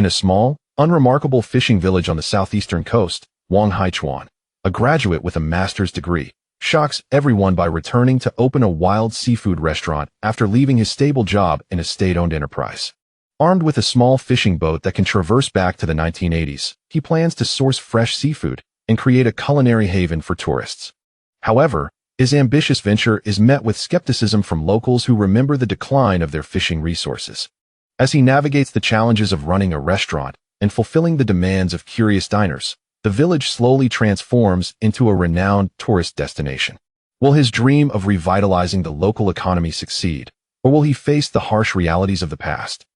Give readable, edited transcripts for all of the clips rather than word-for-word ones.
In a small, unremarkable fishing village on the southeastern coast, Wang Haichuan, a graduate with a master's degree, shocks everyone by returning to open a wild seafood restaurant after leaving his stable job in a state-owned enterprise. Armed with a small fishing boat that can traverse back to the 1980s, he plans to source fresh seafood and create a culinary haven for tourists. However, his ambitious venture is met with skepticism from locals who remember the decline of their fishing resources. As he navigates the challenges of running a restaurant and fulfilling the demands of curious diners, the village slowly transforms into a renowned tourist destination. Will his dream of revitalizing the local economy succeed, or will he face the harsh realities of the past?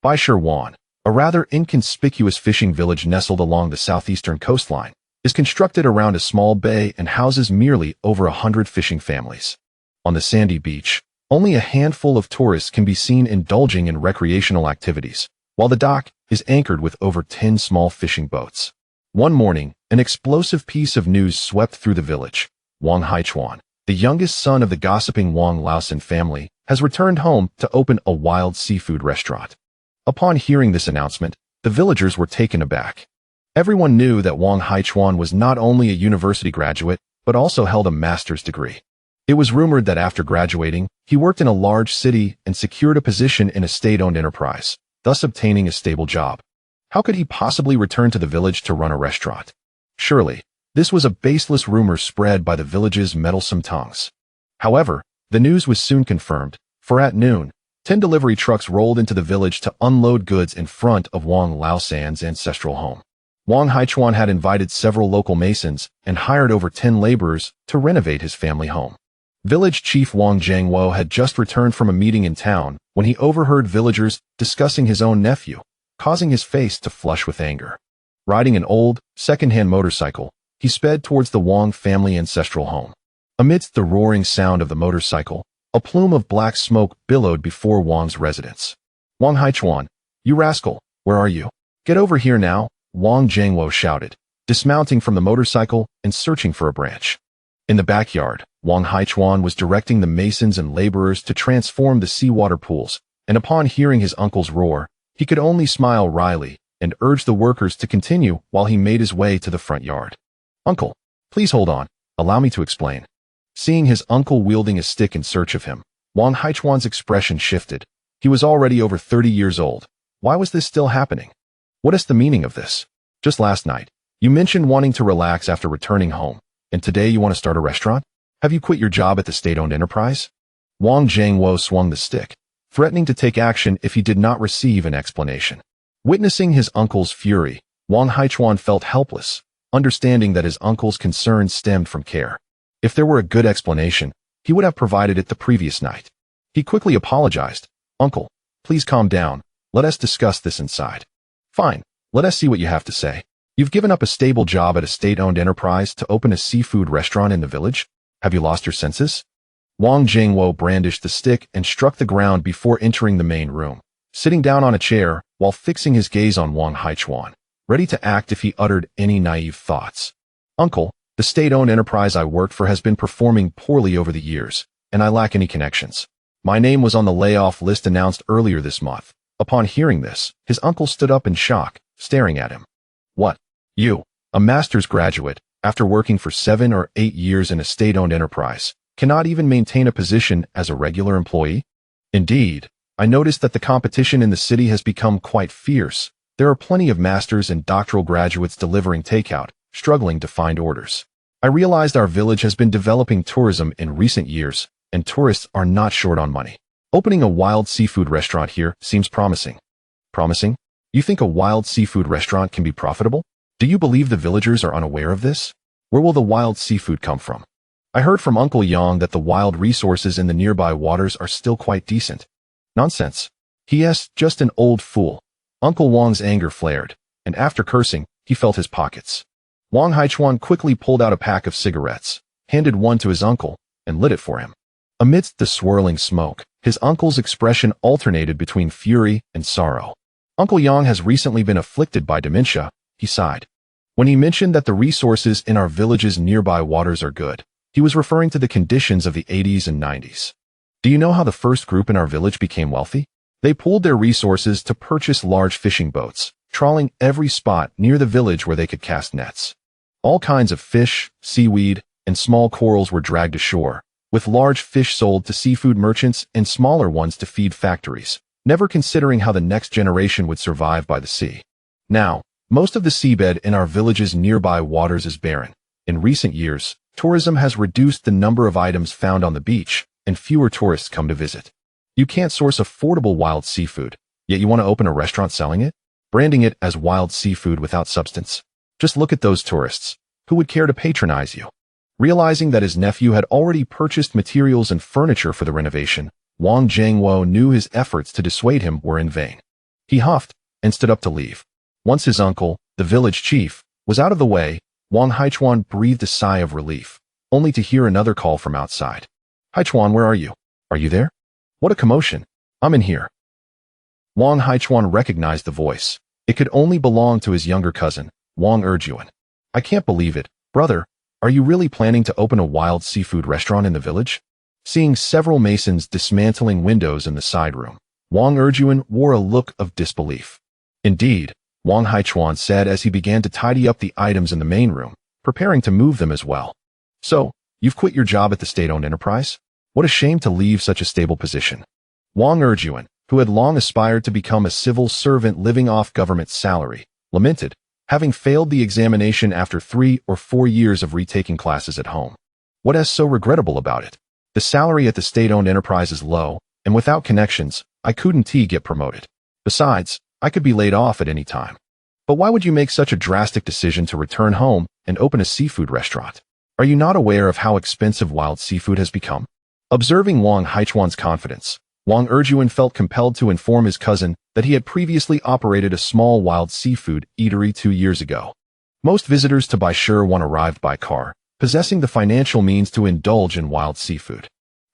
Baishiwan, a rather inconspicuous fishing village nestled along the southeastern coastline, is constructed around a small bay and houses merely over 100 fishing families. On the sandy beach, only a handful of tourists can be seen indulging in recreational activities, while the dock is anchored with over 10 small fishing boats. One morning, an explosive piece of news swept through the village. Wang Haichuan, the youngest son of the gossiping Wang Laosan family, has returned home to open a wild seafood restaurant. Upon hearing this announcement, the villagers were taken aback. Everyone knew that Wang Haichuan was not only a university graduate, but also held a master's degree. It was rumored that after graduating, he worked in a large city and secured a position in a state-owned enterprise, thus obtaining a stable job. How could he possibly return to the village to run a restaurant? Surely, this was a baseless rumor spread by the village's meddlesome tongues. However, the news was soon confirmed, for at noon, 10 delivery trucks rolled into the village to unload goods in front of Wang Laosan's ancestral home. Wang Haichuan had invited several local masons and hired over 10 laborers to renovate his family home. Village chief Wang Jiangwo had just returned from a meeting in town when he overheard villagers discussing his own nephew, causing his face to flush with anger. Riding an old, second-hand motorcycle, he sped towards the Wang family ancestral home. Amidst the roaring sound of the motorcycle, a plume of black smoke billowed before Wang's residence. "Wang Haichuan, you rascal, where are you? Get over here now," Wang Jiangwo shouted, dismounting from the motorcycle and searching for a branch. In the backyard, Wang Haichuan was directing the masons and laborers to transform the seawater pools, and upon hearing his uncle's roar, he could only smile wryly and urge the workers to continue while he made his way to the front yard. "Uncle, please hold on, allow me to explain." Seeing his uncle wielding a stick in search of him, Wang Haichuan's expression shifted. He was already over 30 years old. Why was this still happening? What is the meaning of this? Just last night, you mentioned wanting to relax after returning home, and today you want to start a restaurant? Have you quit your job at the state-owned enterprise? Wang Jiangwo swung the stick, threatening to take action if he did not receive an explanation. Witnessing his uncle's fury, Wang Haichuan felt helpless, understanding that his uncle's concerns stemmed from care. If there were a good explanation, he would have provided it the previous night. He quickly apologized. "Uncle, please calm down. Let us discuss this inside." "Fine, let us see what you have to say. You've given up a stable job at a state-owned enterprise to open a seafood restaurant in the village? Have you lost your senses?" Wang Jiangwo brandished the stick and struck the ground before entering the main room, sitting down on a chair while fixing his gaze on Wang Haichuan, ready to act if he uttered any naive thoughts. "Uncle, the state-owned enterprise I worked for has been performing poorly over the years, and I lack any connections. My name was on the layoff list announced earlier this month." Upon hearing this, his uncle stood up in shock, staring at him. "What? You, a master's graduate, after working for 7 or 8 years in a state-owned enterprise, cannot even maintain a position as a regular employee? Indeed, I noticed that the competition in the city has become quite fierce. There are plenty of masters and doctoral graduates delivering takeout, struggling to find orders. I realized our village has been developing tourism in recent years, and tourists are not short on money. Opening a wild seafood restaurant here seems promising." "Promising? You think a wild seafood restaurant can be profitable? Do you believe the villagers are unaware of this? Where will the wild seafood come from? I heard from Uncle Yang that the wild resources in the nearby waters are still quite decent." "Nonsense. He is just an old fool." Uncle Wang's anger flared, and after cursing, he felt his pockets. Wang Haichuan quickly pulled out a pack of cigarettes, handed one to his uncle, and lit it for him. Amidst the swirling smoke, his uncle's expression alternated between fury and sorrow. "Uncle Yang has recently been afflicted by dementia," he sighed. When he mentioned that the resources in our village's nearby waters are good, he was referring to the conditions of the 80s and 90s. "Do you know how the first group in our village became wealthy? They pooled their resources to purchase large fishing boats, trawling every spot near the village where they could cast nets. All kinds of fish, seaweed, and small corals were dragged ashore, with large fish sold to seafood merchants and smaller ones to feed factories, never considering how the next generation would survive by the sea. Now, most of the seabed in our village's nearby waters is barren. In recent years, tourism has reduced the number of items found on the beach, and fewer tourists come to visit. You can't source affordable wild seafood, yet you want to open a restaurant selling it? Branding it as wild seafood without substance? Just look at those tourists. Who would care to patronize you? Realizing that his nephew had already purchased materials and furniture for the renovation, Wang Jiangwo knew his efforts to dissuade him were in vain. He huffed and stood up to leave. Once his uncle, the village chief, was out of the way, Wang Haichuan breathed a sigh of relief, only to hear another call from outside. "Haichuan, where are you? Are you there? What a commotion. I'm in here." Wang Haichuan recognized the voice. It could only belong to his younger cousin, Wang Erjuan. "I can't believe it. Brother, are you really planning to open a wild seafood restaurant in the village?" Seeing several masons dismantling windows in the side room, Wang Erjuan wore a look of disbelief. "Indeed," Wang Haichuan said as he began to tidy up the items in the main room, preparing to move them as well. "So, you've quit your job at the state-owned enterprise? What a shame to leave such a stable position." Wang Erjuan, who had long aspired to become a civil servant living off government salary, lamented, having failed the examination after 3 or 4 years of retaking classes at home. "What is so regrettable about it? The salary at the state-owned enterprise is low, and without connections, I couldn't get promoted. Besides, I could be laid off at any time. But why would you make such a drastic decision to return home and open a seafood restaurant? Are you not aware of how expensive wild seafood has become?" Observing Wang Haichuan's confidence, Wang Erjuan felt compelled to inform his cousin that he had previously operated a small wild seafood eatery 2 years ago. Most visitors to Baishuan arrived by car, possessing the financial means to indulge in wild seafood.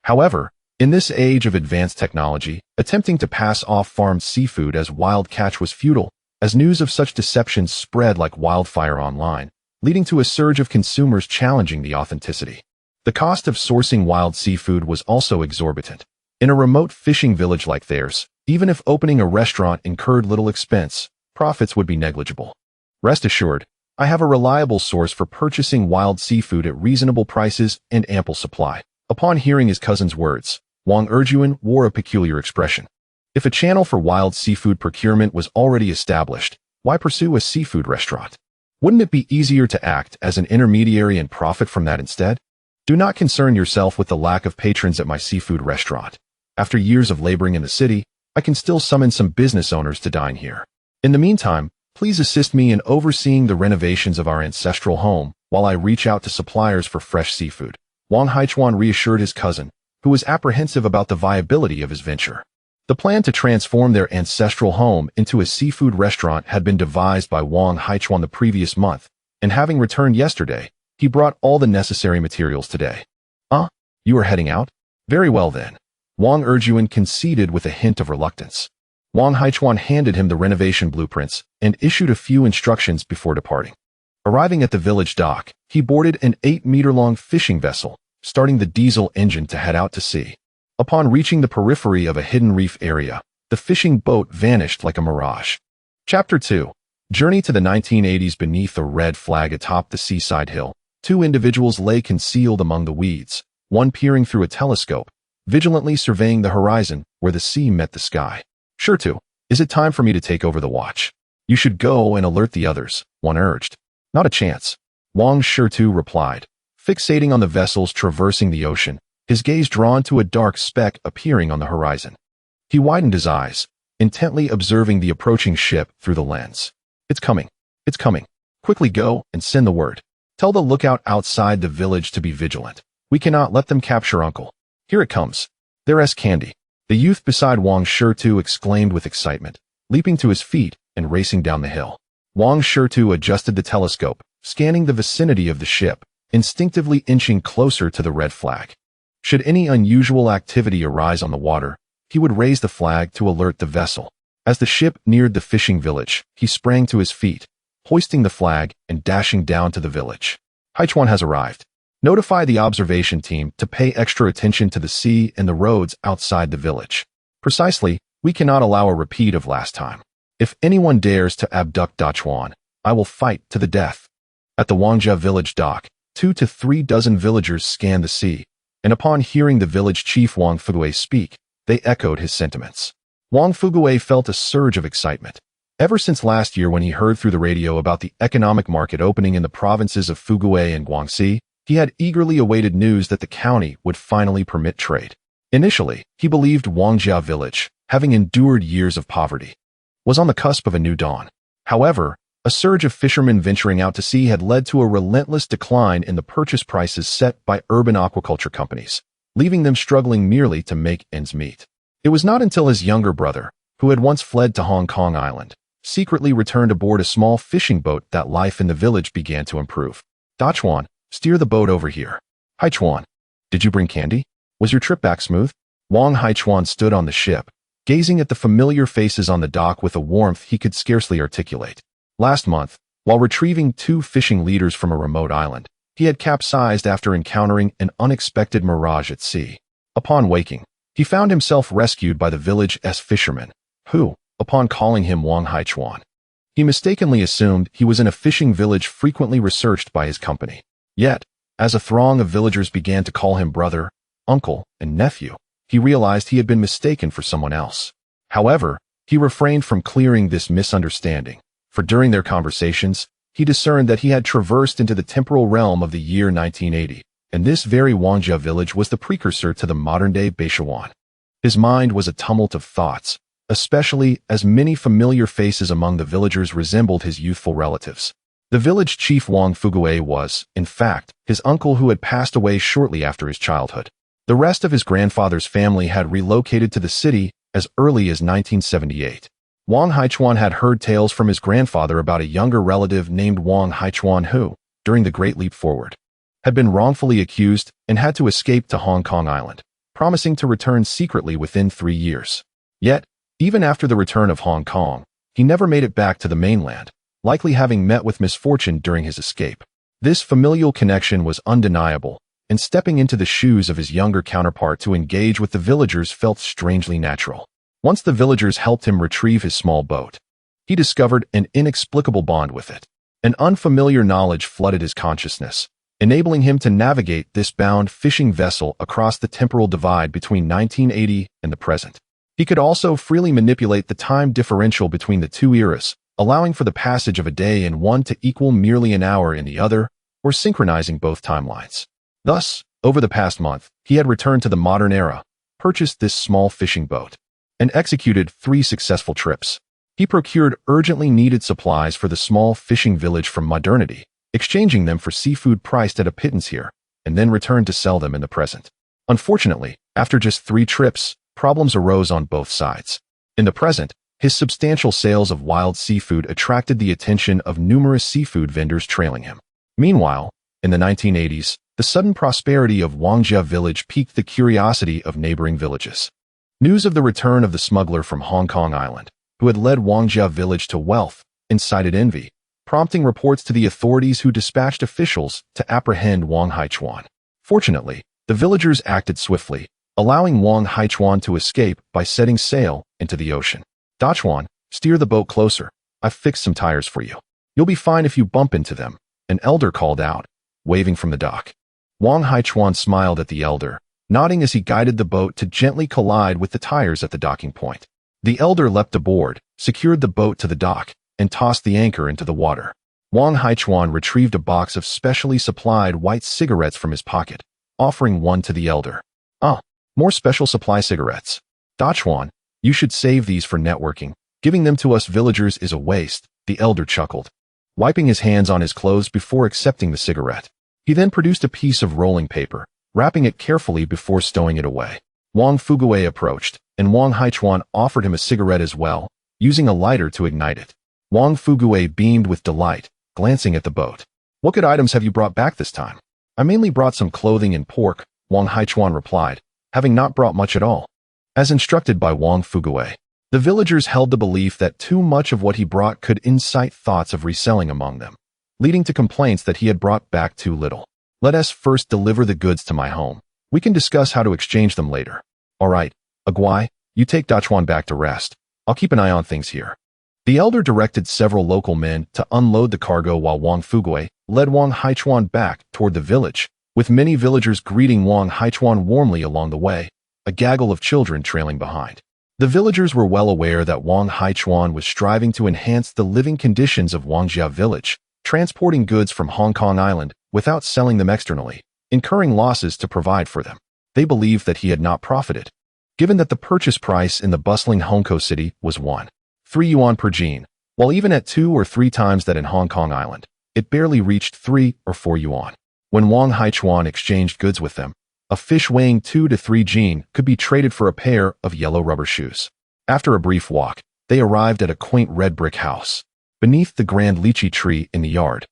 However, in this age of advanced technology, attempting to pass off farmed seafood as wild catch was futile, as news of such deceptions spread like wildfire online, leading to a surge of consumers challenging the authenticity. The cost of sourcing wild seafood was also exorbitant. In a remote fishing village like theirs, even if opening a restaurant incurred little expense, profits would be negligible. "Rest assured, I have a reliable source for purchasing wild seafood at reasonable prices and ample supply." Upon hearing his cousin's words, Wang Erjuan wore a peculiar expression. If a channel for wild seafood procurement was already established, why pursue a seafood restaurant? Wouldn't it be easier to act as an intermediary and profit from that instead? "Do not concern yourself with the lack of patrons at my seafood restaurant. After years of laboring in the city, I can still summon some business owners to dine here. In the meantime, please assist me in overseeing the renovations of our ancestral home while I reach out to suppliers for fresh seafood." Wang Haichuan reassured his cousin, who was apprehensive about the viability of his venture. The plan to transform their ancestral home into a seafood restaurant had been devised by Wang Haichuan the previous month, and having returned yesterday, he brought all the necessary materials today. You are heading out? Very well then." Wang Erjuan conceded with a hint of reluctance. Wang Haichuan handed him the renovation blueprints and issued a few instructions before departing. Arriving at the village dock, he boarded an 8-meter-long fishing vessel, starting the diesel engine to head out to sea. Upon reaching the periphery of a hidden reef area, the fishing boat vanished like a mirage. Chapter 2. Journey to the 1980s. Beneath a red flag atop the seaside hill, 2 individuals lay concealed among the weeds, one peering through a telescope, vigilantly surveying the horizon where the sea met the sky. "Sure to. Is it time for me to take over the watch?" "You should go and alert the others," one urged. "Not a chance," Wang Shurtu replied, fixating on the vessels traversing the ocean, his gaze drawn to a dark speck appearing on the horizon. He widened his eyes, intently observing the approaching ship through the lens. It's coming. It's coming. Quickly go and send the word. Tell the lookout outside the village to be vigilant. We cannot let them capture Uncle. Here it comes. There's Candy." The youth beside Wang Shurtu exclaimed with excitement, leaping to his feet and racing down the hill. Wang Shurtu adjusted the telescope, scanning the vicinity of the ship, instinctively inching closer to the red flag. Should any unusual activity arise on the water, he would raise the flag to alert the vessel. As the ship neared the fishing village, he sprang to his feet, hoisting the flag and dashing down to the village. "Haichuan has arrived. Notify the observation team to pay extra attention to the sea and the roads outside the village. Precisely, we cannot allow a repeat of last time. If anyone dares to abduct Dachuan, I will fight to the death. At the Wangjia village dock, 2 to 3 dozen villagers scanned the sea, and upon hearing the village chief Wang Fugui speak, they echoed his sentiments. Wang Fugui felt a surge of excitement. Ever since last year when he heard through the radio about the economic market opening in the provinces of Fugui and Guangxi, he had eagerly awaited news that the county would finally permit trade. Initially, he believed Wangjia village, having endured years of poverty, was on the cusp of a new dawn. However, a surge of fishermen venturing out to sea had led to a relentless decline in the purchase prices set by urban aquaculture companies, leaving them struggling merely to make ends meet. It was not until his younger brother, who had once fled to Hong Kong Island, secretly returned aboard a small fishing boat that life in the village began to improve. Dachuan, steer the boat over here. Haichuan, did you bring candy? Was your trip back smooth? Wang Haichuan stood on the ship, gazing at the familiar faces on the dock with a warmth he could scarcely articulate. Last month, while retrieving 2 fishing leaders from a remote island, he had capsized after encountering an unexpected mirage at sea. Upon waking, he found himself rescued by the village's fishermen, who, upon calling him Wang Haichuan, he mistakenly assumed he was in a fishing village frequently researched by his company. Yet, as a throng of villagers began to call him brother, uncle, and nephew, he realized he had been mistaken for someone else. However, he refrained from clearing this misunderstanding, for during their conversations, he discerned that he had traversed into the temporal realm of the year 1980, and this very Wangjia village was the precursor to the modern-day Beishuan. His mind was a tumult of thoughts, especially as many familiar faces among the villagers resembled his youthful relatives. The village chief Wang Fugui was, in fact, his uncle who had passed away shortly after his childhood. The rest of his grandfather's family had relocated to the city as early as 1978. Wang Haichuan had heard tales from his grandfather about a younger relative named Wang Haichuan who, during the Great Leap Forward, had been wrongfully accused and had to escape to Hong Kong Island, promising to return secretly within 3 years. Yet, even after the return of Hong Kong, he never made it back to the mainland, likely having met with misfortune during his escape. This familial connection was undeniable, and stepping into the shoes of his younger counterpart to engage with the villagers felt strangely natural. Once the villagers helped him retrieve his small boat, he discovered an inexplicable bond with it. An unfamiliar knowledge flooded his consciousness, enabling him to navigate this bound fishing vessel across the temporal divide between 1980 and the present. He could also freely manipulate the time differential between the 2 eras, allowing for the passage of a day in one to equal merely an hour in the other, or synchronizing both timelines. Thus, over the past month, he had returned to the modern era, purchased this small fishing boat, and executed 3 successful trips. He procured urgently needed supplies for the small fishing village from modernity, exchanging them for seafood priced at a pittance here, and then returned to sell them in the present. Unfortunately, after just 3 trips, problems arose on both sides. In the present, his substantial sales of wild seafood attracted the attention of numerous seafood vendors trailing him. Meanwhile, in the 1980s, the sudden prosperity of Wangjia village piqued the curiosity of neighboring villages. News of the return of the smuggler from Hong Kong Island, who had led Wangjia village to wealth, incited envy, prompting reports to the authorities who dispatched officials to apprehend Wang Haichuan. Fortunately, the villagers acted swiftly, allowing Wang Haichuan to escape by setting sail into the ocean. Dachuan, steer the boat closer. I've fixed some tires for you. You'll be fine if you bump into them, an elder called out, waving from the dock. Wang Haichuan smiled at the elder, nodding as he guided the boat to gently collide with the tires at the docking point. The elder leapt aboard, secured the boat to the dock, and tossed the anchor into the water. Wang Haichuan retrieved a box of specially supplied white cigarettes from his pocket, offering one to the elder. More special supply cigarettes. Dachuan, you should save these for networking. Giving them to us villagers is a waste, the elder chuckled, wiping his hands on his clothes before accepting the cigarette. He then produced a piece of rolling paper, wrapping it carefully before stowing it away. Wang Fugui approached, and Wang Haichuan offered him a cigarette as well, using a lighter to ignite it. Wang Fugui beamed with delight, glancing at the boat. What good items have you brought back this time? I mainly brought some clothing and pork, Wang Haichuan replied, having not brought much at all. As instructed by Wang Fugui, the villagers held the belief that too much of what he brought could incite thoughts of reselling among them, leading to complaints that he had brought back too little. Let us first deliver the goods to my home. We can discuss how to exchange them later. All right, Aguai, you take Dachuan back to rest. I'll keep an eye on things here. The elder directed several local men to unload the cargo while Wang Fuguei led Wang Haichuan back toward the village, with many villagers greeting Wang Haichuan warmly along the way, a gaggle of children trailing behind. The villagers were well aware that Wang Haichuan was striving to enhance the living conditions of Wangjia village, transporting goods from Hong Kong Island without selling them externally, incurring losses to provide for them. They believed that he had not profited, given that the purchase price in the bustling Hongkou city was 1.3 yuan per jean, while even at 2 or 3 times that in Hong Kong Island, it barely reached 3 or 4 yuan. When Wang Haichuan exchanged goods with them, a fish weighing 2 to 3 jean could be traded for a pair of yellow rubber shoes. After a brief walk, they arrived at a quaint red brick house. Beneath the grand lychee tree in the yard,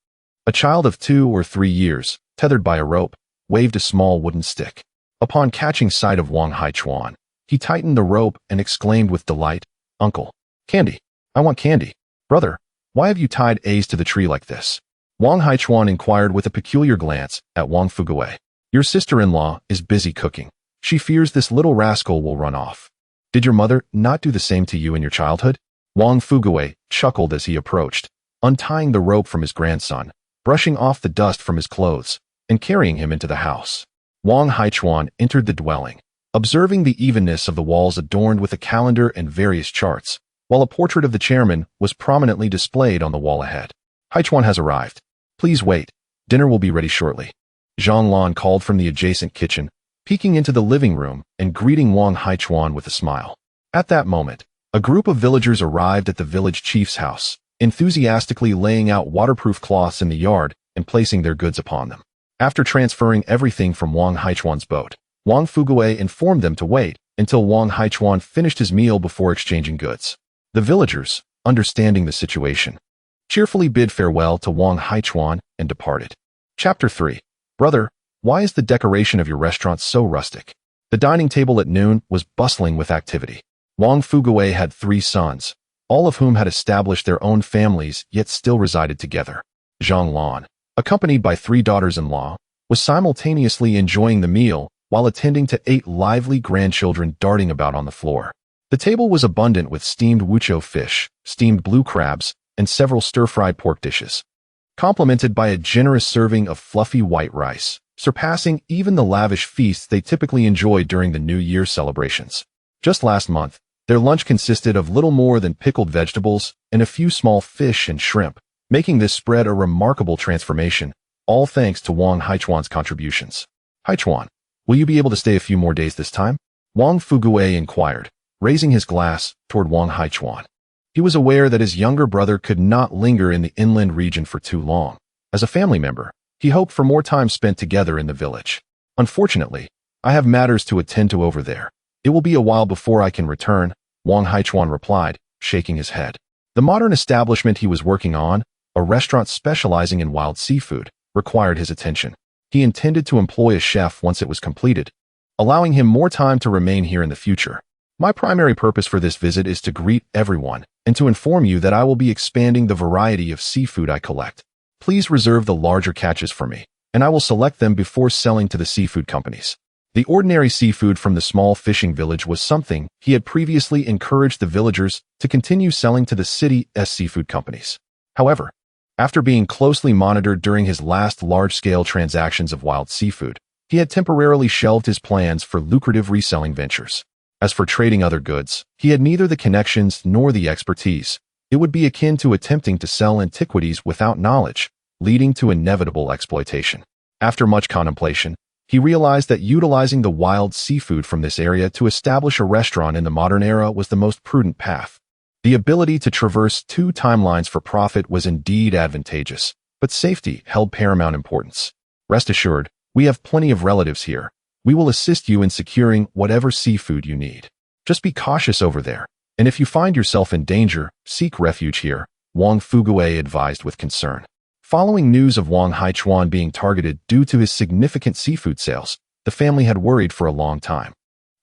a child of 2 or 3 years, tethered by a rope, waved a small wooden stick. Upon catching sight of Wang Haichuan, he tightened the rope and exclaimed with delight, "Uncle, candy! I want candy! Brother, why have you tied A's to the tree like this?" Wang Haichuan inquired with a peculiar glance at Wang Fuguei. "Your sister-in-law is busy cooking. She fears this little rascal will run off. Did your mother not do the same to you in your childhood?" Wang Fuguei chuckled as he approached, untying the rope from his grandson, brushing off the dust from his clothes, and carrying him into the house. Wang Haichuan entered the dwelling, observing the evenness of the walls adorned with a calendar and various charts, while a portrait of the chairman was prominently displayed on the wall ahead. "Haichuan has arrived. Please wait. Dinner will be ready shortly." Zhang Lan called from the adjacent kitchen, peeking into the living room and greeting Wang Haichuan with a smile. At that moment, a group of villagers arrived at the village chief's house, enthusiastically laying out waterproof cloths in the yard and placing their goods upon them. After transferring everything from Wang Haichuan's boat, Wang Fuguei informed them to wait until Wang Haichuan finished his meal before exchanging goods. The villagers, understanding the situation, cheerfully bid farewell to Wang Haichuan and departed. Chapter 3. Brother, why is the decoration of your restaurant so rustic? The dining table at noon was bustling with activity. Wang Fuguei had 3 sons, all of whom had established their own families yet still resided together. Zhang Lan, accompanied by 3 daughters-in-law, was simultaneously enjoying the meal while attending to 8 lively grandchildren darting about on the floor. The table was abundant with steamed wuchou fish, steamed blue crabs, and several stir-fried pork dishes, complemented by a generous serving of fluffy white rice, surpassing even the lavish feasts they typically enjoyed during the New Year celebrations. Just last month, their lunch consisted of little more than pickled vegetables and a few small fish and shrimp, making this spread a remarkable transformation, all thanks to Wang Haichuan's contributions. "Haichuan, will you be able to stay a few more days this time?" Wang Fuguei inquired, raising his glass toward Wang Haichuan. He was aware that his younger brother could not linger in the inland region for too long. As a family member, he hoped for more time spent together in the village. "Unfortunately, I have matters to attend to over there. It will be a while before I can return," Wang Haichuan replied, shaking his head. The modern establishment he was working on, a restaurant specializing in wild seafood, required his attention. He intended to employ a chef once it was completed, allowing him more time to remain here in the future. "My primary purpose for this visit is to greet everyone and to inform you that I will be expanding the variety of seafood I collect. Please reserve the larger catches for me, and I will select them before selling to the seafood companies." The ordinary seafood from the small fishing village was something he had previously encouraged the villagers to continue selling to the city's seafood companies. However, after being closely monitored during his last large-scale transactions of wild seafood, he had temporarily shelved his plans for lucrative reselling ventures. As for trading other goods, he had neither the connections nor the expertise. It would be akin to attempting to sell antiquities without knowledge, leading to inevitable exploitation. After much contemplation, he realized that utilizing the wild seafood from this area to establish a restaurant in the modern era was the most prudent path. The ability to traverse 2 timelines for profit was indeed advantageous, but safety held paramount importance. "Rest assured, we have plenty of relatives here. We will assist you in securing whatever seafood you need. Just be cautious over there, and if you find yourself in danger, seek refuge here," Wang Fuguei advised with concern. Following news of Wang Haichuan being targeted due to his significant seafood sales, the family had worried for a long time.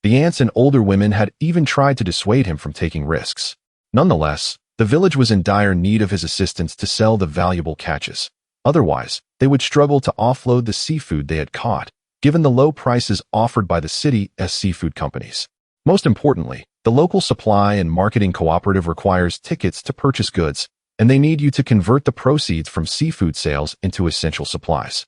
The aunts and older women had even tried to dissuade him from taking risks. Nonetheless, the village was in dire need of his assistance to sell the valuable catches. Otherwise, they would struggle to offload the seafood they had caught, given the low prices offered by the city's seafood companies. Most importantly, the local supply and marketing cooperative requires tickets to purchase goods, and they need you to convert the proceeds from seafood sales into essential supplies.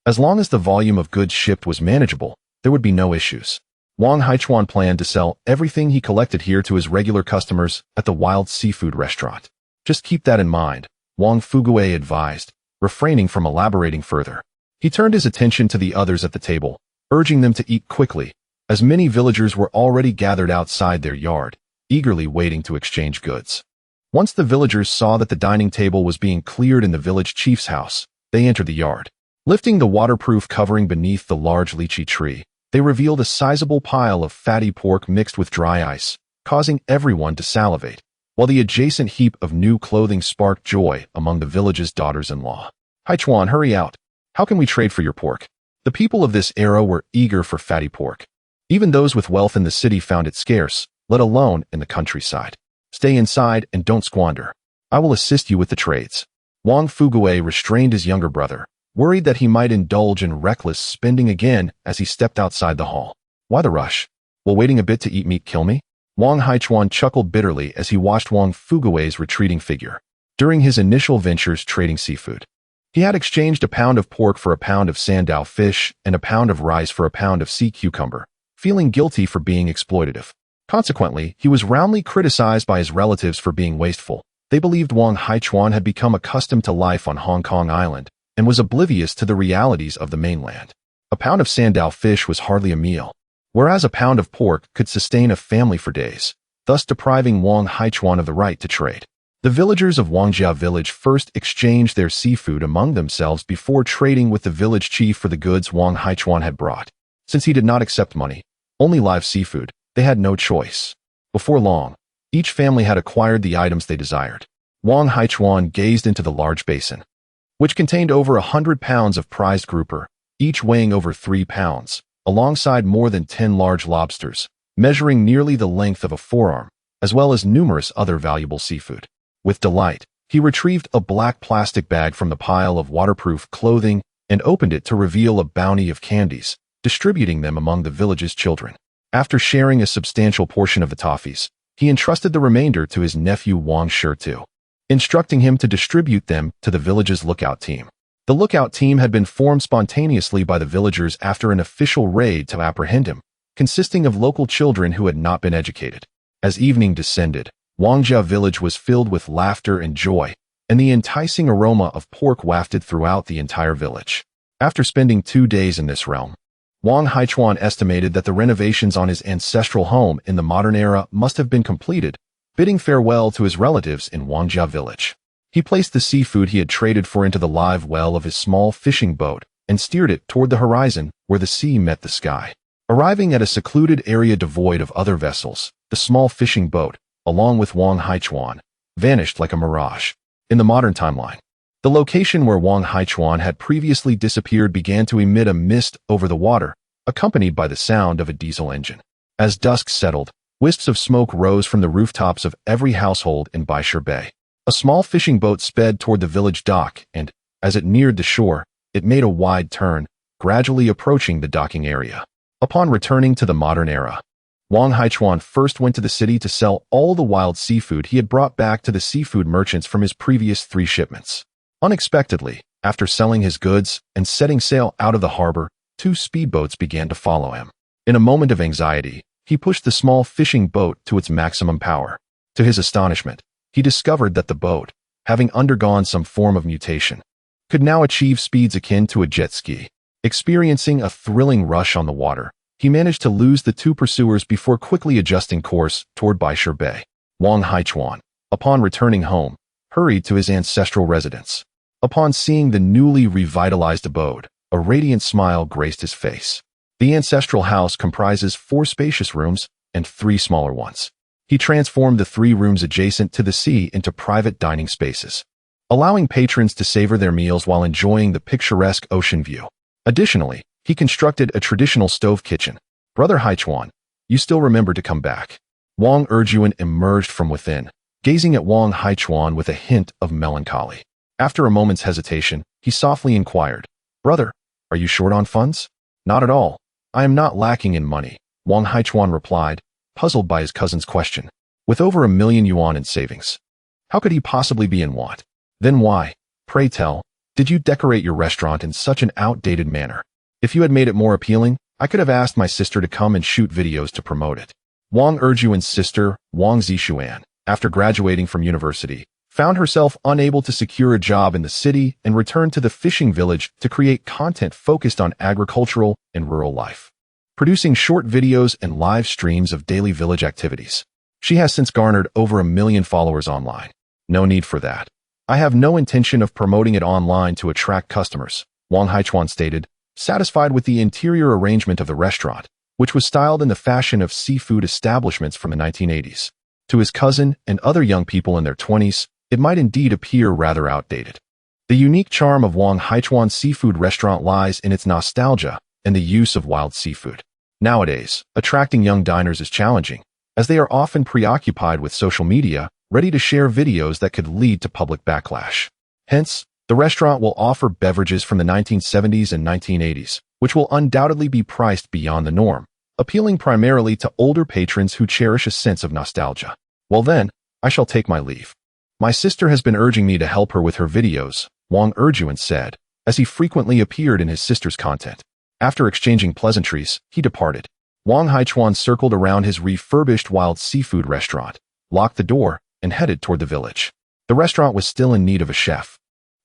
As long as the volume of goods shipped was manageable, there would be no issues. Wang Haichuan planned to sell everything he collected here to his regular customers at the wild seafood restaurant. Just keep that in mind, Wang Fuguei advised, refraining from elaborating further. He turned his attention to the others at the table, urging them to eat quickly, as many villagers were already gathered outside their yard, eagerly waiting to exchange goods. Once the villagers saw that the dining table was being cleared in the village chief's house, they entered the yard. Lifting the waterproof covering beneath the large lychee tree, they revealed a sizable pile of fatty pork mixed with dry ice, causing everyone to salivate, while the adjacent heap of new clothing sparked joy among the village's daughters-in-law. Haichuan, hurry out. How can we trade for your pork? The people of this era were eager for fatty pork. Even those with wealth in the city found it scarce, let alone in the countryside. Stay inside and don't squander. I will assist you with the trades. Wang Fuguei restrained his younger brother, worried that he might indulge in reckless spending again as he stepped outside the hall. Why the rush? Will waiting a bit to eat meat kill me? Wang Haichuan chuckled bitterly as he watched Wang Fuguei's retreating figure. During his initial ventures trading seafood, he had exchanged a pound of pork for a pound of sandao fish and a pound of rice for a pound of sea cucumber, feeling guilty for being exploitative. Consequently, he was roundly criticized by his relatives for being wasteful. They believed Wang Haichuan had become accustomed to life on Hong Kong Island and was oblivious to the realities of the mainland. A pound of sandao fish was hardly a meal, whereas a pound of pork could sustain a family for days, thus depriving Wang Haichuan of the right to trade. The villagers of Wangjia village first exchanged their seafood among themselves before trading with the village chief for the goods Wang Haichuan had brought. Since he did not accept money, only live seafood, they had no choice. Before long, each family had acquired the items they desired. Wang Haichuan gazed into the large basin, which contained over 100 pounds of prized grouper, each weighing over 3 pounds, alongside more than 10 large lobsters, measuring nearly the length of a forearm, as well as numerous other valuable seafood. With delight, he retrieved a black plastic bag from the pile of waterproof clothing and opened it to reveal a bounty of candies, distributing them among the village's children. After sharing a substantial portion of the toffees, he entrusted the remainder to his nephew Wang Shitu, instructing him to distribute them to the village's lookout team. The lookout team had been formed spontaneously by the villagers after an official raid to apprehend him, consisting of local children who had not been educated. As evening descended, Wangjia village was filled with laughter and joy, and the enticing aroma of pork wafted throughout the entire village. After spending 2 days in this realm, Wang Haichuan estimated that the renovations on his ancestral home in the modern era must have been completed, bidding farewell to his relatives in Wangjia village. He placed the seafood he had traded for into the live well of his small fishing boat and steered it toward the horizon where the sea met the sky. Arriving at a secluded area devoid of other vessels, the small fishing boat, along with Wang Haichuan, vanished like a mirage. In the modern timeline, the location where Wang Haichuan had previously disappeared began to emit a mist over the water, accompanied by the sound of a diesel engine. As dusk settled, wisps of smoke rose from the rooftops of every household in Baishir Bay. A small fishing boat sped toward the village dock and, as it neared the shore, it made a wide turn, gradually approaching the docking area. Upon returning to the modern era, Wang Haichuan first went to the city to sell all the wild seafood he had brought back to the seafood merchants from his previous 3 shipments. Unexpectedly, after selling his goods and setting sail out of the harbor, 2 speedboats began to follow him. In a moment of anxiety, he pushed the small fishing boat to its maximum power. To his astonishment, he discovered that the boat, having undergone some form of mutation, could now achieve speeds akin to a jet ski. Experiencing a thrilling rush on the water, he managed to lose the 2 pursuers before quickly adjusting course toward Baishir Bay. Wang Haichuan, upon returning home, hurried to his ancestral residence. Upon seeing the newly revitalized abode, a radiant smile graced his face. The ancestral house comprises 4 spacious rooms and 3 smaller ones. He transformed the 3 rooms adjacent to the sea into private dining spaces, allowing patrons to savor their meals while enjoying the picturesque ocean view. Additionally, he constructed a traditional stove kitchen. Brother Haichuan, you still remember to come back. Wang Erjuan emerged from within, gazing at Wang Haichuan with a hint of melancholy. After a moment's hesitation, he softly inquired, Brother, are you short on funds? Not at all. I am not lacking in money, Wang Haichuan replied, puzzled by his cousin's question. With over 1 million yuan in savings, how could he possibly be in want? Then why, pray tell, did you decorate your restaurant in such an outdated manner? If you had made it more appealing, I could have asked my sister to come and shoot videos to promote it. Wang Erjuan's sister, Wang Zixuan, after graduating from university, found herself unable to secure a job in the city and returned to the fishing village to create content focused on agricultural and rural life, producing short videos and live streams of daily village activities. She has since garnered over 1 million followers online. No need for that. I have no intention of promoting it online to attract customers, Wang Haichuan stated, satisfied with the interior arrangement of the restaurant, which was styled in the fashion of seafood establishments from the 1980s. To his cousin and other young people in their 20s, it might indeed appear rather outdated. The unique charm of Wang Haichuan's seafood restaurant lies in its nostalgia and the use of wild seafood. Nowadays, attracting young diners is challenging, as they are often preoccupied with social media, ready to share videos that could lead to public backlash. Hence, the restaurant will offer beverages from the 1970s and 1980s, which will undoubtedly be priced beyond the norm, appealing primarily to older patrons who cherish a sense of nostalgia. Well then, I shall take my leave. My sister has been urging me to help her with her videos, Wang Erjuan said, as he frequently appeared in his sister's content. After exchanging pleasantries, he departed. Wang Haichuan circled around his refurbished wild seafood restaurant, locked the door, and headed toward the village. The restaurant was still in need of a chef.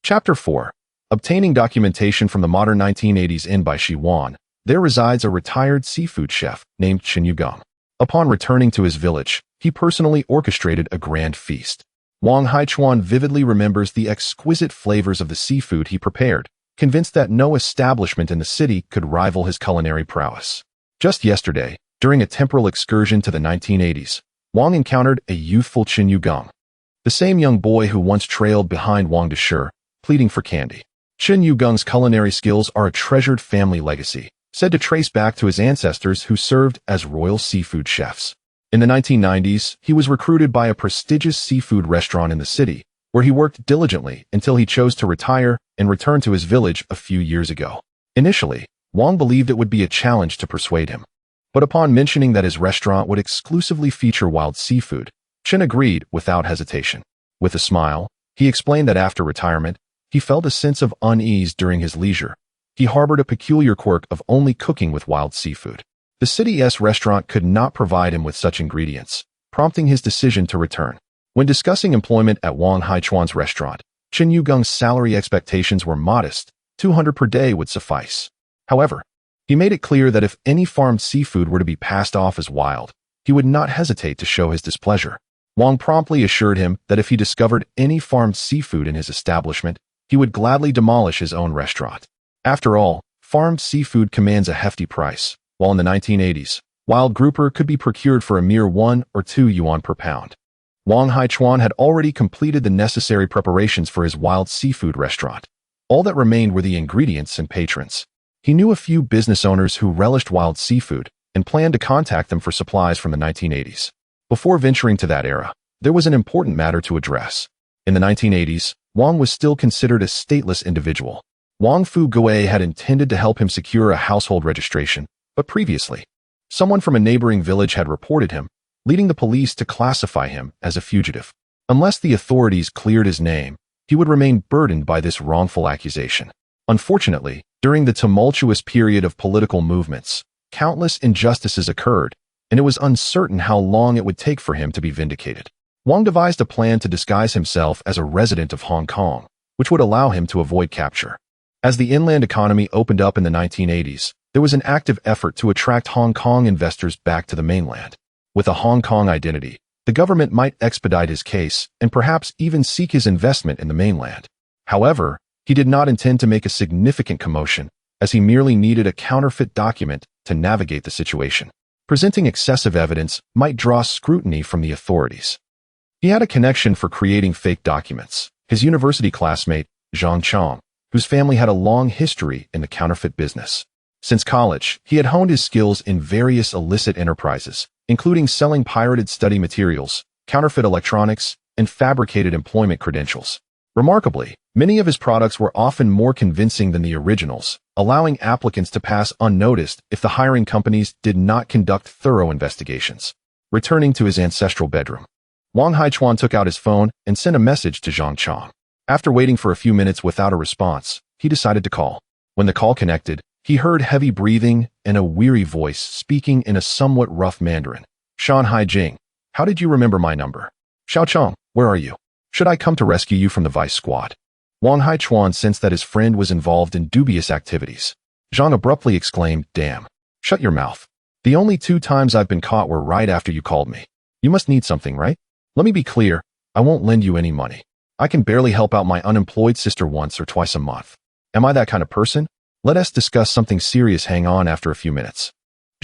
Chapter 4. Obtaining documentation from the modern 1980s Inn by Shi Wan, there resides a retired seafood chef named Chen Yugang. Upon returning to his village, he personally orchestrated a grand feast. Wang Haichuan vividly remembers the exquisite flavors of the seafood he prepared, convinced that no establishment in the city could rival his culinary prowess. Just yesterday, during a temporal excursion to the 1980s, Wang encountered a youthful Chen Yugang, the same young boy who once trailed behind Wang Deshi, pleading for candy. Chen Yugang's culinary skills are a treasured family legacy, said to trace back to his ancestors who served as royal seafood chefs. In the 1990s, he was recruited by a prestigious seafood restaurant in the city, where he worked diligently until he chose to retire and return to his village a few years ago. Initially, Wang believed it would be a challenge to persuade him. But upon mentioning that his restaurant would exclusively feature wild seafood, Chen agreed without hesitation. With a smile, he explained that after retirement, he felt a sense of unease during his leisure. He harbored a peculiar quirk of only cooking with wild seafood. The city's restaurant could not provide him with such ingredients, prompting his decision to return. When discussing employment at Wang Haichuan's restaurant, Chen Yugang's salary expectations were modest, 200 per day would suffice. However, he made it clear that if any farmed seafood were to be passed off as wild, he would not hesitate to show his displeasure. Wang promptly assured him that if he discovered any farmed seafood in his establishment, he would gladly demolish his own restaurant. After all, farmed seafood commands a hefty price, while in the 1980s, wild grouper could be procured for a mere 1 or 2 yuan per pound. Wang Haichuan had already completed the necessary preparations for his wild seafood restaurant. All that remained were the ingredients and patrons. He knew a few business owners who relished wild seafood and planned to contact them for supplies from the 1980s. Before venturing to that era, there was an important matter to address. In the 1980s, Wang was still considered a stateless individual. Wang Fu Gui had intended to help him secure a household registration, but previously, someone from a neighboring village had reported him, leading the police to classify him as a fugitive. Unless the authorities cleared his name, he would remain burdened by this wrongful accusation. Unfortunately, during the tumultuous period of political movements, countless injustices occurred, and it was uncertain how long it would take for him to be vindicated. Wang devised a plan to disguise himself as a resident of Hong Kong, which would allow him to avoid capture. As the inland economy opened up in the 1980s, there was an active effort to attract Hong Kong investors back to the mainland. With a Hong Kong identity, the government might expedite his case and perhaps even seek his investment in the mainland. However, he did not intend to make a significant commotion, as he merely needed a counterfeit document to navigate the situation. Presenting excessive evidence might draw scrutiny from the authorities. He had a connection for creating fake documents. His university classmate, Zhang Chong, whose family had a long history in the counterfeit business. Since college, he had honed his skills in various illicit enterprises, including selling pirated study materials, counterfeit electronics, and fabricated employment credentials. Remarkably, many of his products were often more convincing than the originals, allowing applicants to pass unnoticed if the hiring companies did not conduct thorough investigations. Returning to his ancestral bedroom, Wang Haichuan took out his phone and sent a message to Zhang Chang. After waiting for a few minutes without a response, he decided to call. When the call connected, he heard heavy breathing and a weary voice speaking in a somewhat rough Mandarin. Shan Haijing, how did you remember my number? Xiao Chang, where are you? Should I come to rescue you from the vice squad? Wang Haichuan sensed that his friend was involved in dubious activities. Zhang abruptly exclaimed, damn. Shut your mouth. The only 2 times I've been caught were right after you called me. You must need something, right? Let me be clear, I won't lend you any money. I can barely help out my unemployed sister once or twice a month. Am I that kind of person? Let us discuss something serious. Hang on after a few minutes.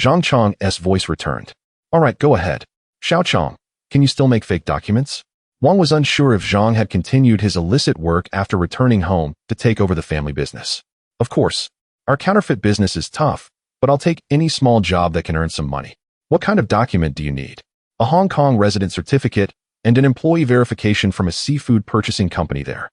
Zhang Chang's voice returned. All right, go ahead. Xiao Chang, can you still make fake documents? Wang was unsure if Zhang had continued his illicit work after returning home to take over the family business. Of course, our counterfeit business is tough, but I'll take any small job that can earn some money. What kind of document do you need? A Hong Kong resident certificate and an employee verification from a seafood purchasing company there.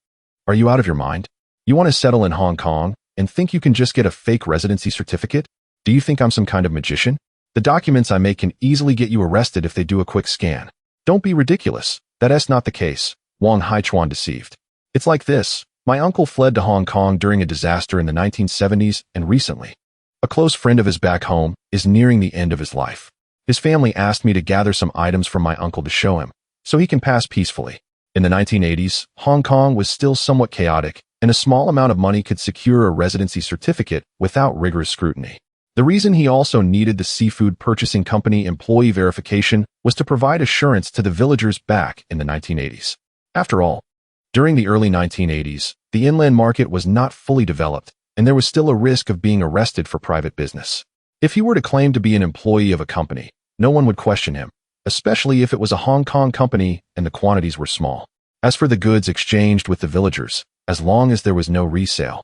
Are you out of your mind? You want to settle in Hong Kong and think you can just get a fake residency certificate? Do you think I'm some kind of magician? The documents I make can easily get you arrested if they do a quick scan. Don't be ridiculous. That's not the case, Wang Haichuan deceived. It's like this. My uncle fled to Hong Kong during a disaster in the 1970s, and recently, a close friend of his back home is nearing the end of his life. His family asked me to gather some items from my uncle to show him, so he can pass peacefully. In the 1980s, Hong Kong was still somewhat chaotic, and a small amount of money could secure a residency certificate without rigorous scrutiny. The reason he also needed the seafood purchasing company employee verification was to provide assurance to the villagers back in the 1980s. After all, during the early 1980s, the inland market was not fully developed, and there was still a risk of being arrested for private business. If he were to claim to be an employee of a company, no one would question him, especially if it was a Hong Kong company and the quantities were small. As for the goods exchanged with the villagers, as long as there was no resale,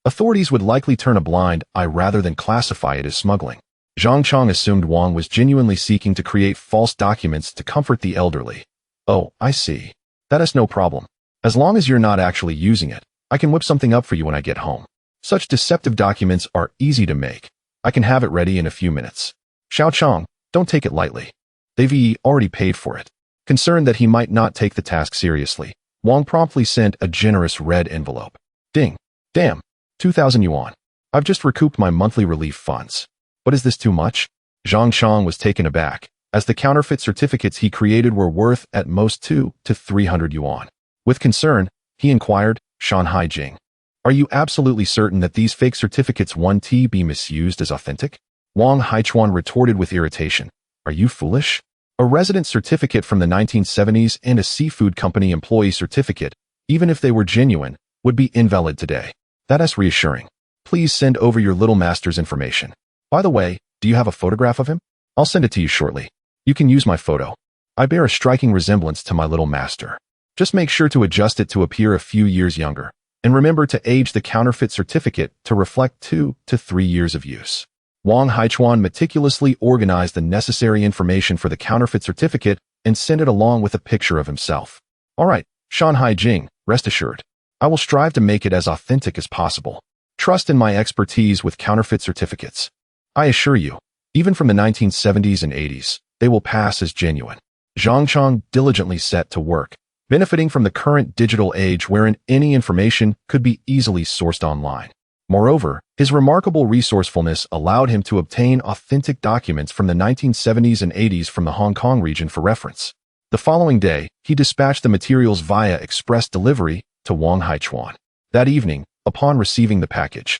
authorities would likely turn a blind eye rather than classify it as smuggling. Zhang Chang assumed Wang was genuinely seeking to create false documents to comfort the elderly. Oh, I see. That is no problem. As long as you're not actually using it, I can whip something up for you when I get home. Such deceptive documents are easy to make. I can have it ready in a few minutes. Xiao Chang, don't take it lightly. They've already paid for it. Concerned that he might not take the task seriously, Wang promptly sent a generous red envelope. Ding. Damn. 2,000 yuan. I've just recouped my monthly relief funds. But is this too much? Zhang Chang was taken aback, as the counterfeit certificates he created were worth at most 200 to 300 yuan. With concern, he inquired, Shan Haijing, are you absolutely certain that these fake certificates won't be misused as authentic? Wang Haichuan retorted with irritation. Are you foolish? A resident certificate from the 1970s and a seafood company employee certificate, even if they were genuine, would be invalid today. That's reassuring. Please send over your little master's information. By the way, do you have a photograph of him? I'll send it to you shortly. You can use my photo. I bear a striking resemblance to my little master. Just make sure to adjust it to appear a few years younger, and remember to age the counterfeit certificate to reflect 2 to 3 years of use. Wang Haichuan meticulously organized the necessary information for the counterfeit certificate and sent it along with a picture of himself. All right, Shan Haijing, rest assured. I will strive to make it as authentic as possible. Trust in my expertise with counterfeit certificates. I assure you, even from the 1970s and 80s, they will pass as genuine. Zhang Chang diligently set to work, benefiting from the current digital age wherein any information could be easily sourced online. Moreover, his remarkable resourcefulness allowed him to obtain authentic documents from the 1970s and 80s from the Hong Kong region for reference. The following day, he dispatched the materials via express delivery to Wang Haichuan. That evening, upon receiving the package,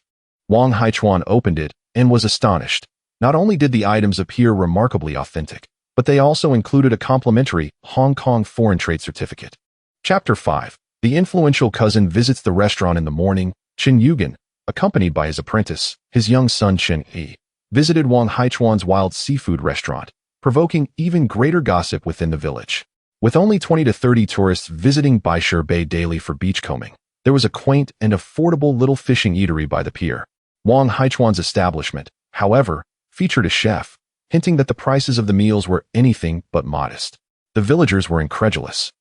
Wang Haichuan opened it and was astonished. Not only did the items appear remarkably authentic, but they also included a complimentary Hong Kong foreign trade certificate. Chapter 5. The influential cousin visits the restaurant in the morning. Chen Yugen, accompanied by his apprentice, his young son Chen Yi, visited Wang Haichuan's wild seafood restaurant, provoking even greater gossip within the village. With only 20 to 30 tourists visiting Baishur Bay daily for beachcombing, there was a quaint and affordable little fishing eatery by the pier. Wang Haichuan's establishment, however, featured a chef, hinting that the prices of the meals were anything but modest. The villagers were incredulous,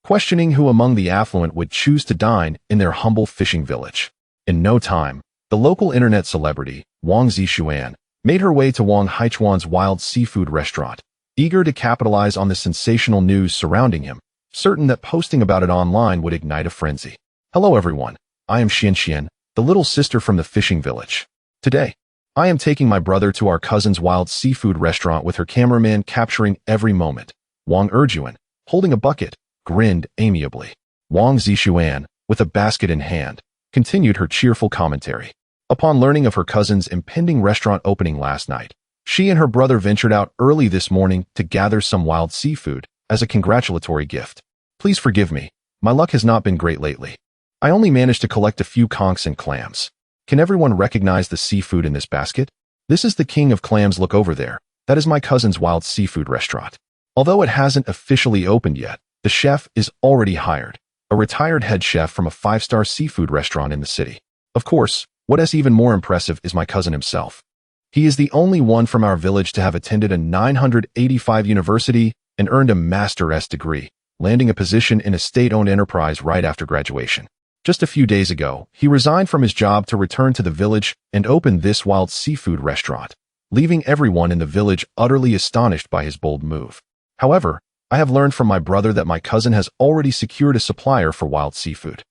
questioning who among the affluent would choose to dine in their humble fishing village. In no time, the local internet celebrity, Wang Zixuan, made her way to Wang Haichuan's wild seafood restaurant, eager to capitalize on the sensational news surrounding him, certain that posting about it online would ignite a frenzy. Hello everyone, I am Xian, the little sister from the fishing village. Today, I am taking my brother to our cousin's wild seafood restaurant with her cameraman capturing every moment. Wang Erjuan, holding a bucket, grinned amiably. Wang Zixuan, with a basket in hand, continued her cheerful commentary. Upon learning of her cousin's impending restaurant opening last night, she and her brother ventured out early this morning to gather some wild seafood as a congratulatory gift. Please forgive me, my luck has not been great lately. I only managed to collect a few conchs and clams. Can everyone recognize the seafood in this basket? This is the king of clams. Look over there. That is my cousin's wild seafood restaurant. Although it hasn't officially opened yet, the chef is already hired, a retired head chef from a 5-star seafood restaurant in the city. Of course, what is even more impressive is my cousin himself. He is the only one from our village to have attended a 985 university and earned a master's degree, landing a position in a state-owned enterprise right after graduation. Just a few days ago, he resigned from his job to return to the village and open this wild seafood restaurant, leaving everyone in the village utterly astonished by his bold move. However, I have learned from my brother that my cousin has already secured a supplier for wild seafood.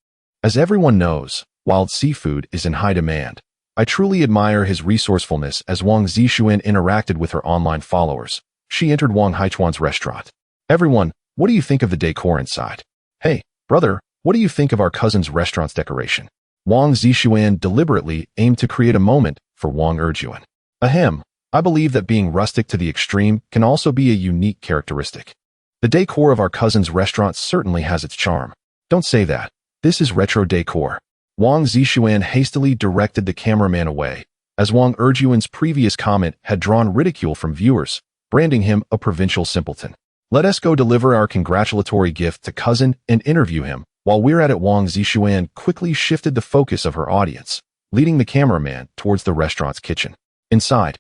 As everyone knows, wild seafood is in high demand. I truly admire his resourcefulness. As Wang Zixuan interacted with her online followers, she entered Wang Haichuan's restaurant. Everyone, what do you think of the decor inside? Hey, brother, what do you think of our cousin's restaurant's decoration? Wang Zixuan deliberately aimed to create a moment for Wang Erjuan. Ahem, I believe that being rustic to the extreme can also be a unique characteristic. The decor of our cousin's restaurant certainly has its charm. Don't say that. This is retro decor. Wang Zixuan hastily directed the cameraman away, as Wang Erjuan's previous comment had drawn ridicule from viewers, branding him a provincial simpleton. Let us go deliver our congratulatory gift to cousin and interview him. While we're at it, Wang Zixuan quickly shifted the focus of her audience, leading the cameraman towards the restaurant's kitchen. Inside,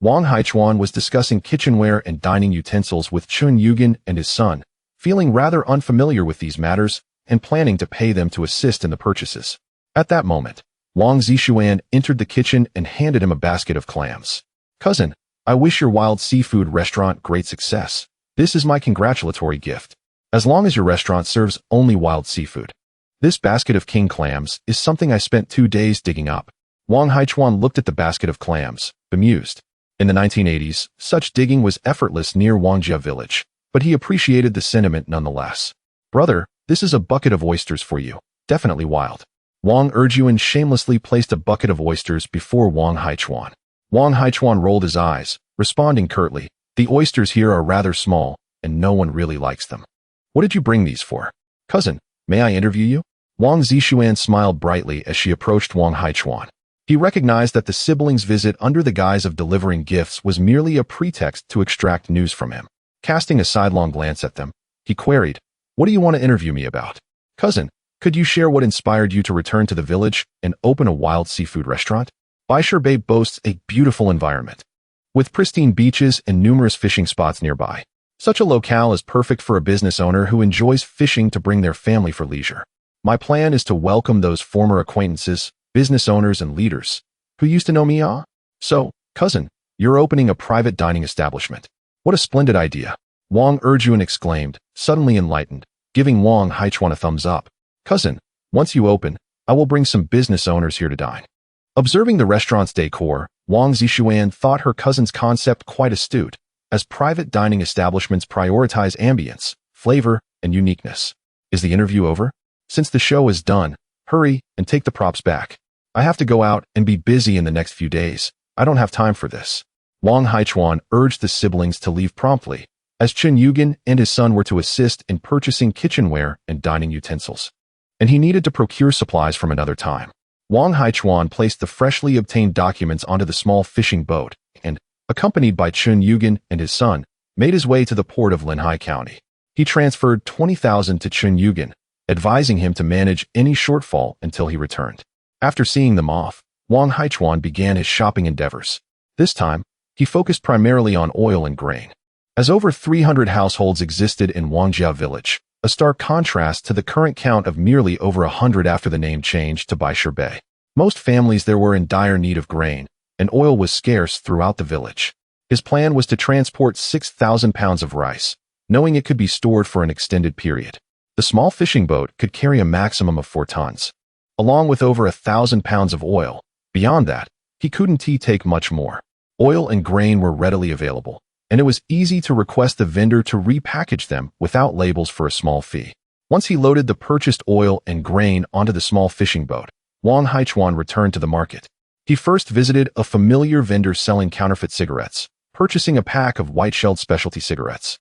Wang Haichuan was discussing kitchenware and dining utensils with Chun Yugen and his son, feeling rather unfamiliar with these matters and planning to pay them to assist in the purchases. At that moment, Wang Zixuan entered the kitchen and handed him a basket of clams. Cousin, I wish your wild seafood restaurant great success. This is my congratulatory gift. As long as your restaurant serves only wild seafood. This basket of king clams is something I spent 2 days digging up. Wang Haichuan looked at the basket of clams, bemused. In the 1980s, such digging was effortless near Wangjia village, but he appreciated the sentiment nonetheless. Brother, this is a bucket of oysters for you. Definitely wild. Wang Erjuan shamelessly placed a bucket of oysters before Wang Haichuan. Wang Haichuan rolled his eyes, responding curtly, the oysters here are rather small, and no one really likes them. What did you bring these for? Cousin, may I interview you? Wang Zixuan smiled brightly as she approached Wang Haichuan. He recognized that the siblings' visit under the guise of delivering gifts was merely a pretext to extract news from him. Casting a sidelong glance at them, he queried, what do you want to interview me about? Cousin, could you share what inspired you to return to the village and open a wild seafood restaurant? Baishur Bay boasts a beautiful environment, with pristine beaches and numerous fishing spots nearby. Such a locale is perfect for a business owner who enjoys fishing to bring their family for leisure. My plan is to welcome those former acquaintances, business owners and leaders, who used to know me. So, cousin, you're opening a private dining establishment. What a splendid idea. Wang Erjuan exclaimed, suddenly enlightened, giving Wang Haichuan a thumbs up. Cousin, once you open, I will bring some business owners here to dine. Observing the restaurant's decor, Wang Zixuan thought her cousin's concept quite astute, as private dining establishments prioritize ambience, flavor, and uniqueness. Is the interview over? Since the show is done, hurry and take the props back. I have to go out and be busy in the next few days. I don't have time for this. Wang Haichuan urged the siblings to leave promptly, as Chun Yugen and his son were to assist in purchasing kitchenware and dining utensils. And he needed to procure supplies from another time. Wang Haichuan placed the freshly obtained documents onto the small fishing boat and, accompanied by Chun Yugen and his son, made his way to the port of Linhai County. He transferred 20,000 to Chun Yugen, advising him to manage any shortfall until he returned. After seeing them off, Wang Haichuan began his shopping endeavors. This time, he focused primarily on oil and grain. As over 300 households existed in Wangjia village, a stark contrast to the current count of merely over 100 after the name change to Baishur Bay. Most families there were in dire need of grain, and oil was scarce throughout the village. His plan was to transport 6,000 pounds of rice, knowing it could be stored for an extended period. The small fishing boat could carry a maximum of 4 tons, along with over 1,000 pounds of oil. Beyond that, he couldn't take much more. Oil and grain were readily available, and it was easy to request the vendor to repackage them without labels for a small fee. Once he loaded the purchased oil and grain onto the small fishing boat, Wang Haichuan returned to the market. He first visited a familiar vendor selling counterfeit cigarettes, purchasing a pack of white-shelled specialty cigarettes,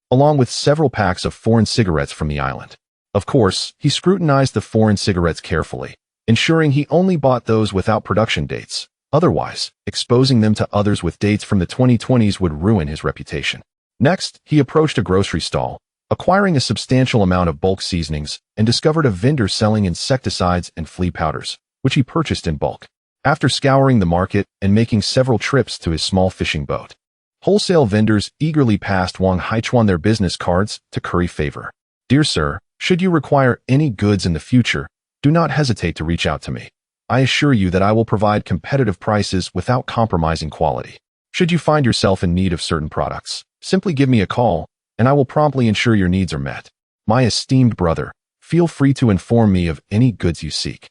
along with several packs of foreign cigarettes from the island. Of course, he scrutinized the foreign cigarettes carefully, ensuring he only bought those without production dates. Otherwise, exposing them to others with dates from the 2020s would ruin his reputation. Next, he approached a grocery stall, acquiring a substantial amount of bulk seasonings, and discovered a vendor selling insecticides and flea powders, which he purchased in bulk. After scouring the market and making several trips to his small fishing boat, wholesale vendors eagerly passed Wang Haichuan their business cards to curry favor. "Dear sir, should you require any goods in the future, do not hesitate to reach out to me. I assure you that I will provide competitive prices without compromising quality. Should you find yourself in need of certain products, simply give me a call, and I will promptly ensure your needs are met. My esteemed brother, feel free to inform me of any goods you seek.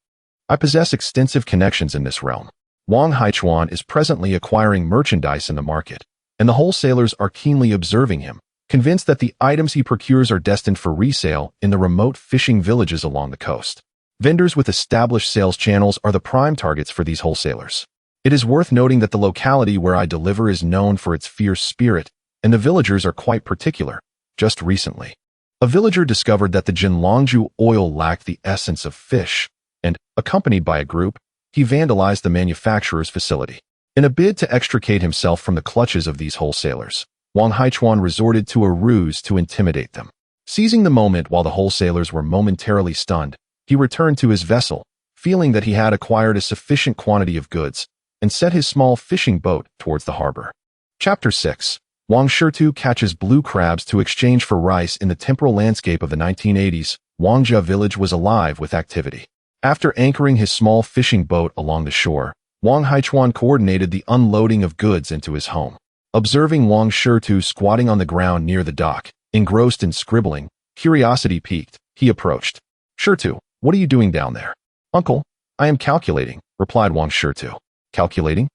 I possess extensive connections in this realm." Wang Haichuan is presently acquiring merchandise in the market, and the wholesalers are keenly observing him, convinced that the items he procures are destined for resale in the remote fishing villages along the coast. Vendors with established sales channels are the prime targets for these wholesalers. It is worth noting that the locality where I deliver is known for its fierce spirit, and the villagers are quite particular. Just recently, a villager discovered that the Jinlongju oil lacked the essence of fish, and, accompanied by a group, he vandalized the manufacturer's facility. In a bid to extricate himself from the clutches of these wholesalers, Wang Haichuan resorted to a ruse to intimidate them. Seizing the moment while the wholesalers were momentarily stunned, he returned to his vessel, feeling that he had acquired a sufficient quantity of goods, and set his small fishing boat towards the harbor. Chapter 6. Wang Shirtu catches blue crabs to exchange for rice. In the temporal landscape of the 1980s, Wangjia village was alive with activity. After anchoring his small fishing boat along the shore, Wang Haichuan coordinated the unloading of goods into his home. Observing Wang Shirtu squatting on the ground near the dock, engrossed in scribbling, curiosity piqued, he approached. "Shirtu, what are you doing down there?" "Uncle, I am calculating," replied Wang Shirtu. "Calculating?"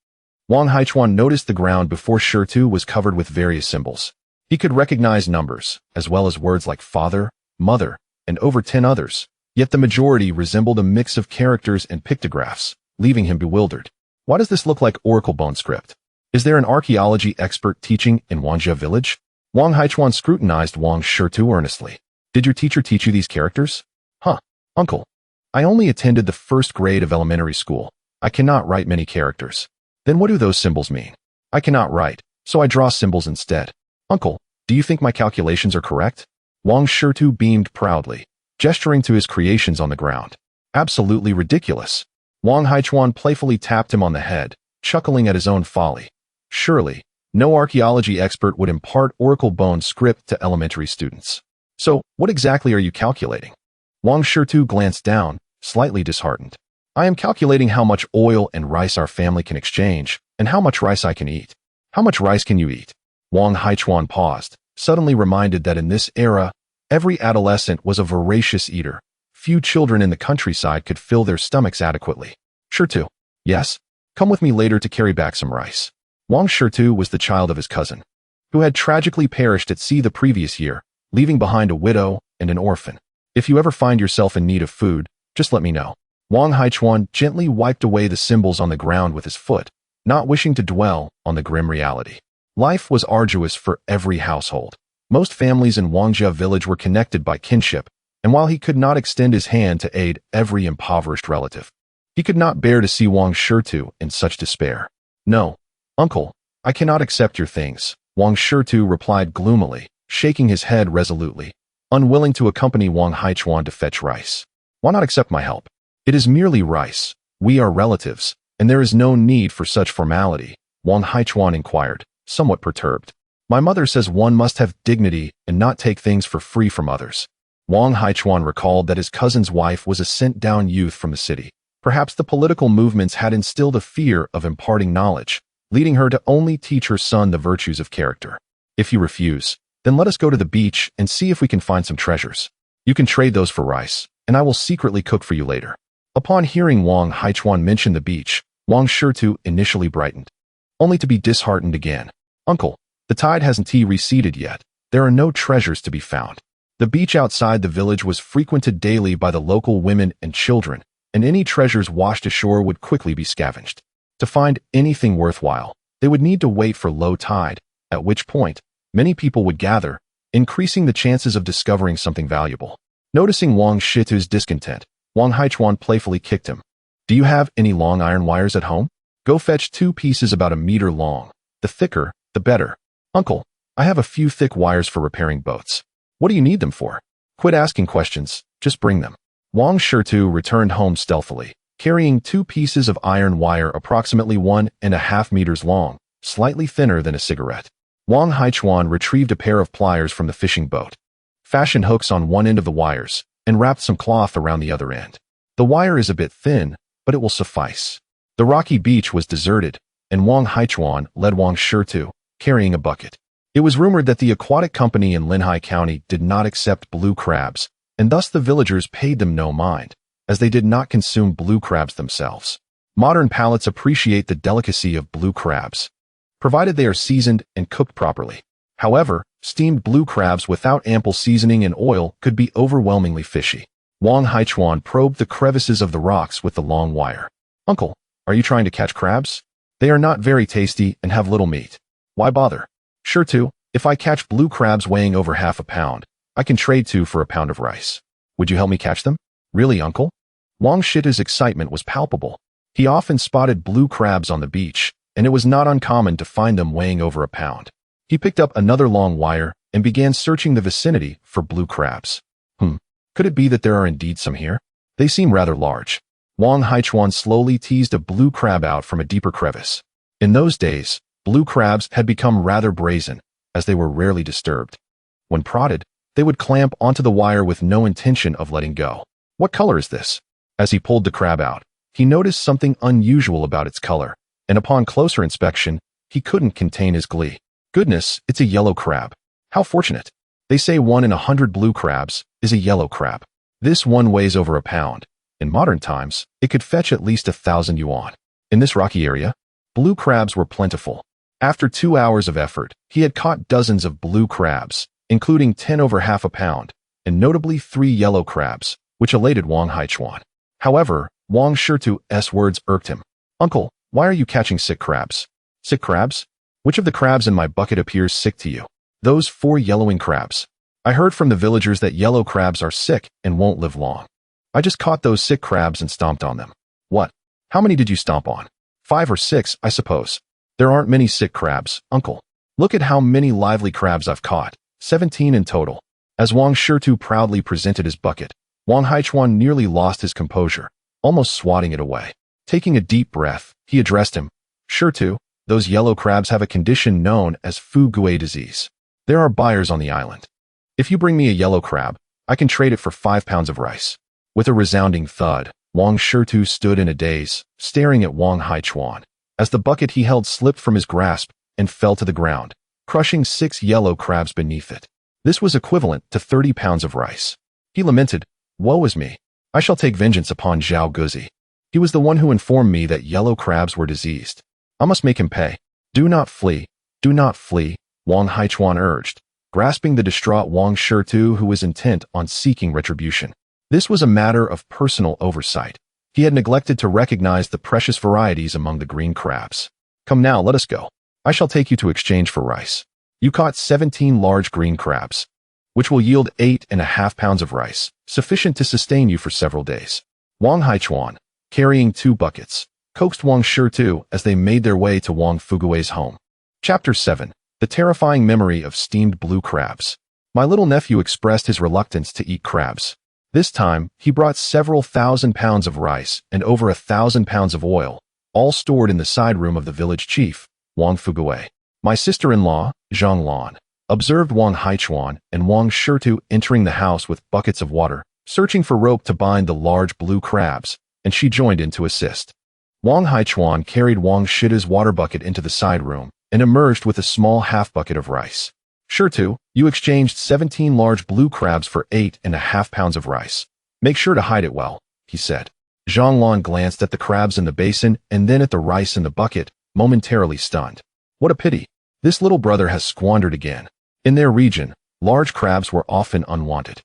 Wang Haichuan noticed the ground before Shirtu was covered with various symbols. He could recognize numbers, as well as words like father, mother, and over 10 others, yet the majority resembled a mix of characters and pictographs, leaving him bewildered. Why does this look like Oracle bone script? Is there an archaeology expert teaching in Wangjia village? Wang Haichuan scrutinized Wang Shirtu earnestly. "Did your teacher teach you these characters?" "Huh, uncle. I only attended the first grade of elementary school. I cannot write many characters." "Then what do those symbols mean?" "I cannot write, so I draw symbols instead." "Uncle, do you think my calculations are correct?" Wang Shirtu beamed proudly, gesturing to his creations on the ground. "Absolutely ridiculous." Wang Haichuan playfully tapped him on the head, chuckling at his own folly. Surely, no archaeology expert would impart Oracle bone script to elementary students. "So, what exactly are you calculating?" Wang Shirtu glanced down, slightly disheartened. "I am calculating how much oil and rice our family can exchange, and how much rice I can eat." "How much rice can you eat?" Wang Haichuan paused, suddenly reminded that in this era, every adolescent was a voracious eater. Few children in the countryside could fill their stomachs adequately. "Shirtu." "Yes? Come with me later to carry back some rice." Wang Shirtu was the child of his cousin, who had tragically perished at sea the previous year, leaving behind a widow and an orphan. "If you ever find yourself in need of food, just let me know." Wang Haichuan gently wiped away the symbols on the ground with his foot, not wishing to dwell on the grim reality. Life was arduous for every household. Most families in Wangjia village were connected by kinship, and while he could not extend his hand to aid every impoverished relative, he could not bear to see Wang Shirtu in such despair. "No, uncle, I cannot accept your things," Wang Shirtu replied gloomily, shaking his head resolutely, unwilling to accompany Wang Haichuan to fetch rice. "Why not accept my help? It is merely rice. We are relatives, and there is no need for such formality," Wang Haichuan inquired, somewhat perturbed. "My mother says one must have dignity and not take things for free from others." Wang Haichuan recalled that his cousin's wife was a sent-down youth from the city. Perhaps the political movements had instilled a fear of imparting knowledge, leading her to only teach her son the virtues of character. If you refuse, then let us go to the beach and see if we can find some treasures. You can trade those for rice, and I will secretly cook for you later. Upon hearing Wang Haichuan mention the beach, Wang Shitu initially brightened, only to be disheartened again. Uncle, the tide hasn't receded yet. There are no treasures to be found. The beach outside the village was frequented daily by the local women and children, and any treasures washed ashore would quickly be scavenged. To find anything worthwhile, they would need to wait for low tide, at which point, many people would gather, increasing the chances of discovering something valuable. Noticing Wang Shitu's discontent, Wang Haichuan playfully kicked him. Do you have any long iron wires at home? Go fetch 2 pieces about 1 meter long. The thicker, the better. Uncle, I have a few thick wires for repairing boats. What do you need them for? Quit asking questions, just bring them. Wang Shitu returned home stealthily, carrying 2 pieces of iron wire approximately 1.5 meters long, slightly thinner than a cigarette. Wang Haichuan retrieved a pair of pliers from the fishing boat, fashioned hooks on one end of the wires, and wrapped some cloth around the other end. The wire is a bit thin, but it will suffice. The rocky beach was deserted, and Wang Haichuan led Wang Shitu, carrying a bucket. It was rumored that the aquatic company in Linhai County did not accept blue crabs, and thus the villagers paid them no mind, as they did not consume blue crabs themselves. Modern palates appreciate the delicacy of blue crabs, provided they are seasoned and cooked properly. However, steamed blue crabs without ample seasoning and oil could be overwhelmingly fishy. Wang Haichuan probed the crevices of the rocks with the long wire. Uncle, are you trying to catch crabs? They are not very tasty and have little meat. Why bother? Sure to, if I catch blue crabs weighing over half a pound, I can trade 2 for 1 pound of rice. Would you help me catch them? Really, uncle? Wang Shitu's excitement was palpable. He often spotted blue crabs on the beach, and it was not uncommon to find them weighing over 1 pound. He picked up another long wire and began searching the vicinity for blue crabs. Could it be that there are indeed some here? They seem rather large. Wang Haichuan slowly teased a blue crab out from a deeper crevice. In those days, blue crabs had become rather brazen, as they were rarely disturbed. When prodded, they would clamp onto the wire with no intention of letting go. What color is this? As he pulled the crab out, he noticed something unusual about its color, and upon closer inspection, he couldn't contain his glee. Goodness, it's a yellow crab. How fortunate. They say 1 in 100 blue crabs is a yellow crab. This one weighs over 1 pound. In modern times, it could fetch at least 1,000 yuan. In this rocky area, blue crabs were plentiful. After 2 hours of effort, he had caught dozens of blue crabs, including 10 over half a pound, and notably 3 yellow crabs, which elated Wang Haichuan. However, Wang Shitu's words irked him. Uncle, why are you catching sick crabs? Sick crabs? Which of the crabs in my bucket appears sick to you? Those 4 yellowing crabs. I heard from the villagers that yellow crabs are sick and won't live long. I just caught those sick crabs and stomped on them. What? How many did you stomp on? 5 or 6, I suppose. There aren't many sick crabs, uncle. Look at how many lively crabs I've caught. 17 in total. As Wang Shitu proudly presented his bucket, Wang Haichuan nearly lost his composure, almost swatting it away. Taking a deep breath, he addressed him. Shitu, those yellow crabs have a condition known as fugue disease. There are buyers on the island. If you bring me a yellow crab, I can trade it for 5 pounds of rice. With a resounding thud, Wang Shitu stood in a daze, staring at Wang Haichuan, as the bucket he held slipped from his grasp and fell to the ground, crushing 6 yellow crabs beneath it. This was equivalent to 30 pounds of rice. He lamented, "Woe is me. I shall take vengeance upon Zhao Guzi. He was the one who informed me that yellow crabs were diseased. I must make him pay." Do not flee, Wang Haichuan urged, grasping the distraught Wang Shitu, who was intent on seeking retribution. This was a matter of personal oversight. He had neglected to recognize the precious varieties among the green crabs. Come now, let us go. I shall take you to exchange for rice. You caught 17 large green crabs, which will yield 8.5 pounds of rice, sufficient to sustain you for several days. Wang Haichuan, carrying 2 buckets, coaxed Wang Shitu as they made their way to Wang Fugue's home. Chapter 7. The Terrifying Memory of Steamed Blue Crabs. My little nephew expressed his reluctance to eat crabs. This time, he brought several thousand pounds of rice and over 1,000 pounds of oil, all stored in the side room of the village chief, Wang Fugue. My sister-in-law, Zhang Lan, observed Wang Haichuan and Wang Shitu entering the house with buckets of water, searching for rope to bind the large blue crabs, and she joined in to assist. Wang Haichuan carried Wang Shida's water bucket into the side room and emerged with a small half bucket of rice. Sure to, you exchanged 17 large blue crabs for 8.5 pounds of rice. Make sure to hide it well, he said. Zhang glanced at the crabs in the basin and then at the rice in the bucket, momentarily stunned. What a pity. This little brother has squandered again. In their region, large crabs were often unwanted.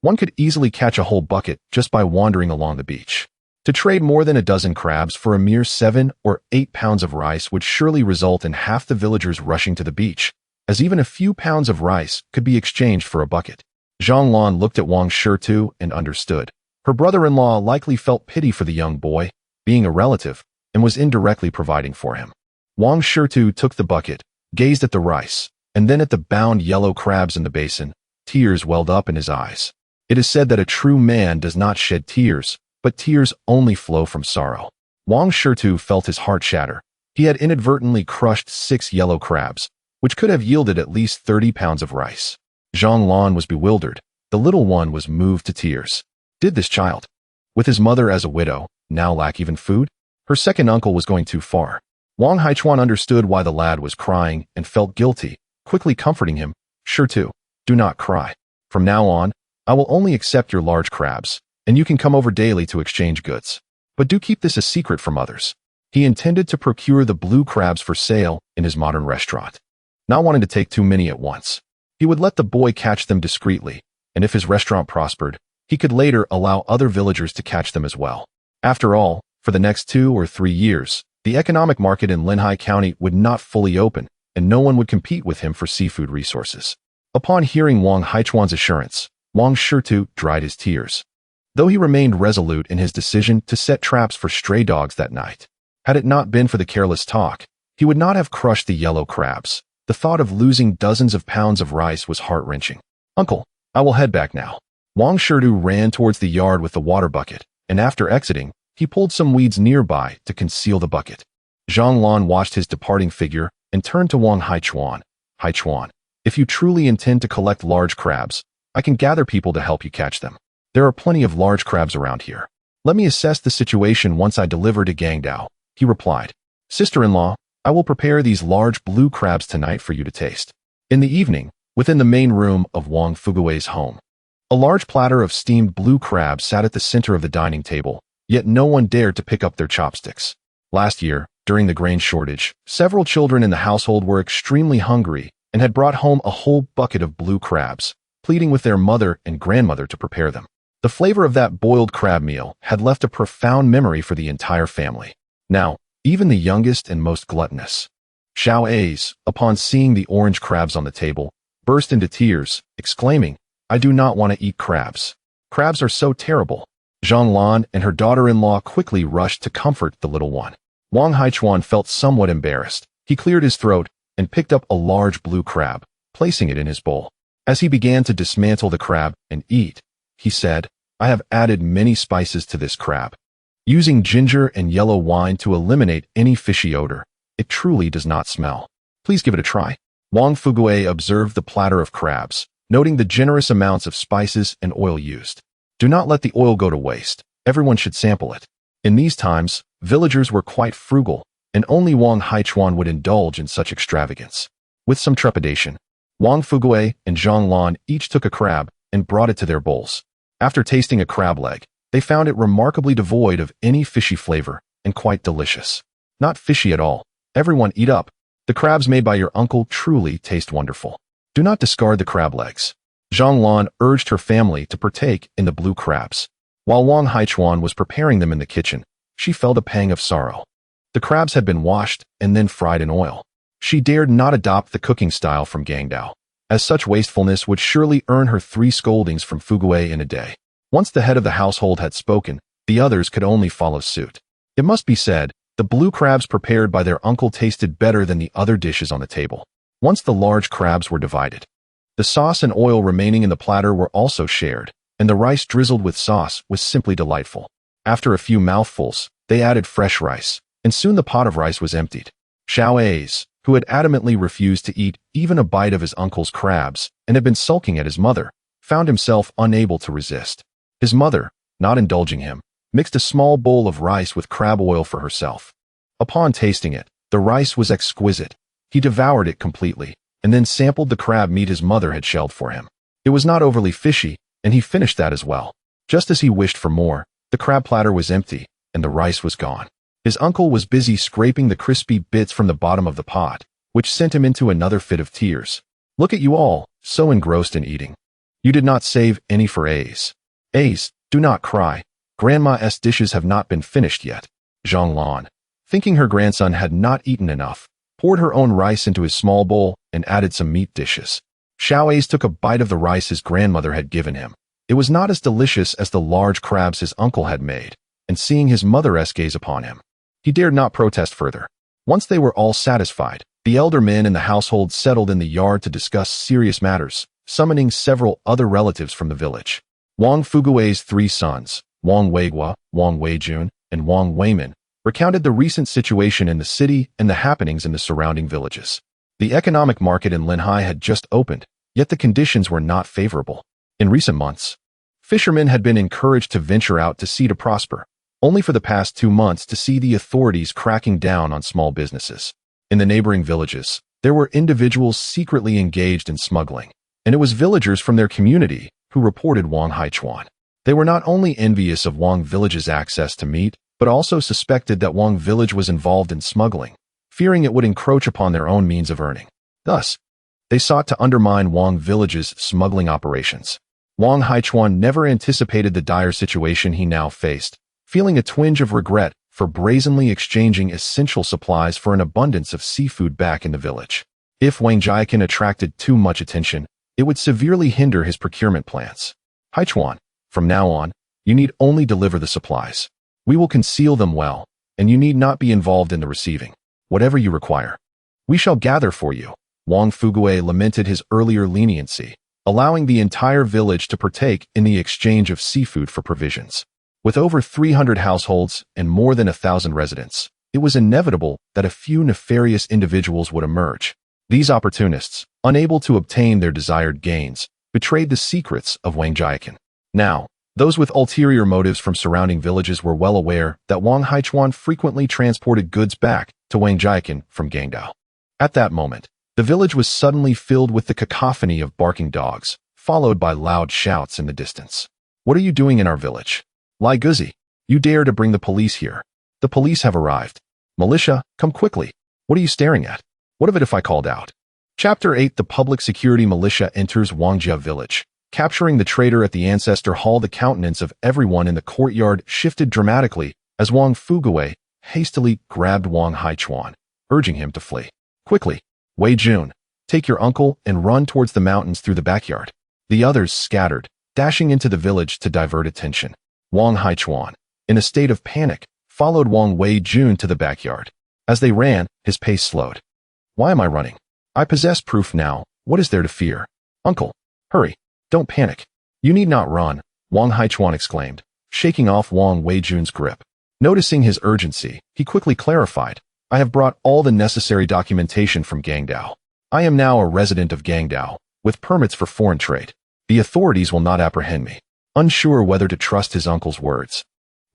One could easily catch a whole bucket just by wandering along the beach. To trade more than a dozen crabs for a mere 7 or 8 pounds of rice would surely result in half the villagers rushing to the beach, as even a few pounds of rice could be exchanged for a bucket. Zhang looked at Wang Shitu and understood. Her brother-in-law likely felt pity for the young boy, being a relative, and was indirectly providing for him. Wang Shitu took the bucket, gazed at the rice, and then at the bound yellow crabs in the basin. Tears welled up in his eyes. It is said that a true man does not shed tears, but tears only flow from sorrow. Wang Shitu felt his heart shatter. He had inadvertently crushed 6 yellow crabs, which could have yielded at least 30 pounds of rice. Zhang was bewildered. The little one was moved to tears. Did this child, with his mother as a widow, now lack even food? Her second uncle was going too far. Wang Haichuan understood why the lad was crying and felt guilty, quickly comforting him. Shitu, do not cry. From now on, I will only accept your large crabs, and you can come over daily to exchange goods. But do keep this a secret from others. He intended to procure the blue crabs for sale in his modern restaurant. Not wanting to take too many at once, he would let the boy catch them discreetly, and if his restaurant prospered, he could later allow other villagers to catch them as well. After all, for the next 2 or 3 years, the economic market in Linhai County would not fully open, and no one would compete with him for seafood resources. Upon hearing Wang Haichuan's assurance, Wang Shitu dried his tears. Though he remained resolute in his decision to set traps for stray dogs that night. Had it not been for the careless talk, he would not have crushed the yellow crabs. The thought of losing dozens of pounds of rice was heart-wrenching. Uncle, I will head back now. Wang Shitu ran towards the yard with the water bucket, and after exiting, he pulled some weeds nearby to conceal the bucket. Zhang watched his departing figure and turned to Wang Haichuan. Haichuan, if you truly intend to collect large crabs, I can gather people to help you catch them. There are plenty of large crabs around here. Let me assess the situation once I deliver to Gangdao, he replied. Sister-in-law, I will prepare these large blue crabs tonight for you to taste. In the evening, within the main room of Wang Fugui's home, a large platter of steamed blue crabs sat at the center of the dining table, yet no one dared to pick up their chopsticks. Last year, during the grain shortage, several children in the household were extremely hungry and had brought home a whole bucket of blue crabs, pleading with their mother and grandmother to prepare them. The flavor of that boiled crab meal had left a profound memory for the entire family. Now, even the youngest and most gluttonous, Xiao A's, upon seeing the orange crabs on the table, burst into tears, exclaiming, I do not want to eat crabs. Crabs are so terrible. Zhang and her daughter-in-law quickly rushed to comfort the little one. Wang Haichuan felt somewhat embarrassed. He cleared his throat and picked up a large blue crab, placing it in his bowl. As he began to dismantle the crab and eat, he said, I have added many spices to this crab. Using ginger and yellow wine to eliminate any fishy odor, it truly does not smell. Please give it a try. Wang Fugui observed the platter of crabs, noting the generous amounts of spices and oil used. Do not let the oil go to waste. Everyone should sample it. In these times, villagers were quite frugal, and only Wang Haichuan would indulge in such extravagance. With some trepidation, Wang Fugui and Zhang each took a crab and brought it to their bowls. After tasting a crab leg, they found it remarkably devoid of any fishy flavor and quite delicious. Not fishy at all. Everyone eat up. The crabs made by your uncle truly taste wonderful. Do not discard the crab legs. Zhang urged her family to partake in the blue crabs. While Wang Haichuan was preparing them in the kitchen, she felt a pang of sorrow. The crabs had been washed and then fried in oil. She dared not adopt the cooking style from Gangdao, as such wastefulness would surely earn her 3 scoldings from Fugui in a day. Once the head of the household had spoken, the others could only follow suit. It must be said, the blue crabs prepared by their uncle tasted better than the other dishes on the table. Once the large crabs were divided, the sauce and oil remaining in the platter were also shared, and the rice drizzled with sauce was simply delightful. After a few mouthfuls, they added fresh rice, and soon the pot of rice was emptied. Xiao A's, who had adamantly refused to eat even a bite of his uncle's crabs and had been sulking at his mother, found himself unable to resist. His mother, not indulging him, mixed a small bowl of rice with crab oil for herself. Upon tasting it, the rice was exquisite. He devoured it completely, and then sampled the crab meat his mother had shelled for him. It was not overly fishy, and he finished that as well. Just as he wished for more, the crab platter was empty, and the rice was gone. His uncle was busy scraping the crispy bits from the bottom of the pot, which sent him into another fit of tears. Look at you all, so engrossed in eating. You did not save any for A's. A's, do not cry. Grandma's dishes have not been finished yet. Zhang Lan, thinking her grandson had not eaten enough, poured her own rice into his small bowl and added some meat dishes. Xiao A's took a bite of the rice his grandmother had given him. It was not as delicious as the large crabs his uncle had made, and seeing his mother's gaze upon him, he dared not protest further. Once they were all satisfied, the elder men in the household settled in the yard to discuss serious matters, summoning several other relatives from the village. Wang Fugui's 3 sons, Wang Weigua, Wang Weijun, and Wang Weimin, recounted the recent situation in the city and the happenings in the surrounding villages. The economic market in Linhai had just opened, yet the conditions were not favorable. In recent months, fishermen had been encouraged to venture out to sea to prosper, only for the past 2 months to see the authorities cracking down on small businesses. In the neighboring villages, there were individuals secretly engaged in smuggling, and it was villagers from their community who reported Wang Haichuan. They were not only envious of Wang village's access to meat, but also suspected that Wang village was involved in smuggling, fearing it would encroach upon their own means of earning. Thus, they sought to undermine Wang village's smuggling operations. Wang Haichuan never anticipated the dire situation he now faced, feeling a twinge of regret for brazenly exchanging essential supplies for an abundance of seafood back in the village. If Wang Jiakin attracted too much attention, it would severely hinder his procurement plans. Haichuan, from now on, you need only deliver the supplies. We will conceal them well, and you need not be involved in the receiving. Whatever you require, we shall gather for you. Wang Fugui lamented his earlier leniency, allowing the entire village to partake in the exchange of seafood for provisions. With over 300 households and more than 1,000 residents, it was inevitable that a few nefarious individuals would emerge. These opportunists, unable to obtain their desired gains, betrayed the secrets of Wang Jiakin. Now, those with ulterior motives from surrounding villages were well aware that Wang Haichuan frequently transported goods back to Wang Jiakin from Gangdao. At that moment, the village was suddenly filled with the cacophony of barking dogs, followed by loud shouts in the distance. What are you doing in our village? Lai Guzi, you dare to bring the police here. The police have arrived. Militia, come quickly. What are you staring at? What of it if I called out? Chapter 8. The public security militia enters Wangjia village. Capturing the traitor at the ancestor hall, the countenance of everyone in the courtyard shifted dramatically as Wang Fugui hastily grabbed Wang Haichuan, urging him to flee. Quickly, Wei Jun, take your uncle and run towards the mountains through the backyard. The others scattered, dashing into the village to divert attention. Wang Haichuan, in a state of panic, followed Wang Wei Jun to the backyard. As they ran, his pace slowed. Why am I running? I possess proof now. What is there to fear? Uncle, hurry. Don't panic. You need not run, Wang Haichuan exclaimed, shaking off Wang Weijun's grip. Noticing his urgency, he quickly clarified, I have brought all the necessary documentation from Gangdao. I am now a resident of Gangdao, with permits for foreign trade. The authorities will not apprehend me. Unsure whether to trust his uncle's words,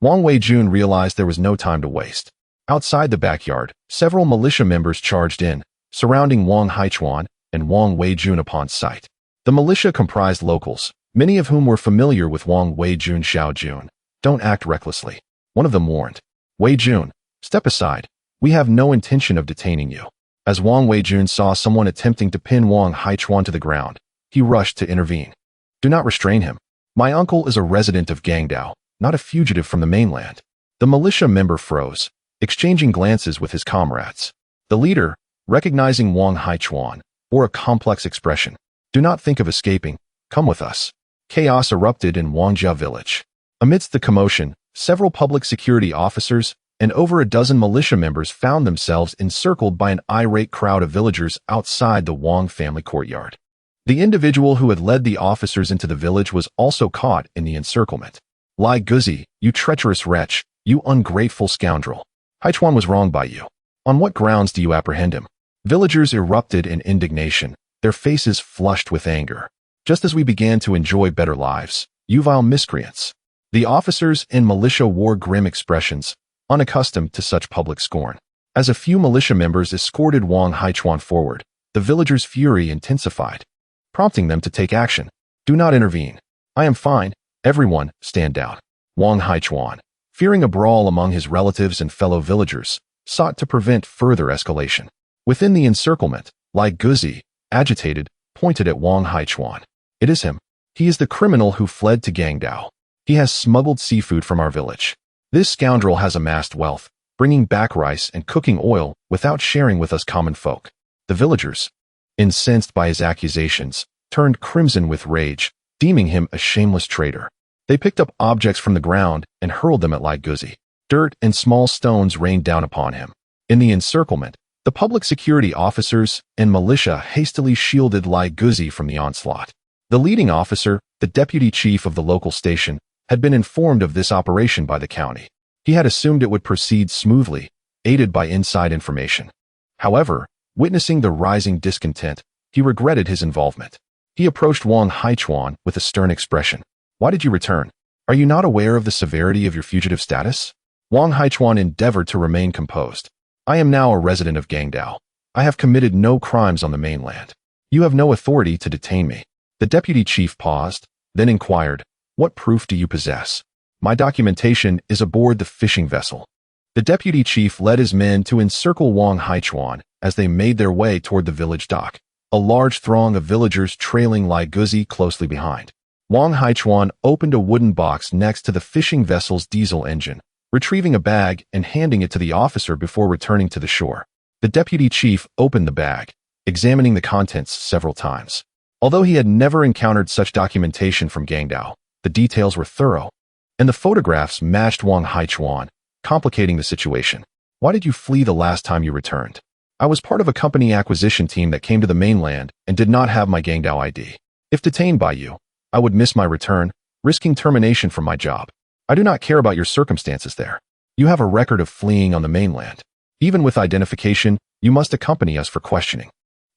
Wang Weijun realized there was no time to waste. Outside the backyard, several militia members charged in, surrounding Wang Haichuan and Wang Weijun upon sight. The militia comprised locals, many of whom were familiar with Wang Weijun. Xiao Jun, don't act recklessly, one of them warned. Wei Jun, step aside. We have no intention of detaining you. As Wang Weijun saw someone attempting to pin Wang Haichuan to the ground, he rushed to intervene. Do not restrain him. My uncle is a resident of Gangdao, not a fugitive from the mainland. The militia member froze, exchanging glances with his comrades. The leader, recognizing Wang Haichuan, bore a complex expression. Do not think of escaping. Come with us. Chaos erupted in Wangjia village. Amidst the commotion, several public security officers and over a dozen militia members found themselves encircled by an irate crowd of villagers outside the Wang family courtyard. The individual who had led the officers into the village was also caught in the encirclement. Lai Guzi, you treacherous wretch, you ungrateful scoundrel. Haichuan was wronged by you. On what grounds do you apprehend him? Villagers erupted in indignation, their faces flushed with anger. Just as we began to enjoy better lives, you vile miscreants. The officers and militia wore grim expressions, unaccustomed to such public scorn. As a few militia members escorted Wang Haichuan forward, the villagers' fury intensified, prompting them to take action. Do not intervene. I am fine. Everyone, stand down. Wang Haichuan, fearing a brawl among his relatives and fellow villagers, sought to prevent further escalation. Within the encirclement, Lai Guzi, agitated, pointed at Wang Haichuan. It is him. He is the criminal who fled to Gangdao. He has smuggled seafood from our village. This scoundrel has amassed wealth, bringing back rice and cooking oil without sharing with us common folk. The villagers, incensed by his accusations, turned crimson with rage, deeming him a shameless traitor. They picked up objects from the ground and hurled them at Lai Guzi. Dirt and small stones rained down upon him. In the encirclement, the public security officers and militia hastily shielded Lai Guzi from the onslaught. The leading officer, the deputy chief of the local station, had been informed of this operation by the county. He had assumed it would proceed smoothly, aided by inside information. However, witnessing the rising discontent, he regretted his involvement. He approached Wang Haichuan with a stern expression. Why did you return? Are you not aware of the severity of your fugitive status? Wang Haichuan endeavored to remain composed. I am now a resident of Gangdao. I have committed no crimes on the mainland. You have no authority to detain me. The deputy chief paused, then inquired, what proof do you possess? My documentation is aboard the fishing vessel. The deputy chief led his men to encircle Wang Haichuan as they made their way toward the village dock, a large throng of villagers trailing Lai Guzi closely behind. Wang Haichuan opened a wooden box next to the fishing vessel's diesel engine, retrieving a bag and handing it to the officer before returning to the shore. The deputy chief opened the bag, examining the contents several times. Although he had never encountered such documentation from Gangdao, the details were thorough, and the photographs matched Wang Haichuan, complicating the situation. Why did you flee the last time you returned? I was part of a company acquisition team that came to the mainland and did not have my Gangdao ID. If detained by you, I would miss my return, risking termination from my job. I do not care about your circumstances there. You have a record of fleeing on the mainland. Even with identification, you must accompany us for questioning.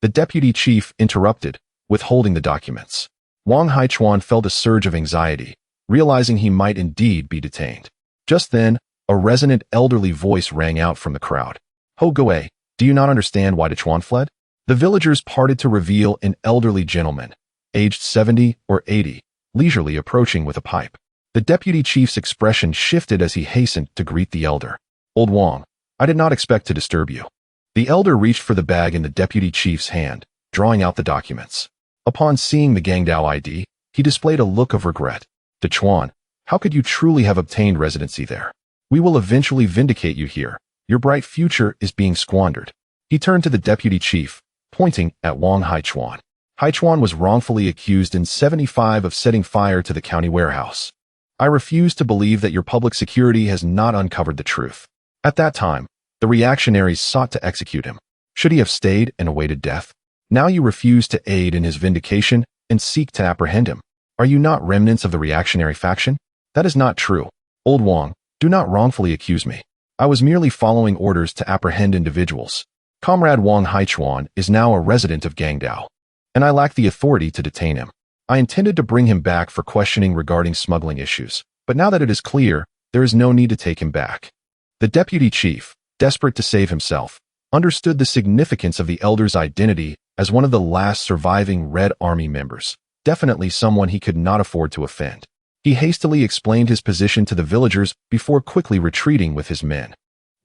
The deputy chief interrupted, withholding the documents. Wang Haichuan felt a surge of anxiety, realizing he might indeed be detained. Just then, a resonant elderly voice rang out from the crowd. Ho Goe, do you not understand why Dechuan fled? The villagers parted to reveal an elderly gentleman, aged 70 or 80, leisurely approaching with a pipe. The deputy chief's expression shifted as he hastened to greet the elder. Old Wang, I did not expect to disturb you. The elder reached for the bag in the deputy chief's hand, drawing out the documents. Upon seeing the Gangdao ID, he displayed a look of regret. Dechuan, how could you truly have obtained residency there? We will eventually vindicate you here. Your bright future is being squandered. He turned to the deputy chief, pointing at Wang Haichuan. Haichuan was wrongfully accused in 75 of setting fire to the county warehouse. I refuse to believe that your public security has not uncovered the truth. At that time, the reactionaries sought to execute him. Should he have stayed and awaited death? Now you refuse to aid in his vindication and seek to apprehend him. Are you not remnants of the reactionary faction? That is not true. Old Wang, do not wrongfully accuse me. I was merely following orders to apprehend individuals. Comrade Wang Haichuan is now a resident of Gangdao, and I lack the authority to detain him. I intended to bring him back for questioning regarding smuggling issues, but now that it is clear, there is no need to take him back. The deputy chief, desperate to save himself, understood the significance of the elder's identity as one of the last surviving Red Army members, definitely someone he could not afford to offend. He hastily explained his position to the villagers before quickly retreating with his men.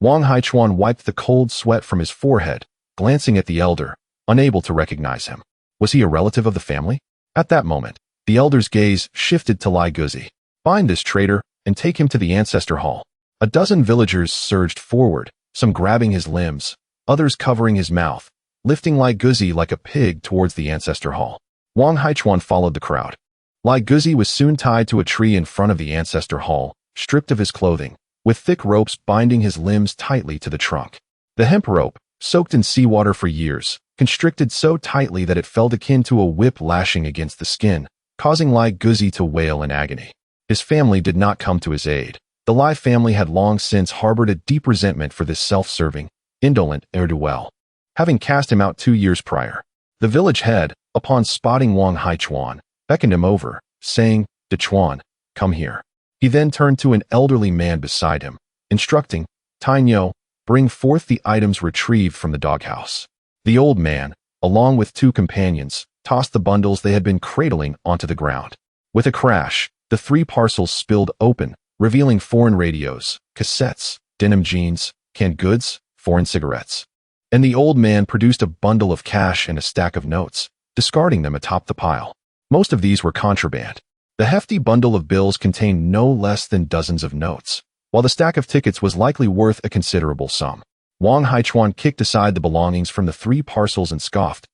Wang Haichuan wiped the cold sweat from his forehead, glancing at the elder, unable to recognize him. Was he a relative of the family? At that moment, the elder's gaze shifted to Lai Guzi. Find this traitor and take him to the ancestor hall. A dozen villagers surged forward, some grabbing his limbs, others covering his mouth, lifting Lai Guzi like a pig towards the ancestor hall. Wang Haichuan followed the crowd. Lai Guzi was soon tied to a tree in front of the ancestor hall, stripped of his clothing, with thick ropes binding his limbs tightly to the trunk. The hemp rope, soaked in seawater for years, constricted so tightly that it felt akin to a whip lashing against the skin, causing Lai Guzi to wail in agony. His family did not come to his aid. The Lai family had long since harbored a deep resentment for this self-serving, indolent ne'er-do-well, having cast him out 2 years prior. The village head, upon spotting Wang Haichuan, beckoned him over, saying, Dechuan, come here. He then turned to an elderly man beside him, instructing, Tainyo, bring forth the items retrieved from the doghouse. The old man, along with two companions, tossed the bundles they had been cradling onto the ground. With a crash, the 3 parcels spilled open, revealing foreign radios, cassettes, denim jeans, canned goods, foreign cigarettes. And the old man produced a bundle of cash and a stack of notes, discarding them atop the pile. Most of these were contraband. The hefty bundle of bills contained no less than dozens of notes, while the stack of tickets was likely worth a considerable sum. Wang Haichuan kicked aside the belongings from the 3 parcels and scoffed,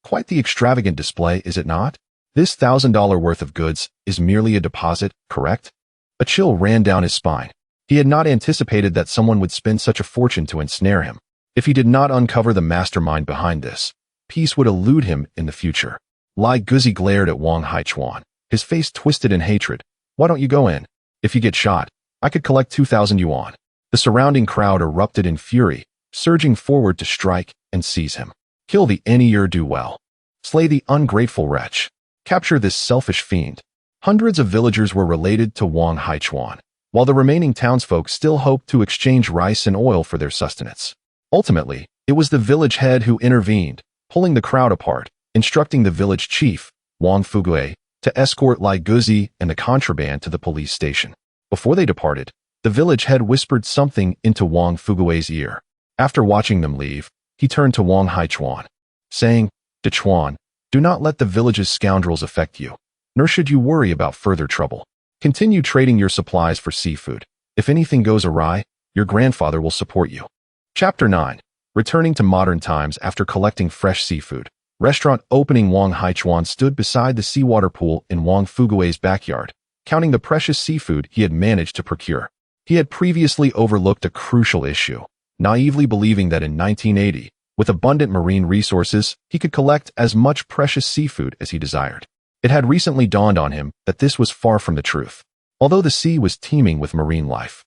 quite the extravagant display, is it not? This $1,000 worth of goods is merely a deposit, correct? A chill ran down his spine. He had not anticipated that someone would spend such a fortune to ensnare him. If he did not uncover the mastermind behind this, peace would elude him in the future. Lai Guzi glared at Wang Haichuan, his face twisted in hatred. Why don't you go in? If you get shot, I could collect 2,000 yuan. The surrounding crowd erupted in fury, surging forward to strike and seize him. Kill the ne'er-do-well. Slay the ungrateful wretch. Capture this selfish fiend. Hundreds of villagers were related to Wang Haichuan, while the remaining townsfolk still hoped to exchange rice and oil for their sustenance. Ultimately, it was the village head who intervened, pulling the crowd apart, instructing the village chief, Wang Fugue, to escort Lai Guzi and the contraband to the police station. Before they departed, the village head whispered something into Wang Fugue's ear. After watching them leave, he turned to Wang Haichuan, saying, Dechuan, do not let the village's scoundrels affect you, nor should you worry about further trouble. Continue trading your supplies for seafood. If anything goes awry, your grandfather will support you. Chapter 9. Returning to modern times after collecting fresh seafood. Restaurant opening. Wang Haichuan stood beside the seawater pool in Wang Fugue's backyard, counting the precious seafood he had managed to procure. He had previously overlooked a crucial issue, naively believing that in 1980, with abundant marine resources, he could collect as much precious seafood as he desired. It had recently dawned on him that this was far from the truth, although the sea was teeming with marine life.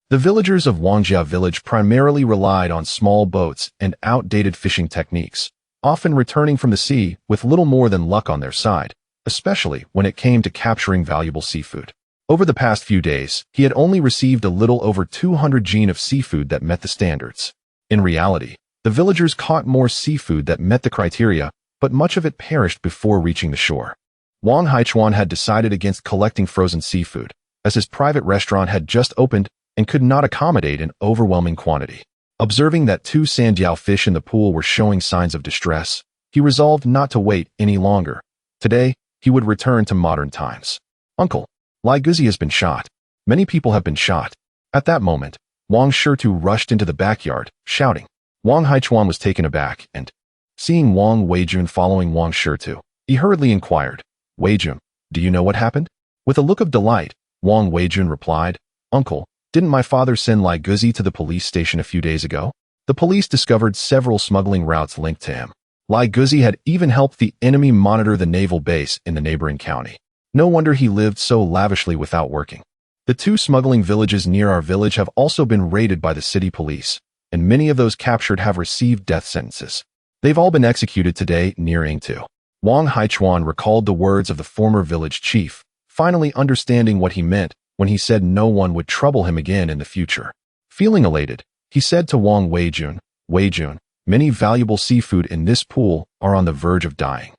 The villagers of Wangjia village primarily relied on small boats and outdated fishing techniques, often returning from the sea with little more than luck on their side, especially when it came to capturing valuable seafood. Over the past few days, he had only received a little over 200 jin of seafood that met the standards. In reality, the villagers caught more seafood that met the criteria, but much of it perished before reaching the shore. Wang Haichuan had decided against collecting frozen seafood, as his private restaurant had just opened and could not accommodate an overwhelming quantity. Observing that 2 sandiao fish in the pool were showing signs of distress, he resolved not to wait any longer. Today, he would return to modern times. Uncle, Lai Guzi has been shot. Many people have been shot. At that moment, Wang Shirtu rushed into the backyard, shouting. Wang Haichuan was taken aback and, seeing Wang Weijun following Wang Shirtu, he hurriedly inquired, Weijun, do you know what happened? With a look of delight, Wang Weijun replied, Uncle, didn't my father send Lai Guzi to the police station a few days ago? The police discovered several smuggling routes linked to him. Lai Guzi had even helped the enemy monitor the naval base in the neighboring county. No wonder he lived so lavishly without working. The 2 smuggling villages near our village have also been raided by the city police, and many of those captured have received death sentences. They've all been executed today near Yingtu. Wang Haichuan recalled the words of the former village chief, finally understanding what he meant when he said no one would trouble him again in the future. Feeling elated, he said to Wang Weijun, Weijun, many valuable seafood in this pool are on the verge of dying.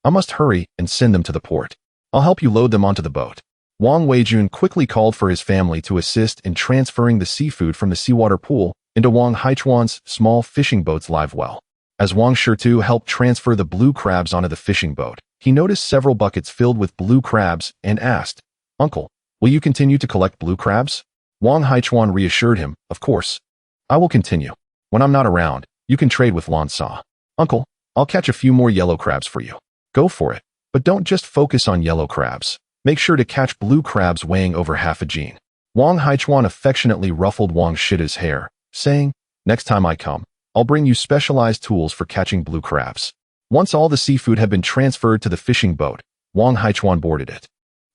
I must hurry and send them to the port. I'll help you load them onto the boat. Wang Weijun quickly called for his family to assist in transferring the seafood from the seawater pool into Wang Haichuan's small fishing boat's live well. As Wang Shirtu helped transfer the blue crabs onto the fishing boat, he noticed several buckets filled with blue crabs and asked, Uncle, will you continue to collect blue crabs? Wang Haichuan reassured him, of course. I will continue. When I'm not around, you can trade with Lan Sa. Uncle, I'll catch a few more yellow crabs for you. Go for it. But don't just focus on yellow crabs. Make sure to catch blue crabs weighing over half a jin. Wang Haichuan affectionately ruffled Wang Shida's hair, saying, next time I come, I'll bring you specialized tools for catching blue crabs. Once all the seafood had been transferred to the fishing boat, Wang Haichuan boarded it.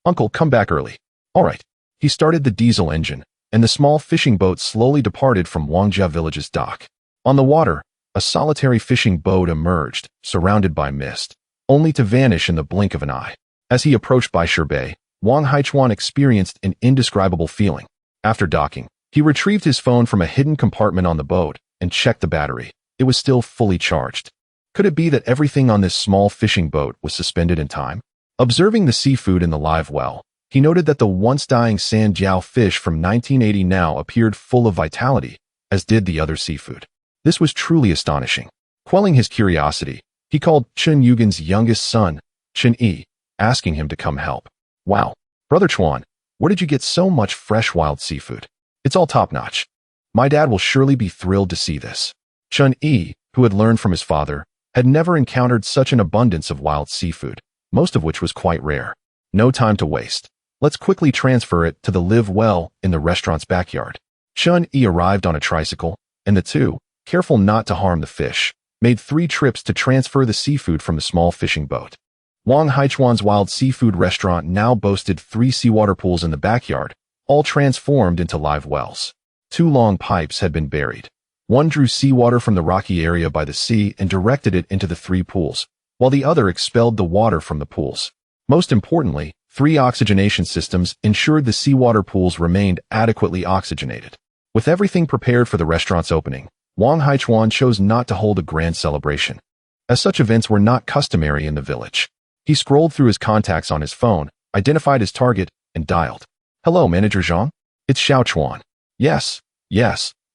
Uncle, come back early. All right. He started the diesel engine, and the small fishing boat slowly departed from Wangjia village's dock. On the water, a solitary fishing boat emerged, surrounded by mist, only to vanish in the blink of an eye. As he approached Bai Sherbei, Wang Haichuan experienced an indescribable feeling. After docking, he retrieved his phone from a hidden compartment on the boat and checked the battery. It was still fully charged. Could it be that everything on this small fishing boat was suspended in time? Observing the seafood in the live well, he noted that the once-dying sand-jiao fish from 1980 now appeared full of vitality, as did the other seafood. This was truly astonishing. Quelling his curiosity, he called Chen Yugen's youngest son, Chen Yi, asking him to come help. Wow, Brother Chuan, where did you get so much fresh wild seafood? It's all top-notch. My dad will surely be thrilled to see this. Chen Yi, who had learned from his father, had never encountered such an abundance of wild seafood, most of which was quite rare. No time to waste. Let's quickly transfer it to the live well in the restaurant's backyard. Chen Yi arrived on a tricycle, and the two, careful not to harm the fish, made 3 trips to transfer the seafood from the small fishing boat. Wang Haichuan's wild seafood restaurant now boasted 3 seawater pools in the backyard, all transformed into live wells. 2 long pipes had been buried. One drew seawater from the rocky area by the sea and directed it into the 3 pools, while the other expelled the water from the pools. Most importantly, 3 oxygenation systems ensured the seawater pools remained adequately oxygenated. With everything prepared for the restaurant's opening, Wang Haichuan chose not to hold a grand celebration, as such events were not customary in the village. He scrolled through his contacts on his phone, identified his target, and dialed. Hello, Manager Zhang? It's Xiao Chuan. Yes,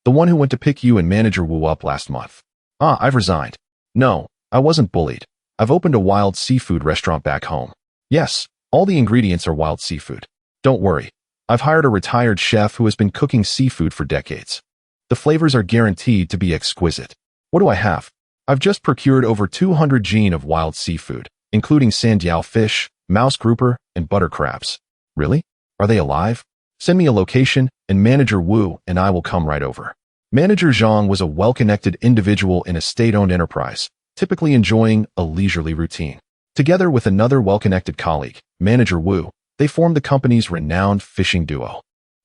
the one who went to pick you and Manager Wu up last month. I've resigned. No, I wasn't bullied. I've opened a wild seafood restaurant back home. Yes, all the ingredients are wild seafood. Don't worry. I've hired a retired chef who has been cooking seafood for decades. The flavors are guaranteed to be exquisite. What do I have? I've just procured over 200 gene of wild seafood, including sand-jiao fish, mouse grouper, and butter crabs. Really? Are they alive? Send me a location, and Manager Wu and I will come right over. Manager Zhang was a well-connected individual in a state-owned enterprise, typically enjoying a leisurely routine. Together with another well-connected colleague, Manager Wu, they formed the company's renowned fishing duo.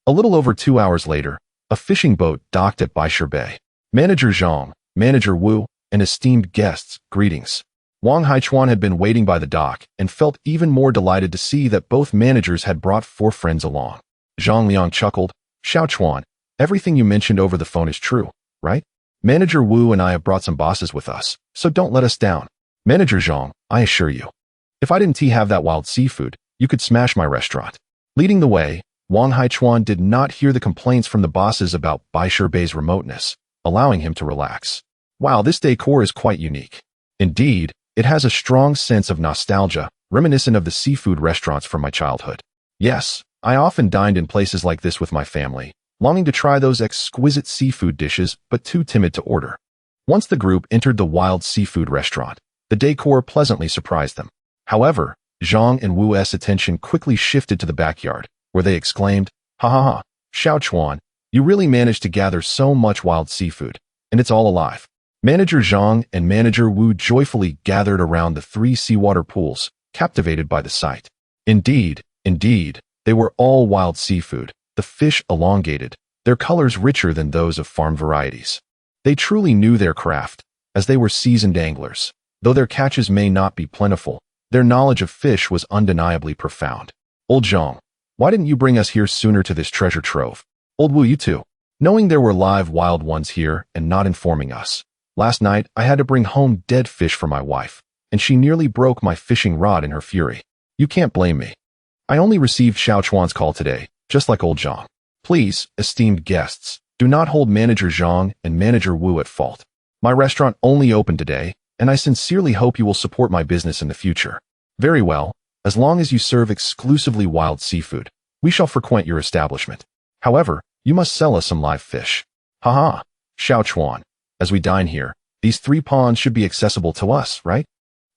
A little over 2 hours later, a fishing boat docked at Baishir Bay. Manager Zhang, Manager Wu, and esteemed guests, greetings. Wang Haichuan had been waiting by the dock and felt even more delighted to see that both managers had brought 4 friends along. Zhang Liang chuckled, Xiao Chuan, everything you mentioned over the phone is true, right? Manager Wu and I have brought some bosses with us, so don't let us down. Manager Zhang, I assure you, if I didn't have that wild seafood, you could smash my restaurant. Leading the way, Wang Haichuan did not hear the complaints from the bosses about Baishir Bay's remoteness, allowing him to relax. Wow, this decor is quite unique. Indeed, it has a strong sense of nostalgia, reminiscent of the seafood restaurants from my childhood. Yes, I often dined in places like this with my family, longing to try those exquisite seafood dishes but too timid to order. Once the group entered the wild seafood restaurant, the decor pleasantly surprised them. However, Zhang and Wu's attention quickly shifted to the backyard, where they exclaimed, Ha ha ha, Xiao Chuan, you really managed to gather so much wild seafood, and it's all alive. Manager Zhang and Manager Wu joyfully gathered around the 3 seawater pools, captivated by the sight. Indeed, they were all wild seafood, the fish elongated, their colors richer than those of farm varieties. They truly knew their craft, as they were seasoned anglers. Though their catches may not be plentiful, their knowledge of fish was undeniably profound. Old Zhang, why didn't you bring us here sooner to this treasure trove? Old Wu, you too. Knowing there were live wild ones here and not informing us. Last night, I had to bring home dead fish for my wife, and she nearly broke my fishing rod in her fury. You can't blame me. I only received Xiao Chuan's call today, just like old Zhang. Please, esteemed guests, do not hold Manager Zhang and Manager Wu at fault. My restaurant only opened today, and I sincerely hope you will support my business in the future. Very well, as long as you serve exclusively wild seafood, we shall frequent your establishment. However, you must sell us some live fish. Haha, Xiao Chuan, as we dine here, these 3 ponds should be accessible to us, right?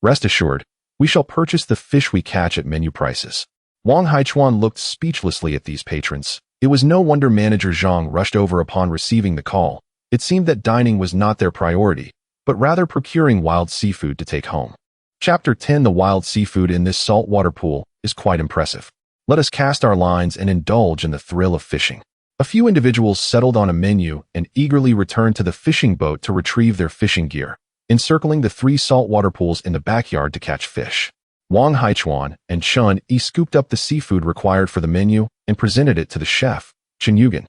Rest assured, we shall purchase the fish we catch at menu prices. Wang Haichuan looked speechlessly at these patrons. It was no wonder Manager Zhang rushed over upon receiving the call. It seemed that dining was not their priority, but rather procuring wild seafood to take home. Chapter 10. The wild seafood in this saltwater pool is quite impressive. Let us cast our lines and indulge in the thrill of fishing. A few individuals settled on a menu and eagerly returned to the fishing boat to retrieve their fishing gear, encircling the 3 saltwater pools in the backyard to catch fish. Wang Haichuan and Chun Yi scooped up the seafood required for the menu and presented it to the chef, Chen Yugen,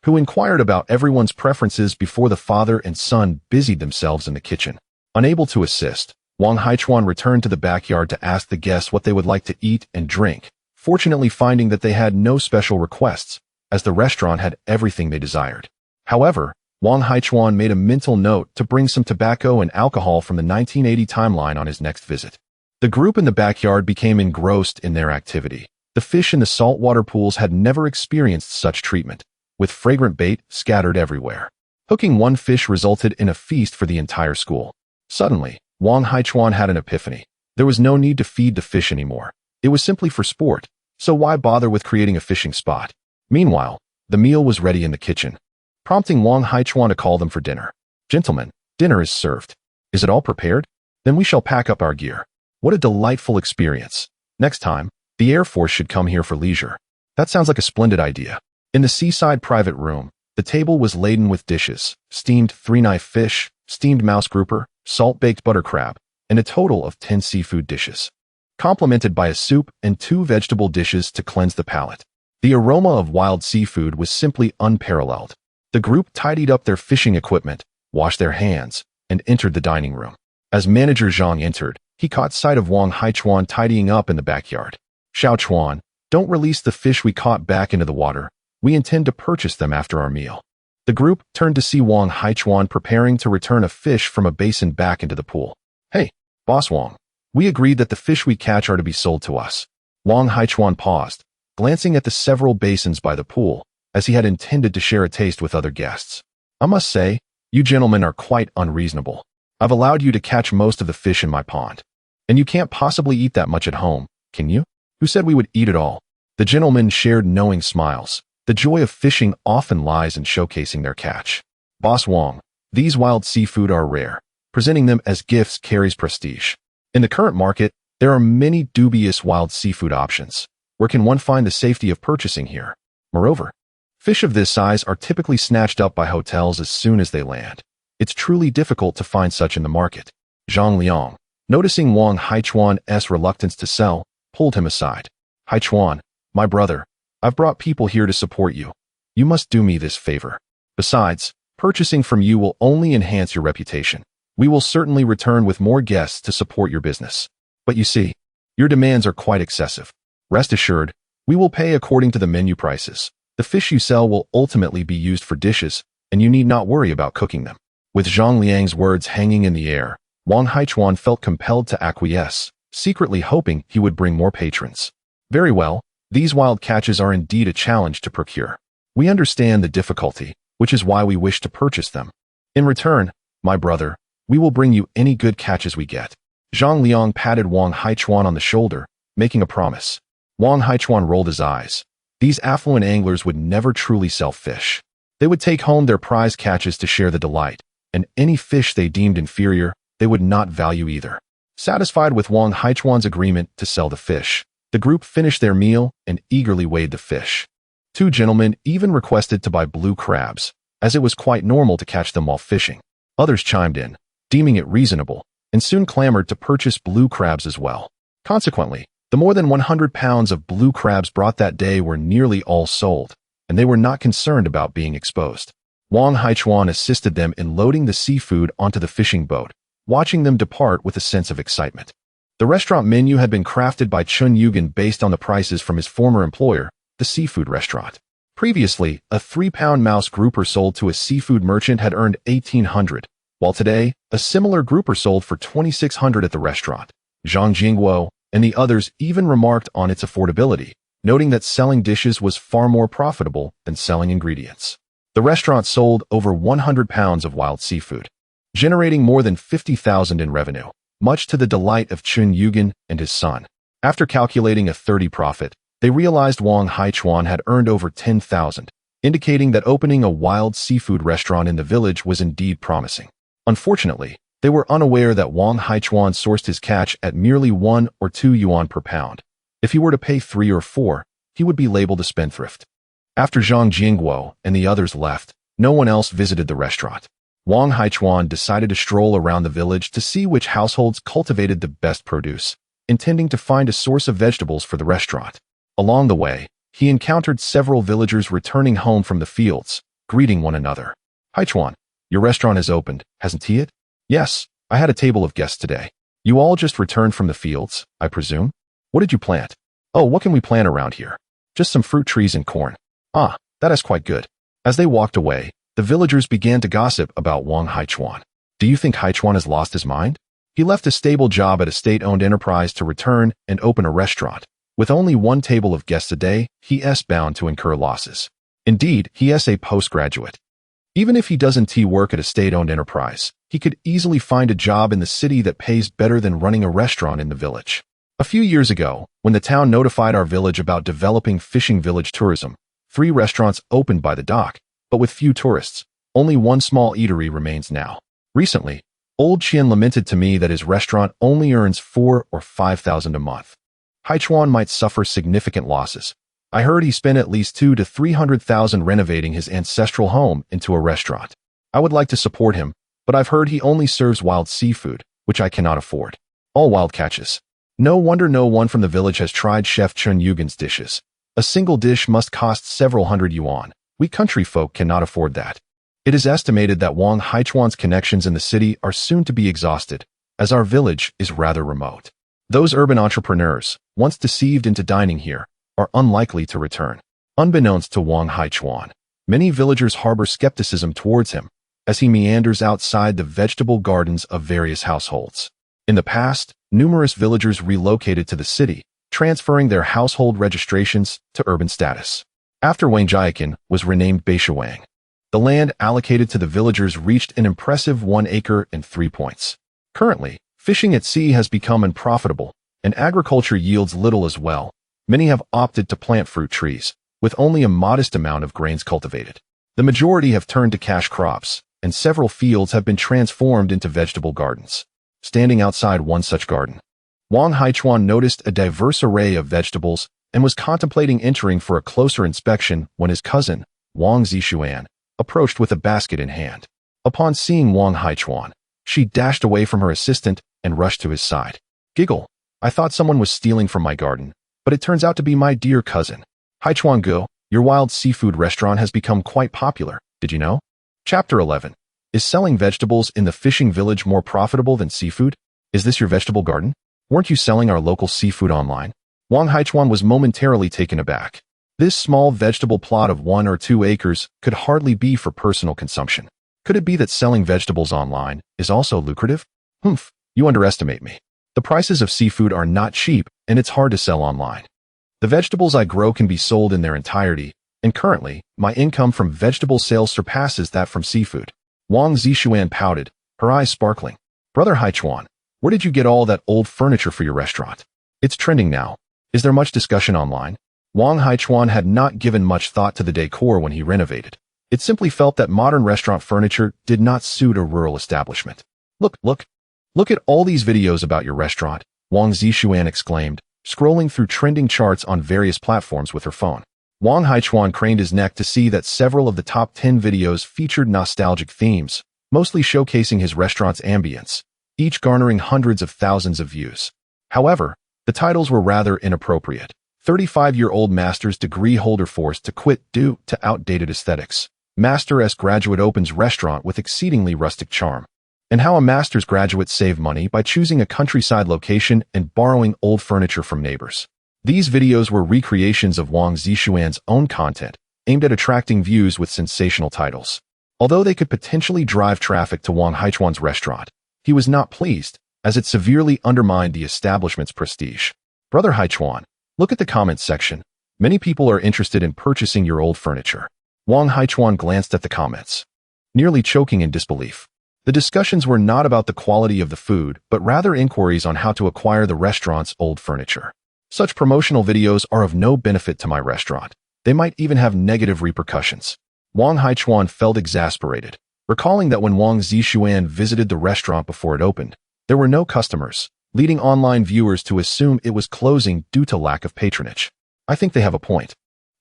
who inquired about everyone's preferences before the father and son busied themselves in the kitchen. Unable to assist, Wang Haichuan returned to the backyard to ask the guests what they would like to eat and drink, fortunately finding that they had no special requests, as the restaurant had everything they desired. However, Wang Haichuan made a mental note to bring some tobacco and alcohol from the 1980 timeline on his next visit. The group in the backyard became engrossed in their activity. The fish in the saltwater pools had never experienced such treatment, with fragrant bait scattered everywhere. Hooking one fish resulted in a feast for the entire school. Suddenly, Wang Haichuan had an epiphany. There was no need to feed the fish anymore. It was simply for sport, so why bother with creating a fishing spot? Meanwhile, the meal was ready in the kitchen, prompting Wang Haichuan to call them for dinner. "Gentlemen, dinner is served. Is it all prepared? Then we shall pack up our gear." What a delightful experience. Next time, the Air Force should come here for leisure. That sounds like a splendid idea. In the seaside private room, the table was laden with dishes, steamed three-knife fish, steamed mouse grouper, salt-baked butter crab, and a total of 10 seafood dishes, complemented by a soup and 2 vegetable dishes to cleanse the palate. The aroma of wild seafood was simply unparalleled. The group tidied up their fishing equipment, washed their hands, and entered the dining room. As Manager Zhang entered, he caught sight of Wang Haichuan tidying up in the backyard. "Xiao Chuan, don't release the fish we caught back into the water. We intend to purchase them after our meal." The group turned to see Wang Haichuan preparing to return a fish from a basin back into the pool. "Hey, Boss Wang, we agreed that the fish we catch are to be sold to us." Wang Haichuan paused, glancing at the several basins by the pool, as he had intended to share a taste with other guests. "I must say, you gentlemen are quite unreasonable. I've allowed you to catch most of the fish in my pond. And you can't possibly eat that much at home, can you? Who said we would eat it all?" The gentlemen shared knowing smiles. The joy of fishing often lies in showcasing their catch. "Boss Wang, these wild seafood are rare. Presenting them as gifts carries prestige. In the current market, there are many dubious wild seafood options. Where can one find the safety of purchasing here? Moreover, fish of this size are typically snatched up by hotels as soon as they land. It's truly difficult to find such in the market." Zhang Liang, noticing Wang Haichuan's reluctance to sell, pulled him aside. "Haichuan, my brother, I've brought people here to support you. You must do me this favor. Besides, purchasing from you will only enhance your reputation. We will certainly return with more guests to support your business. But you see, your demands are quite excessive. Rest assured, we will pay according to the menu prices. The fish you sell will ultimately be used for dishes, and you need not worry about cooking them." With Zhang Liang's words hanging in the air, Wang Haichuan felt compelled to acquiesce, secretly hoping he would bring more patrons. "Very well, these wild catches are indeed a challenge to procure. We understand the difficulty, which is why we wish to purchase them. In return, my brother, we will bring you any good catches we get." Zhang Liang patted Wang Haichuan on the shoulder, making a promise. Wang Haichuan rolled his eyes. These affluent anglers would never truly sell fish. They would take home their prize catches to share the delight, and any fish they deemed inferior, they would not value either. Satisfied with Wang Haichuan's agreement to sell the fish, the group finished their meal and eagerly weighed the fish. 2 gentlemen even requested to buy blue crabs, as it was quite normal to catch them while fishing. Others chimed in, deeming it reasonable, and soon clamored to purchase blue crabs as well. Consequently, the more than 100 pounds of blue crabs brought that day were nearly all sold, and they were not concerned about being exposed. Wang Haichuan assisted them in loading the seafood onto the fishing boat, watching them depart with a sense of excitement. The restaurant menu had been crafted by Chen Yugen based on the prices from his former employer, the seafood restaurant. Previously, a 3-pound mouse grouper sold to a seafood merchant had earned 1,800, while today, a similar grouper sold for 2,600 at the restaurant. Zhang Jingguo and the others even remarked on its affordability, noting that selling dishes was far more profitable than selling ingredients. The restaurant sold over 100 pounds of wild seafood, generating more than 50,000 in revenue, much to the delight of Chen Yugen and his son. After calculating a 30 profit, they realized Wang Haichuan had earned over 10,000, indicating that opening a wild seafood restaurant in the village was indeed promising. Unfortunately, they were unaware that Wang Haichuan sourced his catch at merely 1 or 2 yuan per pound. If he were to pay 3 or 4, he would be labeled a spendthrift. After Zhang Jingguo and the others left, no one else visited the restaurant. Wang Haichuan decided to stroll around the village to see which households cultivated the best produce. intending to find a source of vegetables for the restaurant. Along the way, he encountered several villagers returning home from the fields, greeting one another. "Haichuan, your restaurant has opened, hasn't it?" "Yes, I had a table of guests today." "You all just returned from the fields, I presume? What did you plant?" "Oh, what can we plant around here? Just some fruit trees and corn." "Ah, that is quite good." As they walked away, the villagers began to gossip about Wang Haichuan. "Do you think Haichuan has lost his mind? He left a stable job at a state-owned enterprise to return and open a restaurant. With only one table of guests a day, he is bound to incur losses. Indeed, he is a postgraduate. Even if he doesn't work at a state-owned enterprise, he could easily find a job in the city that pays better than running a restaurant in the village." A few years ago, when the town notified our village about developing fishing village tourism, 3 restaurants opened by the dock, but with few tourists. Only one small eatery remains now. Recently, Old Qian lamented to me that his restaurant only earns 4 or 5,000 a month. Haichuan might suffer significant losses. I heard he spent at least 200 to 300,000 renovating his ancestral home into a restaurant. I would like to support him, but I've heard he only serves wild seafood, which I cannot afford. All wild catches. No wonder no one from the village has tried Chef Chun Yugen's dishes. A single dish must cost several hundred yuan. We country folk cannot afford that. It is estimated that Wang Haichuan's connections in the city are soon to be exhausted, as our village is rather remote. Those urban entrepreneurs, once deceived into dining here, are unlikely to return. Unbeknownst to Wang Haichuan, many villagers harbor skepticism towards him, as he meanders outside the vegetable gardens of various households. In the past, numerous villagers relocated to the city, transferring their household registrations to urban status. After Wang Jiakin was renamed Beishuang, the land allocated to the villagers reached an impressive 1 acre and 3 points. Currently, fishing at sea has become unprofitable, and agriculture yields little as well. Many have opted to plant fruit trees, with only a modest amount of grains cultivated. The majority have turned to cash crops, and several fields have been transformed into vegetable gardens. Standing outside one such garden, Wang Haichuan noticed a diverse array of vegetables and was contemplating entering for a closer inspection when his cousin, Wang Zixuan, approached with a basket in hand. Upon seeing Wang Haichuan, she dashed away from her assistant and rushed to his side. "Giggle, I thought someone was stealing from my garden, but it turns out to be my dear cousin. Haichuan Go, your wild seafood restaurant has become quite popular, did you know?" Chapter 11. Is selling vegetables in the fishing village more profitable than seafood? Is this your vegetable garden? Weren't you selling our local seafood online? Wang Haichuan was momentarily taken aback. This small vegetable plot of 1 or 2 acres could hardly be for personal consumption. Could it be that selling vegetables online is also lucrative? Humph, you underestimate me. The prices of seafood are not cheap, and it's hard to sell online. The vegetables I grow can be sold in their entirety, and currently, my income from vegetable sales surpasses that from seafood. Wang Zixuan pouted, her eyes sparkling. "Brother Haichuan, where did you get all that old furniture for your restaurant? It's trending now. Is there much discussion online?" Wang Haichuan had not given much thought to the decor when he renovated. It simply felt that modern restaurant furniture did not suit a rural establishment. Look at all these videos about your restaurant," Wang Zixuan exclaimed, scrolling through trending charts on various platforms with her phone. Wang Haichuan craned his neck to see that several of the top 10 videos featured nostalgic themes, mostly showcasing his restaurant's ambience, each garnering hundreds of thousands of views. However, the titles were rather inappropriate. 35-year-old master's degree holder forced to quit due to outdated aesthetics. Master's graduate opens restaurant with exceedingly rustic charm. And how a master's graduate saved money by choosing a countryside location and borrowing old furniture from neighbors. These videos were recreations of Wang Zixuan's own content, aimed at attracting views with sensational titles. Although they could potentially drive traffic to Wang Haichuan's restaurant, he was not pleased, as it severely undermined the establishment's prestige. "Brother Haichuan, look at the comments section. Many people are interested in purchasing your old furniture." Wang Haichuan glanced at the comments, nearly choking in disbelief. The discussions were not about the quality of the food, but rather inquiries on how to acquire the restaurant's old furniture. "Such promotional videos are of no benefit to my restaurant. They might even have negative repercussions." Wang Haichuan felt exasperated, recalling that when Wang Zixuan visited the restaurant before it opened, there were no customers, leading online viewers to assume it was closing due to lack of patronage. "I think they have a point.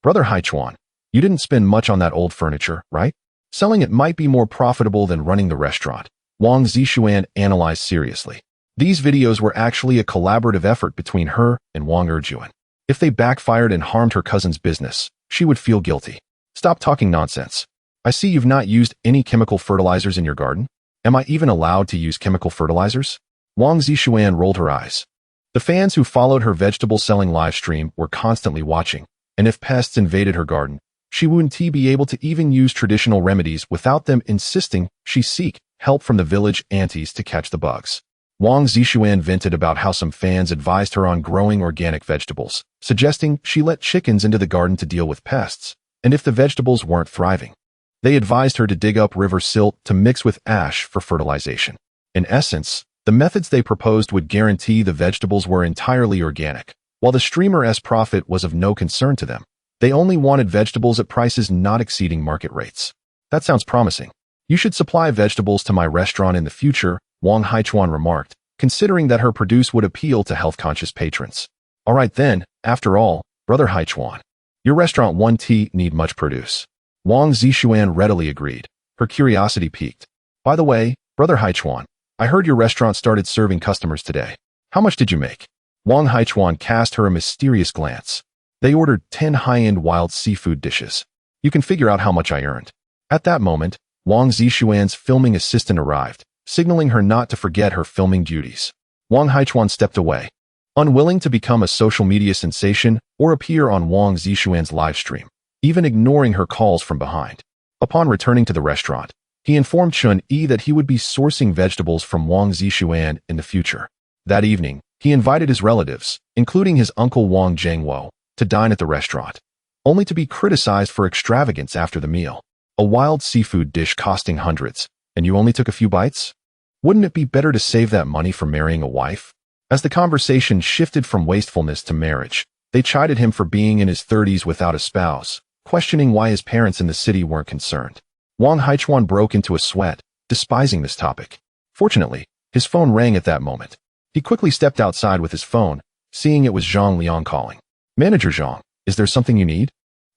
Brother Haichuan, you didn't spend much on that old furniture, right? Selling it might be more profitable than running the restaurant," Wang Zixuan analyzed seriously. These videos were actually a collaborative effort between her and Wang Erjuan. If they backfired and harmed her cousin's business, she would feel guilty. Stop talking nonsense. I see you've not used any chemical fertilizers in your garden. Am I even allowed to use chemical fertilizers? Wang Zishuan rolled her eyes. The fans who followed her vegetable-selling livestream were constantly watching, and if pests invaded her garden, she wouldn't be able to even use traditional remedies without them insisting she seek help from the village aunties to catch the bugs. Wang Zishuan vented about how some fans advised her on growing organic vegetables, suggesting she let chickens into the garden to deal with pests, and if the vegetables weren't thriving, they advised her to dig up river silt to mix with ash for fertilization. In essence, the methods they proposed would guarantee the vegetables were entirely organic. While the streamer's profit was of no concern to them, they only wanted vegetables at prices not exceeding market rates. That sounds promising. You should supply vegetables to my restaurant in the future, Wang Haichuan remarked, considering that her produce would appeal to health-conscious patrons. All right then, after all, Brother Haichuan, your restaurant won't need much produce. Wang Zishuan readily agreed. Her curiosity piqued. By the way, Brother Haichuan, I heard your restaurant started serving customers today. How much did you make? Wang Haichuan cast her a mysterious glance. They ordered 10 high-end wild seafood dishes. You can figure out how much I earned. At that moment, Wang Zishuan's filming assistant arrived, signaling her not to forget her filming duties. Wang Haichuan stepped away, unwilling to become a social media sensation or appear on Wang Zishuan's livestream, even ignoring her calls from behind. Upon returning to the restaurant, he informed Chun-Yi that he would be sourcing vegetables from Wang Zishuan in the future. That evening, he invited his relatives, including his uncle Wang Zhengwo, to dine at the restaurant, only to be criticized for extravagance after the meal. A wild seafood dish costing hundreds, and you only took a few bites? Wouldn't it be better to save that money for marrying a wife? As the conversation shifted from wastefulness to marriage, they chided him for being in his 30s without a spouse, questioning why his parents in the city weren't concerned. Wang Haichuan broke into a sweat, despising this topic. Fortunately, his phone rang at that moment. He quickly stepped outside with his phone, seeing it was Zhang Liang calling. Manager Zhang, is there something you need?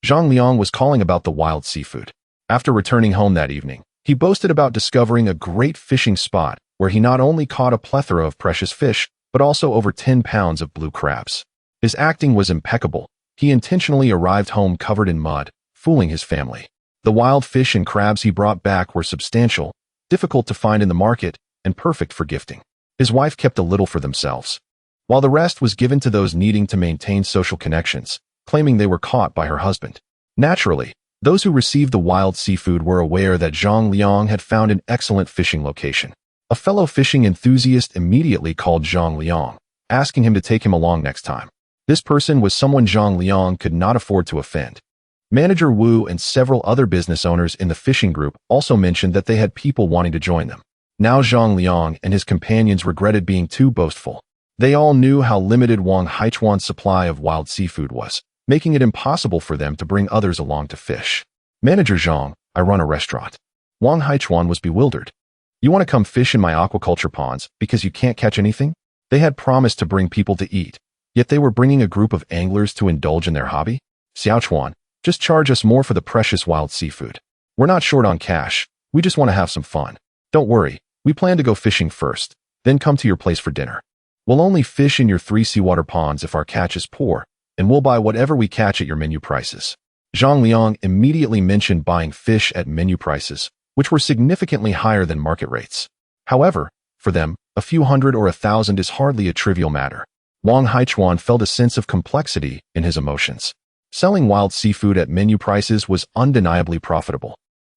Zhang Liang was calling about the wild seafood. After returning home that evening, he boasted about discovering a great fishing spot where he not only caught a plethora of precious fish, but also over 10 pounds of blue crabs. His acting was impeccable. He intentionally arrived home covered in mud, fooling his family. The wild fish and crabs he brought back were substantial, difficult to find in the market, and perfect for gifting. His wife kept a little for themselves, while the rest was given to those needing to maintain social connections, claiming they were caught by her husband. Naturally, those who received the wild seafood were aware that Zhang Liang had found an excellent fishing location. A fellow fishing enthusiast immediately called Zhang Liang, asking him to take him along next time. This person was someone Zhang Liang could not afford to offend. Manager Wu and several other business owners in the fishing group also mentioned that they had people wanting to join them. Now Zhang Liang and his companions regretted being too boastful. They all knew how limited Wang Haichuan's supply of wild seafood was, making it impossible for them to bring others along to fish. Manager Zhang, I run a restaurant. Wang Haichuan was bewildered. You want to come fish in my aquaculture ponds because you can't catch anything? They had promised to bring people to eat, yet they were bringing a group of anglers to indulge in their hobby? Xiaochuan, just charge us more for the precious wild seafood. We're not short on cash, we just want to have some fun. Don't worry, we plan to go fishing first, then come to your place for dinner. We'll only fish in your 3 seawater ponds if our catch is poor, and we'll buy whatever we catch at your menu prices. Zhang Liang immediately mentioned buying fish at menu prices, which were significantly higher than market rates. However, for them, a few hundred or 1,000 is hardly a trivial matter. Wang Haichuan felt a sense of complexity in his emotions. Selling wild seafood at menu prices was undeniably profitable.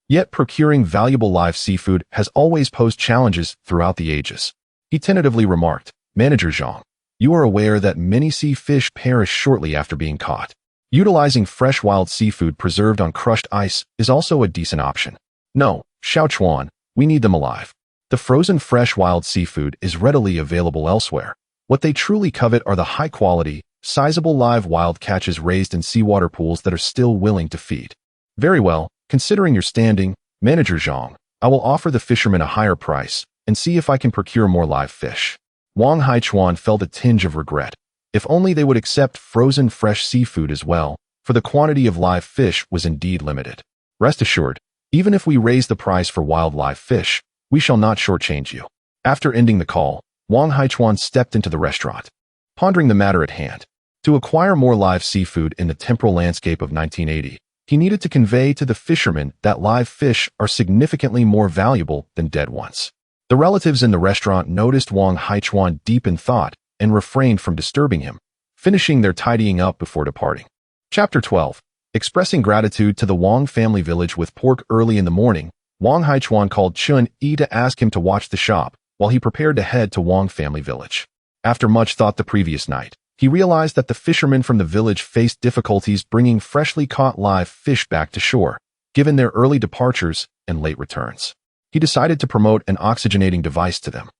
Yet procuring valuable live seafood has always posed challenges throughout the ages. He tentatively remarked, Manager Zhang, you are aware that many sea fish perish shortly after being caught. Utilizing fresh wild seafood preserved on crushed ice is also a decent option. No, Xiaochuan, we need them alive. The frozen fresh wild seafood is readily available elsewhere. What they truly covet are the high-quality, sizable live wild catches raised in seawater pools that are still willing to feed. Very well, considering your standing, Manager Zhang, I will offer the fishermen a higher price and see if I can procure more live fish. Wang Haichuan felt a tinge of regret. If only they would accept frozen fresh seafood as well, for the quantity of live fish was indeed limited. Rest assured, even if we raise the price for wild live fish, we shall not shortchange you. After ending the call, Wang Haichuan stepped into the restaurant, pondering the matter at hand. To acquire more live seafood in the temporal landscape of 1980, he needed to convey to the fishermen that live fish are significantly more valuable than dead ones. The relatives in the restaurant noticed Wang Haichuan deep in thought and refrained from disturbing him, finishing their tidying up before departing. Chapter 12. Expressing gratitude to the Wang family village with pork. Early in the morning, Wang Haichuan called Chun-Yi to ask him to watch the shop while he prepared to head to Wang family village. After much thought the previous night, he realized that the fishermen from the village faced difficulties bringing freshly caught live fish back to shore, given their early departures and late returns. He decided to promote an oxygenating device to them.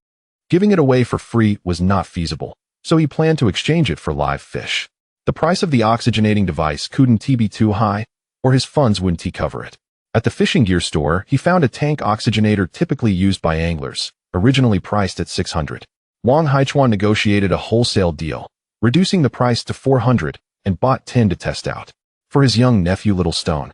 Giving it away for free was not feasible, so he planned to exchange it for live fish. The price of the oxygenating device couldn't be too high, or his funds wouldn't cover it. At the fishing gear store, he found a tank oxygenator typically used by anglers, originally priced at $600. Wang Haichuan negotiated a wholesale deal, reducing the price to $400, and bought 10 to test out. For his young nephew Little Stone,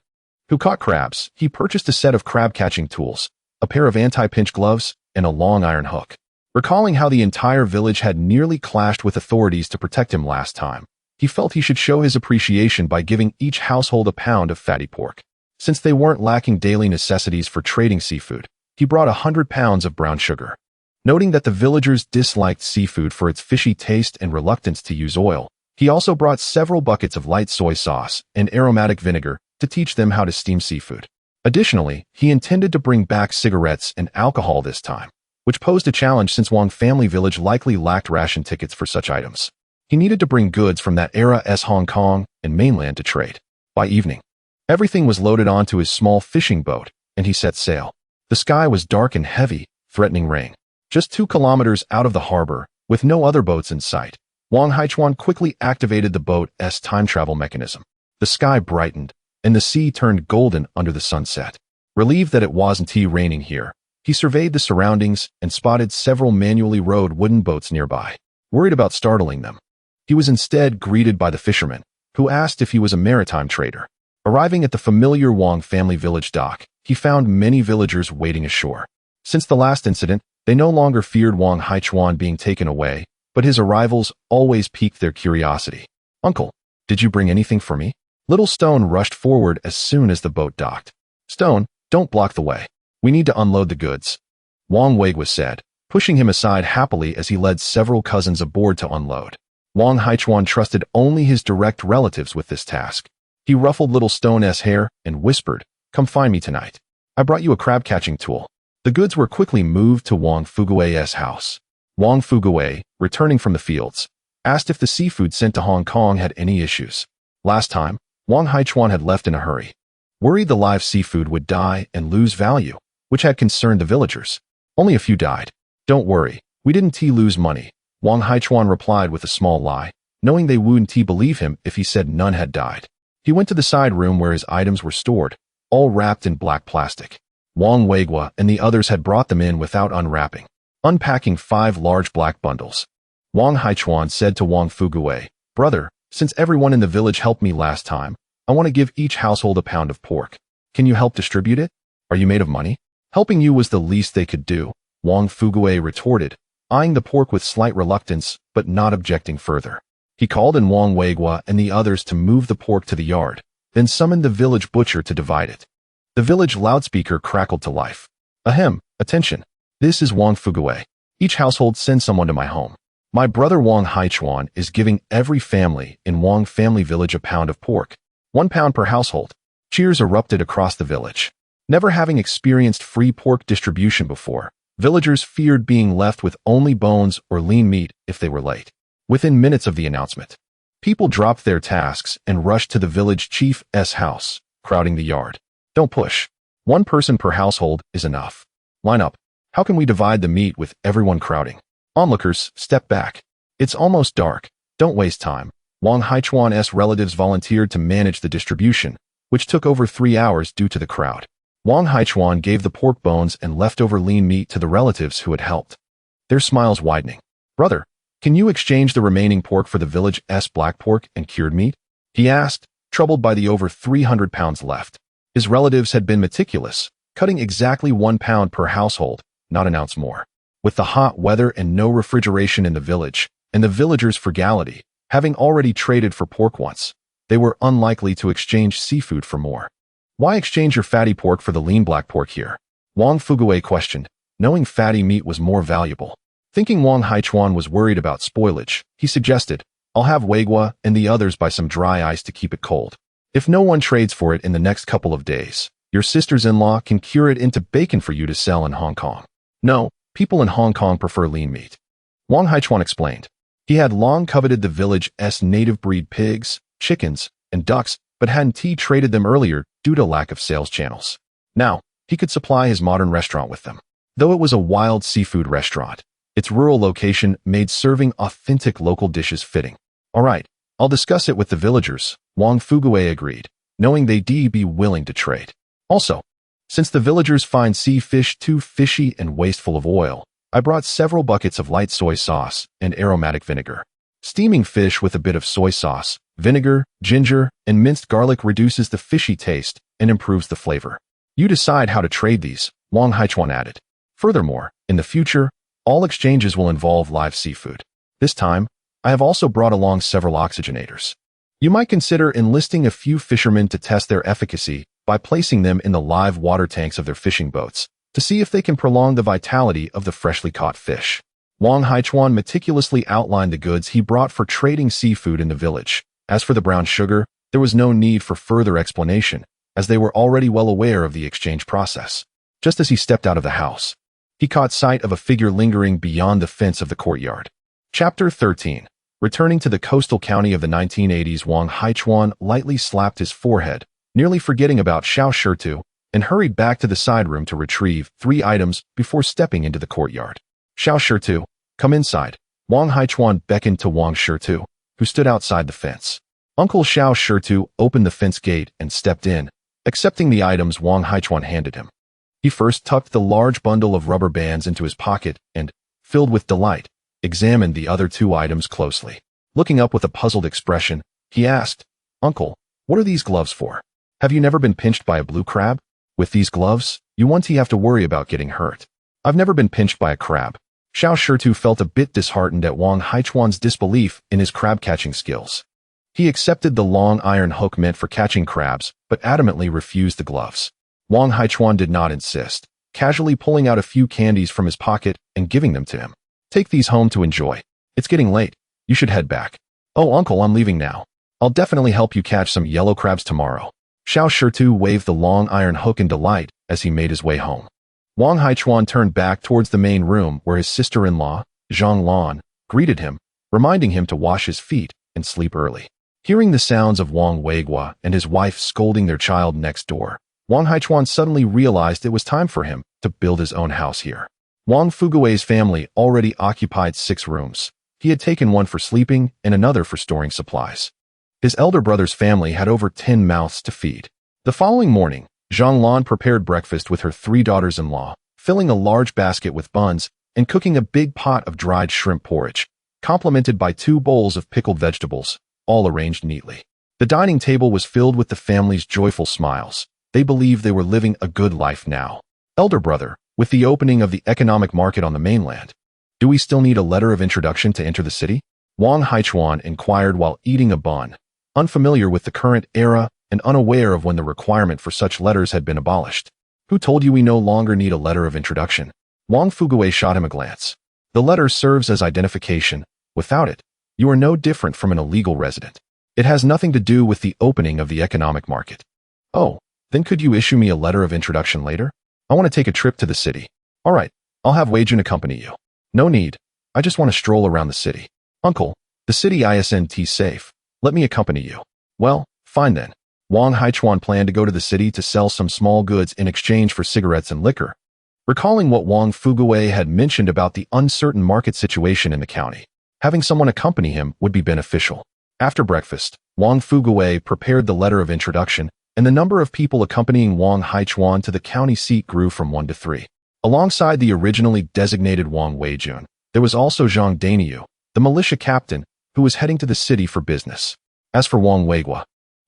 who caught crabs, he purchased a set of crab-catching tools, a pair of anti-pinch gloves, and a long iron hook. Recalling how the entire village had nearly clashed with authorities to protect him last time, he felt he should show his appreciation by giving each household a pound of fatty pork. Since they weren't lacking daily necessities for trading seafood, he brought 100 pounds of brown sugar. Noting that the villagers disliked seafood for its fishy taste and reluctance to use oil, he also brought several buckets of light soy sauce and aromatic vinegar to teach them how to steam seafood. Additionally, he intended to bring back cigarettes and alcohol this time, which posed a challenge since Wang family village likely lacked ration tickets for such items. He needed to bring goods from that era's Hong Kong and mainland to trade. By evening, everything was loaded onto his small fishing boat, and he set sail. The sky was dark and heavy, threatening rain. Just 2 kilometers out of the harbor, with no other boats in sight, Wang Haichuan quickly activated the boat's time travel mechanism. The sky brightened, and the sea turned golden under the sunset. Relieved that it wasn't raining here, he surveyed the surroundings and spotted several manually rowed wooden boats nearby. Worried about startling them, he was instead greeted by the fishermen, who asked if he was a maritime trader. Arriving at the familiar Wang family village dock, he found many villagers waiting ashore. Since the last incident, they no longer feared Wang Haichuan being taken away, but his arrivals always piqued their curiosity. "Uncle, did you bring anything for me?" Little Stone rushed forward as soon as the boat docked. "Stone, don't block the way. We need to unload the goods," Wang Weigwa said, pushing him aside happily as he led several cousins aboard to unload. Wang Haichuan trusted only his direct relatives with this task. He ruffled Little Stone's hair and whispered, "Come find me tonight. I brought you a crab-catching tool." The goods were quickly moved to Wang Fugui's house. Wang Fugui, returning from the fields, asked if the seafood sent to Hong Kong had any issues. Last time, Wang Haichuan had left in a hurry, worried the live seafood would die and lose value, which had concerned the villagers. "Only a few died. Don't worry, we didn't lose money," Wang Haichuan replied with a small lie, knowing they wouldn't believe him if he said none had died. He went to the side room where his items were stored, all wrapped in black plastic. Wang Weigwa and the others had brought them in without unwrapping, unpacking 5 large black bundles. Wang Haichuan said to Wang Fugui, "Brother, since everyone in the village helped me last time, I want to give each household a pound of pork. Can you help distribute it? Are you made of money?" "Helping you was the least they could do," Wang Fugui retorted, eyeing the pork with slight reluctance but not objecting further. He called in Wang Weigwa and the others to move the pork to the yard, then summoned the village butcher to divide it. The village loudspeaker crackled to life. "Ahem, attention. This is Wang Fugui. Each household sends someone to my home. My brother Wang Haichuan is giving every family in Wang family village a pound of pork. 1 pound per household." Cheers erupted across the village. Never having experienced free pork distribution before, villagers feared being left with only bones or lean meat if they were late. Within minutes of the announcement, people dropped their tasks and rushed to the village chief's house, crowding the yard. "Don't push. 1 person per household is enough. Line up. How can we divide the meat with everyone crowding?" Onlookers, step back. It's almost dark. Don't waste time. Wang Haichuan's relatives volunteered to manage the distribution, which took over 3 hours due to the crowd. Wang Haichuan gave the pork bones and leftover lean meat to the relatives who had helped, their smiles widening. "Brother, can you exchange the remaining pork for the village's black pork and cured meat?" he asked, troubled by the over 300 pounds left. His relatives had been meticulous, cutting exactly 1 pound per household, not an ounce more. With the hot weather and no refrigeration in the village, and the villagers' frugality, having already traded for pork once, they were unlikely to exchange seafood for more. Why exchange your fatty pork for the lean black pork here? Wang Fugui questioned, knowing fatty meat was more valuable. Thinking Wang Haichuan was worried about spoilage, he suggested, I'll have Weigua and the others buy some dry ice to keep it cold. If no one trades for it in the next couple of days, your sisters-in-law can cure it into bacon for you to sell in Hong Kong. No, people in Hong Kong prefer lean meat. Wang Haichuan explained. He had long coveted the village's native breed pigs, chickens, and ducks, but hadn't traded them earlier due to lack of sales channels. Now, he could supply his modern restaurant with them. Though it was a wild seafood restaurant, its rural location made serving authentic local dishes fitting. All right, I'll discuss it with the villagers, Wang Fugui agreed, knowing they'd be willing to trade. Also, since the villagers find sea fish too fishy and wasteful of oil, I brought several buckets of light soy sauce and aromatic vinegar. Steaming fish with a bit of soy sauce, vinegar, ginger, and minced garlic reduces the fishy taste and improves the flavor. You decide how to trade these, Wang Haichuan added. Furthermore, in the future, all exchanges will involve live seafood. This time, I have also brought along several oxygenators. You might consider enlisting a few fishermen to test their efficacy by placing them in the live water tanks of their fishing boats to see if they can prolong the vitality of the freshly caught fish. Wang Haichuan meticulously outlined the goods he brought for trading seafood in the village. As for the brown sugar, there was no need for further explanation, as they were already well aware of the exchange process. Just as he stepped out of the house, he caught sight of a figure lingering beyond the fence of the courtyard. Chapter 13. Returning to the coastal county of the 1980s, Wang Haichuan lightly slapped his forehead, nearly forgetting about Xiao Shitu, and hurried back to the side room to retrieve 3 items before stepping into the courtyard. Xiao Shitu, come inside. Wang Haichuan beckoned to Wang Shitu, who stood outside the fence. Uncle Xiao Shitu opened the fence gate and stepped in, accepting the items Wang Haichuan handed him. He first tucked the large bundle of rubber bands into his pocket and, filled with delight, examined the other 2 items closely. Looking up with a puzzled expression, he asked, Uncle, what are these gloves for? Have you never been pinched by a blue crab? With these gloves, you won't have to worry about getting hurt. I've never been pinched by a crab. Xiao Shitu felt a bit disheartened at Wang Haichuan's disbelief in his crab-catching skills. He accepted the long iron hook meant for catching crabs, but adamantly refused the gloves. Wang Haichuan did not insist, casually pulling out a few candies from his pocket and giving them to him. Take these home to enjoy. It's getting late. You should head back. Oh, Uncle, I'm leaving now. I'll definitely help you catch some yellow crabs tomorrow. Xiao Shitu waved the long iron hook in delight as he made his way home. Wang Haichuan turned back towards the main room where his sister-in-law, Zhang Lan, greeted him, reminding him to wash his feet and sleep early. Hearing the sounds of Wang Weigua and his wife scolding their child next door, Wang Haichuan suddenly realized it was time for him to build his own house here. Wang Fugui's family already occupied 6 rooms. He had taken one for sleeping and another for storing supplies. His elder brother's family had over 10 mouths to feed. The following morning, Zhang Lan prepared breakfast with her 3 daughters-in-law, filling a large basket with buns and cooking a big pot of dried shrimp porridge, complemented by 2 bowls of pickled vegetables, all arranged neatly. The dining table was filled with the family's joyful smiles. They believed they were living a good life now. Elder brother, with the opening of the economic market on the mainland, do we still need a letter of introduction to enter the city? Wang Haichuan inquired while eating a bun, unfamiliar with the current era and unaware of when the requirement for such letters had been abolished. Who told you we no longer need a letter of introduction? Wang Fugui shot him a glance. The letter serves as identification. Without it, you are no different from an illegal resident. It has nothing to do with the opening of the economic market. Oh, then could you issue me a letter of introduction later? I want to take a trip to the city. All right, I'll have Weijun accompany you. No need. I just want to stroll around the city. Uncle, the city isn't safe. Let me accompany you. Well, fine then. Wang Haichuan planned to go to the city to sell some small goods in exchange for cigarettes and liquor. Recalling what Wang Fugui had mentioned about the uncertain market situation in the county, having someone accompany him would be beneficial. After breakfast, Wang Fugui prepared the letter of introduction, and the number of people accompanying Wang Haichuan to the county seat grew from 1 to 3. Alongside the originally designated Wang Weijun, there was also Zhang Daniu, the militia captain, who was heading to the city for business. As for Wang Weigua,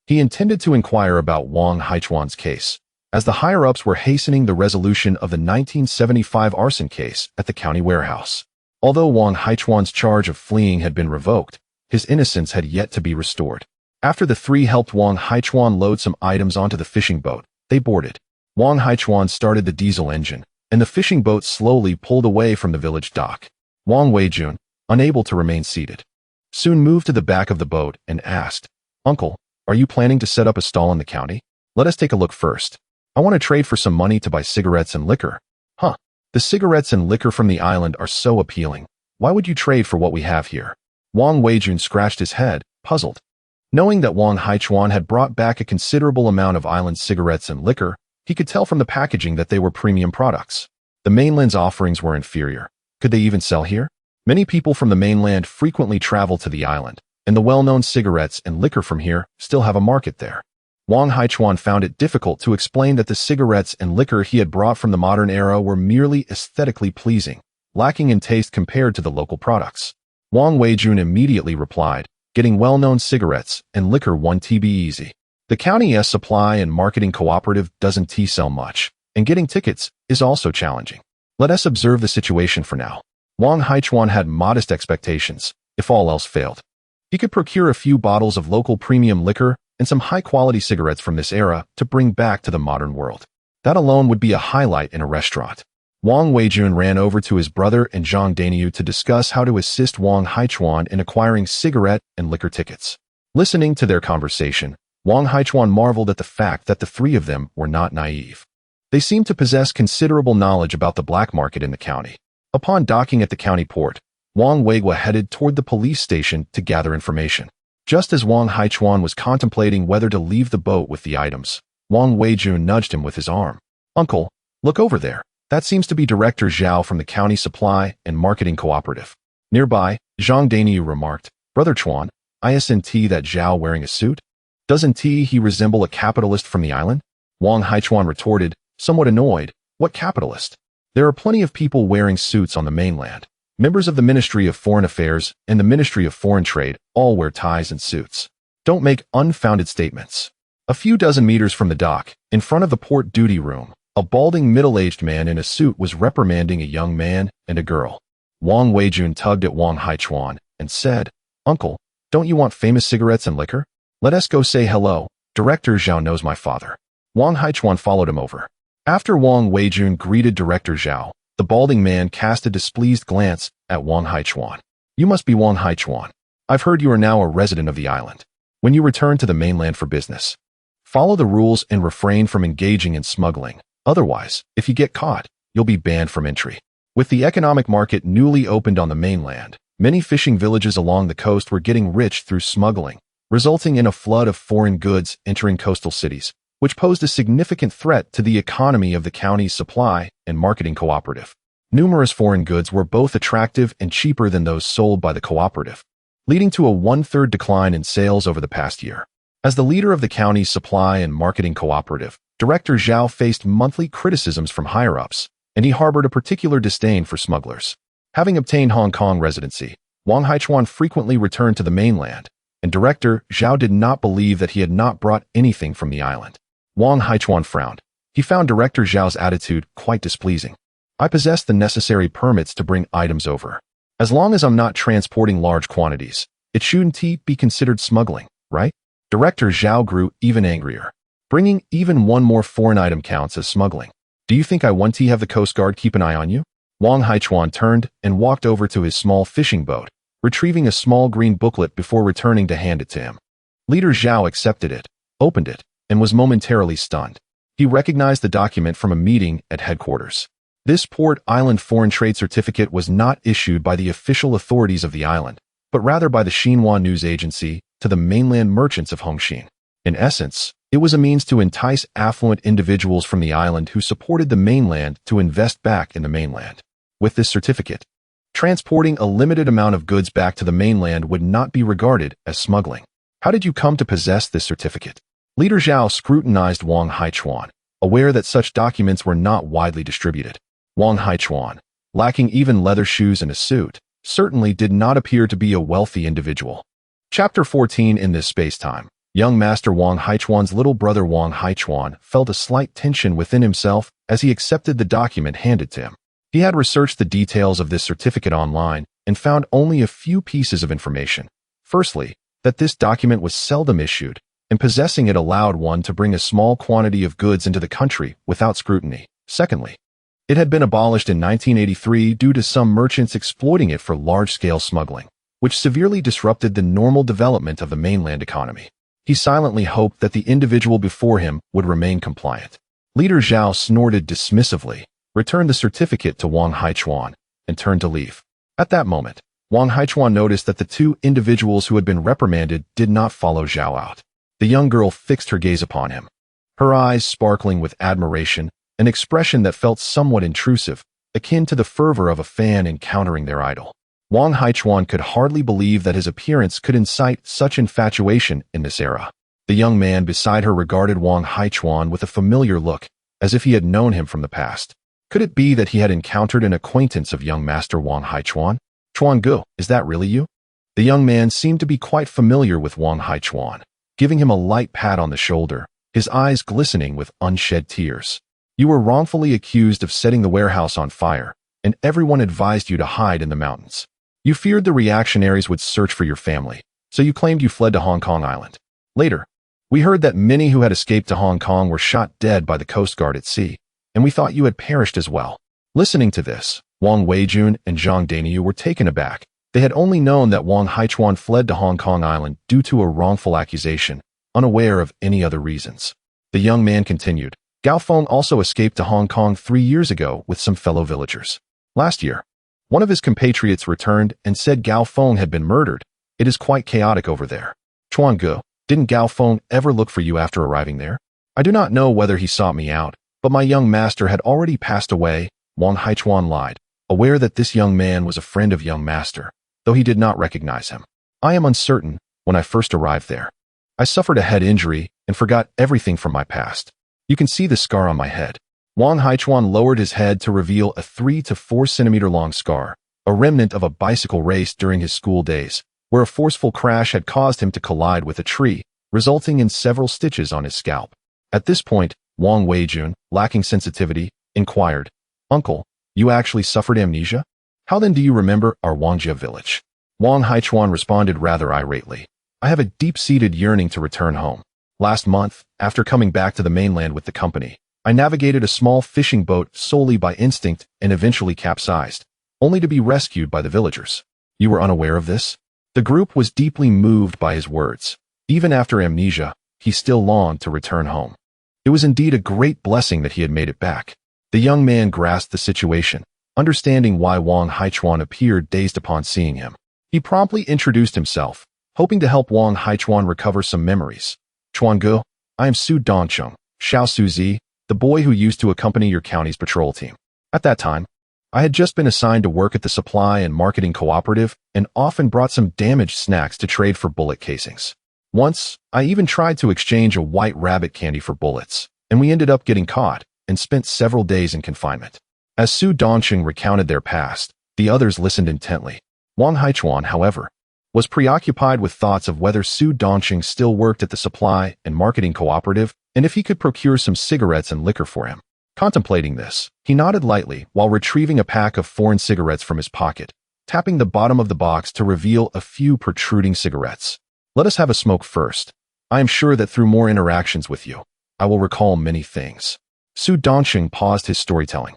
he intended to inquire about Wang Haichuan's case, as the higher-ups were hastening the resolution of the 1975 arson case at the county warehouse. Although Wang Haichuan's charge of fleeing had been revoked, his innocence had yet to be restored. After the three helped Wang Haichuan load some items onto the fishing boat, they boarded. Wang Haichuan started the diesel engine, and the fishing boat slowly pulled away from the village dock. Wang Weijun, unable to remain seated, soon moved to the back of the boat and asked, "Uncle, are you planning to set up a stall in the county? Let us take a look first. I want to trade for some money to buy cigarettes and liquor." "Huh. The cigarettes and liquor from the island are so appealing. Why would you trade for what we have here?" Wang Weijun scratched his head, puzzled. Knowing that Wang Haichuan had brought back a considerable amount of island cigarettes and liquor, he could tell from the packaging that they were premium products. The mainland's offerings were inferior. Could they even sell here? Many people from the mainland frequently travel to the island, and the well-known cigarettes and liquor from here still have a market there. Wang Haichuan found it difficult to explain that the cigarettes and liquor he had brought from the modern era were merely aesthetically pleasing, lacking in taste compared to the local products. Wang Weijun immediately replied, "Getting well-known cigarettes and liquor won't be easy. The county's supply and marketing cooperative doesn't sell much, and getting tickets is also challenging. Let us observe the situation for now." Wang Haichuan had modest expectations, if all else failed. He could procure a few bottles of local premium liquor and some high-quality cigarettes from this era to bring back to the modern world. That alone would be a highlight in a restaurant. Wang Weijun ran over to his brother and Zhang Daniu to discuss how to assist Wang Haichuan in acquiring cigarette and liquor tickets. Listening to their conversation, Wang Haichuan marveled at the fact that the three of them were not naive. They seemed to possess considerable knowledge about the black market in the county. Upon docking at the county port, Wang Weigua headed toward the police station to gather information. Just as Wang Haichuan was contemplating whether to leave the boat with the items, Wang Weijun nudged him with his arm. "Uncle, look over there. That seems to be Director Zhao from the County Supply and Marketing Cooperative." Nearby, Zhang Daniu remarked, "Brother Chuan, isn't that Zhao wearing a suit? Doesn't he resemble a capitalist from the island?" Wang Haichuan retorted, somewhat annoyed, "What capitalist? There are plenty of people wearing suits on the mainland. Members of the Ministry of Foreign Affairs and the Ministry of Foreign Trade all wear ties and suits. Don't make unfounded statements." A few dozen meters from the dock, in front of the port duty room, a balding middle-aged man in a suit was reprimanding a young man and a girl. Wang Weijun tugged at Wang Haichuan and said, "Uncle, don't you want famous cigarettes and liquor? Let us go say hello. Director Zhao knows my father." Wang Haichuan followed him over. After Wang Weijun greeted Director Zhao, the balding man cast a displeased glance at Wang Haichuan. "You must be Wang Haichuan. I've heard you are now a resident of the island. When you return to the mainland for business, follow the rules and refrain from engaging in smuggling. Otherwise, if you get caught, you'll be banned from entry." With the economic market newly opened on the mainland, many fishing villages along the coast were getting rich through smuggling, resulting in a flood of foreign goods entering coastal cities, which posed a significant threat to the economy of the county's supply and marketing cooperative. Numerous foreign goods were both attractive and cheaper than those sold by the cooperative, leading to a one-third decline in sales over the past year. As the leader of the county's supply and marketing cooperative, Director Zhao faced monthly criticisms from higher-ups, and he harbored a particular disdain for smugglers. Having obtained Hong Kong residency, Wang Haichuan frequently returned to the mainland, and Director Zhao did not believe that he had not brought anything from the island. Wang Haichuan frowned. He found Director Zhao's attitude quite displeasing. "I possess the necessary permits to bring items over. As long as I'm not transporting large quantities, it shouldn't be considered smuggling, right?" Director Zhao grew even angrier. "Bringing even one more foreign item counts as smuggling. Do you think I want to have the Coast Guard keep an eye on you?" Wang Haichuan turned and walked over to his small fishing boat, retrieving a small green booklet before returning to hand it to him. Leader Zhao accepted it, opened it, and was momentarily stunned. He recognized the document from a meeting at headquarters. This Port Island Foreign Trade Certificate was not issued by the official authorities of the island, but rather by the Xinhua News Agency to the mainland merchants of Hongxin. In essence, it was a means to entice affluent individuals from the island who supported the mainland to invest back in the mainland. With this certificate, transporting a limited amount of goods back to the mainland would not be regarded as smuggling. "How did you come to possess this certificate?" Leader Zhao scrutinized Wang Haichuan, aware that such documents were not widely distributed. Wang Haichuan, lacking even leather shoes and a suit, certainly did not appear to be a wealthy individual. Chapter 14. In this space-time, Young Master Wang Haichuan's little brother Wang Haichuan felt a slight tension within himself as he accepted the document handed to him. He had researched the details of this certificate online and found only a few pieces of information. Firstly, that this document was seldom issued, and possessing it allowed one to bring a small quantity of goods into the country without scrutiny. Secondly, it had been abolished in 1983 due to some merchants exploiting it for large-scale smuggling, which severely disrupted the normal development of the mainland economy. He silently hoped that the individual before him would remain compliant. Leader Zhao snorted dismissively, returned the certificate to Wang Haichuan, and turned to leave. At that moment, Wang Haichuan noticed that the two individuals who had been reprimanded did not follow Zhao out. The young girl fixed her gaze upon him, her eyes sparkling with admiration, an expression that felt somewhat intrusive, akin to the fervor of a fan encountering their idol. Wang Haichuan could hardly believe that his appearance could incite such infatuation in this era. The young man beside her regarded Wang Haichuan with a familiar look, as if he had known him from the past. Could it be that he had encountered an acquaintance of young Master Wang Haichuan? Chuan Gu, is that really you? The young man seemed to be quite familiar with Wang Haichuan, giving him a light pat on the shoulder, his eyes glistening with unshed tears. You were wrongfully accused of setting the warehouse on fire, and everyone advised you to hide in the mountains. You feared the reactionaries would search for your family, so you claimed you fled to Hong Kong Island. Later, we heard that many who had escaped to Hong Kong were shot dead by the Coast Guard at sea, and we thought you had perished as well. Listening to this, Wang Weijun and Zhang Daniu were taken aback. They had only known that Wang Haichuan fled to Hong Kong Island due to a wrongful accusation, unaware of any other reasons. The young man continued. Gao Feng also escaped to Hong Kong 3 years ago with some fellow villagers. Last year, one of his compatriots returned and said Gao Feng had been murdered. It is quite chaotic over there. Chuan Gu, didn't Gao Feng ever look for you after arriving there? I do not know whether he sought me out, but my young master had already passed away. Wang Haichuan lied, aware that this young man was a friend of young master, though he did not recognize him. I am uncertain. When I first arrived there, I suffered a head injury and forgot everything from my past. You can see the scar on my head. Wang Haichuan lowered his head to reveal a 3 to 4 centimeter long scar, a remnant of a bicycle race during his school days, where a forceful crash had caused him to collide with a tree, resulting in several stitches on his scalp. At this point, Wang Weijun, lacking sensitivity, inquired, Uncle, you actually suffered amnesia? How then do you remember our Wangjia village? Wang Haichuan responded rather irately. I have a deep-seated yearning to return home. Last month, after coming back to the mainland with the company, I navigated a small fishing boat solely by instinct and eventually capsized, only to be rescued by the villagers. You were unaware of this? The group was deeply moved by his words. Even after amnesia, he still longed to return home. It was indeed a great blessing that he had made it back. The young man grasped the situation, understanding why Wang Haichuan appeared dazed upon seeing him. He promptly introduced himself, hoping to help Wang Haichuan recover some memories. Chuan Gu, I am Su Dongcheng, Xiao Suzi, the boy who used to accompany your county's patrol team. At that time, I had just been assigned to work at the supply and marketing cooperative and often brought some damaged snacks to trade for bullet casings. Once, I even tried to exchange a white rabbit candy for bullets, and we ended up getting caught and spent several days in confinement. As Su Dongcheng recounted their past, the others listened intently. Wang Haichuan, however, was preoccupied with thoughts of whether Su Dongcheng still worked at the supply and marketing cooperative and if he could procure some cigarettes and liquor for him. Contemplating this, he nodded lightly while retrieving a pack of foreign cigarettes from his pocket, tapping the bottom of the box to reveal a few protruding cigarettes. Let us have a smoke first. I am sure that through more interactions with you, I will recall many things. Su Dongcheng paused his storytelling,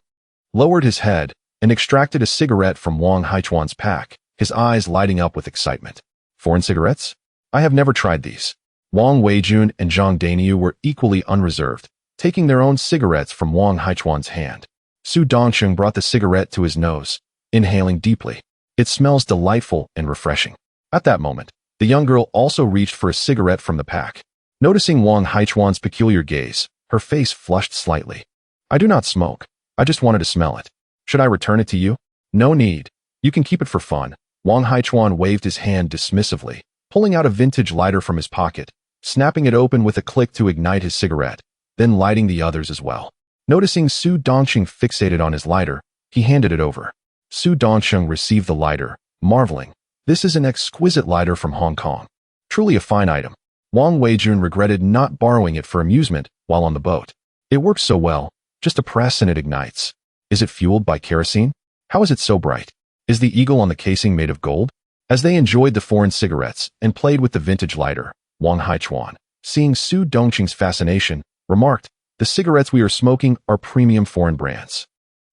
lowered his head, and extracted a cigarette from Wang Haichuan's pack, his eyes lighting up with excitement. Foreign cigarettes? I have never tried these. Wang Weijun and Zhang Daniu were equally unreserved, taking their own cigarettes from Wang Haichuan's hand. Su Dongcheng brought the cigarette to his nose, inhaling deeply. It smells delightful and refreshing. At that moment, the young girl also reached for a cigarette from the pack. Noticing Wang Haichuan's peculiar gaze, her face flushed slightly. I do not smoke. I just wanted to smell it. Should I return it to you? No need. You can keep it for fun. Wang Haichuan waved his hand dismissively, pulling out a vintage lighter from his pocket, snapping it open with a click to ignite his cigarette, then lighting the others as well. Noticing Su Dongcheng fixated on his lighter, he handed it over. Su Dongcheng received the lighter, marveling. This is an exquisite lighter from Hong Kong. Truly a fine item. Wang Weijun regretted not borrowing it for amusement while on the boat. It works so well, just a press and it ignites. Is it fueled by kerosene? How is it so bright? Is the eagle on the casing made of gold? As they enjoyed the foreign cigarettes and played with the vintage lighter, Wang Haichuan, seeing Su Dongqing's fascination, remarked, "The cigarettes we are smoking are premium foreign brands.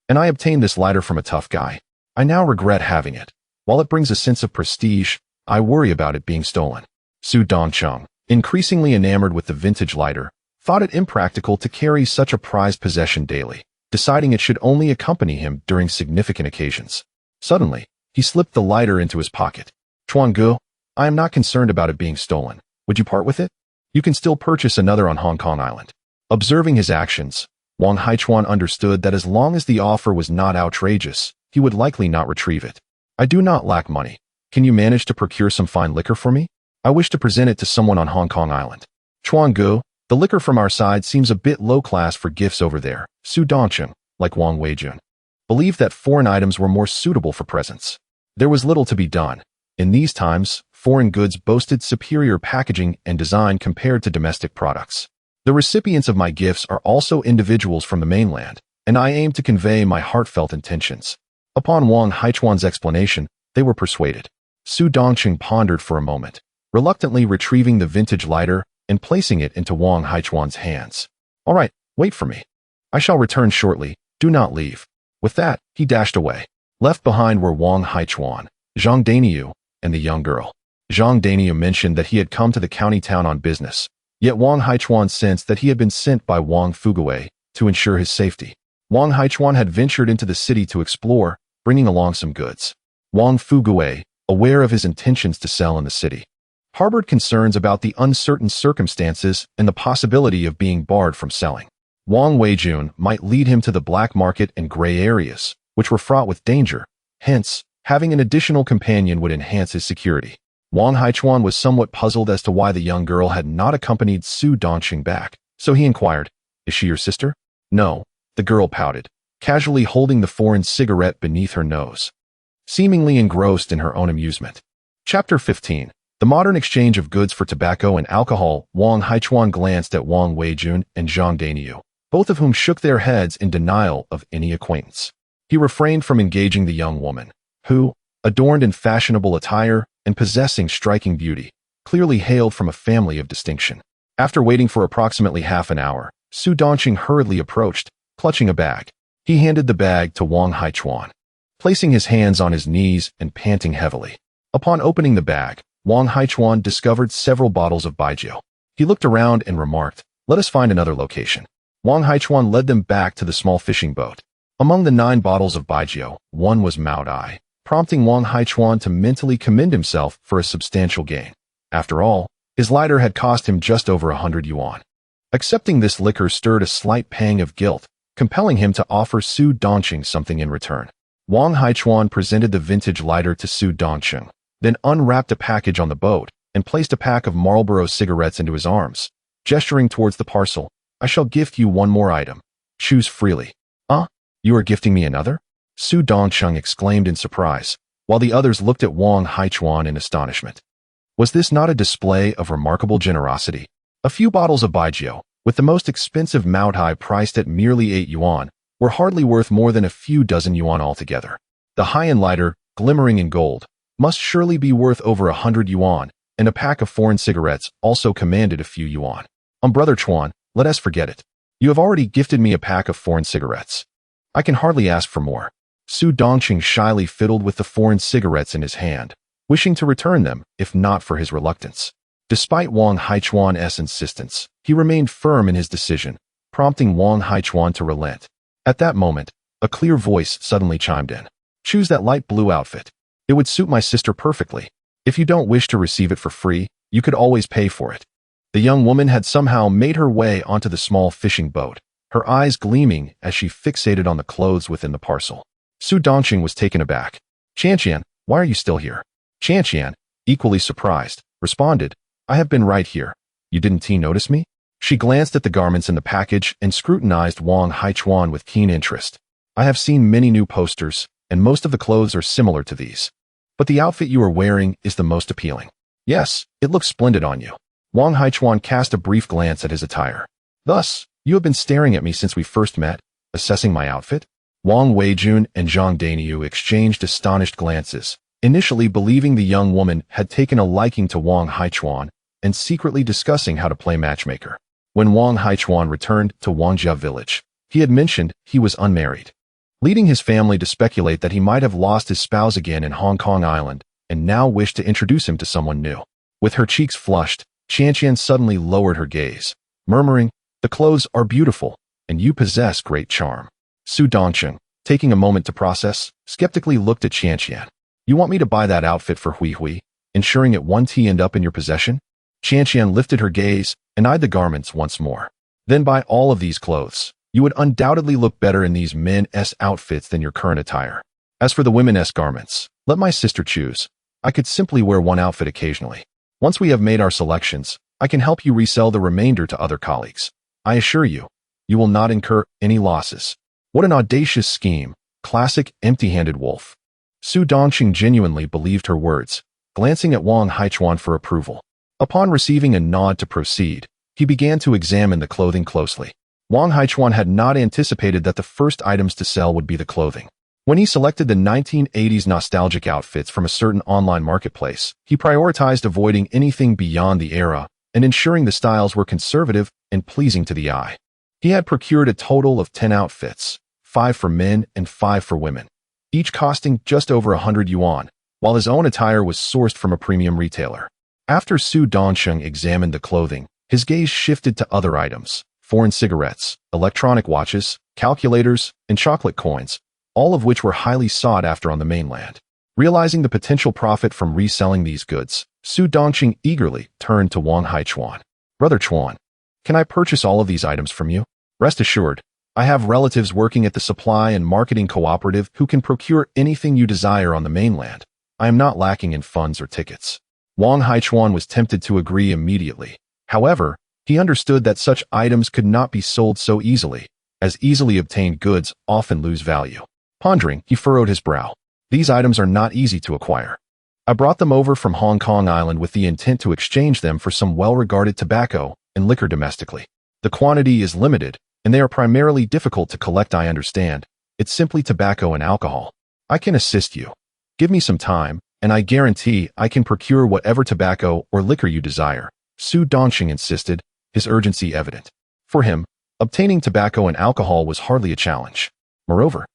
And I obtained this lighter from a tough guy. I now regret having it. While it brings a sense of prestige, I worry about it being stolen." Su Dongqing, increasingly enamored with the vintage lighter, thought it impractical to carry such a prized possession daily, deciding it should only accompany him during significant occasions. Suddenly, he slipped the lighter into his pocket. "Chuangu, I am not concerned about it being stolen. Would you part with it? You can still purchase another on Hong Kong Island." Observing his actions, Wang Haichuan understood that as long as the offer was not outrageous, he would likely not retrieve it. "I do not lack money. Can you manage to procure some fine liquor for me? I wish to present it to someone on Hong Kong Island." "Chuangu, the liquor from our side seems a bit low class for gifts over there." Su Dongqing, like Wang Weijun, believed that foreign items were more suitable for presents. There was little to be done. In these times, foreign goods boasted superior packaging and design compared to domestic products. "The recipients of my gifts are also individuals from the mainland, and I aim to convey my heartfelt intentions." Upon Wang Haichuan's explanation, they were persuaded. Su Dongqing pondered for a moment, reluctantly retrieving the vintage lighter and placing it into Wang Haichuan's hands. "All right, wait for me. I shall return shortly. Do not leave." With that, he dashed away. Left behind were Wang Haichuan, Zhang Daniu, and the young girl. Zhang Daniu mentioned that he had come to the county town on business, yet Wang Haichuan sensed that he had been sent by Wang Fuguwei to ensure his safety. Wang Haichuan had ventured into the city to explore, bringing along some goods. Wang Fuguwei, aware of his intentions to sell in the city, harbored concerns about the uncertain circumstances and the possibility of being barred from selling. Wang Weijun might lead him to the black market and gray areas, which were fraught with danger. Hence, having an additional companion would enhance his security. Wang Haichuan was somewhat puzzled as to why the young girl had not accompanied Su Dongqing back, so he inquired, "Is she your sister?" "No," the girl pouted, casually holding the foreign cigarette beneath her nose, seemingly engrossed in her own amusement. Chapter 15. The modern exchange of goods for tobacco and alcohol. Wang Haichuan glanced at Wang Weijun and Zhang Daniu, both of whom shook their heads in denial of any acquaintance. He refrained from engaging the young woman, who, adorned in fashionable attire and possessing striking beauty, clearly hailed from a family of distinction. After waiting for approximately half an hour, Su Dongqing hurriedly approached, clutching a bag. He handed the bag to Wang Haichuan, placing his hands on his knees and panting heavily. Upon opening the bag, Wang Haichuan discovered several bottles of baijiu. He looked around and remarked, "Let us find another location." Wang Haichuan led them back to the small fishing boat. Among the 9 bottles of baijiu, one was Mao Dai, prompting Wang Haichuan to mentally commend himself for a substantial gain. After all, his lighter had cost him just over 100 yuan. Accepting this liquor stirred a slight pang of guilt, compelling him to offer Su Dongqing something in return. Wang Haichuan presented the vintage lighter to Su Dongqing, then unwrapped a package on the boat and placed a pack of Marlboro cigarettes into his arms, gesturing towards the parcel. "I shall gift you one more item. Choose freely." You are gifting me another?" Su Dongqing exclaimed in surprise, while the others looked at Wang Haichuan in astonishment. Was this not a display of remarkable generosity? A few bottles of baijiu, with the most expensive Mao Dai priced at merely 8 yuan, were hardly worth more than a few dozen yuan altogether. The high-end lighter, glimmering in gold, must surely be worth over 100 yuan, and a pack of foreign cigarettes also commanded a few yuan. Brother Chuan, let us forget it. You have already gifted me a pack of foreign cigarettes. I can hardly ask for more." Su Dongqing shyly fiddled with the foreign cigarettes in his hand, wishing to return them, if not for his reluctance. Despite Wang Haichuan's insistence, he remained firm in his decision, prompting Wang Haichuan to relent. At that moment, a clear voice suddenly chimed in. "Choose that light blue outfit. It would suit my sister perfectly. If you don't wish to receive it for free, you could always pay for it." The young woman had somehow made her way onto the small fishing boat, her eyes gleaming as she fixated on the clothes within the parcel. Su Dongqing was taken aback. "Qianqian, why are you still here?" Qianqian, equally surprised, responded, "I have been right here. You didn't notice me?" She glanced at the garments in the package and scrutinized Wang Haichuan with keen interest. "I have seen many new posters, and most of the clothes are similar to these. But the outfit you are wearing is the most appealing. Yes, it looks splendid on you. Wang Haichuan cast a brief glance at his attire. Thus, you have been staring at me since we first met, assessing my outfit? Wang Weijun and Zhang Dainiu exchanged astonished glances, initially believing the young woman had taken a liking to Wang Haichuan and secretly discussing how to play matchmaker. When Wang Haichuan returned to Wangjia village, he had mentioned he was unmarried, leading his family to speculate that he might have lost his spouse again in Hong Kong Island and now wished to introduce him to someone new. With her cheeks flushed, Qianqian suddenly lowered her gaze, murmuring, "The clothes are beautiful, and you possess great charm." Su Dongsheng, taking a moment to process, skeptically looked at Qianqian. "You want me to buy that outfit for Hui Hui, ensuring it won't end up in your possession?" Qianqian lifted her gaze and eyed the garments once more. "Then buy all of these clothes. You would undoubtedly look better in these men's outfits than your current attire. As for the women's garments, let my sister choose. I could simply wear one outfit occasionally. Once we have made our selections, I can help you resell the remainder to other colleagues. I assure you, you will not incur any losses." What an audacious scheme, classic empty-handed wolf. Su Dongsheng genuinely believed her words, glancing at Wang Haichuan for approval. Upon receiving a nod to proceed, he began to examine the clothing closely. Wang Haichuan had not anticipated that the first items to sell would be the clothing. When he selected the 1980s nostalgic outfits from a certain online marketplace, he prioritized avoiding anything beyond the era and ensuring the styles were conservative and pleasing to the eye. He had procured a total of 10 outfits, 5 for men and 5 for women, each costing just over 100 yuan, while his own attire was sourced from a premium retailer. After Su Dongsheng examined the clothing, his gaze shifted to other items: foreign cigarettes, electronic watches, calculators, and chocolate coins, all of which were highly sought after on the mainland. Realizing the potential profit from reselling these goods, Su Dongsheng eagerly turned to Wang Haichuan. "Brother Chuan, can I purchase all of these items from you? Rest assured, I have relatives working at the supply and marketing cooperative who can procure anything you desire on the mainland. I am not lacking in funds or tickets." Wang Haichuan was tempted to agree immediately. However, he understood that such items could not be sold so easily, as easily obtained goods often lose value. Pondering, he furrowed his brow. "These items are not easy to acquire. I brought them over from Hong Kong Island with the intent to exchange them for some well-regarded tobacco and liquor domestically. The quantity is limited, and they are primarily difficult to collect. I understand. It's simply tobacco and alcohol. I can assist you. Give me some time, and I guarantee I can procure whatever tobacco or liquor you desire," Su Dongsheng insisted, his urgency evident. For him, obtaining tobacco and alcohol was hardly a challenge. Moreover,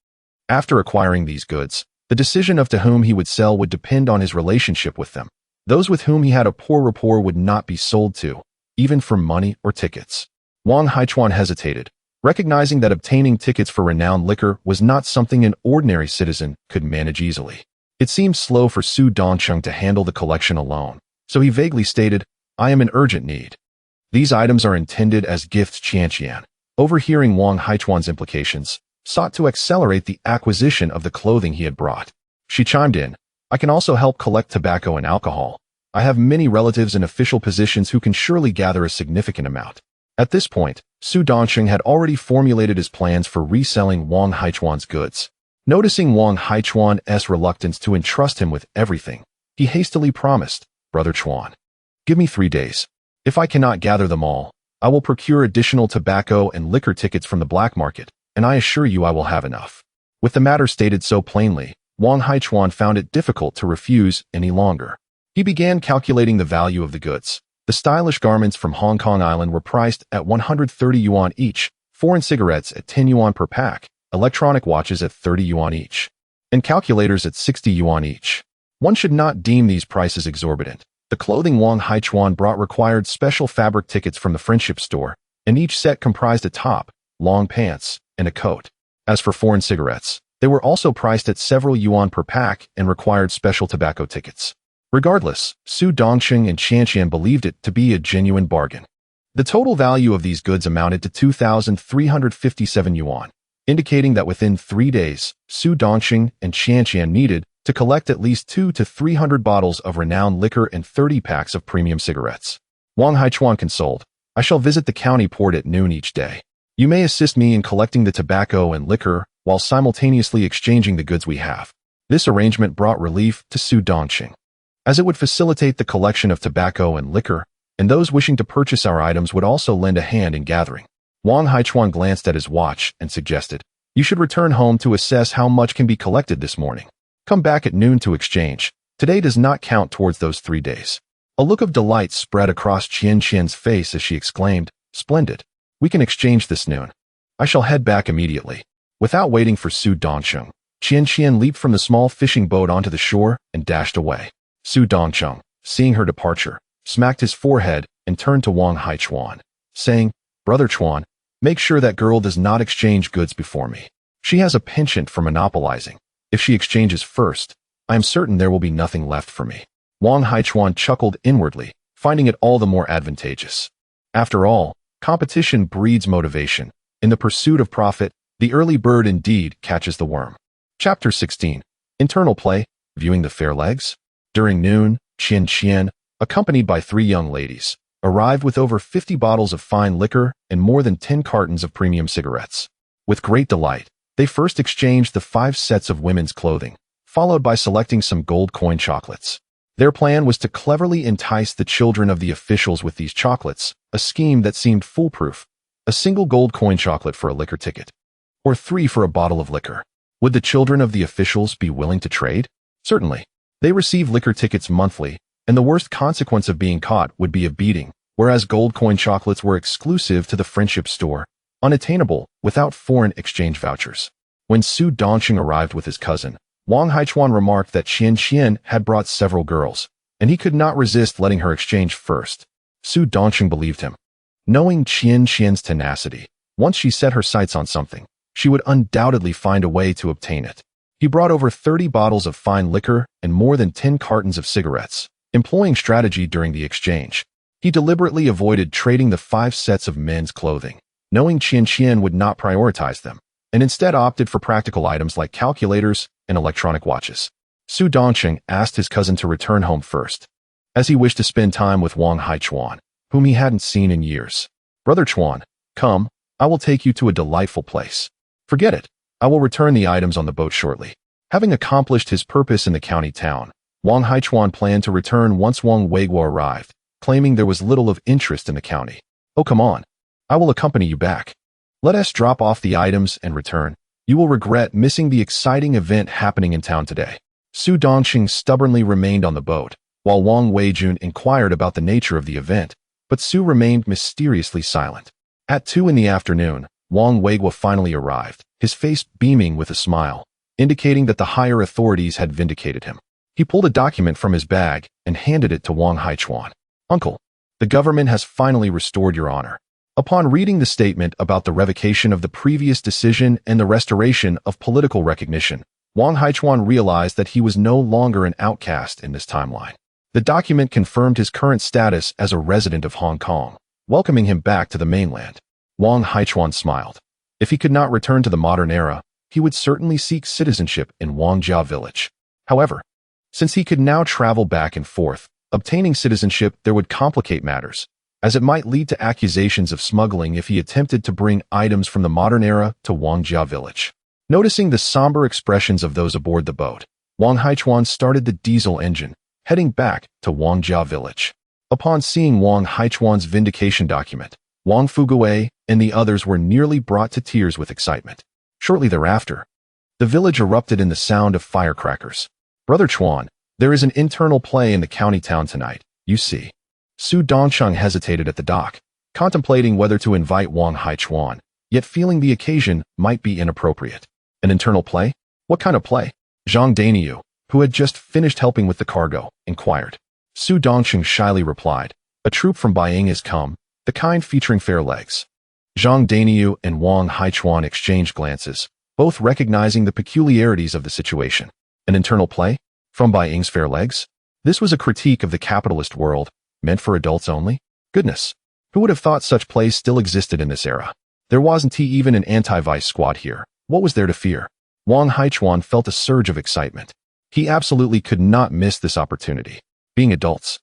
after acquiring these goods, the decision of to whom he would sell would depend on his relationship with them. Those with whom he had a poor rapport would not be sold to, even for money or tickets. Wang Haichuan hesitated, recognizing that obtaining tickets for renowned liquor was not something an ordinary citizen could manage easily. It seemed slow for Su Dongsheng to handle the collection alone, so he vaguely stated, "I am in urgent need." "These items are intended as gifts." Qianqian, overhearing Wang Haichuan's implications, sought to accelerate the acquisition of the clothing he had brought. She chimed in, "I can also help collect tobacco and alcohol. I have many relatives in official positions who can surely gather a significant amount." At this point, Su Dongsheng had already formulated his plans for reselling Wang Haichuan's goods. Noticing Wang Haichuan's reluctance to entrust him with everything, he hastily promised, "Brother Chuan, give me 3 days. If I cannot gather them all, I will procure additional tobacco and liquor tickets from the black market, and I assure you I will have enough." With the matter stated so plainly, Wang Haichuan found it difficult to refuse any longer. He began calculating the value of the goods. The stylish garments from Hong Kong Island were priced at 130 yuan each, foreign cigarettes at 10 yuan per pack, electronic watches at 30 yuan each, and calculators at 60 yuan each. One should not deem these prices exorbitant. The clothing Wang Haichuan brought required special fabric tickets from the friendship store, and each set comprised a top, long pants, and a coat. As for foreign cigarettes, they were also priced at several yuan per pack and required special tobacco tickets. Regardless, Su Dongsheng and Qianqian believed it to be a genuine bargain. The total value of these goods amounted to 2,357 yuan, indicating that within 3 days, Su Dongsheng and Qianqian needed to collect at least 200 to 300 bottles of renowned liquor and 30 packs of premium cigarettes. Wang Haichuan consoled, "I shall visit the county port at noon each day. You may assist me in collecting the tobacco and liquor while simultaneously exchanging the goods we have." This arrangement brought relief to Su Dongsheng, as it would facilitate the collection of tobacco and liquor and those wishing to purchase our items would also lend a hand in gathering. Wang Haichuan glanced at his watch and suggested, "You should return home to assess how much can be collected this morning. Come back at noon to exchange. Today does not count towards those 3 days." A look of delight spread across Qian Qian's face as she exclaimed, "Splendid. We can exchange this noon. I shall head back immediately." Without waiting for Su Dongcheng, Qian Qian leaped from the small fishing boat onto the shore and dashed away. Su Dongcheng, seeing her departure, smacked his forehead and turned to Wang Haichuan, saying, "Brother Chuan, make sure that girl does not exchange goods before me. She has a penchant for monopolizing. If she exchanges first, I am certain there will be nothing left for me." Wang Haichuan chuckled inwardly, finding it all the more advantageous. After all, competition breeds motivation. In the pursuit of profit, the early bird indeed catches the worm. Chapter 16. Internal Play, Viewing the Fair Legs. During noon, Qian Qian, accompanied by 3 young ladies, arrived with over 50 bottles of fine liquor and more than 10 cartons of premium cigarettes. With great delight, they first exchanged the 5 sets of women's clothing, followed by selecting some gold coin chocolates. Their plan was to cleverly entice the children of the officials with these chocolates, a scheme that seemed foolproof. A single gold coin chocolate for a liquor ticket, or 3 for a bottle of liquor. Would the children of the officials be willing to trade? Certainly. They receive liquor tickets monthly, and the worst consequence of being caught would be a beating, whereas gold coin chocolates were exclusive to the friendship store, unattainable without foreign exchange vouchers. When Su Dongcheng arrived with his cousin, Wang Haichuan remarked that Qian Qian had brought several girls, and he could not resist letting her exchange first. Su Dongcheng believed him. Knowing Qian Qian's tenacity, once she set her sights on something, she would undoubtedly find a way to obtain it. He brought over 30 bottles of fine liquor and more than 10 cartons of cigarettes, employing strategy during the exchange. He deliberately avoided trading the 5 sets of men's clothing, knowing Qian Qian would not prioritize them, and instead opted for practical items like calculators and electronic watches. Su Dongcheng asked his cousin to return home first, as he wished to spend time with Wang Haichuan, whom he hadn't seen in years. "Brother Chuan, come, I will take you to a delightful place." "Forget it. I will return the items on the boat shortly." Having accomplished his purpose in the county town, Wang Haichuan planned to return once Wang Weiguo arrived, claiming there was little of interest in the county. "Oh, come on. I will accompany you back. Let us drop off the items and return. You will regret missing the exciting event happening in town today." Su Dongcheng stubbornly remained on the boat, while Wang Weijun inquired about the nature of the event, but Su remained mysteriously silent. At 2 in the afternoon, Wang Weiguo finally arrived, his face beaming with a smile, indicating that the higher authorities had vindicated him. He pulled a document from his bag and handed it to Wang Haichuan. "Uncle, the government has finally restored your honor." Upon reading the statement about the revocation of the previous decision and the restoration of political recognition, Wang Haichuan realized that he was no longer an outcast in this timeline. The document confirmed his current status as a resident of Hong Kong, welcoming him back to the mainland. Wang Haichuan smiled. If he could not return to the modern era, he would certainly seek citizenship in Wangjia village. However, since he could now travel back and forth, obtaining citizenship there would complicate matters, as it might lead to accusations of smuggling if he attempted to bring items from the modern era to Wangjia village. Noticing the somber expressions of those aboard the boat, Wang Haichuan started the diesel engine, heading back to Wangjia village. Upon seeing Wang Haichuan's vindication document, Wang Fuguei and the others were nearly brought to tears with excitement. Shortly thereafter, the village erupted in the sound of firecrackers. "Brother Chuan, there is an internal play in the county town tonight, you see." Su Dongcheng hesitated at the dock, contemplating whether to invite Wang Haichuan, yet feeling the occasion might be inappropriate. "An internal play? What kind of play?" Zhang Daniu, who had just finished helping with the cargo, inquired. Su Dongcheng shyly replied, "A troupe from Beiying has come, the kind featuring fair legs." Zhang Daniu and Wang Haichuan exchanged glances, both recognizing the peculiarities of the situation. An internal play? From Beiying's fair legs? This was a critique of the capitalist world, meant for adults only? Goodness, who would have thought such plays still existed in this era? There wasn't even an anti-vice squad here. What was there to fear? Wang Haichuan felt a surge of excitement. He absolutely could not miss this opportunity. Being adults,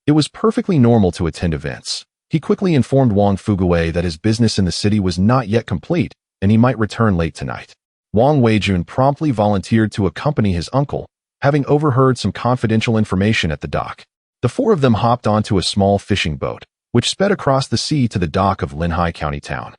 it was perfectly normal to attend events. He quickly informed Wang Fuguei that his business in the city was not yet complete, and he might return late tonight. Wang Weijun promptly volunteered to accompany his uncle, having overheard some confidential information at the dock. The four of them hopped onto a small fishing boat, which sped across the sea to the dock of Linhai County Town.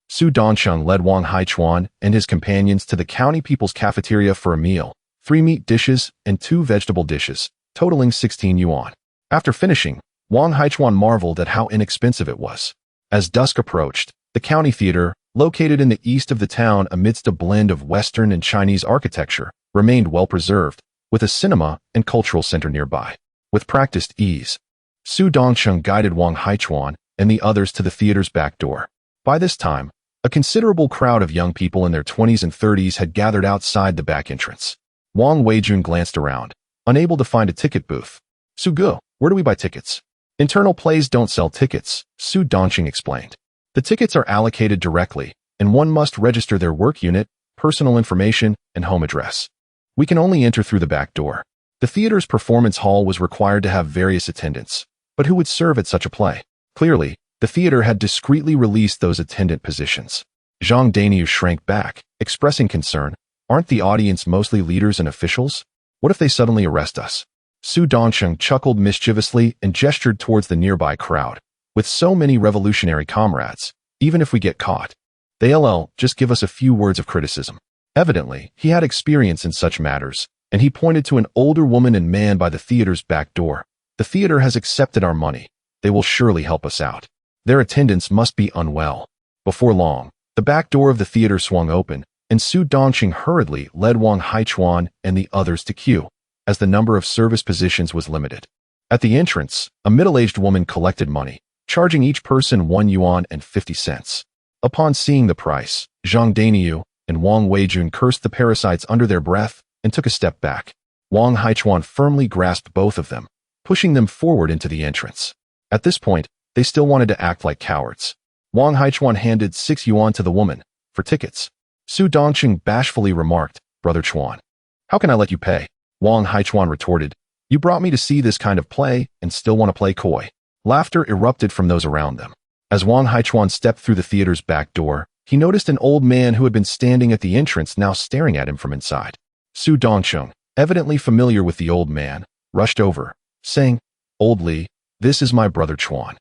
Su Dongsheng led Wang Haichuan and his companions to the county people's cafeteria for a meal, 3 meat dishes and 2 vegetable dishes, totaling 16 yuan. After finishing, Wang Haichuan marveled at how inexpensive it was. As dusk approached, the county theater, located in the east of the town amidst a blend of Western and Chinese architecture, remained well-preserved, with a cinema and cultural center nearby. With practiced ease, Su Dongsheng guided Wang Haichuan and the others to the theater's back door. By this time, a considerable crowd of young people in their 20s and 30s had gathered outside the back entrance. Wang Weijun glanced around, unable to find a ticket booth. "Su Ge, where do we buy tickets?" "Internal plays don't sell tickets," Su Dongsheng explained. "The tickets are allocated directly, and one must register their work unit, personal information, and home address. We can only enter through the back door." The theater's performance hall was required to have various attendants, but who would serve at such a play? Clearly, the theater had discreetly released those attendant positions. Zhang Daniu shrank back, expressing concern. "Aren't the audience mostly leaders and officials? What if they suddenly arrest us?" Su Dongsheng chuckled mischievously and gestured towards the nearby crowd. "With so many revolutionary comrades, even if we get caught, they'll just give us a few words of criticism." Evidently, he had experience in such matters, and he pointed to an older woman and man by the theater's back door. "The theater has accepted our money. They will surely help us out. Their attendants must be unwell." Before long, the back door of the theater swung open, and Su Dongsheng hurriedly led Wang Haichuan and the others to queue, as the number of service positions was limited. At the entrance, a middle-aged woman collected money, charging each person 1 yuan and 50 cents. Upon seeing the price, Zhang Daniu and Wang Weijun cursed the parasites under their breath and took a step back. Wang Haichuan firmly grasped both of them, pushing them forward into the entrance. At this point, they still wanted to act like cowards. Wang Haichuan handed 6 yuan to the woman, for tickets. Su Dongsheng bashfully remarked, "Brother Chuan, how can I let you pay?" Wang Haichuan retorted, "You brought me to see this kind of play and still want to play coy." Laughter erupted from those around them. As Wang Haichuan stepped through the theater's back door, he noticed an old man who had been standing at the entrance now staring at him from inside. Su Dongsheng, evidently familiar with the old man, rushed over, saying, "Old Li, this is my brother Chuan.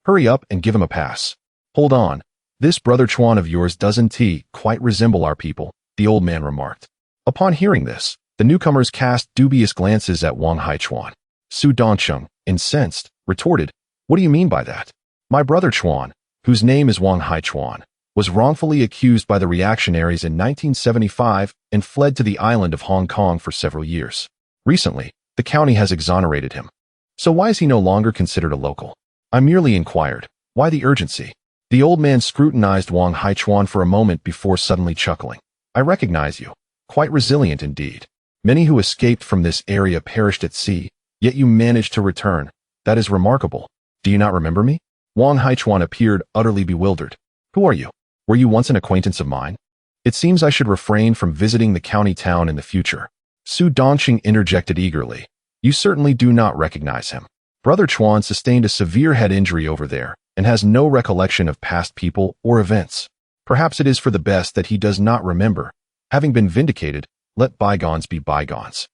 Hurry up and give him a pass." "Hold on, this brother Chuan of yours doesn't quite resemble our people," the old man remarked. Upon hearing this, the newcomers cast dubious glances at Wang Haichuan. Su Dongsheng, incensed, retorted, "What do you mean by that? My brother Chuan, whose name is Wang Haichuan, was wrongfully accused by the reactionaries in 1975 and fled to the island of Hong Kong for several years. Recently, the county has exonerated him. So why is he no longer considered a local?" I merely inquired, "Why the urgency?" The old man scrutinized Wang Haichuan for a moment before suddenly chuckling. "I recognize you. Quite resilient indeed. Many who escaped from this area perished at sea, yet you managed to return. That is remarkable. Do you not remember me?" Wang Haichuan appeared utterly bewildered. "Who are you? Were you once an acquaintance of mine? It seems I should refrain from visiting the county town in the future." Su Dongsheng interjected eagerly. "You certainly do not recognize him. Brother Chuan sustained a severe head injury over there and has no recollection of past people or events. Perhaps it is for the best that he does not remember. Having been vindicated, let bygones be bygones."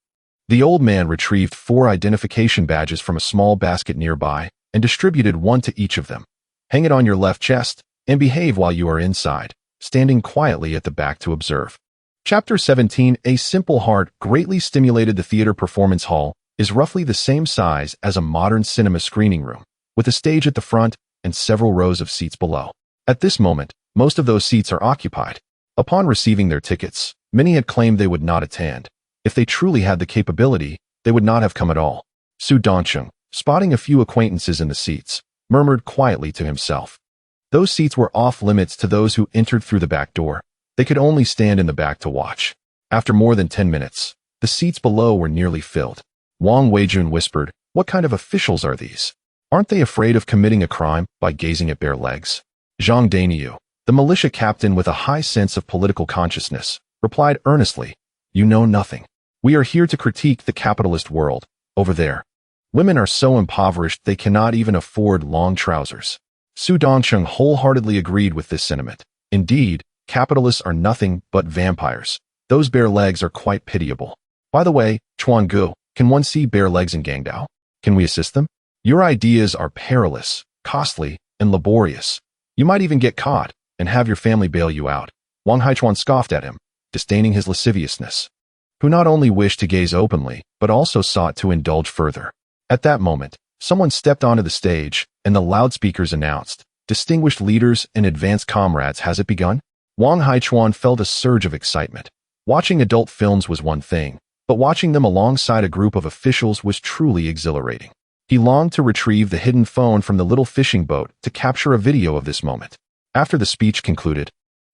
The old man retrieved 4 identification badges from a small basket nearby and distributed one to each of them. "Hang it on your left chest and behave while you are inside," standing quietly at the back to observe. Chapter 17. A simple heart greatly stimulated. The theater performance hall is roughly the same size as a modern cinema screening room, with a stage at the front and several rows of seats below. At this moment, most of those seats are occupied. Upon receiving their tickets, many had claimed they would not attend. If they truly had the capability, they would not have come at all. Su Dongsheng, spotting a few acquaintances in the seats, murmured quietly to himself. Those seats were off limits to those who entered through the back door. They could only stand in the back to watch. After more than 10 minutes, the seats below were nearly filled. Wang Weijun whispered, "What kind of officials are these? Aren't they afraid of committing a crime by gazing at bare legs?" Zhang Daniu, the militia captain with a high sense of political consciousness, replied earnestly, "You know nothing. We are here to critique the capitalist world. Over there, women are so impoverished they cannot even afford long trousers." Su Dongsheng wholeheartedly agreed with this sentiment. Indeed, capitalists are nothing but vampires. Those bare legs are quite pitiable. By the way, Chuan Gu, can one see bare legs in Guangdao? Can we assist them? Your ideas are perilous, costly, and laborious. You might even get caught and have your family bail you out. Wang Haichuan scoffed at him, disdaining his lasciviousness, who not only wished to gaze openly, but also sought to indulge further. At that moment, someone stepped onto the stage, and the loudspeakers announced, "Distinguished leaders and advanced comrades, has it begun?" Wang Haichuan felt a surge of excitement. Watching adult films was one thing, but watching them alongside a group of officials was truly exhilarating. He longed to retrieve the hidden phone from the little fishing boat to capture a video of this moment. After the speech concluded,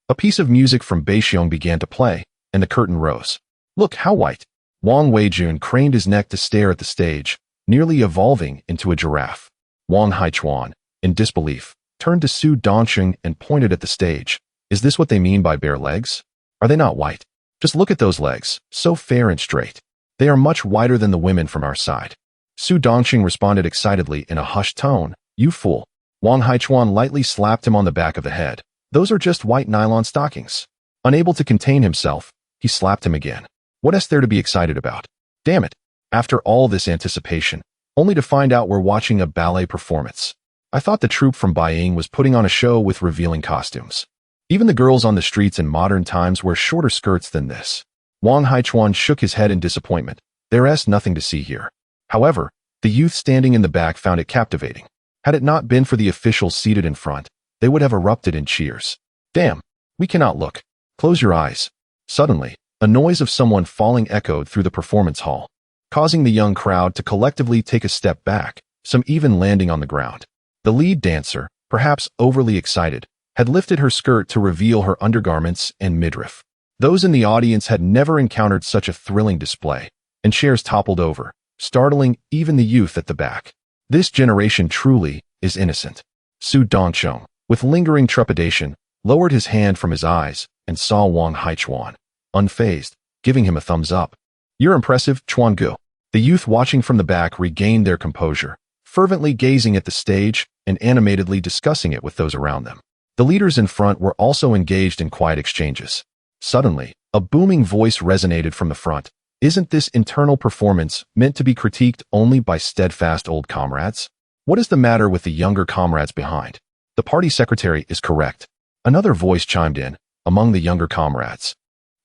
a piece of music from Beixiong began to play, and the curtain rose. "Look, how white!" Wang Weijun craned his neck to stare at the stage, nearly evolving into a giraffe. Wang Haichuan, in disbelief, turned to Su Dongqing and pointed at the stage. "Is this what they mean by bare legs? Are they not white? Just look at those legs, so fair and straight. They are much whiter than the women from our side." Su Dongqing responded excitedly in a hushed tone, "You fool." Wang Haichuan lightly slapped him on the back of the head. "Those are just white nylon stockings." Unable to contain himself, he slapped him again. "What is there to be excited about? Damn it. After all this anticipation, only to find out we're watching a ballet performance. I thought the troupe from Beiying was putting on a show with revealing costumes. Even the girls on the streets in modern times wear shorter skirts than this." Wang Haichuan shook his head in disappointment. There's nothing to see here. However, the youth standing in the back found it captivating. Had it not been for the officials seated in front, they would have erupted in cheers. "Damn, we cannot look. Close your eyes." Suddenly, a noise of someone falling echoed through the performance hall, causing the young crowd to collectively take a step back, some even landing on the ground. The lead dancer, perhaps overly excited, had lifted her skirt to reveal her undergarments and midriff. Those in the audience had never encountered such a thrilling display, and chairs toppled over, startling even the youth at the back. This generation truly is innocent. Su Dongqing, with lingering trepidation, lowered his hand from his eyes and saw Wang Haichuan, unfazed, giving him a thumbs up. "You're impressive, Chuan Gu." The youth watching from the back regained their composure, fervently gazing at the stage and animatedly discussing it with those around them. The leaders in front were also engaged in quiet exchanges. Suddenly, a booming voice resonated from the front. "Isn't this internal performance meant to be critiqued only by steadfast old comrades? What is the matter with the younger comrades behind? The party secretary is correct." Another voice chimed in, among the younger comrades.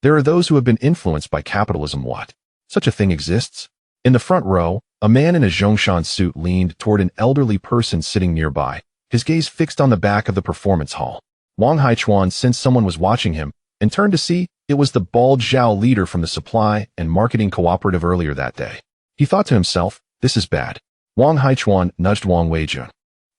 "There are those who have been influenced by capitalism. What? Such a thing exists?" In the front row, a man in a Zhongshan suit leaned toward an elderly person sitting nearby, his gaze fixed on the back of the performance hall. Wang Haichuan sensed someone was watching him and turned to see it was the bald Zhao leader from the supply and marketing cooperative earlier that day. He thought to himself, "This is bad." Wang Haichuan nudged Wang Weijun,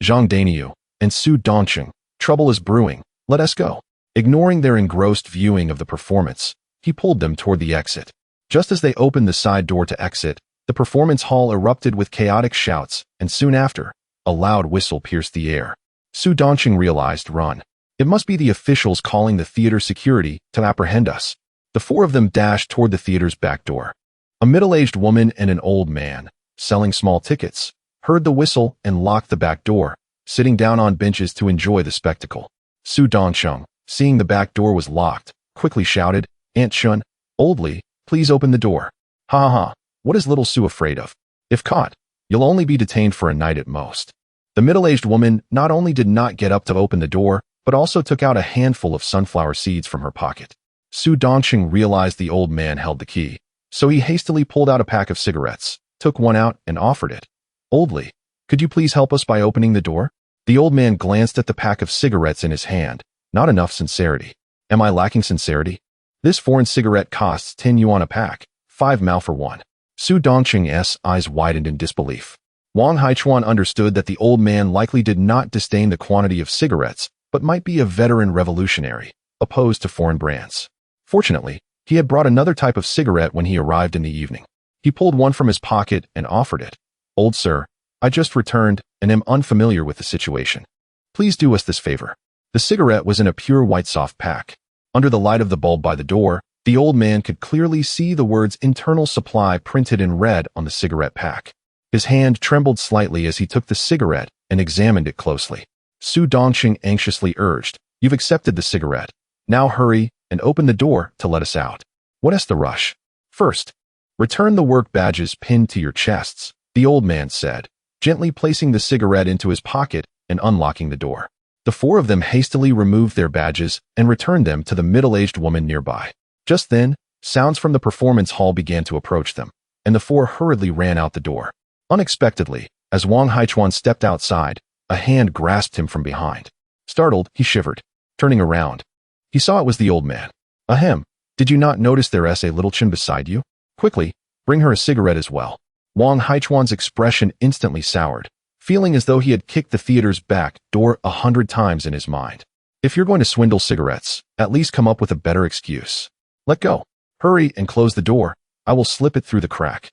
Zhang Daniu, and Su Dongqing. "Trouble is brewing. Let us go." Ignoring their engrossed viewing of the performance, he pulled them toward the exit. Just as they opened the side door to exit, the performance hall erupted with chaotic shouts, and soon after, a loud whistle pierced the air. Su Dongqing realized, "Run. It must be the officials calling the theater security to apprehend us." The four of them dashed toward the theater's back door. A middle-aged woman and an old man, selling small tickets, heard the whistle and locked the back door, sitting down on benches to enjoy the spectacle. Su Dongqing, seeing the back door was locked, quickly shouted, "Aunt Shun, Old Li, please open the door." "Ha ha ha, what is little Su afraid of? If caught, you'll only be detained for a night at most." The middle-aged woman not only did not get up to open the door, but also took out a handful of sunflower seeds from her pocket. Su Dongqing realized the old man held the key, so he hastily pulled out a pack of cigarettes, took one out, and offered it. "Old Li, could you please help us by opening the door?" The old man glanced at the pack of cigarettes in his hand. Not enough sincerity. Am I lacking sincerity? This foreign cigarette costs 10 yuan a pack, 5 mao for one. Su Dongqing's eyes widened in disbelief. Wang Haichuan understood that the old man likely did not disdain the quantity of cigarettes, but might be a veteran revolutionary, opposed to foreign brands. Fortunately, he had brought another type of cigarette when he arrived in the evening. He pulled one from his pocket and offered it. "Old sir, I just returned and am unfamiliar with the situation. Please do us this favor." The cigarette was in a pure white soft pack. Under the light of the bulb by the door, the old man could clearly see the words "internal supply" printed in red on the cigarette pack. His hand trembled slightly as he took the cigarette and examined it closely. Su Dongqing anxiously urged, "You've accepted the cigarette. Now hurry and open the door to let us out." "What is the rush? First, return the work badges pinned to your chests," the old man said, gently placing the cigarette into his pocket and unlocking the door. The four of them hastily removed their badges and returned them to the middle-aged woman nearby. Just then, sounds from the performance hall began to approach them, and the four hurriedly ran out the door. Unexpectedly, as Wang Haichuan stepped outside, a hand grasped him from behind. Startled, he shivered. Turning around, he saw it was the old man. Ahem, did you not notice there is a little chin beside you? Quickly, bring her a cigarette as well. Wang Haichuan's expression instantly soured, feeling as though he had kicked the theater's back door 100 times in his mind. If you're going to swindle cigarettes, at least come up with a better excuse. Let go. Hurry and close the door. I will slip it through the crack.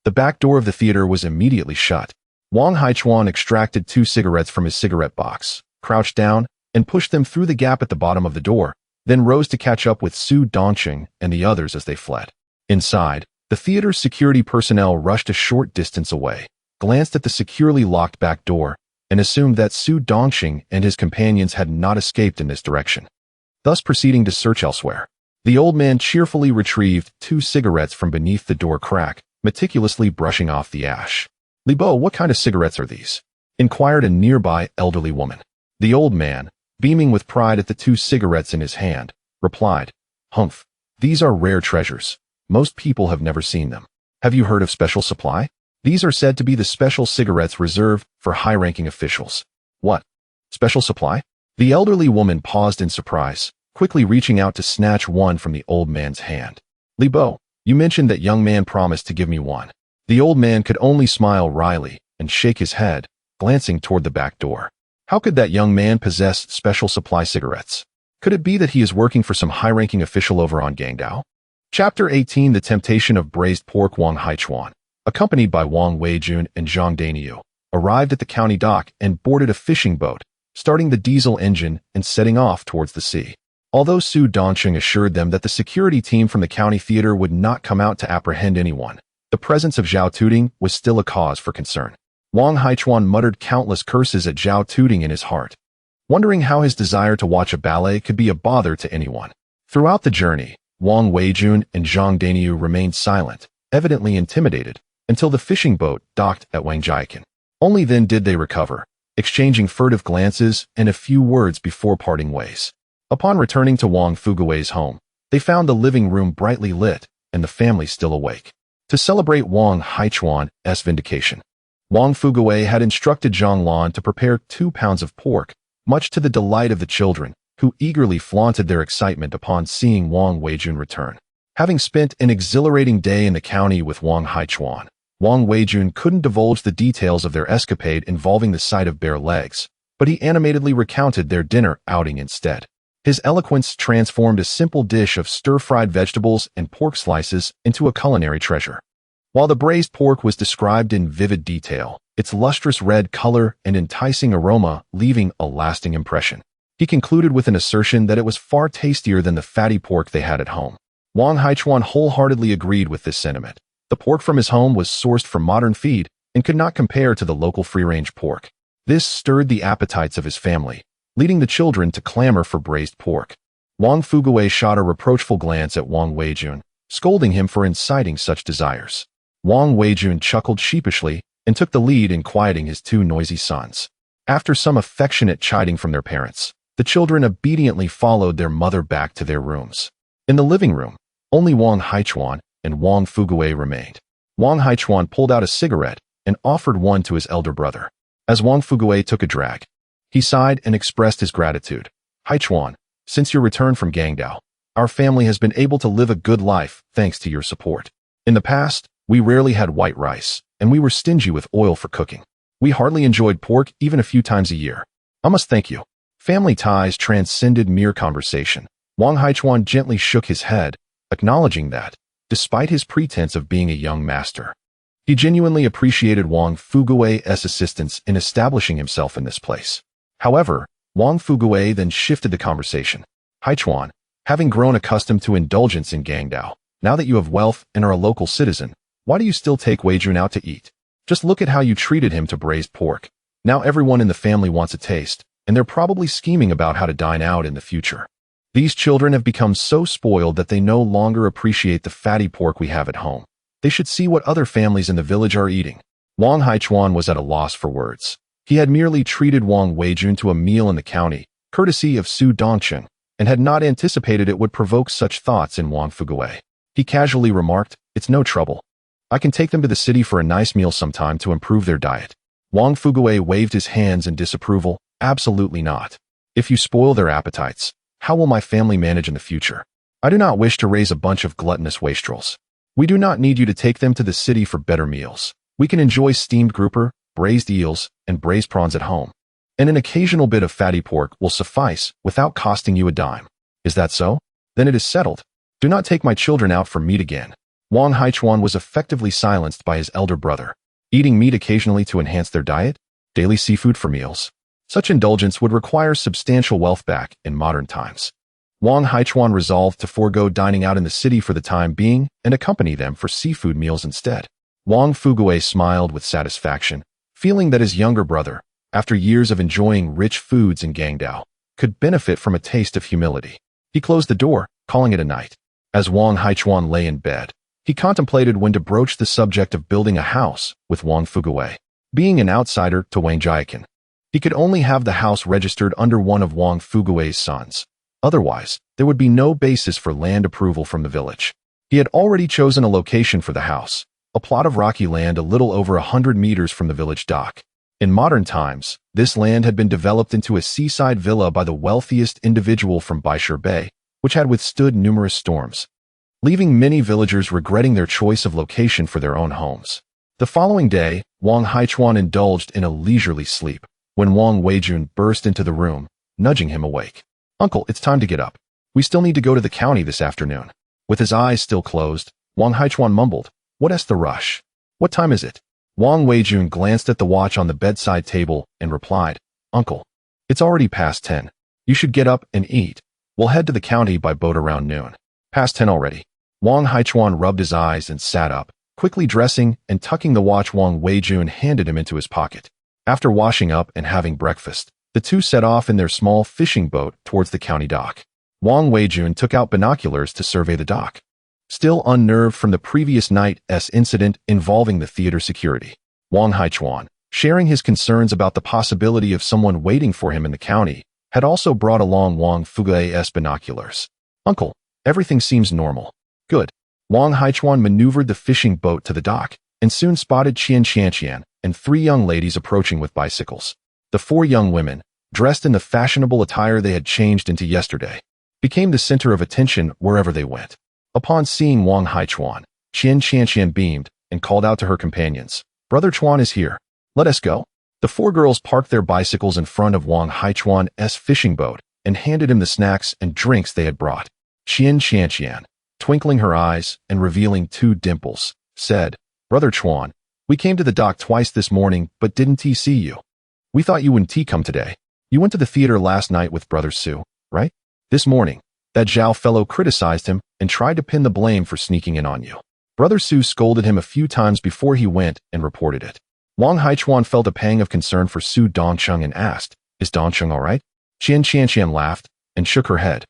The back door of the theater was immediately shut. Wang Haichuan extracted 2 cigarettes from his cigarette box, crouched down, and pushed them through the gap at the bottom of the door, then rose to catch up with Su Dongqing and the others as they fled. Inside, the theater's security personnel rushed a short distance away, glanced at the securely locked back door, and assumed that Su Dongqing and his companions had not escaped in this direction, thus proceeding to search elsewhere. The old man cheerfully retrieved 2 cigarettes from beneath the door crack, meticulously brushing off the ash. Li Bo, what kind of cigarettes are these? Inquired a nearby elderly woman. The old man, beaming with pride at the 2 cigarettes in his hand, replied, Humph, these are rare treasures. Most people have never seen them. Have you heard of special supply? These are said to be the special cigarettes reserved for high-ranking officials. What? Special supply? The elderly woman paused in surprise, quickly reaching out to snatch one from the old man's hand. Li Bo, you mentioned that young man promised to give me one. The old man could only smile wryly and shake his head, glancing toward the back door. How could that young man possess special supply cigarettes? Could it be that he is working for some high-ranking official over on Gangdao? Chapter 18: The Temptation of Braised Pork. Wang Haichuan, accompanied by Wang Weijun and Zhang Daniu, arrived at the county dock and boarded a fishing boat, starting the diesel engine and setting off towards the sea. Although Su Dongqing assured them that the security team from the county theater would not come out to apprehend anyone, the presence of Zhao Tuding was still a cause for concern. Wang Haichuan muttered countless curses at Zhao Tuding in his heart, wondering how his desire to watch a ballet could be a bother to anyone. Throughout the journey, Wang Weijun and Zhang Daniu remained silent, evidently intimidated, until the fishing boat docked at Wangjiakan. Only then did they recover, exchanging furtive glances and a few words before parting ways. Upon returning to Wang Fugui's home, they found the living room brightly lit and the family still awake. To celebrate Wang Haichuan's vindication, Wang Fugui had instructed Zhang Lan to prepare 2 pounds of pork, much to the delight of the children, who eagerly flaunted their excitement upon seeing Wang Weijun return. Having spent an exhilarating day in the county with Wang Haichuan, Wang Weijun couldn't divulge the details of their escapade involving the sight of bare legs, but he animatedly recounted their dinner outing instead. His eloquence transformed a simple dish of stir-fried vegetables and pork slices into a culinary treasure. While the braised pork was described in vivid detail, its lustrous red color and enticing aroma leaving a lasting impression, he concluded with an assertion that it was far tastier than the fatty pork they had at home. Wang Haichuan wholeheartedly agreed with this sentiment. The pork from his home was sourced from modern feed and could not compare to the local free-range pork. This stirred the appetites of his family, leading the children to clamor for braised pork. Wang Fugui shot a reproachful glance at Wang Weijun, scolding him for inciting such desires. Wang Weijun chuckled sheepishly and took the lead in quieting his 2 noisy sons. After some affectionate chiding from their parents, the children obediently followed their mother back to their rooms. In the living room, only Wang Haichuan and Wang Fugui remained. Wang Haichuan pulled out a cigarette and offered one to his elder brother. As Wang Fugui took a drag, he sighed and expressed his gratitude. Haichuan, since your return from Gangdao, our family has been able to live a good life thanks to your support. In the past, we rarely had white rice, and we were stingy with oil for cooking. We hardly enjoyed pork even a few times a year. I must thank you. Family ties transcended mere conversation. Wang Haichuan gently shook his head, acknowledging that, despite his pretense of being a young master, he genuinely appreciated Wang Fugui's assistance in establishing himself in this place. However, Wang Fugui then shifted the conversation. Haichuan, having grown accustomed to indulgence in Gangdao, now that you have wealth and are a local citizen, why do you still take Weijun out to eat? Just look at how you treated him to braised pork. Now everyone in the family wants a taste, and they're probably scheming about how to dine out in the future. These children have become so spoiled that they no longer appreciate the fatty pork we have at home. They should see what other families in the village are eating. Wang Haichuan was at a loss for words. He had merely treated Wang Weijun to a meal in the county, courtesy of Su Dongqing, and had not anticipated it would provoke such thoughts in Wang Fugui. He casually remarked, "It's no trouble. I can take them to the city for a nice meal sometime to improve their diet." Wang Fugui waved his hands in disapproval. "Absolutely not. If you spoil their appetites, how will my family manage in the future? I do not wish to raise a bunch of gluttonous wastrels. We do not need you to take them to the city for better meals. We can enjoy steamed grouper, braised eels, and braised prawns at home. And an occasional bit of fatty pork will suffice without costing you a dime. Is that so? Then it is settled. Do not take my children out for meat again." Wang Haichuan was effectively silenced by his elder brother. Eating meat occasionally to enhance their diet? Daily seafood for meals? Such indulgence would require substantial wealth back in modern times. Wang Haichuan resolved to forego dining out in the city for the time being and accompany them for seafood meals instead. Wang Fugui smiled with satisfaction, feeling that his younger brother, after years of enjoying rich foods in Guangdao, could benefit from a taste of humility. He closed the door, calling it a night. As Wang Haichuan lay in bed, he contemplated when to broach the subject of building a house with Wang Fugui. Being an outsider to Wang Jiakan, he could only have the house registered under one of Wang Fugui's sons. Otherwise, there would be no basis for land approval from the village. He had already chosen a location for the house, a plot of rocky land a little over 100 meters from the village dock. In modern times, this land had been developed into a seaside villa by the wealthiest individual from Baishur Bay, which had withstood numerous storms, leaving many villagers regretting their choice of location for their own homes. The following day, Wang Haichuan indulged in a leisurely sleep when Wang Weijun burst into the room, nudging him awake. "Uncle, it's time to get up. We still need to go to the county this afternoon." With his eyes still closed, Wang Haichuan mumbled, "What's the rush? What time is it?" Wang Weijun glanced at the watch on the bedside table and replied, "Uncle, it's already past 10. You should get up and eat. We'll head to the county by boat around noon." "Past 10 already." Wang Haichuan rubbed his eyes and sat up, quickly dressing and tucking the watch Wang Weijun handed him into his pocket. After washing up and having breakfast, the two set off in their small fishing boat towards the county dock. Wang Weijun took out binoculars to survey the dock. Still unnerved from the previous night's incident involving the theater security, Wang Haichuan, sharing his concerns about the possibility of someone waiting for him in the county, had also brought along Wang Fugui's binoculars. "Uncle, everything seems normal." "Good." Wang Haichuan maneuvered the fishing boat to the dock and soon spotted Qian Qianqian and 3 young ladies approaching with bicycles. The 4 young women, dressed in the fashionable attire they had changed into yesterday, became the center of attention wherever they went. Upon seeing Wang Haichuan, Qian Qianqian beamed and called out to her companions, "Brother Chuan is here. Let us go." The 4 girls parked their bicycles in front of Wang Haichuan's fishing boat and handed him the snacks and drinks they had brought. Qian Qianqian, twinkling her eyes and revealing 2 dimples, said, "Brother Chuan, we came to the dock twice this morning but didn't see you. We thought you wouldn't come today. You went to the theater last night with Brother Su, right?" This morning, that Zhao fellow criticized him and tried to pin the blame for sneaking in on you. Brother Su scolded him a few times before he went and reported it. Wang Haichuan felt a pang of concern for Su Dongqing and asked, "Is Dongqing all right?" Qian Qianqian laughed and shook her head.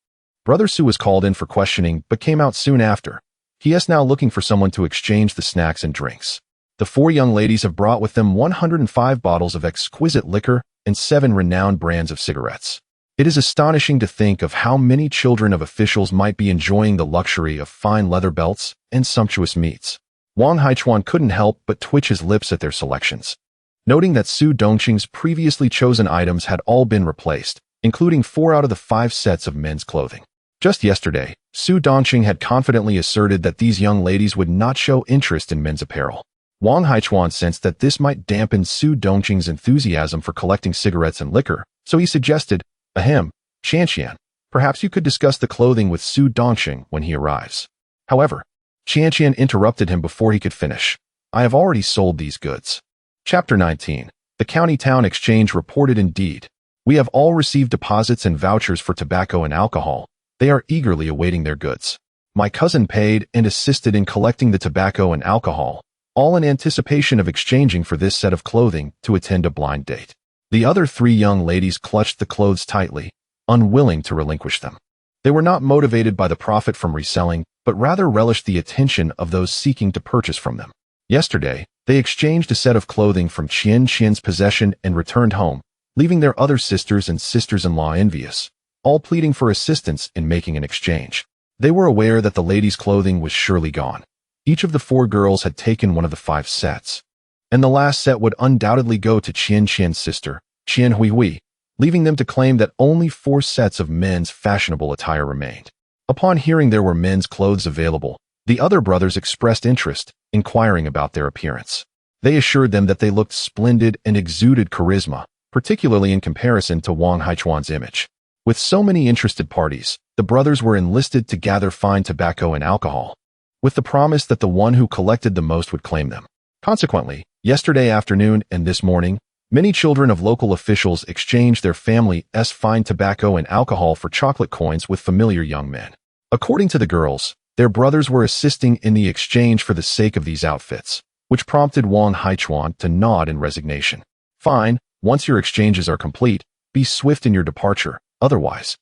Brother Su was called in for questioning but came out soon after. He is now looking for someone to exchange the snacks and drinks. The 4 young ladies have brought with them 105 bottles of exquisite liquor and 7 renowned brands of cigarettes. It is astonishing to think of how many children of officials might be enjoying the luxury of fine leather belts and sumptuous meats. Wang Haichuan couldn't help but twitch his lips at their selections, noting that Su Dongqing's previously chosen items had all been replaced, including 4 out of the 5 sets of men's clothing. Just yesterday, Su Dongqing had confidently asserted that these young ladies would not show interest in men's apparel. Wang Haichuan sensed that this might dampen Su Dongqing's enthusiasm for collecting cigarettes and liquor, so he suggested, "Ahem, Qianqian, perhaps you could discuss the clothing with Su Dongqing when he arrives." However, Qianqian interrupted him before he could finish. "I have already sold these goods." Chapter 19. The County Town Exchange reported indeed. "We have all received deposits and vouchers for tobacco and alcohol. They are eagerly awaiting their goods. My cousin paid and assisted in collecting the tobacco and alcohol, all in anticipation of exchanging for this set of clothing to attend a blind date." The other 3 young ladies clutched the clothes tightly, unwilling to relinquish them. They were not motivated by the profit from reselling, but rather relished the attention of those seeking to purchase from them. Yesterday, They exchanged a set of clothing from Qian Qian's possession and returned home, leaving their other sisters and sisters-in-law envious, all pleading for assistance in making an exchange. They were aware that the lady's clothing was surely gone. Each of the 4 girls had taken one of the 5 sets, and the last set would undoubtedly go to Qian Qian's sister, Qian Huihui, leaving them to claim that only 4 sets of men's fashionable attire remained. Upon hearing there were men's clothes available, the other brothers expressed interest, inquiring about their appearance. They assured them that they looked splendid and exuded charisma, particularly in comparison to Wang Haichuan's image. With so many interested parties, the brothers were enlisted to gather fine tobacco and alcohol, with the promise that the one who collected the most would claim them. Consequently, yesterday afternoon and this morning, many children of local officials exchanged their family's fine tobacco and alcohol for chocolate coins with familiar young men. According to the girls, their brothers were assisting in the exchange for the sake of these outfits, which prompted Wang Haichuan to nod in resignation. Fine, once your exchanges are complete, be swift in your departure, otherwise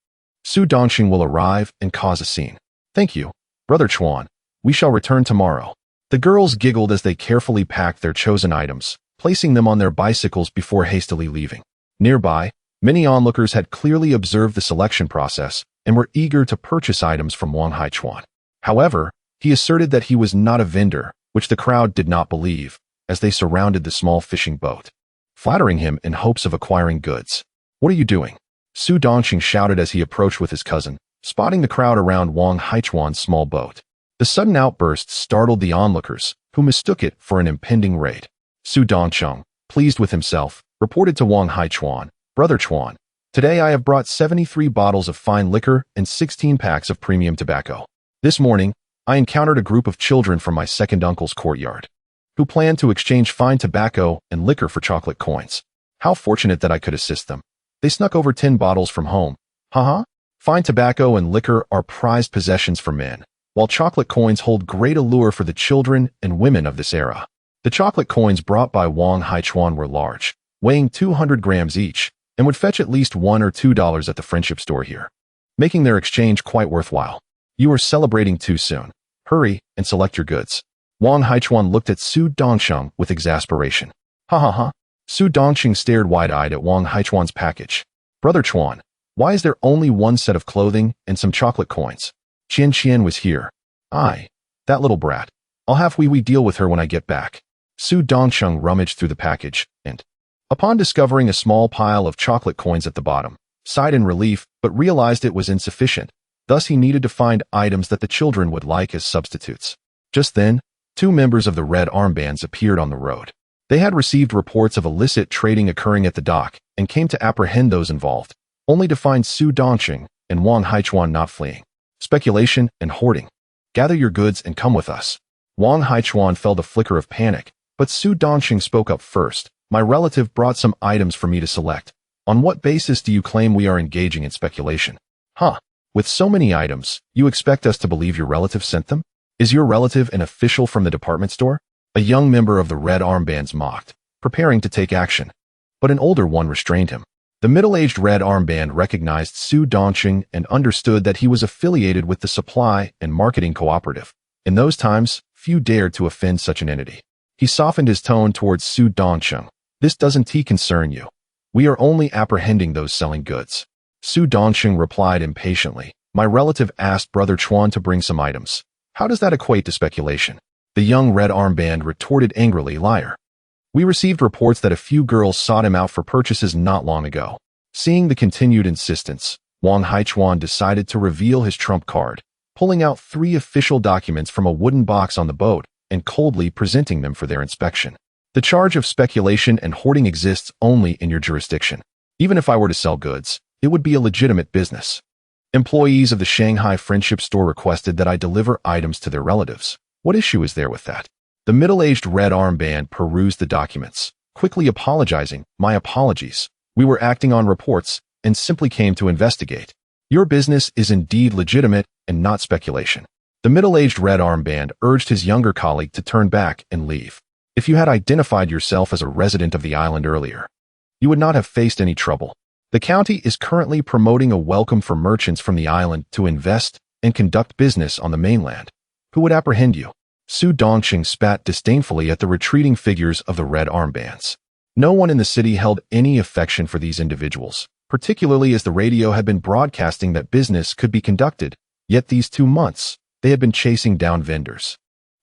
Su Dongxing will arrive and cause a scene. Thank you, Brother Chuan. We shall return tomorrow. The girls giggled as they carefully packed their chosen items, placing them on their bicycles before hastily leaving. Nearby, many onlookers had clearly observed the selection process and were eager to purchase items from Wang Haichuan. However, he asserted that he was not a vendor, which the crowd did not believe, as they surrounded the small fishing boat, flattering him in hopes of acquiring goods. What are you doing? Su Dongxing shouted as he approached with his cousin, spotting the crowd around Wang Haichuan's small boat. The sudden outburst startled the onlookers, who mistook it for an impending raid. Su Dongxing, pleased with himself, reported to Wang Haichuan, Brother Chuan, today I have brought 73 bottles of fine liquor and 16 packs of premium tobacco. This morning, I encountered a group of children from my second uncle's courtyard, who planned to exchange fine tobacco and liquor for chocolate coins. How fortunate that I could assist them. They snuck over 10 bottles from home. Haha. Fine tobacco and liquor are prized possessions for men, while chocolate coins hold great allure for the children and women of this era. The chocolate coins brought by Wang Haichuan were large, weighing 200 grams each, and would fetch at least $1 or $2 at the friendship store here, making their exchange quite worthwhile. You are celebrating too soon. Hurry and select your goods. Wang Haichuan looked at Su Dongxing with exasperation. Ha ha ha. Su Dongxing stared wide-eyed at Wang Haichuan's package. Brother Chuan, why is there only one set of clothing and some chocolate coins? Qian Qian was here. Aye, that little brat. I'll have Huihui deal with her when I get back. Su Dongxing rummaged through the package and, upon discovering a small pile of chocolate coins at the bottom, sighed in relief but realized it was insufficient. Thus he needed to find items that the children would like as substitutes. Just then, 2 members of the Red Armbands appeared on the road. They had received reports of illicit trading occurring at the dock and came to apprehend those involved, only to find Su Dongxing and Wang Haichuan not fleeing. Speculation and hoarding. Gather your goods and come with us. Wang Haichuan felt a flicker of panic, but Su Dongxing spoke up first. My relative brought some items for me to select. On what basis do you claim we are engaging in speculation? Huh. With so many items, you expect us to believe your relative sent them? Is your relative an official from the department store? A young member of the Red Armbands mocked, preparing to take action. But an older one restrained him. The middle-aged Red Armband recognized Su Dongxing and understood that he was affiliated with the Supply and Marketing Cooperative. In those times, few dared to offend such an entity. He softened his tone towards Su Dongxing. This doesn't concern you. We are only apprehending those selling goods. Su Dongxing replied impatiently. My relative asked Brother Chuan to bring some items. How does that equate to speculation? The young Red Armband retorted angrily, liar. We received reports that a few girls sought him out for purchases not long ago. Seeing the continued insistence, Wang Haichuan decided to reveal his trump card, pulling out 3 official documents from a wooden box on the boat and coldly presenting them for their inspection. The charge of speculation and hoarding exists only in your jurisdiction. Even if I were to sell goods, it would be a legitimate business. Employees of the Shanghai Friendship Store requested that I deliver items to their relatives. What issue is there with that? The middle-aged Red Armband perused the documents, quickly apologizing. My apologies. We were acting on reports and simply came to investigate. Your business is indeed legitimate and not speculation. The middle-aged Red Armband urged his younger colleague to turn back and leave. If you had identified yourself as a resident of the island earlier, you would not have faced any trouble. The county is currently promoting a welcome for merchants from the island to invest and conduct business on the mainland. Who would apprehend you? Su Dongqing spat disdainfully at the retreating figures of the red armbands. No one in the city held any affection for these individuals, particularly as the radio had been broadcasting that business could be conducted, yet these 2 months, they had been chasing down vendors.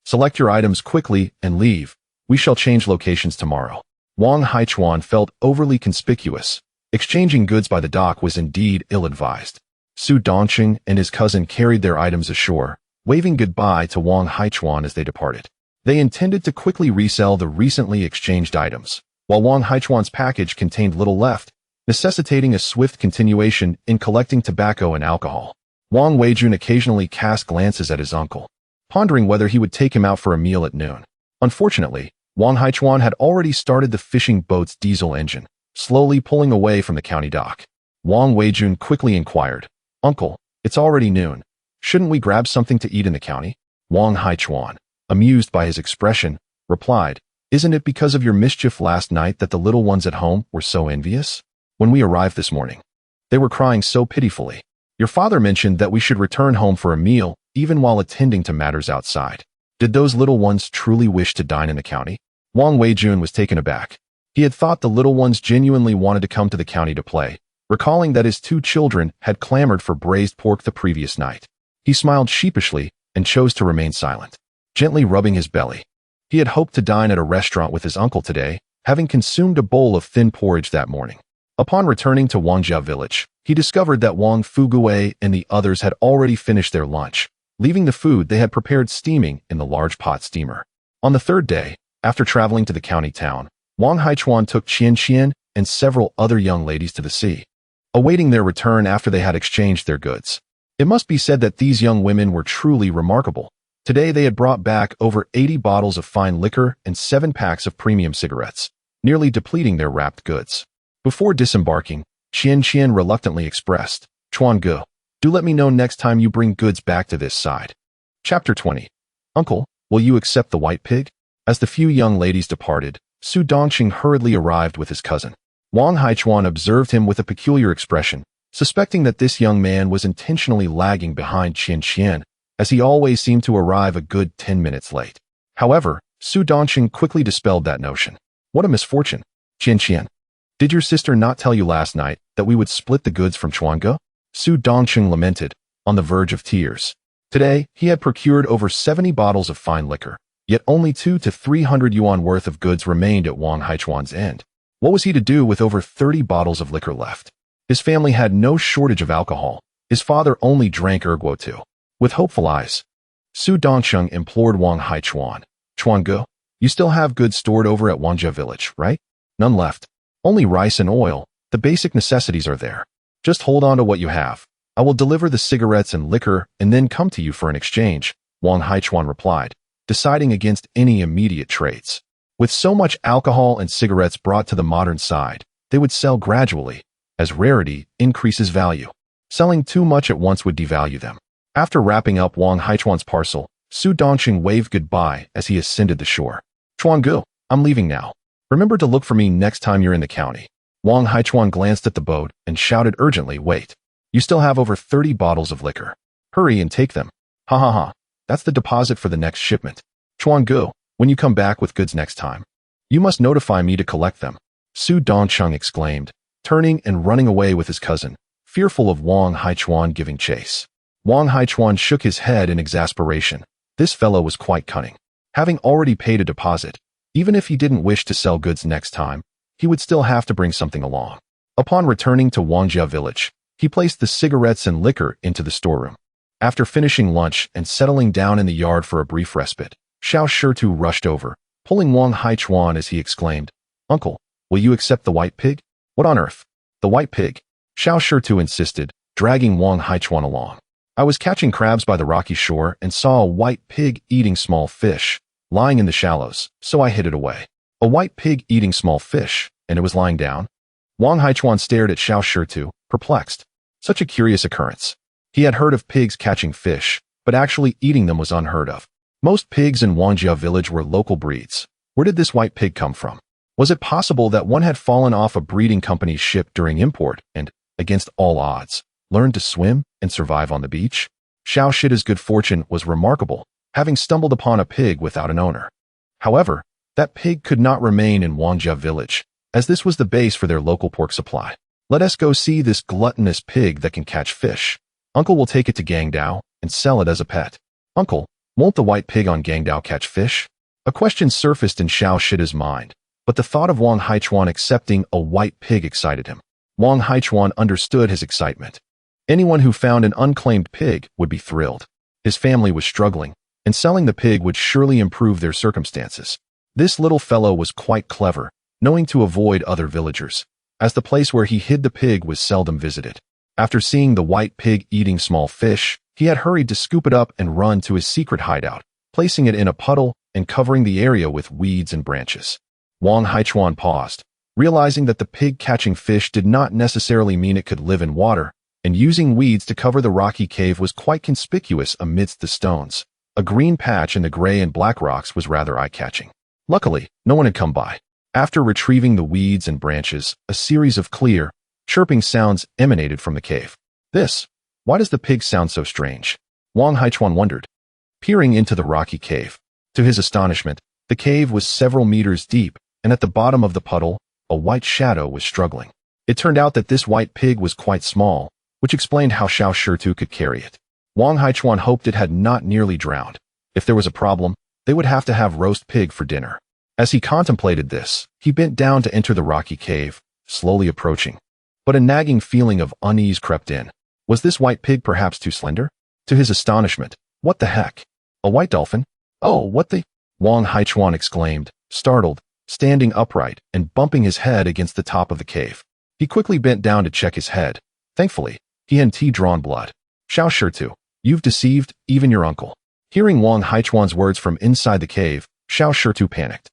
Select your items quickly and leave. We shall change locations tomorrow. Wang Haichuan felt overly conspicuous. Exchanging goods by the dock was indeed ill-advised. Su Dongqing and his cousin carried their items ashore, waving goodbye to Wang Haichuan as they departed. They intended to quickly resell the recently exchanged items, while Wang Haichuan's package contained little left, necessitating a swift continuation in collecting tobacco and alcohol. Wang Weijun occasionally cast glances at his uncle, pondering whether he would take him out for a meal at noon. Unfortunately, Wang Haichuan had already started the fishing boat's diesel engine, slowly pulling away from the county dock. Wang Weijun quickly inquired, "Uncle, it's already noon. Shouldn't we grab something to eat in the county?" Wang Haichuan, amused by his expression, replied, "Isn't it because of your mischief last night that the little ones at home were so envious? When we arrived this morning, they were crying so pitifully. Your father mentioned that we should return home for a meal, even while attending to matters outside. Did those little ones truly wish to dine in the county?" Wang Weijun was taken aback. He had thought the little ones genuinely wanted to come to the county to play, recalling that his 2 children had clamored for braised pork the previous night. He smiled sheepishly and chose to remain silent, gently rubbing his belly. He had hoped to dine at a restaurant with his uncle today, having consumed a bowl of thin porridge that morning. Upon returning to Wangjia village, he discovered that Wang Fuguei and the others had already finished their lunch, leaving the food they had prepared steaming in the large pot steamer. On the 3rd day, after traveling to the county town, Wang Haichuan took Qian and several other young ladies to the sea, awaiting their return after they had exchanged their goods. It must be said that these young women were truly remarkable. Today they had brought back over 80 bottles of fine liquor and 7 packs of premium cigarettes, nearly depleting their wrapped goods. Before disembarking, Qian reluctantly expressed, "Chuan Gu, do let me know next time you bring goods back to this side." Chapter 20. Uncle, will you accept the white pig? As the few young ladies departed, Su Dongqing hurriedly arrived with his cousin. Wang Haichuan observed him with a peculiar expression, suspecting that this young man was intentionally lagging behind Qian, as he always seemed to arrive a good 10 minutes late. However, Su Dongqing quickly dispelled that notion. "What a misfortune. Qian, did your sister not tell you last night that we would split the goods from Chuange?" Su Dongqing lamented, on the verge of tears. Today, he had procured over 70 bottles of fine liquor, yet only 200 to 300 yuan worth of goods remained at Wang Haichuan's end. What was he to do with over 30 bottles of liquor left? His family had no shortage of alcohol. His father only drank erguo too. With hopeful eyes, Su Dongqing implored Wang Haichuan, "Chuange, you still have goods stored over at Wangjia village, right? None left. Only rice and oil. The basic necessities are there. Just hold on to what you have. I will deliver the cigarettes and liquor and then come to you for an exchange," Wang Haichuan replied, deciding against any immediate trades. With so much alcohol and cigarettes brought to the modern side, they would sell gradually, as rarity increases value. Selling too much at once would devalue them. After wrapping up Wang Haichuan's parcel, Su Dongqing waved goodbye as he ascended the shore. "Chuange, I'm leaving now. Remember to look for me next time you're in the county." Wang Haichuan glanced at the boat and shouted urgently, "Wait. You still have over 30 bottles of liquor. Hurry and take them. Ha ha ha. That's the deposit for the next shipment. Chuange, when you come back with goods next time, you must notify me to collect them." Su Dongqing exclaimed, turning and running away with his cousin, fearful of Wang Haichuan giving chase. Wang Haichuan shook his head in exasperation. This fellow was quite cunning. Having already paid a deposit, even if he didn't wish to sell goods next time, he would still have to bring something along. Upon returning to Wangjia village, he placed the cigarettes and liquor into the storeroom. After finishing lunch and settling down in the yard for a brief respite, Xiao Shitu rushed over, pulling Wang Haichuan as he exclaimed, "Uncle, will you accept the white pig?" "What on earth? The white pig?" Xiao Shitu insisted, dragging Wang Haichuan along. "I was catching crabs by the rocky shore and saw a white pig eating small fish, lying in the shallows, so I hid it away." A white pig eating small fish, and it was lying down? Wang Haichuan stared at Xiao Shitu, perplexed. Such a curious occurrence. He had heard of pigs catching fish, but actually eating them was unheard of. Most pigs in Wangjia village were local breeds. Where did this white pig come from? Was it possible that one had fallen off a breeding company's ship during import and, against all odds, learned to swim and survive on the beach? Xiao Shita's good fortune was remarkable. having stumbled upon a pig without an owner. However, that pig could not remain in Wangjia village, as this was the base for their local pork supply. Let us go see this gluttonous pig that can catch fish. Uncle will take it to Gangdao and sell it as a pet. Uncle, won't the white pig on Gangdao catch fish? A question surfaced in Xiao Shida's mind, but the thought of Wang Haichuan accepting a white pig excited him. Wang Haichuan understood his excitement. Anyone who found an unclaimed pig would be thrilled. His family was struggling, and selling the pig would surely improve their circumstances. This little fellow was quite clever, knowing to avoid other villagers, as the place where he hid the pig was seldom visited. After seeing the white pig eating small fish, he had hurried to scoop it up and run to his secret hideout, placing it in a puddle and covering the area with weeds and branches. Wang Haichuan paused, realizing that the pig catching fish did not necessarily mean it could live in water, and using weeds to cover the rocky cave was quite conspicuous amidst the stones. A green patch in the gray and black rocks was rather eye-catching. Luckily, no one had come by. After retrieving the weeds and branches, a series of clear, chirping sounds emanated from the cave. Why does the pig sound so strange? Wang Haichuan wondered, peering into the rocky cave. To his astonishment, the cave was several meters deep, and at the bottom of the puddle, a white shadow was struggling. It turned out that this white pig was quite small, which explained how Xiao Shitu could carry it. Wang Haichuan hoped it had not nearly drowned. If there was a problem, they would have to have roast pig for dinner. As he contemplated this, he bent down to enter the rocky cave, slowly approaching. But a nagging feeling of unease crept in. Was this white pig perhaps too slender? To his astonishment, what the heck? A white dolphin? Oh, what the? Wang Haichuan exclaimed, startled, standing upright and bumping his head against the top of the cave. He quickly bent down to check his head. Thankfully, he hadn't drawn blood. Xiao Shitu, you've deceived even your uncle. Hearing Wang Haichuan's words from inside the cave, Xiao Shitu panicked,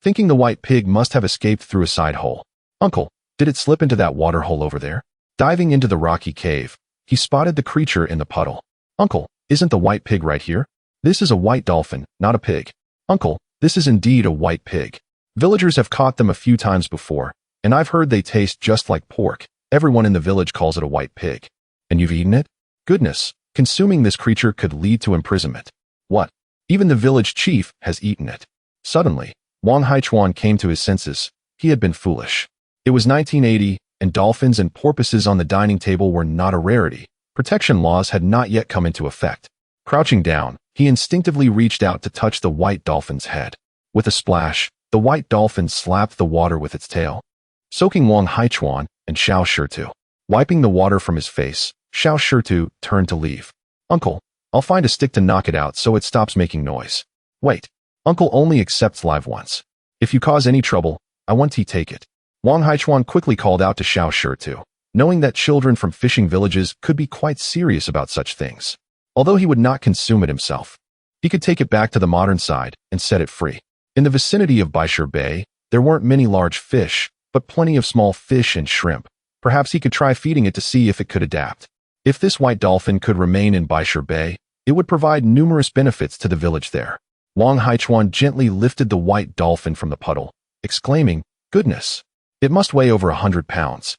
thinking the white pig must have escaped through a side hole. Uncle, did it slip into that water hole over there? Diving into the rocky cave, he spotted the creature in the puddle. Uncle, isn't the white pig right here? This is a white dolphin, not a pig. Uncle, this is indeed a white pig. Villagers have caught them a few times before, and I've heard they taste just like pork. Everyone in the village calls it a white pig. And you've eaten it? Goodness, consuming this creature could lead to imprisonment. What? Even the village chief has eaten it. Suddenly, Wang Haichuan came to his senses. He had been foolish. It was 1980, and dolphins and porpoises on the dining table were not a rarity. Protection laws had not yet come into effect. Crouching down, he instinctively reached out to touch the white dolphin's head. With a splash, the white dolphin slapped the water with its tail, soaking Wang Haichuan and Xiao Shitu. Wiping the water from his face, Xiao Shitu turned to leave. Uncle, I'll find a stick to knock it out so it stops making noise. Wait, Uncle only accepts live ones. If you cause any trouble, I want to take it. Wang Haichuan quickly called out to Xiao Shitu, knowing that children from fishing villages could be quite serious about such things. Although he would not consume it himself, he could take it back to the modern side and set it free. In the vicinity of Baishir Bay, there weren't many large fish, but plenty of small fish and shrimp. Perhaps he could try feeding it to see if it could adapt. If this white dolphin could remain in Baishir Bay, it would provide numerous benefits to the village there. Wang Haichuan gently lifted the white dolphin from the puddle, exclaiming, Goodness! It must weigh over 100 pounds.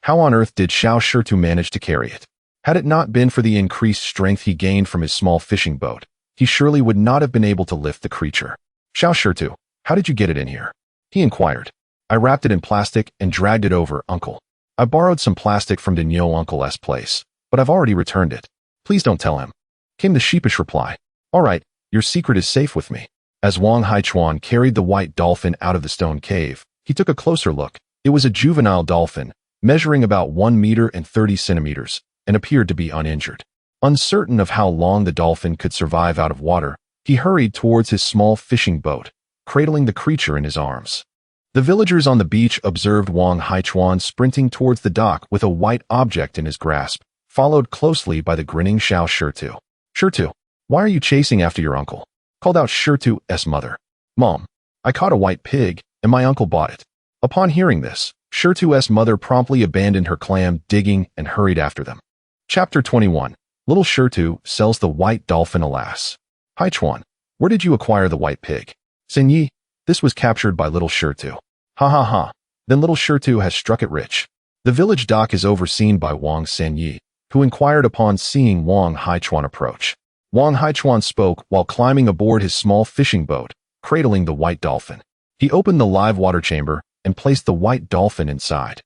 How on earth did Xiao Shitu manage to carry it? Had it not been for the increased strength he gained from his small fishing boat, he surely would not have been able to lift the creature. Xiao Shitu, how did you get it in here? He inquired. I wrapped it in plastic and dragged it over, Uncle. I borrowed some plastic from Dinyo Uncle's place, but I've already returned it. Please don't tell him, came the sheepish reply. All right, your secret is safe with me. As Wang Haichuan carried the white dolphin out of the stone cave, he took a closer look. It was a juvenile dolphin, measuring about 1 meter and 30 centimeters, and appeared to be uninjured. Uncertain of how long the dolphin could survive out of water, he hurried towards his small fishing boat, cradling the creature in his arms. The villagers on the beach observed Wang Haichuan sprinting towards the dock with a white object in his grasp, followed closely by the grinning Xiao Shitu. Shitu, why are you chasing after your uncle? Called out Shitu's mother. Mom, I caught a white pig, and my uncle bought it. Upon hearing this, Shitu's mother promptly abandoned her clam digging and hurried after them. Chapter 21. Little Shitu sells the white dolphin alas. Haichuan, where did you acquire the white pig? Senyi, this was captured by Little Shitu. Ha ha ha, then Little Shitu has struck it rich. The village dock is overseen by Wang Senyi, who inquired upon seeing Wang Haichuan approach. Wang Haichuan spoke while climbing aboard his small fishing boat, cradling the white dolphin. He opened the live water chamber and placed the white dolphin inside,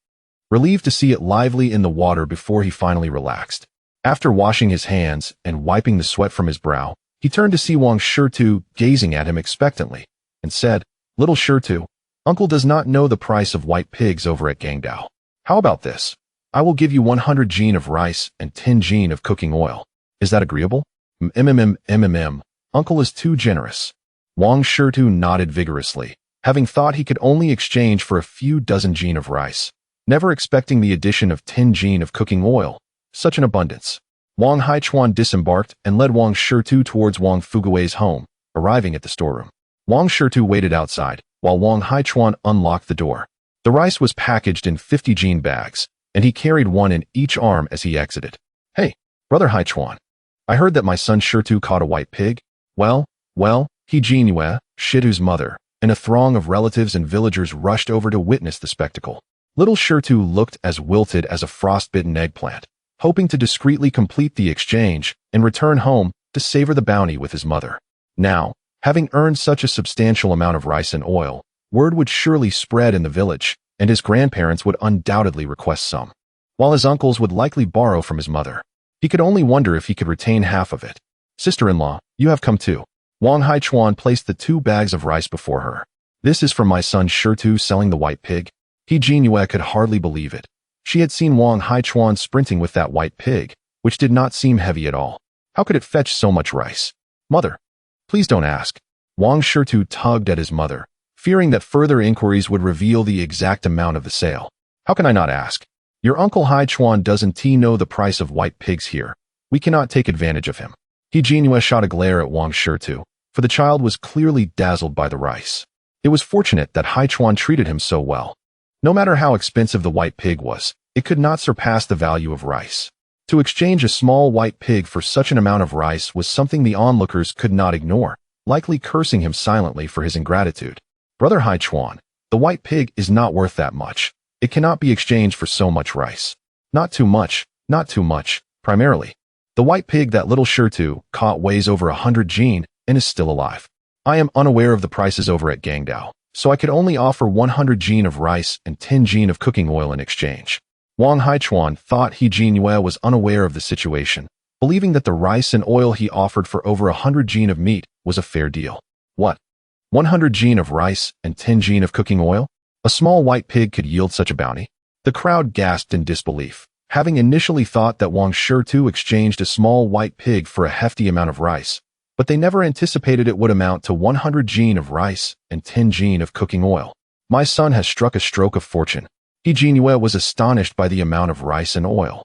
relieved to see it lively in the water before he finally relaxed. After washing his hands and wiping the sweat from his brow, he turned to see Wang Shitu gazing at him expectantly, and said, "Little Shitu, Uncle does not know the price of white pigs over at Gangdao. How about this? I will give you 100 jin of rice and 10 jin of cooking oil. Is that agreeable?" Uncle is too generous. Wang Shitu nodded vigorously, having thought he could only exchange for a few dozen jin of rice, never expecting the addition of 10 jin of cooking oil. Such an abundance. Wang Haichuan disembarked and led Wang Shitu towards Wang Fugui's home, arriving at the storeroom. Wang Shitu waited outside, while Wang Haichuan unlocked the door. The rice was packaged in 50 jin bags, and he carried one in each arm as he exited. "Hey, brother Haichuan, I heard that my son Shitu caught a white pig." Well, he Jinue, Shitu's mother, and a throng of relatives and villagers rushed over to witness the spectacle. Little Shitu looked as wilted as a frostbitten eggplant, hoping to discreetly complete the exchange and return home to savor the bounty with his mother. Now, having earned such a substantial amount of rice and oil, word would surely spread in the village, and his grandparents would undoubtedly request some, while his uncles would likely borrow from his mother. He could only wonder if he could retain half of it. "Sister-in-law, you have come too." Wang Haichuan placed the 2 bags of rice before her. "This is from my son Shitu selling the white pig." He Jinue could hardly believe it. She had seen Wang Haichuan sprinting with that white pig, which did not seem heavy at all. How could it fetch so much rice? "Mother, please don't ask." Wang Shitu tugged at his mother, fearing that further inquiries would reveal the exact amount of the sale. "How can I not ask? Your uncle Haichuan doesn't know the price of white pigs here. We cannot take advantage of him." He Jinue shot a glare at Wang Shitu, for the child was clearly dazzled by the rice. It was fortunate that Haichuan treated him so well. No matter how expensive the white pig was, it could not surpass the value of rice. To exchange a small white pig for such an amount of rice was something the onlookers could not ignore, likely cursing him silently for his ingratitude. "Brother Haichuan, the white pig is not worth that much. It cannot be exchanged for so much rice." Not too much, primarily. The white pig that little Shitu caught weighs over 100 jin and is still alive. I am unaware of the prices over at Gangdao, so I could only offer 100 jin of rice and 10 jin of cooking oil in exchange. Wang Haichuan thought he Jinue was unaware of the situation, believing that the rice and oil he offered for over 100 jin of meat was a fair deal. What? 100 jin of rice and 10 jin of cooking oil? A small white pig could yield such a bounty? The crowd gasped in disbelief, having initially thought that Wang Shitu exchanged a small white pig for a hefty amount of rice, but they never anticipated it would amount to 100 jin of rice and 10 jin of cooking oil. My son has struck a stroke of fortune. He Jinue was astonished by the amount of rice and oil,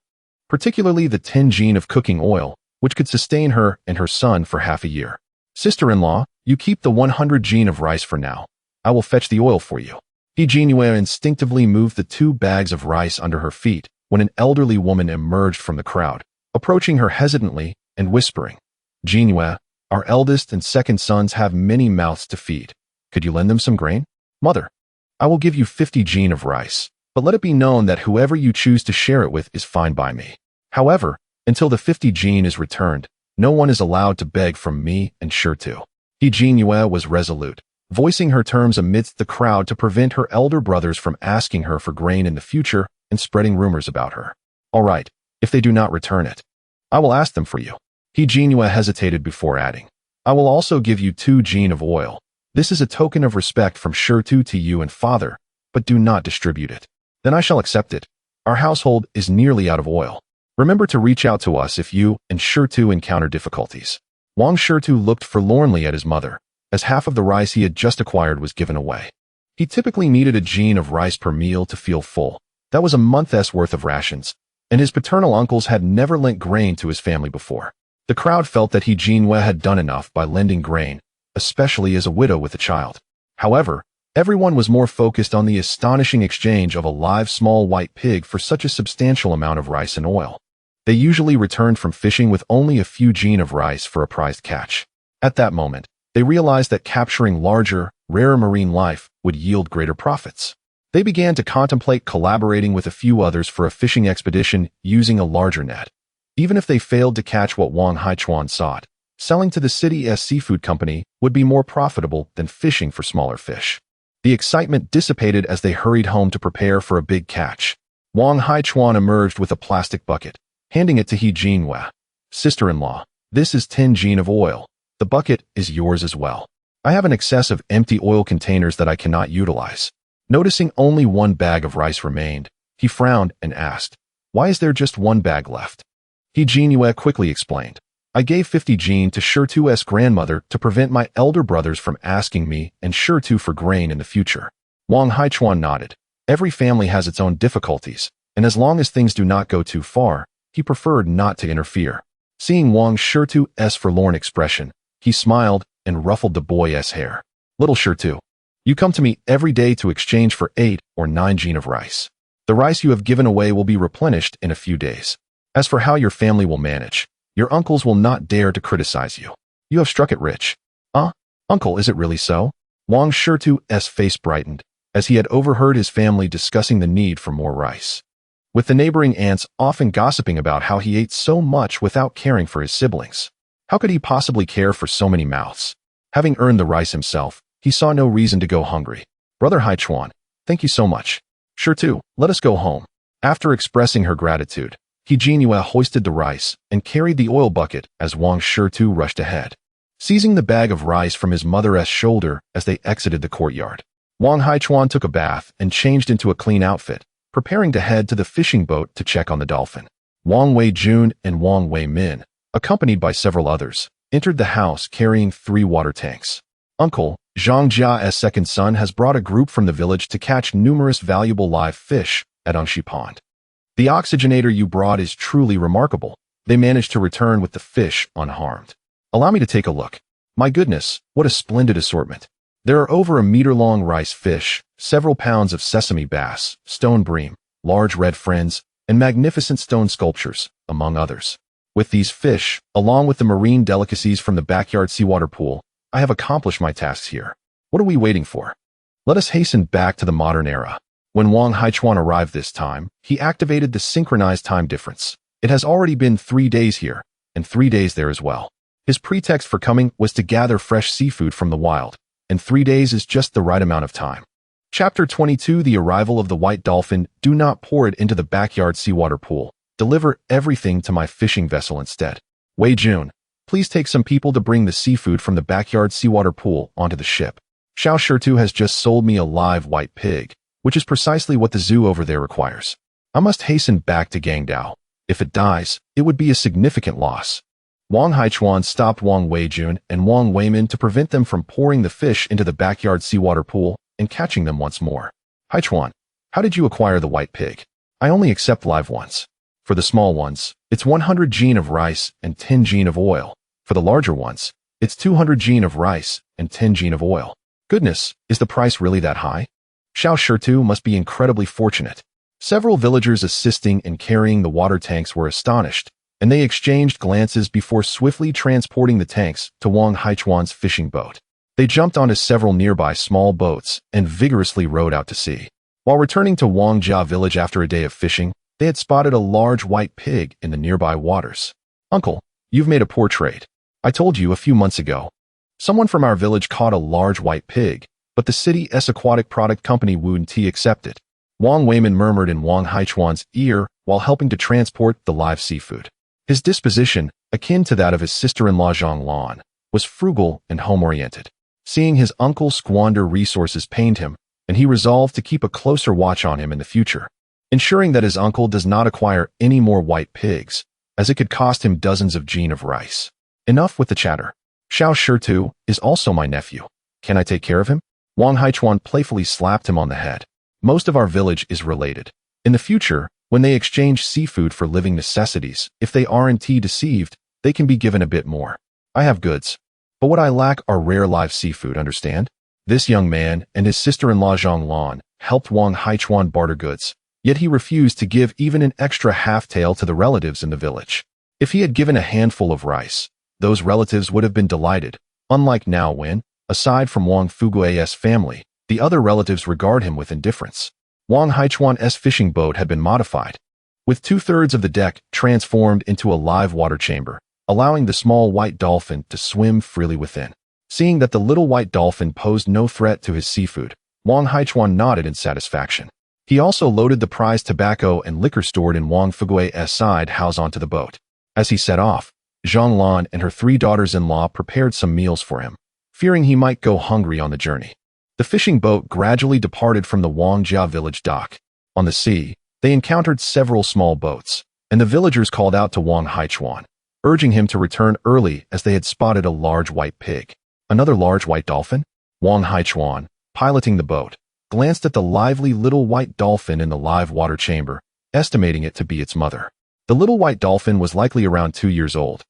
particularly the 10 jin of cooking oil, which could sustain her and her son for half a year. Sister-in-law, you keep the 100 jin of rice for now. I will fetch the oil for you. He Jinue instinctively moved the 2 bags of rice under her feet when an elderly woman emerged from the crowd, approaching her hesitantly and whispering, Jinue, our eldest and second sons have many mouths to feed. Could you lend them some grain? Mother, I will give you 50 jin of rice, but let it be known that whoever you choose to share it with is fine by me. However, until the 50 jin is returned, no one is allowed to beg from me and Shitu. He Jinue was resolute, voicing her terms amidst the crowd to prevent her elder brothers from asking her for grain in the future and spreading rumors about her. All right, if they do not return it, I will ask them for you. He Jinue hesitated before adding, I will also give you 2 jin of oil. This is a token of respect from Shitu to you and father, but do not distribute it. Then I shall accept it. Our household is nearly out of oil. Remember to reach out to us if you and Shitu encounter difficulties. Wang Shitu looked forlornly at his mother, as half of the rice he had just acquired was given away. He typically needed a jin of rice per meal to feel full. That was a month's worth of rations, and his paternal uncles had never lent grain to his family before. The crowd felt that he Jinue had done enough by lending grain, especially as a widow with a child. However, everyone was more focused on the astonishing exchange of a live small white pig for such a substantial amount of rice and oil. They usually returned from fishing with only a few jin of rice for a prized catch. At that moment, they realized that capturing larger, rarer marine life would yield greater profits. They began to contemplate collaborating with a few others for a fishing expedition using a larger net. Even if they failed to catch what Wang Haichuan sought, Selling to the city's seafood company would be more profitable than fishing for smaller fish. The excitement dissipated as they hurried home to prepare for a big catch. Wang Haichuan emerged with a plastic bucket, handing it to He Jinhua. Sister-in-law, this is 10 jin of oil. The bucket is yours as well. I have an excess of empty oil containers that I cannot utilize. Noticing only one bag of rice remained, he frowned and asked, why is there just one bag left? He Jinhua quickly explained, I gave 50 jin to Shirtu's grandmother to prevent my elder brothers from asking me and Shirtu for grain in the future. Wang Haichuan nodded. Every family has its own difficulties, and as long as things do not go too far, he preferred not to interfere. Seeing Wang Shirtu's forlorn expression, he smiled and ruffled the boy's hair. Little Shirtu, you come to me every day to exchange for 8 or 9 jin of rice. The rice you have given away will be replenished in a few days. As for how your family will manage, your uncles will not dare to criticize you. You have struck it rich. Uncle, is it really so? Wang Shirtu's face brightened, as he had overheard his family discussing the need for more rice. With the neighboring aunts often gossiping about how he ate so much without caring for his siblings. How could he possibly care for so many mouths? Having earned the rice himself, he saw no reason to go hungry. Brother Haichuan, thank you so much. Shirtu, let us go home. After expressing her gratitude, He Jinhua hoisted the rice and carried the oil bucket as Wang Shirtu rushed ahead. Seizing the bag of rice from his mother's shoulder as they exited the courtyard, Wang Haichuan took a bath and changed into a clean outfit, preparing to head to the fishing boat to check on the dolphin. Wang Weijun and Wang Weimin, accompanied by several others, entered the house carrying 3 water tanks. Uncle, Zhang Jia's second son has brought a group from the village to catch numerous valuable live fish at Angshi Pond. The oxygenator you brought is truly remarkable. They managed to return with the fish unharmed. Allow me to take a look. My goodness, what a splendid assortment. There are over a meter-long rice fish, several pounds of sesame bass, stone bream, large red friends, and magnificent stone sculptures, among others. With these fish, along with the marine delicacies from the backyard seawater pool, I have accomplished my tasks here. What are we waiting for? Let us hasten back to the modern era. When Wang Haichuan arrived this time, he activated the synchronized time difference. It has already been 3 days here, and 3 days there as well. His pretext for coming was to gather fresh seafood from the wild, and 3 days is just the right amount of time. Chapter 22, The Arrival of the White Dolphin. Do not pour it into the backyard seawater pool. Deliver everything to my fishing vessel instead. Wei Jun, please take some people to bring the seafood from the backyard seawater pool onto the ship. Xiao Shirtu has just sold me a live white pig, which is precisely what the zoo over there requires. I must hasten back to Gangdao. If it dies, it would be a significant loss. Wang Haichuan stopped Wang Weijun and Wang Weimin to prevent them from pouring the fish into the backyard seawater pool and catching them once more. Haichuan, how did you acquire the white pig? I only accept live ones. For the small ones, it's 100 jin of rice and 10 jin of oil. For the larger ones, it's 200 jin of rice and 10 jin of oil. Goodness, is the price really that high? Xiao Shirtu must be incredibly fortunate. Several villagers assisting in carrying the water tanks were astonished, and they exchanged glances before swiftly transporting the tanks to Wang Haichuan's fishing boat. They jumped onto several nearby small boats and vigorously rowed out to sea. While returning to Wangjia village after a day of fishing, they had spotted a large white pig in the nearby waters. Uncle, you've made a poor trade. I told you a few months ago. Someone from our village caught a large white pig, but the city's aquatic product company Woon Tea accepted. Wang Weimin murmured in Wang Haichuan's ear while helping to transport the live seafood. His disposition, akin to that of his sister-in-law Zhang Lan, was frugal and home-oriented. Seeing his uncle squander resources pained him, and he resolved to keep a closer watch on him in the future, ensuring that his uncle does not acquire any more white pigs, as it could cost him dozens of jin of rice. Enough with the chatter. Xiao Shirtu is also my nephew. Can I take care of him? Wang Haichuan playfully slapped him on the head. Most of our village is related. In the future, when they exchange seafood for living necessities, if they aren't deceived, they can be given a bit more. I have goods, but what I lack are rare live seafood, understand? This young man and his sister-in-law Zhang Lan helped Wang Haichuan barter goods, yet he refused to give even an extra half-tael to the relatives in the village. If he had given a handful of rice, those relatives would have been delighted, unlike now when, aside from Wang Fugui's family, the other relatives regard him with indifference. Wang Haichuan's fishing boat had been modified, with 2/3 of the deck transformed into a live water chamber, allowing the small white dolphin to swim freely within. Seeing that the little white dolphin posed no threat to his seafood, Wang Haichuan nodded in satisfaction. He also loaded the prized tobacco and liquor stored in Wang Fugui's side house onto the boat. As he set off, Zhang Lan and her 3 daughters-in-law prepared some meals for him, fearing he might go hungry on the journey. The fishing boat gradually departed from the Wangjia village dock. On the sea, they encountered several small boats, and the villagers called out to Wang Haichuan, urging him to return early as they had spotted a large white pig. Another large white dolphin? Wang Haichuan, piloting the boat, glanced at the lively little white dolphin in the live water chamber, estimating it to be its mother. The little white dolphin was likely around 2 years old,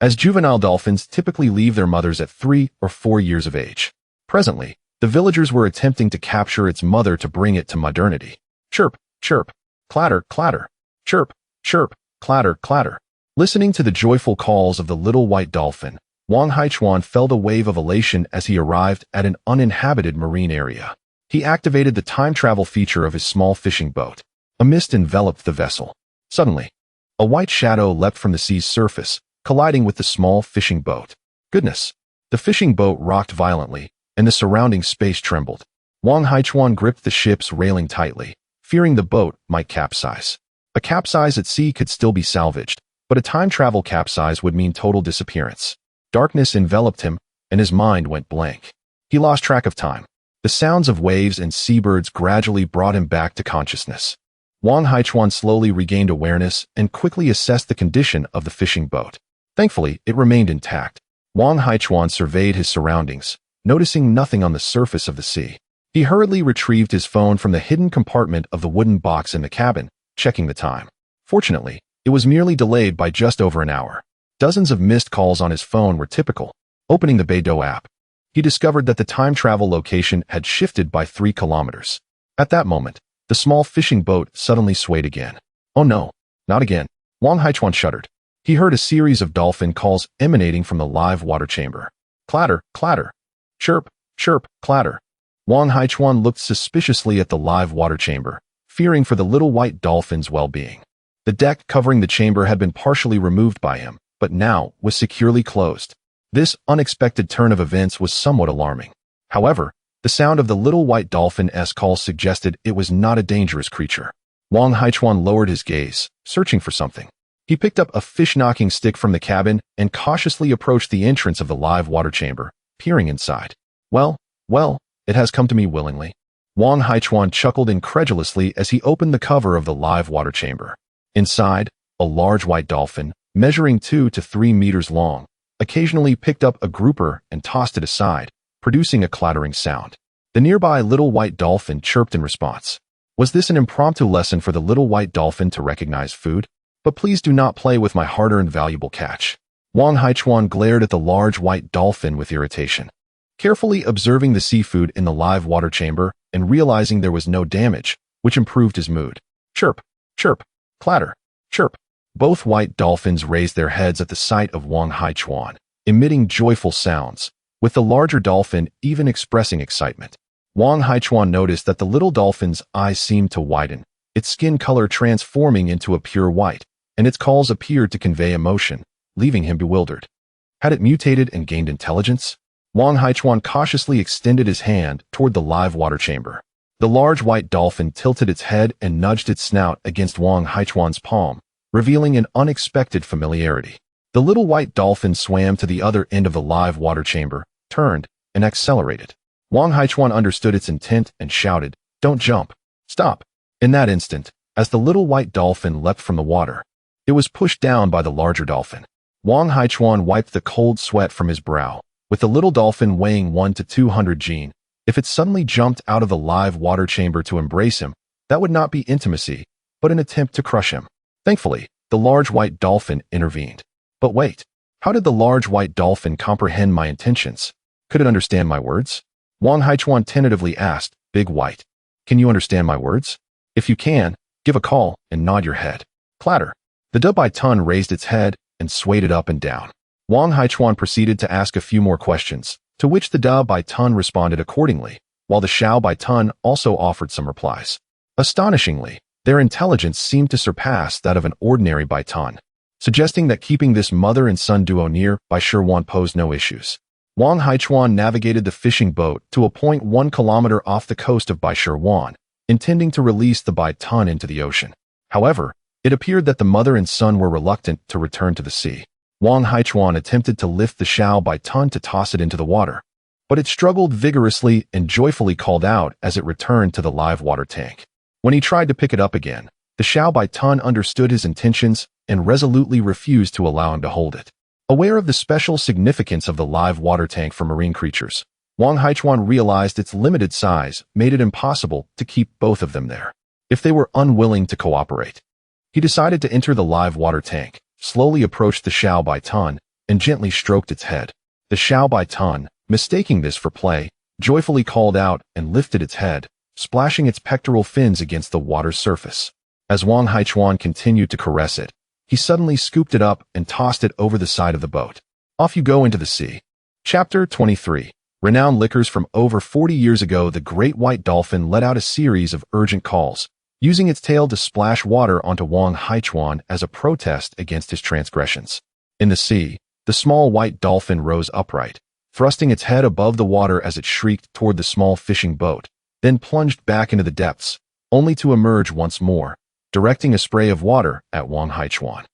as juvenile dolphins typically leave their mothers at 3 or 4 years of age. Presently, the villagers were attempting to capture its mother to bring it to modernity. Chirp, chirp, clatter, clatter, chirp, chirp, clatter, clatter. Listening to the joyful calls of the little white dolphin, Wang Haichuan felt a wave of elation as he arrived at an uninhabited marine area. He activated the time travel feature of his small fishing boat. A mist enveloped the vessel. Suddenly, a white shadow leapt from the sea's surface, colliding with the small fishing boat. Goodness! The fishing boat rocked violently, and the surrounding space trembled. Wang Haichuan gripped the ship's railing tightly, fearing the boat might capsize. A capsize at sea could still be salvaged, but a time travel capsize would mean total disappearance. Darkness enveloped him, and his mind went blank. He lost track of time. The sounds of waves and seabirds gradually brought him back to consciousness. Wang Haichuan slowly regained awareness and quickly assessed the condition of the fishing boat. Thankfully, it remained intact. Wang Haichuan surveyed his surroundings, noticing nothing on the surface of the sea. He hurriedly retrieved his phone from the hidden compartment of the wooden box in the cabin, checking the time. Fortunately, it was merely delayed by just over an hour. Dozens of missed calls on his phone were typical. Opening the Beidou app, he discovered that the time travel location had shifted by 3 kilometers. At that moment, the small fishing boat suddenly swayed again. Oh no, not again. Wang Haichuan shuddered. He heard a series of dolphin calls emanating from the live water chamber. Clatter, clatter. Chirp, chirp, clatter. Wang Haichuan looked suspiciously at the live water chamber, fearing for the little white dolphin's well-being. The deck covering the chamber had been partially removed by him, but now was securely closed. This unexpected turn of events was somewhat alarming. However, the sound of the little white dolphin's call suggested it was not a dangerous creature. Wang Haichuan lowered his gaze, searching for something. He picked up a fish-knocking stick from the cabin and cautiously approached the entrance of the live water chamber, peering inside. Well, it has come to me willingly. Wang Haichuan chuckled incredulously as he opened the cover of the live water chamber. Inside, a large white dolphin, measuring 2 to 3 meters long, occasionally picked up a grouper and tossed it aside, producing a clattering sound. The nearby little white dolphin chirped in response. Was this an impromptu lesson for the little white dolphin to recognize food? But please do not play with my hard-earned valuable catch. Wang Haichuan glared at the large white dolphin with irritation. Carefully observing the seafood in the live water chamber and realizing there was no damage, which improved his mood. Chirp, chirp, clatter, chirp. Both white dolphins raised their heads at the sight of Wang Haichuan, emitting joyful sounds, with the larger dolphin even expressing excitement. Wang Haichuan noticed that the little dolphin's eyes seemed to widen, its skin color transforming into a pure white, and its calls appeared to convey emotion, leaving him bewildered. Had it mutated and gained intelligence? Wang Haichuan cautiously extended his hand toward the live water chamber. The large white dolphin tilted its head and nudged its snout against Wang Haichuan's palm, revealing an unexpected familiarity. The little white dolphin swam to the other end of the live water chamber, turned, and accelerated. Wang Haichuan understood its intent and shouted, "Don't jump! Stop!" In that instant, as the little white dolphin leapt from the water, it was pushed down by the larger dolphin. Wang Haichuan wiped the cold sweat from his brow. With the little dolphin weighing 1 to 200 gene, if it suddenly jumped out of the live water chamber to embrace him, that would not be intimacy, but an attempt to crush him. Thankfully, the large white dolphin intervened. But wait, how did the large white dolphin comprehend my intentions? Could it understand my words? Wang Haichuan tentatively asked, "Big White, can you understand my words? If you can, give a call and nod your head." Clatter. The dove by ton raised its head and swayed it up and down. Wang Haichuan proceeded to ask a few more questions, to which the dove by ton responded accordingly, while the shao by ton also offered some replies. Astonishingly, their intelligence seemed to surpass that of an ordinary by ton. suggesting that keeping this mother and son duo near Bai Shiwan posed no issues. Wang Haichuan navigated the fishing boat to a point 1 kilometer off the coast of Bai Shiwan, intending to release the Bai Tun into the ocean. However, it appeared that the mother and son were reluctant to return to the sea. Wang Haichuan attempted to lift the Xiao Bai Tun to toss it into the water, but it struggled vigorously and joyfully called out as it returned to the live water tank. When he tried to pick it up again, the Xiao Bai Tun understood his intentions and resolutely refused to allow him to hold it. Aware of the special significance of the live water tank for marine creatures, Wang Haichuan realized its limited size made it impossible to keep both of them there. If they were unwilling to cooperate, he decided to enter the live water tank, slowly approached the Xiao Bai Tun, and gently stroked its head. The Xiao Bai Tun, mistaking this for play, joyfully called out and lifted its head, splashing its pectoral fins against the water's surface. As Wang Haichuan continued to caress it, he suddenly scooped it up and tossed it over the side of the boat. Off you go into the sea. Chapter 23. Renowned liquors. From over 40 years ago, the great white dolphin let out a series of urgent calls, using its tail to splash water onto Wang Haichuan as a protest against his transgressions. In the sea, the small white dolphin rose upright, thrusting its head above the water as it shrieked toward the small fishing boat, then plunged back into the depths, only to emerge once more, directing a spray of water at Wang Haichuan.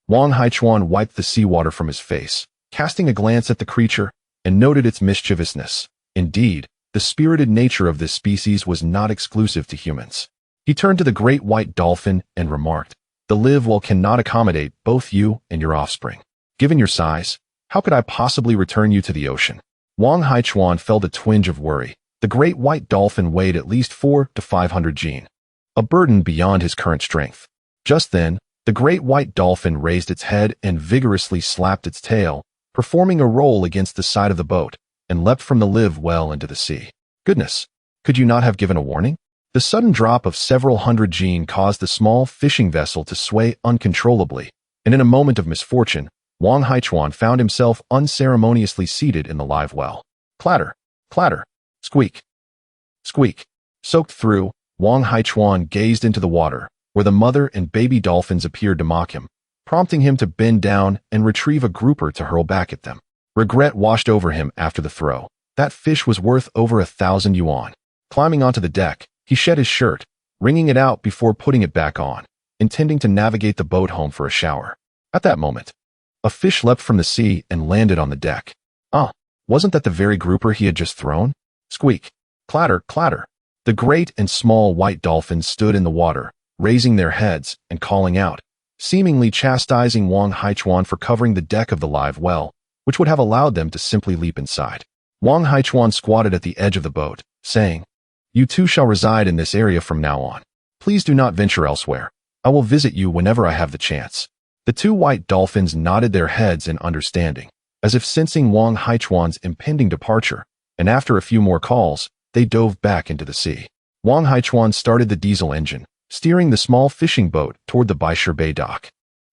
Wang Haichuan wiped the seawater from his face, casting a glance at the creature, and noted its mischievousness. Indeed, the spirited nature of this species was not exclusive to humans. He turned to the great white dolphin and remarked, "The live well cannot accommodate both you and your offspring. Given your size, how could I possibly return you to the ocean?" Wang Haichuan felt a twinge of worry. The great white dolphin weighed at least 400 to 500 jin, a burden beyond his current strength. Just then, the great white dolphin raised its head and vigorously slapped its tail, performing a roll against the side of the boat, and leapt from the live well into the sea. Goodness, could you not have given a warning? The sudden drop of several hundred jin caused the small fishing vessel to sway uncontrollably, and in a moment of misfortune, Wang Haichuan found himself unceremoniously seated in the live well. Clatter, clatter, squeak, squeak. Soaked through, Wang Haichuan gazed into the water, where the mother and baby dolphins appeared to mock him, prompting him to bend down and retrieve a grouper to hurl back at them. Regret washed over him after the throw. That fish was worth over 1,000 yuan. Climbing onto the deck, he shed his shirt, wringing it out before putting it back on, intending to navigate the boat home for a shower. At that moment, a fish leapt from the sea and landed on the deck. Wasn't that the very grouper he had just thrown? Squeak, clatter, clatter. The great and small white dolphins stood in the water, raising their heads and calling out, seemingly chastising Wang Haichuan for covering the deck of the live well, which would have allowed them to simply leap inside. Wang Haichuan squatted at the edge of the boat, saying, "You two shall reside in this area from now on. Please do not venture elsewhere. I will visit you whenever I have the chance." The two white dolphins nodded their heads in understanding, as if sensing Wang Haichuan's impending departure, and after a few more calls, they dove back into the sea. Wang Haichuan started the diesel engine, steering the small fishing boat toward the Baishir Bay dock.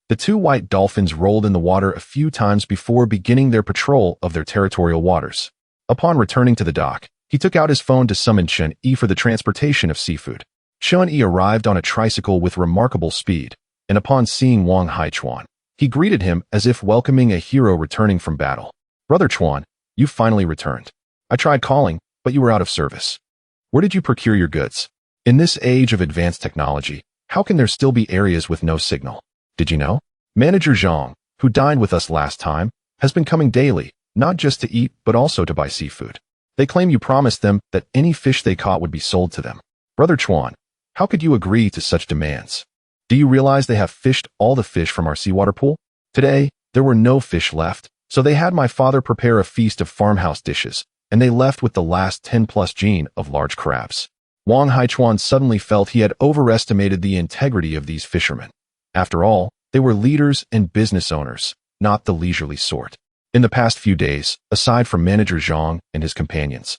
The two white dolphins rolled in the water a few times before beginning their patrol of their territorial waters. Upon returning to the dock, he took out his phone to summon Chen Yi for the transportation of seafood. Chen Yi arrived on a tricycle with remarkable speed, and upon seeing Wang Haichuan, he greeted him as if welcoming a hero returning from battle. "Brother Chuan, you finally returned. I tried calling, but you were out of service. Where did you procure your goods? In this age of advanced technology, how can there still be areas with no signal? Did you know? Manager Zhang, who dined with us last time, has been coming daily, not just to eat, but also to buy seafood. They claim you promised them that any fish they caught would be sold to them. Brother Chuan, how could you agree to such demands? Do you realize they have fished all the fish from our seawater pool? Today, there were no fish left, so they had my father prepare a feast of farmhouse dishes, and they left with the last 10+ jin of large crabs." Wang Haichuan suddenly felt he had overestimated the integrity of these fishermen. After all, they were leaders and business owners, not the leisurely sort. In the past few days, aside from Manager Zhang and his companions,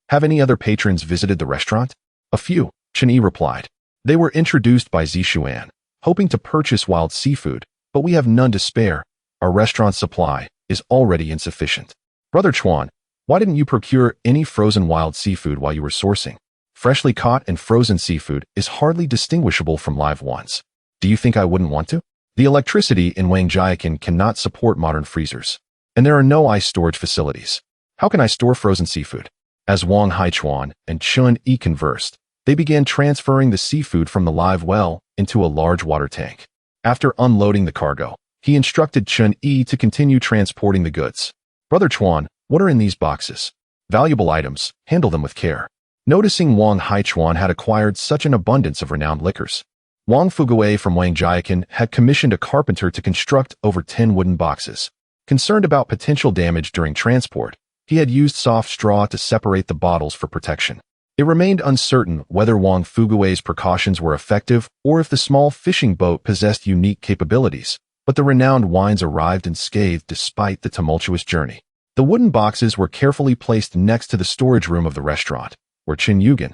have any other patrons visited the restaurant? "A few," Chen Yi replied. "They were introduced by Zishuan, hoping to purchase wild seafood, but we have none to spare. Our restaurant supply is already insufficient." "Brother Chuan, why didn't you procure any frozen wild seafood while you were sourcing? Freshly caught and frozen seafood is hardly distinguishable from live ones. Do you think I wouldn't want to?" The electricity in Wangjiakan cannot support modern freezers, and there are no ice storage facilities. How can I store frozen seafood? As Wang Haichuan and Chun Yi conversed, they began transferring the seafood from the live well into a large water tank. After unloading the cargo, he instructed Chun Yi to continue transporting the goods. Brother Chuan, what are in these boxes? Valuable items, handle them with care. Noticing Wang Haichuan had acquired such an abundance of renowned liquors, Wang Fugui from Wangjiakan had commissioned a carpenter to construct over 10 wooden boxes. Concerned about potential damage during transport, he had used soft straw to separate the bottles for protection. It remained uncertain whether Wang Fugui's precautions were effective or if the small fishing boat possessed unique capabilities, but the renowned wines arrived unscathed despite the tumultuous journey. The wooden boxes were carefully placed next to the storage room of the restaurant, where Chen Yugen,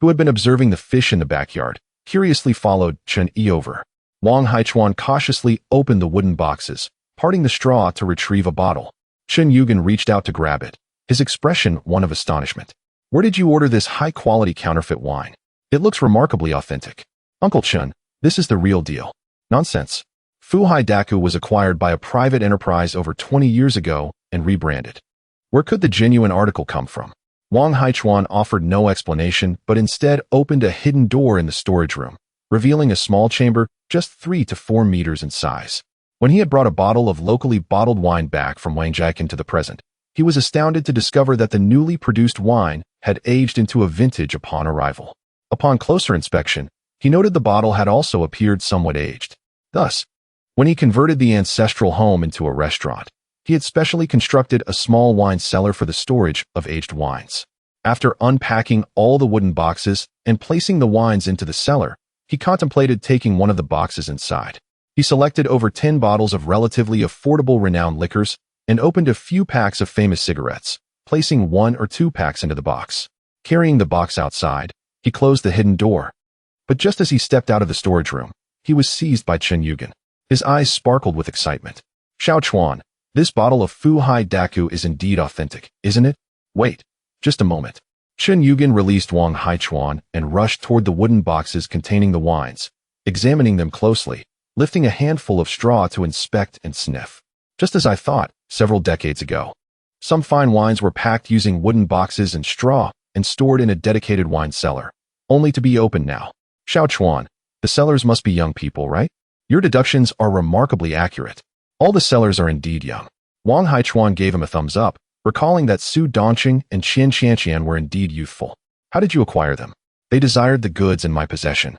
who had been observing the fish in the backyard, curiously followed Chen Yi over. Wang Haichuan cautiously opened the wooden boxes, parting the straw to retrieve a bottle. Chen Yugen reached out to grab it, his expression one of astonishment. Where did you order this high-quality counterfeit wine? It looks remarkably authentic. Uncle Chen, this is the real deal. Nonsense. Fuhai Daku was acquired by a private enterprise over 20 years ago and rebranded. Where could the genuine article come from? Wang Haichuan offered no explanation, but instead opened a hidden door in the storage room, revealing a small chamber just 3 to 4 meters in size. When he had brought a bottle of locally bottled wine back from Wangjiakan to the present, he was astounded to discover that the newly produced wine had aged into a vintage upon arrival. Upon closer inspection, he noted the bottle had also appeared somewhat aged. Thus, when he converted the ancestral home into a restaurant, he had specially constructed a small wine cellar for the storage of aged wines. After unpacking all the wooden boxes and placing the wines into the cellar, he contemplated taking one of the boxes inside. He selected over 10 bottles of relatively affordable renowned liquors and opened a few packs of famous cigarettes, placing 1 or 2 packs into the box. Carrying the box outside, he closed the hidden door. But just as he stepped out of the storage room, he was seized by Chen Yugen. His eyes sparkled with excitement. Xiao Chuan, this bottle of Fuhai Daku is indeed authentic, isn't it? Wait, just a moment. Chen Yugen released Wang Haichuan and rushed toward the wooden boxes containing the wines, examining them closely, lifting a handful of straw to inspect and sniff. Just as I thought, several decades ago. Some fine wines were packed using wooden boxes and straw and stored in a dedicated wine cellar, only to be opened now. Xiao Chuan, the sellers must be young people, right? Your deductions are remarkably accurate. All the sellers are indeed young. Wang Haichuan gave him a thumbs up, recalling that Su Dongqing and Qian Qianqian were indeed youthful. How did you acquire them? They desired the goods in my possession,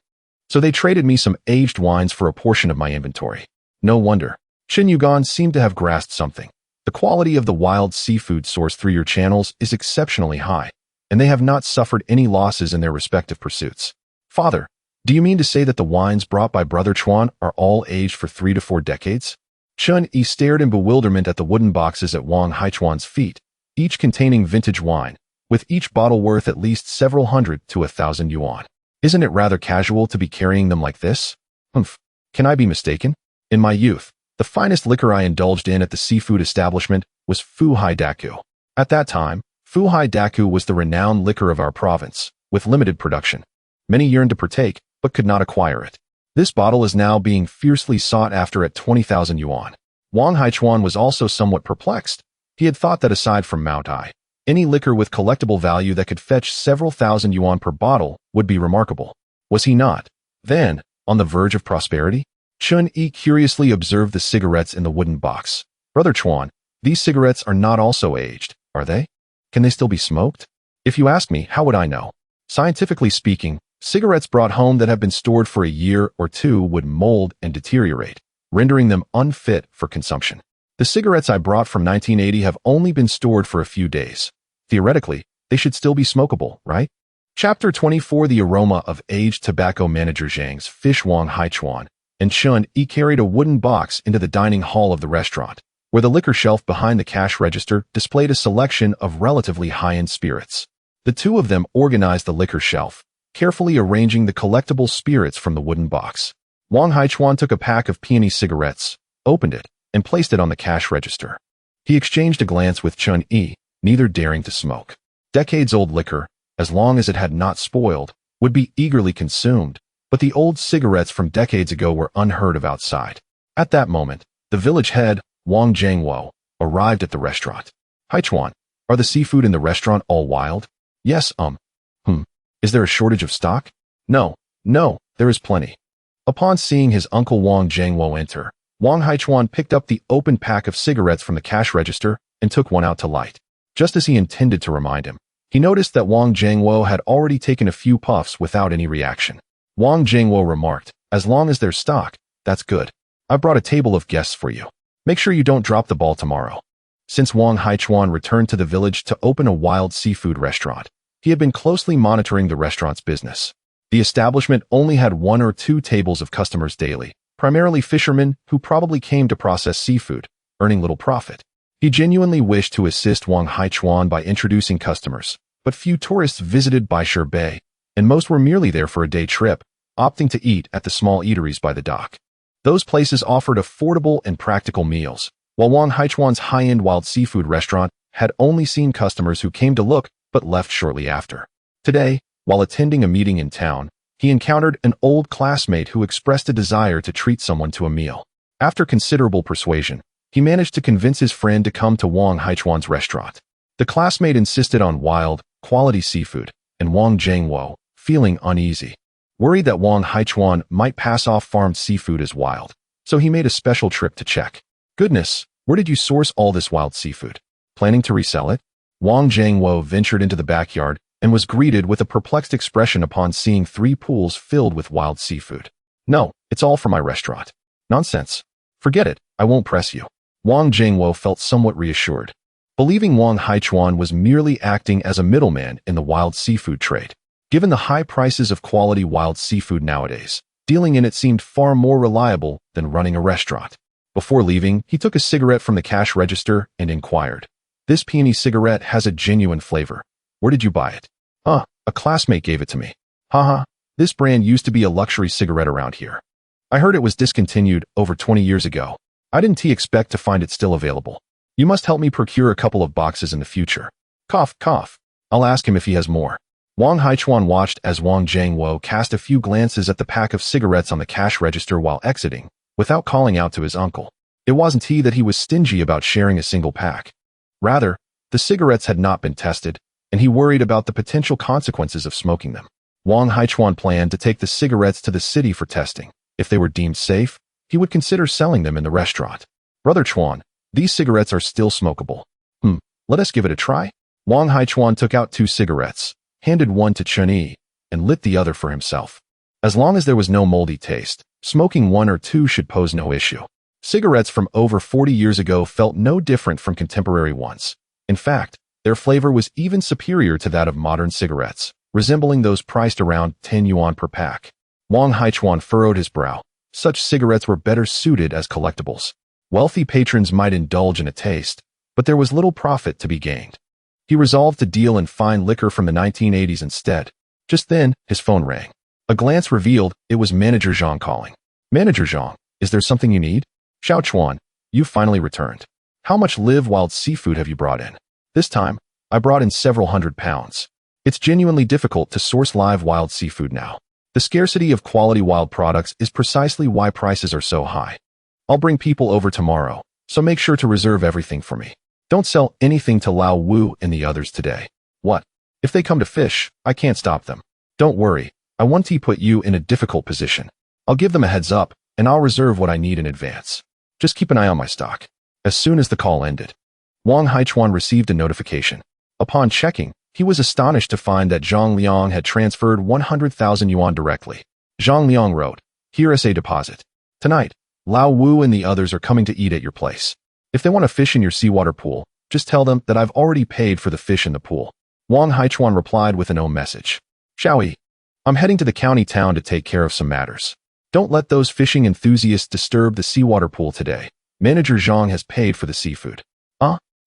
so they traded me some aged wines for a portion of my inventory. No wonder. Chen Yugan seemed to have grasped something. The quality of the wild seafood sourced through your channels is exceptionally high, and they have not suffered any losses in their respective pursuits. Father, do you mean to say that the wines brought by Brother Chuan are all aged for 3 to 4 decades? Chun Yi stared in bewilderment at the wooden boxes at Wang Haichuan's feet, each containing vintage wine, with each bottle worth at least several hundred to 1,000 yuan. Isn't it rather casual to be carrying them like this? Humph, can I be mistaken? In my youth, the finest liquor I indulged in at the seafood establishment was Fuhai Daku. At that time, Fuhai Daku was the renowned liquor of our province, with limited production. Many yearned to partake, but could not acquire it. This bottle is now being fiercely sought after at 20,000 yuan. Wang Haichuan was also somewhat perplexed. He had thought that aside from Mount I, any liquor with collectible value that could fetch several thousand yuan per bottle would be remarkable. Was he not, then, on the verge of prosperity? Chun Yi curiously observed the cigarettes in the wooden box. Brother Chuan, these cigarettes are not also aged, are they? Can they still be smoked? If you ask me, how would I know? Scientifically speaking, cigarettes brought home that have been stored for a year or two would mold and deteriorate, rendering them unfit for consumption. The cigarettes I brought from 1980 have only been stored for a few days. Theoretically, they should still be smokable, right? Chapter 24. The aroma of aged tobacco. Manager Zhang's fish Wang Haichuan and Chun Yi carried a wooden box into the dining hall of the restaurant, where the liquor shelf behind the cash register displayed a selection of relatively high-end spirits. The two of them organized the liquor shelf, carefully arranging the collectible spirits from the wooden box. Wang Haichuan took a pack of peony cigarettes, opened it, and placed it on the cash register. He exchanged a glance with Chun Yi, neither daring to smoke. Decades-old liquor, as long as it had not spoiled, would be eagerly consumed, but the old cigarettes from decades ago were unheard of outside. At that moment, the village head, Wang Jiangwo, arrived at the restaurant. Haichuan, are the seafood in the restaurant all wild? Yes, Is there a shortage of stock? No, there is plenty. Upon seeing his uncle Wang Jiangwo enter, Wang Haichuan picked up the open pack of cigarettes from the cash register and took one out to light. Just as he intended to remind him, he noticed that Wang Jiangwo had already taken a few puffs without any reaction. Wang Jiangwo remarked, as long as there's stock, that's good. I brought a table of guests for you. Make sure you don't drop the ball tomorrow. Since Wang Haichuan returned to the village to open a wild seafood restaurant, he had been closely monitoring the restaurant's business. The establishment only had 1 or 2 tables of customers daily, primarily fishermen who probably came to process seafood, earning little profit. He genuinely wished to assist Wang Haichuan by introducing customers, but few tourists visited Baishur Bay, and most were merely there for a day trip, opting to eat at the small eateries by the dock. Those places offered affordable and practical meals, while Wang Haichuan's high-end wild seafood restaurant had only seen customers who came to look but left shortly after. Today, while attending a meeting in town, he encountered an old classmate who expressed a desire to treat someone to a meal. After considerable persuasion, he managed to convince his friend to come to Wang Haichuan's restaurant. The classmate insisted on wild, quality seafood, and Wang Jiangwo, feeling uneasy, worried that Wang Haichuan might pass off farmed seafood as wild, so he made a special trip to check. Goodness, where did you source all this wild seafood? Planning to resell it? Wang Jiangwo ventured into the backyard and was greeted with a perplexed expression upon seeing 3 pools filled with wild seafood. No, it's all for my restaurant. Nonsense. Forget it, I won't press you. Wang Jiangwo felt somewhat reassured, believing Wang Haichuan was merely acting as a middleman in the wild seafood trade. Given the high prices of quality wild seafood nowadays, dealing in it seemed far more reliable than running a restaurant. Before leaving, he took a cigarette from the cash register and inquired, "This peony cigarette has a genuine flavor. Where did you buy it?" A classmate gave it to me. Haha, this brand used to be a luxury cigarette around here. I heard it was discontinued over 20 years ago. I didn't expect to find it still available. You must help me procure a couple of boxes in the future. Cough, cough. I'll ask him if he has more. Wang Haichuan watched as Wang Jiangwo cast a few glances at the pack of cigarettes on the cash register while exiting, without calling out to his uncle. It wasn't that he was stingy about sharing a single pack. Rather, the cigarettes had not been tested, and he worried about the potential consequences of smoking them. Wang Haichuan planned to take the cigarettes to the city for testing. If they were deemed safe, he would consider selling them in the restaurant. Brother Chuan, these cigarettes are still smokable. Let us give it a try. Wang Haichuan took out 2 cigarettes, handed one to Chen Yi, and lit the other for himself. As long as there was no moldy taste, smoking 1 or 2 should pose no issue. Cigarettes from over 40 years ago felt no different from contemporary ones. In fact, their flavor was even superior to that of modern cigarettes, resembling those priced around 10 yuan per pack. Wang Haichuan furrowed his brow. Such cigarettes were better suited as collectibles. Wealthy patrons might indulge in a taste, but there was little profit to be gained. He resolved to deal in fine liquor from the 1980s instead. Just then, his phone rang. A glance revealed it was Manager Zhang calling. Manager Zhang, is there something you need? Xiao Chuan, you finally returned. How much live wild seafood have you brought in? This time, I brought in several hundred pounds. It's genuinely difficult to source live wild seafood now. The scarcity of quality wild products is precisely why prices are so high. I'll bring people over tomorrow, so make sure to reserve everything for me. Don't sell anything to Lao Wu and the others today. What? If they come to fish, I can't stop them. Don't worry, I want to put you in a difficult position. I'll give them a heads up, and I'll reserve what I need in advance. Just keep an eye on my stock. As soon as the call ended, Wang Haichuan received a notification. Upon checking, he was astonished to find that Zhang Liang had transferred 100,000 yuan directly. Zhang Liang wrote, "Here is a deposit. Tonight, Lao Wu and the others are coming to eat at your place. If they want to fish in your seawater pool, just tell them that I've already paid for the fish in the pool." Wang Haichuan replied with an "O" message. "Xiaoyi, I'm heading to the county town to take care of some matters. Don't let those fishing enthusiasts disturb the seawater pool today. Manager Zhang has paid for the seafood."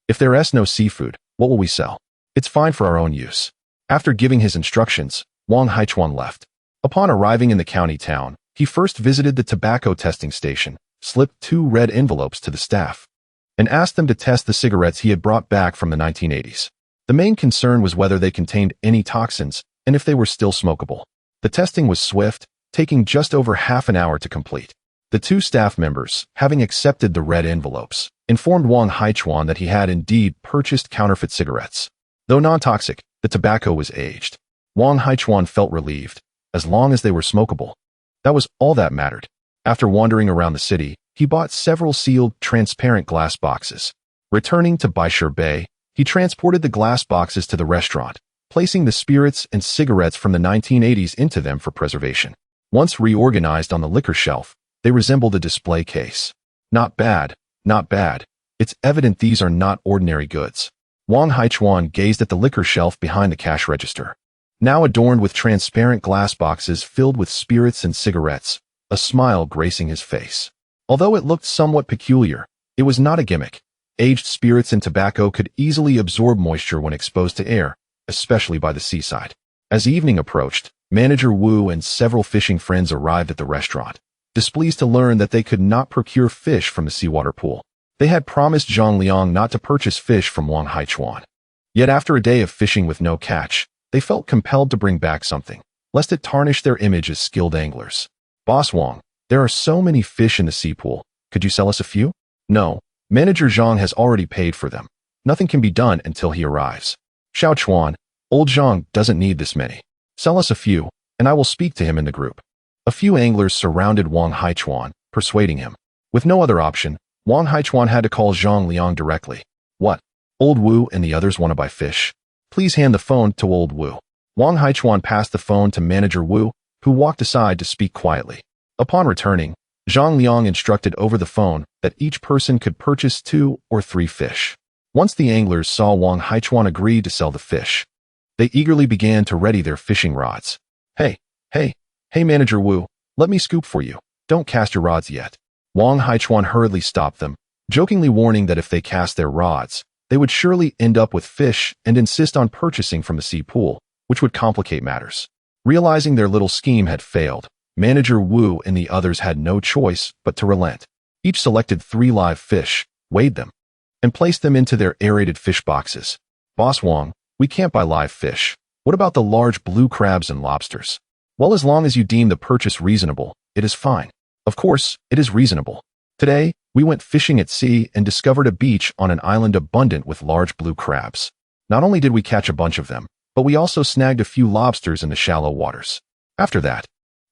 If there's no seafood, what will we sell? It's fine for our own use. After giving his instructions, Wang Haichuan left. Upon arriving in the county town, he first visited the tobacco testing station, slipped 2 red envelopes to the staff, and asked them to test the cigarettes he had brought back from the 1980s. The main concern was whether they contained any toxins and if they were still smokable. The testing was swift, taking just over half an hour to complete. The two staff members, having accepted the red envelopes, informed Wang Haichuan that he had indeed purchased counterfeit cigarettes. Though non-toxic, the tobacco was aged. Wang Haichuan felt relieved, as long as they were smokable. That was all that mattered. After wandering around the city, he bought several sealed, transparent glass boxes. Returning to Baishur Bay, he transported the glass boxes to the restaurant, placing the spirits and cigarettes from the 1980s into them for preservation. Once reorganized on the liquor shelf, they resembled a display case. Not bad, not bad. It's evident these are not ordinary goods. Wang Haichuan gazed at the liquor shelf behind the cash register, now adorned with transparent glass boxes filled with spirits and cigarettes, a smile gracing his face. Although it looked somewhat peculiar, it was not a gimmick. Aged spirits and tobacco could easily absorb moisture when exposed to air, especially by the seaside. As evening approached, Manager Wu and several fishing friends arrived at the restaurant, displeased to learn that they could not procure fish from the seawater pool. They had promised Zhang Liang not to purchase fish from Wang Haichuan. Yet after a day of fishing with no catch, they felt compelled to bring back something, lest it tarnish their image as skilled anglers. Boss Wang, there are so many fish in the sea pool. Could you sell us a few? No. Manager Zhang has already paid for them. Nothing can be done until he arrives. Xiao Chuan, old Zhang doesn't need this many. Sell us a few, and I will speak to him in the group. A few anglers surrounded Wang Haichuan, persuading him. With no other option, Wang Haichuan had to call Zhang Liang directly. What? Old Wu and the others want to buy fish? Please hand the phone to Old Wu. Wang Haichuan passed the phone to Manager Wu, who walked aside to speak quietly. Upon returning, Zhang Liang instructed over the phone that each person could purchase 2 or 3 fish. Once the anglers saw Wang Haichuan agree to sell the fish, they eagerly began to ready their fishing rods. Hey, Manager Wu, let me scoop for you. Don't cast your rods yet. Wang Haichuan hurriedly stopped them, jokingly warning that if they cast their rods, they would surely end up with fish and insist on purchasing from the sea pool, which would complicate matters. Realizing their little scheme had failed, Manager Wu and the others had no choice but to relent. Each selected 3 live fish, weighed them, and placed them into their aerated fish boxes. Boss Wang, we can't buy live fish. What about the large blue crabs and lobsters? Well, as long as you deem the purchase reasonable, it is fine. Of course, it is reasonable. Today, we went fishing at sea and discovered a beach on an island abundant with large blue crabs. Not only did we catch a bunch of them, but we also snagged a few lobsters in the shallow waters. After that,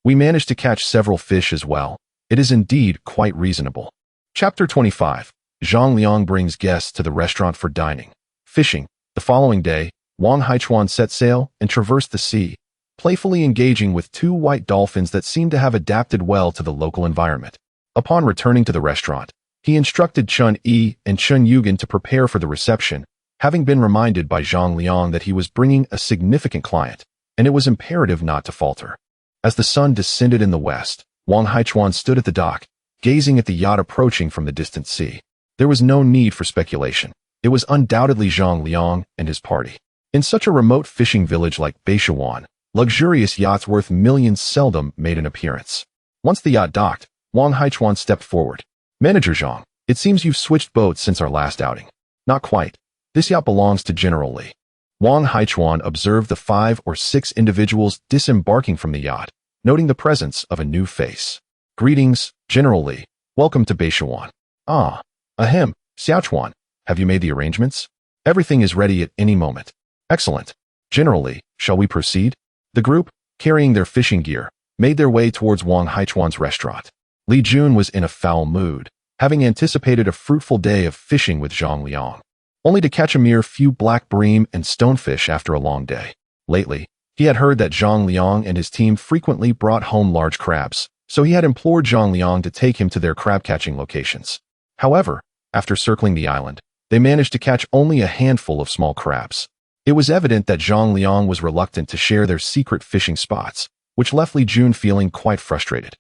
we managed to catch several fish as well. It is indeed quite reasonable. Chapter 25. Zhang Liang brings guests to the restaurant for dining. Fishing. The following day, Wang Haichuan set sail and traversed the sea, playfully engaging with 2 white dolphins that seemed to have adapted well to the local environment. Upon returning to the restaurant, he instructed Chun Yi and Chun Yugen to prepare for the reception, having been reminded by Zhang Liang that he was bringing a significant client, and it was imperative not to falter. As the sun descended in the west, Wang Haichuan stood at the dock, gazing at the yacht approaching from the distant sea. There was no need for speculation. It was undoubtedly Zhang Liang and his party. In such a remote fishing village like Baishuan, luxurious yachts worth millions seldom made an appearance. Once the yacht docked, Wang Haichuan stepped forward. Manager Zhang, it seems you've switched boats since our last outing. Not quite. This yacht belongs to General Li. Wang Haichuan observed the 5 or 6 individuals disembarking from the yacht, noting the presence of a new face. Greetings, General Li. Welcome to Baishuan. Ah, ahem, Xiaochuan. Have you made the arrangements? Everything is ready at any moment. Excellent. General Li, shall we proceed? The group, carrying their fishing gear, made their way towards Wang Haichuan's restaurant. Li Jun was in a foul mood, having anticipated a fruitful day of fishing with Zhang Liang, only to catch a mere few black bream and stonefish after a long day. Lately, he had heard that Zhang Liang and his team frequently brought home large crabs, so he had implored Zhang Liang to take him to their crab-catching locations. However, after circling the island, they managed to catch only a handful of small crabs. It was evident that Zhang Liang was reluctant to share their secret fishing spots, which left Li Jun feeling quite frustrated.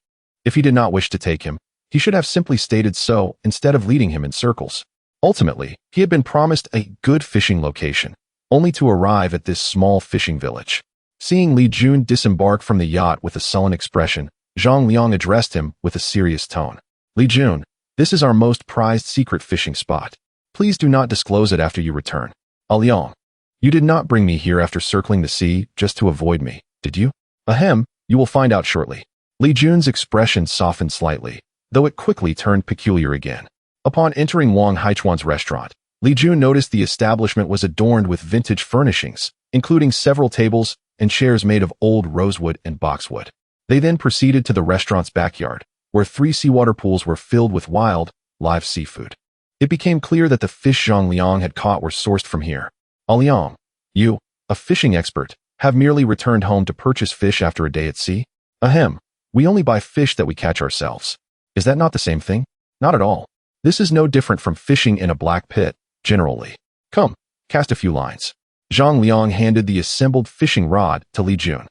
If he did not wish to take him, he should have simply stated so instead of leading him in circles. Ultimately, he had been promised a good fishing location, only to arrive at this small fishing village. Seeing Li Jun disembark from the yacht with a sullen expression, Zhang Liang addressed him with a serious tone. Li Jun, this is our most prized secret fishing spot. Please do not disclose it after you return. Liang, you did not bring me here after circling the sea just to avoid me, did you? Ahem, you will find out shortly. Li Jun's expression softened slightly, though it quickly turned peculiar again. Upon entering Wang Haichuan's restaurant, Li Jun noticed the establishment was adorned with vintage furnishings, including several tables and chairs made of old rosewood and boxwood. They then proceeded to the restaurant's backyard, where 3 seawater pools were filled with wild, live seafood. It became clear that the fish Zhang Liang had caught were sourced from here. Liang, you, a fishing expert, have merely returned home to purchase fish after a day at sea? Ahem, we only buy fish that we catch ourselves. Is that not the same thing? Not at all. This is no different from fishing in a black pit, generally. Come, cast a few lines. Zhang Liang handed the assembled fishing rod to Li Jun.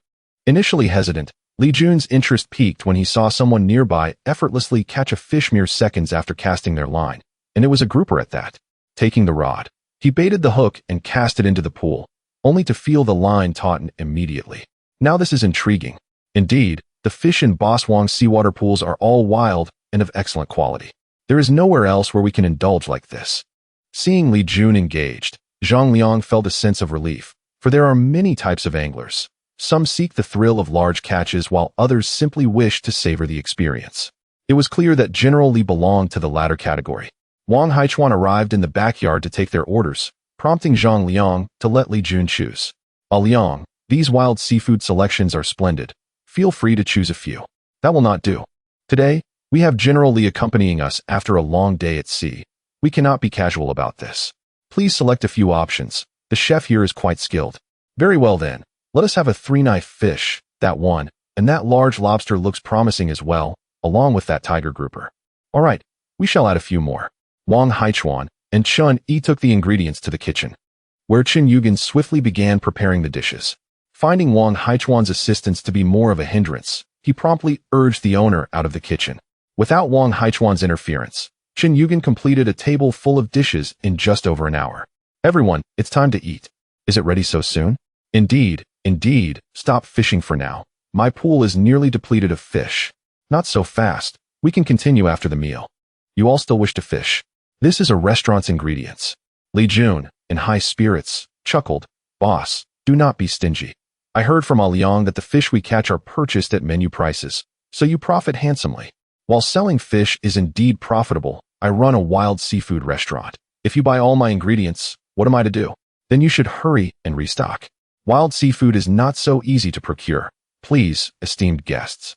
Initially hesitant, Li Jun's interest peaked when he saw someone nearby effortlessly catch a fish mere seconds after casting their line, and it was a grouper at that. Taking the rod, he baited the hook and cast it into the pool, only to feel the line tauten immediately. Now this is intriguing. Indeed, the fish in Boss Wang's seawater pools are all wild and of excellent quality. There is nowhere else where we can indulge like this. Seeing Li Jun engaged, Zhang Liang felt a sense of relief, for there are many types of anglers. Some seek the thrill of large catches while others simply wish to savor the experience. It was clear that General Li belonged to the latter category. Wang Haichuan arrived in the backyard to take their orders, prompting Zhang Liang to let Li Jun choose. Liang, these wild seafood selections are splendid. Feel free to choose a few. That will not do. Today, we have General Li accompanying us after a long day at sea. We cannot be casual about this. Please select a few options. The chef here is quite skilled. Very well then. Let us have a 3-knife fish, that one, and that large lobster looks promising as well, along with that tiger grouper. All right, we shall add a few more. Wang Haichuan and Chun Yi took the ingredients to the kitchen, where Chen Yugen swiftly began preparing the dishes. Finding Wang Haichuan's assistance to be more of a hindrance, he promptly urged the owner out of the kitchen. Without Wang Haichuan's interference, Chen Yugen completed a table full of dishes in just over an hour. Everyone, it's time to eat. Is it ready so soon? Indeed, stop fishing for now. My pool is nearly depleted of fish. Not so fast. We can continue after the meal. You all still wish to fish. This is a restaurant's ingredients. Li Jun, in high spirits, chuckled, Boss, do not be stingy. I heard from Liang that the fish we catch are purchased at menu prices, so you profit handsomely. While selling fish is indeed profitable, I run a wild seafood restaurant. If you buy all my ingredients, what am I to do? Then you should hurry and restock. Wild seafood is not so easy to procure. Please, esteemed guests.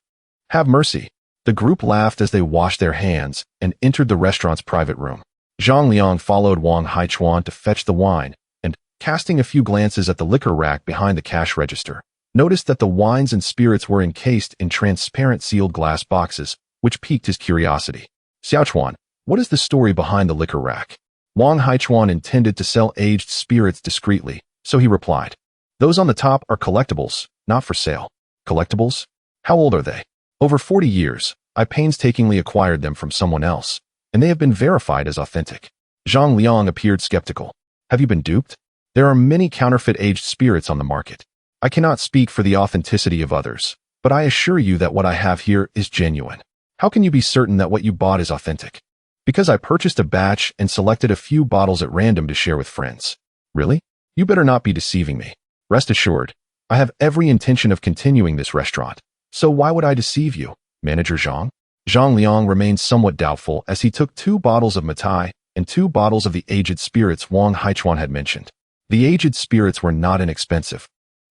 Have mercy. The group laughed as they washed their hands and entered the restaurant's private room. Zhang Liang followed Wang Haichuan to fetch the wine and, casting a few glances at the liquor rack behind the cash register, noticed that the wines and spirits were encased in transparent sealed glass boxes, which piqued his curiosity. Xiaochuan, what is the story behind the liquor rack? Wang Haichuan intended to sell aged spirits discreetly, so he replied, Those on the top are collectibles, not for sale. Collectibles? How old are they? Over 40 years. I painstakingly acquired them from someone else, and they have been verified as authentic. Zhang Liang appeared skeptical. Have you been duped? There are many counterfeit aged spirits on the market. I cannot speak for the authenticity of others, but I assure you that what I have here is genuine. How can you be certain that what you bought is authentic? Because I purchased a batch and selected a few bottles at random to share with friends. Really? You better not be deceiving me. Rest assured, I have every intention of continuing this restaurant. So why would I deceive you, Manager Zhang? Zhang Liang remained somewhat doubtful as he took 2 bottles of Matai and 2 bottles of the aged spirits Wang Haichuan had mentioned. The aged spirits were not inexpensive,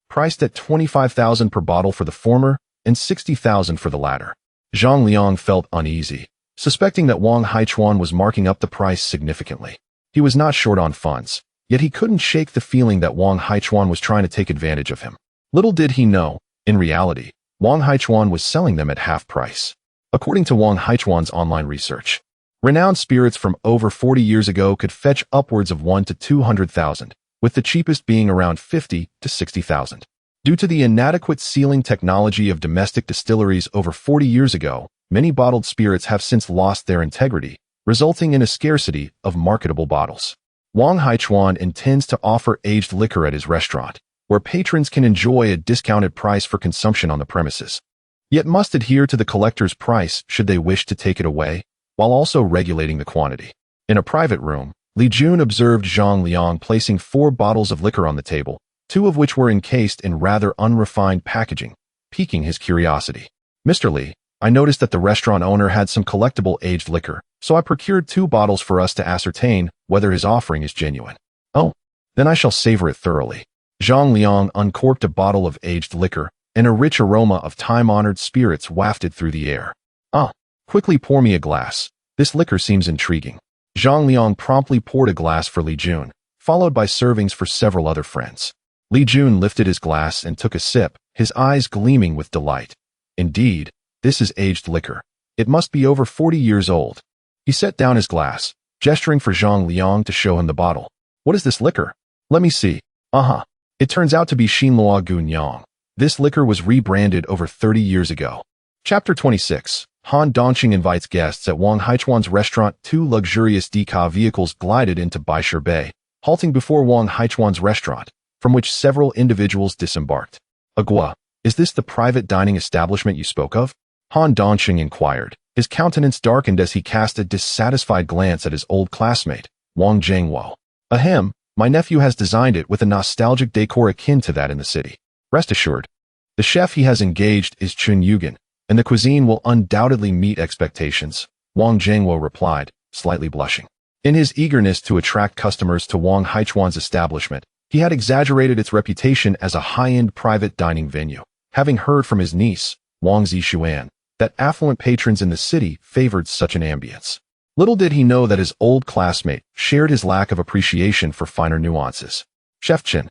priced at 25,000 per bottle for the former and 60,000 for the latter. Zhang Liang felt uneasy, suspecting that Wang Haichuan was marking up the price significantly. He was not short on funds, yet he couldn't shake the feeling that Wang Haichuan was trying to take advantage of him. Little did he know, in reality, Wang Haichuan was selling them at half price. According to Wang Haichuan's online research, renowned spirits from over 40 years ago could fetch upwards of 1 to 200,000, with the cheapest being around 50 to 60,000. Due to the inadequate sealing technology of domestic distilleries over 40 years ago, many bottled spirits have since lost their integrity, resulting in a scarcity of marketable bottles. Wang Haichuan intends to offer aged liquor at his restaurant, where patrons can enjoy a discounted price for consumption on the premises, yet must adhere to the collector's price should they wish to take it away, while also regulating the quantity. In a private room, Li Jun observed Zhang Liang placing 4 bottles of liquor on the table, 2 of which were encased in rather unrefined packaging, piquing his curiosity. Mr. Li, I noticed that the restaurant owner had some collectible aged liquor, so I procured 2 bottles for us to ascertain whether his offering is genuine. Oh, then I shall savor it thoroughly. Zhang Liang uncorked a bottle of aged liquor, and a rich aroma of time-honored spirits wafted through the air. Ah, quickly pour me a glass. This liquor seems intriguing. Zhang Liang promptly poured a glass for Li Jun, followed by servings for several other friends. Li Jun lifted his glass and took a sip, his eyes gleaming with delight. Indeed, this is aged liquor. It must be over 40 years old. He set down his glass, gesturing for Zhang Liang to show him the bottle. What is this liquor? Let me see. It turns out to be Xinlua Gunyang. This liquor was rebranded over 30 years ago. Chapter 26. Han Dongqing invites guests at Wang Haichuan's restaurant. 2 luxurious deca vehicles glided into Baisher Bay, halting before Wang Haichuan's restaurant, from which several individuals disembarked. Agua, is this the private dining establishment you spoke of? Han Dongqing inquired. His countenance darkened as he cast a dissatisfied glance at his old classmate, Wang Jingwo. Ahem, my nephew has designed it with a nostalgic decor akin to that in the city. Rest assured, the chef he has engaged is Chun Yugen, and the cuisine will undoubtedly meet expectations, Wang Jingwo replied, slightly blushing. In his eagerness to attract customers to Wang Haichuan's establishment, he had exaggerated its reputation as a high-end private dining venue, having heard from his niece, Wang Zixuan, that affluent patrons in the city favored such an ambience. Little did he know that his old classmate shared his lack of appreciation for finer nuances. Chef Chen.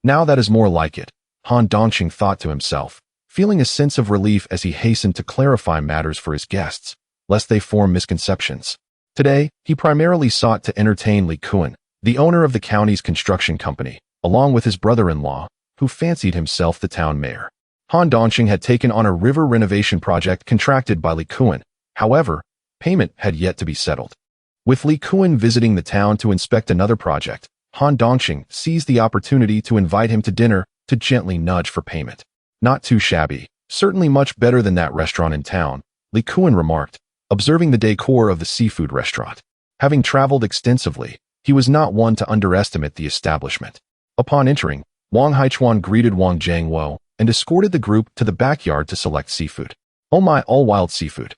Now that is more like it, Han Dongqing thought to himself, feeling a sense of relief as he hastened to clarify matters for his guests, lest they form misconceptions. Today, he primarily sought to entertain Li Kuan, the owner of the county's construction company, along with his brother-in-law, who fancied himself the town mayor. Han Dongqing had taken on a river renovation project contracted by Li Kuan. However, payment had yet to be settled. With Li Kuan visiting the town to inspect another project, Han Dongqing seized the opportunity to invite him to dinner to gently nudge for payment. Not too shabby, certainly much better than that restaurant in town, Li Kuan remarked, observing the decor of the seafood restaurant. Having traveled extensively, he was not one to underestimate the establishment. Upon entering, Wang Haichuan greeted Wang Jingwo and escorted the group to the backyard to select seafood. Oh my, all wild seafood!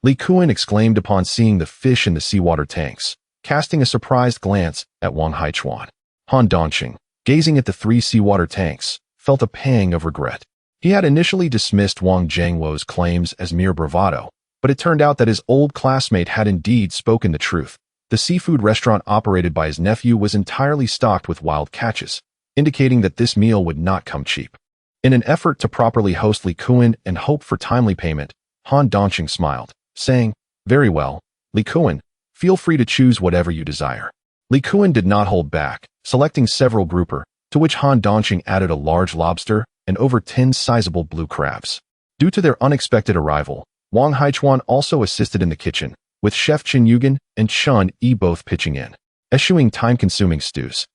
Li Kuan exclaimed upon seeing the fish in the seawater tanks, casting a surprised glance at Wang Haichuan. Han Dongqing, gazing at the 3 seawater tanks, felt a pang of regret. He had initially dismissed Wang Jingwo's claims as mere bravado, but it turned out that his old classmate had indeed spoken the truth. The seafood restaurant operated by his nephew was entirely stocked with wild catches, indicating that this meal would not come cheap. In an effort to properly host Li Kuan and hope for timely payment, Han Dongqing smiled, saying, "Very well, Li Kuan, feel free to choose whatever you desire." Li Kuan did not hold back, selecting several grouper, to which Han Dongqing added a large lobster and over 10 sizable blue crabs. Due to their unexpected arrival, Wang Haichuan also assisted in the kitchen, with Chef Chun Yugen and Chun Yi both pitching in, eschewing time-consuming stews.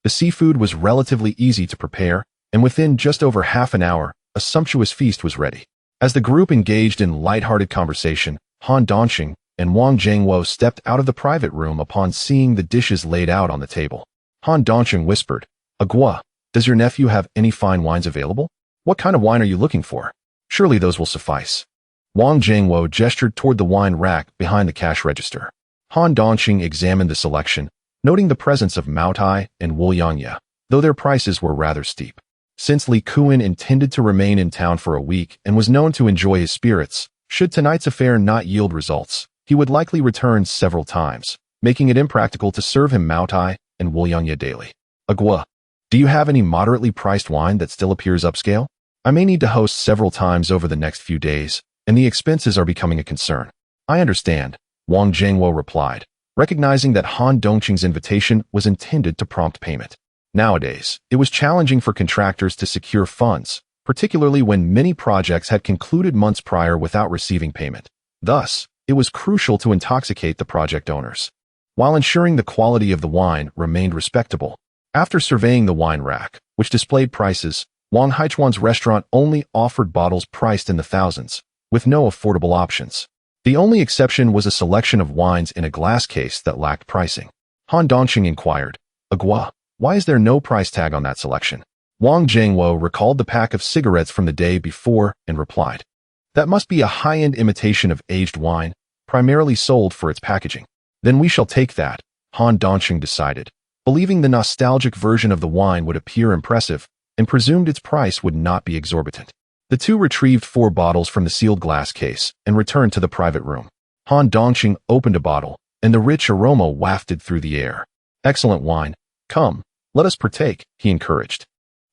The seafood was relatively easy to prepare, and within just over half an hour, a sumptuous feast was ready. As the group engaged in light-hearted conversation, Han Dongqing and Wang Jingwo stepped out of the private room upon seeing the dishes laid out on the table. Han Dongqing whispered, "Agua, does your nephew have any fine wines available? What kind of wine are you looking for? Surely those will suffice." Wang Jingwo gestured toward the wine rack behind the cash register. Han Dongqing examined the selection, noting the presence of Maotai and Wuliangya, though their prices were rather steep. Since Li Kuan intended to remain in town for a week and was known to enjoy his spirits, should tonight's affair not yield results, he would likely return several times, making it impractical to serve him Maotai and Wuliangya daily. "Agua, do you have any moderately priced wine that still appears upscale? I may need to host several times over the next few days, and the expenses are becoming a concern." "I understand," Wang Jingwo replied, recognizing that Han Dongqing's invitation was intended to prompt payment. Nowadays, it was challenging for contractors to secure funds, particularly when many projects had concluded months prior without receiving payment. Thus, it was crucial to intoxicate the project owners, while ensuring the quality of the wine remained respectable. After surveying the wine rack, which displayed prices, Wang Haichuan's restaurant only offered bottles priced in the thousands, with no affordable options. The only exception was a selection of wines in a glass case that lacked pricing. Han Dongqing inquired, "Agua, why is there no price tag on that selection?" Wang Jingwo recalled the pack of cigarettes from the day before and replied, That must be a high-end imitation of aged wine, primarily sold for its packaging. Then we shall take that, Han Dongqing decided, believing the nostalgic version of the wine would appear impressive and presumed its price would not be exorbitant. The two retrieved 4 bottles from the sealed glass case and returned to the private room. Han Dongqing opened a bottle, and the rich aroma wafted through the air. Excellent wine. Come, let us partake, he encouraged.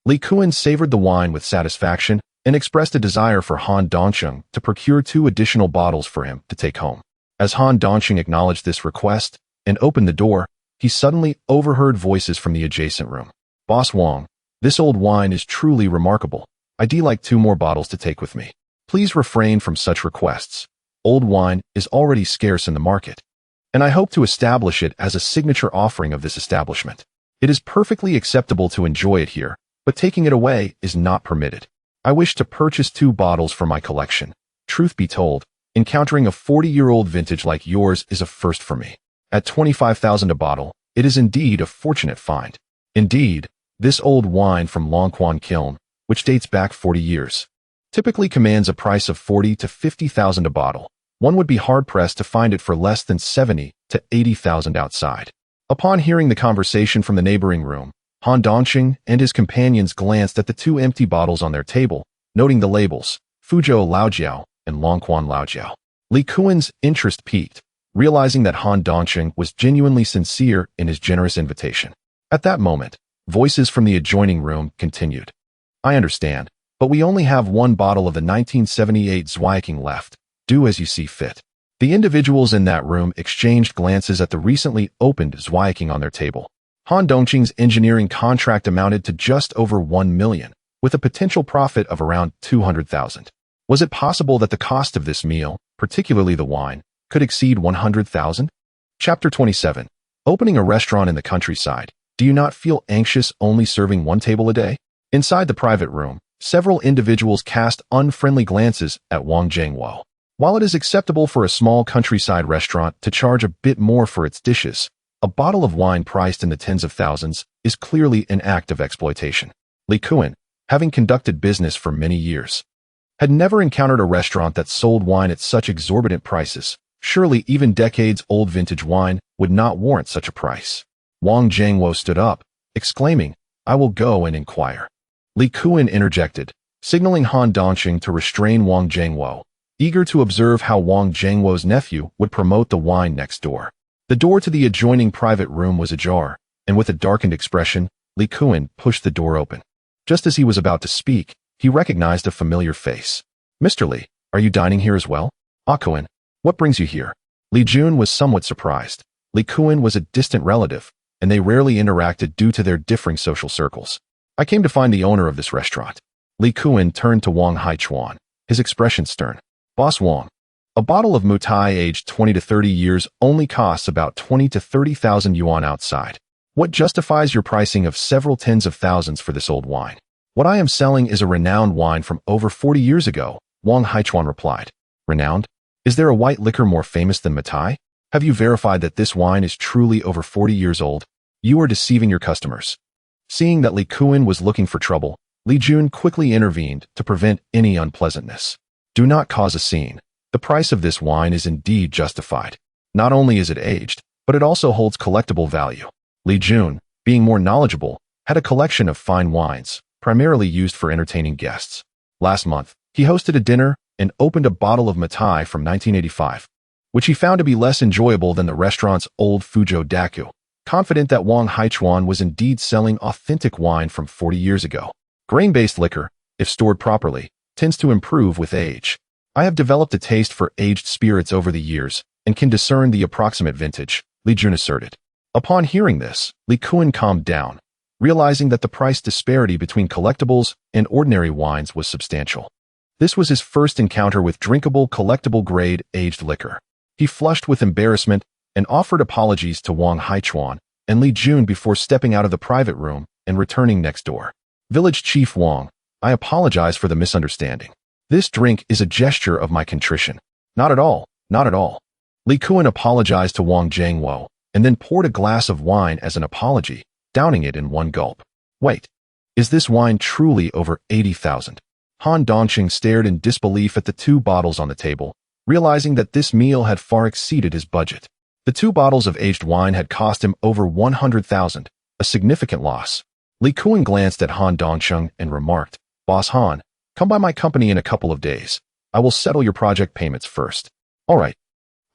Li Kuan savored the wine with satisfaction and expressed a desire for Han Dongqing to procure 2 additional bottles for him to take home. As Han Dongqing acknowledged this request and opened the door, he suddenly overheard voices from the adjacent room. Boss Wang, this old wine is truly remarkable. I'd like 2 more bottles to take with me. Please refrain from such requests. Old wine is already scarce in the market, and I hope to establish it as a signature offering of this establishment. It is perfectly acceptable to enjoy it here, but taking it away is not permitted. I wish to purchase 2 bottles for my collection. Truth be told, encountering a 40-year-old vintage like yours is a first for me. At 25,000 a bottle, it is indeed a fortunate find. Indeed, this old wine from Longquan Kiln, which dates back 40 years, typically commands a price of 40 to 50,000 a bottle. One would be hard-pressed to find it for less than 70 to 80,000 outside. Upon hearing the conversation from the neighboring room, Han Dongqing and his companions glanced at the 2 empty bottles on their table, noting the labels, Fuzhou Laojiao and Longquan Laojiao. Li Kuan's interest piqued, realizing that Han Dongqing was genuinely sincere in his generous invitation. At that moment, voices from the adjoining room continued. I understand, but we only have 1 bottle of the 1978 Zweiking left. Do as you see fit. The individuals in that room exchanged glances at the recently opened Zweiking on their table. Han Dongqing's engineering contract amounted to just over 1 million, with a potential profit of around 200,000. Was it possible that the cost of this meal, particularly the wine, could exceed 100,000? Chapter 27. Opening a restaurant in the countryside. Do you not feel anxious only serving 1 table a day? Inside the private room, several individuals cast unfriendly glances at Wang Zhengwo. While it is acceptable for a small countryside restaurant to charge a bit more for its dishes, a bottle of wine priced in the tens of thousands is clearly an act of exploitation. Li Kuan, having conducted business for many years, had never encountered a restaurant that sold wine at such exorbitant prices. Surely even decades-old vintage wine would not warrant such a price. Wang Zhengwo stood up, exclaiming, I will go and inquire. Li Kuan interjected, signaling Han Dongqing to restrain Wang Zhengwo, eager to observe how Wang Zhengwo's nephew would promote the wine next door. The door to the adjoining private room was ajar, and with a darkened expression, Li Kuan pushed the door open. Just as he was about to speak, he recognized a familiar face. Mr. Li, are you dining here as well? Ah Kuan, what brings you here? Li Jun was somewhat surprised. Li Kuan was a distant relative, and they rarely interacted due to their differing social circles. I came to find the owner of this restaurant. Li Kuan turned to Wang Haichuan, his expression stern. Boss Wang, a bottle of Mutai aged 20 to 30 years only costs about 20 to 30,000 yuan outside. What justifies your pricing of several tens of thousands for this old wine? What I am selling is a renowned wine from over 40 years ago, Wang Haichuan replied. Renowned? Is there a white liquor more famous than Mutai? Have you verified that this wine is truly over 40 years old? You are deceiving your customers. Seeing that Li Kuan was looking for trouble, Li Jun quickly intervened to prevent any unpleasantness. Do not cause a scene. The price of this wine is indeed justified. Not only is it aged, but it also holds collectible value. Li Jun, being more knowledgeable, had a collection of fine wines, primarily used for entertaining guests. Last month, he hosted a dinner and opened a bottle of Mutai from 1985, which he found to be less enjoyable than the restaurant's old Fuzhou Daku, confident that Wang Haichuan was indeed selling authentic wine from 40 years ago. Grain-based liquor, if stored properly, tends to improve with age. I have developed a taste for aged spirits over the years and can discern the approximate vintage, Li Jun asserted. Upon hearing this, Li Kuan calmed down, realizing that the price disparity between collectibles and ordinary wines was substantial. This was his first encounter with drinkable collectible grade aged liquor. He flushed with embarrassment and offered apologies to Wang Haichuan and Li Jun before stepping out of the private room and returning next door. Village Chief Wang, I apologize for the misunderstanding. This drink is a gesture of my contrition. Not at all, not at all. Li Kuan apologized to Wang Zhengwo and then poured a glass of wine as an apology, downing it in one gulp. Wait, is this wine truly over 80,000? Han Dongqing stared in disbelief at the 2 bottles on the table, realizing that this meal had far exceeded his budget. The 2 bottles of aged wine had cost him over 100,000, a significant loss. Li Kuan glanced at Han Dongqing and remarked, "Boss Han, come by my company in a couple of days. I will settle your project payments first." "All right.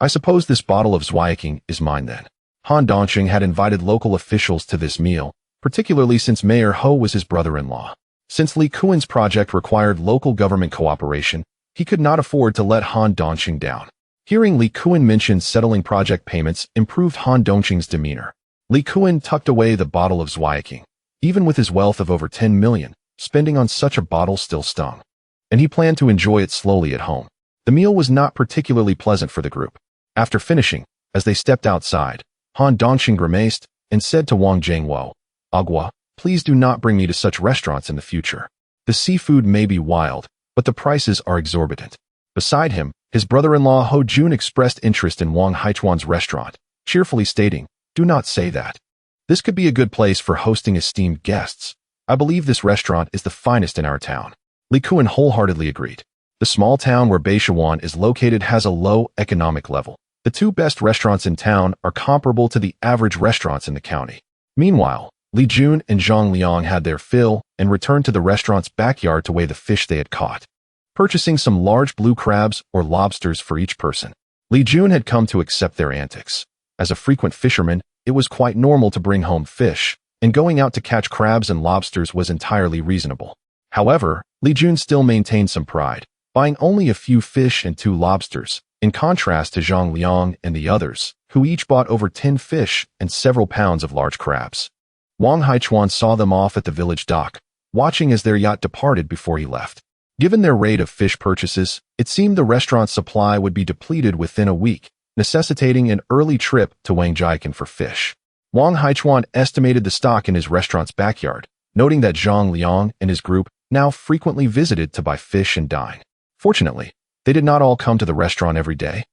I suppose this bottle of Zweiking is mine then." Han Dongqing had invited local officials to this meal, particularly since Mayor Ho was his brother-in-law. Since Li Kuan's project required local government cooperation, he could not afford to let Han Dongqing down. Hearing Li Kuan mention settling project payments improved Han Dongqing's demeanor. Li Kuan tucked away the bottle of Zweiking. Even with his wealth of over 10 million, spending on such a bottle still stung. And he planned to enjoy it slowly at home. The meal was not particularly pleasant for the group. After finishing, as they stepped outside, Han Dongqing grimaced and said to Wang Jingwo, "Agua, please do not bring me to such restaurants in the future. The seafood may be wild, but the prices are exorbitant." Beside him, his brother-in-law Ho Jun expressed interest in Wang Haichuan's restaurant, cheerfully stating, "Do not say that. This could be a good place for hosting esteemed guests. I believe this restaurant is the finest in our town." Li Kuan wholeheartedly agreed. The small town where Beishuan is located has a low economic level. The 2 best restaurants in town are comparable to the average restaurants in the county. Meanwhile, Li Jun and Zhang Liang had their fill and returned to the restaurant's backyard to weigh the fish they had caught, purchasing some large blue crabs or lobsters for each person. Li Jun had come to accept their antics. As a frequent fisherman, it was quite normal to bring home fish, and going out to catch crabs and lobsters was entirely reasonable. However, Li Jun still maintained some pride, buying only a few fish and 2 lobsters, in contrast to Zhang Liang and the others, who each bought over 10 fish and several pounds of large crabs. Wang Haichuan saw them off at the village dock, watching as their yacht departed before he left. Given their rate of fish purchases, it seemed the restaurant's supply would be depleted within a week, necessitating an early trip to Wangjiakan for fish. Wang Haichuan estimated the stock in his restaurant's backyard, noting that Zhang Liang and his group now frequently visited to buy fish and dine. Fortunately, they did not all come to the restaurant every day.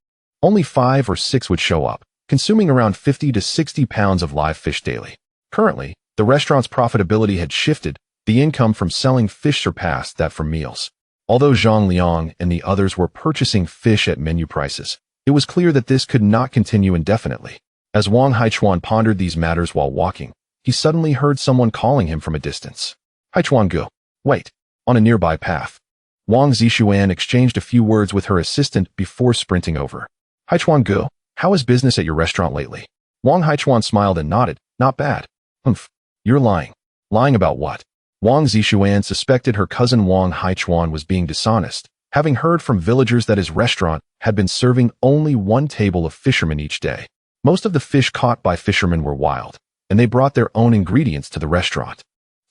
Only 5 or 6 would show up, consuming around 50 to 60 pounds of live fish daily. Currently, the restaurant's profitability had shifted. The income from selling fish surpassed that from meals. Although Zhang Liang and the others were purchasing fish at menu prices, it was clear that this could not continue indefinitely. As Wang Haichuan pondered these matters while walking, he suddenly heard someone calling him from a distance. "Haichuan Gu, wait," on a nearby path. Wang Zishuan exchanged a few words with her assistant before sprinting over. "Haichuan Gu, how is business at your restaurant lately?" Wang Haichuan smiled and nodded. "Not bad." "Humph, you're lying." "Lying about what?" Wang Zishuan suspected her cousin Wang Haichuan was being dishonest, having heard from villagers that his restaurant had been serving only 1 table of fishermen each day. Most of the fish caught by fishermen were wild, and they brought their own ingredients to the restaurant.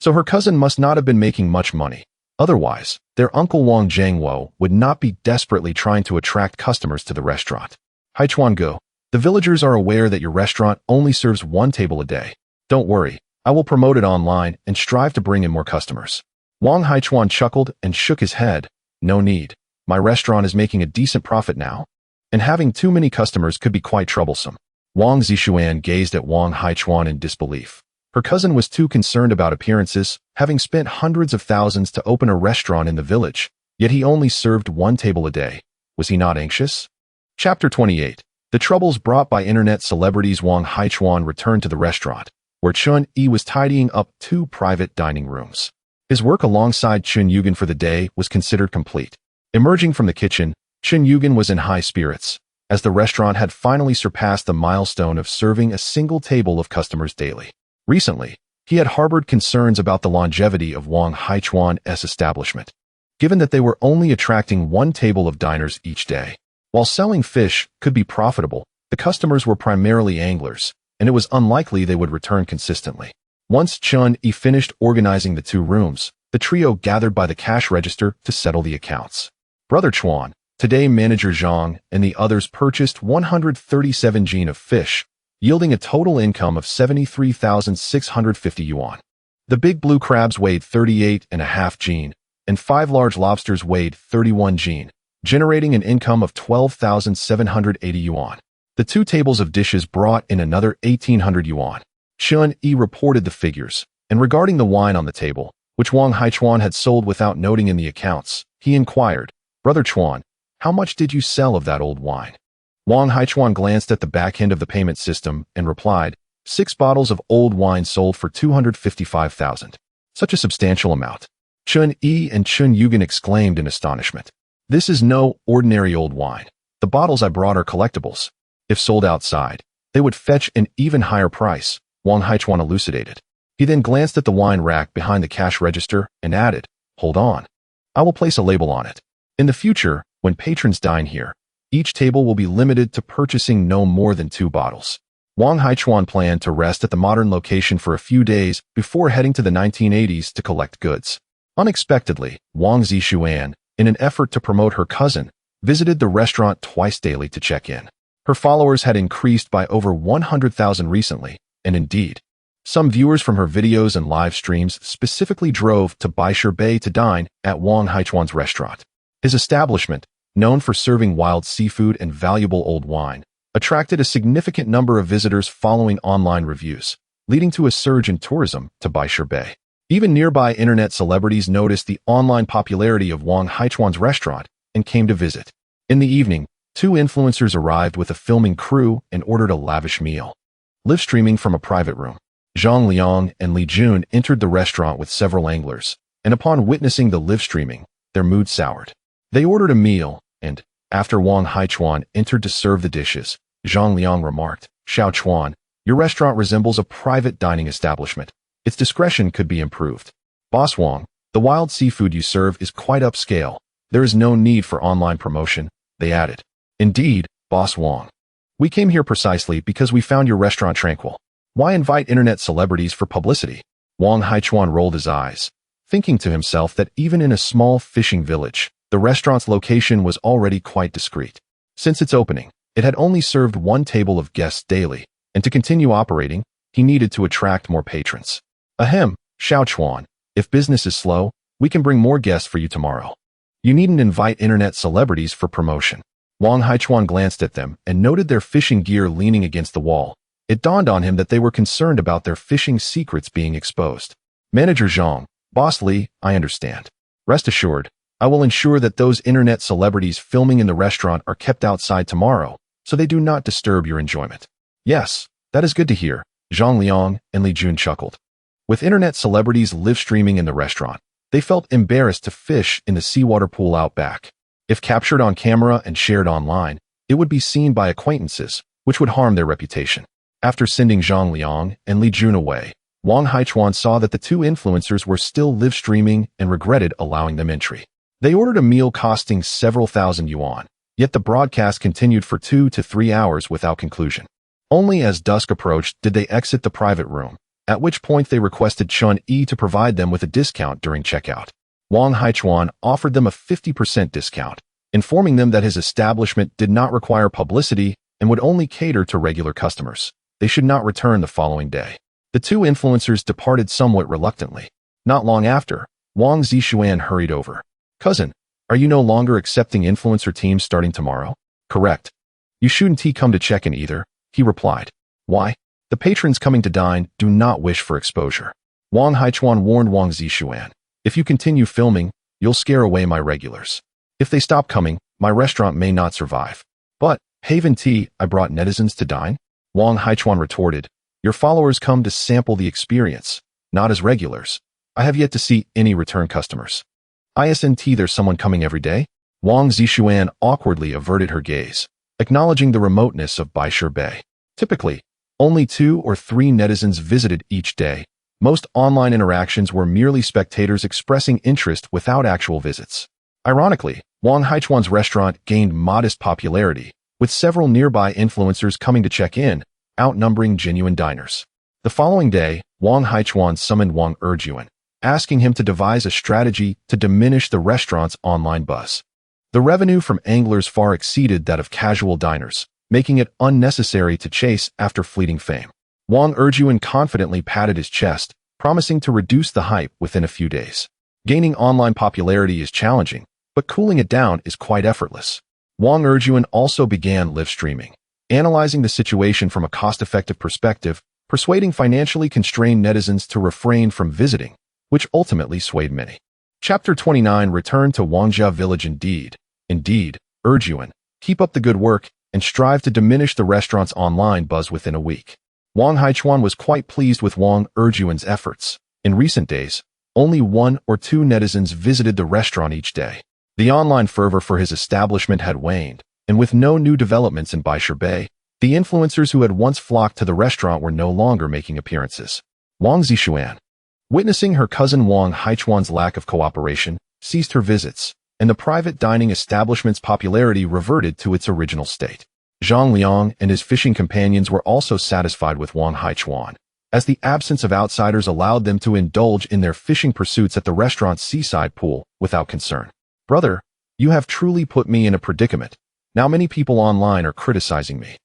So her cousin must not have been making much money. Otherwise, their uncle Wang Jiangwo would not be desperately trying to attract customers to the restaurant. "Haichuan Gu, the villagers are aware that your restaurant only serves 1 table a day. Don't worry, I will promote it online and strive to bring in more customers." Wang Haichuan chuckled and shook his head. "No need. My restaurant is making a decent profit now, and having too many customers could be quite troublesome." Wang Zishuan gazed at Wang Haichuan in disbelief. Her cousin was too concerned about appearances, having spent hundreds of thousands to open a restaurant in the village, yet he only served 1 table a day. Was he not anxious? Chapter 28. The troubles brought by internet celebrities. Wang Haichuan returned to the restaurant, where Chun Yi was tidying up 2 private dining rooms. His work alongside Chun Yugen for the day was considered complete. Emerging from the kitchen, Chun Yugen was in high spirits, as the restaurant had finally surpassed the milestone of serving a single table of customers daily. Recently, he had harbored concerns about the longevity of Wang Haichuan's establishment, given that they were only attracting 1 table of diners each day. While selling fish could be profitable, the customers were primarily anglers, and it was unlikely they would return consistently. Once Chun Yi finished organizing the 2 rooms, the trio gathered by the cash register to settle the accounts. Brother Chuan, today manager Zhang, and the others purchased 137 jin of fish, yielding a total income of 73,650 yuan. The big blue crabs weighed 38.5 jin, and 5 large lobsters weighed 31 jin, generating an income of 12,780 yuan. The 2 tables of dishes brought in another 1,800 yuan. Chun Yi reported the figures, and regarding the wine on the table, which Wang Haichuan had sold without noting in the accounts. He inquired, "Brother Chuan, how much did you sell of that old wine?" Wang Haichuan glanced at the back end of the payment system and replied, 6 bottles of old wine sold for 255,000. Such a substantial amount. Chun Yi and Chun Yugen exclaimed in astonishment. "This is no ordinary old wine. The bottles I brought are collectibles. If sold outside, they would fetch an even higher price," Wang Haichuan elucidated. He then glanced at the wine rack behind the cash register and added, "Hold on. I will place a label on it. In the future, when patrons dine here, each table will be limited to purchasing no more than 2 bottles." Wang Haichuan planned to rest at the modern location for a few days before heading to the 1980s to collect goods. Unexpectedly, Wang Zixuan, in an effort to promote her cousin, visited the restaurant twice daily to check in. Her followers had increased by over 100,000 recently, and indeed, some viewers from her videos and live streams specifically drove to Baisher Bay to dine at Wang Haichuan's restaurant. His establishment, known for serving wild seafood and valuable old wine, attracted a significant number of visitors following online reviews, leading to a surge in tourism to Baisher Bay. Even nearby internet celebrities noticed the online popularity of Wang Haichuan's restaurant and came to visit. In the evening, 2 influencers arrived with a filming crew and ordered a lavish meal. Live streaming from a private room, Zhang Liang and Li Jun entered the restaurant with several anglers, and upon witnessing the live streaming, their mood soured. They ordered a meal, and, after Wang Haichuan entered to serve the dishes, Zhang Liang remarked, "Xiao Chuan, your restaurant resembles a private dining establishment. Its discretion could be improved. Boss Wang, the wild seafood you serve is quite upscale. There is no need for online promotion," they added. "Indeed, Boss Wang. We came here precisely because we found your restaurant tranquil. Why invite internet celebrities for publicity?" Wang Haichuan rolled his eyes, thinking to himself that even in a small fishing village, the restaurant's location was already quite discreet. Since its opening, it had only served 1 table of guests daily, and to continue operating, he needed to attract more patrons. "Ahem, Xiao Chuan, if business is slow, we can bring more guests for you tomorrow. You needn't invite internet celebrities for promotion." Wang Haichuan glanced at them and noted their fishing gear leaning against the wall. It dawned on him that they were concerned about their fishing secrets being exposed. "Manager Zhang, Boss Li, I understand. Rest assured, I will ensure that those internet celebrities filming in the restaurant are kept outside tomorrow, so they do not disturb your enjoyment." "Yes, that is good to hear," Zhang Liang and Li Jun chuckled. With internet celebrities live streaming in the restaurant, they felt embarrassed to fish in the seawater pool out back. If captured on camera and shared online, it would be seen by acquaintances, which would harm their reputation. After sending Zhang Liang and Li Jun away, Wang Haichuan saw that the 2 influencers were still live streaming and regretted allowing them entry. They ordered a meal costing several thousand yuan, yet the broadcast continued for 2 to 3 hours without conclusion. Only as dusk approached did they exit the private room, at which point they requested Chun Yi to provide them with a discount during checkout. Wang Haichuan offered them a 50% discount, informing them that his establishment did not require publicity and would only cater to regular customers. They should not return the following day. The 2 influencers departed somewhat reluctantly. Not long after, Wang Zixuan hurried over. "Cousin, are you no longer accepting influencer teams starting tomorrow?" "Correct. You shouldn't come to check in either," he replied. "Why? The patrons coming to dine do not wish for exposure." Wang Haichuan warned Wang Zixuan, "If you continue filming, you'll scare away my regulars. If they stop coming, my restaurant may not survive." "But, Haven Tea, I brought netizens to dine?" Wang Haichuan retorted, "Your followers come to sample the experience, not as regulars. I have yet to see any return customers." "Isn't there's someone coming every day?" Wang Zixuan awkwardly averted her gaze, acknowledging the remoteness of Baisher Bay. Typically, only 2 or 3 netizens visited each day. Most online interactions were merely spectators expressing interest without actual visits. Ironically, Wang Haichuan's restaurant gained modest popularity, with several nearby influencers coming to check in, outnumbering genuine diners. The following day, Wang Haichuan summoned Wang Erjuan, asking him to devise a strategy to diminish the restaurant's online buzz. The revenue from anglers far exceeded that of casual diners, making it unnecessary to chase after fleeting fame. Wang Erjuan confidently patted his chest, promising to reduce the hype within a few days. Gaining online popularity is challenging, but cooling it down is quite effortless. Wang Erjuan also began live streaming, analyzing the situation from a cost-effective perspective, persuading financially constrained netizens to refrain from visiting, which ultimately swayed many. Chapter 29 Return to Wangjia Village. Indeed, Erjuan, keep up the good work and strive to diminish the restaurant's online buzz within a week. Wang Haichuan was quite pleased with Wang Erjuan's efforts. In recent days, only 1 or 2 netizens visited the restaurant each day. The online fervor for his establishment had waned, and with no new developments in Baisher Bay, the influencers who had once flocked to the restaurant were no longer making appearances. Wang Zixuan, witnessing her cousin Wang Haichuan's lack of cooperation, ceased her visits, and the private dining establishment's popularity reverted to its original state. Zhang Liang and his fishing companions were also satisfied with Wang Haichuan, as the absence of outsiders allowed them to indulge in their fishing pursuits at the restaurant's seaside pool without concern. Brother, you have truly put me in a predicament. Now many people online are criticizing me.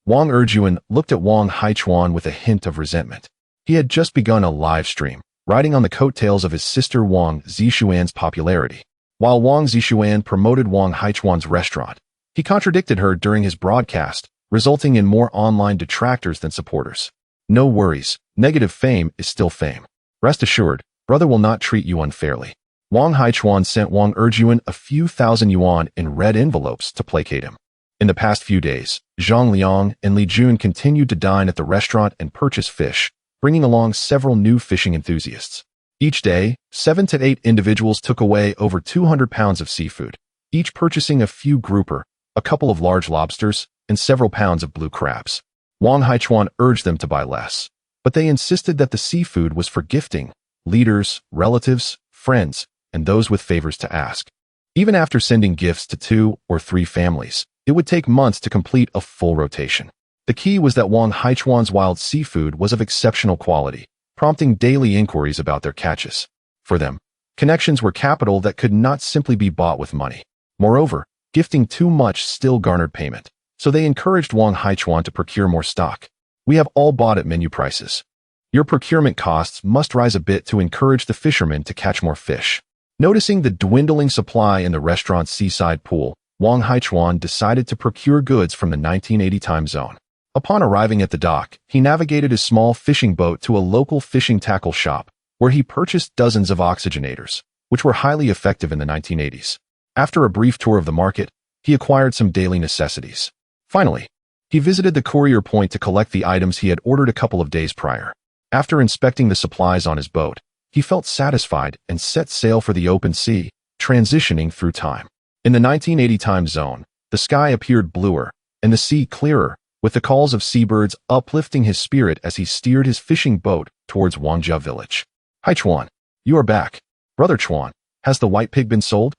Wang Erjuan looked at Wang Haichuan with a hint of resentment. He had just begun a live stream, riding on the coattails of his sister Wang Zixuan's popularity. While Wang Zixuan promoted Wang Haichuan's restaurant, he contradicted her during his broadcast, resulting in more online detractors than supporters. No worries, negative fame is still fame. Rest assured, brother will not treat you unfairly. Wang Haichuan sent Wang Erjuan a few thousand yuan in red envelopes to placate him. In the past few days, Zhang Liang and Li Jun continued to dine at the restaurant and purchase fish, bringing along several new fishing enthusiasts. Each day, 7 to 8 individuals took away over 200 pounds of seafood, each purchasing a few grouper, a couple of large lobsters, and several pounds of blue crabs. Wang Haichuan urged them to buy less, but they insisted that the seafood was for gifting, leaders, relatives, friends, and those with favors to ask. Even after sending gifts to 2 or 3 families, it would take months to complete a full rotation. The key was that Wang Haichuan's wild seafood was of exceptional quality, prompting daily inquiries about their catches. For them, connections were capital that could not simply be bought with money. Moreover, gifting too much still garnered payment, so they encouraged Wang Haichuan to procure more stock. We have all bought at menu prices. Your procurement costs must rise a bit to encourage the fishermen to catch more fish. Noticing the dwindling supply in the restaurant's seaside pool, Wang Haichuan decided to procure goods from the 1980 time zone. Upon arriving at the dock, he navigated his small fishing boat to a local fishing tackle shop, where he purchased dozens of oxygenators, which were highly effective in the 1980s. After a brief tour of the market, he acquired some daily necessities. Finally, he visited the courier point to collect the items he had ordered a couple of days prior. After inspecting the supplies on his boat, he felt satisfied and set sail for the open sea, transitioning through time. In the 1980 time zone, the sky appeared bluer and the sea clearer, with the calls of seabirds uplifting his spirit as he steered his fishing boat towards Wangjia Village. Hi Chuan, you are back. Brother Chuan, has the white pig been sold?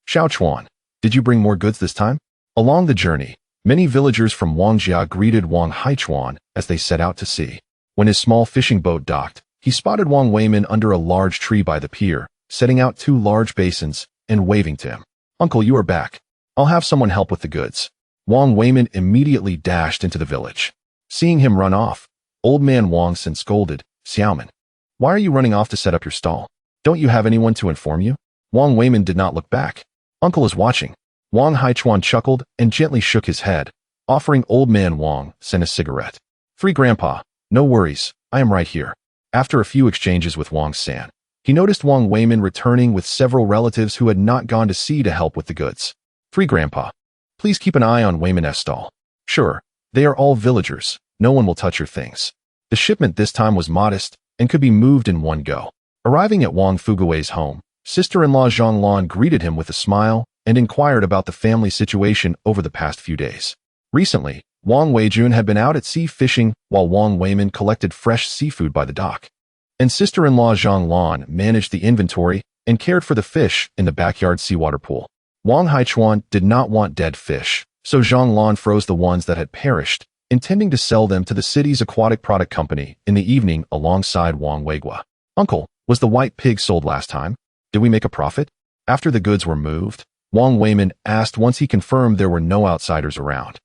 Xiao Chuan, did you bring more goods this time? Along the journey, many villagers from Wangjia greeted Wang Haichuan as they set out to sea. When his small fishing boat docked, he spotted Wang Weimin under a large tree by the pier, setting out 2 large basins and waving to him. Uncle, you are back. I'll have someone help with the goods. Wang Weimin immediately dashed into the village. Seeing him run off, old man Wang Sin scolded, Xiaoman, why are you running off to set up your stall? Don't you have anyone to inform you? Wang Weimin did not look back. Uncle is watching. Wang Haichuan chuckled and gently shook his head, offering old man Wang Sin a cigarette. 3 Grandpa, no worries, I am right here. After a few exchanges with Wang San, he noticed Wang Weimin returning with several relatives who had not gone to sea to help with the goods. 3 Grandpa, please keep an eye on Weimin's stall. Sure, they are all villagers, no one will touch your things. The shipment this time was modest and could be moved in one go. Arriving at Wang Fugui's home, sister-in-law Zhang Lan greeted him with a smile and inquired about the family situation over the past few days. Recently, Wang Weijun had been out at sea fishing while Wang Weimin collected fresh seafood by the dock. And sister-in-law Zhang Lan managed the inventory and cared for the fish in the backyard seawater pool. Wang Haichuan did not want dead fish, so Zhang Lan froze the ones that had perished, intending to sell them to the city's aquatic product company in the evening alongside Wang Weigua. Uncle, was the white pig sold last time? Did we make a profit? After the goods were moved, Wang Weimin asked once he confirmed there were no outsiders around.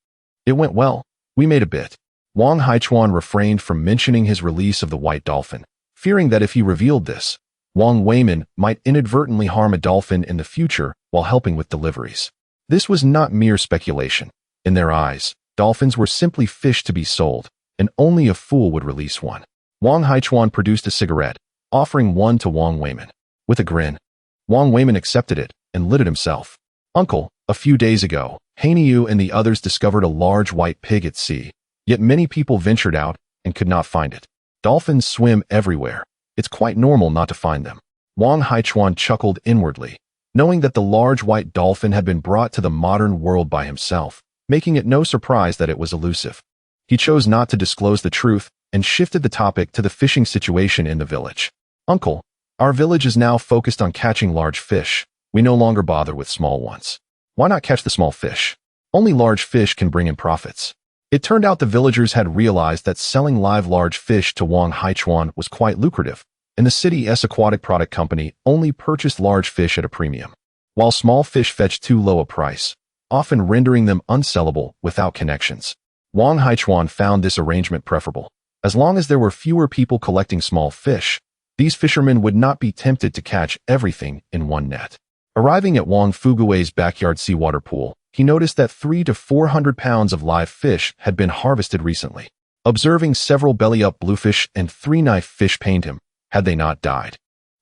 It went well. We made a bit. Wang Haichuan refrained from mentioning his release of the white dolphin, fearing that if he revealed this, Wang Weimin might inadvertently harm a dolphin in the future while helping with deliveries. This was not mere speculation. In their eyes, dolphins were simply fish to be sold, and only a fool would release one. Wang Haichuan produced a cigarette, offering one to Wang Weimin. With a grin, Wang Weimin accepted it and lit it himself. Uncle, a few days ago, Hanyu and the others discovered a large white pig at sea, yet many people ventured out and could not find it. Dolphins swim everywhere. It's quite normal not to find them. Wang Haichuan chuckled inwardly, knowing that the large white dolphin had been brought to the modern world by himself, making it no surprise that it was elusive. He chose not to disclose the truth and shifted the topic to the fishing situation in the village. Uncle, our village is now focused on catching large fish. We no longer bother with small ones. Why not catch the small fish? Only large fish can bring in profits. It turned out the villagers had realized that selling live large fish to Wang Haichuan was quite lucrative, and the city's aquatic product company only purchased large fish at a premium, while small fish fetched too low a price, often rendering them unsellable without connections. Wang Haichuan found this arrangement preferable. As long as there were fewer people collecting small fish, these fishermen would not be tempted to catch everything in one net. Arriving at Wang Fugui's backyard seawater pool, he noticed that 300 to 400 pounds of live fish had been harvested recently. Observing several belly-up bluefish and 3 knife fish pained him, had they not died.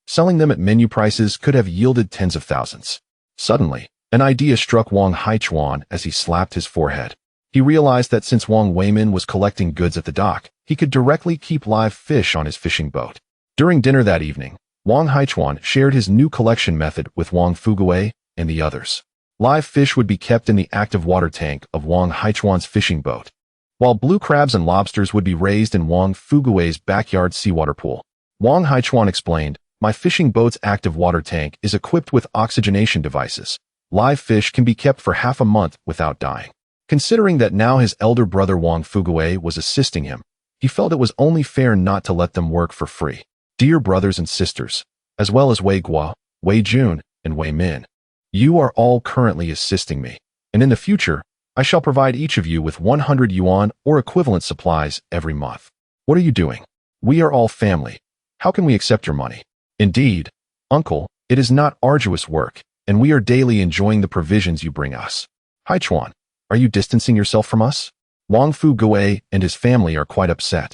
Selling them at menu prices could have yielded tens of thousands. Suddenly, an idea struck Wang Haichuan as he slapped his forehead. He realized that since Wang Weimin was collecting goods at the dock, he could directly keep live fish on his fishing boat. During dinner that evening, Wang Haichuan shared his new collection method with Wang Fugui and the others. Live fish would be kept in the active water tank of Wang Haichuan's fishing boat, while blue crabs and lobsters would be raised in Wang Fugui's backyard seawater pool. Wang Haichuan explained, "My fishing boat's active water tank is equipped with oxygenation devices. Live fish can be kept for half a month without dying." Considering that now his elder brother Wang Fugui was assisting him, he felt it was only fair not to let them work for free. Dear brothers and sisters, as well as Wei Guo, Wei Jun, and Wei Min, you are all currently assisting me, and in the future, I shall provide each of you with 100 yuan or equivalent supplies every month. What are you doing? We are all family. How can we accept your money? Indeed, uncle, it is not arduous work, and we are daily enjoying the provisions you bring us. Haichuan, are you distancing yourself from us? Wang Fugui and his family are quite upset.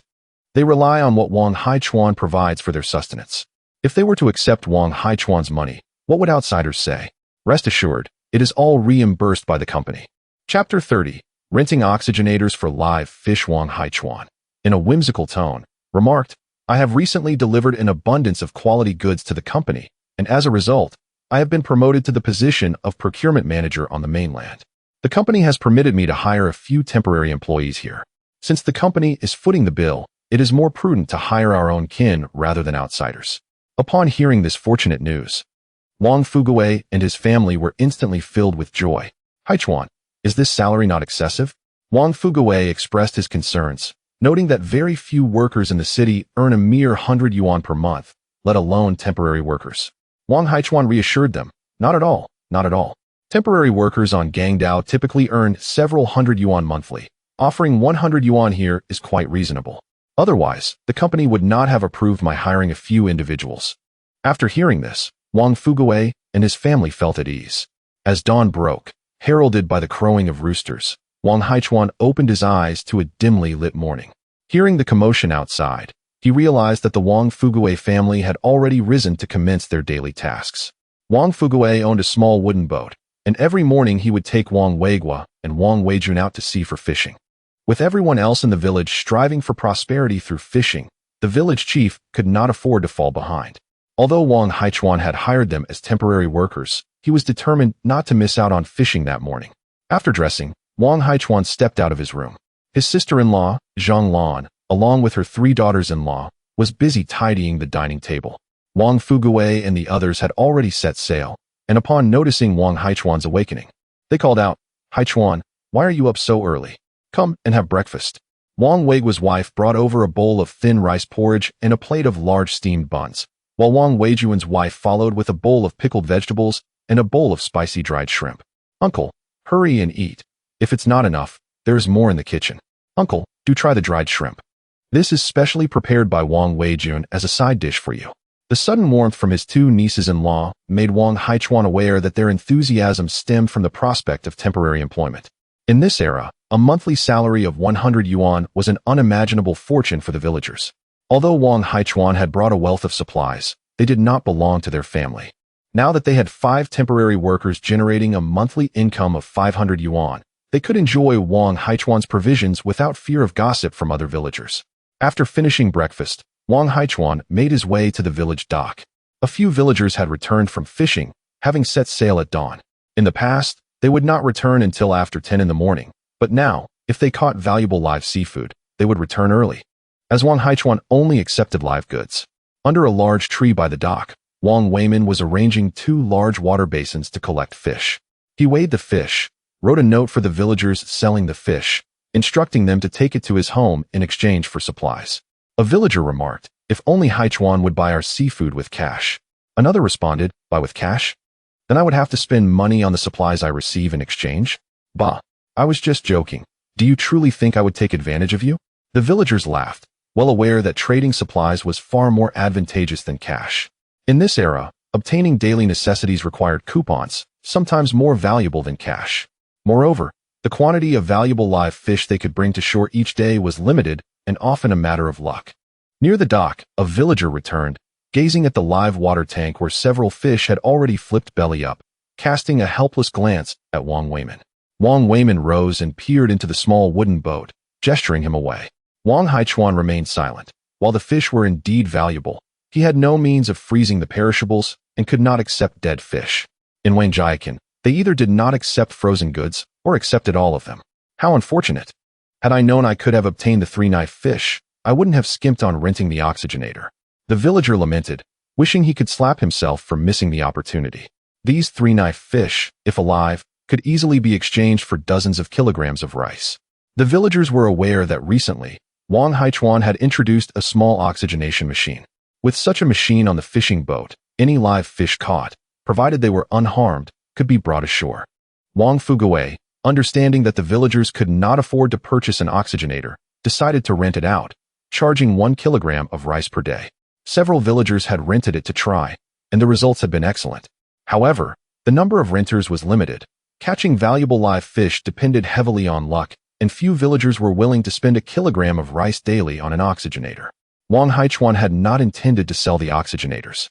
They rely on what Wang Haichuan provides for their sustenance. If they were to accept Wang Haichuan's money, what would outsiders say? Rest assured, it is all reimbursed by the company. Chapter 30. Renting oxygenators for live fish. Wang Haichuan, in a whimsical tone, remarked, "I have recently delivered an abundance of quality goods to the company, and as a result, I have been promoted to the position of procurement manager on the mainland. The company has permitted me to hire a few temporary employees here. Since the company is footing the bill, it is more prudent to hire our own kin rather than outsiders." Upon hearing this fortunate news, Wang Fugui and his family were instantly filled with joy. "Haichuan, is this salary not excessive?" Wang Fugui expressed his concerns, noting that very few workers in the city earn a mere 100 yuan per month, let alone temporary workers. Wang Haichuan reassured them, "Not at all, not at all. Temporary workers on Gangdao typically earn several hundred yuan monthly. Offering 100 yuan here is quite reasonable. Otherwise, the company would not have approved my hiring a few individuals." After hearing this, Wang Fugui and his family felt at ease. As dawn broke, heralded by the crowing of roosters, Wang Haichuan opened his eyes to a dimly lit morning. Hearing the commotion outside, he realized that the Wang Fugui family had already risen to commence their daily tasks. Wang Fugui owned a small wooden boat, and every morning he would take Wang Weiguo and Wang Weijun out to sea for fishing. With everyone else in the village striving for prosperity through fishing, the village chief could not afford to fall behind. Although Wang Haichuan had hired them as temporary workers, he was determined not to miss out on fishing that morning. After dressing, Wang Haichuan stepped out of his room. His sister-in-law, Zhang Lan, along with her 3 daughters-in-law, was busy tidying the dining table. Wang Fugui and the others had already set sail, and upon noticing Wang Haichuan's awakening, they called out, "Haichuan, why are you up so early? Come and have breakfast." Wang Weiguo's wife brought over a bowl of thin rice porridge and a plate of large steamed buns, while Wang Weijun's wife followed with a bowl of pickled vegetables and a bowl of spicy dried shrimp. "Uncle, hurry and eat. If it's not enough, there is more in the kitchen. Uncle, do try the dried shrimp. This is specially prepared by Wang Weijun as a side dish for you." The sudden warmth from his 2 nieces-in-law made Wang Haichuan aware that their enthusiasm stemmed from the prospect of temporary employment. In this era, a monthly salary of 100 yuan was an unimaginable fortune for the villagers. Although Wang Haichuan had brought a wealth of supplies, they did not belong to their family. Now that they had 5 temporary workers generating a monthly income of 500 yuan, they could enjoy Wang Haichuan's provisions without fear of gossip from other villagers. After finishing breakfast, Wang Haichuan made his way to the village dock. A few villagers had returned from fishing, having set sail at dawn. In the past, they would not return until after 10 in the morning, but now, if they caught valuable live seafood, they would return early. As Wang Haichuan only accepted live goods, under a large tree by the dock, Wang Weimin was arranging 2 large water basins to collect fish. He weighed the fish, wrote a note for the villagers selling the fish, instructing them to take it to his home in exchange for supplies. A villager remarked, "If only Haichuan would buy our seafood with cash." Another responded, "Buy with cash? Then I would have to spend money on the supplies I receive in exchange? Bah, I was just joking. Do you truly think I would take advantage of you?" The villagers laughed, well aware that trading supplies was far more advantageous than cash. In this era, obtaining daily necessities required coupons, sometimes more valuable than cash. Moreover, the quantity of valuable live fish they could bring to shore each day was limited and often a matter of luck. Near the dock, a villager returned, gazing at the live water tank where several fish had already flipped belly up, casting a helpless glance at Wang Weimin. Wang Weimin rose and peered into the small wooden boat, gesturing him away. Wang Haichuan remained silent. While the fish were indeed valuable, he had no means of freezing the perishables and could not accept dead fish. In Vindication, they either did not accept frozen goods or accepted all of them. How unfortunate. Had I known I could have obtained the 3-knife fish, I wouldn't have skimped on renting the oxygenator. The villager lamented, wishing he could slap himself for missing the opportunity. These 3-knife fish, if alive, could easily be exchanged for dozens of kilograms of rice. The villagers were aware that recently, Wang Haichuan had introduced a small oxygenation machine. With such a machine on the fishing boat, any live fish caught, provided they were unharmed, could be brought ashore. Wang Fugui, understanding that the villagers could not afford to purchase an oxygenator, decided to rent it out, charging 1 kilogram of rice per day. Several villagers had rented it to try, and the results had been excellent. However, the number of renters was limited. Catching valuable live fish depended heavily on luck, and few villagers were willing to spend 1 kilogram of rice daily on an oxygenator. Wang Haichuan had not intended to sell the oxygenators.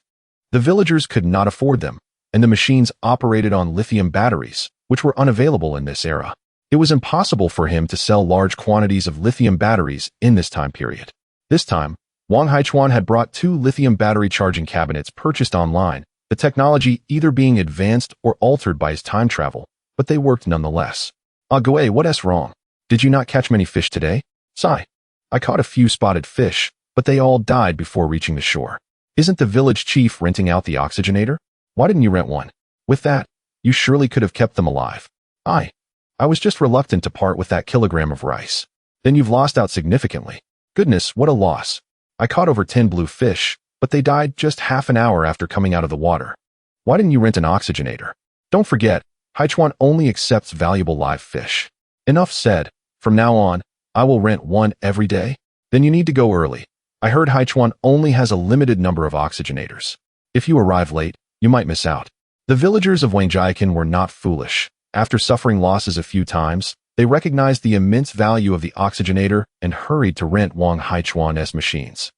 The villagers could not afford them, and the machines operated on lithium batteries, which were unavailable in this era. It was impossible for him to sell large quantities of lithium batteries in this time period. This time, Wang Haichuan had brought 2 lithium battery charging cabinets purchased online, the technology either being advanced or altered by his time travel, but they worked nonetheless. "Ah Gui, what's wrong? Did you not catch many fish today?" "Sigh. I caught a few spotted fish, but they all died before reaching the shore." "Isn't the village chief renting out the oxygenator? Why didn't you rent one? With that, you surely could have kept them alive." I was just reluctant to part with that kilogram of rice." "Then you've lost out significantly." "Goodness, what a loss. I caught over 10 blue fish, but they died just half an hour after coming out of the water." "Why didn't you rent an oxygenator?" "Don't forget, Haichuan only accepts valuable live fish." "Enough said. From now on, I will rent one every day." "Then you need to go early. I heard Haichuan only has a limited number of oxygenators. If you arrive late, you might miss out." The villagers of Vindication were not foolish. After suffering losses a few times, they recognized the immense value of the oxygenator and hurried to rent Wang Haichuan's machines.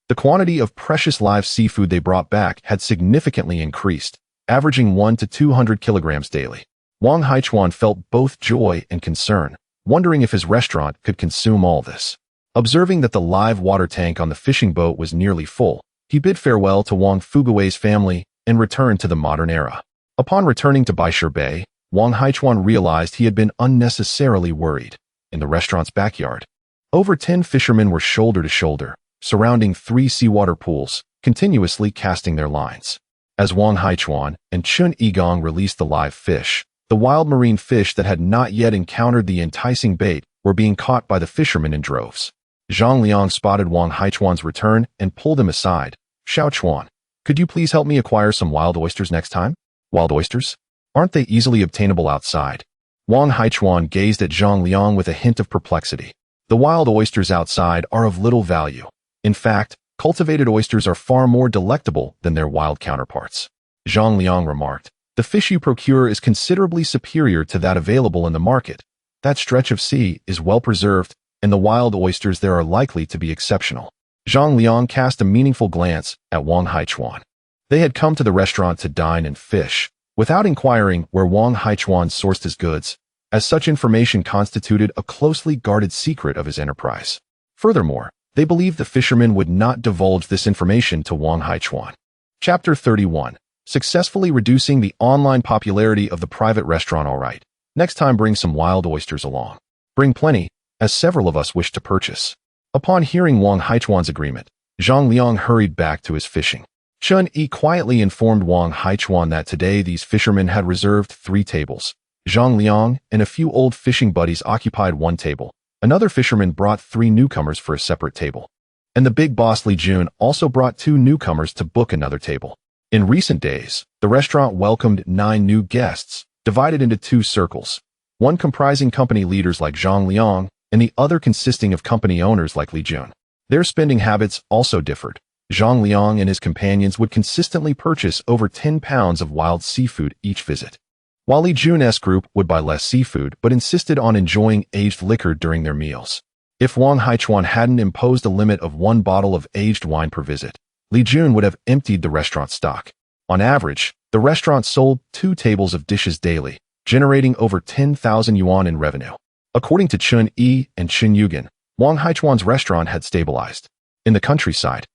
The quantity of precious live seafood they brought back had significantly increased, averaging 1 to 200 kilograms daily. Wang Haichuan felt both joy and concern, wondering if his restaurant could consume all this. Observing that the live water tank on the fishing boat was nearly full, he bid farewell to Wang Fugui's family and returned to the modern era. Upon returning to Baishur Bay, Wang Haichuan realized he had been unnecessarily worried. In the restaurant's backyard, over 10 fishermen were shoulder to shoulder, surrounding 3 seawater pools, continuously casting their lines. As Wang Haichuan and Chun Yigong released the live fish, the wild marine fish that had not yet encountered the enticing bait were being caught by the fishermen in droves. Zhang Liang spotted Wang Haichuan's return and pulled him aside. "Xiao Chuan, could you please help me acquire some wild oysters next time?" "Wild oysters? Aren't they easily obtainable outside?" Wang Haichuan gazed at Zhang Liang with a hint of perplexity. "The wild oysters outside are of little value. In fact, cultivated oysters are far more delectable than their wild counterparts." Zhang Liang remarked, "The fish you procure is considerably superior to that available in the market. That stretch of sea is well preserved, and the wild oysters there are likely to be exceptional." Zhang Liang cast a meaningful glance at Wang Haichuan. They had come to the restaurant to dine and fish, without inquiring where Wang Haichuan sourced his goods, as such information constituted a closely guarded secret of his enterprise. Furthermore, they believed the fisherman would not divulge this information to Wang Haichuan. Chapter 31. Successfully reducing the online popularity of the private restaurant. All right, next time bring some wild oysters along. Bring plenty, as several of us wish to purchase. Upon hearing Wang Haichuan's agreement, Zhang Liang hurried back to his fishing. Chun Yi quietly informed Wang Haichuan that today these fishermen had reserved 3 tables. Zhang Liang and a few old fishing buddies occupied 1 table. Another fisherman brought 3 newcomers for a separate table. And the big boss Li Jun also brought 2 newcomers to book another table. In recent days, the restaurant welcomed 9 new guests, divided into 2 circles, one comprising company leaders like Zhang Liang and the other consisting of company owners like Li Jun. Their spending habits also differed. Zhang Liang and his companions would consistently purchase over 10 pounds of wild seafood each visit, while Li Jun's group would buy less seafood but insisted on enjoying aged liquor during their meals. If Wang Haichuan hadn't imposed a limit of 1 bottle of aged wine per visit, Li Jun would have emptied the restaurant stock. On average, the restaurant sold 2 tables of dishes daily, generating over 10,000 yuan in revenue. According to Chun Yi and Qin Yugen, Wang Haichuan's restaurant had stabilized. In the countryside,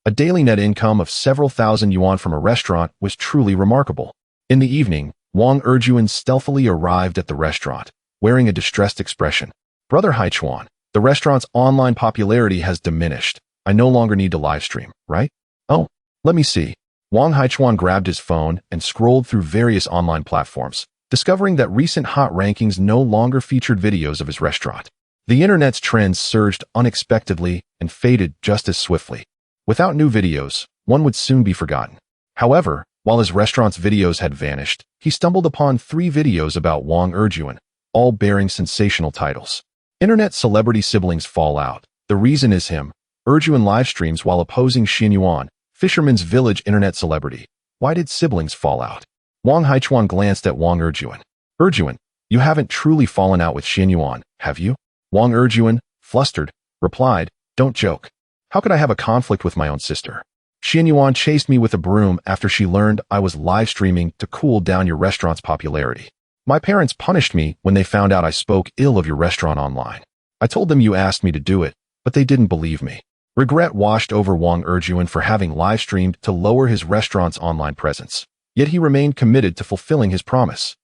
a daily net income of several thousand yuan from a restaurant was truly remarkable. In the evening, Wang Erjuan stealthily arrived at the restaurant, wearing a distressed expression. Brother Haichuan, the restaurant's online popularity has diminished. I no longer need to livestream, right? Oh, let me see. Wang Haichuan grabbed his phone and scrolled through various online platforms, discovering that recent hot rankings no longer featured videos of his restaurant. The internet's trends surged unexpectedly and faded just as swiftly. Without new videos, one would soon be forgotten. However, while his restaurant's videos had vanished, he stumbled upon 3 videos about Wang Erjuan, all bearing sensational titles. Internet celebrity siblings fall out. The reason is him. Erjuan live streams while opposing Xin Yuan, fisherman's village internet celebrity. Why did siblings fall out? Wang Haichuan glanced at Wang Erjuan. Erjuan, you haven't truly fallen out with Xin Yuan, have you? Wang Erjuan, flustered, replied, don't joke. How could I have a conflict with my own sister? Xin Yuan chased me with a broom after she learned I was live streaming to cool down your restaurant's popularity. My parents punished me when they found out I spoke ill of your restaurant online. I told them you asked me to do it, but they didn't believe me. Regret washed over Wang Erjuan for having live streamed to lower his restaurant's online presence. Yet he remained committed to fulfilling his promise,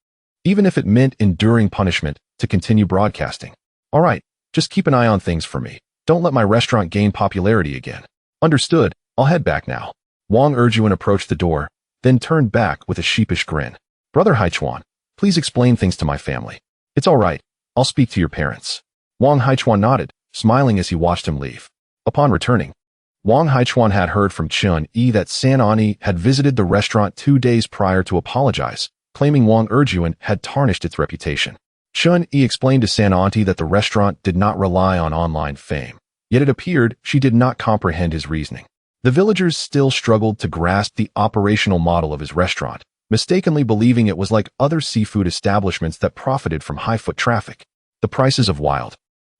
even if it meant enduring punishment to continue broadcasting. All right, just keep an eye on things for me. Don't let my restaurant gain popularity again. Understood, I'll head back now. Wang Erjuan approached the door, then turned back with a sheepish grin. Brother Haichuan, please explain things to my family. It's all right, I'll speak to your parents. Wang Haichuan nodded, smiling as he watched him leave. Upon returning, Wang Haichuan had heard from Chun Yi that San Ani had visited the restaurant 2 days prior to apologize, claiming Wang Erjuan had tarnished its reputation. Chun Yi explained to San Auntie that the restaurant did not rely on online fame, yet it appeared she did not comprehend his reasoning. The villagers still struggled to grasp the operational model of his restaurant, mistakenly believing it was like other seafood establishments that profited from high foot traffic. The prices of wild,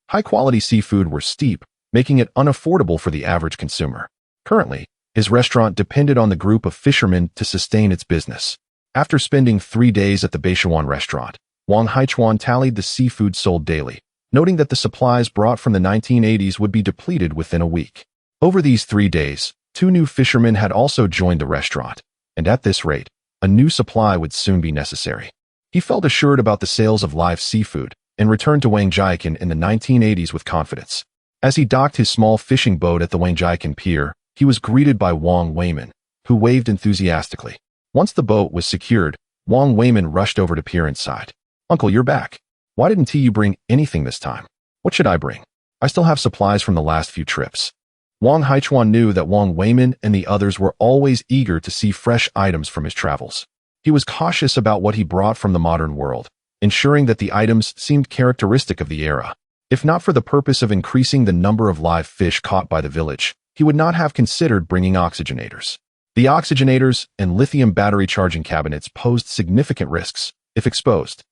high-quality seafood were steep, making it unaffordable for the average consumer. Currently, his restaurant depended on the group of fishermen to sustain its business. After spending 3 days at the Beishuan restaurant, Wang Haichuan tallied the seafood sold daily, noting that the supplies brought from the 1980s would be depleted within a week. Over these 3 days, 2 new fishermen had also joined the restaurant, and at this rate, a new supply would soon be necessary. He felt assured about the sales of live seafood and returned to Wangjiakan in the 1980s with confidence. As he docked his small fishing boat at the Wangjiakan pier, he was greeted by Wang Weiman, who waved enthusiastically. Once the boat was secured, Wang Weiman rushed over to peer inside. Uncle, you're back. Why didn't you bring anything this time? What should I bring? I still have supplies from the last few trips. Wang Haichuan knew that Wang Weiman and the others were always eager to see fresh items from his travels. He was cautious about what he brought from the modern world, ensuring that the items seemed characteristic of the era. If not for the purpose of increasing the number of live fish caught by the village, he would not have considered bringing oxygenators. The oxygenators and lithium battery charging cabinets posed significant risks. If exposed,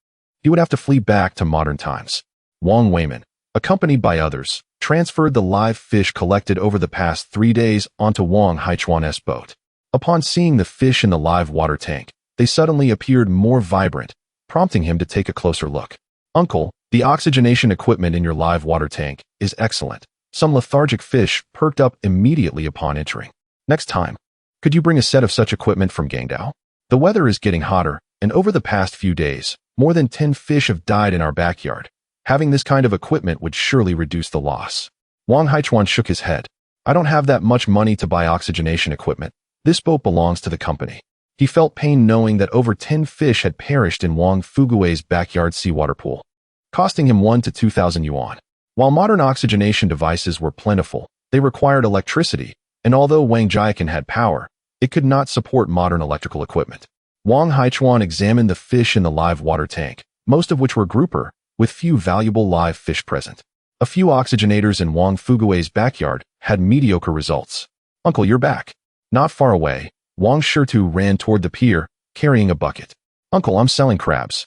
he would have to flee back to modern times. Wang Weiman, accompanied by others, transferred the live fish collected over the past 3 days onto Wang Haichuan's boat. Upon seeing the fish in the live water tank, they suddenly appeared more vibrant, prompting him to take a closer look. "Uncle, the oxygenation equipment in your live water tank is excellent." Some lethargic fish perked up immediately upon entering. "Next time, could you bring a set of such equipment from Guangdao? The weather is getting hotter, and over the past few days, more than 10 fish have died in our backyard. Having this kind of equipment would surely reduce the loss." Wang Haichuan shook his head. "I don't have that much money to buy oxygenation equipment. This boat belongs to the company." He felt pain knowing that over 10 fish had perished in Wang Fugui's backyard seawater pool, costing him 1 to 2,000 yuan. While modern oxygenation devices were plentiful, they required electricity, and although Wang Jiakan had power, it could not support modern electrical equipment. Wang Haichuan examined the fish in the live water tank, most of which were grouper, with few valuable live fish present. A few oxygenators in Wang Fugui's backyard had mediocre results. "Uncle, you're back." Not far away, Wang Shitu ran toward the pier, carrying a bucket. "Uncle, I'm selling crabs."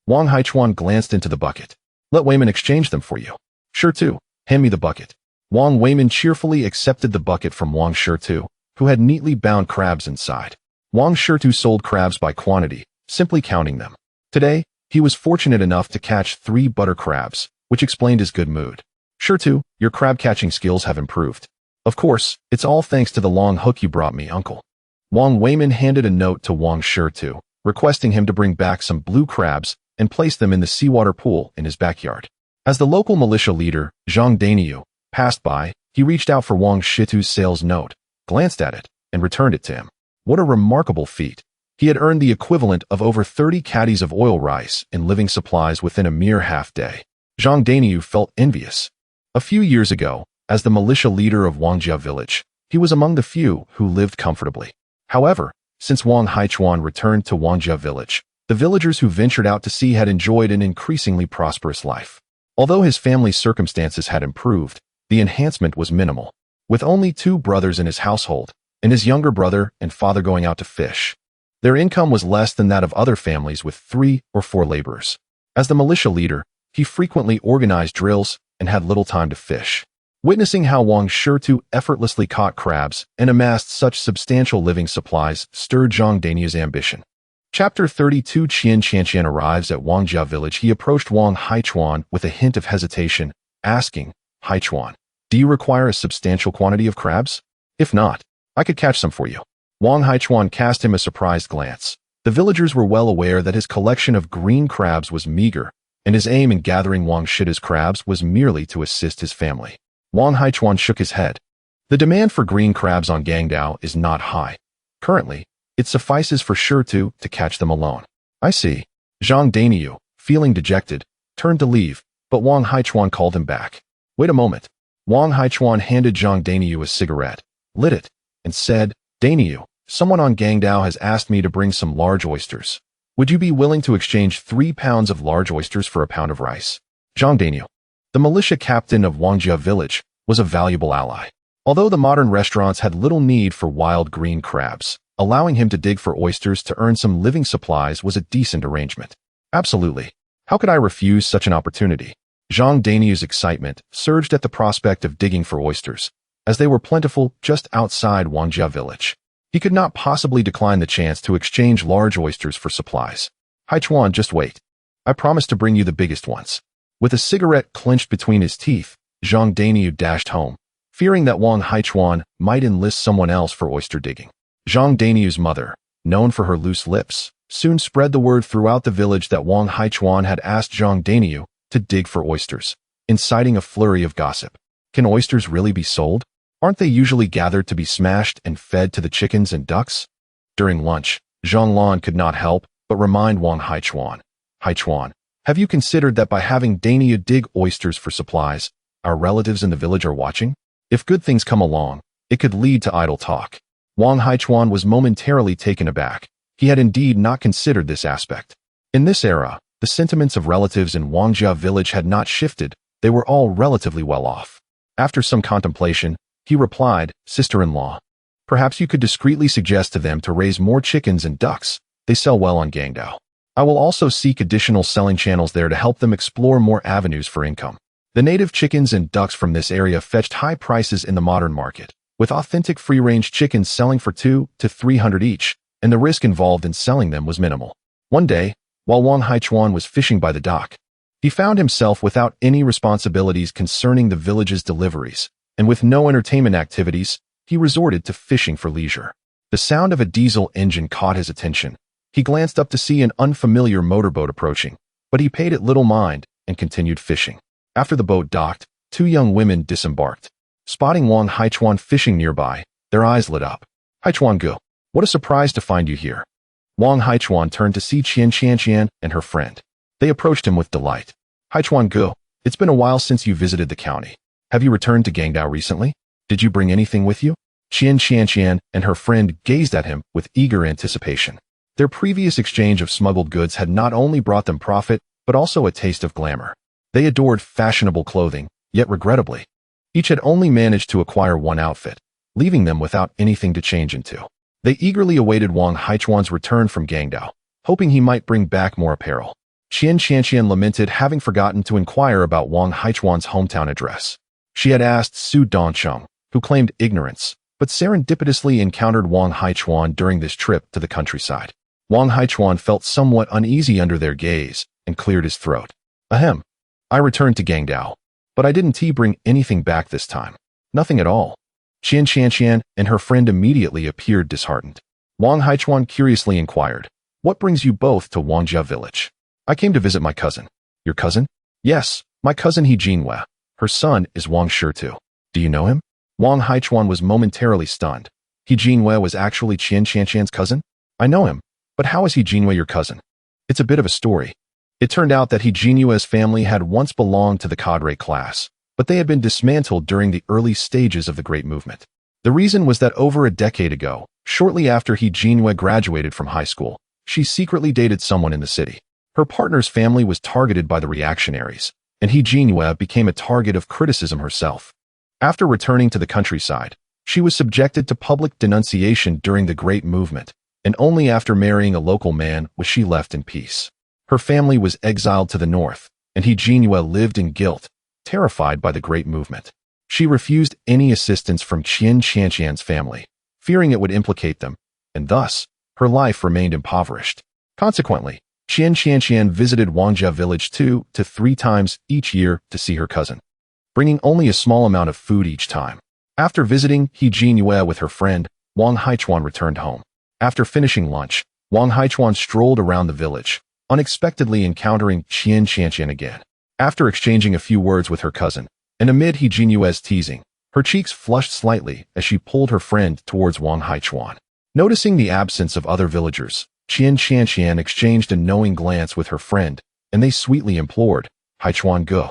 Wang Haichuan glanced into the bucket. "Let Wayman exchange them for you." "Shitu, hand me the bucket." Wang Wayman cheerfully accepted the bucket from Wang Shitu, who had neatly bound crabs inside. Wang Shitu sold crabs by quantity, simply counting them. Today, he was fortunate enough to catch 3 butter crabs, which explained his good mood. "Shitu, your crab catching skills have improved." "Of course, it's all thanks to the long hook you brought me, uncle." Wang Wayman handed a note to Wang Shitu, requesting him to bring back some blue crabs and place them in the seawater pool in his backyard. As the local militia leader, Zhang Daniu, passed by, he reached out for Wang Shitu's sales note, glanced at it, and returned it to him. What a remarkable feat. He had earned the equivalent of over 30 caddies of oil rice in living supplies within a mere half-day. Zhang Daniu felt envious. A few years ago, as the militia leader of Wangjia village, he was among the few who lived comfortably. However, since Wang Haichuan returned to Wangjia village, the villagers who ventured out to sea had enjoyed an increasingly prosperous life. Although his family's circumstances had improved, the enhancement was minimal. With only 2 brothers in his household, and his younger brother and father going out to fish, their income was less than that of other families with 3 or 4 laborers. As the militia leader, he frequently organized drills and had little time to fish. Witnessing how Wang Shitu effortlessly caught crabs and amassed such substantial living supplies stirred Zhang Daniu's ambition. Chapter 32. Qian Qianqian arrives at Wangjia village. He approached Wang Haichuan with a hint of hesitation, asking, "Haichuan, do you require a substantial quantity of crabs? If not, I could catch some for you." Wang Haichuan cast him a surprised glance. The villagers were well aware that his collection of green crabs was meager, and his aim in gathering Wang Shitu's crabs was merely to assist his family. Wang Haichuan shook his head. The demand for green crabs on Guangdao is not high. Currently, it suffices for Shitu to catch them alone. "I see." Zhang Daniu, feeling dejected, turned to leave, but Wang Haichuan called him back. "Wait a moment." Wang Haichuan handed Zhang Daniu a cigarette, lit it, and said, "Daniu, someone on Guangdao has asked me to bring some large oysters. Would you be willing to exchange 3 pounds of large oysters for a pound of rice?" Zhang Daniu, the militia captain of Wangjia village, was a valuable ally. Although the modern restaurants had little need for wild green crabs, allowing him to dig for oysters to earn some living supplies was a decent arrangement. "Absolutely. How could I refuse such an opportunity?" Zhang Daniu's excitement surged at the prospect of digging for oysters, as they were plentiful just outside Wangjia village. He could not possibly decline the chance to exchange large oysters for supplies. "Haichuan, just wait. I promise to bring you the biggest ones." With a cigarette clenched between his teeth, Zhang Daniu dashed home, fearing that Wang Haichuan might enlist someone else for oyster digging. Zhang Daniu's mother, known for her loose lips, soon spread the word throughout the village that Wang Haichuan had asked Zhang Daniu to dig for oysters, inciting a flurry of gossip. Can oysters really be sold? Aren't they usually gathered to be smashed and fed to the chickens and ducks? During lunch, Zhang Lan could not help but remind Wang Haichuan, "Haichuan, have you considered that by having Daniu dig oysters for supplies, our relatives in the village are watching? If good things come along, it could lead to idle talk." Wang Haichuan was momentarily taken aback. He had indeed not considered this aspect. In this era, the sentiments of relatives in Wangjia village had not shifted. They were all relatively well off. After some contemplation, he replied, "Sister-in-law, perhaps you could discreetly suggest to them to raise more chickens and ducks. They sell well on Guangdao. I will also seek additional selling channels there to help them explore more avenues for income." The native chickens and ducks from this area fetched high prices in the modern market, with authentic free-range chickens selling for 200 to 300 each, and the risk involved in selling them was minimal. One day, while Wang Haichuan was fishing by the dock, he found himself without any responsibilities concerning the village's deliveries, and with no entertainment activities, he resorted to fishing for leisure. The sound of a diesel engine caught his attention. He glanced up to see an unfamiliar motorboat approaching, but he paid it little mind and continued fishing. After the boat docked, two young women disembarked. Spotting Wang Haichuan fishing nearby, their eyes lit up. "Haichuan Gu, what a surprise to find you here." Wang Haichuan turned to see Qian Qianqian and her friend. They approached him with delight. "Haichuan Gu, it's been a while since you visited the county. Have you returned to Gangdao recently? Did you bring anything with you?" Qian Qianqian and her friend gazed at him with eager anticipation. Their previous exchange of smuggled goods had not only brought them profit, but also a taste of glamour. They adored fashionable clothing, yet regrettably, each had only managed to acquire one outfit, leaving them without anything to change into. They eagerly awaited Wang Haichuan's return from Gangdao, hoping he might bring back more apparel. Qian Qianqian lamented having forgotten to inquire about Wang Haichuan's hometown address. She had asked Su Dongcheng, who claimed ignorance, but serendipitously encountered Wang Haichuan during this trip to the countryside. Wang Haichuan felt somewhat uneasy under their gaze and cleared his throat. "Ahem. I returned to Gangdao, but I didn't bring anything back this time. Nothing at all." Qian Qianqian and her friend immediately appeared disheartened. Wang Haichuan curiously inquired, "What brings you both to Wangjia village?" "I came to visit my cousin." "Your cousin?" "Yes, my cousin He Jinhua. Her son is Wang Shitu. Do you know him?" Wang Haichuan was momentarily stunned. He Jinhua was actually Qian Qianqian's cousin? "I know him, but how is He Jinhua your cousin?" "It's a bit of a story. It turned out that He Jinhua's family had once belonged to the cadre class, but they had been dismantled during the early stages of the Great Movement. The reason was that over a decade ago, shortly after He Jinhua graduated from high school, she secretly dated someone in the city. Her partner's family was targeted by the reactionaries, and He Jinhua became a target of criticism herself. After returning to the countryside, she was subjected to public denunciation during the Great Movement, and only after marrying a local man was she left in peace. Her family was exiled to the north, and He Jinhua lived in guilt, terrified by the Great Movement. She refused any assistance from Qian Qianqian's family, fearing it would implicate them, and thus, her life remained impoverished. Consequently, Qian Qianqian visited Wangjia village 2 to 3 times each year to see her cousin, bringing only a small amount of food each time. After visiting He Jinhua with her friend, Wang Haichuan returned home. After finishing lunch, Wang Haichuan strolled around the village, unexpectedly encountering Qian Qianqian again. After exchanging a few words with her cousin, and amid He Jinhua's teasing, her cheeks flushed slightly as she pulled her friend towards Wang Haichuan. Noticing the absence of other villagers, Qian Qianqian exchanged a knowing glance with her friend, and they sweetly implored, "Haichuan Gu,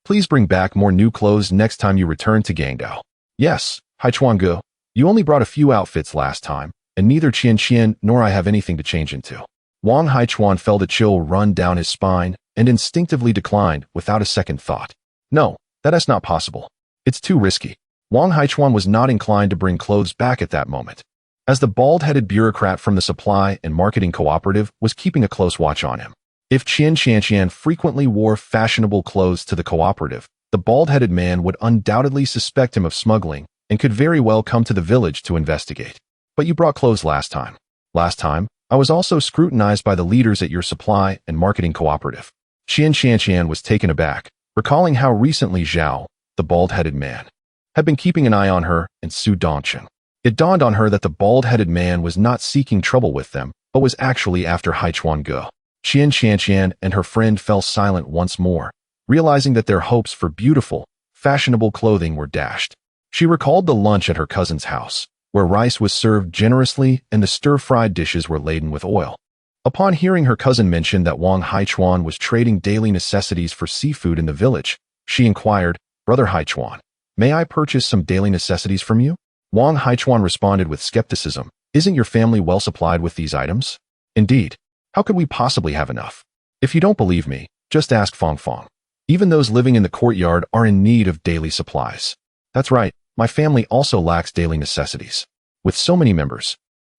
please bring back more new clothes next time you return to Gangdao." "Yes, Haichuan Gu, you only brought a few outfits last time, and neither Qian Qian nor I have anything to change into." Wang Haichuan felt a chill run down his spine and instinctively declined without a second thought. "No, that is not possible. It's too risky." Wang Haichuan was not inclined to bring clothes back at that moment, as the bald-headed bureaucrat from the supply and marketing cooperative was keeping a close watch on him. If Qian Qianqian frequently wore fashionable clothes to the cooperative, the bald-headed man would undoubtedly suspect him of smuggling and could very well come to the village to investigate. "But you brought clothes last time." "Last time, I was also scrutinized by the leaders at your supply and marketing cooperative." Qian Qianqian was taken aback, recalling how recently Zhao, the bald-headed man, had been keeping an eye on her and Su Dongcheng. It dawned on her that the bald-headed man was not seeking trouble with them, but was actually after Haichuan Gu. Qian Qianqian and her friend fell silent once more, realizing that their hopes for beautiful, fashionable clothing were dashed. She recalled the lunch at her cousin's house, where rice was served generously and the stir-fried dishes were laden with oil. Upon hearing her cousin mention that Wang Haichuan was trading daily necessities for seafood in the village, she inquired, "Brother Haichuan, may I purchase some daily necessities from you?" Wang Haichuan responded with skepticism, "Isn't your family well supplied with these items?" "Indeed. How could we possibly have enough? If you don't believe me, just ask Fong Fong. Even those living in the courtyard are in need of daily supplies." "That's right. My family also lacks daily necessities. With so many members,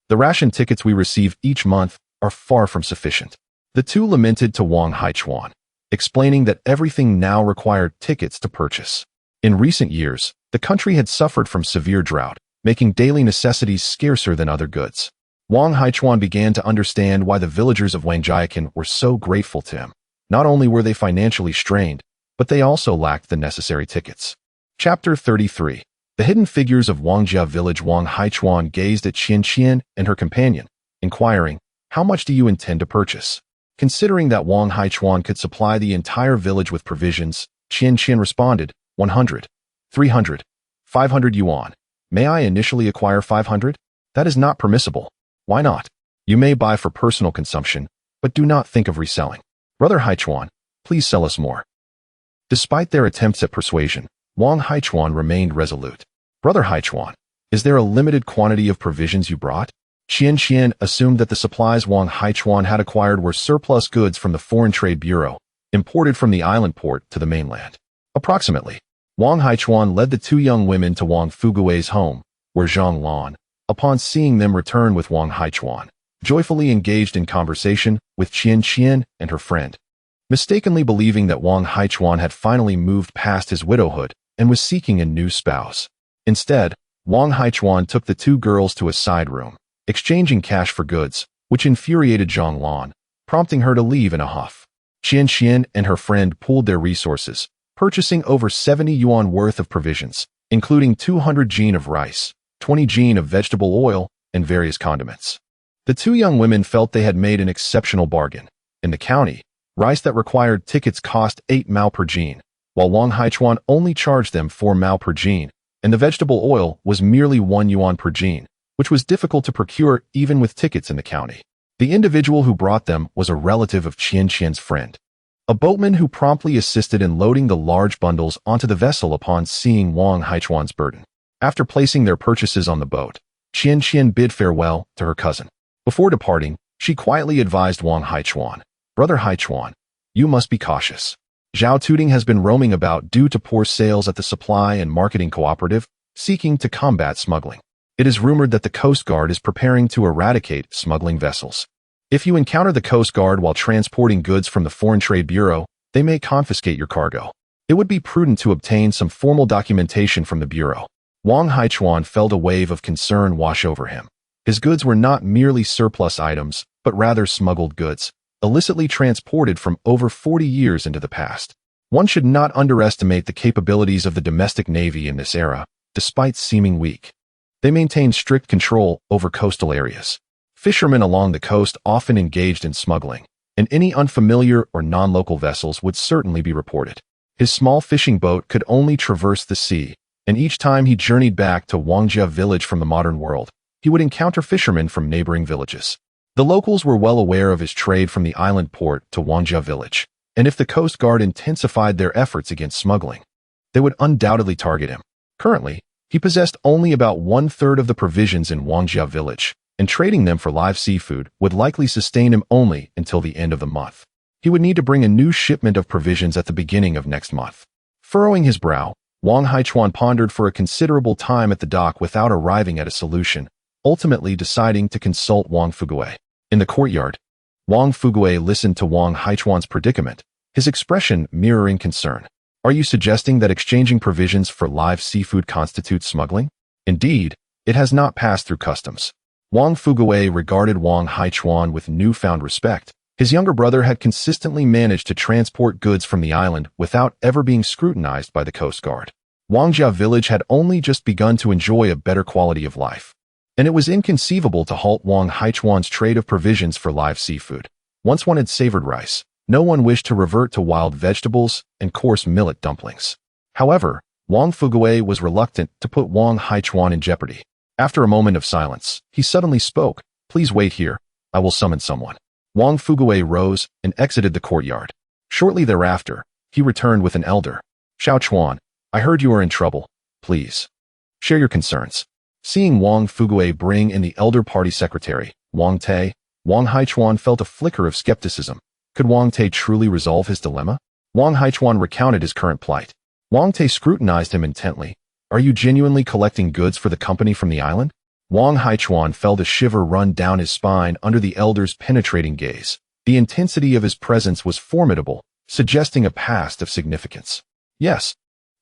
the ration tickets we receive each month are far from sufficient." The two lamented to Wang Haichuan. explaining that everything now required tickets to purchase. In recent years, the country had suffered from severe drought, making daily necessities scarcer than other goods. Wang Haichuan began to understand why the villagers of Wangjiakan were so grateful to him. Not only were they financially strained, but they also lacked the necessary tickets. Chapter 33. The hidden figures of Wangjia village. Wang Haichuan gazed at Qian and her companion, inquiring, "How much do you intend to purchase?" Considering that Wang Haichuan could supply the entire village with provisions, Qian responded, 100, 300, 500 yuan. May I initially acquire 500? That is not permissible. Why not? You may buy for personal consumption, but do not think of reselling. Brother Haichuan, please sell us more. Despite their attempts at persuasion, Wang Haichuan remained resolute. Brother Haichuan, is there a limited quantity of provisions you brought? Qian assumed that the supplies Wang Haichuan had acquired were surplus goods from the Foreign Trade Bureau, imported from the island port to the mainland. Approximately. Wang Haichuan led the two young women to Wang Fugui's home, where Zhang Lan, upon seeing them return with Wang Haichuan, joyfully engaged in conversation with Qian and her friend. Mistakenly believing that Wang Haichuan had finally moved past his widowhood and was seeking a new spouse. Instead, Wang Haichuan took the two girls to a side room, exchanging cash for goods, which infuriated Zhang Lan, prompting her to leave in a huff. Qian and her friend pooled their resources, purchasing over 70 yuan worth of provisions, including 200 jin of rice, 20 jin of vegetable oil, and various condiments. The two young women felt they had made an exceptional bargain. In the county, rice that required tickets cost 8 mao per jin, while Wang Haichuan only charged them 4 mao per jin, and the vegetable oil was merely 1 yuan per jin, which was difficult to procure even with tickets in the county. The individual who brought them was a relative of Qian's friend, a boatman who promptly assisted in loading the large bundles onto the vessel upon seeing Wang Haichuan's burden. After placing their purchases on the boat, Qian bid farewell to her cousin. Before departing, she quietly advised Wang Haichuan, "Brother Haichuan, you must be cautious. Zhao Tuding has been roaming about due to poor sales at the supply and marketing cooperative, seeking to combat smuggling. It is rumored that the Coast Guard is preparing to eradicate smuggling vessels. If you encounter the Coast Guard while transporting goods from the Foreign Trade Bureau, they may confiscate your cargo. It would be prudent to obtain some formal documentation from the Bureau." Wang Haichuan felt a wave of concern wash over him. His goods were not merely surplus items, but rather smuggled goods, illicitly transported from over 40 years into the past. One should not underestimate the capabilities of the domestic navy in this era, despite seeming weak. They maintained strict control over coastal areas. Fishermen along the coast often engaged in smuggling, and any unfamiliar or non-local vessels would certainly be reported. His small fishing boat could only traverse the sea, and each time he journeyed back to Wangjia village from the modern world, he would encounter fishermen from neighboring villages. The locals were well aware of his trade from the island port to Wangjia village, and if the Coast Guard intensified their efforts against smuggling, they would undoubtedly target him. Currently, he possessed only about 1/3 of the provisions in Wangjia village, and trading them for live seafood would likely sustain him only until the end of the month. He would need to bring a new shipment of provisions at the beginning of next month. Furrowing his brow, Wang Haichuan pondered for a considerable time at the dock without arriving at a solution, ultimately deciding to consult Wang Fugui. In the courtyard, Wang Fugui listened to Wang Haichuan's predicament, his expression mirroring concern. "Are you suggesting that exchanging provisions for live seafood constitutes smuggling?" "Indeed, it has not passed through customs." Wang Fugui regarded Wang Haichuan with newfound respect. His younger brother had consistently managed to transport goods from the island without ever being scrutinized by the Coast Guard. Wangjia village had only just begun to enjoy a better quality of life, and it was inconceivable to halt Wang Haichuan's trade of provisions for live seafood. Once one had savored rice, no one wished to revert to wild vegetables and coarse millet dumplings. However, Wang Fugui was reluctant to put Wang Haichuan in jeopardy. After a moment of silence, he suddenly spoke, "Please wait here, I will summon someone." Wang Fugui rose and exited the courtyard. Shortly thereafter, he returned with an elder. "Xiao Chuan, I heard you are in trouble. Please share your concerns." Seeing Wang Fugui bring in the elder party secretary, Wang Te, Wang Haichuan felt a flicker of skepticism. Could Wang Te truly resolve his dilemma? Wang Haichuan recounted his current plight. Wang Te scrutinized him intently. "Are you genuinely collecting goods for the company from the island?" Wang Haichuan felt a shiver run down his spine under the elder's penetrating gaze. The intensity of his presence was formidable, suggesting a past of significance. Yes,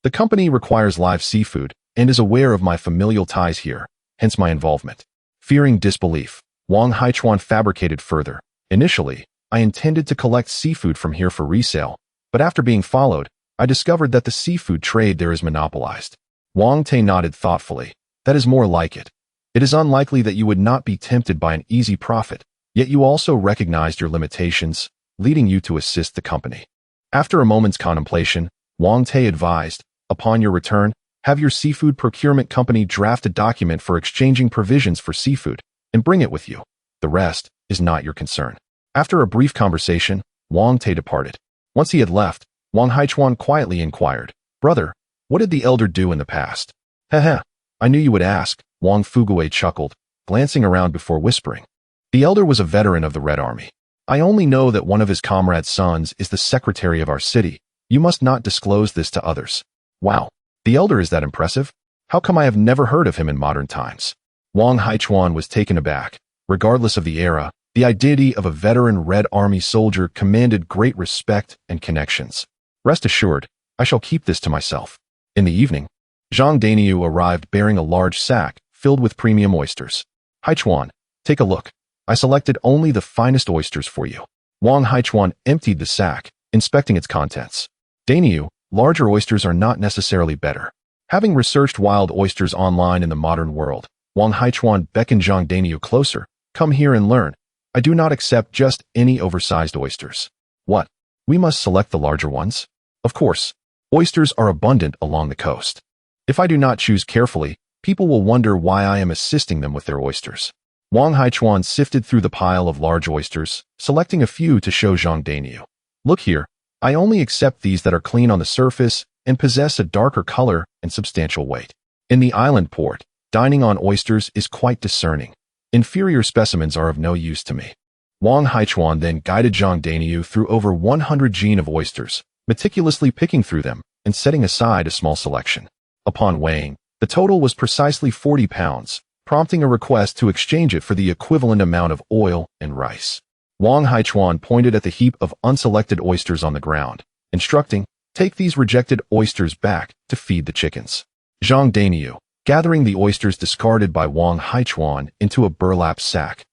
the company requires live seafood and is aware of my familial ties here, hence my involvement. Fearing disbelief, Wang Haichuan fabricated further. Initially, I intended to collect seafood from here for resale, but after being followed, I discovered that the seafood trade there is monopolized. Wang Te nodded thoughtfully. That is more like it. It is unlikely that you would not be tempted by an easy profit, yet you also recognized your limitations, leading you to assist the company. After a moment's contemplation, Wang Te advised, upon your return, have your seafood procurement company draft a document for exchanging provisions for seafood, and bring it with you. The rest is not your concern. After a brief conversation, Wang Te departed. Once he had left, Wang Haichuan quietly inquired, Brother, what did the elder do in the past? Heh, I knew you would ask, Wang Fuguei chuckled, glancing around before whispering. The elder was a veteran of the Red Army. I only know that one of his comrades' sons is the secretary of our city. You must not disclose this to others. Wow, the elder is that impressive? How come I have never heard of him in modern times? Wang Haichuan was taken aback. Regardless of the era, the identity of a veteran Red Army soldier commanded great respect and connections. Rest assured, I shall keep this to myself. In the evening, Zhang Dainiu arrived bearing a large sack filled with premium oysters. Haichuan, take a look. I selected only the finest oysters for you. Wang Haichuan emptied the sack, inspecting its contents. Dainiu, larger oysters are not necessarily better. Having researched wild oysters online in the modern world, Wang Haichuan beckoned Zhang Dainiu closer. Come here and learn. I do not accept just any oversized oysters. What? We must select the larger ones? Of course. Oysters are abundant along the coast. If I do not choose carefully, people will wonder why I am assisting them with their oysters. Wang Haichuan sifted through the pile of large oysters, selecting a few to show Zhang Dainiu. Look here, I only accept these that are clean on the surface and possess a darker color and substantial weight. In the island port, dining on oysters is quite discerning. Inferior specimens are of no use to me. Wang Haichuan then guided Zhang Dainiu through over 100 jin of oysters, meticulously picking through them and setting aside a small selection. Upon weighing, the total was precisely 40 pounds, prompting a request to exchange it for the equivalent amount of oil and rice. Wang Haichuan pointed at the heap of unselected oysters on the ground, instructing, take these rejected oysters back to feed the chickens. Zhang Dainiu, gathering the oysters discarded by Wang Haichuan into a burlap sack,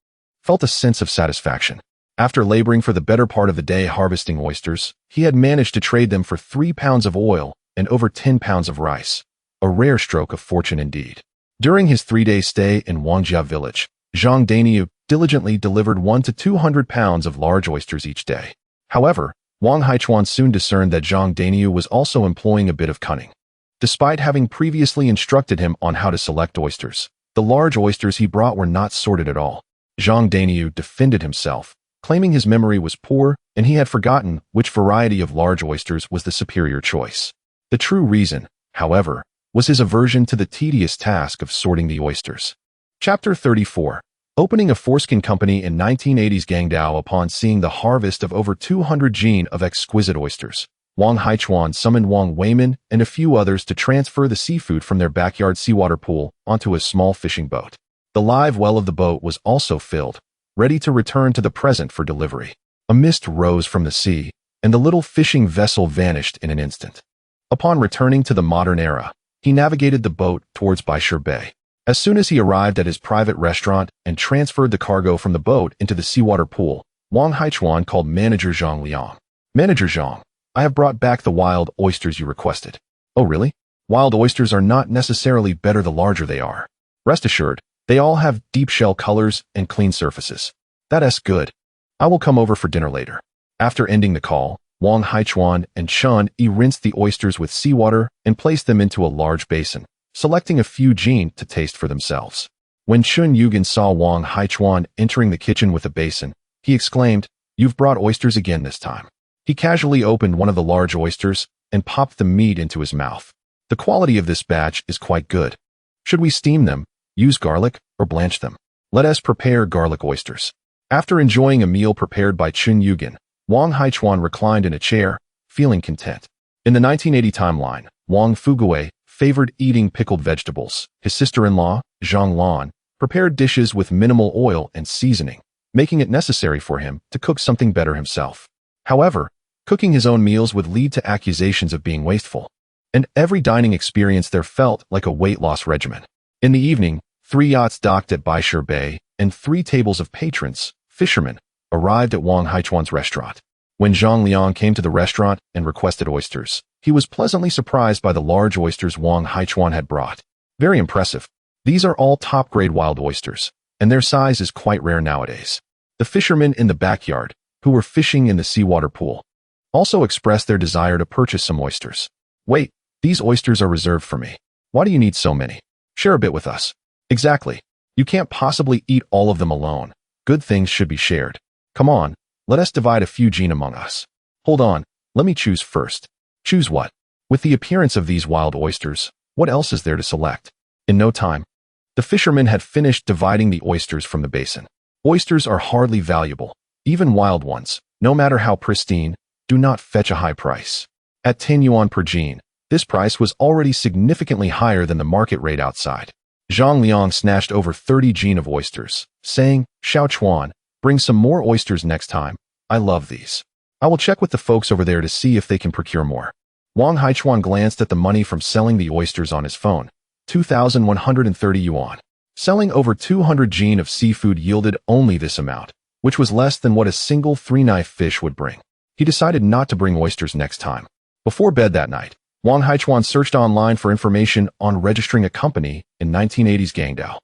felt a sense of satisfaction. After laboring for the better part of the day harvesting oysters, he had managed to trade them for 3 pounds of oil and over 10 pounds of rice. A rare stroke of fortune indeed. During his 3-day stay in Wangjia village, Zhang Dainiu diligently delivered 1 to 200 pounds of large oysters each day. However, Wang Haichuan soon discerned that Zhang Dainiu was also employing a bit of cunning. Despite having previously instructed him on how to select oysters, the large oysters he brought were not sorted at all. Zhang Dainiu defended himself, claiming his memory was poor and he had forgotten which variety of large oysters was the superior choice. The true reason, however, was his aversion to the tedious task of sorting the oysters. Chapter 34. Opening a foreskin company in 1980s Guangdao. Upon seeing the harvest of over 200 jin of exquisite oysters, Wang Haichuan summoned Wang Weiman and a few others to transfer the seafood from their backyard seawater pool onto a small fishing boat. The live well of the boat was also filled, ready to return to the present for delivery. A mist rose from the sea, and the little fishing vessel vanished in an instant. Upon returning to the modern era, he navigated the boat towards Baishur Bay. As soon as he arrived at his private restaurant and transferred the cargo from the boat into the seawater pool, Wang Haichuan called Manager Zhang Liang. Manager Zhang, I have brought back the wild oysters you requested. Oh really? Wild oysters are not necessarily better the larger they are. Rest assured, they all have deep shell colors and clean surfaces. That's good. I will come over for dinner later. After ending the call, Wang Haichuan and Chun Yi rinsed the oysters with seawater and placed them into a large basin, selecting a few jin to taste for themselves. When Chun Yugen saw Wang Haichuan entering the kitchen with a basin, he exclaimed, "You've brought oysters again this time." He casually opened one of the large oysters and popped the meat into his mouth. The quality of this batch is quite good. Should we steam them, use garlic, or blanch them? Let us prepare garlic oysters. After enjoying a meal prepared by Chun Yugen, Wang Haichuan reclined in a chair, feeling content. In the 1980 timeline, Wang Fuguei favored eating pickled vegetables. His sister-in-law, Zhang Lan, prepared dishes with minimal oil and seasoning, making it necessary for him to cook something better himself. However, Cooking his own meals would lead to accusations of being wasteful, and every dining experience there felt like a weight loss regimen. In the evening, 3 yachts docked at Baishur Bay, and 3 tables of patrons, fishermen, arrived at Wang Haichuan's restaurant. When Zhang Liang came to the restaurant and requested oysters, he was pleasantly surprised by the large oysters Wang Haichuan had brought. Very impressive. These are all top-grade wild oysters, and their size is quite rare nowadays. The fishermen in the backyard, who were fishing in the seawater pool, also expressed their desire to purchase some oysters. Wait, these oysters are reserved for me. Why do you need so many? Share a bit with us. Exactly. You can't possibly eat all of them alone. Good things should be shared. Come on, let us divide a few gene among us. Hold on, let me choose first. Choose what? With the appearance of these wild oysters, what else is there to select? In no time, the fishermen had finished dividing the oysters from the basin. Oysters are hardly valuable. Even wild ones, no matter how pristine, do not fetch a high price. At 10 yuan per gene, this price was already significantly higher than the market rate outside. Zhang Liang snatched over 30 gene of oysters, saying, "Xiao Chuan, bring some more oysters next time. I love these. I will check with the folks over there to see if they can procure more." Wang Haichuan glanced at the money from selling the oysters on his phone. 2,130 yuan. Selling over 200 gene of seafood yielded only this amount, which was less than what a single 3-knife fish would bring. He decided not to bring oysters next time. Before bed that night, Wang Haichuan searched online for information on registering a company in 1980s Guangdao.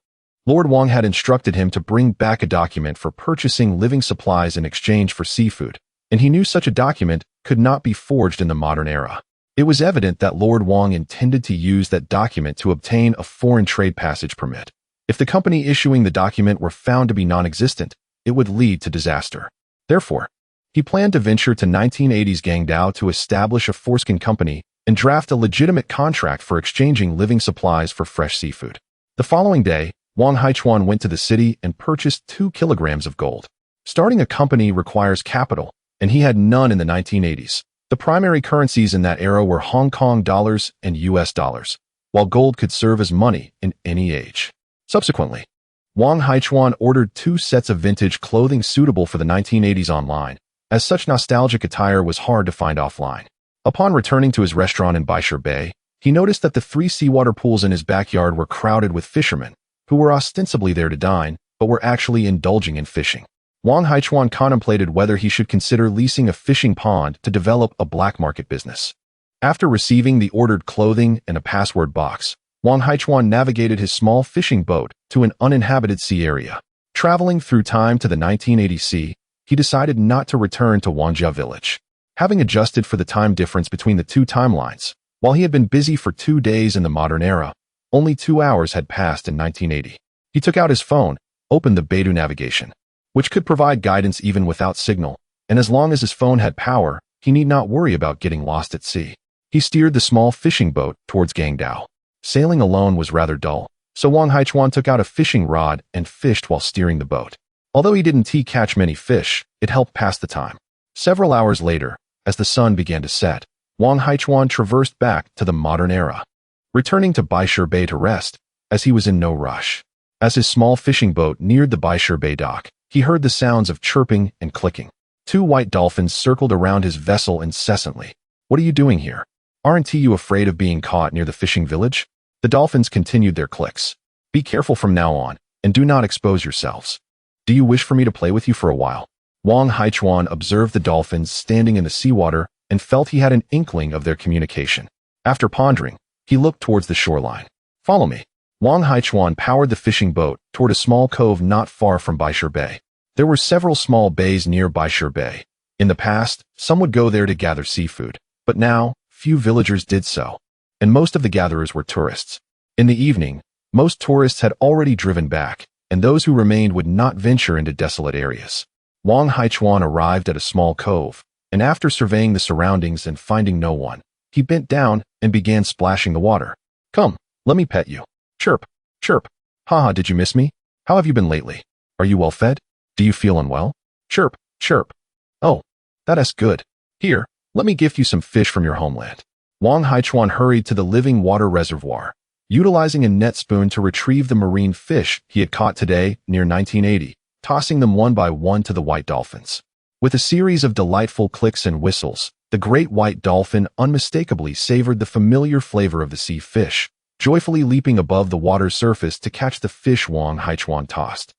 Lord Wang had instructed him to bring back a document for purchasing living supplies in exchange for seafood, and he knew such a document could not be forged in the modern era. It was evident that Lord Wang intended to use that document to obtain a foreign trade passage permit. If the company issuing the document were found to be non-existent, it would lead to disaster. Therefore, he planned to venture to 1980s Guangdao to establish a foreskin company and draft a legitimate contract for exchanging living supplies for fresh seafood. The following day, Wang Haichuan went to the city and purchased 2 kilograms of gold. Starting a company requires capital, and he had none in the 1980s. The primary currencies in that era were Hong Kong dollars and US dollars, while gold could serve as money in any age. Subsequently, Wang Haichuan ordered 2 sets of vintage clothing suitable for the 1980s online, as such nostalgic attire was hard to find offline. Upon returning to his restaurant in Baishur Bay, he noticed that the 3 seawater pools in his backyard were crowded with fishermen, who were ostensibly there to dine, but were actually indulging in fishing. Wang Haichuan contemplated whether he should consider leasing a fishing pond to develop a black market business. After receiving the ordered clothing and a password box, Wang Haichuan navigated his small fishing boat to an uninhabited sea area. Traveling through time to the 1980s sea, he decided not to return to Wangjia village. Having adjusted for the time difference between the 2 timelines, while he had been busy for 2 days in the modern era, only 2 hours had passed in 1980. He took out his phone, opened the Beidou navigation, which could provide guidance even without signal, and as long as his phone had power, he need not worry about getting lost at sea. He steered the small fishing boat towards Guangdao. Sailing alone was rather dull, so Wang Haichuan took out a fishing rod and fished while steering the boat. Although he didn't catch many fish, it helped pass the time. Several hours later, as the sun began to set, Wang Haichuan traversed back to the modern era, returning to Baishur Bay to rest, as he was in no rush. As his small fishing boat neared the Baishur Bay dock, he heard the sounds of chirping and clicking. 2 white dolphins circled around his vessel incessantly. "What are you doing here? Aren't you afraid of being caught near the fishing village?" The dolphins continued their clicks. "Be careful from now on, and do not expose yourselves. Do you wish for me to play with you for a while?" Wang Haichuan observed the dolphins standing in the seawater and felt he had an inkling of their communication. After pondering, he looked towards the shoreline. "Follow me." Wang Haichuan powered the fishing boat toward a small cove not far from Baishur Bay. There were several small bays near Baishur Bay. In the past, some would go there to gather seafood, but now, few villagers did so, and most of the gatherers were tourists. In the evening, most tourists had already driven back, and those who remained would not venture into desolate areas. Wang Haichuan arrived at a small cove, and after surveying the surroundings and finding no one, he bent down and began splashing the water. "Come, let me pet you. Chirp, chirp. Haha, did you miss me? How have you been lately? Are you well fed? Do you feel unwell? Chirp, chirp. Oh, that is good. Here, let me gift you some fish from your homeland." Wang Haichuan hurried to the living water reservoir, utilizing a net spoon to retrieve the marine fish he had caught today near 1980, tossing them one by one to the white dolphins. With a series of delightful clicks and whistles, the great white dolphin unmistakably savored the familiar flavor of the sea fish, joyfully leaping above the water's surface to catch the fish Wang Haichuan tossed.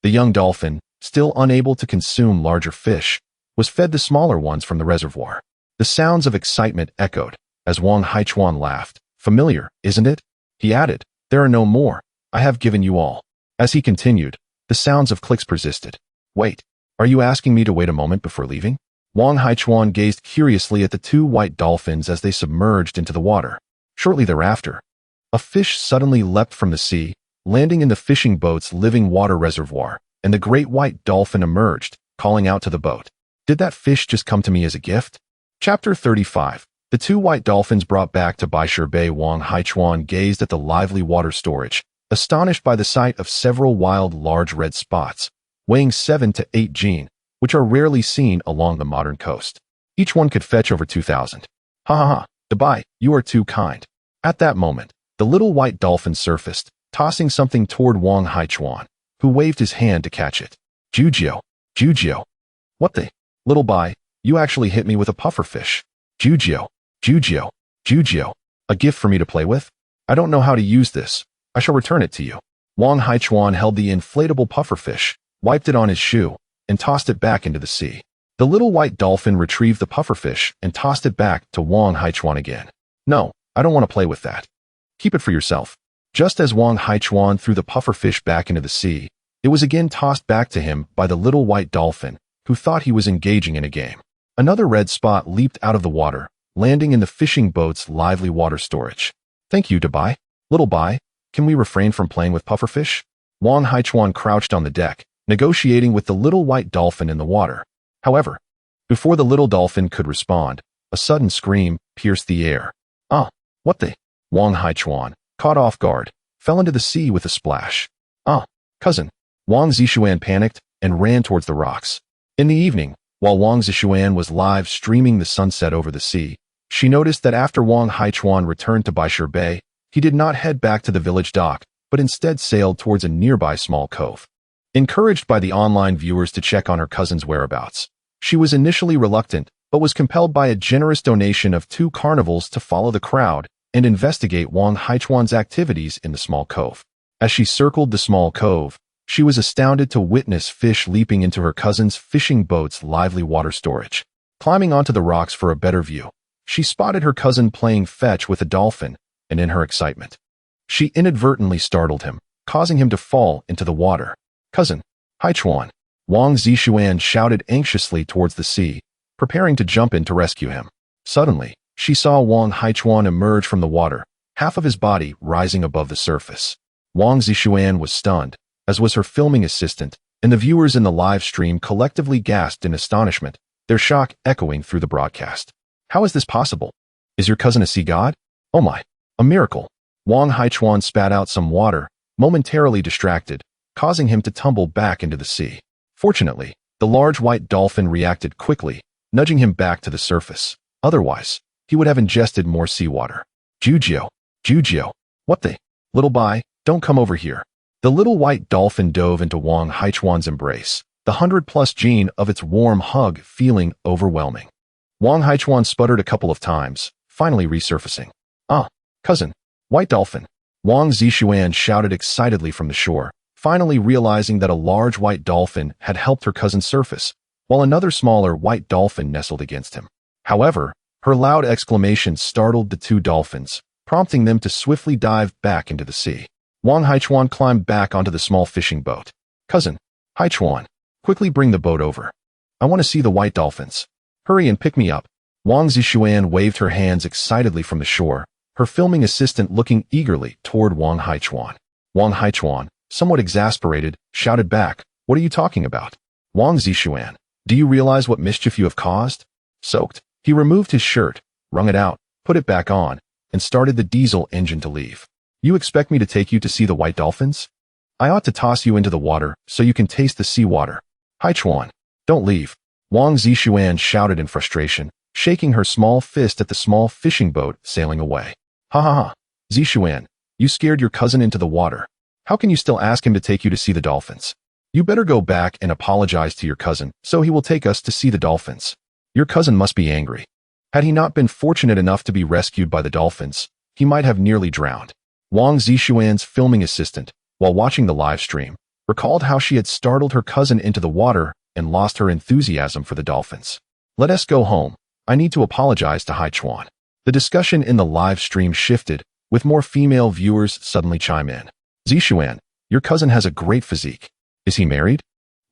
The young dolphin, still unable to consume larger fish, was fed the smaller ones from the reservoir. The sounds of excitement echoed as Wang Haichuan laughed. "Familiar, isn't it?" he added. "There are no more. I have given you all." As he continued, the sounds of clicks persisted. "Wait, are you asking me to wait a moment before leaving?" Wang Haichuan gazed curiously at the two white dolphins as they submerged into the water. Shortly thereafter, a fish suddenly leapt from the sea, landing in the fishing boat's living water reservoir, and the great white dolphin emerged, calling out to the boat. "Did that fish just come to me as a gift?" Chapter 35. The two white dolphins brought back to Baishir Bay. Wang Haichuan gazed at the lively water storage, astonished by the sight of several wild large red spots, weighing 7 to 8 jin, which are rarely seen along the modern coast. Each one could fetch over 2,000. "Ha ha ha, Dabai, you are too kind." At that moment, the little white dolphin surfaced, tossing something toward Wang Haichuan, who waved his hand to catch it. "Jujio, Jujio." "What the? Little Bai, you actually hit me with a pufferfish." "Jujio, Jujio, Jujio. A gift for me to play with? I don't know how to use this. I shall return it to you." Wang Haichuan held the inflatable pufferfish, wiped it on his shoe, and tossed it back into the sea. The little white dolphin retrieved the pufferfish and tossed it back to Wang Haichuan again. "No, I don't want to play with that. Keep it for yourself." Just as Wang Haichuan threw the pufferfish back into the sea, it was again tossed back to him by the little white dolphin, who thought he was engaging in a game. Another red spot leaped out of the water, landing in the fishing boat's lively water storage. "Thank you, Dabai. Little Bai, can we refrain from playing with pufferfish?" Wang Haichuan crouched on the deck, negotiating with the little white dolphin in the water. However, before the little dolphin could respond, a sudden scream pierced the air. "Ah, what the?" Wang Haichuan, caught off guard, fell into the sea with a splash. "Ah, cousin." Wang Zishuan panicked and ran towards the rocks. In the evening, while Wang Zishuan was live streaming the sunset over the sea, she noticed that after Wang Haichuan returned to Baishir Bay, he did not head back to the village dock, but instead sailed towards a nearby small cove. Encouraged by the online viewers to check on her cousin's whereabouts, she was initially reluctant, but was compelled by a generous donation of 2 carnivals to follow the crowd and investigate Wang Haichuan's activities in the small cove. As she circled the small cove, she was astounded to witness fish leaping into her cousin's fishing boat's lively water storage. Climbing onto the rocks for a better view, she spotted her cousin playing fetch with a dolphin, and in her excitement, she inadvertently startled him, causing him to fall into the water. "Cousin, Haichuan," Wang Zishuan shouted anxiously towards the sea, preparing to jump in to rescue him. Suddenly, she saw Wang Haichuan emerge from the water, half of his body rising above the surface. Wang Zishuan was stunned, as was her filming assistant, and the viewers in the live stream collectively gasped in astonishment, their shock echoing through the broadcast. "How is this possible? Is your cousin a sea god? Oh my, a miracle." Wang Haichuan spat out some water, momentarily distracted, causing him to tumble back into the sea. Fortunately, the large white dolphin reacted quickly, nudging him back to the surface. Otherwise, he would have ingested more seawater. "Jujio, Jujio, what the? Little Bai, don't come over here." The little white dolphin dove into Wang Haichuan's embrace, the 100+ gene of its warm hug feeling overwhelming. Wang Haichuan sputtered a couple of times, finally resurfacing. "Ah, cousin, white dolphin." Wang Zishuan shouted excitedly from the shore, finally realizing that a large white dolphin had helped her cousin surface, while another smaller white dolphin nestled against him. However, her loud exclamation startled the 2 dolphins, prompting them to swiftly dive back into the sea. Wang Haichuan climbed back onto the small fishing boat. "Cousin, Haichuan, quickly bring the boat over. I want to see the white dolphins. Hurry and pick me up." Wang Zishuan waved her hands excitedly from the shore, her filming assistant looking eagerly toward Wang Haichuan. Wang Haichuan, somewhat exasperated, shouted back, "What are you talking about? Wang Zishuan, do you realize what mischief you have caused?" Soaked, he removed his shirt, wrung it out, put it back on, and started the diesel engine to leave. "You expect me to take you to see the white dolphins? I ought to toss you into the water so you can taste the seawater. Haichuan, don't leave." Wang Zishuan shouted in frustration, shaking her small fist at the small fishing boat sailing away. "Ha ha ha, Zishuan, you scared your cousin into the water. How can you still ask him to take you to see the dolphins?" You better go back and apologize to your cousin, so he will take us to see the dolphins. Your cousin must be angry. Had he not been fortunate enough to be rescued by the dolphins, he might have nearly drowned. Wang Zixuan's filming assistant, while watching the live stream, recalled how she had startled her cousin into the water and lost her enthusiasm for the dolphins. Let us go home. I need to apologize to Haichuan. The discussion in the live stream shifted, with more female viewers suddenly chime in. Zixuan, your cousin has a great physique. Is he married?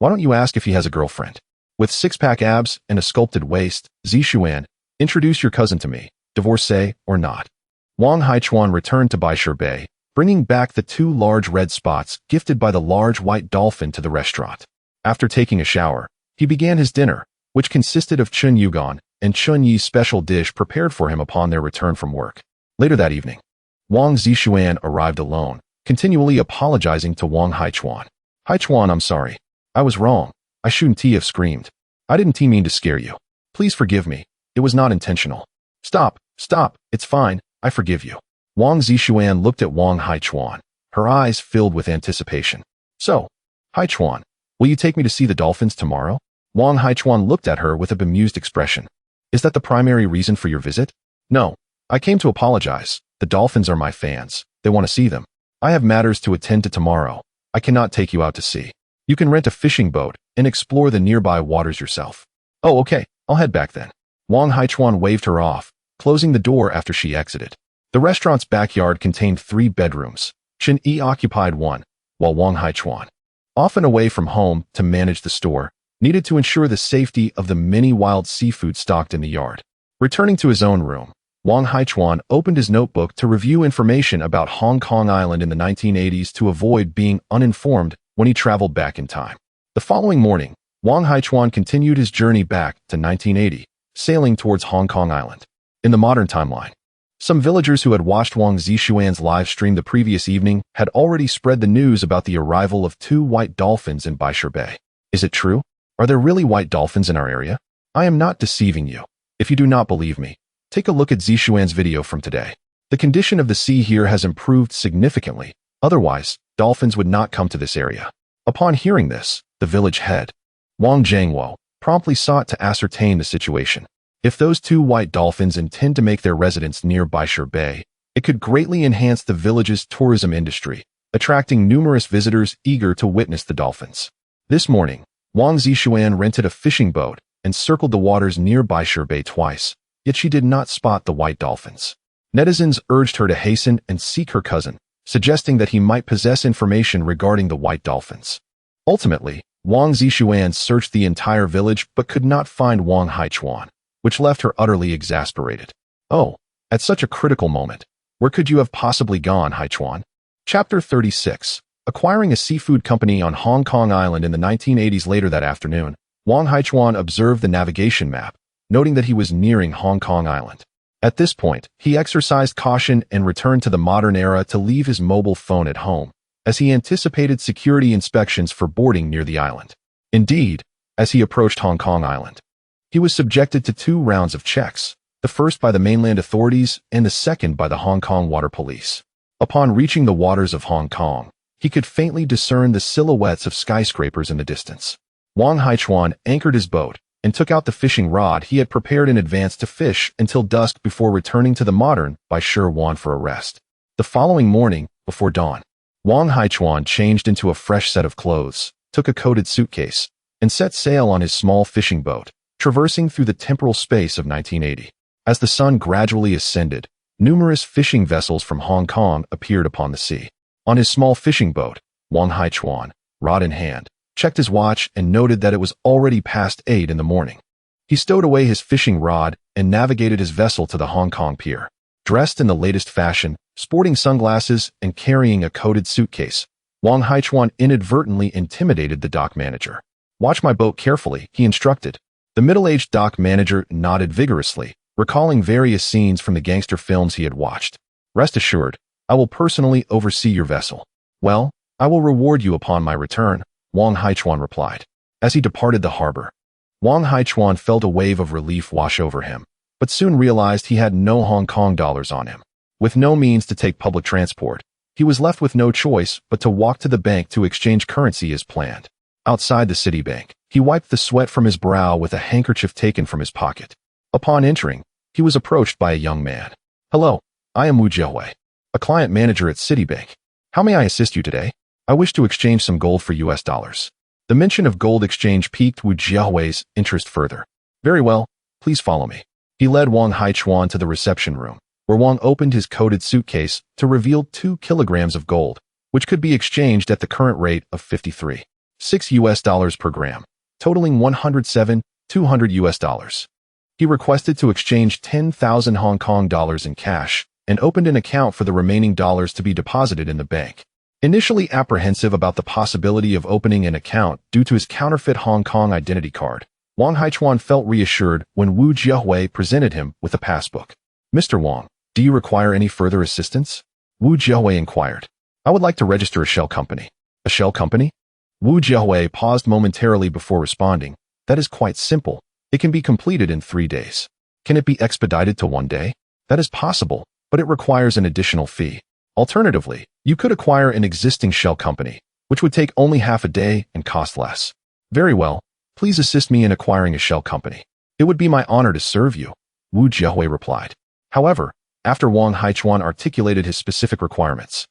Why don't you ask if he has a girlfriend? With six-pack abs and a sculpted waist, Zixuan, introduce your cousin to me, divorcee or not. Wang Haichuan returned to Baishur Bay, bringing back the 2 large red spots gifted by the large white dolphin to the restaurant. After taking a shower, he began his dinner, which consisted of chun yugan and chun yi's special dish prepared for him upon their return from work. Later that evening, Wang Zixuan arrived alone, continually apologizing to Wang Haichuan. Haichuan, I'm sorry. I was wrong. I shouldn't have screamed. I didn't mean to scare you. Please forgive me. It was not intentional. Stop, it's fine. I forgive you. Wang Zixuan looked at Wang Haichuan, her eyes filled with anticipation. So, Haichuan, will you take me to see the dolphins tomorrow? Wang Haichuan looked at her with a bemused expression. Is that the primary reason for your visit? No. I came to apologize. The dolphins are my fans. They want to see them. I have matters to attend to tomorrow. I cannot take you out to sea. You can rent a fishing boat and explore the nearby waters yourself. Oh, okay. I'll head back then. Wang Haichuan waved her off, closing the door after she exited. The restaurant's backyard contained 3 bedrooms. Chen Yi occupied one, while Wang Haichuan, often away from home to manage the store, needed to ensure the safety of the many wild seafood stocked in the yard. Returning to his own room, Wang Haichuan opened his notebook to review information about Hong Kong Island in the 1980s to avoid being uninformed when he traveled back in time. The following morning, Wang Haichuan continued his journey back to 1980, sailing towards Hong Kong Island. In the modern timeline, some villagers who had watched Wang Zixuan's live stream the previous evening had already spread the news about the arrival of 2 white dolphins in Baishur Bay. Is it true? Are there really white dolphins in our area? I am not deceiving you. If you do not believe me, take a look at Zixuan's video from today. The condition of the sea here has improved significantly. Otherwise, dolphins would not come to this area. Upon hearing this, the village head, Wang Jiangwo, promptly sought to ascertain the situation. If those 2 white dolphins intend to make their residence near Baishur Bay, it could greatly enhance the village's tourism industry, attracting numerous visitors eager to witness the dolphins. This morning, Wang Zixuan rented a fishing boat and circled the waters near Baishur Bay twice, yet she did not spot the white dolphins. Netizens urged her to hasten and seek her cousin, suggesting that he might possess information regarding the white dolphins. Ultimately, Wang Zixuan searched the entire village but could not find Wang Haichuan, which left her utterly exasperated. Oh, at such a critical moment, where could you have possibly gone, Haichuan? Chapter 36. Acquiring a seafood company on Hong Kong Island in the 1980s. Later that afternoon, Wang Haichuan observed the navigation map, noting that he was nearing Hong Kong Island. At this point, he exercised caution and returned to the modern era to leave his mobile phone at home, as he anticipated security inspections for boarding near the island. Indeed, as he approached Hong Kong Island, he was subjected to 2 rounds of checks, the first by the mainland authorities and the second by the Hong Kong Water Police. Upon reaching the waters of Hong Kong, he could faintly discern the silhouettes of skyscrapers in the distance. Wang Haichuan anchored his boat and took out the fishing rod he had prepared in advance to fish until dusk before returning to the modern Baishur Wan for a rest. The following morning, before dawn, Wang Haichuan changed into a fresh set of clothes, took a coated suitcase, and set sail on his small fishing boat, traversing through the temporal space of 1980. As the sun gradually ascended, numerous fishing vessels from Hong Kong appeared upon the sea. On his small fishing boat, Wang Haichuan, rod in hand, checked his watch and noted that it was already past 8 in the morning. He stowed away his fishing rod and navigated his vessel to the Hong Kong pier. Dressed in the latest fashion, sporting sunglasses and carrying a coated suitcase, Wang Haichuan inadvertently intimidated the dock manager. "Watch my boat carefully," he instructed. The middle-aged dock manager nodded vigorously, recalling various scenes from the gangster films he had watched. "Rest assured, I will personally oversee your vessel." "Well, I will reward you upon my return," Wang Haichuan replied. As he departed the harbor, Wang Haichuan felt a wave of relief wash over him, but soon realized he had no Hong Kong dollars on him. With no means to take public transport, he was left with no choice but to walk to the bank to exchange currency as planned. Outside the Citibank, he wiped the sweat from his brow with a handkerchief taken from his pocket. Upon entering, he was approached by a young man. "Hello, I am Wu Jiahui, a client manager at Citibank. How may I assist you today? I wish to exchange some gold for US dollars." The mention of gold exchange piqued Wu Jiahui's interest further. "Very well, please follow me." He led Wang Haichuan to the reception room, where Wang opened his coated suitcase to reveal 2 kilograms of gold, which could be exchanged at the current rate of 53.6 US dollars per gram, totaling 107,200 US dollars. He requested to exchange 10,000 Hong Kong dollars in cash and opened an account for the remaining dollars to be deposited in the bank. Initially apprehensive about the possibility of opening an account due to his counterfeit Hong Kong identity card, Wang Haichuan felt reassured when Wu Jiahui presented him with a passbook. "Mr. Wang, do you require any further assistance?" Wu Jiahui inquired. "I would like to register a shell company." "A shell company?" Wu Jiahui paused momentarily before responding. "That is quite simple. It can be completed in 3 days. Can it be expedited to 1 day?" "That is possible, but it requires an additional fee. Alternatively, you could acquire an existing shell company, which would take only half a day and cost less." "Very well. Please assist me in acquiring a shell company." "It would be my honor to serve you," Wu Jiahui replied. However, after Wang Haichuan articulated his specific requirements,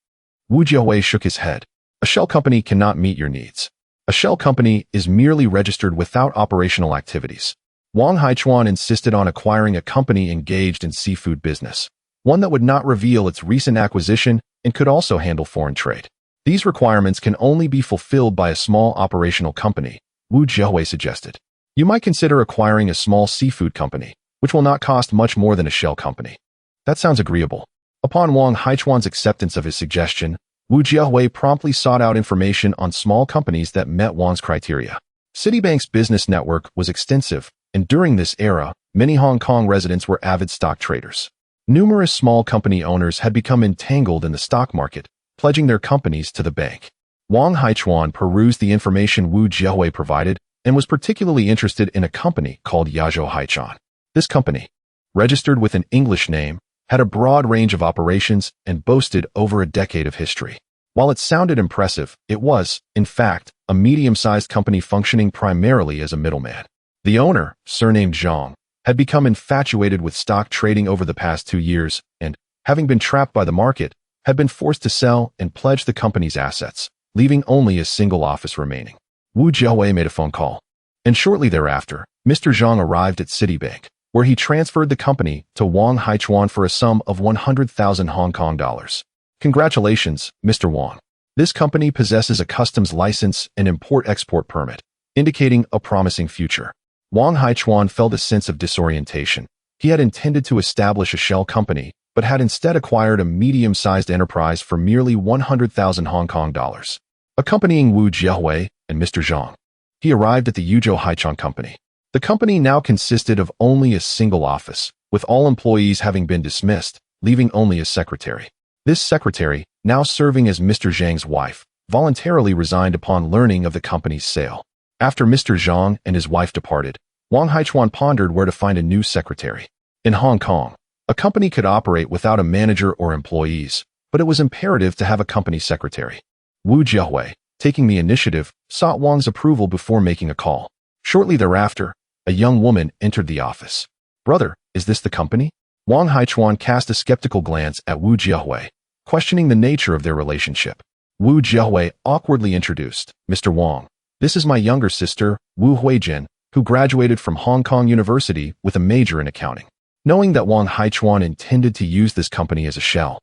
Wu Jiahui shook his head. "A shell company cannot meet your needs. A shell company is merely registered without operational activities." Wang Haichuan insisted on acquiring a company engaged in seafood business, one that would not reveal its recent acquisition and could also handle foreign trade. "These requirements can only be fulfilled by a small operational company," Wu Jiahui suggested. "You might consider acquiring a small seafood company, which will not cost much more than a shell company." "That sounds agreeable." Upon Wang Haichuan's acceptance of his suggestion, Wu Jiahui promptly sought out information on small companies that met Wang's criteria. Citibank's business network was extensive, and during this era, many Hong Kong residents were avid stock traders. Numerous small company owners had become entangled in the stock market, pledging their companies to the bank. Wang Haichuan perused the information Wu Jiahui provided and was particularly interested in a company called Yazhou Haichan. This company, registered with an English name, had a broad range of operations and boasted over a decade of history. While it sounded impressive, it was, in fact, a medium-sized company functioning primarily as a middleman. The owner, surnamed Zhang, had become infatuated with stock trading over the past 2 years and, having been trapped by the market, had been forced to sell and pledge the company's assets, leaving only a single office remaining. Wu Jiahui made a phone call, and shortly thereafter, Mr. Zhang arrived at Citibank, where he transferred the company to Wang Haichuan for a sum of 100,000 Hong Kong dollars. "Congratulations, Mr. Wang. This company possesses a customs license and import-export permit, indicating a promising future." Wang Haichuan felt a sense of disorientation. He had intended to establish a shell company, but had instead acquired a medium-sized enterprise for merely 100,000 Hong Kong dollars. Accompanying Wu Jiahui and Mr. Zhang, he arrived at the Yazhou Haichan company. The company now consisted of only a single office, with all employees having been dismissed, leaving only a secretary. This secretary, now serving as Mr. Zhang's wife, voluntarily resigned upon learning of the company's sale. After Mr. Zhang and his wife departed, Wang Haichuan pondered where to find a new secretary. In Hong Kong, a company could operate without a manager or employees, but it was imperative to have a company secretary. Wu Jiahui, taking the initiative, sought Wang's approval before making a call. Shortly thereafter, a young woman entered the office. "Brother, is this the company?" Wang Haichuan cast a skeptical glance at Wu Jiahui, questioning the nature of their relationship. Wu Jiahui awkwardly introduced, "Mr. Wang, this is my younger sister, Wu Huijin, who graduated from Hong Kong University with a major in accounting." Knowing that Wang Haichuan intended to use this company as a shell,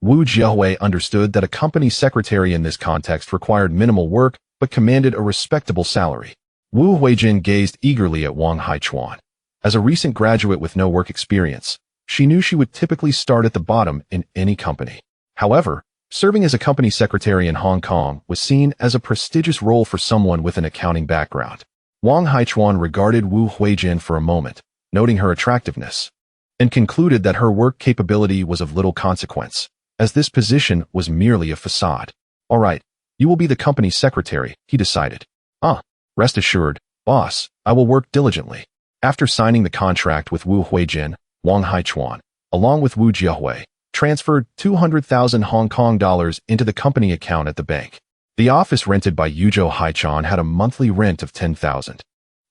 Wu Jiahui understood that a company secretary in this context required minimal work but commanded a respectable salary. Wu Huijin gazed eagerly at Wang Haichuan. As a recent graduate with no work experience, she knew she would typically start at the bottom in any company. However, serving as a company secretary in Hong Kong was seen as a prestigious role for someone with an accounting background. Wang Haichuan regarded Wu Huijin for a moment, noting her attractiveness, and concluded that her work capability was of little consequence, as this position was merely a facade. "All right, you will be the company secretary," he decided. Rest assured, boss, I will work diligently." After signing the contract with Wu Huijin, Wang Haichuan, along with Wu Jiahui, transferred 200,000 Hong Kong dollars into the company account at the bank. The office rented by Yujo Haichan had a monthly rent of 10,000,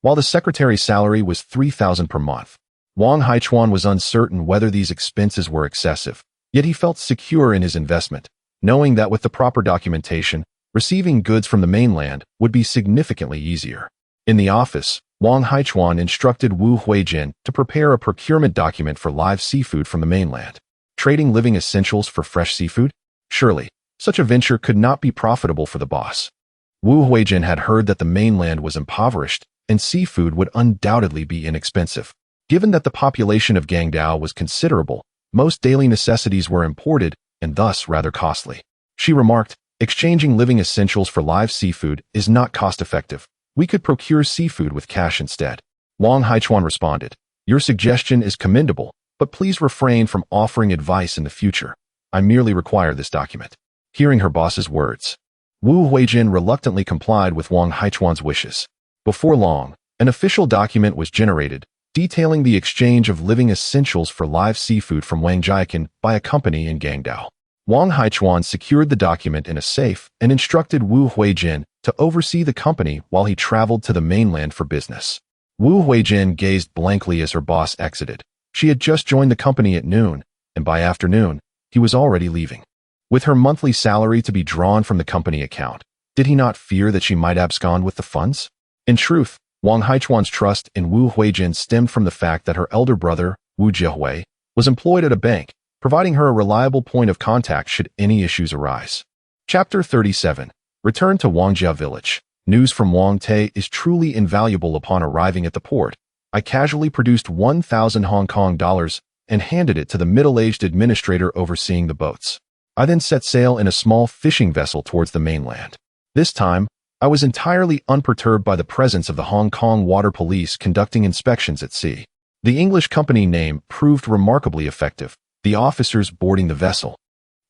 while the secretary's salary was 3,000 per month. Wang Haichuan was uncertain whether these expenses were excessive, yet he felt secure in his investment, knowing that with the proper documentation, receiving goods from the mainland would be significantly easier. In the office, Wang Haichuan instructed Wu Huijin to prepare a procurement document for live seafood from the mainland. Trading living essentials for fresh seafood? Surely, such a venture could not be profitable for the boss. Wu Huijin had heard that the mainland was impoverished, and seafood would undoubtedly be inexpensive. Given that the population of Guangdao was considerable, most daily necessities were imported and thus rather costly. She remarked, exchanging living essentials for live seafood is not cost-effective. We could procure seafood with cash instead. Wang Haichuan responded, your suggestion is commendable, but please refrain from offering advice in the future. I merely require this document. Hearing her boss's words, Wu Huijin reluctantly complied with Wang Haichuan's wishes. Before long, an official document was generated, detailing the exchange of living essentials for live seafood from Wangjiakan by a company in Guangdao. Wang Haichuan secured the document in a safe and instructed Wu Huijin to oversee the company while he traveled to the mainland for business. Wu Huijin gazed blankly as her boss exited. She had just joined the company at noon, and by afternoon, he was already leaving. With her monthly salary to be drawn from the company account, did he not fear that she might abscond with the funds? In truth, Wang Haichuan's trust in Wu Huijin stemmed from the fact that her elder brother, Wu Jihui, was employed at a bank, providing her a reliable point of contact should any issues arise. Chapter 37. Return to Wangjia Village. News from Wang Te is truly invaluable upon arriving at the port. I casually produced 1,000 Hong Kong dollars and handed it to the middle-aged administrator overseeing the boats. I then set sail in a small fishing vessel towards the mainland. This time, I was entirely unperturbed by the presence of the Hong Kong Water Police conducting inspections at sea. The English company name proved remarkably effective, the officers boarding the vessel.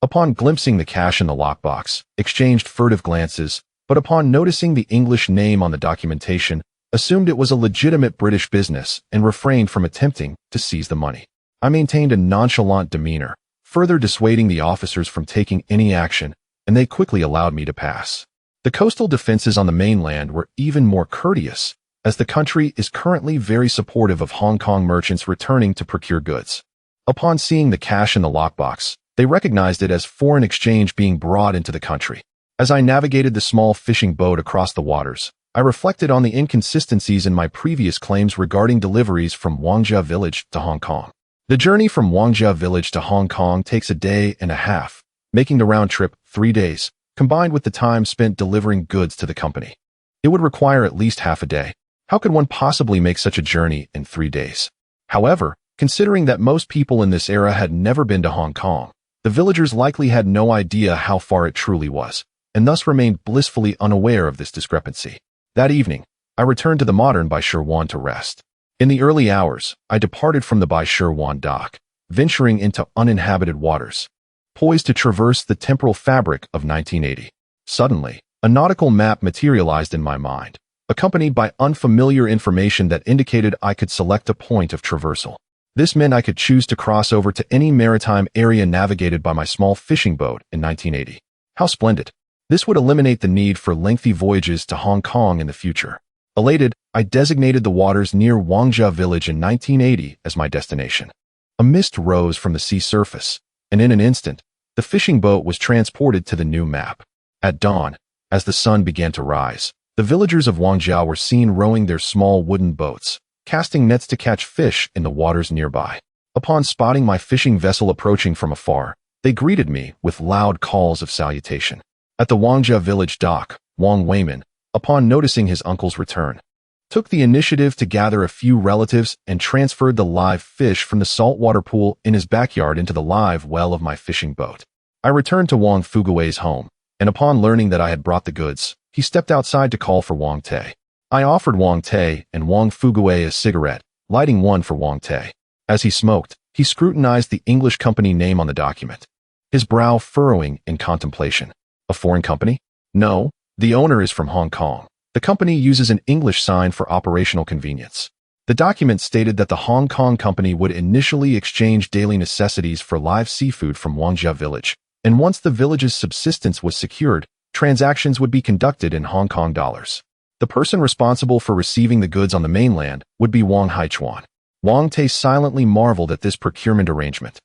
Upon glimpsing the cash in the lockbox, exchanged furtive glances, but upon noticing the English name on the documentation, assumed it was a legitimate British business and refrained from attempting to seize the money. I maintained a nonchalant demeanor, further dissuading the officers from taking any action, and they quickly allowed me to pass. The coastal defenses on the mainland were even more courteous, as the country is currently very supportive of Hong Kong merchants returning to procure goods. Upon seeing the cash in the lockbox, they recognized it as foreign exchange being brought into the country. As I navigated the small fishing boat across the waters, I reflected on the inconsistencies in my previous claims regarding deliveries from Wangjia Village to Hong Kong. The journey from Wangjia Village to Hong Kong takes a day and a half, making the round trip 3 days, combined with the time spent delivering goods to the company. It would require at least half a day. How could one possibly make such a journey in 3 days? However, considering that most people in this era had never been to Hong Kong, the villagers likely had no idea how far it truly was, and thus remained blissfully unaware of this discrepancy. That evening, I returned to the modern Bai Shirwan to rest. In the early hours, I departed from the Bai Shirwan dock, venturing into uninhabited waters, poised to traverse the temporal fabric of 1980. Suddenly, a nautical map materialized in my mind, accompanied by unfamiliar information that indicated I could select a point of traversal. This meant I could choose to cross over to any maritime area navigated by my small fishing boat in 1980. How splendid! This would eliminate the need for lengthy voyages to Hong Kong in the future. Elated, I designated the waters near Wangjia Village in 1980 as my destination. A mist rose from the sea surface, and in an instant, the fishing boat was transported to the new map. At dawn, as the sun began to rise, the villagers of Wangjia were seen rowing their small wooden boats, casting nets to catch fish in the waters nearby. Upon spotting my fishing vessel approaching from afar, they greeted me with loud calls of salutation. At the Wangjia Village dock, Wang Weiman, upon noticing his uncle's return, took the initiative to gather a few relatives and transferred the live fish from the saltwater pool in his backyard into the live well of my fishing boat. I returned to Wang Fugui's home, and upon learning that I had brought the goods, he stepped outside to call for Wang Te. I offered Wang Te and Wang Fugui a cigarette, lighting one for Wang Te. As he smoked, he scrutinized the English company name on the document, his brow furrowing in contemplation. A foreign company? No, the owner is from Hong Kong. The company uses an English sign for operational convenience. The document stated that the Hong Kong company would initially exchange daily necessities for live seafood from Wangjia Village, and once the village's subsistence was secured, transactions would be conducted in Hong Kong dollars. The person responsible for receiving the goods on the mainland would be Wang Haichuan. Wang Te silently marveled at this procurement arrangement,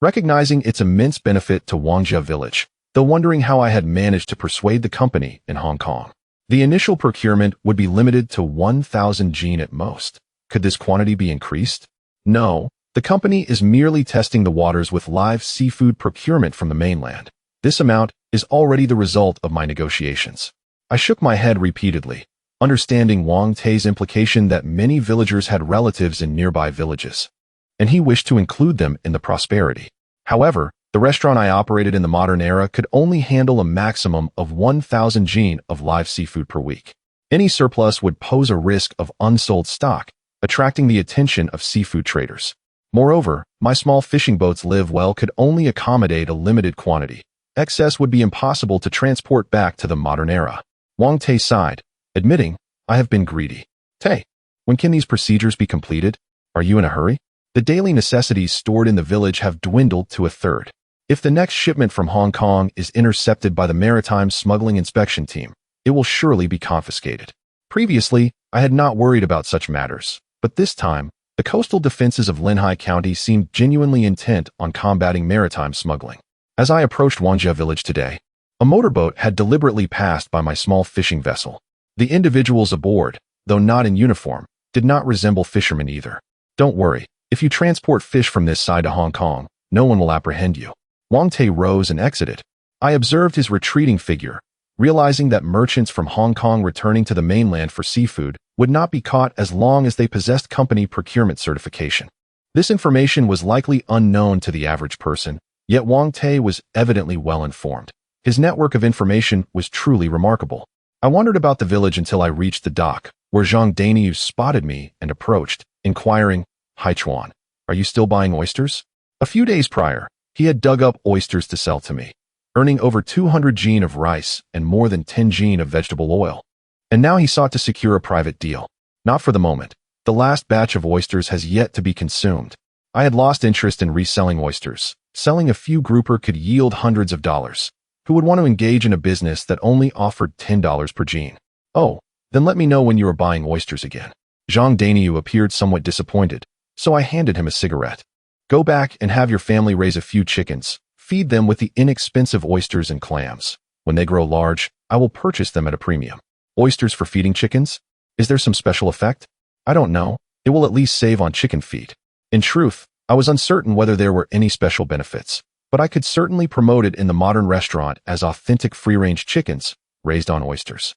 recognizing its immense benefit to Wangjia village, though wondering how I had managed to persuade the company in Hong Kong. The initial procurement would be limited to 1,000 jin at most. Could this quantity be increased? No, the company is merely testing the waters with live seafood procurement from the mainland. This amount is already the result of my negotiations. I shook my head repeatedly, understanding Wang Te's implication that many villagers had relatives in nearby villages, and he wished to include them in the prosperity. However, the restaurant I operated in the modern era could only handle a maximum of 1,000 jin of live seafood per week. Any surplus would pose a risk of unsold stock, attracting the attention of seafood traders. Moreover, my small fishing boats could only accommodate a limited quantity. Excess would be impossible to transport back to the modern era. Wang Te sighed, admitting, I have been greedy. Te, when can these procedures be completed? Are you in a hurry? The daily necessities stored in the village have dwindled to a third. If the next shipment from Hong Kong is intercepted by the Maritime Smuggling Inspection Team, it will surely be confiscated. Previously, I had not worried about such matters, but this time, the coastal defenses of Linhai County seemed genuinely intent on combating maritime smuggling. As I approached Wangjia village today, a motorboat had deliberately passed by my small fishing vessel. The individuals aboard, though not in uniform, did not resemble fishermen either. Don't worry, if you transport fish from this side to Hong Kong, no one will apprehend you. Wang Te rose and exited. I observed his retreating figure, realizing that merchants from Hong Kong returning to the mainland for seafood would not be caught as long as they possessed company procurement certification. This information was likely unknown to the average person, yet Wang Te was evidently well informed. His network of information was truly remarkable. I wandered about the village until I reached the dock, where Zhang Daniu spotted me and approached, inquiring, Haichuan, are you still buying oysters? A few days prior, he had dug up oysters to sell to me, earning over 200 jin of rice and more than 10 jin of vegetable oil. And now he sought to secure a private deal. Not for the moment. The last batch of oysters has yet to be consumed. I had lost interest in reselling oysters. Selling a few grouper could yield hundreds of dollars. Who would want to engage in a business that only offered $10 per jin? Oh, then let me know when you are buying oysters again. Zhang Daniu appeared somewhat disappointed, so I handed him a cigarette. Go back and have your family raise a few chickens. Feed them with the inexpensive oysters and clams. When they grow large, I will purchase them at a premium. Oysters for feeding chickens? Is there some special effect? I don't know. It will at least save on chicken feed. In truth, I was uncertain whether there were any special benefits, but I could certainly promote it in the modern restaurant as authentic free-range chickens raised on oysters,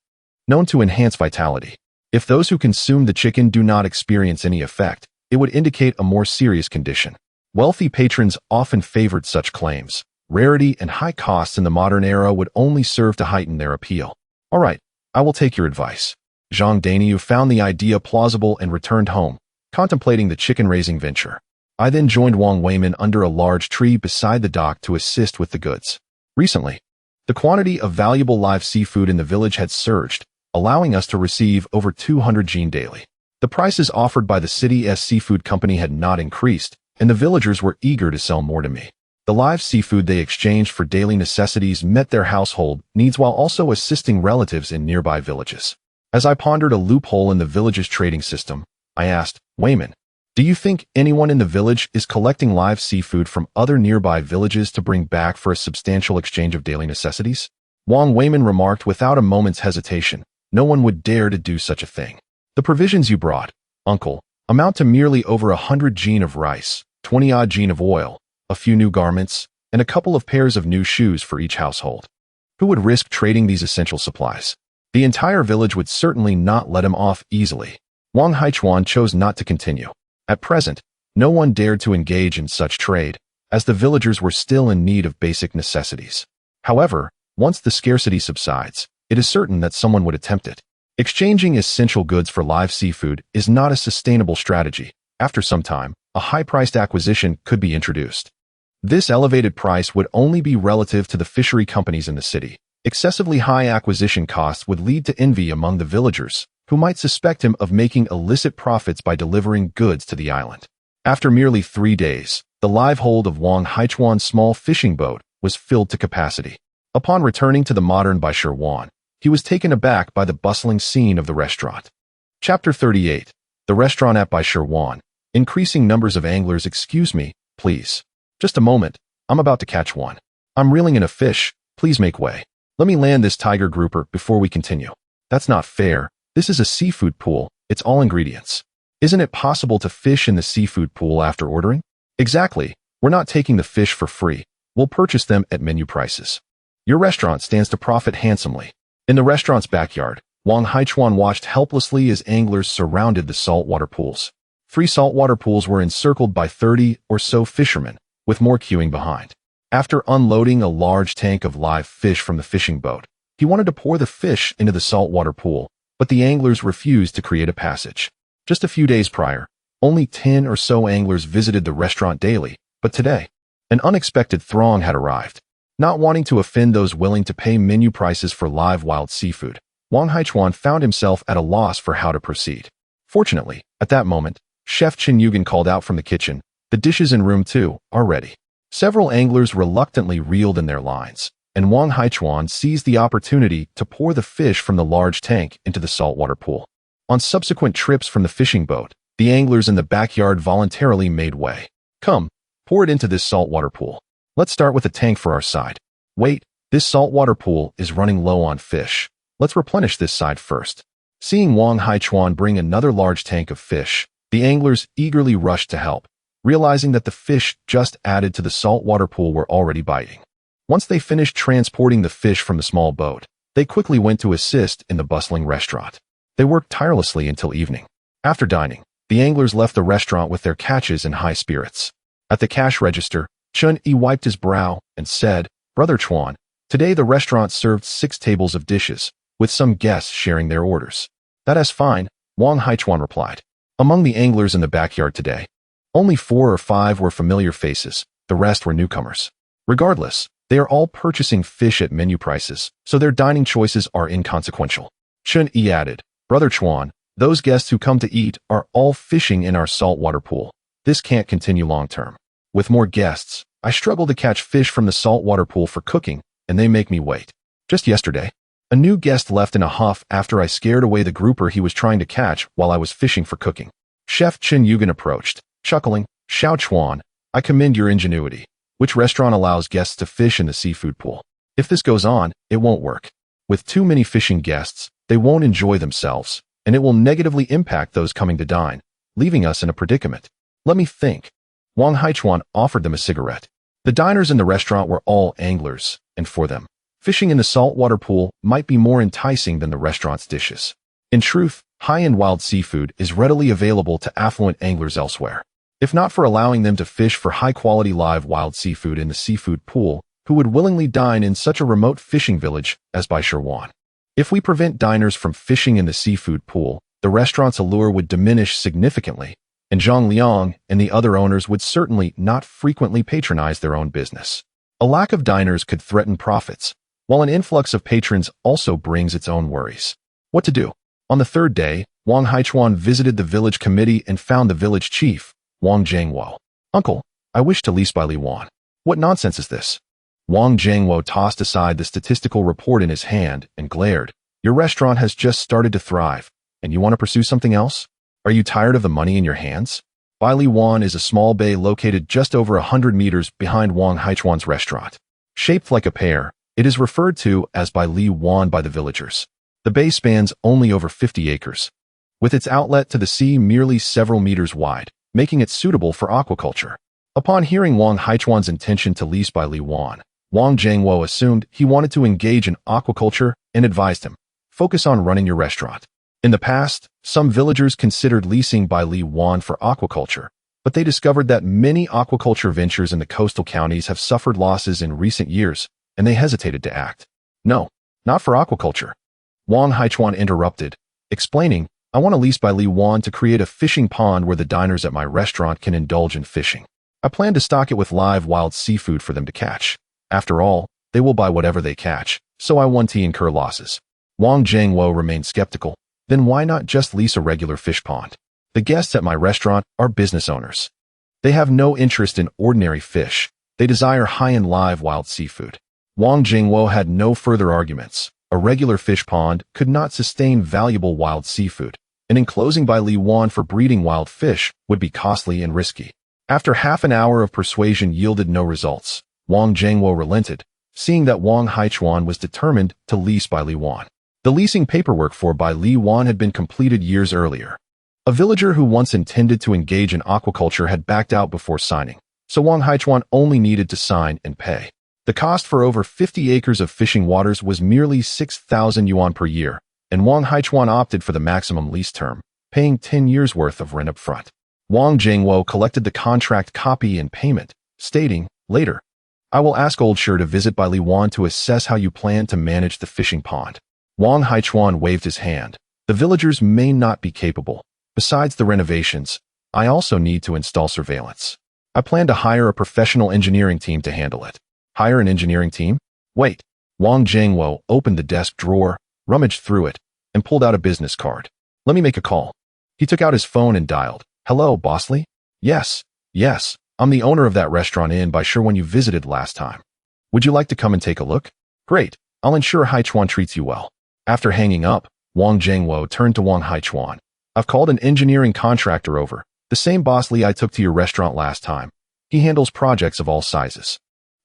known to enhance vitality. If those who consume the chicken do not experience any effect, it would indicate a more serious condition. Wealthy patrons often favored such claims. Rarity and high costs in the modern era would only serve to heighten their appeal. All right, I will take your advice. Zhang Daniu found the idea plausible and returned home, contemplating the chicken-raising venture. I then joined Wang Weimin under a large tree beside the dock to assist with the goods. Recently, the quantity of valuable live seafood in the village had surged, allowing us to receive over 200 jin daily. The prices offered by the city's seafood company had not increased, and the villagers were eager to sell more to me. The live seafood they exchanged for daily necessities met their household needs while also assisting relatives in nearby villages. As I pondered a loophole in the village's trading system, I asked, Weimin, do you think anyone in the village is collecting live seafood from other nearby villages to bring back for a substantial exchange of daily necessities? Wang Weimin remarked without a moment's hesitation, no one would dare to do such a thing. The provisions you brought, uncle, amount to merely over 100 jin of rice, 20-odd jin of oil, a few new garments, and a couple of pairs of new shoes for each household. Who would risk trading these essential supplies? The entire village would certainly not let him off easily. Wang Haichuan chose not to continue. At present, no one dared to engage in such trade, as the villagers were still in need of basic necessities. However, once the scarcity subsides, it is certain that someone would attempt it. Exchanging essential goods for live seafood is not a sustainable strategy. After some time, a high-priced acquisition could be introduced. This elevated price would only be relative to the fishery companies in the city. Excessively high acquisition costs would lead to envy among the villagers, who might suspect him of making illicit profits by delivering goods to the island. After merely 3 days, the live hold of Wang Haichuan's small fishing boat was filled to capacity. Upon returning to the Modern by Sherwan, he was taken aback by the bustling scene of the restaurant. Chapter 38. The Restaurant at by Sherwan. Increasing numbers of anglers. Excuse me, please. Just a moment. I'm about to catch one. I'm reeling in a fish. Please make way. Let me land this tiger grouper before we continue. That's not fair. This is a seafood pool. It's all ingredients. Isn't it possible to fish in the seafood pool after ordering? Exactly. We're not taking the fish for free. We'll purchase them at menu prices. Your restaurant stands to profit handsomely. In the restaurant's backyard, Wang Haichuan watched helplessly as anglers surrounded the saltwater pools. 3 saltwater pools were encircled by 30 or so fishermen, with more queuing behind. After unloading a large tank of live fish from the fishing boat, he wanted to pour the fish into the saltwater pool, but the anglers refused to create a passage. Just a few days prior, only 10 or so anglers visited the restaurant daily, but today, an unexpected throng had arrived. Not wanting to offend those willing to pay menu prices for live wild seafood, Wang Haichuan found himself at a loss for how to proceed. Fortunately, at that moment, Chef Chen Yugen called out from the kitchen, "The dishes in room 2 are ready." Several anglers reluctantly reeled in their lines, and Wang Haichuan seized the opportunity to pour the fish from the large tank into the saltwater pool. On subsequent trips from the fishing boat, the anglers in the backyard voluntarily made way. "Come, pour it into this saltwater pool. Let's start with a tank for our side. Wait, this saltwater pool is running low on fish. Let's replenish this side first." Seeing Wang Haichuan bring another large tank of fish, the anglers eagerly rushed to help, realizing that the fish just added to the saltwater pool were already biting. Once they finished transporting the fish from the small boat, they quickly went to assist in the bustling restaurant. They worked tirelessly until evening. After dining, the anglers left the restaurant with their catches in high spirits. At the cash register, Chun Yi wiped his brow and said, "Brother Chuan, today the restaurant served 6 tables of dishes, with some guests sharing their orders." "That is fine," Wang Haichuan replied. Among the anglers in the backyard today, only 4 or 5 were familiar faces, the rest were newcomers. Regardless, they are all purchasing fish at menu prices, so their dining choices are inconsequential. Chun Yi added, "Brother Chuan, those guests who come to eat are all fishing in our saltwater pool. This can't continue long term. With more guests, I struggle to catch fish from the saltwater pool for cooking, and they make me wait. Just yesterday, a new guest left in a huff after I scared away the grouper he was trying to catch while I was fishing for cooking." Chef Chen Yugen approached, chuckling, "Xiao Chuan, I commend your ingenuity. Which restaurant allows guests to fish in the seafood pool? If this goes on, it won't work. With too many fishing guests, they won't enjoy themselves, and it will negatively impact those coming to dine, leaving us in a predicament. Let me think." Wang Haichuan offered them a cigarette. The diners in the restaurant were all anglers, and for them, fishing in the saltwater pool might be more enticing than the restaurant's dishes. In truth, high-end wild seafood is readily available to affluent anglers elsewhere. If not for allowing them to fish for high-quality live wild seafood in the seafood pool, who would willingly dine in such a remote fishing village as by Sherwan? If we prevent diners from fishing in the seafood pool, the restaurant's allure would diminish significantly, and Zhang Liang and the other owners would certainly not frequently patronize their own business. A lack of diners could threaten profits, while an influx of patrons also brings its own worries. What to do? On the 3rd day, Wang Haichuan visited the village committee and found the village chief, Wang Zhangwo. "Uncle, I wish to lease by Li Wan." "What nonsense is this?" Wang Zhangwo tossed aside the statistical report in his hand and glared. "Your restaurant has just started to thrive, and you want to pursue something else? Are you tired of the money in your hands?" Bai Li Wan is a small bay located just over 100 meters behind Wang Haichuan's restaurant. Shaped like a pear, it is referred to as Bai Li Wan by the villagers. The bay spans only over 50 acres, with its outlet to the sea merely several meters wide, making it suitable for aquaculture. Upon hearing Wang Haichuan's intention to lease Bai Li Wan, Wang Zhangwo assumed he wanted to engage in aquaculture and advised him, "Focus on running your restaurant." In the past, some villagers considered leasing Bai Li Wan for aquaculture, but they discovered that many aquaculture ventures in the coastal counties have suffered losses in recent years, and they hesitated to act. "No, not for aquaculture." Wang Haichuan interrupted, explaining, "I want to lease Bai Li Wan to create a fishing pond where the diners at my restaurant can indulge in fishing. I plan to stock it with live wild seafood for them to catch. After all, they will buy whatever they catch, so I won't incur losses." Wang Zhangwo remained skeptical. "Then why not just lease a regular fish pond? The guests at my restaurant are business owners. They have no interest in ordinary fish. They desire high-end live wild seafood." Wang Jingwo had no further arguments. A regular fish pond could not sustain valuable wild seafood, and enclosing by Li Wan for breeding wild fish would be costly and risky. After half an hour of persuasion yielded no results, Wang Jingwo relented, seeing that Wang Haichuan was determined to lease by Li Wan. The leasing paperwork for by Li Wan had been completed years earlier. A villager who once intended to engage in aquaculture had backed out before signing, so Wang Haichuan only needed to sign and pay. The cost for over 50 acres of fishing waters was merely 6,000 yuan per year, and Wang Haichuan opted for the maximum lease term, paying 10 years' worth of rent up front. Wang Jingwo collected the contract copy and payment, stating, "Later, I will ask Old Shi to visit by Li Wan to assess how you plan to manage the fishing pond." Wang Haichuan waved his hand. "The villagers may not be capable. Besides the renovations, I also need to install surveillance. I plan to hire a professional engineering team to handle it." "Hire an engineering team? Wait." Wang Jingwo opened the desk drawer, rummaged through it, and pulled out a business card. "Let me make a call." He took out his phone and dialed. "Hello, Bosley?" Yes, I'm the owner of that restaurant in by Shi when you visited last time. Would you like to come and take a look?" "Great, I'll ensure Haichuan treats you well." After hanging up, Wang Jingwo turned to Wang Haichuan. "I've called an engineering contractor over, the same Bosley I took to your restaurant last time. He handles projects of all sizes.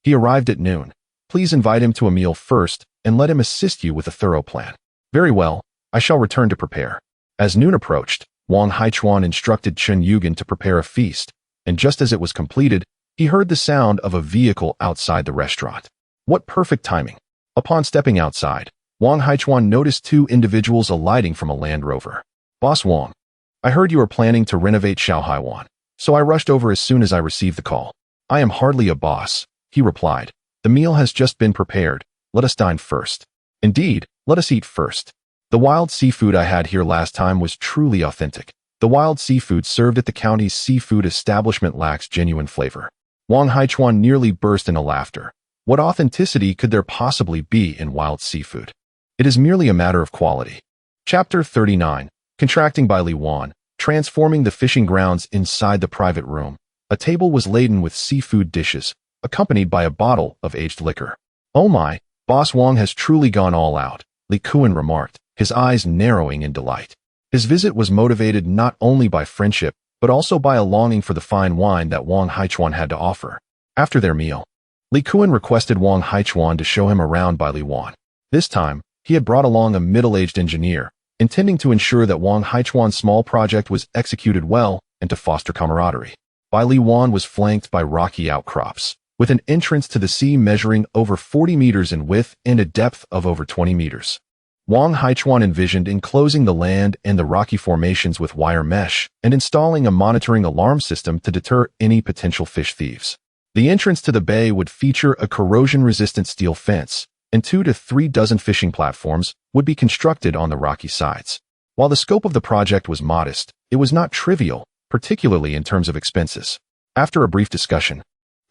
He arrived at noon. Please invite him to a meal first and let him assist you with a thorough plan." "Very well, I shall return to prepare." As noon approached, Wang Haichuan instructed Chen Yugen to prepare a feast, and just as it was completed, he heard the sound of a vehicle outside the restaurant. What perfect timing! Upon stepping outside, Wang Haichuan noticed two individuals alighting from a Land Rover. "Boss Wang, I heard you were planning to renovate Shaohaiwan, so I rushed over as soon as I received the call." "I am hardly a boss," he replied. "The meal has just been prepared. Let us dine first." "Indeed, let us eat first. The wild seafood I had here last time was truly authentic. The wild seafood served at the county's seafood establishment lacks genuine flavor." Wang Haichuan nearly burst into laughter. What authenticity could there possibly be in wild seafood? It is merely a matter of quality. Chapter 39. Contracting by Li Wan. Transforming the fishing grounds inside the private room. A table was laden with seafood dishes, accompanied by a bottle of aged liquor. "Oh my, Boss Wang has truly gone all out," Li Kuan remarked, his eyes narrowing in delight. His visit was motivated not only by friendship, but also by a longing for the fine wine that Wang Haichuan had to offer. After their meal, Li Kuan requested Wang Haichuan to show him around by Li Wan. This time, he had brought along a middle-aged engineer, intending to ensure that Wang Haichuan's small project was executed well and to foster camaraderie. Bai Li Wan was flanked by rocky outcrops, with an entrance to the sea measuring over 40 meters in width and a depth of over 20 meters. Wang Haichuan envisioned enclosing the land and the rocky formations with wire mesh and installing a monitoring alarm system to deter any potential fish thieves. The entrance to the bay would feature a corrosion-resistant steel fence, and 2 to 3 dozen fishing platforms would be constructed on the rocky sides. While the scope of the project was modest, it was not trivial, particularly in terms of expenses. After a brief discussion,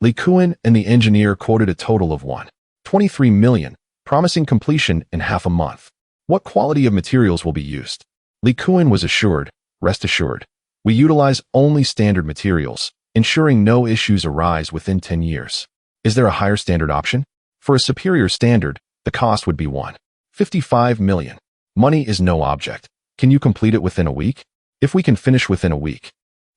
Li Kuan and the engineer quoted a total of 1.23 million, promising completion in half a month. "What quality of materials will be used?" Li Kuan was assured, "Rest assured, we utilize only standard materials, ensuring no issues arise within 10 years. Is there a higher standard option? For a superior standard, the cost would be 1.55 million. Money is no object. Can you complete it within a week? If we can finish within a week,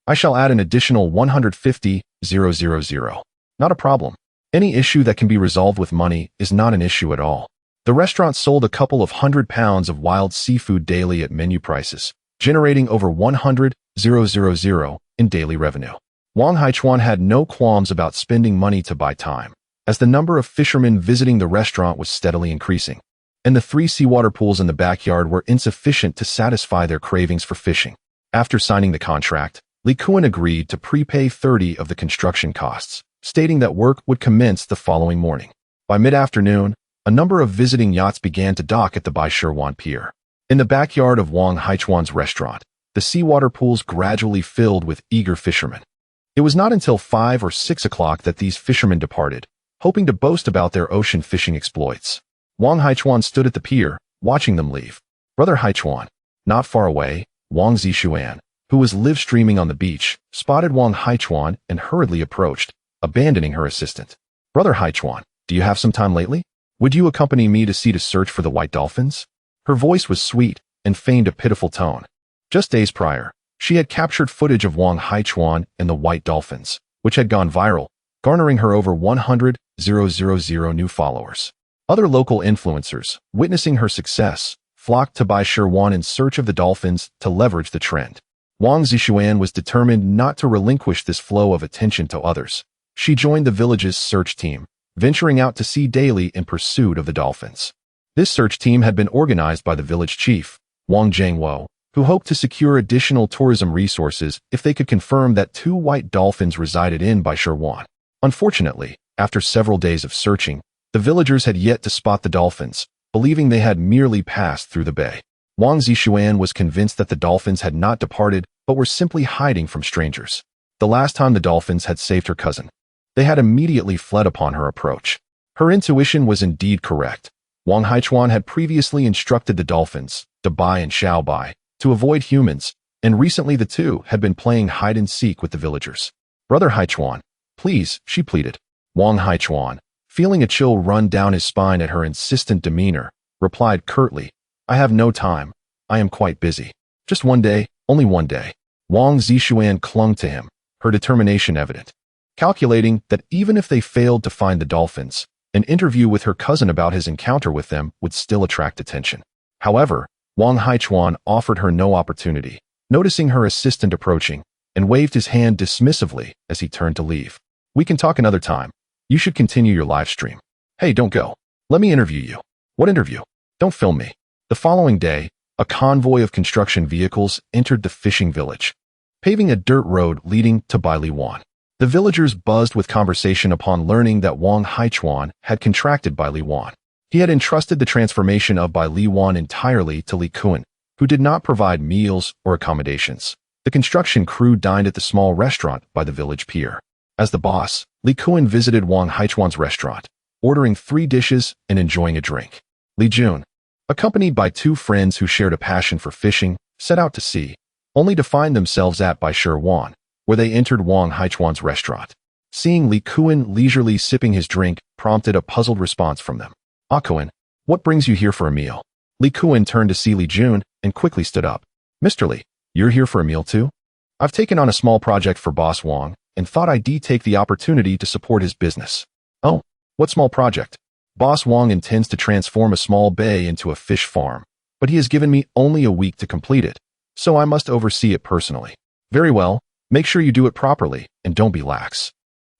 I shall add an additional 150,000. Not a problem. Any issue that can be resolved with money is not an issue at all." The restaurant sold a couple of 100 pounds of wild seafood daily at menu prices, generating over 100,000 in daily revenue. Wang Haichuan had no qualms about spending money to buy time, as the number of fishermen visiting the restaurant was steadily increasing, and the 3 seawater pools in the backyard were insufficient to satisfy their cravings for fishing. After signing the contract, Li Kuan agreed to prepay 30 of the construction costs, stating that work would commence the following morning. By mid-afternoon, a number of visiting yachts began to dock at the Baishirwan Pier. In the backyard of Wang Haichuan's restaurant, the seawater pools gradually filled with eager fishermen. It was not until 5 or 6 o'clock that these fishermen departed, hoping to boast about their ocean fishing exploits. Wang Haichuan stood at the pier, watching them leave. Brother Haichuan. Not far away, Wang Zishuan, who was live streaming on the beach, spotted Wang Haichuan and hurriedly approached, abandoning her assistant. "Brother Haichuan, do you have some time lately? Would you accompany me to sea to search for the white dolphins? Her voice was sweet and feigned a pitiful tone. Just days prior, she had captured footage of Wang Haichuan and the white dolphins, which had gone viral, garnering her over 100,000 new followers. Other local influencers, witnessing her success, flocked to Baishuan in search of the dolphins to leverage the trend. Wang Zixuan was determined not to relinquish this flow of attention to others. She joined the village's search team, venturing out to sea daily in pursuit of the dolphins. This search team had been organized by the village chief, Wang Zhangwo, who hoped to secure additional tourism resources if they could confirm that 2 white dolphins resided in Baishuan. Unfortunately, after several days of searching, the villagers had yet to spot the dolphins, believing they had merely passed through the bay. Wang Zixuan was convinced that the dolphins had not departed but were simply hiding from strangers. The last time the dolphins had saved her cousin, they had immediately fled upon her approach. Her intuition was indeed correct. Wang Haichuan had previously instructed the dolphins, Dabai and Xiaobai, to avoid humans, and recently the two had been playing hide-and-seek with the villagers. "Brother Haichuan, please," she pleaded. Wang Haichuan, feeling a chill run down his spine at her insistent demeanor, replied curtly, "I have no time. I am quite busy. Just one day, only one day." Wang Zixuan clung to him, her determination evident. Calculating that even if they failed to find the dolphins, an interview with her cousin about his encounter with them would still attract attention. However, Wang Haichuan offered her no opportunity, noticing her assistant approaching, and waved his hand dismissively as he turned to leave. "We can talk another time. You should continue your live stream." "Hey, don't go. Let me interview you." "What interview? Don't film me." The following day, a convoy of construction vehicles entered the fishing village, paving a dirt road leading to Bailiwan. The villagers buzzed with conversation upon learning that Wang Haichuan had contracted Bailiwan. He had entrusted the transformation of Bailiwan entirely to Li Kuan, who did not provide meals or accommodations. The construction crew dined at the small restaurant by the village pier. As the boss, Li Kuan visited Wang Haichuan's restaurant, ordering 3 dishes and enjoying a drink. Li Jun, accompanied by 2 friends who shared a passion for fishing, set out to sea, only to find themselves at Baishuan, where they entered Wang Haichuan's restaurant. Seeing Li Kuan leisurely sipping his drink prompted a puzzled response from them. "Ah Kuan, what brings you here for a meal?" Li Kuan turned to see Li Jun and quickly stood up. "Mr. Li, you're here for a meal too? I've taken on a small project for Boss Wang and thought I'd take the opportunity to support his business." "Oh, what small project?" "Boss Wang intends to transform a small bay into a fish farm, but he has given me only a week to complete it, so I must oversee it personally." "Very well, make sure you do it properly and don't be lax."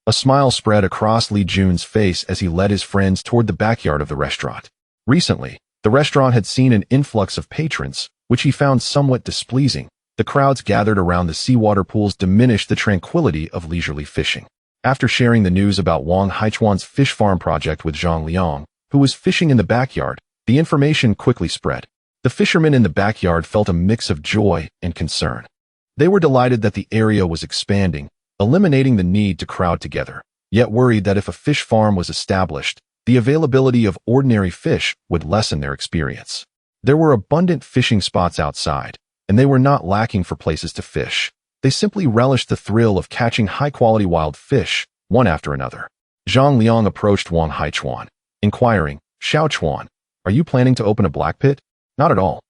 A smile spread across Li Jun's face as he led his friends toward the backyard of the restaurant. Recently, the restaurant had seen an influx of patrons, which he found somewhat displeasing. The crowds gathered around the seawater pools diminished the tranquility of leisurely fishing. After sharing the news about Wang Haichuan's fish farm project with Zhang Liang, who was fishing in the backyard, the information quickly spread. The fishermen in the backyard felt a mix of joy and concern. They were delighted that the area was expanding, eliminating the need to crowd together, yet worried that if a fish farm was established, the availability of ordinary fish would lessen their experience. There were abundant fishing spots outside, and they were not lacking for places to fish. They simply relished the thrill of catching high-quality wild fish, one after another. Zhang Liang approached Wang Haichuan, inquiring, "Xiao Chuan, are you planning to open a black pit?" "Not at all.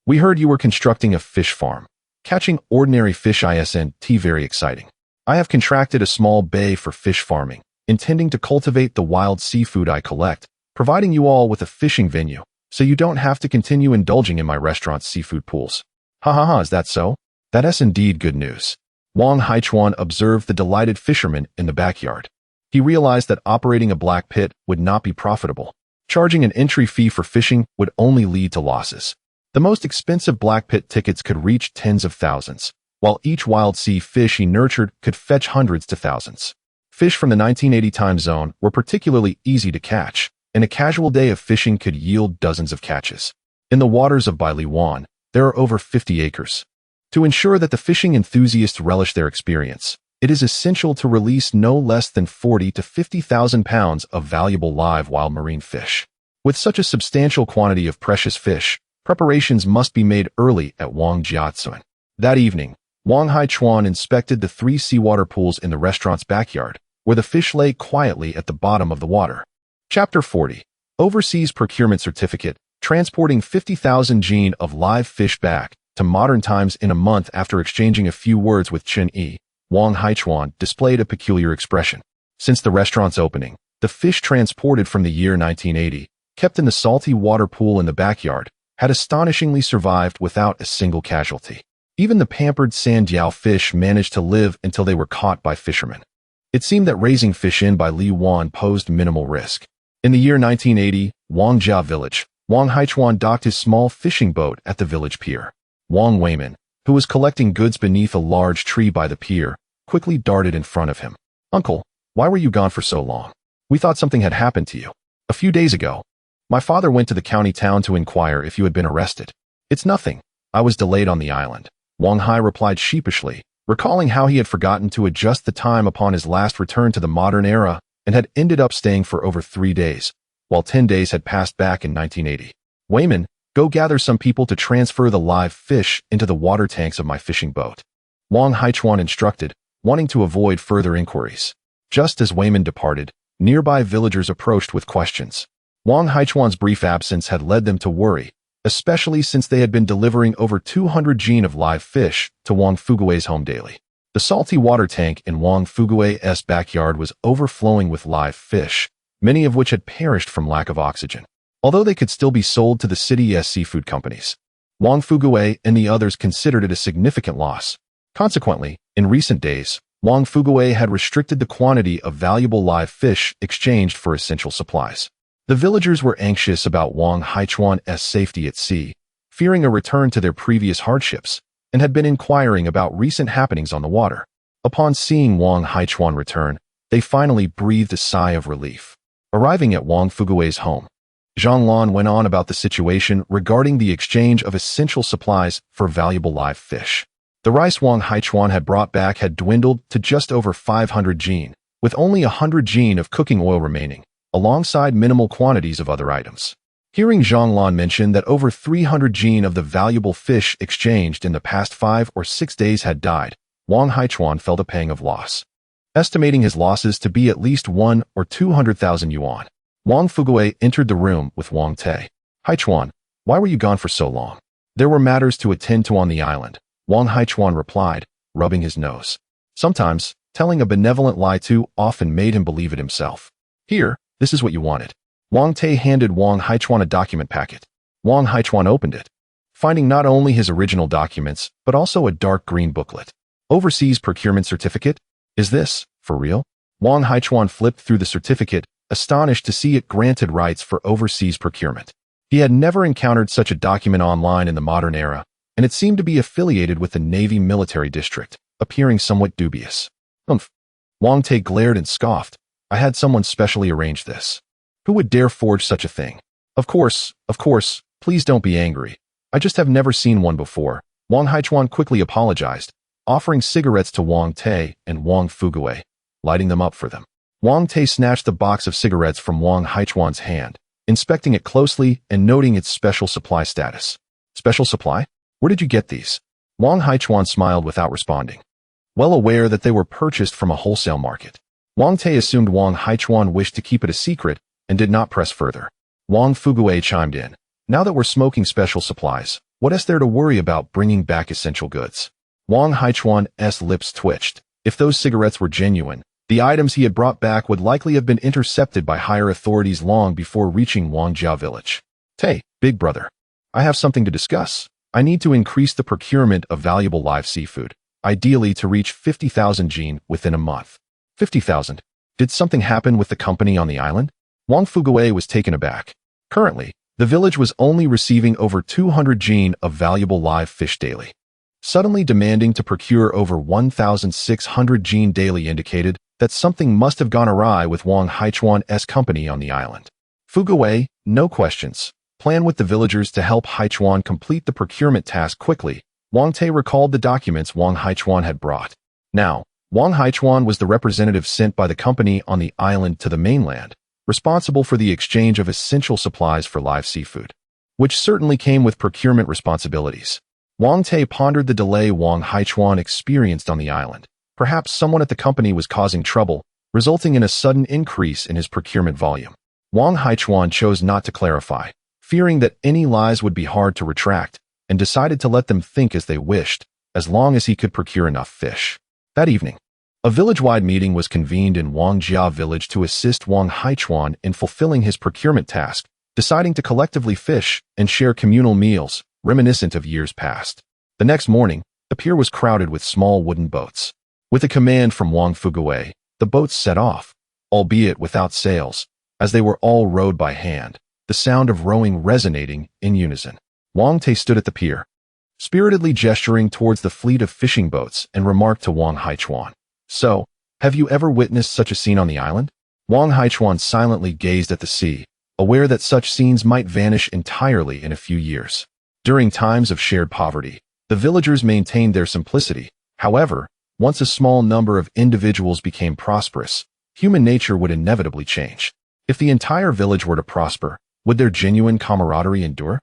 We heard you were constructing a fish farm. Catching ordinary fish isn't very exciting. I have contracted a small bay for fish farming, intending to cultivate the wild seafood I collect, providing you all with a fishing venue, so you don't have to continue indulging in my restaurant's seafood pools." "Ha ha ha, is that so? That's indeed good news." Wang Haichuan observed the delighted fishermen in the backyard. He realized that operating a black pit would not be profitable. Charging an entry fee for fishing would only lead to losses. The most expensive black pit tickets could reach tens of thousands, while each wild sea fish he nurtured could fetch hundreds to thousands. Fish from the 1980 time zone were particularly easy to catch, and a casual day of fishing could yield dozens of catches. In the waters of Bailiwan, there are over 50 acres. To ensure that the fishing enthusiasts relish their experience, it is essential to release no less than 40 to 50,000 pounds of valuable live wild marine fish. With such a substantial quantity of precious fish, preparations must be made early at Wang Jiatsun. That evening, Wang Haichuan inspected the 3 seawater pools in the restaurant's backyard, where the fish lay quietly at the bottom of the water. Chapter 40. Overseas procurement certificate, transporting 50,000 gene of live fish back to modern times in a month after exchanging a few words with Chen Yi. Wang Haichuan displayed a peculiar expression. Since the restaurant's opening, the fish transported from the year 1980, kept in the salty water pool in the backyard, had astonishingly survived without a single casualty. Even the pampered Sandiao fish managed to live until they were caught by fishermen. It seemed that raising fish in by Li Wan posed minimal risk. In the year 1980, Wangjia village, Wang Haichuan docked his small fishing boat at the village pier. Wang Weiman, who was collecting goods beneath a large tree by the pier, quickly darted in front of him. "Uncle, why were you gone for so long? We thought something had happened to you. A few days ago, my father went to the county town to inquire if you had been arrested." "It's nothing. I was delayed on the island," Wang Hai replied sheepishly, recalling how he had forgotten to adjust the time upon his last return to the modern era and had ended up staying for over 3 days, while 10 days had passed back in 1980. "Weiman, go gather some people to transfer the live fish into the water tanks of my fishing boat," Wang Haichuan instructed, wanting to avoid further inquiries. Just as Weiman departed, nearby villagers approached with questions. Wang Haichuan's brief absence had led them to worry, especially since they had been delivering over 200 gene of live fish to Wang Fugui's home daily. The salty water tank in Wang Fugui's backyard was overflowing with live fish, many of which had perished from lack of oxygen. Although they could still be sold to the city's seafood companies, Wang Fugui and the others considered it a significant loss. Consequently, in recent days, Wang Fugui had restricted the quantity of valuable live fish exchanged for essential supplies. The villagers were anxious about Wang Haichuan's safety at sea, fearing a return to their previous hardships, and had been inquiring about recent happenings on the water. Upon seeing Wang Haichuan return, they finally breathed a sigh of relief. Arriving at Wang Fugui's home, Zhang Lan went on about the situation regarding the exchange of essential supplies for valuable live fish. The rice Wang Haichuan had brought back had dwindled to just over 500 gene, with only 100 gene of cooking oil remaining, alongside minimal quantities of other items. Hearing Zhang Lan mention that over 300 gene of the valuable fish exchanged in the past 5 or 6 days had died, Wang Haichuan felt a pang of loss. Estimating his losses to be at least 1 or 200,000 yuan, Wang Fugui entered the room with Wang Te. "Haichuan, why were you gone for so long?" "There were matters to attend to on the island," Wang Haichuan replied, rubbing his nose. Sometimes, telling a benevolent lie too often made him believe it himself. "Here, this is what you wanted." Wang Te handed Wang Haichuan a document packet. Wang Haichuan opened it, finding not only his original documents, but also a dark green booklet. "Overseas procurement certificate? Is this, for real?" Wang Haichuan flipped through the certificate, astonished to see it granted rights for overseas procurement. He had never encountered such a document online in the modern era, and it seemed to be affiliated with the Navy military district, appearing somewhat dubious. "Umph." Wang Te glared and scoffed. "I had someone specially arrange this. Who would dare forge such a thing?" Of course, please don't be angry. I just have never seen one before." Wang Haichuan quickly apologized, offering cigarettes to Wang Te and Wang Fugui, lighting them up for them. Wang Te snatched the box of cigarettes from Wang Haichuan's hand, inspecting it closely and noting its special supply status. "Special supply? Where did you get these?" Wang Haichuan smiled without responding, well aware that they were purchased from a wholesale market. Wang Te assumed Wang Haichuan wished to keep it a secret and did not press further. Wang Fugui chimed in. "Now that we're smoking special supplies, what is there to worry about bringing back essential goods?" Wang Haichuan's lips twitched. If those cigarettes were genuine, the items he had brought back would likely have been intercepted by higher authorities long before reaching Wangjia village. "Hey, big brother, I have something to discuss. I need to increase the procurement of valuable live seafood, ideally to reach 50,000 gene within a month." 50,000? Did something happen with the company on the island? Wang Fugui was taken aback. Currently, the village was only receiving over 200 gene of valuable live fish daily. Suddenly demanding to procure over 1,600 gene daily indicated that something must have gone awry with Wang Haichuan's company on the island. "Fugui, no questions. Plan with the villagers to help Haichuan complete the procurement task quickly." Wang Te recalled the documents Wang Haichuan had brought. Now, Wang Haichuan was the representative sent by the company on the island to the mainland, responsible for the exchange of essential supplies for live seafood, which certainly came with procurement responsibilities. Wang Te pondered the delay Wang Haichuan experienced on the island. Perhaps someone at the company was causing trouble, resulting in a sudden increase in his procurement volume. Wang Haichuan chose not to clarify, fearing that any lies would be hard to retract, and decided to let them think as they wished, as long as he could procure enough fish. That evening, a village-wide meeting was convened in Wangjia village to assist Wang Haichuan in fulfilling his procurement task, deciding to collectively fish and share communal meals, reminiscent of years past. The next morning, the pier was crowded with small wooden boats. With a command from Wang Fuguwei, the boats set off, albeit without sails, as they were all rowed by hand, the sound of rowing resonating in unison. Wang Te stood at the pier, spiritedly gesturing towards the fleet of fishing boats, and remarked to Wang Haichuan, "So, have you ever witnessed such a scene on the island?" Wang Haichuan silently gazed at the sea, aware that such scenes might vanish entirely in a few years. During times of shared poverty, the villagers maintained their simplicity. However, once a small number of individuals became prosperous, human nature would inevitably change. If the entire village were to prosper, would their genuine camaraderie endure?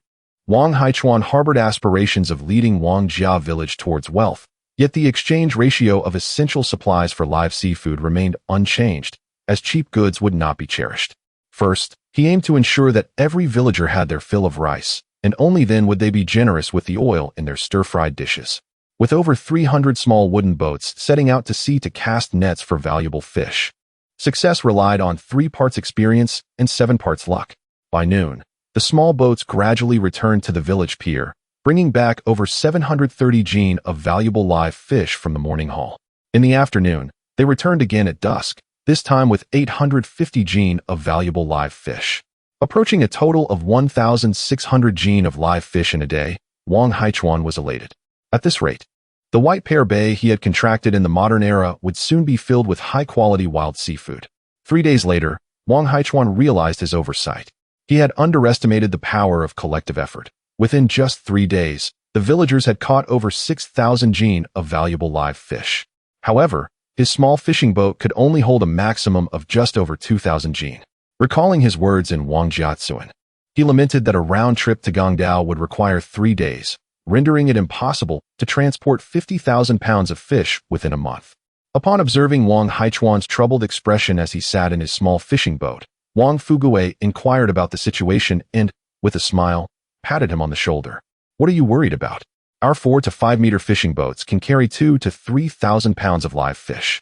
Wang Haichuan harbored aspirations of leading Wangjia village towards wealth, yet the exchange ratio of essential supplies for live seafood remained unchanged, as cheap goods would not be cherished. First, he aimed to ensure that every villager had their fill of rice, and only then would they be generous with the oil in their stir-fried dishes. With over 300 small wooden boats setting out to sea to cast nets for valuable fish, success relied on 3 parts experience and 7 parts luck. By noon, the small boats gradually returned to the village pier, bringing back over 730 jin of valuable live fish from the morning haul. In the afternoon, they returned again at dusk, this time with 850 jin of valuable live fish. Approaching a total of 1,600 jin of live fish in a day, Wang Haichuan was elated. At this rate, the white pear bay he had contracted in the modern era would soon be filled with high-quality wild seafood. 3 days later, Wang Haichuan realized his oversight. He had underestimated the power of collective effort. Within just 3 days, the villagers had caught over 6,000 jin of valuable live fish. However, his small fishing boat could only hold a maximum of just over 2,000 jin. Recalling his words in Wangjiatsuan, he lamented that a round trip to Gangdao would require 3 days, rendering it impossible to transport 50,000 pounds of fish within a month. Upon observing Wang Haichuan's troubled expression as he sat in his small fishing boat, Wang Fuguwei inquired about the situation and, with a smile, patted him on the shoulder. "What are you worried about? Our 4 to 5 meter fishing boats can carry 2 to 3,000 pounds of live fish.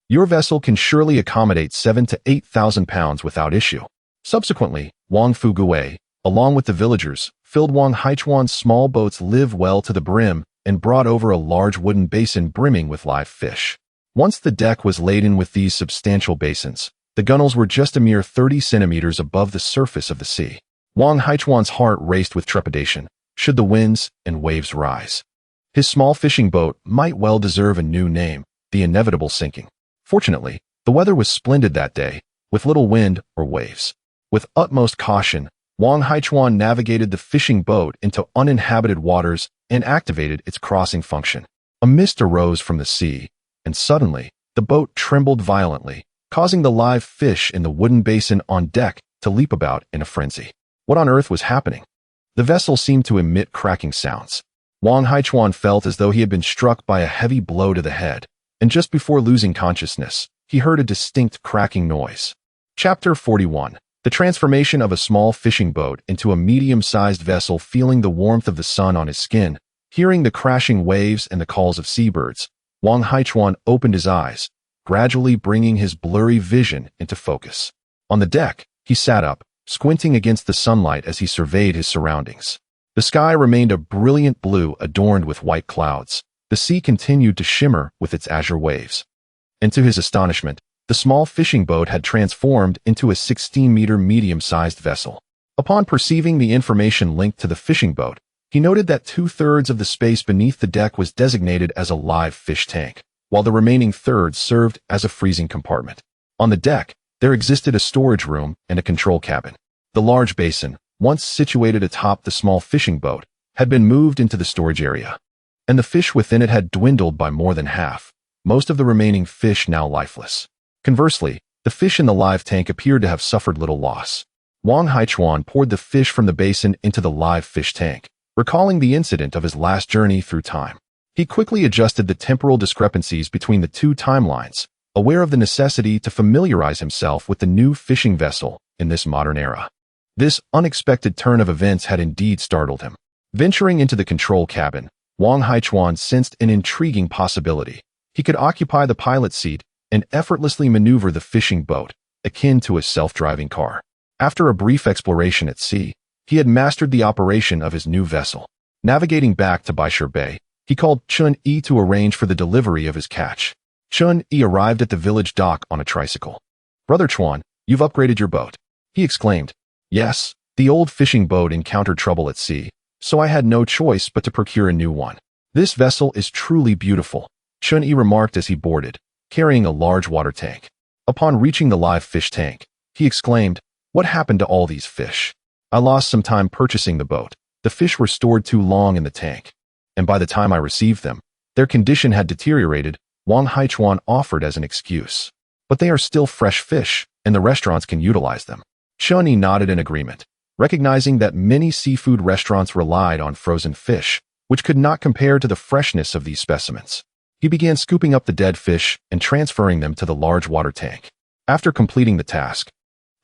Your vessel can surely accommodate 7 to 8,000 pounds without issue." Subsequently, Wang Fuguwei, along with the villagers, filled Wang Haichuan's small boats live well to the brim and brought over a large wooden basin brimming with live fish. Once the deck was laden with these substantial basins, the gunnels were just a mere 30 centimeters above the surface of the sea. Wang Haichuan's heart raced with trepidation, should the winds and waves rise. His small fishing boat might well deserve a new name, the inevitable sinking. Fortunately, the weather was splendid that day, with little wind or waves. With utmost caution, Wang Haichuan navigated the fishing boat into uninhabited waters and activated its crossing function. A mist arose from the sea, and suddenly, the boat trembled violently, causing the live fish in the wooden basin on deck to leap about in a frenzy. What on earth was happening? The vessel seemed to emit cracking sounds. Wang Haichuan felt as though he had been struck by a heavy blow to the head, and just before losing consciousness, he heard a distinct cracking noise. Chapter 41. The transformation of a small fishing boat into a medium-sized vessel. Feeling the warmth of the sun on his skin, hearing the crashing waves and the calls of seabirds, Wang Haichuan opened his eyes, gradually bringing his blurry vision into focus. On the deck, he sat up, squinting against the sunlight as he surveyed his surroundings. The sky remained a brilliant blue adorned with white clouds. The sea continued to shimmer with its azure waves. And to his astonishment, the small fishing boat had transformed into a 16-meter medium-sized vessel. Upon perceiving the information linked to the fishing boat, he noted that 2/3 of the space beneath the deck was designated as a live fish tank, while the remaining third served as a freezing compartment. On the deck, there existed a storage room and a control cabin. The large basin, once situated atop the small fishing boat, had been moved into the storage area, and the fish within it had dwindled by more than half, most of the remaining fish now lifeless. Conversely, the fish in the live tank appeared to have suffered little loss. Wang Haichuan poured the fish from the basin into the live fish tank, recalling the incident of his last journey through time. He quickly adjusted the temporal discrepancies between the two timelines, aware of the necessity to familiarize himself with the new fishing vessel in this modern era. This unexpected turn of events had indeed startled him. Venturing into the control cabin, Wang Haichuan sensed an intriguing possibility. He could occupy the pilot's seat and effortlessly maneuver the fishing boat, akin to a self-driving car. After a brief exploration at sea, he had mastered the operation of his new vessel. Navigating back to Baishur Bay, he called Chun-Yi to arrange for the delivery of his catch. Chun-Yi arrived at the village dock on a tricycle. "Brother Chuan, you've upgraded your boat," he exclaimed. "Yes, the old fishing boat encountered trouble at sea, so I had no choice but to procure a new one. This vessel is truly beautiful," Chun-Yi remarked as he boarded, carrying a large water tank. Upon reaching the live fish tank, he exclaimed, "What happened to all these fish? I lost some time purchasing the boat. The fish were stored too long in the tank, and by the time I received them, their condition had deteriorated," Wang Haichuan offered as an excuse. "But they are still fresh fish, and the restaurants can utilize them." Chun-Yi nodded in agreement, recognizing that many seafood restaurants relied on frozen fish, which could not compare to the freshness of these specimens. He began scooping up the dead fish and transferring them to the large water tank. After completing the task,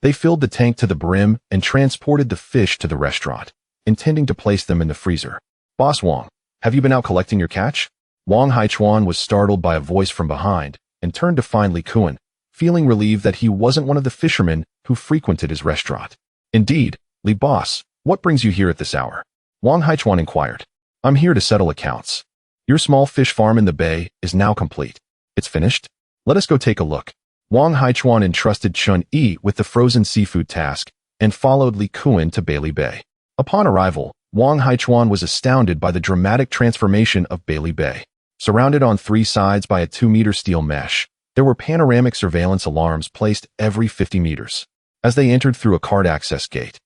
they filled the tank to the brim and transported the fish to the restaurant, intending to place them in the freezer. "Boss Wang, have you been out collecting your catch?" Wang Haichuan was startled by a voice from behind and turned to find Li Kuan, feeling relieved that he wasn't one of the fishermen who frequented his restaurant. "Indeed, Li boss, what brings you here at this hour?" Wang Haichuan inquired. "I'm here to settle accounts. Your small fish farm in the bay is now complete. It's finished? Let us go take a look." Wang Haichuan entrusted Chun-Yi with the frozen seafood task and followed Li Kuan to Bailey Bay. Upon arrival, Wang Haichuan was astounded by the dramatic transformation of Bailey Bay. Surrounded on three sides by a 2-meter steel mesh, there were panoramic surveillance alarms placed every 50 meters. As they entered through a card access gate,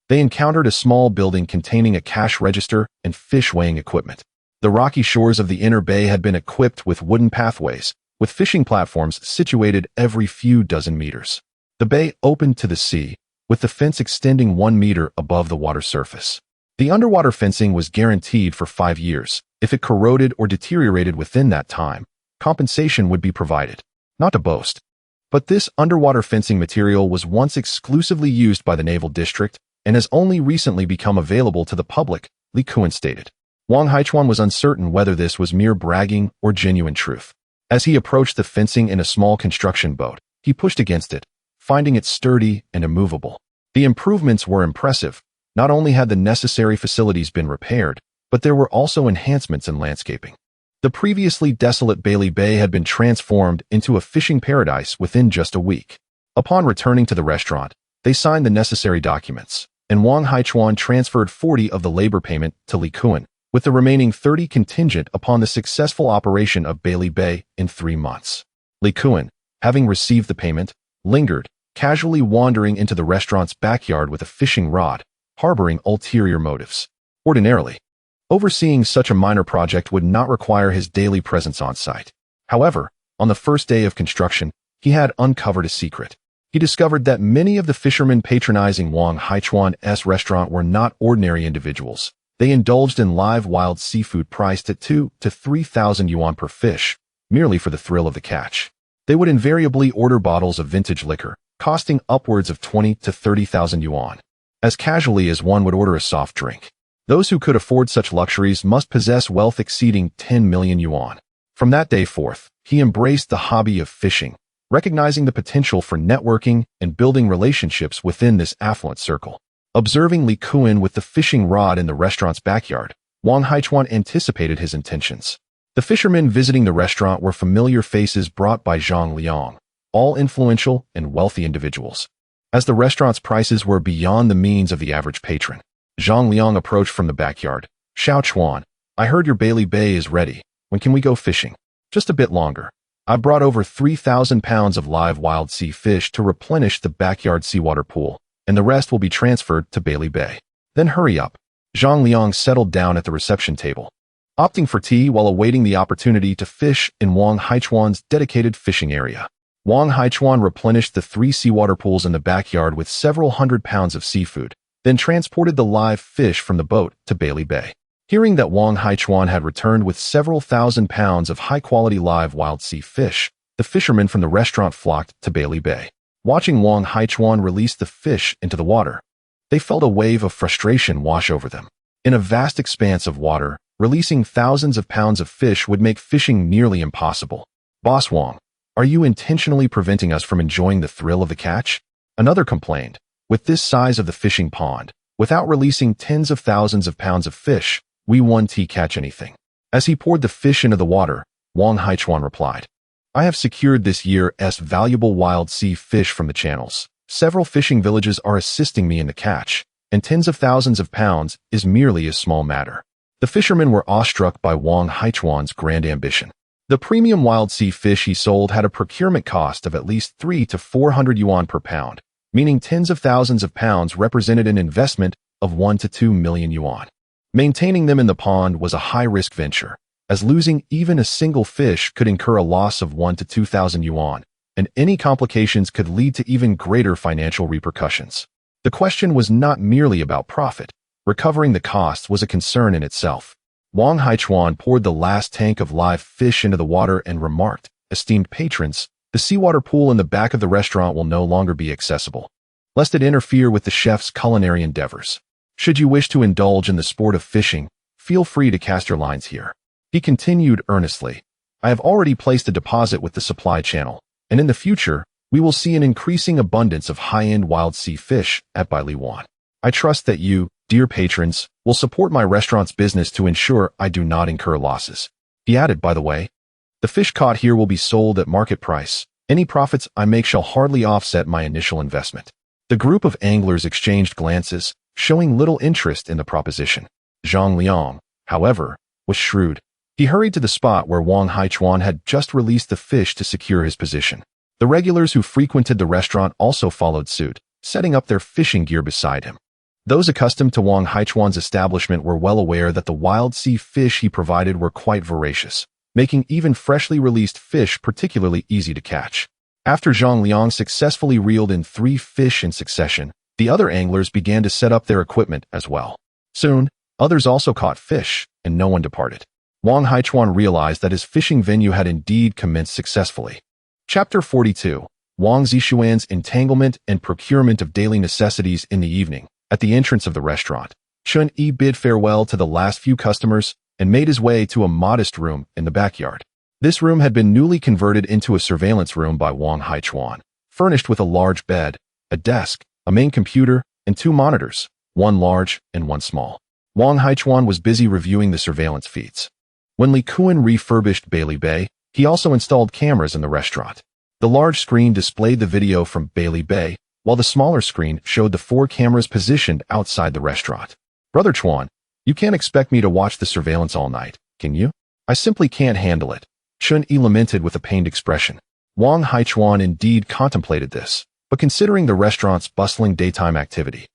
they encountered a small building containing a cash register and fish weighing equipment. The rocky shores of the inner bay had been equipped with wooden pathways, with fishing platforms situated every few dozen meters. The bay opened to the sea, with the fence extending 1 meter above the water surface. The underwater fencing was guaranteed for 5 years. If it corroded or deteriorated within that time, compensation would be provided. Not to boast, but this underwater fencing material was once exclusively used by the Naval District and has only recently become available to the public, Li Kuan stated. Wang Haichuan was uncertain whether this was mere bragging or genuine truth. As he approached the fencing in a small construction boat, he pushed against it, finding it sturdy and immovable. The improvements were impressive. Not only had the necessary facilities been repaired, but there were also enhancements in landscaping. The previously desolate Bailey Bay had been transformed into a fishing paradise within just a week. Upon returning to the restaurant, they signed the necessary documents, and Wang Haichuan transferred 40 of the labor payment to Li Kuan, with the remaining 30 contingent upon the successful operation of Bailey Bay in 3 months. Li Kuan, having received the payment, lingered, casually wandering into the restaurant's backyard with a fishing rod, harboring ulterior motives. Ordinarily, overseeing such a minor project would not require his daily presence on site. However, on the first day of construction, he had uncovered a secret. He discovered that many of the fishermen patronizing Wang Haichuan's restaurant were not ordinary individuals. They indulged in live wild seafood priced at 2,000 to 3,000 yuan per fish, merely for the thrill of the catch. They would invariably order bottles of vintage liquor, costing upwards of 20,000 to 30,000 yuan, as casually as one would order a soft drink. Those who could afford such luxuries must possess wealth exceeding 10 million yuan. From that day forth, he embraced the hobby of fishing, recognizing the potential for networking and building relationships within this affluent circle. Observing Li Kuan with the fishing rod in the restaurant's backyard, Wang Haichuan anticipated his intentions. The fishermen visiting the restaurant were familiar faces brought by Zhang Liang, all influential and wealthy individuals. As the restaurant's prices were beyond the means of the average patron, Zhang Liang approached from the backyard. "Xiao Chuan, I heard your Bailey Bay is ready. When can we go fishing?" "Just a bit longer. I brought over 3,000 pounds of live wild sea fish to replenish the backyard seawater pool, and the rest will be transferred to Bailey Bay." "Then hurry up." Zhang Liang settled down at the reception table, opting for tea while awaiting the opportunity to fish in Wang Haichuan's dedicated fishing area. Wang Haichuan replenished the 3 seawater pools in the backyard with several hundred pounds of seafood, then transported the live fish from the boat to Bailey Bay. Hearing that Wang Haichuan had returned with several thousand pounds of high-quality live wild sea fish, the fishermen from the restaurant flocked to Bailey Bay. Watching Wang Haichuan release the fish into the water, they felt a wave of frustration wash over them. In a vast expanse of water, releasing thousands of pounds of fish would make fishing nearly impossible. Boss Wang, are you intentionally preventing us from enjoying the thrill of the catch? Another complained. With this size of the fishing pond, without releasing tens of thousands of pounds of fish, we won't catch anything. As he poured the fish into the water, Wang Haichuan replied, I have secured this year's valuable wild sea fish from the channels. Several fishing villages are assisting me in the catch, and tens of thousands of pounds is merely a small matter. The fishermen were awestruck by Wang Haichuan's grand ambition. The premium wild sea fish he sold had a procurement cost of at least 300 to 400 yuan per pound, meaning tens of thousands of pounds represented an investment of 1 to 2 million yuan. Maintaining them in the pond was a high-risk venture, as losing even a single fish could incur a loss of 1 to 2,000 yuan, and any complications could lead to even greater financial repercussions. The question was not merely about profit. Recovering the costs was a concern in itself. Wang Haichuan poured the last tank of live fish into the water and remarked, Esteemed patrons, the seawater pool in the back of the restaurant will no longer be accessible, lest it interfere with the chef's culinary endeavors. Should you wish to indulge in the sport of fishing, feel free to cast your lines here. He continued earnestly, I have already placed a deposit with the supply channel, and in the future, we will see an increasing abundance of high-end wild sea fish at Bailuan. I trust that you, dear patrons, will support my restaurant's business to ensure I do not incur losses. He added, by the way, the fish caught here will be sold at market price. Any profits I make shall hardly offset my initial investment. The group of anglers exchanged glances, showing little interest in the proposition. Zhang Liang, however, was shrewd. He hurried to the spot where Wang Haichuan had just released the fish to secure his position. The regulars who frequented the restaurant also followed suit, setting up their fishing gear beside him. Those accustomed to Wang Haichuan's establishment were well aware that the wild sea fish he provided were quite voracious, making even freshly released fish particularly easy to catch. After Zhang Liang successfully reeled in 3 fish in succession, the other anglers began to set up their equipment as well. Soon, others also caught fish, and no one departed. Wang Haichuan realized that his fishing venue had indeed commenced successfully. Chapter 42. Wang Zishuan's entanglement and procurement of daily necessities in the evening. At the entrance of the restaurant, Chun Yi bid farewell to the last few customers and made his way to a modest room in the backyard. This room had been newly converted into a surveillance room by Wang Haichuan, furnished with a large bed, a desk, a main computer, and 2 monitors, one large and one small. Wang Haichuan was busy reviewing the surveillance feeds. When Li Kuan refurbished Bailey Bay, he also installed cameras in the restaurant. The large screen displayed the video from Bailey Bay, while the smaller screen showed the 4 cameras positioned outside the restaurant. Brother Chuan, you can't expect me to watch the surveillance all night, can you? I simply can't handle it. Chun Yi lamented with a pained expression. Wang Haichuan indeed contemplated this, but considering the restaurant's bustling daytime activity,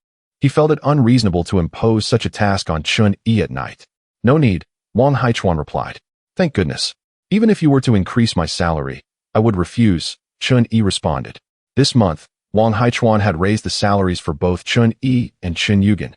he felt it unreasonable to impose such a task on Chun Yi at night. No need, Wang Haichuan replied. Thank goodness. Even if you were to increase my salary, I would refuse, Chun Yi responded. This month, Wang Haichuan had raised the salaries for both Chun Yi and Chen Yugen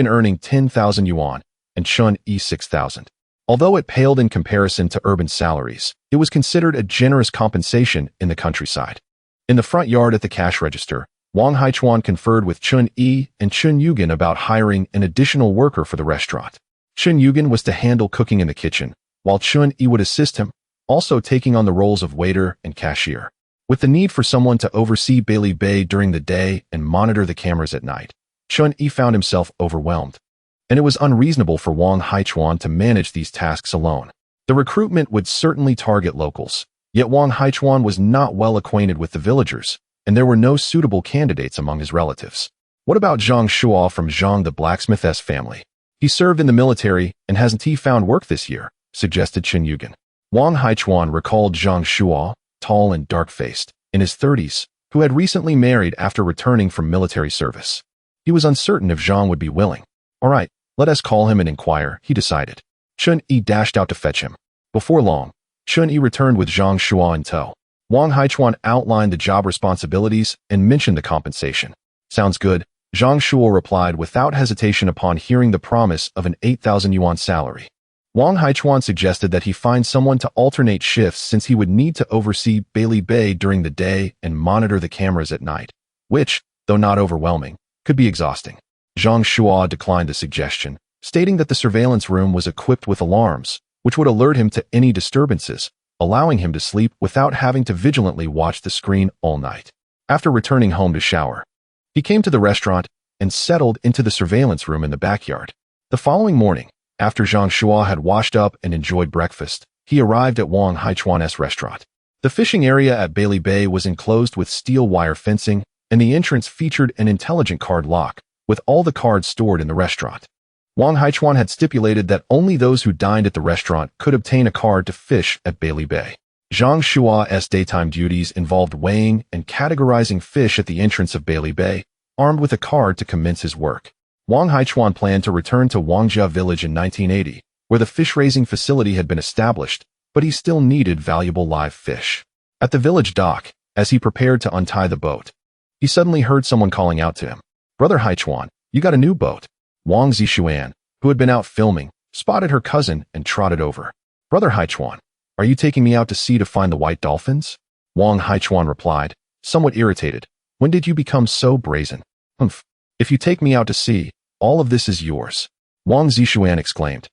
earning 10,000 yuan and Chun Yi 6,000. Although it paled in comparison to urban salaries, it was considered a generous compensation in the countryside. In the front yard at the cash register, Wang Haichuan conferred with Chun Yi and Chen Yugen about hiring an additional worker for the restaurant. Chen Yugen was to handle cooking in the kitchen, while Chun Yi would assist him, also taking on the roles of waiter and cashier. With the need for someone to oversee Bailey Bay during the day and monitor the cameras at night, Chun Yi found himself overwhelmed, and it was unreasonable for Wang Haichuan to manage these tasks alone. The recruitment would certainly target locals, yet Wang Haichuan was not well acquainted with the villagers, and there were no suitable candidates among his relatives. What about Zhang Shuo from Zhang the blacksmith's family? He served in the military and hasn't he found work this year, suggested Chen Yugen. Wang Haichuan recalled Zhang Shuo, tall and dark-faced, in his 30s, who had recently married after returning from military service. He was uncertain if Zhang would be willing. All right, let us call him and inquire, he decided. Chun Yi dashed out to fetch him. Before long, Chun Yi returned with Zhang Shuo in tow. Wang Haichuan outlined the job responsibilities and mentioned the compensation. Sounds good, Zhang Shuo replied without hesitation upon hearing the promise of an 8,000 yuan salary. Wang Haichuan suggested that he find someone to alternate shifts since he would need to oversee Bailey Bay during the day and monitor the cameras at night, which, though not overwhelming, could be exhausting. Zhang Shua declined the suggestion, stating that the surveillance room was equipped with alarms, which would alert him to any disturbances, allowing him to sleep without having to vigilantly watch the screen all night. After returning home to shower, he came to the restaurant and settled into the surveillance room in the backyard. The following morning, after Zhang Shua had washed up and enjoyed breakfast, he arrived at Wang Haichuan's restaurant. The fishing area at Bailey Bay was enclosed with steel wire fencing, and the entrance featured an intelligent card lock, with all the cards stored in the restaurant. Wang Haichuan had stipulated that only those who dined at the restaurant could obtain a card to fish at Bailey Bay. Zhang Shua's daytime duties involved weighing and categorizing fish at the entrance of Bailey Bay, armed with a card to commence his work. Wang Haichuan planned to return to Wangjia village in 1980, where the fish-raising facility had been established, but he still needed valuable live fish. At the village dock, as he prepared to untie the boat, he suddenly heard someone calling out to him, "Brother Haichuan, you got a new boat." Wang Zishuan, who had been out filming, spotted her cousin and trotted over. "Brother Haichuan, are you taking me out to sea to find the white dolphins?" Wang Haichuan replied, somewhat irritated. "When did you become so brazen?" "Humph. If you take me out to sea, all of this is yours," Wang Zishuan exclaimed,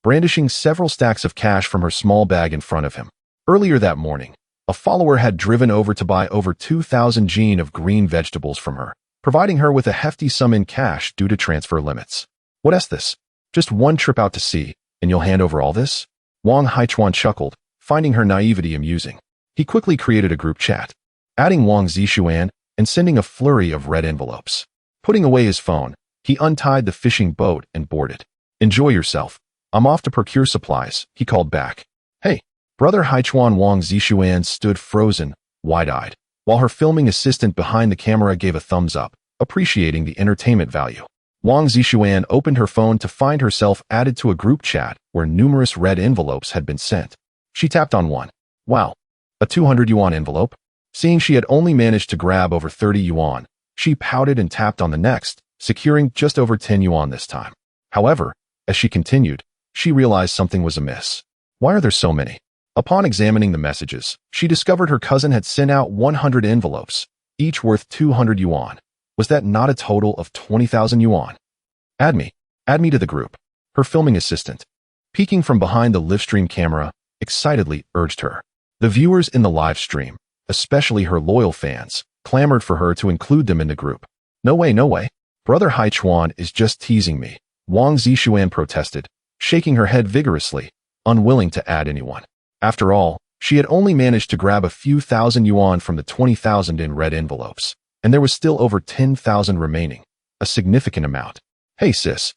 brandishing several stacks of cash from her small bag in front of him. Earlier that morning, a follower had driven over to buy over 2,000 jin of green vegetables from her, providing her with a hefty sum in cash due to transfer limits. "What is this? Just one trip out to sea, and you'll hand over all this?" Wang Haichuan chuckled, finding her naivety amusing. He quickly created a group chat, adding Wang Zishuan and sending a flurry of red envelopes. Putting away his phone, he untied the fishing boat and boarded. "Enjoy yourself. I'm off to procure supplies," he called back. "Hey." Brother Haichuan. Wang Zishuan stood frozen, wide-eyed, while her filming assistant behind the camera gave a thumbs up, appreciating the entertainment value. Wang Zishuan opened her phone to find herself added to a group chat where numerous red envelopes had been sent. She tapped on one. Wow, a 200 yuan envelope? Seeing she had only managed to grab over 30 yuan, she pouted and tapped on the next, securing just over 10 yuan this time. However, as she continued, she realized something was amiss. Why are there so many? Upon examining the messages, she discovered her cousin had sent out 100 envelopes, each worth 200 yuan. Was that not a total of 20,000 yuan? Add me to the group. Her filming assistant, peeking from behind the livestream camera, excitedly urged her. The viewers in the live stream, especially her loyal fans, clamored for her to include them in the group. No way, no way. Brother Haichuan is just teasing me, Wang Zishuan protested, shaking her head vigorously, unwilling to add anyone. After all, she had only managed to grab a few thousand yuan from the 20,000 in red envelopes, and there was still over 10,000 remaining, a significant amount. Hey sis,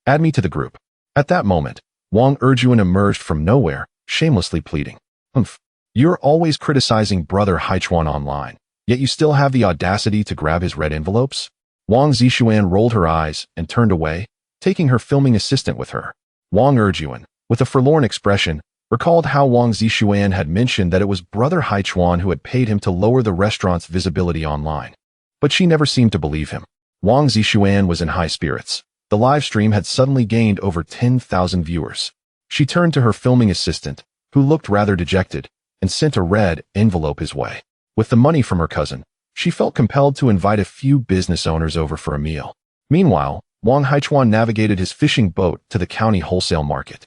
add me to the group. At that moment, Wang Erjuan emerged from nowhere, shamelessly pleading. Humph, you're always criticizing Brother Haichuan online, yet you still have the audacity to grab his red envelopes? Wang Zishuan rolled her eyes and turned away, taking her filming assistant with her. Wang Erjuan, with a forlorn expression, recalled how Wang Zishuan had mentioned that it was Brother Haichuan who had paid him to lower the restaurant's visibility online. But she never seemed to believe him. Wang Zishuan was in high spirits. The live stream had suddenly gained over 10,000 viewers. She turned to her filming assistant, who looked rather dejected, and sent a red envelope his way. With the money from her cousin, she felt compelled to invite a few business owners over for a meal. Meanwhile, Wang Haichuan navigated his fishing boat to the county wholesale market.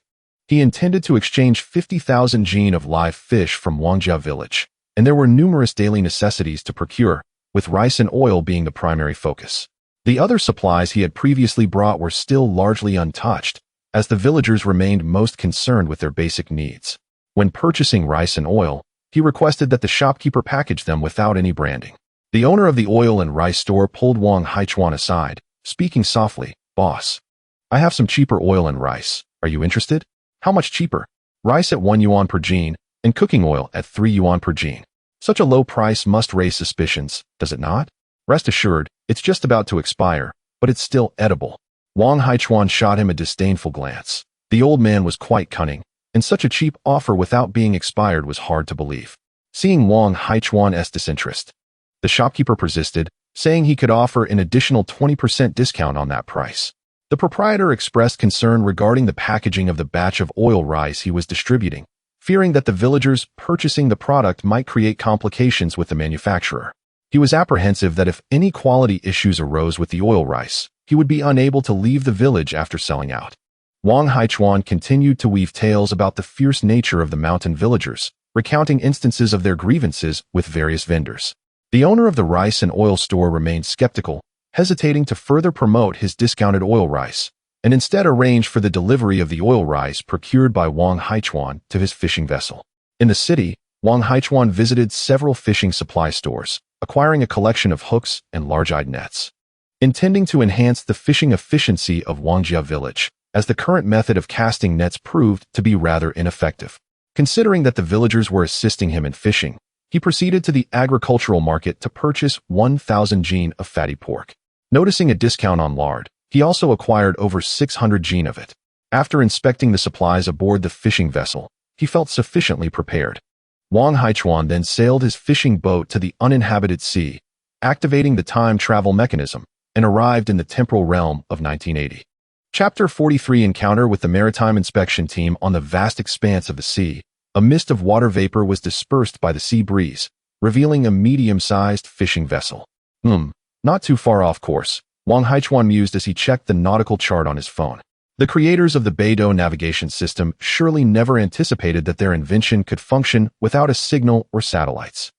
He intended to exchange 50,000 jin of live fish from Wangjia village, and there were numerous daily necessities to procure, with rice and oil being the primary focus. The other supplies he had previously brought were still largely untouched, as the villagers remained most concerned with their basic needs. When purchasing rice and oil, he requested that the shopkeeper package them without any branding. The owner of the oil and rice store pulled Wang Haichuan aside, speaking softly, "Boss, I have some cheaper oil and rice. Are you interested?" "How much cheaper?" "Rice at 1 yuan per jin, and cooking oil at 3 yuan per jin. Such a low price must raise suspicions, does it not? Rest assured, it's just about to expire, but it's still edible." Wang Haichuan shot him a disdainful glance. The old man was quite cunning, and such a cheap offer without being expired was hard to believe. Seeing Wang Haichuan's disinterest, the shopkeeper persisted, saying he could offer an additional 20% discount on that price. The proprietor expressed concern regarding the packaging of the batch of oil rice he was distributing, fearing that the villagers purchasing the product might create complications with the manufacturer. He was apprehensive that if any quality issues arose with the oil rice, he would be unable to leave the village after selling out. Wang Haichuan continued to weave tales about the fierce nature of the mountain villagers, recounting instances of their grievances with various vendors. The owner of the rice and oil store remained skeptical, hesitating to further promote his discounted oil rice, and instead arranged for the delivery of the oil rice procured by Wang Haichuan to his fishing vessel. In the city, Wang Haichuan visited several fishing supply stores, acquiring a collection of hooks and large-eyed nets. Intending to enhance the fishing efficiency of Wangjia village, as the current method of casting nets proved to be rather ineffective. Considering that the villagers were assisting him in fishing, he proceeded to the agricultural market to purchase 1,000 jin of fatty pork. Noticing a discount on lard, he also acquired over 600 jin of it. After inspecting the supplies aboard the fishing vessel, he felt sufficiently prepared. Wang Haichuan then sailed his fishing boat to the uninhabited sea, activating the time travel mechanism, and arrived in the temporal realm of 1980. Chapter 43 Encounter with the Maritime Inspection Team on the vast expanse of the sea. A mist of water vapor was dispersed by the sea breeze, revealing a medium-sized fishing vessel. Not too far off course, Wang Haichuan mused as he checked the nautical chart on his phone. The creators of the Beidou navigation system surely never anticipated that their invention could function without a signal or satellites.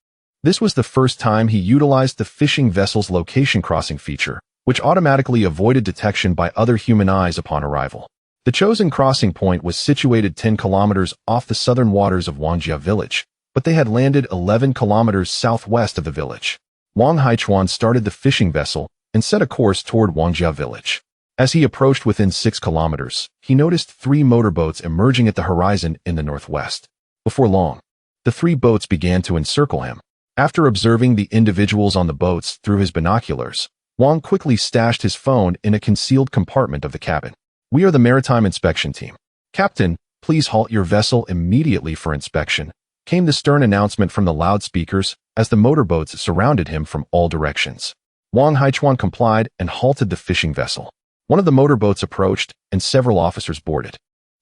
This was the first time he utilized the fishing vessel's location crossing feature, which automatically avoided detection by other human eyes upon arrival. The chosen crossing point was situated 10 kilometers off the southern waters of Wangjia village, but they had landed 11 kilometers southwest of the village. Wang Haichuan started the fishing vessel and set a course toward Wangjia village. As he approached within 6 kilometers, he noticed 3 motorboats emerging at the horizon in the northwest. Before long, the 3 boats began to encircle him. After observing the individuals on the boats through his binoculars, Wang quickly stashed his phone in a concealed compartment of the cabin. "We are the Maritime Inspection Team. Captain, please halt your vessel immediately for inspection," came the stern announcement from the loudspeakers as the motorboats surrounded him from all directions. Wang Haichuan complied and halted the fishing vessel. One of the motorboats approached, and several officers boarded.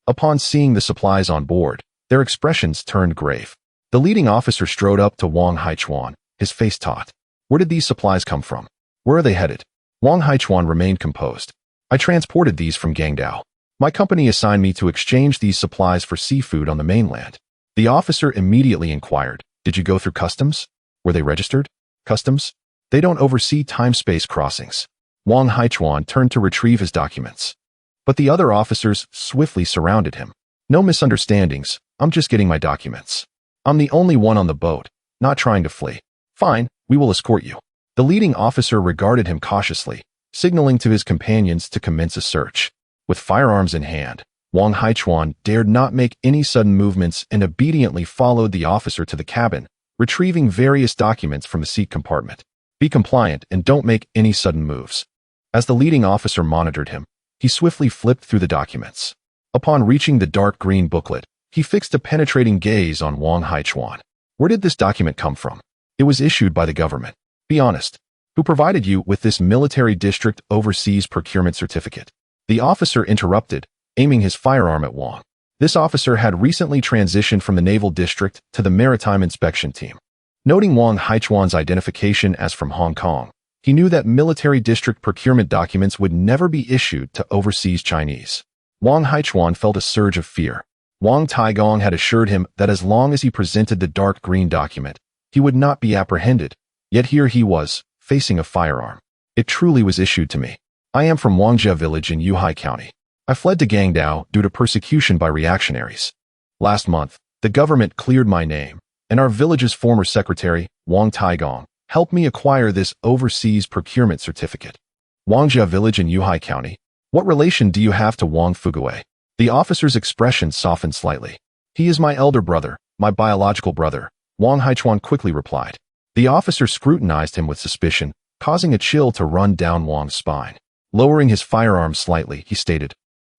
Upon seeing the supplies on board, their expressions turned grave. The leading officer strode up to Wang Haichuan, his face taut. "Where did these supplies come from? Where are they headed?" Wang Haichuan remained composed. "I transported these from Guangdao. My company assigned me to exchange these supplies for seafood on the mainland." The officer immediately inquired, "Did you go through customs? Were they registered? Customs? They don't oversee time-space crossings." Wang Haichuan turned to retrieve his documents. But the other officers swiftly surrounded him. "No misunderstandings, I'm just getting my documents. I'm the only one on the boat, not trying to flee." "Fine, we will escort you." The leading officer regarded him cautiously, signaling to his companions to commence a search. With firearms in hand, Wang Haichuan dared not make any sudden movements and obediently followed the officer to the cabin, retrieving various documents from the seat compartment. "Be compliant and don't make any sudden moves." As the leading officer monitored him, he swiftly flipped through the documents. Upon reaching the dark green booklet, he fixed a penetrating gaze on Wang Haichuan. "Where did this document come from?" "It was issued by the government. Be honest. Who provided you with this military district overseas procurement certificate?" The officer interrupted, aiming his firearm at Wang. This officer had recently transitioned from the naval district to the maritime inspection team. Noting Wang Haichuan's identification as from Hong Kong, he knew that military district procurement documents would never be issued to overseas Chinese. Wang Haichuan felt a surge of fear. Wang Taigong had assured him that as long as he presented the dark green document, he would not be apprehended, yet here he was, facing a firearm. "It truly was issued to me. I am from Wangjia village in Yuhai County. I fled to Guangdao due to persecution by reactionaries. Last month, the government cleared my name, and our village's former secretary, Wang Taigong, helped me acquire this overseas procurement certificate." "Wangjia village in Yuhai County? What relation do you have to Wang Fuguei?" The officer's expression softened slightly. "He is my elder brother, my biological brother," Wang Haichuan quickly replied. The officer scrutinized him with suspicion, causing a chill to run down Wang's spine. Lowering his firearm slightly, he stated,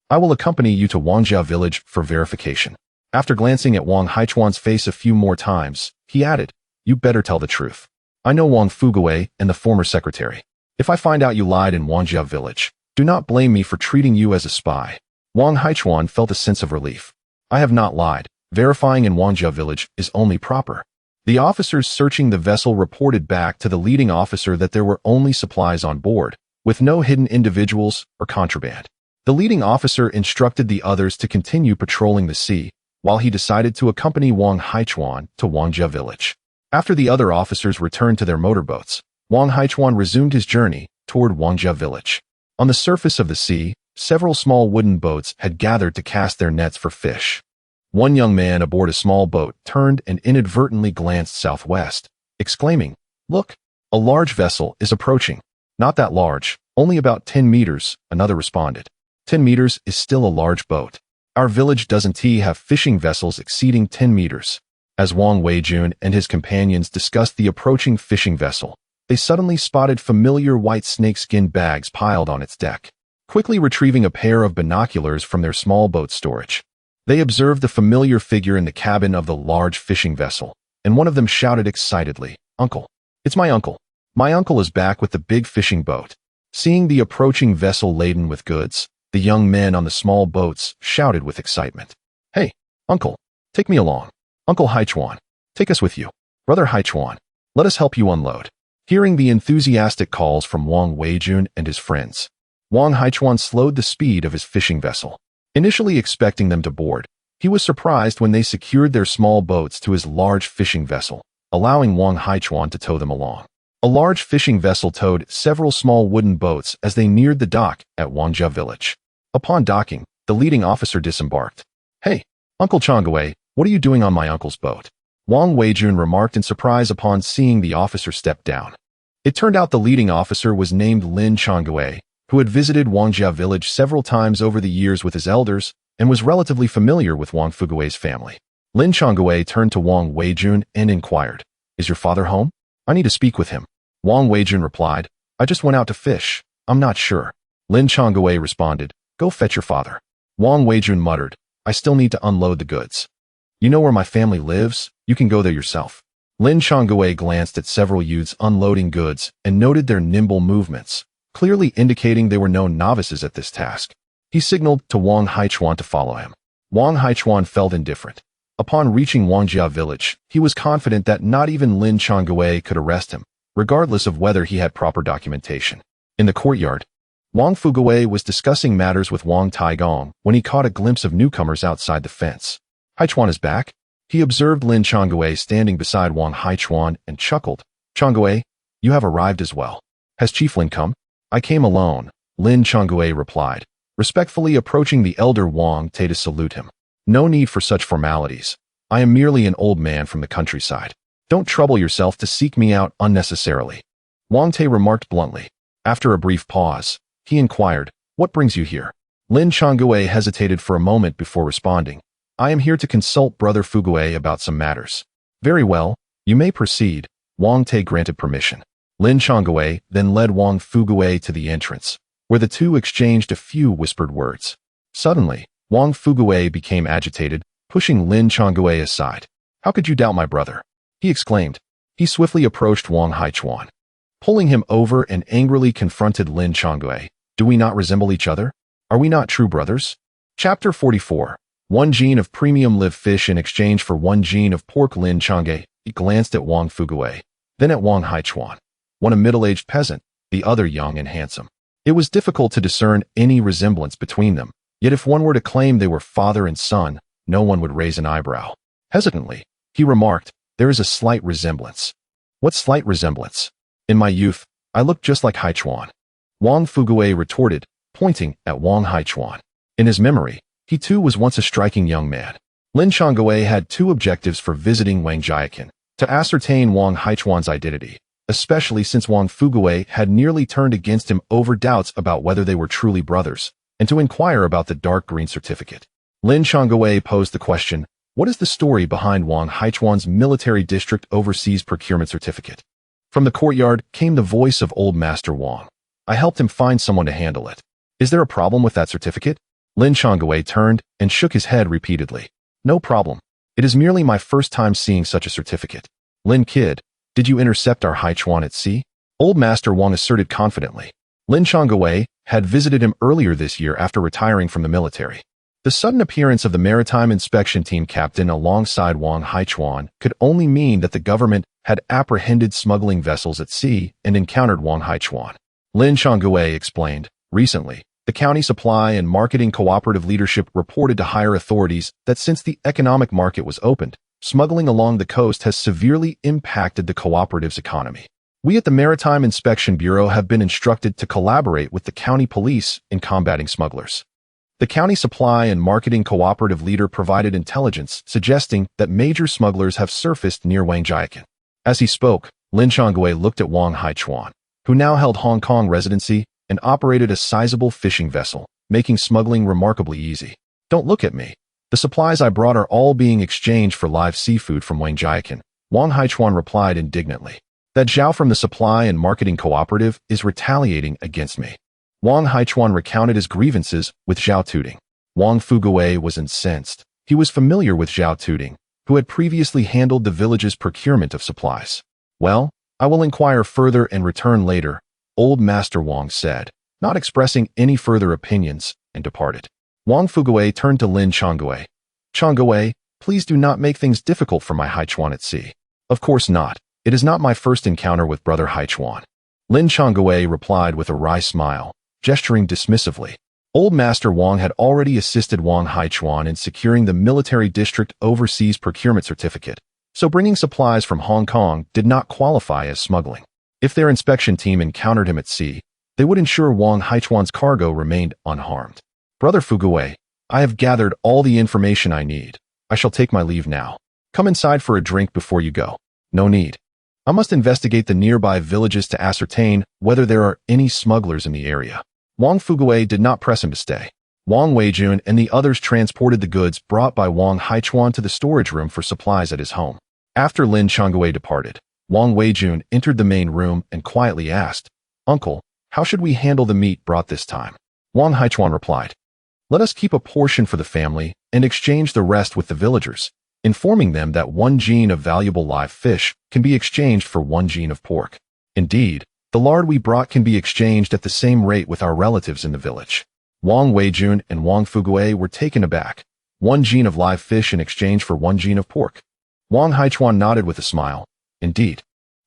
"I will accompany you to Wangjia village for verification." After glancing at Wang Haichuan's face a few more times, he added, "You better tell the truth. I know Wang Fuguei and the former secretary. If I find out you lied in Wangjia village, Do not blame me for treating you as a spy. Wang Haichuan felt a sense of relief. I have not lied. Verifying in Wangjia village is only proper. The officers searching the vessel reported back to the leading officer that there were only supplies on board, with no hidden individuals or contraband. The leading officer instructed the others to continue patrolling the sea, while he decided to accompany Wang Haichuan to Wangjia village. After the other officers returned to their motorboats, Wang Haichuan resumed his journey toward Wangjia village. On the surface of the sea, several small wooden boats had gathered to cast their nets for fish. One young man aboard a small boat turned and inadvertently glanced southwest, exclaiming, "Look, a large vessel is approaching." "Not that large, only about 10 meters, another responded. 10 meters is still a large boat. Our village doesn't have fishing vessels exceeding 10 meters. As Wang Weijun and his companions discussed the approaching fishing vessel, they suddenly spotted familiar white snakeskin bags piled on its deck. Quickly retrieving a pair of binoculars from their small boat storage, they observed the familiar figure in the cabin of the large fishing vessel, and one of them shouted excitedly, "Uncle! It's my uncle! My uncle is back with the big fishing boat." Seeing the approaching vessel laden with goods, the young men on the small boats shouted with excitement, "Hey, uncle, take me along. Uncle Haichuan, take us with you. Brother Haichuan, let us help you unload." Hearing the enthusiastic calls from Wang Weijun and his friends, Wang Haichuan slowed the speed of his fishing vessel. Initially expecting them to board, he was surprised when they secured their small boats to his large fishing vessel, allowing Wang Haichuan to tow them along. A large fishing vessel towed several small wooden boats as they neared the dock at Wangjia village. Upon docking, the leading officer disembarked. "Hey, Uncle Changwei, what are you doing on my uncle's boat?" Wang Weijun remarked in surprise upon seeing the officer step down. It turned out the leading officer was named Lin Changwei, who had visited Wangjia village several times over the years with his elders and was relatively familiar with Wang Fugui's family. Lin Changwei turned to Wang Weijun and inquired, "Is your father home? I need to speak with him." Wang Weijun replied, "I just went out to fish. I'm not sure." Lin Changwei responded, "Go fetch your father." Wang Weijun muttered, "I still need to unload the goods. You know where my family lives? You can go there yourself." Lin Changwei glanced at several youths unloading goods and noted their nimble movements, clearly indicating they were no novices at this task. He signaled to Wang Haichuan to follow him. Wang Haichuan felt indifferent. Upon reaching Wangjia village, he was confident that not even Lin Changwei could arrest him, regardless of whether he had proper documentation. In the courtyard, Wang Fugui was discussing matters with Wang Taigong when he caught a glimpse of newcomers outside the fence. "Haichuan is back?" He observed Lin Changwei standing beside Wang Haichuan and chuckled. "Changwei, you have arrived as well. Has Chief Lin come?" "I came alone," Lin Changwei replied, respectfully approaching the elder Wang Te to salute him. "No need for such formalities. I am merely an old man from the countryside. Don't trouble yourself to seek me out unnecessarily," Wang Te remarked bluntly. After a brief pause, he inquired, "What brings you here?" Lin Changwei hesitated for a moment before responding, "I am here to consult Brother Fugui about some matters." "Very well, you may proceed," Wang Te granted permission. Lin Changwei then led Wang Fugui to the entrance, where the two exchanged a few whispered words. Suddenly, Wang Fugui became agitated, pushing Lin Changwei aside. "How could you doubt my brother?" he exclaimed. He swiftly approached Wang Haichuan, pulling him over and angrily confronted Lin Changwei. "Do we not resemble each other? Are we not true brothers?" Chapter 44. 1 gene of premium live fish in exchange for 1 gene of pork. Lin Changwei glanced at Wang Fugui, then at Wang Haichuan, one a middle-aged peasant, the other young and handsome. It was difficult to discern any resemblance between them, yet if one were to claim they were father and son, no one would raise an eyebrow. Hesitantly, he remarked, "There is a slight resemblance." "What slight resemblance?" "In my youth, I looked just like Haichuan," Wang Fugui retorted, pointing at Wang Haichuan. In his memory, he too was once a striking young man. Lin Changwei had 2 objectives for visiting Wangjiakan: to ascertain Wang Haichuan's identity, especially since Wang Fugui had nearly turned against him over doubts about whether they were truly brothers, and to inquire about the dark green certificate. Lin Changwei posed the question, "What is the story behind Wang Haichuan's military district overseas procurement certificate?" From the courtyard came the voice of old Master Wang. "I helped him find someone to handle it. Is there a problem with that certificate?" Lin Changwei turned and shook his head repeatedly. "No problem. It is merely my first time seeing such a certificate." "Lin Kid, did you intercept our Haichuan at sea?" Old Master Wang asserted confidently. Lin Changwei, had visited him earlier this year after retiring from the military. The sudden appearance of the Maritime Inspection Team captain alongside Wang Haichuan could only mean that the government had apprehended smuggling vessels at sea and encountered Wang Haichuan. Lin Changgue explained, recently, the county supply and marketing cooperative leadership reported to higher authorities that since the economic market was opened, smuggling along the coast has severely impacted the cooperative's economy. We at the Maritime Inspection Bureau have been instructed to collaborate with the county police in combating smugglers. The county supply and marketing cooperative leader provided intelligence suggesting that major smugglers have surfaced near Wangjiakan. As he spoke, Lin Changgue looked at Wang Haichuan, who now held Hong Kong residency and operated a sizable fishing vessel, making smuggling remarkably easy. Don't look at me. The supplies I brought are all being exchanged for live seafood from Wangjiakan, Wang Haichuan replied indignantly. That Zhao from the Supply and Marketing Cooperative is retaliating against me. Wang Haichuan recounted his grievances with Zhao Tuding. Wang Fugue was incensed. He was familiar with Zhao Tuding, who had previously handled the village's procurement of supplies. Well, I will inquire further and return later, Old Master Wang said, not expressing any further opinions, and departed. Wang Fugue turned to Lin Changgue. Changgue, please do not make things difficult for my Haichuan at sea. Of course not. It is not my first encounter with brother Haichuan. Lin Changgue replied with a wry smile, gesturing dismissively. Old Master Wang had already assisted Wang Haichuan in securing the military district overseas procurement certificate, so bringing supplies from Hong Kong did not qualify as smuggling. If their inspection team encountered him at sea, they would ensure Wang Haichuan's cargo remained unharmed. Brother Fugue, I have gathered all the information I need. I shall take my leave now. Come inside for a drink before you go. No need. I must investigate the nearby villages to ascertain whether there are any smugglers in the area. Wang Fugue did not press him to stay. Wang Weijun and the others transported the goods brought by Wang Haichuan to the storage room for supplies at his home. After Lin Changgue departed, Wang Weijun entered the main room and quietly asked, Uncle, how should we handle the meat brought this time? Wang Haichuan replied, Let us keep a portion for the family and exchange the rest with the villagers, informing them that 1 gene of valuable live fish can be exchanged for 1 gene of pork. Indeed, the lard we brought can be exchanged at the same rate with our relatives in the village. Wang Weijun and Wang Fugue were taken aback. 1 gene of live fish in exchange for 1 gene of pork. Wang Haichuan nodded with a smile. Indeed.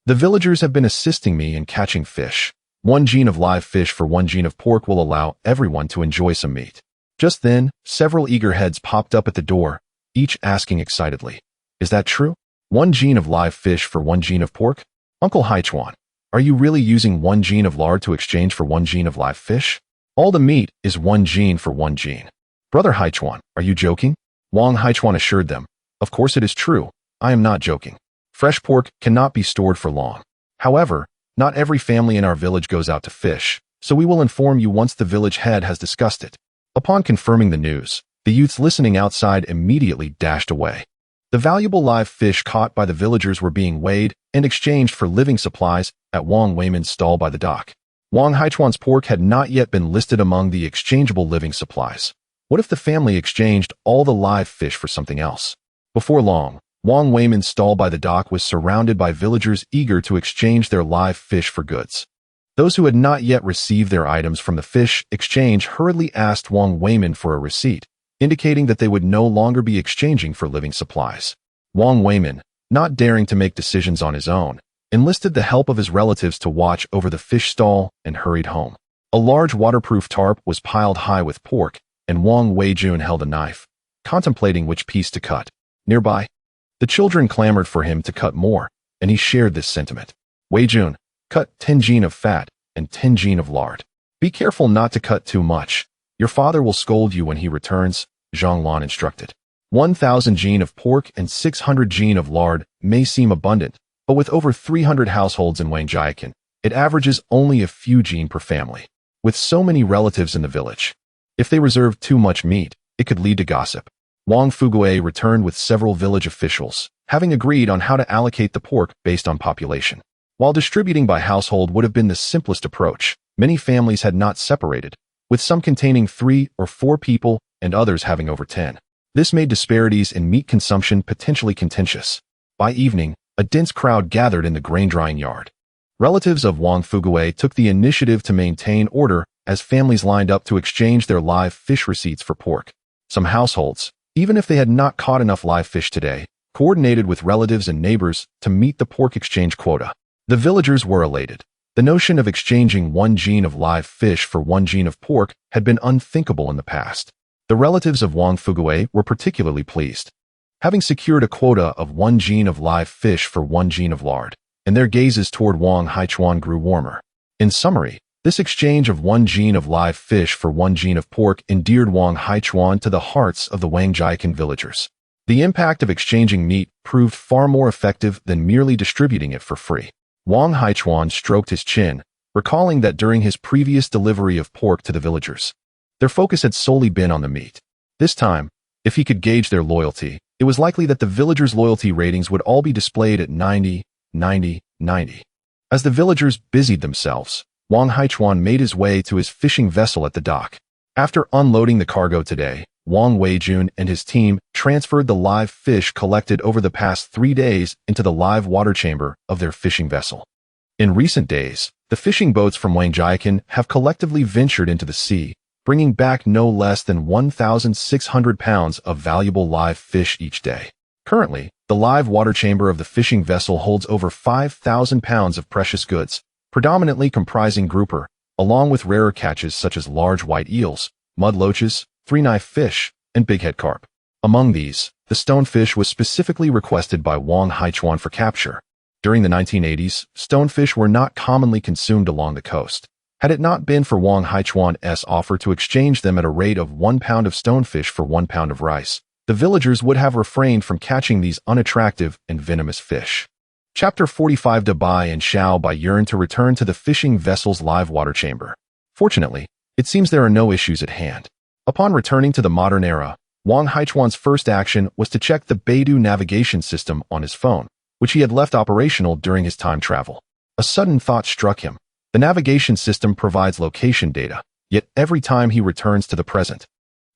The villagers have been assisting me in catching fish. 1 gene of live fish for 1 gene of pork will allow everyone to enjoy some meat. Just then, several eager heads popped up at the door, each asking excitedly, Is that true? 1 gene of live fish for 1 gene of pork? Uncle Haichuan, are you really using 1 gene of lard to exchange for 1 gene of live fish? All the meat is 1 gene for 1 gene. Brother Haichuan, are you joking? Wang Haichuan assured them, Of course it is true. I am not joking. Fresh pork cannot be stored for long. However, not every family in our village goes out to fish, so we will inform you once the village head has discussed it. Upon confirming the news, the youths listening outside immediately dashed away. The valuable live fish caught by the villagers were being weighed and exchanged for living supplies at Wang Weiman's stall by the dock. Wang Haichuan's pork had not yet been listed among the exchangeable living supplies. What if the family exchanged all the live fish for something else? Before long, Wang Weiman's stall by the dock was surrounded by villagers eager to exchange their live fish for goods. Those who had not yet received their items from the fish exchange hurriedly asked Wang Weiman for a receipt, indicating that they would no longer be exchanging for living supplies. Wang Weiman, not daring to make decisions on his own, enlisted the help of his relatives to watch over the fish stall and hurried home. A large waterproof tarp was piled high with pork, and Wang Weijun held a knife, contemplating which piece to cut. Nearby, the children clamored for him to cut more, and he shared this sentiment. Weijun, cut 10 gene of fat and 10 gene of lard. Be careful not to cut too much. Your father will scold you when he returns, Zhang Lan instructed. 1,000 gene of pork and 600 gene of lard may seem abundant, but with over 300 households in Wangjiakan, it averages only a few gene per family. With so many relatives in the village, if they reserved too much meat, it could lead to gossip. Wang Fugue returned with several village officials, having agreed on how to allocate the pork based on population. While distributing by household would have been the simplest approach, many families had not separated, with some containing 3 or 4 people and others having over 10. This made disparities in meat consumption potentially contentious. By evening, a dense crowd gathered in the grain-drying yard. Relatives of Wang Fugue took the initiative to maintain order as families lined up to exchange their live fish receipts for pork. Some households, even if they had not caught enough live fish today, coordinated with relatives and neighbors to meet the pork exchange quota. The villagers were elated. The notion of exchanging 1 gene of live fish for 1 gene of pork had been unthinkable in the past. The relatives of Wang Fugui were particularly pleased, having secured a quota of 1 gene of live fish for 1 gene of lard, and their gazes toward Wang Haichuan grew warmer. In summary, this exchange of 1 gene of live fish for 1 gene of pork endeared Wang Haichuan to the hearts of the Wangjiakan villagers. The impact of exchanging meat proved far more effective than merely distributing it for free. Wang Haichuan stroked his chin, recalling that during his previous delivery of pork to the villagers, their focus had solely been on the meat. This time, if he could gauge their loyalty, it was likely that the villagers' loyalty ratings would all be displayed at 90, 90, 90. As the villagers busied themselves, Wang Haichuan made his way to his fishing vessel at the dock. After unloading the cargo today, Wang Weijun and his team transferred the live fish collected over the past 3 days into the live water chamber of their fishing vessel. In recent days, the fishing boats from Wangjiakan have collectively ventured into the sea, bringing back no less than 1,600 pounds of valuable live fish each day. Currently, the live water chamber of the fishing vessel holds over 5,000 pounds of precious goods, predominantly comprising grouper, along with rarer catches such as large white eels, mud loaches, 3-knife fish, and bighead carp. Among these, the stonefish was specifically requested by Wang Haichuan for capture. During the 1980s, stonefish were not commonly consumed along the coast. Had it not been for Wang Haichuan's offer to exchange them at a rate of 1 pound of stonefish for 1 pound of rice, the villagers would have refrained from catching these unattractive and venomous fish. Chapter 45. Dabai and Xiao Bai yearn to return to the fishing vessel's live water chamber. Fortunately, it seems there are no issues at hand. Upon returning to the modern era, Wang Haichuan's first action was to check the Beidou navigation system on his phone, which he had left operational during his time travel. A sudden thought struck him. The navigation system provides location data, yet every time he returns to the present,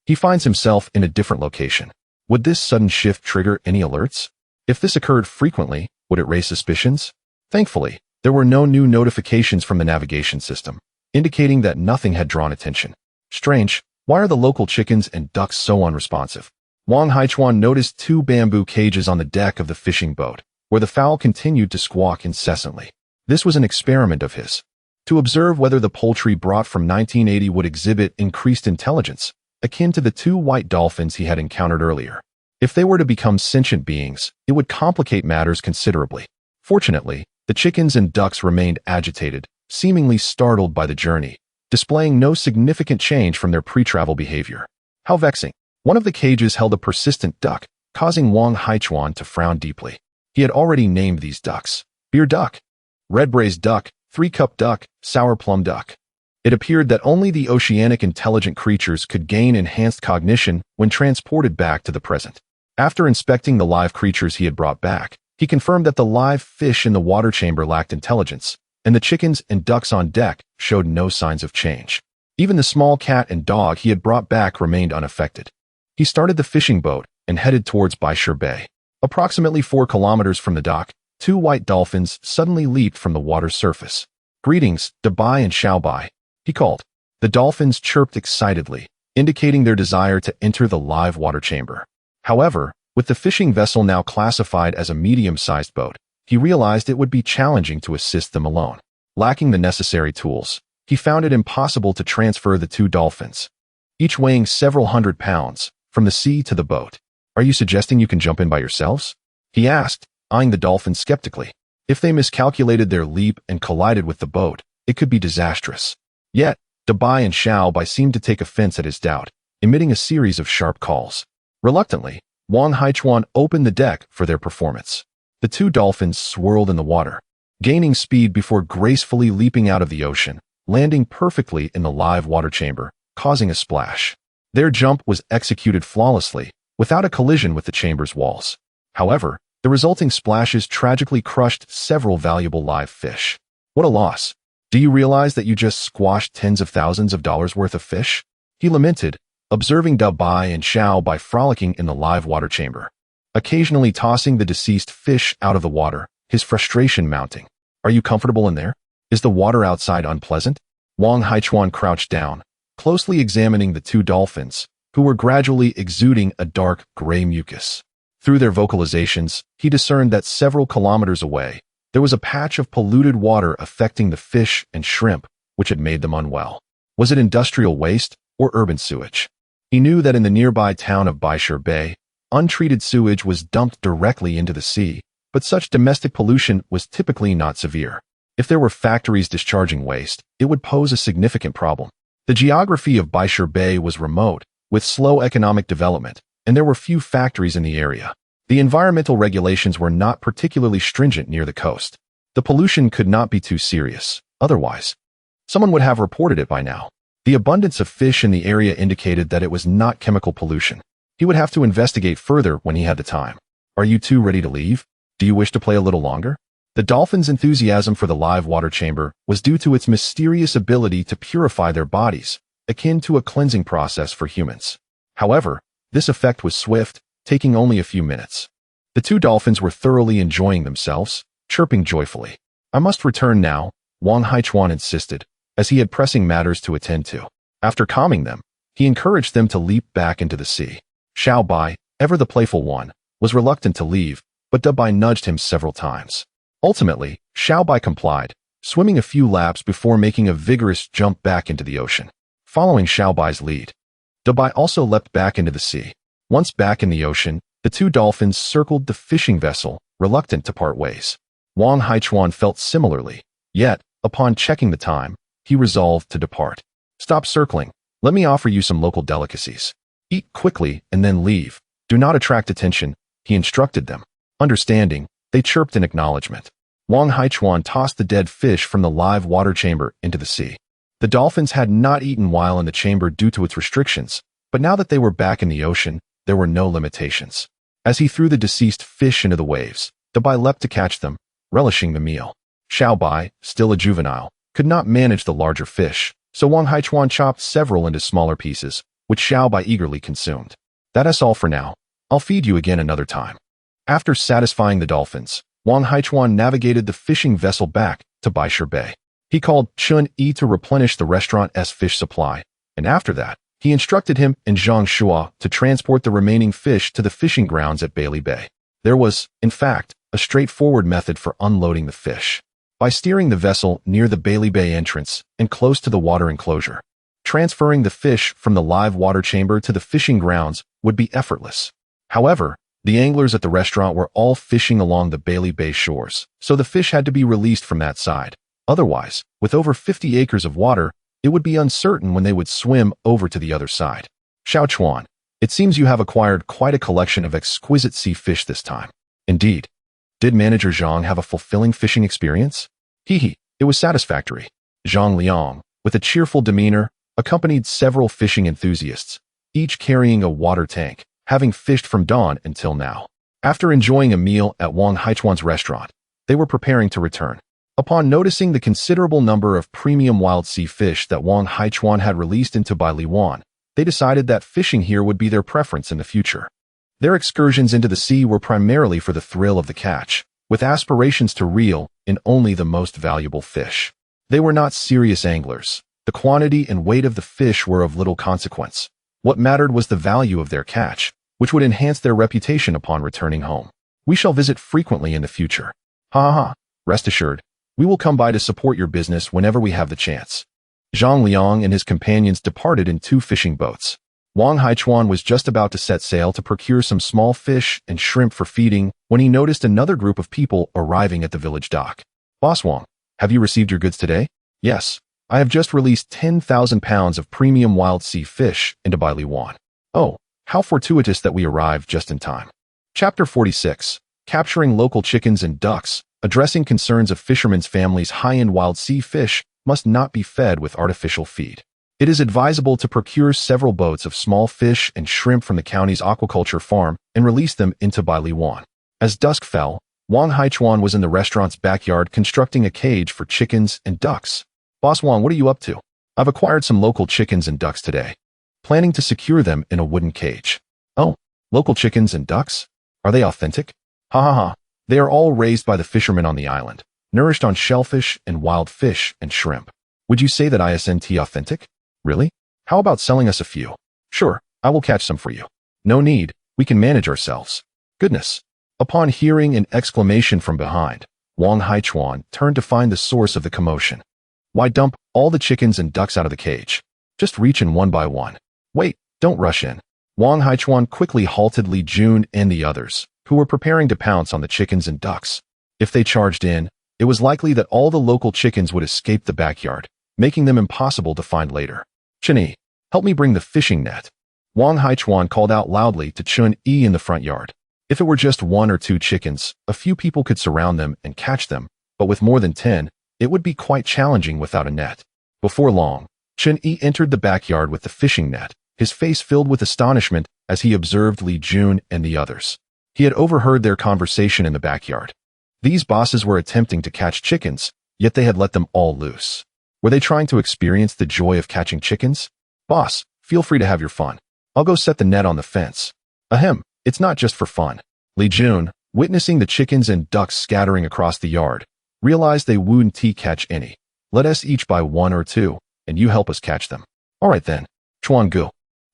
he finds himself in a different location. Would this sudden shift trigger any alerts? If this occurred frequently, would it raise suspicions? Thankfully, there were no new notifications from the navigation system, indicating that nothing had drawn attention. Strange, why are the local chickens and ducks so unresponsive? Wang Haichuan noticed 2 bamboo cages on the deck of the fishing boat, where the fowl continued to squawk incessantly. This was an experiment of his, to observe whether the poultry brought from 1980 would exhibit increased intelligence, akin to the 2 white dolphins he had encountered earlier. If they were to become sentient beings, it would complicate matters considerably. Fortunately, the chickens and ducks remained agitated, seemingly startled by the journey, displaying no significant change from their pre-travel behavior. How vexing. One of the cages held a persistent duck, causing Wang Haichuan to frown deeply. He had already named these ducks: beer duck, red braised duck, 3-cup duck, sour plum duck. It appeared that only the oceanic intelligent creatures could gain enhanced cognition when transported back to the present. After inspecting the live creatures he had brought back, he confirmed that the live fish in the water chamber lacked intelligence, and the chickens and ducks on deck showed no signs of change. Even the small cat and dog he had brought back remained unaffected. He started the fishing boat and headed towards Baishur Bay. Approximately 4 kilometers from the dock, 2 white dolphins suddenly leaped from the water's surface. "Greetings, Dabai and Xiao Bai," he called. The dolphins chirped excitedly, indicating their desire to enter the live water chamber. However, with the fishing vessel now classified as a medium-sized boat, he realized it would be challenging to assist them alone. Lacking the necessary tools, he found it impossible to transfer the 2 dolphins, each weighing several hundred pounds, from the sea to the boat. "Are you suggesting you can jump in by yourselves?" he asked, eyeing the dolphins skeptically. If they miscalculated their leap and collided with the boat, it could be disastrous. Yet, Dabai and Xiao Bai seemed to take offense at his doubt, emitting a series of sharp calls. Reluctantly, Wang Haichuan opened the deck for their performance. The 2 dolphins swirled in the water, gaining speed before gracefully leaping out of the ocean, landing perfectly in the live water chamber, causing a splash. Their jump was executed flawlessly, without a collision with the chamber's walls. However, the resulting splashes tragically crushed several valuable live fish. "What a loss. Do you realize that you just squashed tens of thousands of dollars worth of fish?" he lamented, observing Dabai and Xiao Bai frolicking in the live water chamber, occasionally tossing the deceased fish out of the water, his frustration mounting. "Are you comfortable in there? Is the water outside unpleasant?" Wang Haichuan crouched down, closely examining the two dolphins, who were gradually exuding a dark gray mucus. Through their vocalizations, he discerned that several kilometers away, there was a patch of polluted water affecting the fish and shrimp, which had made them unwell. Was it industrial waste or urban sewage? He knew that in the nearby town of Baishur Bay, untreated sewage was dumped directly into the sea, but such domestic pollution was typically not severe. If there were factories discharging waste, it would pose a significant problem. The geography of Baishur Bay was remote, with slow economic development, and there were few factories in the area. The environmental regulations were not particularly stringent near the coast. The pollution could not be too serious. Otherwise, someone would have reported it by now. The abundance of fish in the area indicated that it was not chemical pollution. He would have to investigate further when he had the time. Are you two ready to leave? Do you wish to play a little longer? The dolphins' enthusiasm for the live water chamber was due to its mysterious ability to purify their bodies, akin to a cleansing process for humans. However, this effect was swift, taking only a few minutes. The two dolphins were thoroughly enjoying themselves, chirping joyfully. I must return now, Wang Haichuan insisted, as he had pressing matters to attend to. After calming them, he encouraged them to leap back into the sea. Xiao Bai, ever the playful one, was reluctant to leave, but Da Bai nudged him several times. Ultimately, Xiao Bai complied, swimming a few laps before making a vigorous jump back into the ocean. Following Xiao Bai's lead, Da Bai also leapt back into the sea. Once back in the ocean, the two dolphins circled the fishing vessel, reluctant to part ways. Wang Haichuan felt similarly, yet, upon checking the time, he resolved to depart. Stop circling. Let me offer you some local delicacies. Eat quickly and then leave. Do not attract attention, he instructed them. Understanding, they chirped in acknowledgement. Wang Haichuan tossed the dead fish from the live water chamber into the sea. The dolphins had not eaten while in the chamber due to its restrictions, but now that they were back in the ocean, there were no limitations. As he threw the deceased fish into the waves, Da Bai leapt to catch them, relishing the meal. Xiao Bai, still a juvenile, could not manage the larger fish, so Wang Haichuan chopped several into smaller pieces, which Xiao Bai eagerly consumed. That's all for now. I'll feed you again another time. After satisfying the dolphins, Wang Haichuan navigated the fishing vessel back to Baishur Bay. He called Chun Yi to replenish the restaurant's fish supply, and after that, he instructed him and Zhang Shua to transport the remaining fish to the fishing grounds at Bailey Bay. There was, in fact, a straightforward method for unloading the fish. By steering the vessel near the Bailey Bay entrance and close to the water enclosure, transferring the fish from the live water chamber to the fishing grounds would be effortless. However, the anglers at the restaurant were all fishing along the Bailey Bay shores, so the fish had to be released from that side. Otherwise, with over 50 acres of water, it would be uncertain when they would swim over to the other side. Xiao Chuan, it seems you have acquired quite a collection of exquisite sea fish this time. Indeed. Did Manager Zhang have a fulfilling fishing experience? It was satisfactory. Zhang Liang, with a cheerful demeanor, accompanied several fishing enthusiasts, each carrying a water tank, having fished from dawn until now. After enjoying a meal at Wang Haichuan's restaurant, they were preparing to return. Upon noticing the considerable number of premium wild sea fish that Wang Haichuan had released into Bailiwan, they decided that fishing here would be their preference in the future. Their excursions into the sea were primarily for the thrill of the catch, with aspirations to reel in only the most valuable fish. They were not serious anglers. The quantity and weight of the fish were of little consequence. What mattered was the value of their catch, which would enhance their reputation upon returning home. We shall visit frequently in the future. Rest assured, we will come by to support your business whenever we have the chance. Zhang Liang and his companions departed in 2 fishing boats. Wang Haichuan was just about to set sail to procure some small fish and shrimp for feeding when he noticed another group of people arriving at the village dock. Boss Wang, have you received your goods today? Yes, I have just released 10,000 pounds of premium wild sea fish into Bailiwan. Oh, how fortuitous that we arrived just in time. Chapter 46, Capturing Local Chickens and Ducks. Addressing concerns of fishermen's families. High-end wild sea fish must not be fed with artificial feed. It is advisable to procure several boats of small fish and shrimp from the county's aquaculture farm and release them into Bailiwan. As dusk fell, Wang Haichuan was in the restaurant's backyard constructing a cage for chickens and ducks. Boss Wang, what are you up to? I've acquired some local chickens and ducks today, planning to secure them in a wooden cage. Oh, local chickens and ducks? Are they authentic? They are all raised by the fishermen on the island, nourished on shellfish and wild fish and shrimp. Would you say that isn't authentic? Really? How about selling us a few? Sure, I will catch some for you. No need, we can manage ourselves. Goodness. Upon hearing an exclamation from behind, Wang Haichuan turned to find the source of the commotion. Why dump all the chickens and ducks out of the cage? Just reach in one by one. Wait, don't rush in. Wang Haichuan quickly halted Li Jun and the others, who were preparing to pounce on the chickens and ducks. If they charged in, it was likely that all the local chickens would escape the backyard, making them impossible to find later. Chun-Yi, help me bring the fishing net. Wang Haichuan called out loudly to Chun-Yi in the front yard. If it were just 1 or 2 chickens, a few people could surround them and catch them, but with more than 10, it would be quite challenging without a net. Before long, Chun-Yi entered the backyard with the fishing net, his face filled with astonishment as he observed Li Jun and the others. He had overheard their conversation in the backyard. These bosses were attempting to catch chickens, yet they had let them all loose. Were they trying to experience the joy of catching chickens? Boss, feel free to have your fun. I'll go set the net on the fence. Ahem, it's not just for fun. Li Jun, witnessing the chickens and ducks scattering across the yard, realized they wouldn't catch any. Let us each buy 1 or 2, and you help us catch them. All right then. Chuan Gu.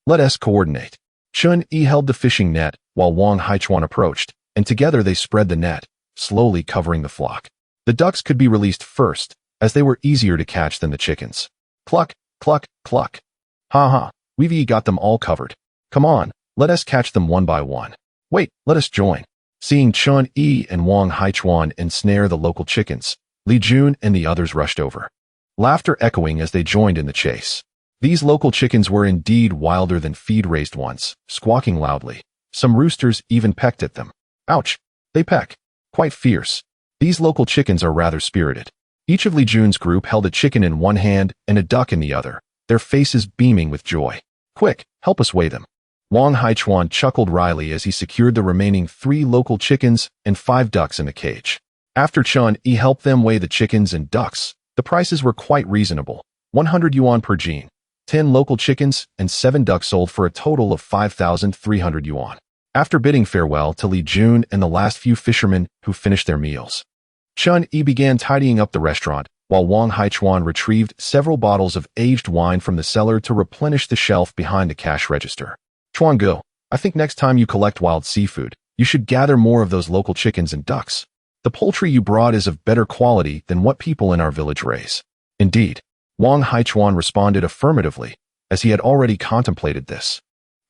Let us coordinate. Chun-Yi held the fishing net while Wang Haichuan approached, and together they spread the net, slowly covering the flock. The ducks could be released first, as they were easier to catch than the chickens. Cluck, cluck, cluck. Ha ha, we've got them all covered. Come on, let us catch them one by one. Wait, let us join. Seeing Chun-Yi and Wang Haichuan ensnare the local chickens, Li Jun and the others rushed over. Laughter echoing as they joined in the chase. These local chickens were indeed wilder than feed-raised ones, squawking loudly. Some roosters even pecked at them. Ouch! They peck. Quite fierce. These local chickens are rather spirited. Each of Li Jun's group held a chicken in one hand and a duck in the other, their faces beaming with joy. Quick, help us weigh them. Wang Haichuan chuckled wryly as he secured the remaining 3 local chickens and 5 ducks in the cage. After Chun-Yi helped them weigh the chickens and ducks, the prices were quite reasonable. 100 yuan per gene. 10 local chickens and 7 ducks sold for a total of 5,300 yuan. After bidding farewell to Li Jun and the last few fishermen who finished their meals, Chun-Yi began tidying up the restaurant, while Wang Haichuan retrieved several bottles of aged wine from the cellar to replenish the shelf behind the cash register. Chuan Gu, I think next time you collect wild seafood, you should gather more of those local chickens and ducks. The poultry you brought is of better quality than what people in our village raise. Indeed. Wang Haichuan responded affirmatively, as he had already contemplated this.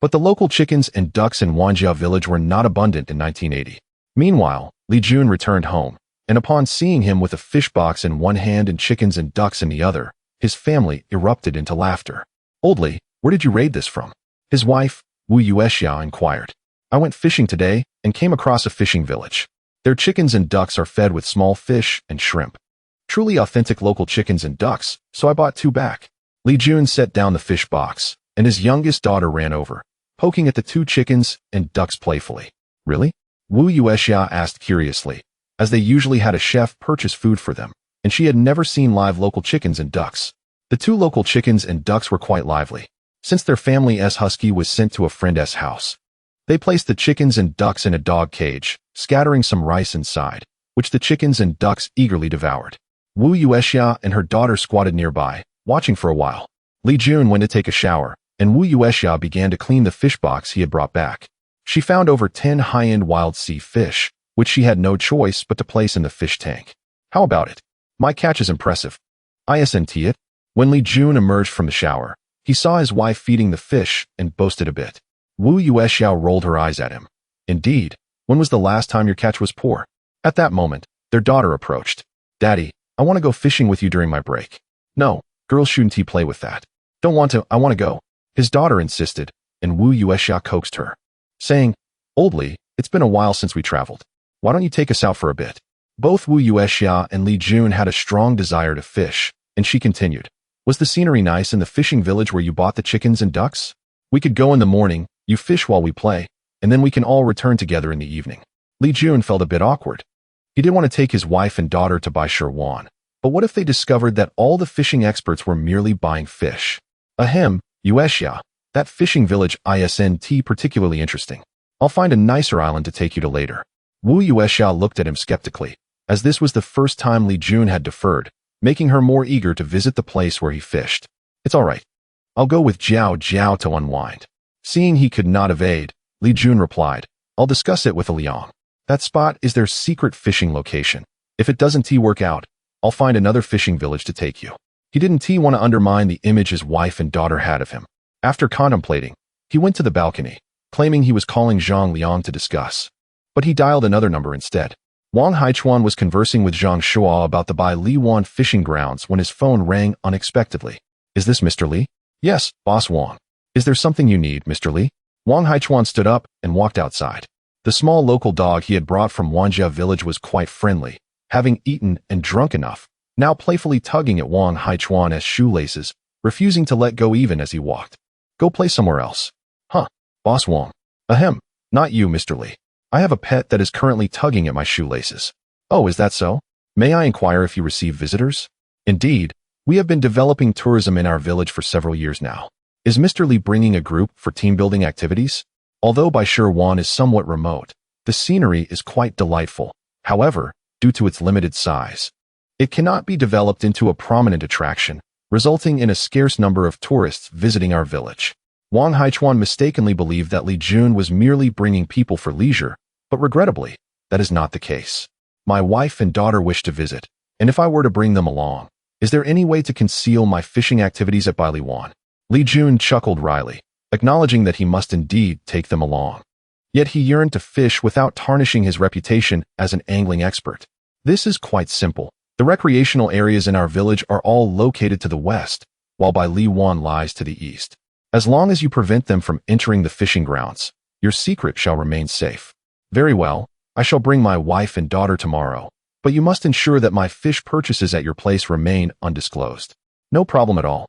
But the local chickens and ducks in Wanjia village were not abundant in 1980. Meanwhile, Li Jun returned home, and upon seeing him with a fish box in one hand and chickens and ducks in the other, his family erupted into laughter. Old Li, where did you raid this from? His wife, Wu Yuexia, inquired. I went fishing today and came across a fishing village. Their chickens and ducks are fed with small fish and shrimp. Truly authentic local chickens and ducks, so I bought 2 back. Li Jun set down the fish box, and his youngest daughter ran over, poking at the 2 chickens and ducks playfully. Really? Wu Yuexia asked curiously, as they usually had a chef purchase food for them, and she had never seen live local chickens and ducks. The 2 local chickens and ducks were quite lively, since their family's husky was sent to a friend's house. They placed the chickens and ducks in a dog cage, scattering some rice inside, which the chickens and ducks eagerly devoured. Wu Yuexia and her daughter squatted nearby, watching for a while. Li Jun went to take a shower, and Wu Yuexia began to clean the fish box he had brought back. She found over 10 high-end wild sea fish, which she had no choice but to place in the fish tank. How about it? My catch is impressive. Isn't it? When Li Jun emerged from the shower, he saw his wife feeding the fish and boasted a bit. Wu Yuexia rolled her eyes at him. Indeed, when was the last time your catch was poor? At that moment, their daughter approached. Daddy, I want to go fishing with you during my break. No, girls shouldn't play with that. Don't want to, I want to go. His daughter insisted, and Wu Yuexia coaxed her, saying, Old Li, it's been a while since we traveled. Why don't you take us out for a bit? Both Wu Yuexia and Li Jun had a strong desire to fish, and she continued. Was the scenery nice in the fishing village where you bought the chickens and ducks? We could go in the morning, you fish while we play, and then we can all return together in the evening. Li Jun felt a bit awkward. He didn't want to take his wife and daughter to buy Sherwan, but what if they discovered that all the fishing experts were merely buying fish? Ahem, Yuexia, that fishing village isn't particularly interesting. I'll find a nicer island to take you to later. Wu Yuexia looked at him skeptically, as this was the first time Li Jun had deferred, making her more eager to visit the place where he fished. It's all right. I'll go with Jiao Jiao to unwind. Seeing he could not evade, Li Jun replied, I'll discuss it with Liang. That spot is their secret fishing location. If it doesn't work out, I'll find another fishing village to take you. He didn't want to undermine the image his wife and daughter had of him. After contemplating, he went to the balcony, claiming he was calling Zhang Liang to discuss. But he dialed another number instead. Wang Haichuan was conversing with Zhang Shuo about the Bai Liwan fishing grounds when his phone rang unexpectedly. Is this Mr. Li? Yes, Boss Wang. Is there something you need, Mr. Li? Wang Haichuan stood up and walked outside. The small local dog he had brought from Wanjia village was quite friendly, having eaten and drunk enough, now playfully tugging at Wang Haichuan's shoelaces, refusing to let go even as he walked. Go play somewhere else. Huh, Boss Wang. Ahem, not you, Mr. Li. I have a pet that is currently tugging at my shoelaces. Oh, is that so? May I inquire if you receive visitors? Indeed, we have been developing tourism in our village for several years now. Is Mr. Li bringing a group for team-building activities? Although Baishiwan is somewhat remote, the scenery is quite delightful. However, due to its limited size, it cannot be developed into a prominent attraction, resulting in a scarce number of tourists visiting our village. Wang Haichuan mistakenly believed that Li Jun was merely bringing people for leisure, but regrettably, that is not the case. My wife and daughter wish to visit, and if I were to bring them along, is there any way to conceal my fishing activities at Bailiwan? Li Jun chuckled wryly, acknowledging that he must indeed take them along. Yet he yearned to fish without tarnishing his reputation as an angling expert. This is quite simple. The recreational areas in our village are all located to the west, while Bailiwan lies to the east. As long as you prevent them from entering the fishing grounds, your secret shall remain safe. Very well, I shall bring my wife and daughter tomorrow, but you must ensure that my fish purchases at your place remain undisclosed. No problem at all.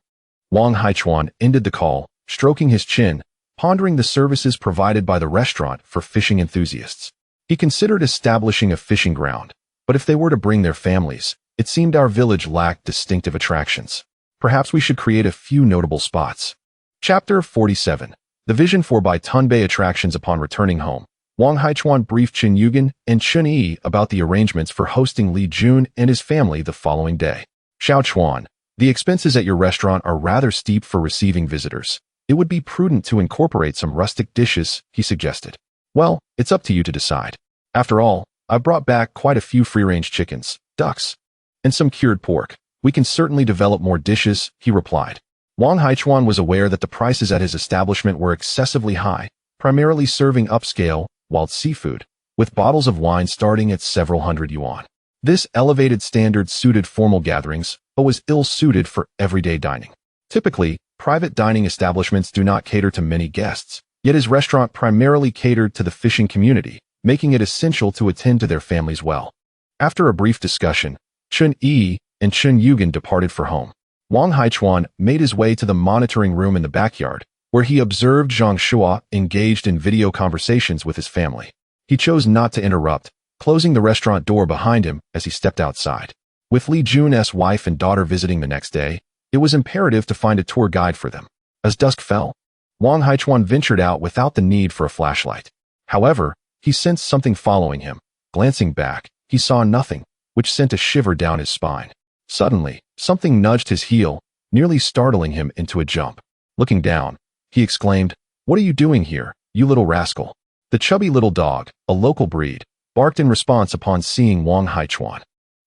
Wang Haichuan ended the call, stroking his chin, pondering the services provided by the restaurant for fishing enthusiasts. He considered establishing a fishing ground, but if they were to bring their families, it seemed our village lacked distinctive attractions. Perhaps we should create a few notable spots. Chapter 47. The Vision for Bai Tunbei Attractions. Upon returning home, Wang Haichuan briefed Chen Yugen and Chen Yi about the arrangements for hosting Li Jun and his family the following day. Xiao Chuan, the expenses at your restaurant are rather steep for receiving visitors. It would be prudent to incorporate some rustic dishes, he suggested. Well, it's up to you to decide. After all, I brought back quite a few free-range chickens, ducks, and some cured pork. We can certainly develop more dishes, he replied. Wang Haichuan was aware that the prices at his establishment were excessively high, primarily serving upscale, wild seafood, with bottles of wine starting at several hundred yuan. This elevated standard suited formal gatherings, but was ill-suited for everyday dining. Typically, private dining establishments do not cater to many guests, yet his restaurant primarily catered to the fishing community, making it essential to attend to their families well. After a brief discussion, Chen Yi and Chen Yugen departed for home. Wang Haichuan made his way to the monitoring room in the backyard, where he observed Zhang Shuo engaged in video conversations with his family. He chose not to interrupt, closing the restaurant door behind him as he stepped outside. With Li Jun's wife and daughter visiting the next day, it was imperative to find a tour guide for them. As dusk fell, Wang Haichuan ventured out without the need for a flashlight. However, he sensed something following him. Glancing back, he saw nothing, which sent a shiver down his spine. Suddenly, something nudged his heel, nearly startling him into a jump. Looking down, he exclaimed, "What are you doing here, you little rascal?" The chubby little dog, a local breed, barked in response upon seeing Wang Haichuan.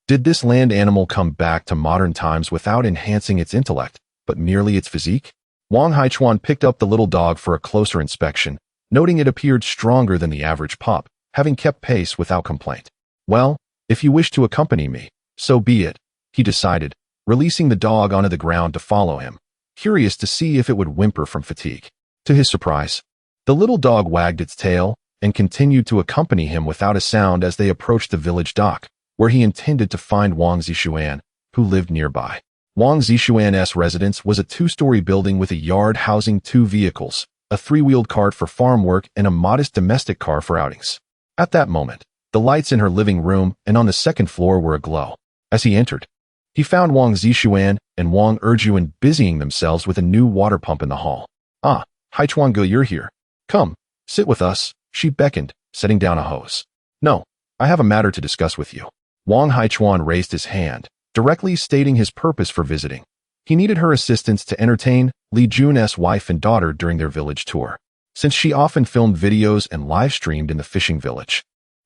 Did this land animal come back to modern times without enhancing its intellect, but merely its physique? Wang Haichuan picked up the little dog for a closer inspection, noting it appeared stronger than the average pup, having kept pace without complaint. Well, if you wish to accompany me, so be it, he decided, releasing the dog onto the ground to follow him, curious to see if it would whimper from fatigue. To his surprise, the little dog wagged its tail and continued to accompany him without a sound as they approached the village dock, where he intended to find Wang Zishuan, who lived nearby. Wang Zishuan's residence was a two-story building with a yard housing 2 vehicles, a 3-wheeled cart for farm work and a modest domestic car for outings. At that moment, the lights in her living room and on the second floor were aglow. As he entered, he found Wang Zishuan and Wang Erjuan busying themselves with a new water pump in the hall. "Ah, Haichuan Ge, you're here. Come, sit with us," she beckoned, setting down a hose. "No, I have a matter to discuss with you." Wang Haichuan raised his hand, directly stating his purpose for visiting. He needed her assistance to entertain Li Jun's wife and daughter during their village tour, since she often filmed videos and live-streamed in the fishing village.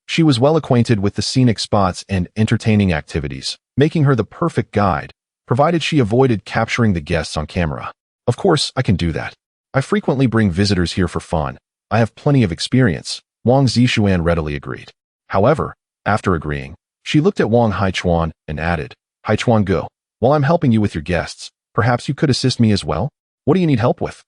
She was well acquainted with the scenic spots and entertaining activities, making her the perfect guide, provided she avoided capturing the guests on camera. Of course, I can do that. I frequently bring visitors here for fun. I have plenty of experience, Wang Zishuan readily agreed. However, after agreeing, she looked at Wang Haichuan and added, Haichuan go, while I'm helping you with your guests, perhaps you could assist me as well? What do you need help with?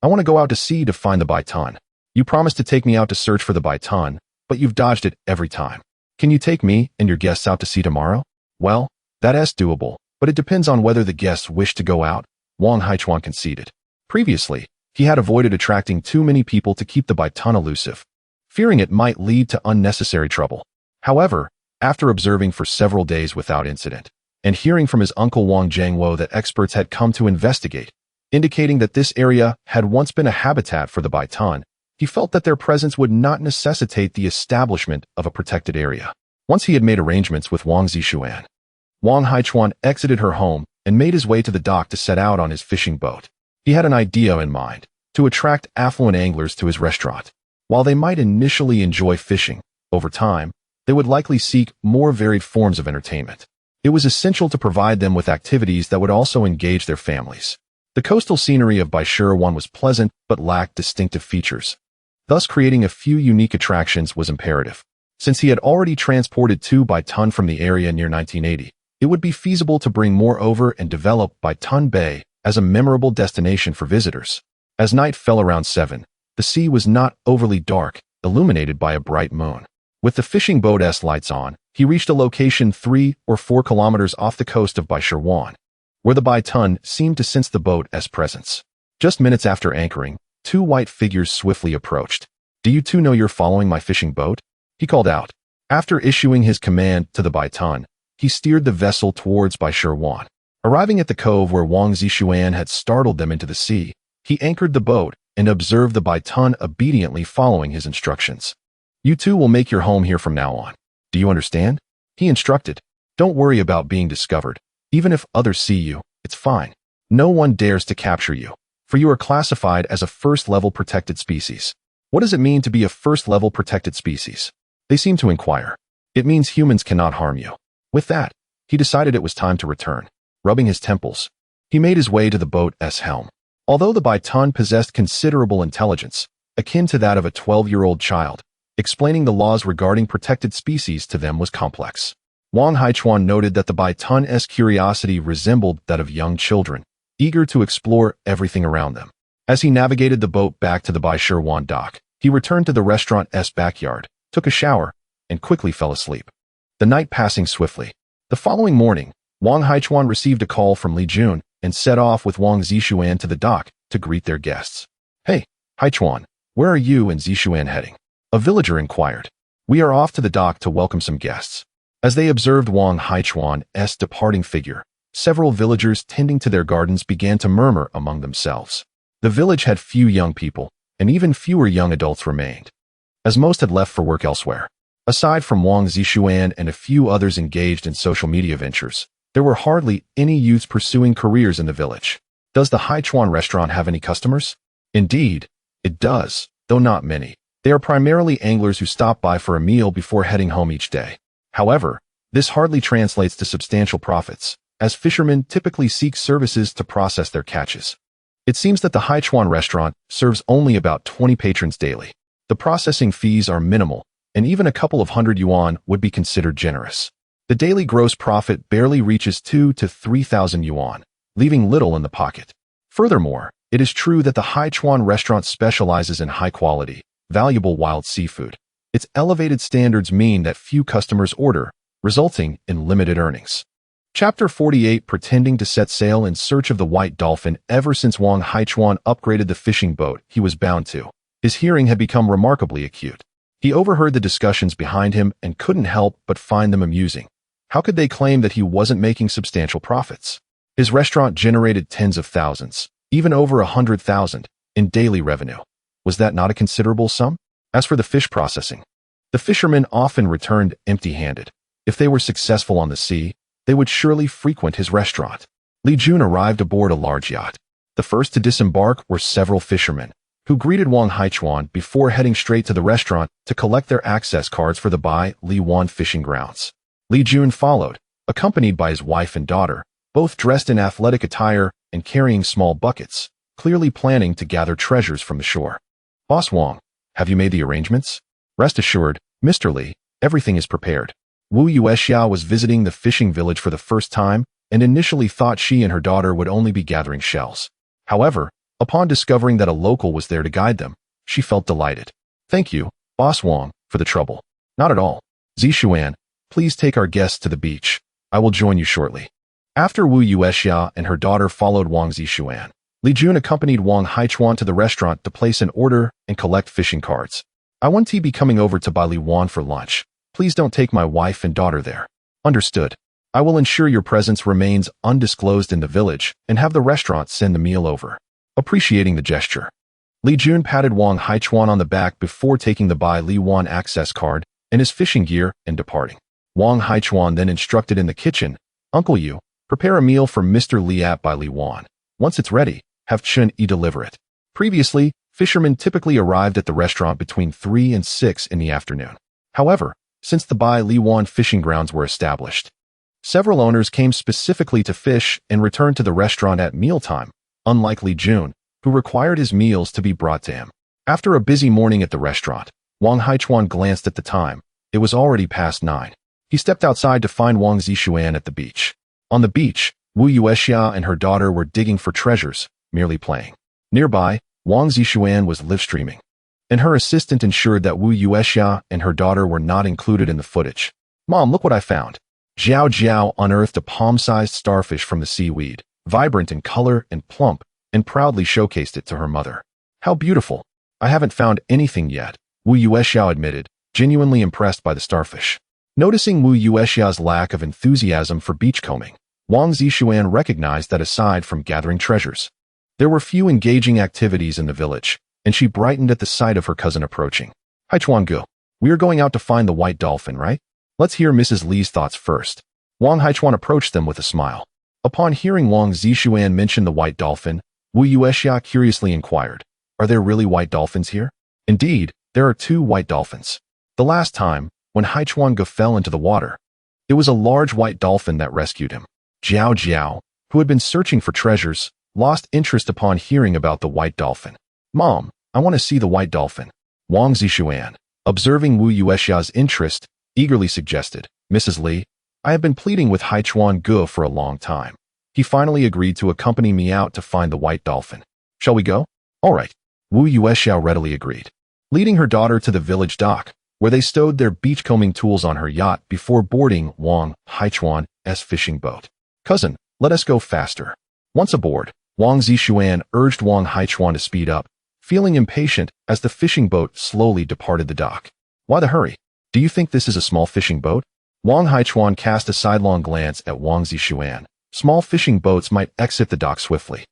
I want to go out to sea to find the baitan. You promised to take me out to search for the baitan, but you've dodged it every time. Can you take me and your guests out to sea tomorrow? Well, that is doable, but it depends on whether the guests wish to go out, Wang Haichuan conceded. Previously, he had avoided attracting too many people to keep the baitan elusive, fearing it might lead to unnecessary trouble. However, after observing for several days without incident, and hearing from his uncle Wang Jiangwo that experts had come to investigate, indicating that this area had once been a habitat for the baitan, he felt that their presence would not necessitate the establishment of a protected area. Once he had made arrangements with Wang Zishuan, Wang Haichuan exited her home and made his way to the dock to set out on his fishing boat. He had an idea in mind, to attract affluent anglers to his restaurant. While they might initially enjoy fishing, over time, they would likely seek more varied forms of entertainment. It was essential to provide them with activities that would also engage their families. The coastal scenery of Baishirawan was pleasant but lacked distinctive features. Thus, creating a few unique attractions was imperative. Since he had already transported 2 baitan from the area near 1980, it would be feasible to bring more over and develop Baitan Bay as a memorable destination for visitors. As night fell around 7, the sea was not overly dark, illuminated by a bright moon. With the fishing boat's lights on, he reached a location 3 or 4 kilometers off the coast of Baishirawan, where the baitan seemed to sense the boat's presence. Just minutes after anchoring, 2 white figures swiftly approached. Do you two know you're following my fishing boat? He called out. After issuing his command to the baitan, he steered the vessel towards Baishirawan. Arriving at the cove where Wang Zishuan had startled them into the sea, he anchored the boat and observed the baitan obediently following his instructions. You two will make your home here from now on. Do you understand? He instructed. Don't worry about being discovered. Even if others see you, it's fine. No one dares to capture you, for you are classified as a first-level protected species. What does it mean to be a first-level protected species? They seemed to inquire. It means humans cannot harm you. With that, he decided it was time to return. Rubbing his temples, he made his way to the boat's helm. Although the baitan possessed considerable intelligence, akin to that of a 12-year-old child, explaining the laws regarding protected species to them was complex. Wang Haichuan noted that the baitan's curiosity resembled that of young children, eager to explore everything around them. As he navigated the boat back to the Baishirawan dock, he returned to the restaurant's backyard, took a shower, and quickly fell asleep. The night passing swiftly. The following morning, Wang Haichuan received a call from Li Jun and set off with Wang Zishuan to the dock to greet their guests. Hey, Haichuan, where are you and Zishuan heading? A villager inquired. We are off to the dock to welcome some guests. As they observed Wang Haichuan's departing figure, several villagers tending to their gardens began to murmur among themselves. The village had few young people, and even fewer young adults remained, as most had left for work elsewhere. Aside from Wang Zishuan and a few others engaged in social media ventures, there were hardly any youths pursuing careers in the village. Does the Haichuan restaurant have any customers? Indeed, it does, though not many. They are primarily anglers who stop by for a meal before heading home each day. However, this hardly translates to substantial profits, as fishermen typically seek services to process their catches. It seems that the Haichuan restaurant serves only about 20 patrons daily. The processing fees are minimal, and even a couple of hundred yuan would be considered generous. The daily gross profit barely reaches 2,000 to 3,000 yuan, leaving little in the pocket. Furthermore, it is true that the Haichuan restaurant specializes in high-quality, valuable wild seafood. Its elevated standards mean that few customers order, resulting in limited earnings. Chapter 48. Pretending to set sail in search of the white dolphin. Ever since Wang Haichuan upgraded the fishing boat he was bound to, his hearing had become remarkably acute. He overheard the discussions behind him and couldn't help but find them amusing. How could they claim that he wasn't making substantial profits? His restaurant generated tens of thousands, even over 100,000, in daily revenue. Was that not a considerable sum? As for the fish processing, the fishermen often returned empty-handed. If they were successful on the sea, they would surely frequent his restaurant. Li Jun arrived aboard a large yacht. The first to disembark were several fishermen, who greeted Wang Haichuan before heading straight to the restaurant to collect their access cards for the Bai Li Wan fishing grounds. Li Jun followed, accompanied by his wife and daughter, both dressed in athletic attire and carrying small buckets, clearly planning to gather treasures from the shore. "Boss Wang, have you made the arrangements?" "Rest assured, Mr. Li, everything is prepared." Wu Yuexiao was visiting the fishing village for the first time and initially thought she and her daughter would only be gathering shells. However, upon discovering that a local was there to guide them, she felt delighted. "Thank you, Boss Wang, for the trouble." "Not at all. Zishuan, please take our guests to the beach. I will join you shortly." After Wu Yuexiao and her daughter followed Wang Zishuan, Li Jun accompanied Wang Haichuan to the restaurant to place an order and collect fishing cards. "I want to be coming over to Bai Li Wan for lunch. Please don't take my wife and daughter there." "Understood. I will ensure your presence remains undisclosed in the village and have the restaurant send the meal over." Appreciating the gesture, Li Jun patted Wang Haichuan on the back before taking the Bai Li Wan access card and his fishing gear and departing. Wang Haichuan then instructed in the kitchen, "Uncle Yu, prepare a meal for Mr. Li at Bai Li Wan. Once it's ready, have Chun Yi deliver it." Previously, fishermen typically arrived at the restaurant between 3 and 6 in the afternoon. However, since the Bai Li Wan fishing grounds were established, several owners came specifically to fish and returned to the restaurant at mealtime, unlike Li Jun, who required his meals to be brought to him. After a busy morning at the restaurant, Wang Haichuan glanced at the time. It was already past 9. He stepped outside to find Wang Zishuan at the beach. On the beach, Wu Yuexiao and her daughter were digging for treasures, merely playing. Nearby, Wang Zishuan was live-streaming, and her assistant ensured that Wu Yuexiao and her daughter were not included in the footage. "Mom, look what I found." Zhao Jiao unearthed a palm-sized starfish from the seaweed, vibrant in color and plump, and proudly showcased it to her mother. "How beautiful. I haven't found anything yet," Wu Yuexiao admitted, genuinely impressed by the starfish. Noticing Wu Yuexiao's lack of enthusiasm for beachcombing, Wang Zishuan recognized that aside from gathering treasures, there were few engaging activities in the village, and she brightened at the sight of her cousin approaching. "Haichuan Gu, we are going out to find the white dolphin, right? Let's hear Mrs. Li's thoughts first." Wang Haichuan approached them with a smile. Upon hearing Wang Zishuan mention the white dolphin, Wu Yuexiao curiously inquired, "Are there really white dolphins here?" Indeed, there are 2 white dolphins. The last time, when Haichuan Gu fell into the water, it was a large white dolphin that rescued him. Zhao Jiao, who had been searching for treasures, lost interest upon hearing about the white dolphin. "Mom, I want to see the white dolphin." Wang Zishuan, observing Wu Yuexiao's interest, eagerly suggested, "Mrs. Li, I have been pleading with Haichuan Gu for a long time. He finally agreed to accompany me out to find the white dolphin. Shall we go?" "All right." Wu Yuexiao readily agreed, leading her daughter to the village dock, where they stowed their beachcombing tools on her yacht before boarding Wang Haichuan's fishing boat. "Cousin, let us go faster." Once aboard, Wang Zishuan urged Wang Haichuan to speed up, feeling impatient as the fishing boat slowly departed the dock. "Why the hurry? Do you think this is a small fishing boat?" Wang Haichuan cast a sidelong glance at Wang Zishuan. Small fishing boats might exit the dock swiftly,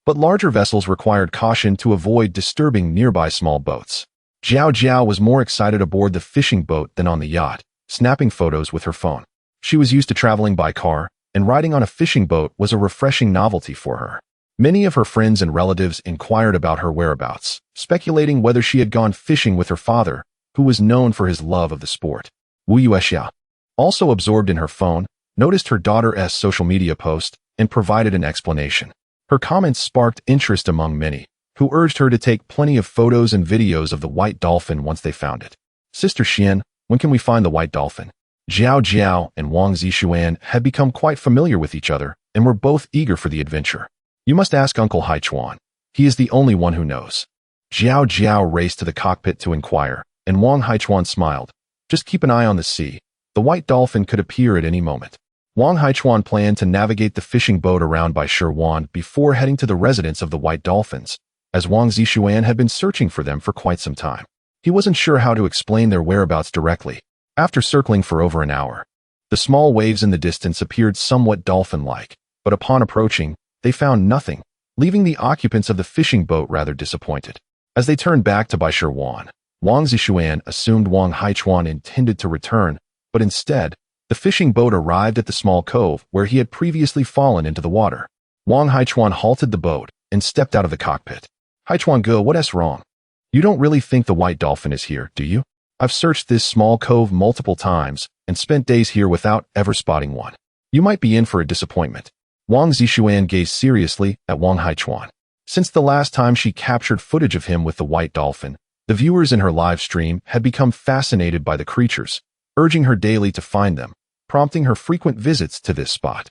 but larger vessels required caution to avoid disturbing nearby small boats. Zhao Jiao was more excited aboard the fishing boat than on the yacht, snapping photos with her phone. She was used to traveling by car, and riding on a fishing boat was a refreshing novelty for her. Many of her friends and relatives inquired about her whereabouts, speculating whether she had gone fishing with her father, who was known for his love of the sport. Wu Yuexiao, also absorbed in her phone, noticed her daughter's social media post and provided an explanation. Her comments sparked interest among many, who urged her to take plenty of photos and videos of the white dolphin once they found it. "Sister Xian, when can we find the white dolphin?" Zhao Jiao and Wang Zishuan had become quite familiar with each other and were both eager for the adventure. "You must ask Uncle Haichuan. He is the only one who knows." Zhao Jiao raced to the cockpit to inquire, and Wang Haichuan smiled. "Just keep an eye on the sea. The white dolphin could appear at any moment." Wang Haichuan planned to navigate the fishing boat around by Shirwan before heading to the residence of the white dolphins, as Wang Zishuan had been searching for them for quite some time. He wasn't sure how to explain their whereabouts directly. After circling for over an hour, the small waves in the distance appeared somewhat dolphin-like, but upon approaching, they found nothing, leaving the occupants of the fishing boat rather disappointed. As they turned back to Bai Shirwan, Wang Zishuan assumed Wang Haichuan intended to return, but instead, The fishing boat arrived at the small cove where he had previously fallen into the water. Wang Haichuan halted the boat and stepped out of the cockpit. Haichuan go, what's wrong? You don't really think the white dolphin is here, do you? I've searched this small cove multiple times and spent days here without ever spotting one. You might be in for a disappointment. Wang Zixuan gazed seriously at Wang Haichuan. Since the last time she captured footage of him with the white dolphin, the viewers in her live stream had become fascinated by the creatures, urging her daily to find them, prompting her frequent visits to this spot.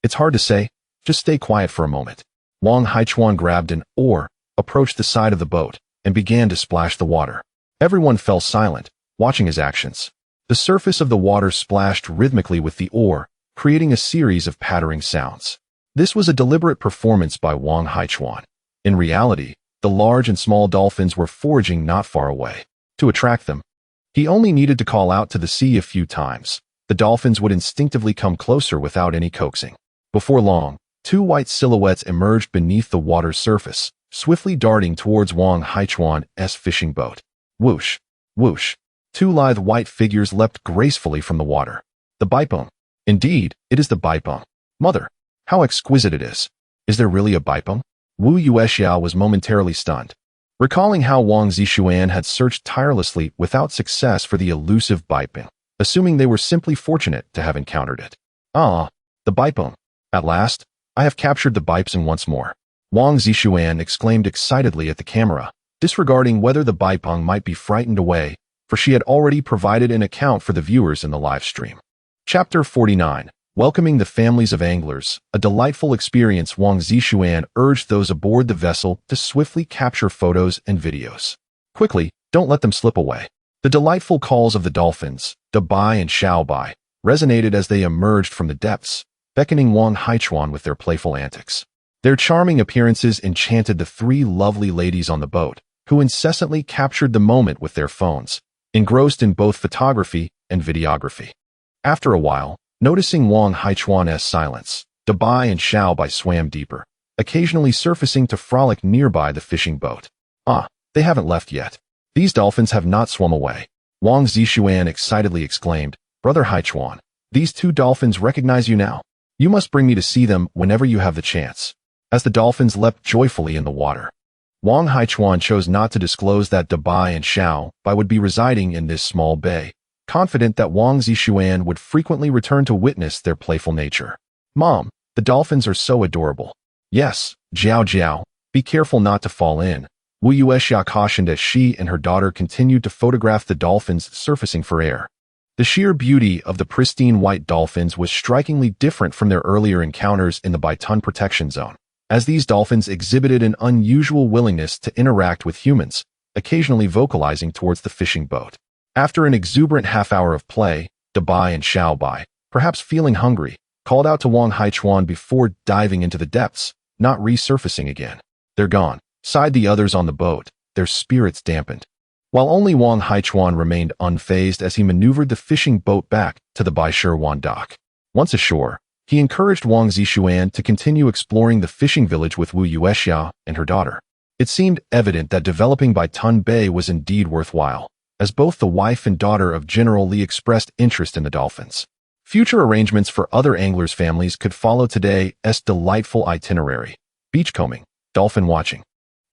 It's hard to say. Just stay quiet for a moment. Wang Haichuan grabbed an oar, approached the side of the boat, and began to splash the water. Everyone fell silent, watching his actions. The surface of the water splashed rhythmically with the oar, creating a series of pattering sounds. This was a deliberate performance by Wang Haichuan. In reality, the large and small dolphins were foraging not far away. To attract them, he only needed to call out to the sea a few times. The dolphins would instinctively come closer without any coaxing. Before long, two white silhouettes emerged beneath the water's surface, swiftly darting towards Wang Haichuan's fishing boat. Whoosh, whoosh. Two lithe white figures leapt gracefully from the water. The bipong. Indeed, it is the bipong. Mother, how exquisite it is. Is there really a bipong? Wu Yuexiao was momentarily stunned. Recalling how Wang Zixuan had searched tirelessly without success for the elusive bipong, assuming they were simply fortunate to have encountered it. Ah, the bipong. At last, I have captured the bipong once more. Wang Zixuan exclaimed excitedly at the camera, disregarding whether the bipong might be frightened away, for she had already provided an account for the viewers in the live stream. Chapter 49. Welcoming the families of anglers, a delightful experience. Wang Zixuan urged those aboard the vessel to swiftly capture photos and videos. Quickly, don't let them slip away. The delightful calls of the dolphins, Dabai and Xiaobai, resonated as they emerged from the depths, beckoning Wang Haichuan with their playful antics. Their charming appearances enchanted the three lovely ladies on the boat, who incessantly captured the moment with their phones, engrossed in both photography and videography. After a while, noticing Wang Haichuan's silence, Dabai and Xiaobai swam deeper, occasionally surfacing to frolic nearby the fishing boat. Ah, they haven't left yet. These dolphins have not swum away. Wang Zixuan excitedly exclaimed, Brother Haichuan, these two dolphins recognize you now. You must bring me to see them whenever you have the chance. As the dolphins leapt joyfully in the water, Wang Haichuan chose not to disclose that Dabai and Xiaobai would be residing in this small bay, confident that Wang Zixuan would frequently return to witness their playful nature. Mom, the dolphins are so adorable. Yes, Jiao Jiao, be careful not to fall in. Wu Yuexia cautioned as she and her daughter continued to photograph the dolphins surfacing for air. The sheer beauty of the pristine white dolphins was strikingly different from their earlier encounters in the Baitan protection zone, as these dolphins exhibited an unusual willingness to interact with humans, occasionally vocalizing towards the fishing boat. After an exuberant half-hour of play, Dabai and Xiaobai, perhaps feeling hungry, called out to Wang Haichuan before diving into the depths, not resurfacing again. They're gone, sighed the others on the boat, their spirits dampened. While only Wang Haichuan remained unfazed as he maneuvered the fishing boat back to the Baishirwan dock. Once ashore, he encouraged Wang Zixuan to continue exploring the fishing village with Wu Yuexia and her daughter. It seemed evident that developing Baitan Bay was indeed worthwhile, as both the wife and daughter of General Li expressed interest in the dolphins. Future arrangements for other anglers' families could follow today's delightful itinerary: beachcombing, dolphin watching,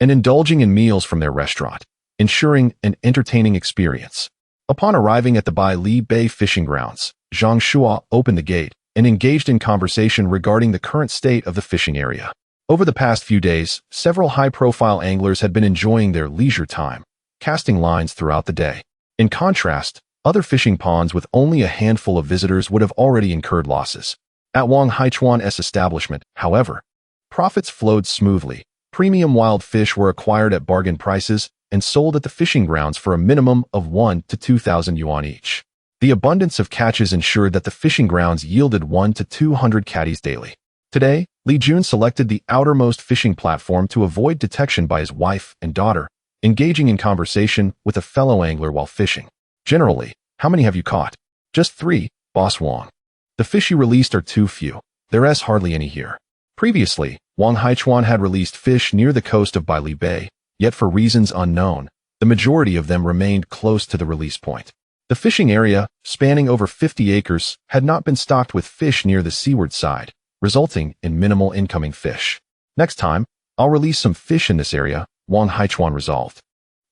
and indulging in meals from their restaurant, ensuring an entertaining experience. Upon arriving at the Bai Li Bay fishing grounds, Zhang Shua opened the gate and engaged in conversation regarding the current state of the fishing area. Over the past few days, several high-profile anglers had been enjoying their leisure time, casting lines throughout the day. In contrast, other fishing ponds with only a handful of visitors would have already incurred losses. At Wang Haichuan's establishment, however, profits flowed smoothly. Premium wild fish were acquired at bargain prices and sold at the fishing grounds for a minimum of 1,000 to 2,000 yuan each. The abundance of catches ensured that the fishing grounds yielded 100 to 200 catties daily. Today, Li Jun selected the outermost fishing platform to avoid detection by his wife and daughter, engaging in conversation with a fellow angler while fishing. Generally, how many have you caught? Just 3, Boss Wang. The fish you released are too few. There's hardly any here. Previously, Wang Haichuan had released fish near the coast of Baili Bay, yet for reasons unknown, the majority of them remained close to the release point. The fishing area, spanning over 50 acres, had not been stocked with fish near the seaward side, resulting in minimal incoming fish. Next time, I'll release some fish in this area, Wang Haichuan resolved.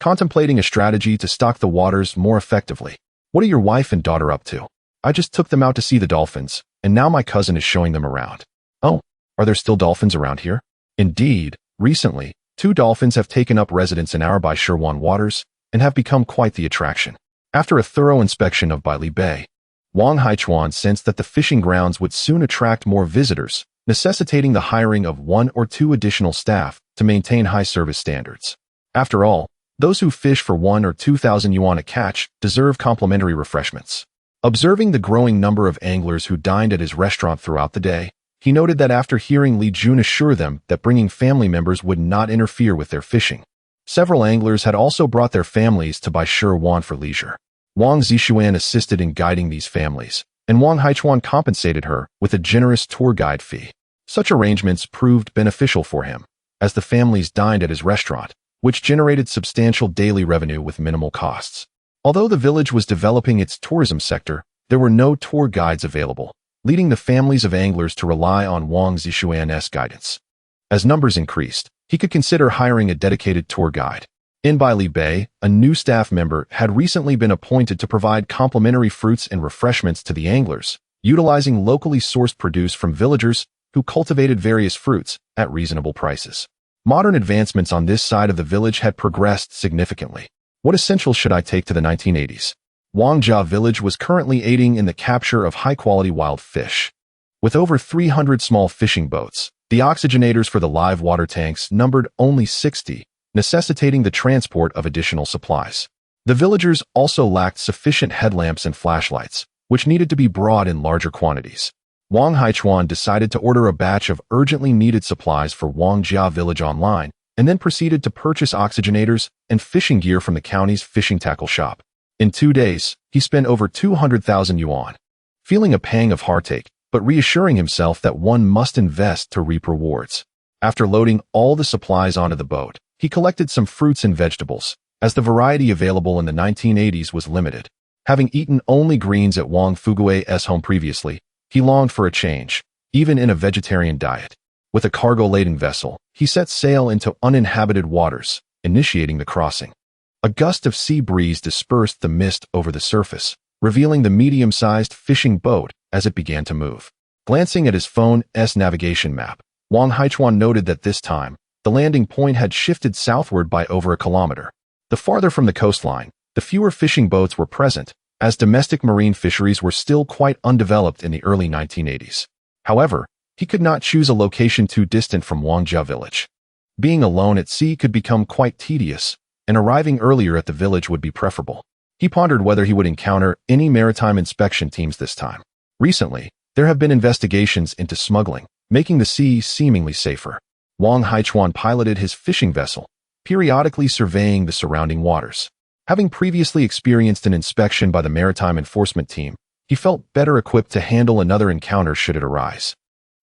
Contemplating a strategy to stock the waters more effectively. What are your wife and daughter up to? I just took them out to see the dolphins, and now my cousin is showing them around. Oh, are there still dolphins around here? Indeed, recently, 2 dolphins have taken up residence in our Baishiwan waters and have become quite the attraction. After a thorough inspection of Baili Bay, Wang Haichuan sensed that the fishing grounds would soon attract more visitors, necessitating the hiring of 1 or 2 additional staff to maintain high service standards. After all, those who fish for 1 or 2,000 yuan a catch deserve complimentary refreshments. Observing the growing number of anglers who dined at his restaurant throughout the day, he noted that after hearing Li Jun assure them that bringing family members would not interfere with their fishing, several anglers had also brought their families to Baishiwan for leisure. Wang Zixuan assisted in guiding these families, and Wang Haichuan compensated her with a generous tour guide fee. Such arrangements proved beneficial for him, as the families dined at his restaurant, which generated substantial daily revenue with minimal costs. Although the village was developing its tourism sector, there were no tour guides available, leading the families of anglers to rely on Wang Zixuan's guidance. As numbers increased, he could consider hiring a dedicated tour guide. In Baili Bay, a new staff member had recently been appointed to provide complimentary fruits and refreshments to the anglers, utilizing locally sourced produce from villagers who cultivated various fruits at reasonable prices. Modern advancements on this side of the village had progressed significantly. What essentials should I take to the 1980s? Wangjia village was currently aiding in the capture of high-quality wild fish. With over 300 small fishing boats, the oxygenators for the live water tanks numbered only 60, necessitating the transport of additional supplies. The villagers also lacked sufficient headlamps and flashlights, which needed to be brought in larger quantities. Wang Haichuan decided to order a batch of urgently needed supplies for Wangjia village online, and then proceeded to purchase oxygenators and fishing gear from the county's fishing tackle shop. In 2 days, he spent over 200,000 yuan. Feeling a pang of heartache, but reassuring himself that one must invest to reap rewards. After loading all the supplies onto the boat, he collected some fruits and vegetables, as the variety available in the 1980s was limited. Having eaten only greens at Wang Fugue's home previously, he longed for a change, even in a vegetarian diet. With a cargo-laden vessel, he set sail into uninhabited waters, initiating the crossing. A gust of sea breeze dispersed the mist over the surface, revealing the medium-sized fishing boat as it began to move. Glancing at his phone's navigation map, Wang Haichuan noted that this time, the landing point had shifted southward by over a kilometer. The farther from the coastline, the fewer fishing boats were present, as domestic marine fisheries were still quite undeveloped in the early 1980s. However, he could not choose a location too distant from Wangjia village. Being alone at sea could become quite tedious, and arriving earlier at the village would be preferable. He pondered whether he would encounter any maritime inspection teams this time. Recently, there have been investigations into smuggling, making the sea seemingly safer. Wang Haichuan piloted his fishing vessel, periodically surveying the surrounding waters. Having previously experienced an inspection by the maritime enforcement team, he felt better equipped to handle another encounter should it arise.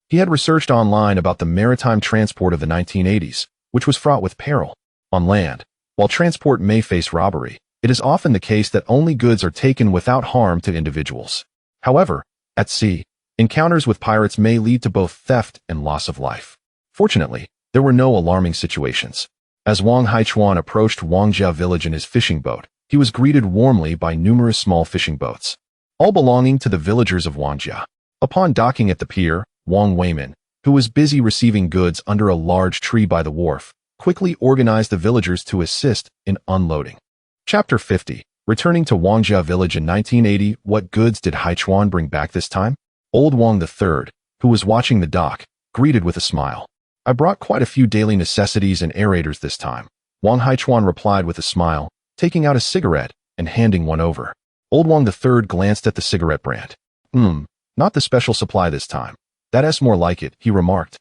He had researched online about the maritime transport of the 1980s, which was fraught with peril. On land, while transport may face robbery, it is often the case that only goods are taken without harm to individuals. However, at sea, encounters with pirates may lead to both theft and loss of life. Fortunately, there were no alarming situations. As Wang Haichuan approached Wangjia village in his fishing boat, he was greeted warmly by numerous small fishing boats, all belonging to the villagers of Wangjia. Upon docking at the pier, Wang Weimin, who was busy receiving goods under a large tree by the wharf, quickly organized the villagers to assist in unloading. Chapter 50. Returning to Wangjia village in 1980, what goods did Haichuan bring back this time? Old Wang III, who was watching the dock, greeted with a smile. I brought quite a few daily necessities and aerators this time, Wang Haichuan replied with a smile, taking out a cigarette and handing one over. Old Wang III glanced at the cigarette brand. Not the special supply this time. That's more like it, he remarked.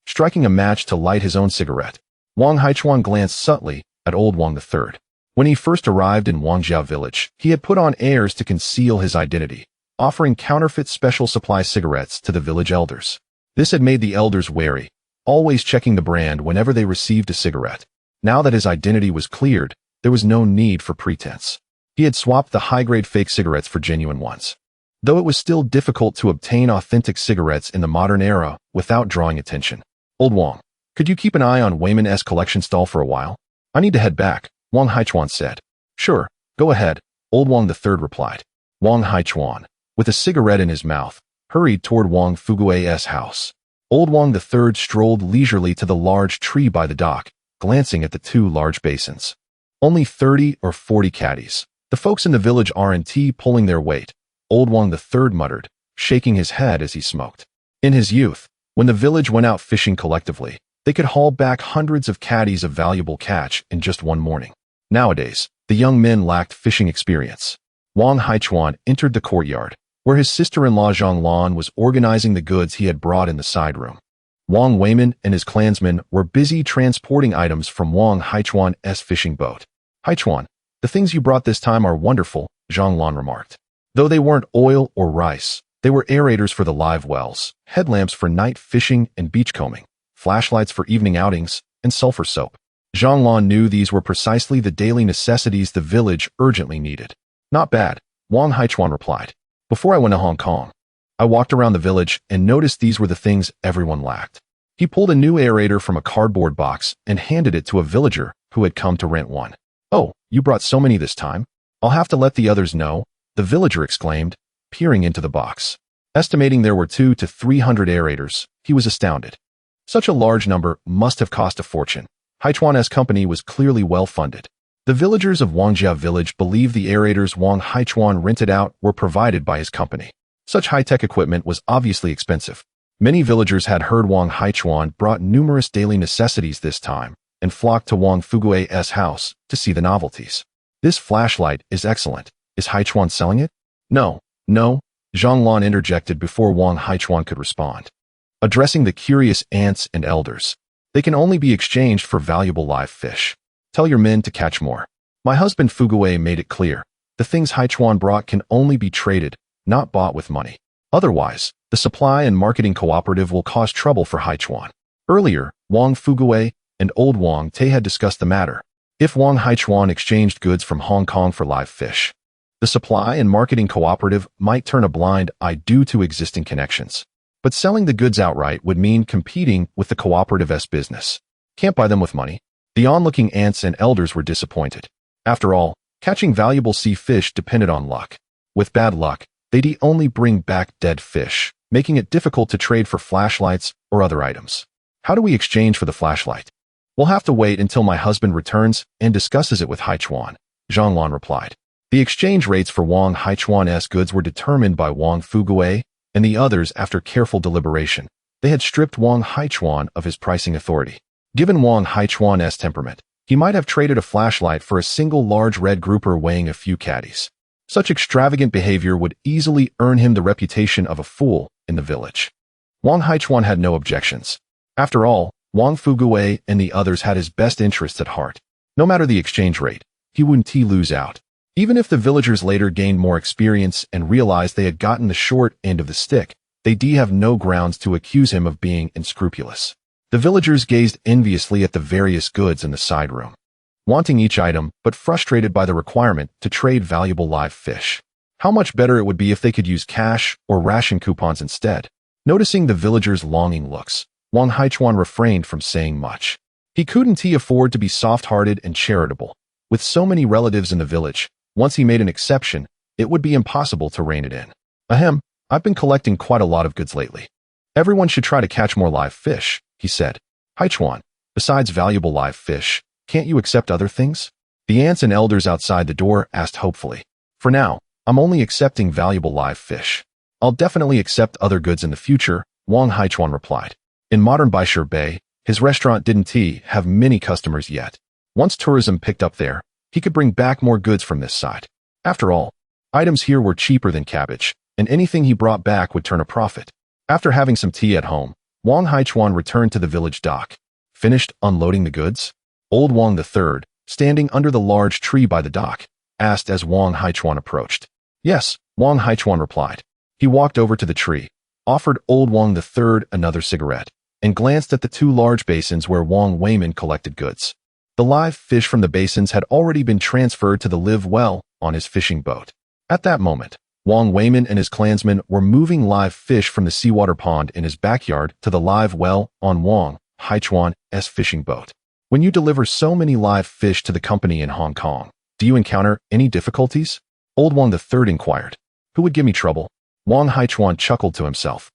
Striking a match to light his own cigarette, Wang Haichuan glanced subtly at Old Wang III. When he first arrived in Wangjia village, he had put on airs to conceal his identity, offering counterfeit special supply cigarettes to the village elders. This had made the elders wary, always checking the brand whenever they received a cigarette. Now that his identity was cleared, there was no need for pretense. He had swapped the high-grade fake cigarettes for genuine ones. Though it was still difficult to obtain authentic cigarettes in the modern era without drawing attention. Old Wang, could you keep an eye on Wayman's collection stall for a while? I need to head back, Wang Haichuan said. Sure, go ahead, Old Wang III replied. Wang Haichuan, with a cigarette in his mouth, hurried toward Wang Fugue's house. Old Wang III strolled leisurely to the large tree by the dock, glancing at the two large basins. Only 30 or 40 caddies. The folks in the village aren't pulling their weight, Old Wang III muttered, shaking his head as he smoked. In his youth, when the village went out fishing collectively, they could haul back hundreds of caddies of valuable catch in just one morning. Nowadays, the young men lacked fishing experience. Wang Haichuan entered the courtyard, where his sister-in-law Zhang Lan was organizing the goods he had brought in the side room. Wang Weiman and his clansmen were busy transporting items from Wang Haichuan's fishing boat. Haichuan, the things you brought this time are wonderful, Zhang Lan remarked. Though they weren't oil or rice, they were aerators for the live wells, headlamps for night fishing and beachcombing, flashlights for evening outings, and sulfur soap. Zhang Lan knew these were precisely the daily necessities the village urgently needed. Not bad, Wang Haichuan replied. Before I went to Hong Kong, I walked around the village and noticed these were the things everyone lacked. He pulled a new aerator from a cardboard box and handed it to a villager who had come to rent one. Oh, you brought so many this time? I'll have to let the others know, the villager exclaimed, peering into the box. Estimating there were 200 to 300 aerators, he was astounded. Such a large number must have cost a fortune. Haichuan's company was clearly well-funded. The villagers of Wangjia village believed the aerators Wang Haichuan rented out were provided by his company. Such high-tech equipment was obviously expensive. Many villagers had heard Wang Haichuan brought numerous daily necessities this time and flocked to Wang Fugue's house to see the novelties. This flashlight is excellent. Is Haichuan selling it? No, Zhang Lan interjected before Wang Haichuan could respond. Addressing the curious aunts and elders, they can only be exchanged for valuable live fish. Tell your men to catch more. My husband Fugue made it clear. The things Haichuan brought can only be traded, not bought with money. Otherwise, the supply and marketing cooperative will cause trouble for Haichuan. Earlier, Wang Fugue and Old Wang Te had discussed the matter. If Wang Haichuan exchanged goods from Hong Kong for live fish, the supply and marketing cooperative might turn a blind eye due to existing connections. But selling the goods outright would mean competing with the cooperative's business. Can't buy them with money. The onlooking aunts and elders were disappointed. After all, catching valuable sea fish depended on luck. With bad luck, they'd only bring back dead fish, making it difficult to trade for flashlights or other items. How do we exchange for the flashlight? We'll have to wait until my husband returns and discusses it with Haichuan, Zhang Lan replied. The exchange rates for Wang Haichuan's goods were determined by Wang Fugue and the others after careful deliberation. They had stripped Wang Haichuan of his pricing authority. Given Wang Haichuan's temperament, he might have traded a flashlight for a single large red grouper weighing a few caddies. Such extravagant behavior would easily earn him the reputation of a fool in the village. Wang Haichuan had no objections. After all, Wang Fugue and the others had his best interests at heart. No matter the exchange rate, he wouldn't lose out. Even if the villagers later gained more experience and realized they had gotten the short end of the stick, they'd have no grounds to accuse him of being unscrupulous. The villagers gazed enviously at the various goods in the side room, wanting each item but frustrated by the requirement to trade valuable live fish. How much better it would be if they could use cash or ration coupons instead. Noticing the villagers' longing looks, Wang Haichuan refrained from saying much. He couldn't afford to be soft-hearted and charitable. With so many relatives in the village, once he made an exception, it would be impossible to rein it in. Ahem, I've been collecting quite a lot of goods lately. Everyone should try to catch more live fish, he said. Haichuan, besides valuable live fish, can't you accept other things? The aunts and elders outside the door asked hopefully. For now, I'm only accepting valuable live fish. I'll definitely accept other goods in the future, Wang Haichuan replied. In modern Baishur Bay, his restaurant didn't have many customers yet. Once tourism picked up there, he could bring back more goods from this side. After all, items here were cheaper than cabbage, and anything he brought back would turn a profit. After having some tea at home, Wang Haichuan returned to the village dock. Finished unloading the goods? Old Wang III, standing under the large tree by the dock, asked as Wang Haichuan approached. Yes, Wang Haichuan replied. He walked over to the tree, offered Old Wang III another cigarette, and glanced at the two large basins where Wang Weiman collected goods. The live fish from the basins had already been transferred to the live well on his fishing boat. At that moment, Wang Weimin and his clansmen were moving live fish from the seawater pond in his backyard to the live well on Wang Haichuan's fishing boat. When you deliver so many live fish to the company in Hong Kong, do you encounter any difficulties? Old Wang III inquired. Who would give me trouble? Wang Haichuan chuckled to himself,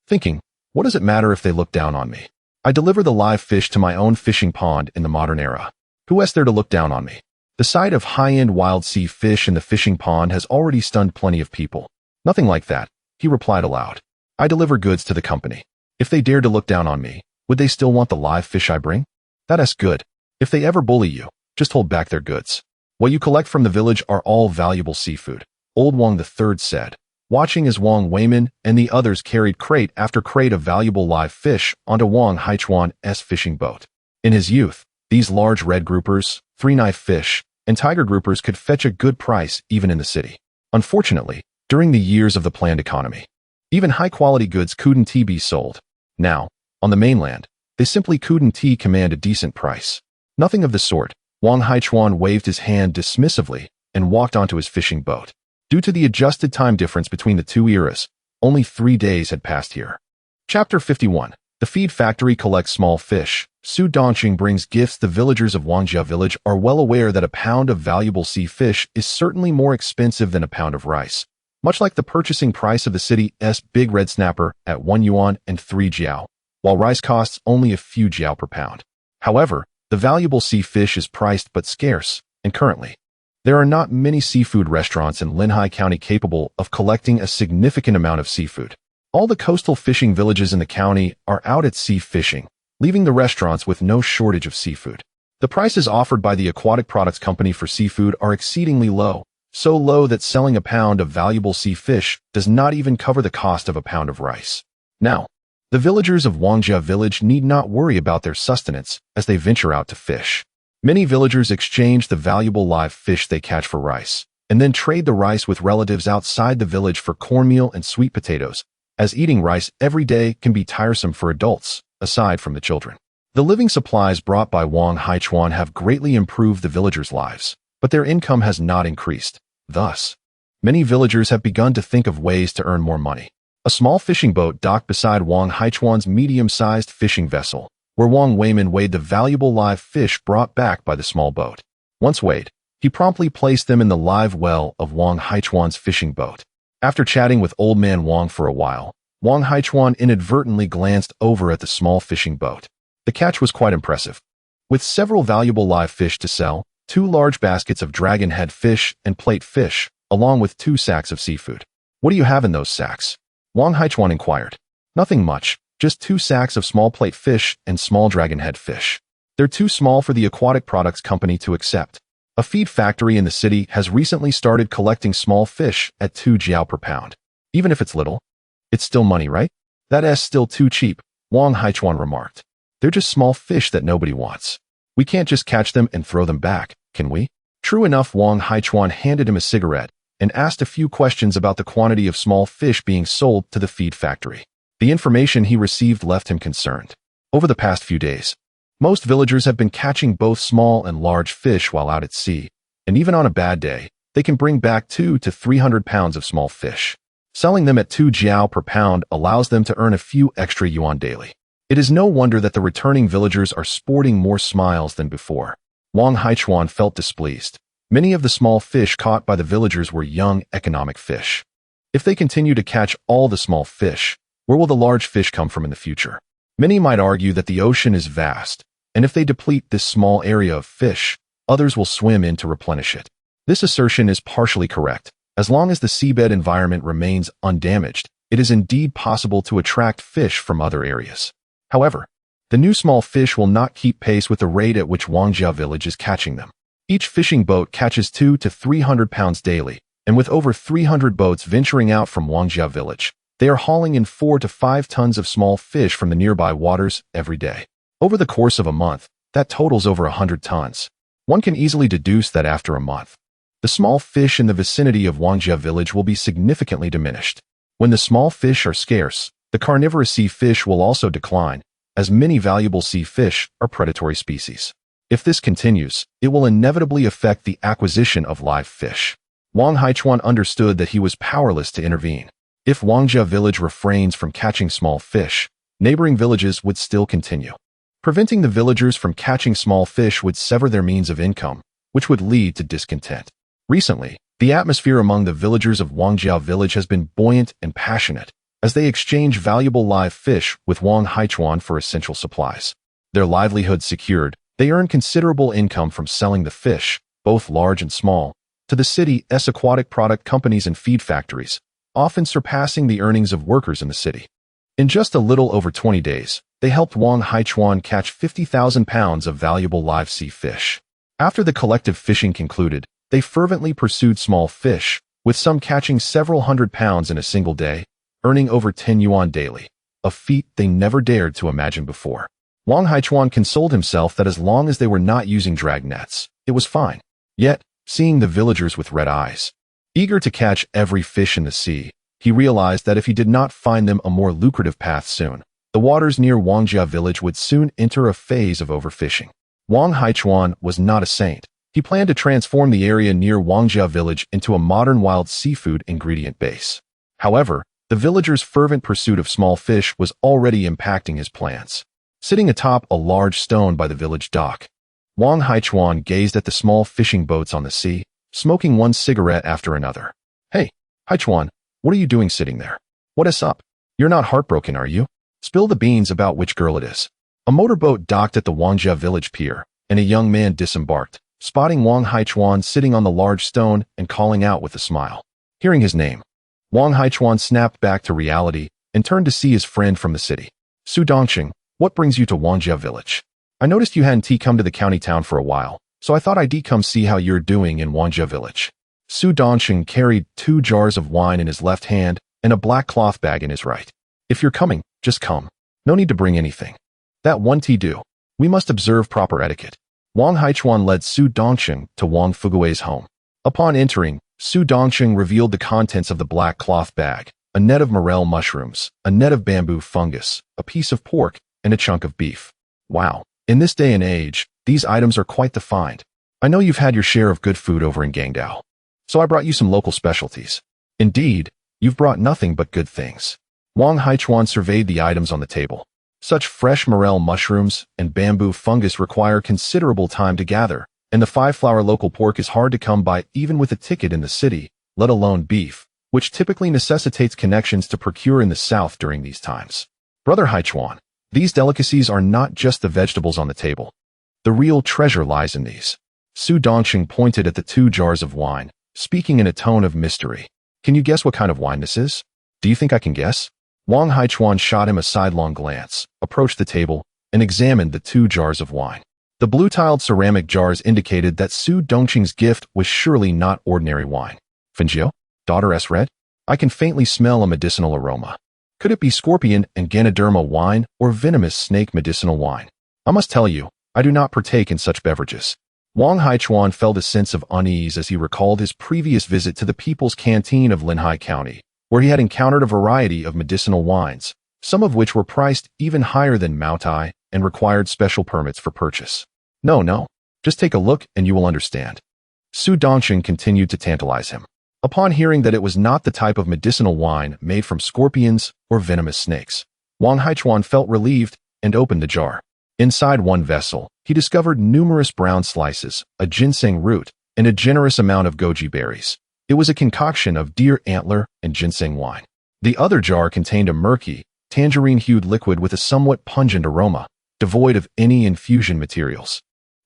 thinking, what does it matter if they look down on me? I deliver the live fish to my own fishing pond in the modern era. Who is there to look down on me? The sight of high-end wild sea fish in the fishing pond has already stunned plenty of people. Nothing like that, he replied aloud. I deliver goods to the company. If they dared to look down on me, would they still want the live fish I bring? That's good. If they ever bully you, just hold back their goods. What you collect from the village are all valuable seafood, Old Wang III said, watching as Wang Weimin and the others carried crate after crate of valuable live fish onto Wang Haichuan's fishing boat. In his youth, these large red groupers, three-knife fish, and tiger groupers could fetch a good price even in the city. Unfortunately, during the years of the planned economy, even high-quality goods couldn't be sold. Now, on the mainland, they simply couldn't command a decent price. Nothing of the sort. Wang Haichuan waved his hand dismissively and walked onto his fishing boat. Due to the adjusted time difference between the two eras, only 3 days had passed here. Chapter 51. The feed factory collects small fish. Su Dongqing brings gifts. The villagers of Wangjia village are well aware that a pound of valuable sea fish is certainly more expensive than a pound of rice, much like the purchasing price of the city's big red snapper at 1 yuan and 3 jiao, while rice costs only a few jiao per pound. However, the valuable sea fish is priced but scarce, and currently, there are not many seafood restaurants in Linhai County capable of collecting a significant amount of seafood. All the coastal fishing villages in the county are out at sea fishing, leaving the restaurants with no shortage of seafood. The prices offered by the Aquatic Products Company for seafood are exceedingly low, so low that selling a pound of valuable sea fish does not even cover the cost of a pound of rice. Now, the villagers of Wangjia village need not worry about their sustenance as they venture out to fish. Many villagers exchange the valuable live fish they catch for rice, and then trade the rice with relatives outside the village for cornmeal and sweet potatoes, as eating rice every day can be tiresome for adults, aside from the children. The living supplies brought by Wang Haichuan have greatly improved the villagers' lives, but their income has not increased. Thus, many villagers have begun to think of ways to earn more money. A small fishing boat docked beside Wang Haichuan's medium-sized fishing vessel, where Wang Weimin weighed the valuable live fish brought back by the small boat. Once weighed, he promptly placed them in the live well of Wang Haichuan's fishing boat. After chatting with Old Man Wang for a while, Wang Haichuan inadvertently glanced over at the small fishing boat. The catch was quite impressive. With several valuable live fish to sell, 2 large baskets of dragon head fish and plate fish, along with 2 sacks of seafood. What do you have in those sacks? Wang Haichuan inquired. Nothing much, just 2 sacks of small plate fish and small dragon head fish. They're too small for the Aquatic Products Company to accept. A feed factory in the city has recently started collecting small fish at 2 jiao per pound. Even if it's little, it's still money, right? That's still too cheap, Wang Haichuan remarked. They're just small fish that nobody wants. We can't just catch them and throw them back, can we? True enough, Wang Haichuan handed him a cigarette and asked a few questions about the quantity of small fish being sold to the feed factory. The information he received left him concerned. Over the past few days, most villagers have been catching both small and large fish while out at sea, and even on a bad day, they can bring back 200 to 300 pounds of small fish. Selling them at 2 jiao per pound allows them to earn a few extra yuan daily. It is no wonder that the returning villagers are sporting more smiles than before. Wang Haichuan felt displeased. Many of the small fish caught by the villagers were young, economic fish. If they continue to catch all the small fish, where will the large fish come from in the future? Many might argue that the ocean is vast, and if they deplete this small area of fish, others will swim in to replenish it. This assertion is partially correct. As long as the seabed environment remains undamaged, it is indeed possible to attract fish from other areas. However, the new small fish will not keep pace with the rate at which Wangjia village is catching them. Each fishing boat catches 200 to 300 pounds daily, and with over 300 boats venturing out from Wangjia village, they are hauling in 4 to 5 tons of small fish from the nearby waters every day. Over the course of a month, that totals over 100 tons. One can easily deduce that after a month, the small fish in the vicinity of Wangjia village will be significantly diminished. When the small fish are scarce, the carnivorous sea fish will also decline, as many valuable sea fish are predatory species. If this continues, it will inevitably affect the acquisition of live fish. Wang Haichuan understood that he was powerless to intervene. If Wangjia village refrains from catching small fish, neighboring villages would still continue. Preventing the villagers from catching small fish would sever their means of income, which would lead to discontent. Recently, the atmosphere among the villagers of Wangjia village has been buoyant and passionate, as they exchange valuable live fish with Wang Haichuan for essential supplies. Their livelihood secured, they earn considerable income from selling the fish, both large and small, to the city's aquatic product companies and feed factories, often surpassing the earnings of workers in the city. In just a little over 20 days, they helped Wang Haichuan catch 50,000 pounds of valuable live sea fish. After the collective fishing concluded, they fervently pursued small fish, with some catching several hundred pounds in a single day, earning over 10 yuan daily, a feat they never dared to imagine before. Wang Haichuan consoled himself that as long as they were not using drag nets, it was fine. Yet, seeing the villagers with red eyes, eager to catch every fish in the sea, he realized that if he did not find them a more lucrative path soon, the waters near Wangjia village would soon enter a phase of overfishing. Wang Haichuan was not a saint. He planned to transform the area near Wangjia village into a modern wild seafood ingredient base. However, the villagers' fervent pursuit of small fish was already impacting his plans. Sitting atop a large stone by the village dock, Wang Haichuan gazed at the small fishing boats on the sea, smoking one cigarette after another. "Hey, Haichuan, what are you doing sitting there? What is up? You're not heartbroken, are you? Spill the beans about which girl it is." A motorboat docked at the Wangjia village pier, and a young man disembarked, spotting Wang Haichuan sitting on the large stone and calling out with a smile. Hearing his name, Wang Haichuan snapped back to reality and turned to see his friend from the city. "Su Dongqing, what brings you to Wangjia village? I noticed you hadn't come to the county town for a while, so I thought I'd come see how you're doing in Wangjia village." Su Dongqing carried 2 jars of wine in his left hand and a black cloth bag in his right. "If you're coming, just come. No need to bring anything. That one tea do. We must observe proper etiquette." Wang Haichuan led Su Dongqing to Wang Fugui's home. Upon entering, Su Dongqing revealed the contents of the black cloth bag: a net of morel mushrooms, a net of bamboo fungus, a piece of pork, and a chunk of beef. Wow, in this day and age, these items are quite the find. I know you've had your share of good food over in Gangdao, so I brought you some local specialties. Indeed, you've brought nothing but good things. Wang Haichuan surveyed the items on the table. Such fresh morel mushrooms and bamboo fungus require considerable time to gather, and the 5-flour local pork is hard to come by even with a ticket in the city, let alone beef, which typically necessitates connections to procure in the south during these times. Brother Haichuan, these delicacies are not just the vegetables on the table. The real treasure lies in these. Su Dongqing pointed at the 2 jars of wine, speaking in a tone of mystery. "Can you guess what kind of wine this is? Do you think I can guess?" Wang Haichuan shot him a sidelong glance, approached the table, and examined the 2 jars of wine. The blue-tiled ceramic jars indicated that Su Dongqing's gift was surely not ordinary wine. "Fengjiu, daughter S. Red? I can faintly smell a medicinal aroma. Could it be scorpion and Ganoderma wine or venomous snake medicinal wine? I must tell you, I do not partake in such beverages." Wang Haichuan felt a sense of unease as he recalled his previous visit to the People's Canteen of Linhai County, where he had encountered a variety of medicinal wines, some of which were priced even higher than Maotai and required special permits for purchase. No, just take a look and you will understand." Su Dongqing continued to tantalize him. Upon hearing that it was not the type of medicinal wine made from scorpions or venomous snakes, Wang Haichuan felt relieved and opened the jar. Inside one vessel, he discovered numerous brown slices, a ginseng root, and a generous amount of goji berries. It was a concoction of deer antler and ginseng wine. The other jar contained a murky, tangerine-hued liquid with a somewhat pungent aroma, devoid of any infusion materials.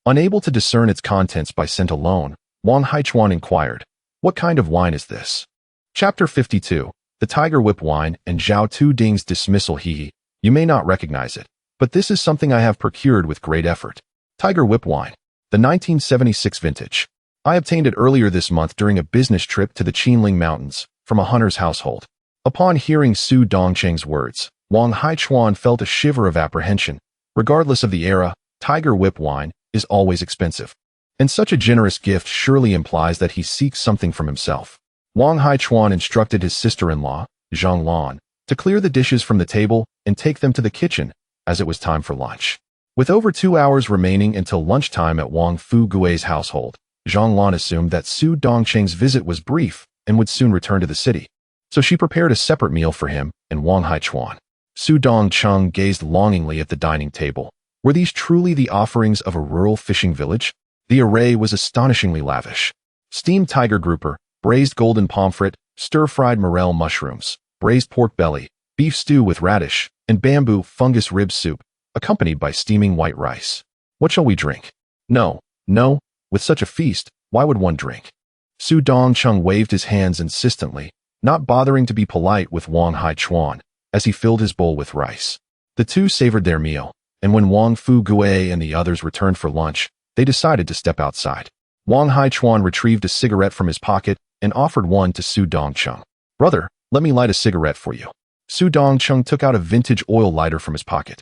Unable to discern its contents by scent alone, Wang Haichuan inquired, "What kind of wine is this?" Chapter 52, The Tiger Whip Wine and Zhao Tu Ding's Dismissal. You may not recognize it, but this is something I have procured with great effort. Tiger Whip Wine, the 1976 vintage. I obtained it earlier this month during a business trip to the Qinling Mountains from a hunter's household. Upon hearing Su Dongqing's words, Wang Haichuan felt a shiver of apprehension. Regardless of the era, Tiger Whip wine is always expensive, and such a generous gift surely implies that he seeks something from himself. Wang Haichuan instructed his sister-in-law, Zhang Lan, to clear the dishes from the table and take them to the kitchen, as it was time for lunch. With over 2 hours remaining until lunchtime at Wang Fugui's household, Zhang Lan assumed that Su Dongqing's visit was brief and would soon return to the city, so she prepared a separate meal for him and Wang Haichuan. Su Dongqing gazed longingly at the dining table. Were these truly the offerings of a rural fishing village? The array was astonishingly lavish. Steamed tiger grouper, braised golden pomfret, stir-fried morel mushrooms, braised pork belly, beef stew with radish, and bamboo fungus rib soup, accompanied by steaming white rice. What shall we drink? No, no, with such a feast, why would one drink? Su Dongqing waved his hands insistently, not bothering to be polite with Wang Haichuan, as he filled his bowl with rice. The two savored their meal, and when Wang Fugue and the others returned for lunch, they decided to step outside. Wang Haichuan retrieved a cigarette from his pocket and offered one to Su Dongqing. "Brother, let me light a cigarette for you." Su Dongqing took out a vintage oil lighter from his pocket,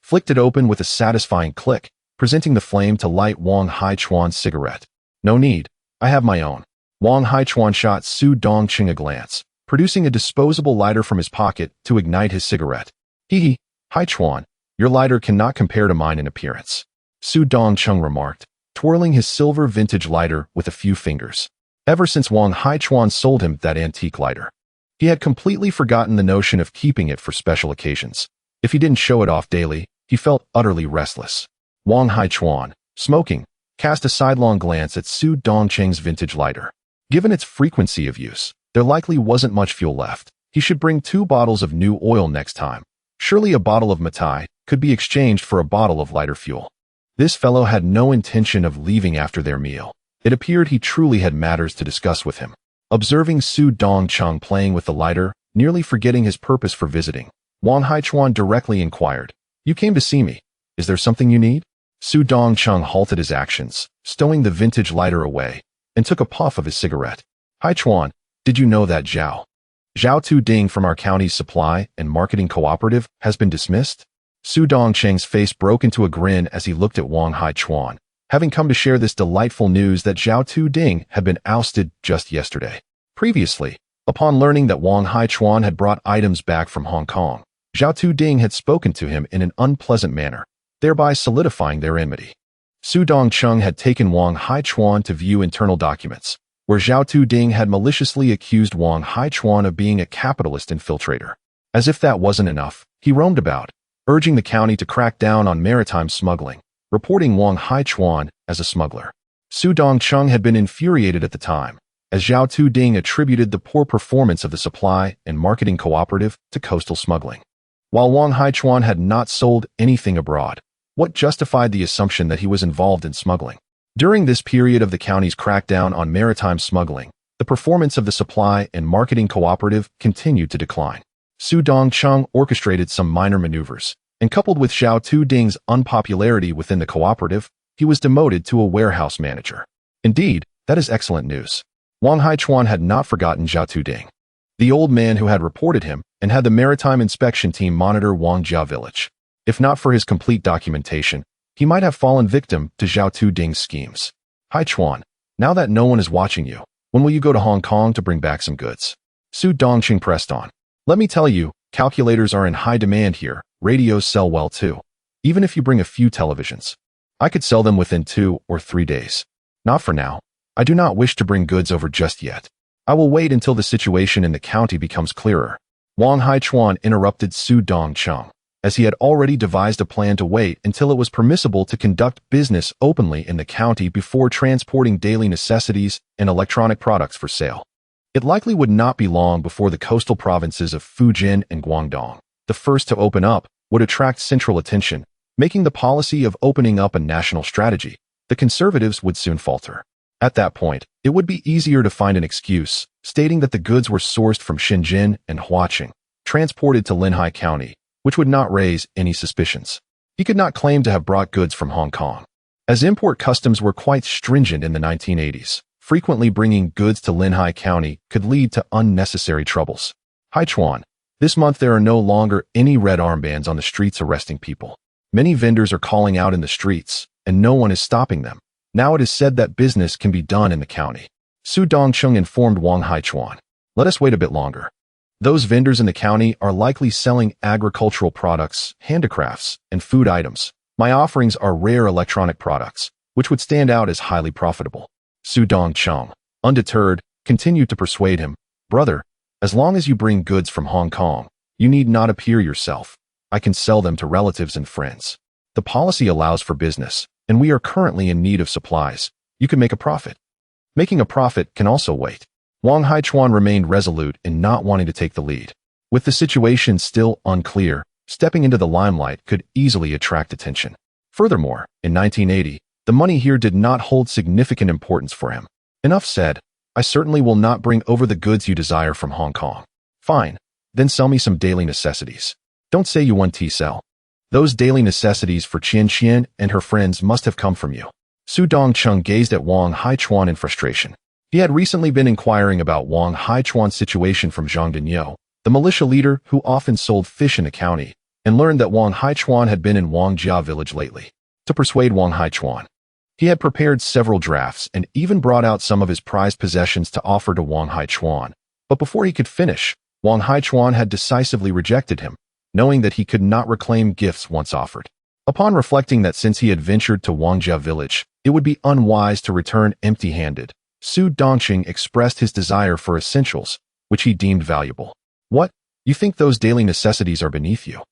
flicked it open with a satisfying click, presenting the flame to light Wang Haichuan's cigarette. "No need, I have my own." Wang Haichuan shot Su Dongqing a glance, producing a disposable lighter from his pocket to ignite his cigarette. "Hee, Haichuan, your lighter cannot compare to mine in appearance," Su Dongqing remarked, twirling his silver vintage lighter with a few fingers. Ever since Wang Haichuan sold him that antique lighter, he had completely forgotten the notion of keeping it for special occasions. If he didn't show it off daily, he felt utterly restless. Wang Haichuan, smoking, cast a sidelong glance at Su Dongqing's vintage lighter. Given its frequency of use, there likely wasn't much fuel left. He should bring 2 bottles of new oil next time. Surely a bottle of Matai could be exchanged for a bottle of lighter fuel. This fellow had no intention of leaving after their meal. It appeared he truly had matters to discuss with him. Observing Su Dongqing playing with the lighter, nearly forgetting his purpose for visiting, Wang Haichuan directly inquired, "You came to see me. Is there something you need?" Su Dongqing halted his actions, stowing the vintage lighter away, and took a puff of his cigarette. "Haichuan, did you know that Zhao Tu Ding from our county's supply and marketing cooperative has been dismissed?" Su Dongqing's face broke into a grin as he looked at Wang Haichuan, having come to share this delightful news that Zhao Tu Ding had been ousted just yesterday. Previously, upon learning that Wang Haichuan had brought items back from Hong Kong, Zhao Tu Ding had spoken to him in an unpleasant manner, thereby solidifying their enmity. Su Dongqing had taken Wang Haichuan to view internal documents, where Zhao Tu Ding had maliciously accused Wang Haichuan of being a capitalist infiltrator. As if that wasn't enough, he roamed about, urging the county to crack down on maritime smuggling, reporting Wang Haichuan as a smuggler. Su Dongqing had been infuriated at the time, as Zhao Tu Ding attributed the poor performance of the supply and marketing cooperative to coastal smuggling. While Wang Haichuan had not sold anything abroad, what justified the assumption that he was involved in smuggling? During this period of the county's crackdown on maritime smuggling, the performance of the supply and marketing cooperative continued to decline. Su Dongqing orchestrated some minor maneuvers, and coupled with Zhao Tu Ding's unpopularity within the cooperative, he was demoted to a warehouse manager. Indeed, that is excellent news. Wang Haichuan had not forgotten Zhao Tu Ding, the old man who had reported him and had the maritime inspection team monitor Wangjia village. If not for his complete documentation, he might have fallen victim to Zhao Tu Ding's schemes. "Haichuan, now that no one is watching you, when will you go to Hong Kong to bring back some goods?" Su Dongqing pressed on. "Let me tell you, calculators are in high demand here. Radios sell well too. Even if you bring a few televisions, I could sell them within 2 or 3 days. Not for now. I do not wish to bring goods over just yet. I will wait until the situation in the county becomes clearer." Wang Haichuan interrupted Su Dongqing, as he had already devised a plan to wait until it was permissible to conduct business openly in the county before transporting daily necessities and electronic products for sale. It likely would not be long before the coastal provinces of Fujian and Guangdong, the first to open up, would attract central attention, making the policy of opening up a national strategy. The conservatives would soon falter. At that point, it would be easier to find an excuse, stating that the goods were sourced from Shenzhen and Huaqing, transported to Linhai County, which would not raise any suspicions. He could not claim to have brought goods from Hong Kong, as import customs were quite stringent in the 1980s. Frequently bringing goods to Linhai County could lead to unnecessary troubles. "Haichuan, this month there are no longer any red armbands on the streets arresting people. Many vendors are calling out in the streets, and no one is stopping them. Now it is said that business can be done in the county." Su Dongqing informed Wang Haichuan. "Let us wait a bit longer. Those vendors in the county are likely selling agricultural products, handicrafts, and food items. My offerings are rare electronic products, which would stand out as highly profitable." Su Dongcheng, undeterred, continued to persuade him, "Brother, as long as you bring goods from Hong Kong, you need not appear yourself. I can sell them to relatives and friends. The policy allows for business, and we are currently in need of supplies. You can make a profit." Making a profit can also wait. Wang Haichuan remained resolute in not wanting to take the lead. With the situation still unclear, stepping into the limelight could easily attract attention. Furthermore, in 1980, the money here did not hold significant importance for him. Enough said. I certainly will not bring over the goods you desire from Hong Kong. Fine, then sell me some daily necessities. Don't say you want to sell. Those daily necessities for Qian Qian and her friends must have come from you. Su Dongcheng gazed at Wang Haichuan in frustration. He had recently been inquiring about Wang Haichuan's situation from Zhang Dinyo, the militia leader who often sold fish in the county, and learned that Wang Haichuan had been in Wangjia village lately. To persuade Wang Haichuan, he had prepared several drafts and even brought out some of his prized possessions to offer to Wang Haichuan. But before he could finish, Wang Haichuan had decisively rejected him, knowing that he could not reclaim gifts once offered. Upon reflecting that since he had ventured to Wangjia village, it would be unwise to return empty-handed, Su Dongcheng expressed his desire for essentials, which he deemed valuable. "What? You think those daily necessities are beneath you?"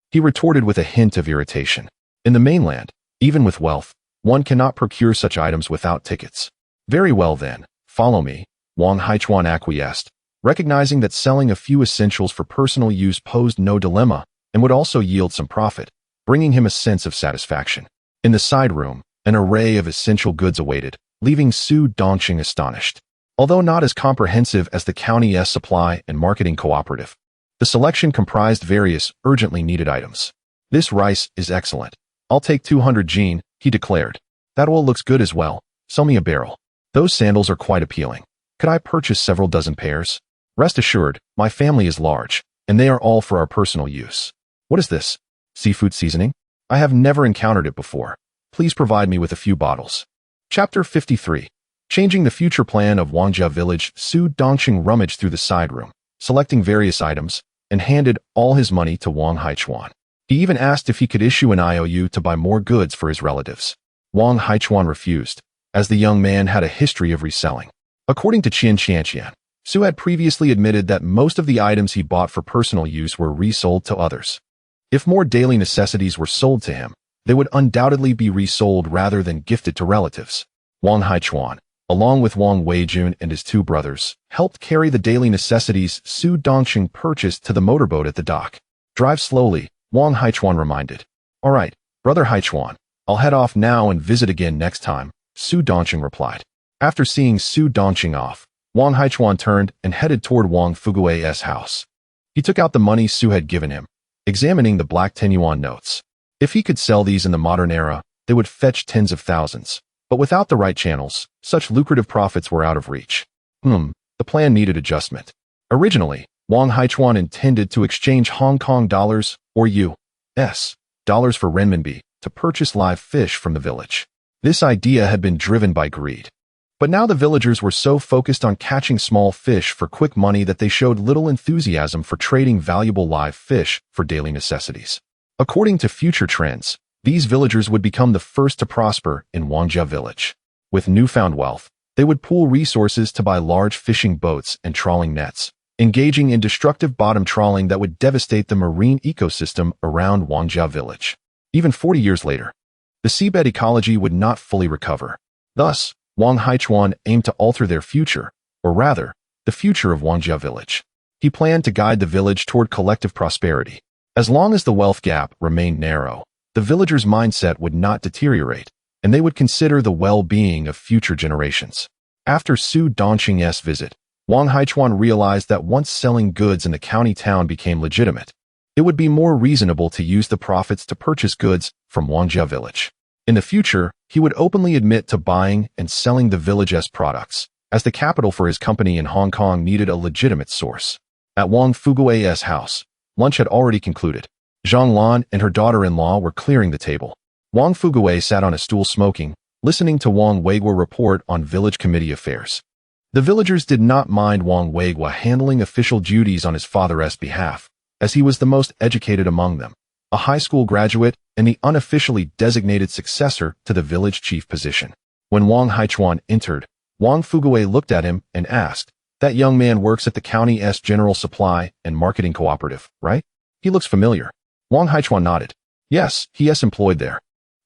he retorted with a hint of irritation. "In the mainland, even with wealth, one cannot procure such items without tickets." "Very well then, follow me," Wang Haichuan acquiesced, recognizing that selling a few essentials for personal use posed no dilemma and would also yield some profit, bringing him a sense of satisfaction. In the side room, an array of essential goods awaited, leaving Su Dongcheng astonished. Although not as comprehensive as the county's supply and marketing cooperative, the selection comprised various urgently needed items. "This rice is excellent. I'll take 200 jin," he declared. "That wool looks good as well. Sell me a barrel. Those sandals are quite appealing. Could I purchase several dozen pairs? Rest assured, my family is large, and they are all for our personal use." "What is this? Seafood seasoning? I have never encountered it before. Please provide me with a few bottles." Chapter 53. Changing the future plan of Wangjia village, Su Dongcheng rummaged through the side room, selecting various items, and handed all his money to Wang Haichuan. He even asked if he could issue an IOU to buy more goods for his relatives. Wang Haichuan refused, as the young man had a history of reselling. According to Qian Qianqian, Su had previously admitted that most of the items he bought for personal use were resold to others. If more daily necessities were sold to him, they would undoubtedly be resold rather than gifted to relatives. Wang Haichuan, along with Wang Weijun and his two brothers, helped carry the daily necessities Su Dongcheng purchased to the motorboat at the dock. "Drive slowly," Wang Haichuan reminded. "All right, Brother Haichuan, I'll head off now and visit again next time," Su Dongcheng replied. After seeing Su Dongcheng off, Wang Haichuan turned and headed toward Wang Fugui's house. He took out the money Su had given him, examining the black 10-yuan notes. If he could sell these in the modern era, they would fetch tens of thousands. But without the right channels, such lucrative profits were out of reach. The plan needed adjustment. Originally, Wang Haichuan intended to exchange Hong Kong dollars, or U.S. dollars for renminbi, to purchase live fish from the village. This idea had been driven by greed. But now the villagers were so focused on catching small fish for quick money that they showed little enthusiasm for trading valuable live fish for daily necessities. According to future trends, these villagers would become the first to prosper in Wangjia village. With newfound wealth, they would pool resources to buy large fishing boats and trawling nets, engaging in destructive bottom trawling that would devastate the marine ecosystem around Wangjia village. Even 40 years later, the seabed ecology would not fully recover. Thus, Wang Haichuan aimed to alter their future, or rather, the future of Wangjia village. He planned to guide the village toward collective prosperity. As long as the wealth gap remained narrow, the villagers' mindset would not deteriorate, and they would consider the well-being of future generations. After Su Dongcheng's visit, Wang Haichuan realized that once selling goods in the county town became legitimate, it would be more reasonable to use the profits to purchase goods from Wangjia village. In the future, he would openly admit to buying and selling the village's products, as the capital for his company in Hong Kong needed a legitimate source. At Wang Fugui's house, lunch had already concluded. Zhang Lan and her daughter-in-law were clearing the table. Wang Fugui sat on a stool smoking, listening to Wang Weigua report on village committee affairs. The villagers did not mind Wang Weigua handling official duties on his father's behalf, as he was the most educated among them, a high school graduate and the unofficially designated successor to the village chief position. When Wang Haichuan entered, Wang Fuguwei looked at him and asked, "That young man works at the county's General Supply and Marketing Cooperative, right? He looks familiar." Wang Haichuan nodded. "Yes, he is employed there.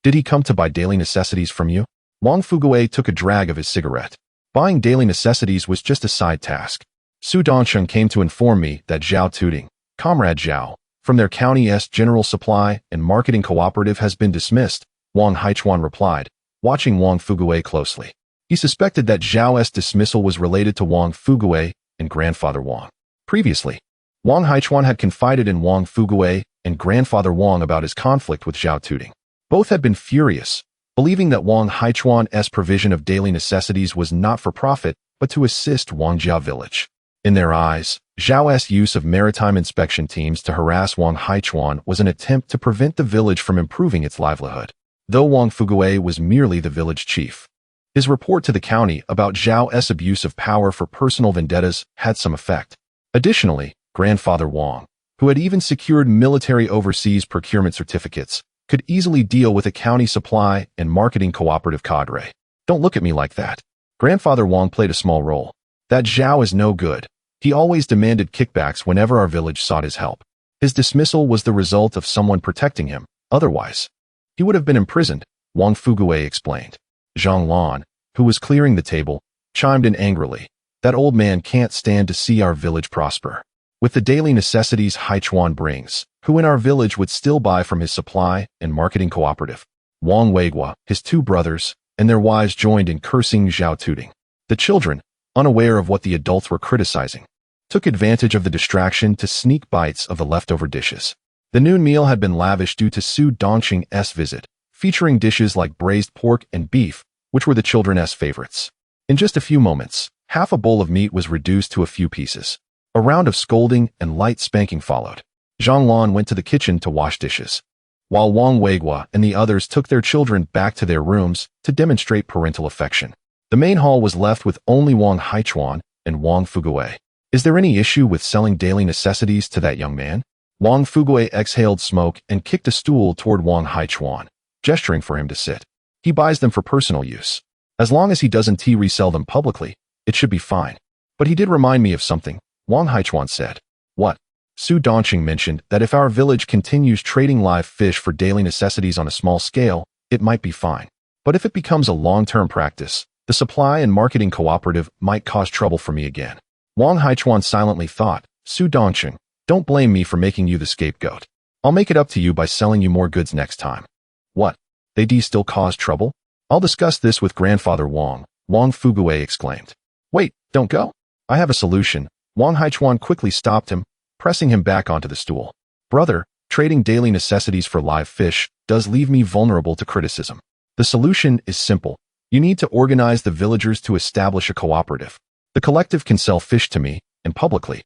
Did he come to buy daily necessities from you?" Wang Fuguwei took a drag of his cigarette. Buying daily necessities was just a side task. Su Dongsheng came to inform me that Zhao Tuding, Comrade Zhao, from their county's General Supply and Marketing Cooperative has been dismissed, Wang Haichuan replied, watching Wang Fuguwei closely. He suspected that Zhao's dismissal was related to Wang Fuguwei and Grandfather Wang. Previously, Wang Haichuan had confided in Wang Fuguwei and Grandfather Wang about his conflict with Zhao Tuding. Both had been furious, believing that Wang Haichuan's provision of daily necessities was not for profit, but to assist Wangjia village. In their eyes, Zhao's use of maritime inspection teams to harass Wang Haichuan was an attempt to prevent the village from improving its livelihood. Though Wang Fuguwei was merely the village chief, his report to the county about Zhao's abuse of power for personal vendettas had some effect. Additionally, Grandfather Wang, who had even secured military overseas procurement certificates, could easily deal with a county supply and marketing cooperative cadre. "Don't look at me like that." Grandfather Wang played a small role. "That Zhao is no good. He always demanded kickbacks whenever our village sought his help. His dismissal was the result of someone protecting him. Otherwise, he would have been imprisoned," Wang Fuguwei explained. Zhang Lan, who was clearing the table, chimed in angrily. "That old man can't stand to see our village prosper. With the daily necessities Haichuan brings, who in our village would still buy from his supply and marketing cooperative?" Wang Weiguo, his two brothers, and their wives joined in cursing Zhao Tuding. The children, unaware of what the adults were criticizing, took advantage of the distraction to sneak bites of the leftover dishes. The noon meal had been lavish due to Su Dongsheng's visit, featuring dishes like braised pork and beef, which were the children's favorites. In just a few moments, half a bowl of meat was reduced to a few pieces. A round of scolding and light spanking followed. Zhang Lan went to the kitchen to wash dishes, while Wang Weiguo and the others took their children back to their rooms to demonstrate parental affection. The main hall was left with only Wang Haichuan and Wang Fuguwei. "Is there any issue with selling daily necessities to that young man?" Wang Fuguwei exhaled smoke and kicked a stool toward Wang Haichuan, gesturing for him to sit. "He buys them for personal use. As long as he doesn't resell them publicly, it should be fine. But he did remind me of something," Wang Haichuan said. "What?" Su Dongsheng mentioned that if our village continues trading live fish for daily necessities on a small scale, it might be fine. But if it becomes a long-term practice, the supply and marketing cooperative might cause trouble for me again. Wang Haichuan silently thought, "Su Dongsheng, don't blame me for making you the scapegoat. I'll make it up to you by selling you more goods next time." "What? They still cause trouble?" "I'll discuss this with Grandfather Wang," Wang Fuguwei exclaimed. "Wait, don't go. I have a solution." Wang Haichuan quickly stopped him, pressing him back onto the stool. "Brother, trading daily necessities for live fish does leave me vulnerable to criticism. The solution is simple. You need to organize the villagers to establish a cooperative. The collective can sell fish to me, and publicly.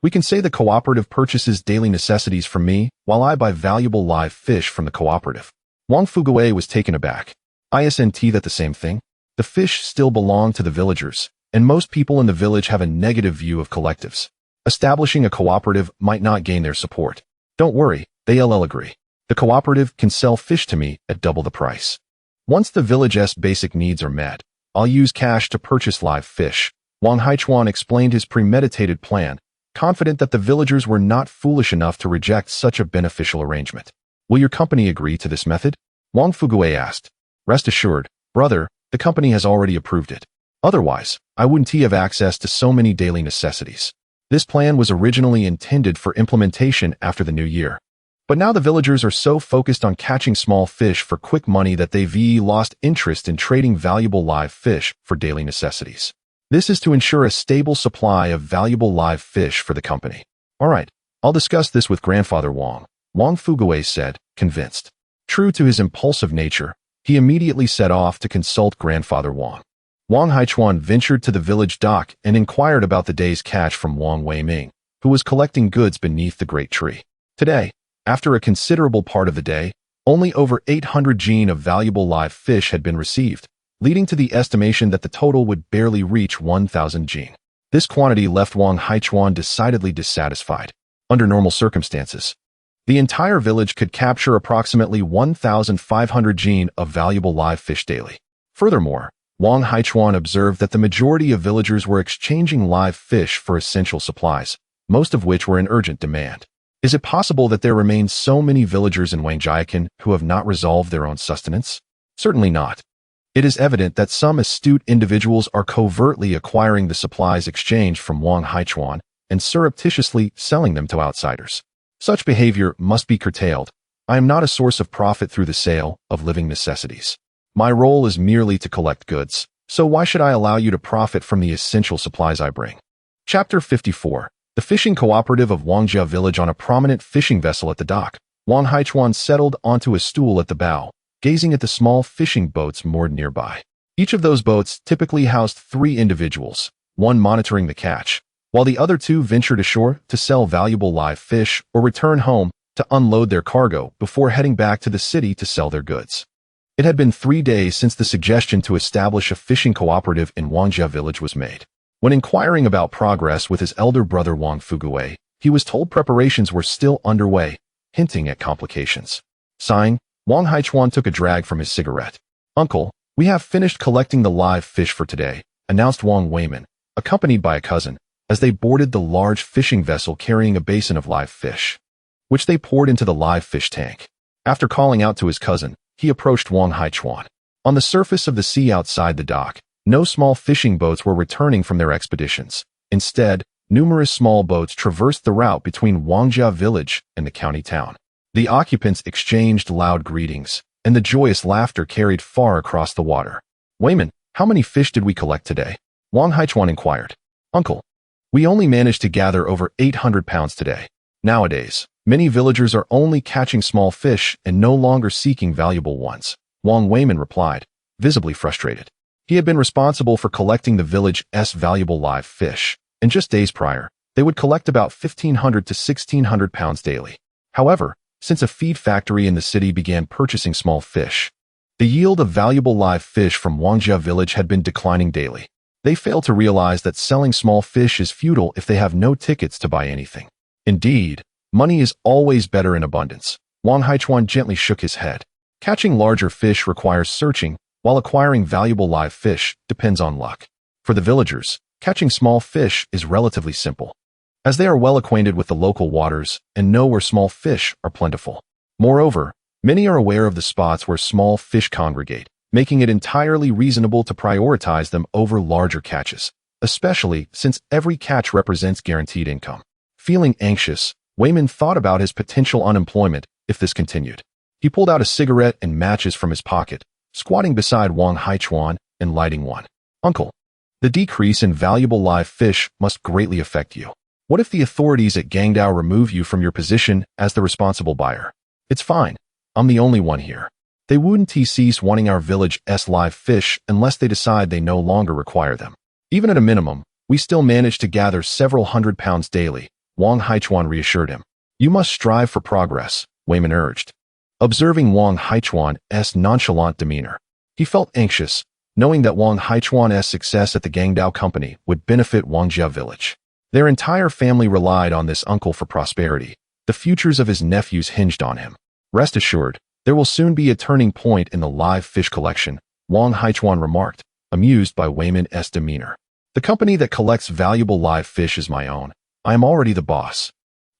We can say the cooperative purchases daily necessities from me, while I buy valuable live fish from the cooperative." Wang Fuguwei was taken aback. "Isn't that the same thing? The fish still belong to the villagers, and most people in the village have a negative view of collectives. Establishing a cooperative might not gain their support. Don't worry, they'll agree. The cooperative can sell fish to me at double the price. Once the village's basic needs are met, I'll use cash to purchase live fish." Wang Haichuan explained his premeditated plan, confident that the villagers were not foolish enough to reject such a beneficial arrangement. "Will your company agree to this method?" Wang Fuguwei asked. "Rest assured, brother, the company has already approved it. Otherwise, I wouldn't have access to so many daily necessities. This plan was originally intended for implementation after the new year. But now the villagers are so focused on catching small fish for quick money that they've lost interest in trading valuable live fish for daily necessities. This is to ensure a stable supply of valuable live fish for the company." "All right, I'll discuss this with Grandfather Wang," Wang Fuguwei said, convinced. True to his impulsive nature, he immediately set off to consult Grandfather Wang. Wang Haichuan ventured to the village dock and inquired about the day's catch from Wang Weiming, who was collecting goods beneath the great tree. Today, after a considerable part of the day, only over 800 jin of valuable live fish had been received, leading to the estimation that the total would barely reach 1,000 jin. This quantity left Wang Haichuan decidedly dissatisfied. Under normal circumstances, the entire village could capture approximately 1,500 jin of valuable live fish daily. Furthermore, Wang Haichuan observed that the majority of villagers were exchanging live fish for essential supplies, most of which were in urgent demand. Is it possible that there remain so many villagers in Wangjiakan who have not resolved their own sustenance? Certainly not. It is evident that some astute individuals are covertly acquiring the supplies exchanged from Wang Haichuan and surreptitiously selling them to outsiders. Such behavior must be curtailed. I am not a source of profit through the sale of living necessities. My role is merely to collect goods, so why should I allow you to profit from the essential supplies I bring? Chapter 54. The fishing cooperative of Wangjia village. On a prominent fishing vessel at the dock, Wang Haichuan settled onto a stool at the bow, gazing at the small fishing boats moored nearby. Each of those boats typically housed 3 individuals, one monitoring the catch, while the other 2 ventured ashore to sell valuable live fish or return home to unload their cargo before heading back to the city to sell their goods. It had been 3 days since the suggestion to establish a fishing cooperative in Wangjia village was made. When inquiring about progress with his elder brother Wang Fugui, he was told preparations were still underway, hinting at complications. Sighing, Wang Haichuan took a drag from his cigarette. "Uncle, we have finished collecting the live fish for today," announced Wang Weiman, accompanied by a cousin, as they boarded the large fishing vessel carrying a basin of live fish, which they poured into the live fish tank. After calling out to his cousin, he approached Wang Haichuan. On the surface of the sea outside the dock, no small fishing boats were returning from their expeditions. Instead, numerous small boats traversed the route between Wangjia village and the county town. The occupants exchanged loud greetings, and the joyous laughter carried far across the water. "Weiman, how many fish did we collect today?" Wang Haichuan inquired. "Uncle, we only managed to gather over 800 pounds today. Nowadays, many villagers are only catching small fish and no longer seeking valuable ones," Wang Weiman replied, visibly frustrated. He had been responsible for collecting the village's valuable live fish, and just days prior, they would collect about 1,500 to 1,600 pounds daily. However, since a feed factory in the city began purchasing small fish, the yield of valuable live fish from Wangjia village had been declining daily. They failed to realize that selling small fish is futile if they have no tickets to buy anything. Indeed, money is always better in abundance. Wang Haichuan gently shook his head. Catching larger fish requires searching, while acquiring valuable live fish depends on luck. For the villagers, catching small fish is relatively simple, as they are well acquainted with the local waters and know where small fish are plentiful. Moreover, many are aware of the spots where small fish congregate, making it entirely reasonable to prioritize them over larger catches, especially since every catch represents guaranteed income. Feeling anxious, Weiman thought about his potential unemployment if this continued. He pulled out a cigarette and matches from his pocket, squatting beside Wang Haichuan and lighting one. "Uncle, the decrease in valuable live fish must greatly affect you. What if the authorities at Gangdao remove you from your position as the responsible buyer? It's fine. I'm the only one here. They wouldn't cease wanting our village's live fish unless they decide they no longer require them. Even at a minimum, we still manage to gather several hundred pounds daily," Wang Haichuan reassured him. "You must strive for progress," Weiman urged. Observing Wang Haichuan's nonchalant demeanor, he felt anxious, knowing that Wang Haichuan's success at the Gangdao company would benefit Wangjia village. Their entire family relied on this uncle for prosperity. The futures of his nephews hinged on him. "Rest assured, there will soon be a turning point in the live fish collection," Wang Haichuan remarked, amused by Weiman's demeanor. "The company that collects valuable live fish is my own. I am already the boss.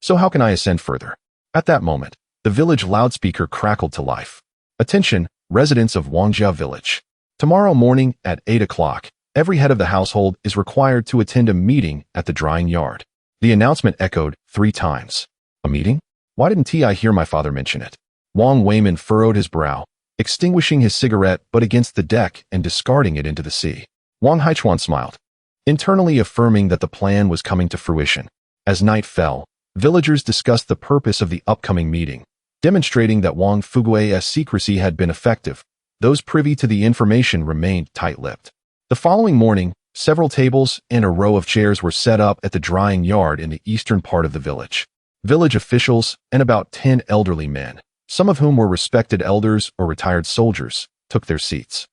So how can I ascend further?" At that moment, the village loudspeaker crackled to life. "Attention, residents of Wangjia village. Tomorrow morning at 8 o'clock, every head of the household is required to attend a meeting at the drying yard." The announcement echoed 3 times. "A meeting? Why didn't I hear my father mention it?" Wang Weiman furrowed his brow, extinguishing his cigarette but against the deck and discarding it into the sea. Wang Haichuan smiled, internally affirming that the plan was coming to fruition. As night fell, villagers discussed the purpose of the upcoming meeting, demonstrating that Wang Fugui's secrecy had been effective. Those privy to the information remained tight-lipped. The following morning, several tables and a row of chairs were set up at the drying yard in the eastern part of the village. Village officials and about 10 elderly men, some of whom were respected elders or retired soldiers, took their seats.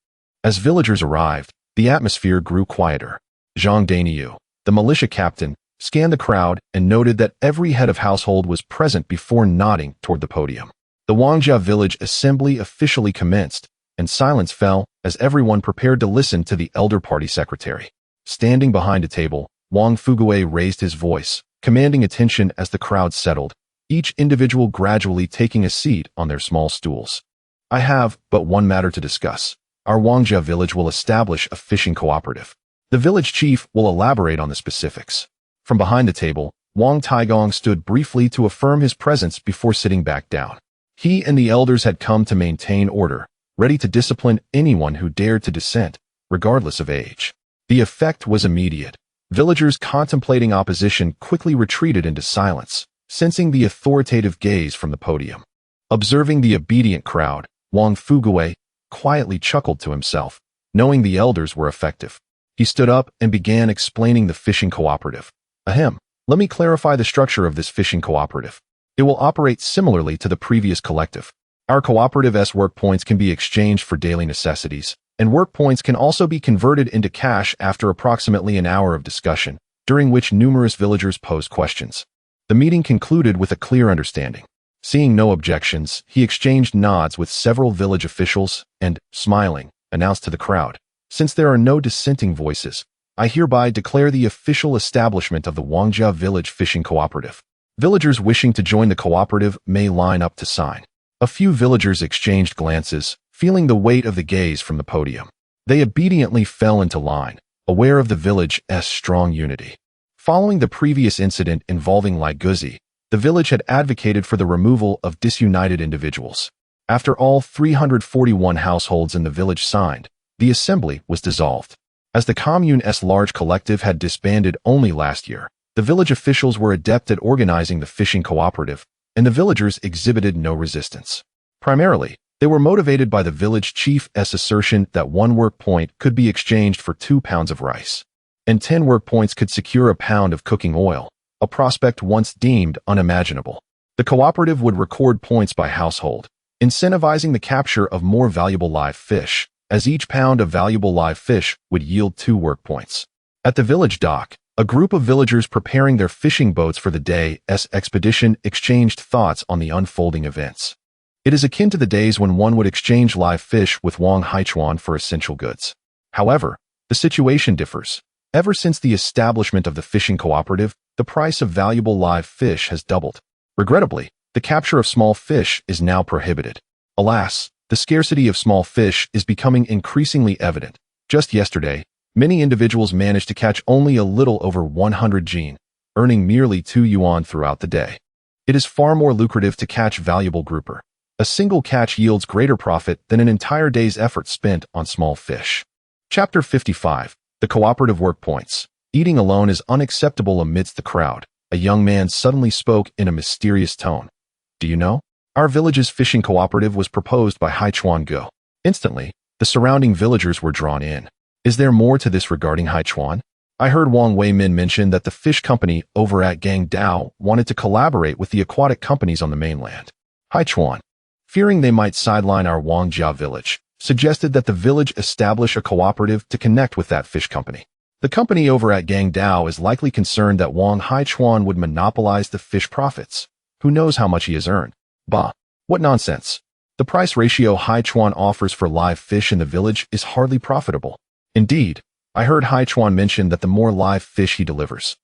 As villagers arrived, the atmosphere grew quieter. Zhang Dainiu, the militia captain, scanned the crowd and noted that every head of household was present before nodding toward the podium. The Wangjia village assembly officially commenced, and silence fell as everyone prepared to listen to the elder party secretary. Standing behind a table, Wang Fugue raised his voice, commanding attention as the crowd settled, each individual gradually taking a seat on their small stools. I have but one matter to discuss. Our Wangjia village will establish a fishing cooperative. The village chief will elaborate on the specifics. From behind the table, Wang Taigong stood briefly to affirm his presence before sitting back down. He and the elders had come to maintain order, ready to discipline anyone who dared to dissent, regardless of age. The effect was immediate. Villagers contemplating opposition quickly retreated into silence, sensing the authoritative gaze from the podium. Observing the obedient crowd, Wang Fugue quietly chuckled to himself, knowing the elders were effective. He stood up and began explaining the fishing cooperative. Ahem, let me clarify the structure of this fishing cooperative. It will operate similarly to the previous collective. Our cooperative's work points can be exchanged for daily necessities, and work points can also be converted into cash after approximately an hour of discussion, during which numerous villagers posed questions. The meeting concluded with a clear understanding. Seeing no objections, he exchanged nods with several village officials and, smiling, announced to the crowd, "Since there are no dissenting voices, I hereby declare the official establishment of the Wangjia Village Fishing Cooperative. Villagers wishing to join the cooperative may line up to sign." A few villagers exchanged glances, feeling the weight of the gaze from the podium. They obediently fell into line, aware of the village's strong unity. Following the previous incident involving lychee, the village had advocated for the removal of disunited individuals. After all 341 households in the village signed, the assembly was dissolved. As the commune's large collective had disbanded only last year, the village officials were adept at organizing the fishing cooperative, and the villagers exhibited no resistance. Primarily, they were motivated by the village chief's assertion that 1 work point could be exchanged for 2 pounds of rice, and 10 work points could secure a pound of cooking oil, a prospect once deemed unimaginable. The cooperative would record points by household, incentivizing the capture of more valuable live fish, as each pound of valuable live fish would yield 2 work points. At the village dock, a group of villagers preparing their fishing boats for the day's expedition exchanged thoughts on the unfolding events. It is akin to the days when one would exchange live fish with Wang Haichuan for essential goods. However, the situation differs. Ever since the establishment of the fishing cooperative, the price of valuable live fish has doubled. Regrettably, the capture of small fish is now prohibited. Alas, the scarcity of small fish is becoming increasingly evident. Just yesterday, many individuals managed to catch only a little over 100 jin, earning merely 2 yuan throughout the day. It is far more lucrative to catch valuable grouper. A single catch yields greater profit than an entire day's effort spent on small fish. Chapter 55. The Cooperative Work Points. Eating alone is unacceptable amidst the crowd. A young man suddenly spoke in a mysterious tone. "Do you know? Our village's fishing cooperative was proposed by Haichuan Go." Instantly, the surrounding villagers were drawn in. "Is there more to this regarding Haichuan? I heard Wang Weimin mention that the fish company over at Gangdao wanted to collaborate with the aquatic companies on the mainland. Haichuan, fearing they might sideline our Wangjia village, suggested that the village establish a cooperative to connect with that fish company. The company over at Gangdao is likely concerned that Wang Haichuan would monopolize the fish profits. Who knows how much he has earned? Bah, what nonsense. The price ratio Haichuan offers for live fish in the village is hardly profitable. Indeed, I heard Haichuan mention that the more live fish he delivers,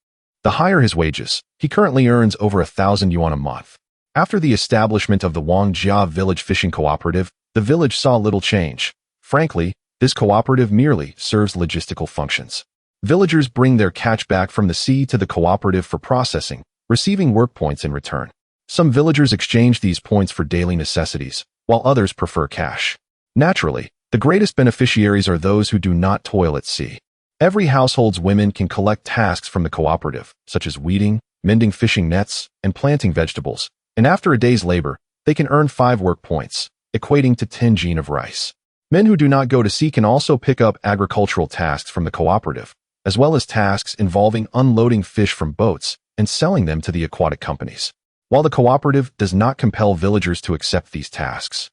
the higher his wages. He currently earns over 1,000 yuan a month." After the establishment of the Wangjia Village Fishing Cooperative, the village saw little change. Frankly, this cooperative merely serves logistical functions. Villagers bring their catch back from the sea to the cooperative for processing, receiving work points in return. Some villagers exchange these points for daily necessities, while others prefer cash. Naturally, the greatest beneficiaries are those who do not toil at sea. Every household's women can collect tasks from the cooperative, such as weeding, mending fishing nets, and planting vegetables, and after a day's labor, they can earn 5 work points, equating to 10 jin of rice. Men who do not go to sea can also pick up agricultural tasks from the cooperative, as well as tasks involving unloading fish from boats and selling them to the aquatic companies. While the cooperative does not compel villagers to accept these tasks,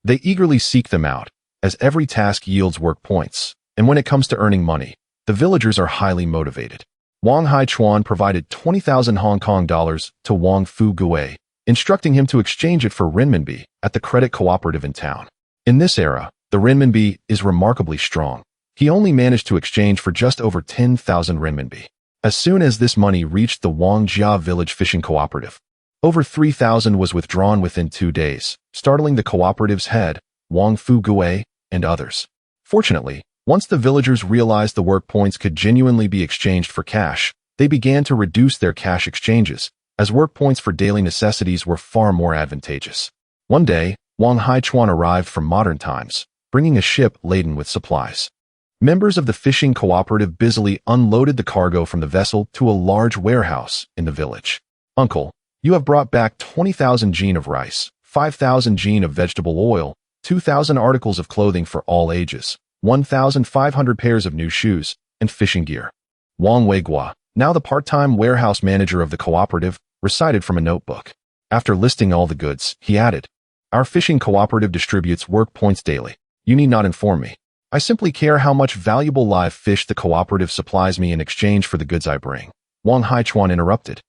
they eagerly seek them out, as every task yields work points, and when it comes to earning money, the villagers are highly motivated. Wang Haichuan provided 20,000 Hong Kong dollars to Wang Fugue, instructing him to exchange it for renminbi at the credit cooperative in town. In this era, The renminbi is remarkably strong. He only managed to exchange for just over 10,000 renminbi. As soon as this money reached the Wangjia Village Fishing Cooperative, over 3,000 was withdrawn within 2 days, startling the cooperative's head, Wang Fugui, and others. Fortunately, once the villagers realized the work points could genuinely be exchanged for cash, they began to reduce their cash exchanges, as work points for daily necessities were far more advantageous. One day, Wang Haichuan arrived from modern times, bringing a ship laden with supplies. Members of the fishing cooperative busily unloaded the cargo from the vessel to a large warehouse in the village. Uncle, you have brought back 20,000 jin of rice, 5,000 jin of vegetable oil, 2,000 articles of clothing for all ages, 1,500 pairs of new shoes, and fishing gear. Wang Weigua, now the part-time warehouse manager of the cooperative, recited from a notebook. After listing all the goods, he added, "Our fishing cooperative distributes work points daily. You need not inform me. I simply care how much valuable live fish the cooperative supplies me in exchange for the goods I bring." Wang Haichuan interrupted.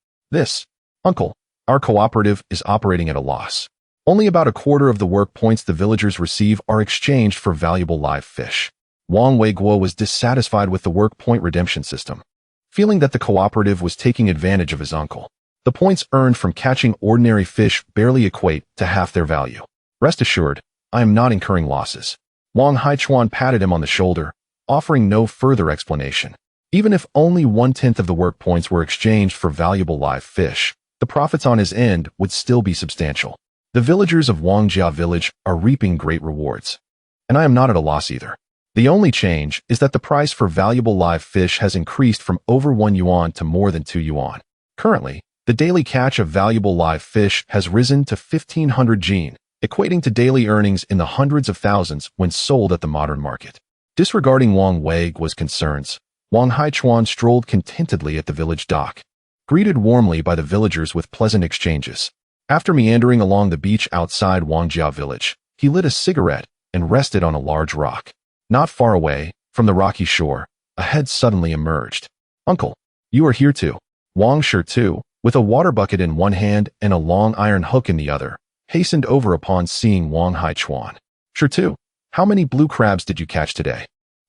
Uncle, our cooperative is operating at a loss. Only about a quarter of the work points the villagers receive are exchanged for valuable live fish. Wang Weiguo was dissatisfied with the work point redemption system, feeling that the cooperative was taking advantage of his uncle. The points earned from catching ordinary fish barely equate to half their value. Rest assured, I am not incurring losses. Wang Haichuan patted him on the shoulder, offering no further explanation. Even if only 1/10 of the work points were exchanged for valuable live fish, the profits on his end would still be substantial. The villagers of Wangjia Village are reaping great rewards. And I am not at a loss either. The only change is that the price for valuable live fish has increased from over 1 yuan to more than 2 yuan. Currently, the daily catch of valuable live fish has risen to 1,500 jin, equating to daily earnings in the hundreds of thousands when sold at the modern market. Disregarding Wang Weiguo's concerns, Wang Haichuan strolled contentedly at the village dock, greeted warmly by the villagers with pleasant exchanges. After meandering along the beach outside Wangjia Village, he lit a cigarette and rested on a large rock. Not far away, from the rocky shore, a head suddenly emerged. "Uncle, you are here too." Wang Shitu, with a water bucket in one hand and a long iron hook in the other, hastened over upon seeing Wang Haichuan. "Shitu, how many blue crabs did you catch today?"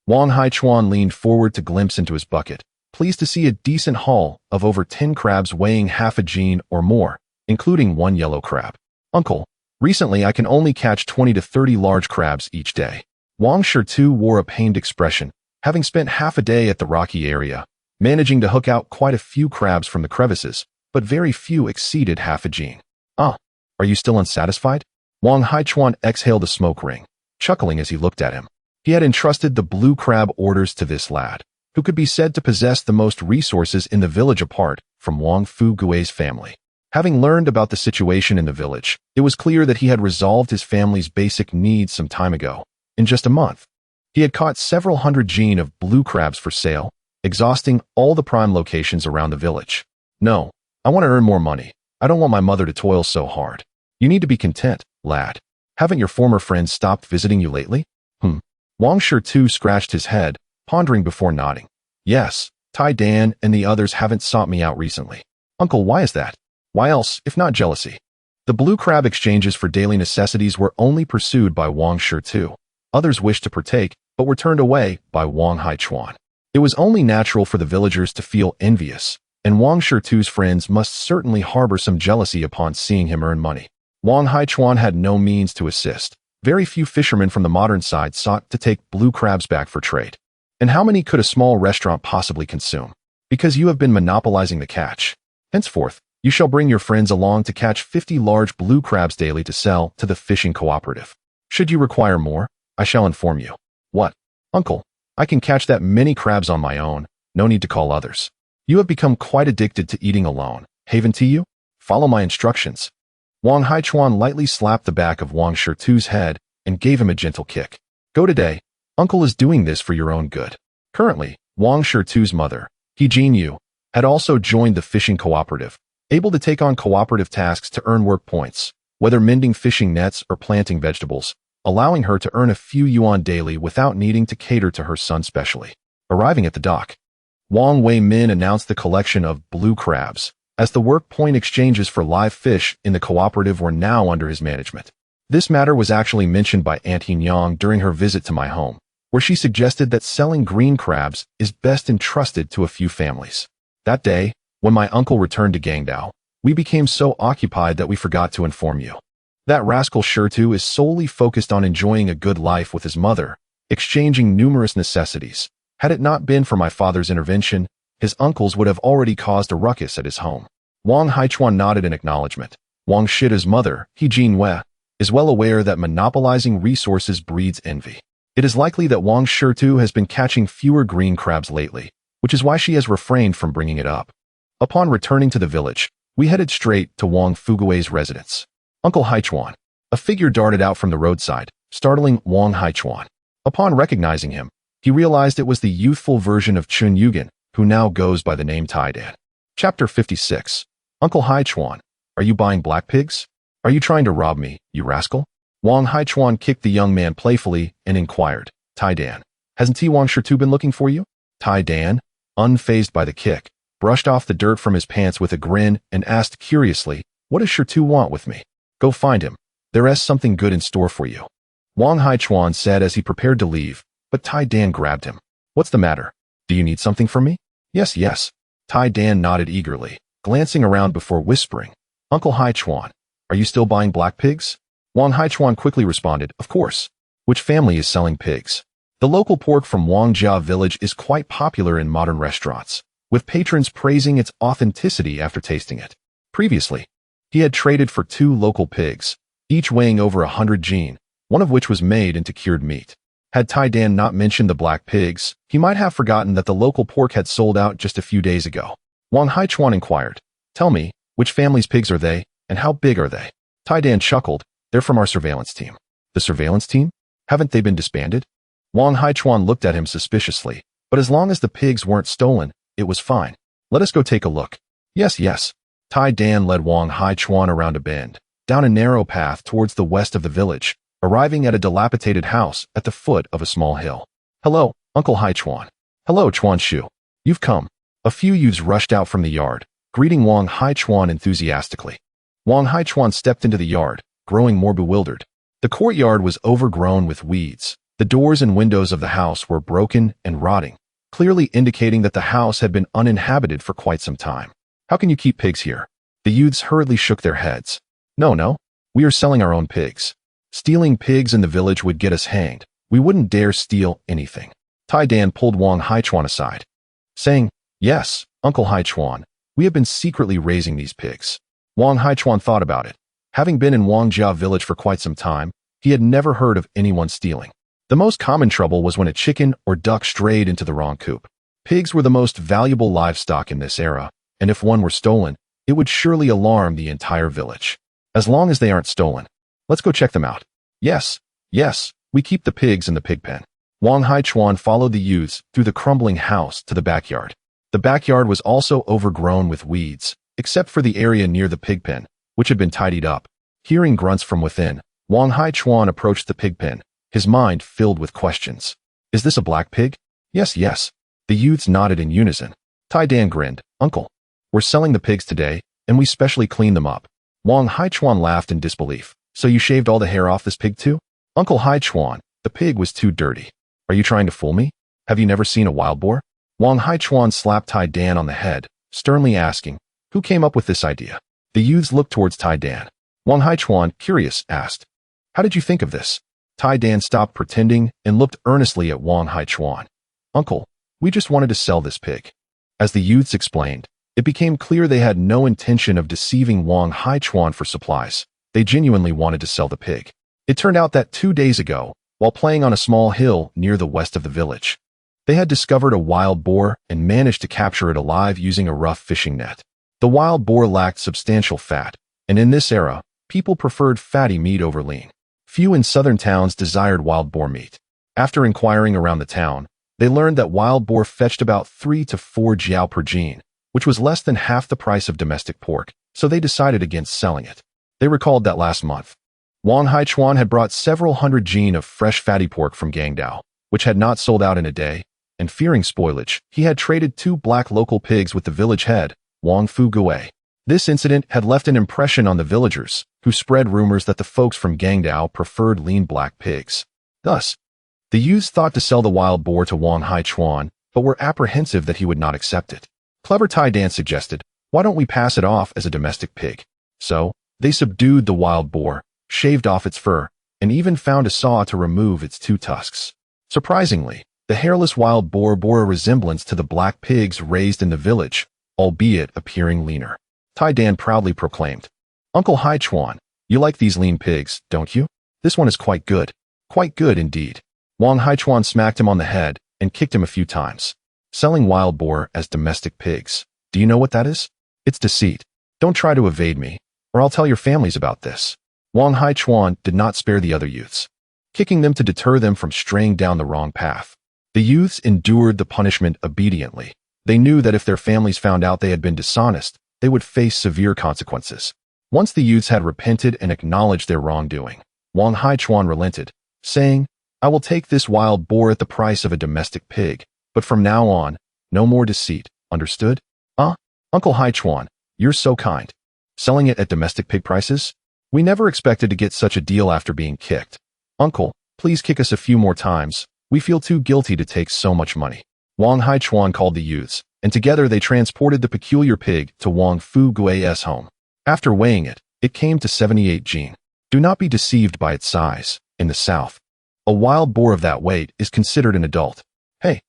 Wang Haichuan leaned forward to glimpse into his bucket, pleased to see a decent haul of over 10 crabs weighing half a jin or more, including 1 yellow crab. "Uncle, recently I can only catch 20 to 30 large crabs each day." Wang Shitu wore a pained expression, having spent half a day at the rocky area, managing to hook out quite a few crabs from the crevices, but very few exceeded half a jin. "Ah, are you still unsatisfied?" Wang Haichuan exhaled a smoke ring, chuckling as he looked at him. He had entrusted the blue crab orders to this lad, who could be said to possess the most resources in the village apart from Wang Fugui's family. Having learned about the situation in the village, it was clear that he had resolved his family's basic needs some time ago. In just a month, he had caught several hundred jin of blue crabs for sale, exhausting all the prime locations around the village. "No, I want to earn more money. I don't want my mother to toil so hard. You need to be content, lad. Haven't your former friends stopped visiting you lately?" Wang Shitu scratched his head, pondering before nodding. "Yes, Tai Dan and the others haven't sought me out recently." "Uncle, why is that?" "Why else, if not jealousy?" The blue crab exchanges for daily necessities were only pursued by Wang Shitu. Others wished to partake, but were turned away by Wang Haichuan. It was only natural for the villagers to feel envious, and Wang Shitu's friends must certainly harbor some jealousy upon seeing him earn money. Wang Haichuan had no means to assist. Very few fishermen from the modern side sought to take blue crabs back for trade. And how many could a small restaurant possibly consume? Because you have been monopolizing the catch. Henceforth, you shall bring your friends along to catch 50 large blue crabs daily to sell to the fishing cooperative. Should you require more, I shall inform you. "What? Uncle, I can catch that many crabs on my own, no need to call others. You have become quite addicted to eating alone. Haven't you? Follow my instructions." Wang Haichuan lightly slapped the back of Wang Shitu's head and gave him a gentle kick. "Go today. Uncle is doing this for your own good." Currently, Wang Shitu's mother, Jin Yu, had also joined the fishing cooperative, able to take on cooperative tasks to earn work points, whether mending fishing nets or planting vegetables, allowing her to earn a few yuan daily without needing to cater to her son specially. Arriving at the dock, Wang Wei-min announced the collection of blue crabs, as the work point exchanges for live fish in the cooperative were now under his management. This matter was actually mentioned by Auntie Nyang during her visit to my home, where she suggested that selling green crabs is best entrusted to a few families. That day, when my uncle returned to Guangdao, we became so occupied that we forgot to inform you. That rascal Shirtu is solely focused on enjoying a good life with his mother, exchanging numerous necessities. Had it not been for my father's intervention, his uncles would have already caused a ruckus at his home. Wang Haichuan nodded in acknowledgement. Wang Shida's mother, He Jinwei, is well aware that monopolizing resources breeds envy. It is likely that Wang Shirtu has been catching fewer green crabs lately, which is why she has refrained from bringing it up. Upon returning to the village, we headed straight to Wang Fugui's residence. Uncle Haichuan. A figure darted out from the roadside, startling Wang Haichuan. Upon recognizing him, he realized it was the youthful version of Chun Yugen, who now goes by the name Taidan. Chapter 56. Uncle Haichuan, are you buying black pigs? Are you trying to rob me, you rascal? Wang Haichuan kicked the young man playfully and inquired, Taidan, hasn't Wang Shirtu been looking for you? Taidan, unfazed by the kick, brushed off the dirt from his pants with a grin and asked curiously, what does Shirtu want with me? Go find him. There is something good in store for you. Wang Haichuan said as he prepared to leave, but Taidan grabbed him. What's the matter? Do you need something from me? Yes, yes. Taidan nodded eagerly, glancing around before whispering, Uncle Haichuan, are you still buying black pigs? Wang Haichuan quickly responded, of course. Which family is selling pigs? The local pork from Wangjia village is quite popular in modern restaurants, with patrons praising its authenticity after tasting it. Previously, he had traded for 2 local pigs, each weighing over 100 jin, one of which was made into cured meat. Had Taidan not mentioned the black pigs, he might have forgotten that the local pork had sold out just a few days ago. Wang Haichuan inquired, tell me, which family's pigs are they, and how big are they? Taidan chuckled, they're from our surveillance team. The surveillance team? Haven't they been disbanded? Wang Haichuan looked at him suspiciously, but as long as the pigs weren't stolen, it was fine. Let us go take a look. Yes, yes. Taidan led Wang Haichuan around a bend, down a narrow path towards the west of the village, arriving at a dilapidated house at the foot of a small hill. Hello, Uncle Haichuan. Hello, Chuan Shu. You've come. A few youths rushed out from the yard, greeting Wang Haichuan enthusiastically. Wang Haichuan stepped into the yard, growing more bewildered. The courtyard was overgrown with weeds. The doors and windows of the house were broken and rotting, clearly indicating that the house had been uninhabited for quite some time. How can you keep pigs here? The youths hurriedly shook their heads. No, we are selling our own pigs. Stealing pigs in the village would get us hanged. We wouldn't dare steal anything. Taidan pulled Wang Haichuan aside, saying, yes, Uncle Haichuan, we have been secretly raising these pigs. Wang Haichuan thought about it. Having been in Wangjia village for quite some time, he had never heard of anyone stealing. The most common trouble was when a chicken or duck strayed into the wrong coop. Pigs were the most valuable livestock in this era, and if one were stolen, it would surely alarm the entire village. As long as they aren't stolen, let's go check them out. Yes, we keep the pigs in the pig pen. Wang Haichuan followed the youths through the crumbling house to the backyard. The backyard was also overgrown with weeds, except for the area near the pig pen, which had been tidied up. Hearing grunts from within, Wang Haichuan approached the pig pen, his mind filled with questions. Is this a black pig? Yes. The youths nodded in unison. Taidan grinned. Uncle, we're selling the pigs today, and we specially cleaned them up. Wang Haichuan laughed in disbelief. So you shaved all the hair off this pig too? Uncle Haichuan, the pig was too dirty. Are you trying to fool me? Have you never seen a wild boar? Wang Haichuan slapped Taidan on the head, sternly asking, who came up with this idea? The youths looked towards Taidan. Wang Haichuan, curious, asked, how did you think of this? Taidan stopped pretending and looked earnestly at Wang Haichuan. Uncle, we just wanted to sell this pig. As the youths explained, it became clear they had no intention of deceiving Wang Haichuan for supplies. They genuinely wanted to sell the pig. It turned out that 2 days ago, while playing on a small hill near the west of the village, they had discovered a wild boar and managed to capture it alive using a rough fishing net. The wild boar lacked substantial fat, and in this era, people preferred fatty meat over lean. Few in southern towns desired wild boar meat. After inquiring around the town, they learned that wild boar fetched about 3 to 4 jiao per jin, which was less than half the price of domestic pork, so they decided against selling it. They recalled that last month, Wang Haichuan had brought several hundred jin of fresh fatty pork from Guangdao, which had not sold out in a day, and fearing spoilage, he had traded 2 black local pigs with the village head, Wang Fugui. This incident had left an impression on the villagers, who spread rumors that the folks from Guangdao preferred lean black pigs. Thus, the youths thought to sell the wild boar to Wang Haichuan, but were apprehensive that he would not accept it. Clever Tai Dan suggested, "Why don't we pass it off as a domestic pig?" So, they subdued the wild boar, shaved off its fur, and even found a saw to remove its 2 tusks. Surprisingly, the hairless wild boar bore a resemblance to the black pigs raised in the village, albeit appearing leaner. Tai Dan proudly proclaimed, "Uncle Haichuan, you like these lean pigs, don't you? This one is quite good. Quite good indeed." Wang Haichuan smacked him on the head and kicked him a few times. Selling wild boar as domestic pigs. Do you know what that is? It's deceit. Don't try to evade me, or I'll tell your families about this. Wang Haichuan did not spare the other youths, kicking them to deter them from straying down the wrong path. The youths endured the punishment obediently. They knew that if their families found out they had been dishonest, they would face severe consequences. Once the youths had repented and acknowledged their wrongdoing, Wang Haichuan relented, saying, "I will take this wild boar at the price of a domestic pig, but from now on, no more deceit, understood?" Uncle Haichuan, you're so kind. Selling it at domestic pig prices? We never expected to get such a deal after being kicked. Uncle, please kick us a few more times. We feel too guilty to take so much money. Wang Haichuan called the youths, and together they transported the peculiar pig to Wang Fu Gui's home. After weighing it, it came to 78 jin. Do not be deceived by its size. In the south, a wild boar of that weight is considered an adult. Hey,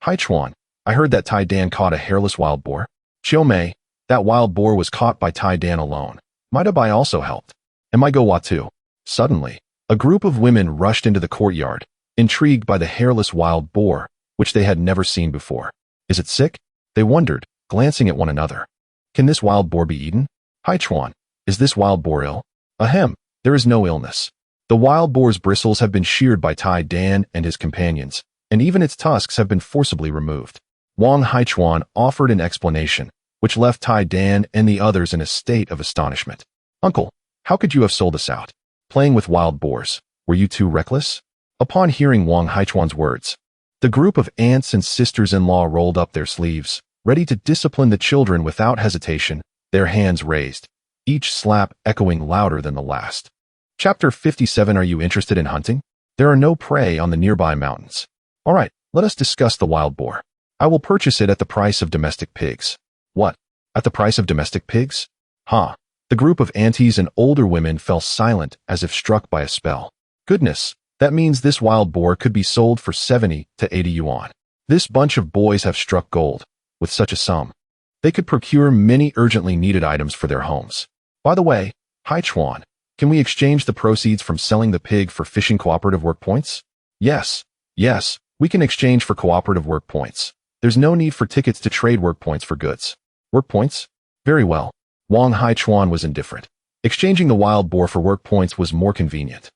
Haichuan, I heard that Tai Dan caught a hairless wild boar. Chiu Mei, that wild boar was caught by Tai Dan alone. Might I also helped? Am I go too? Suddenly, a group of women rushed into the courtyard, intrigued by the hairless wild boar, which they had never seen before. Is it sick? They wondered, glancing at one another. Can this wild boar be eaten? Haichuan, is this wild boar ill? Ahem, there is no illness. The wild boar's bristles have been sheared by Tai Dan and his companions, and even its tusks have been forcibly removed. Wang Haichuan offered an explanation, which left Tai Dan and the others in a state of astonishment. Uncle, how could you have sold us out? Playing with wild boars, were you too reckless? Upon hearing Wang Haichuan's words, the group of aunts and sisters-in-law rolled up their sleeves, ready to discipline the children without hesitation, their hands raised, each slap echoing louder than the last. Chapter 57. Are you interested in hunting? There are no prey on the nearby mountains. All right, let us discuss the wild boar. I will purchase it at the price of domestic pigs. What? At the price of domestic pigs? The group of aunties and older women fell silent as if struck by a spell. Goodness, that means this wild boar could be sold for 70 to 80 yuan. This bunch of boys have struck gold. With such a sum, they could procure many urgently needed items for their homes. By the way, Haichuan, can we exchange the proceeds from selling the pig for fishing cooperative work points? Yes, we can exchange for cooperative work points. There's no need for tickets to trade work points for goods. Work points? Very well. Wang Haichuan was indifferent. Exchanging the wild boar for work points was more convenient.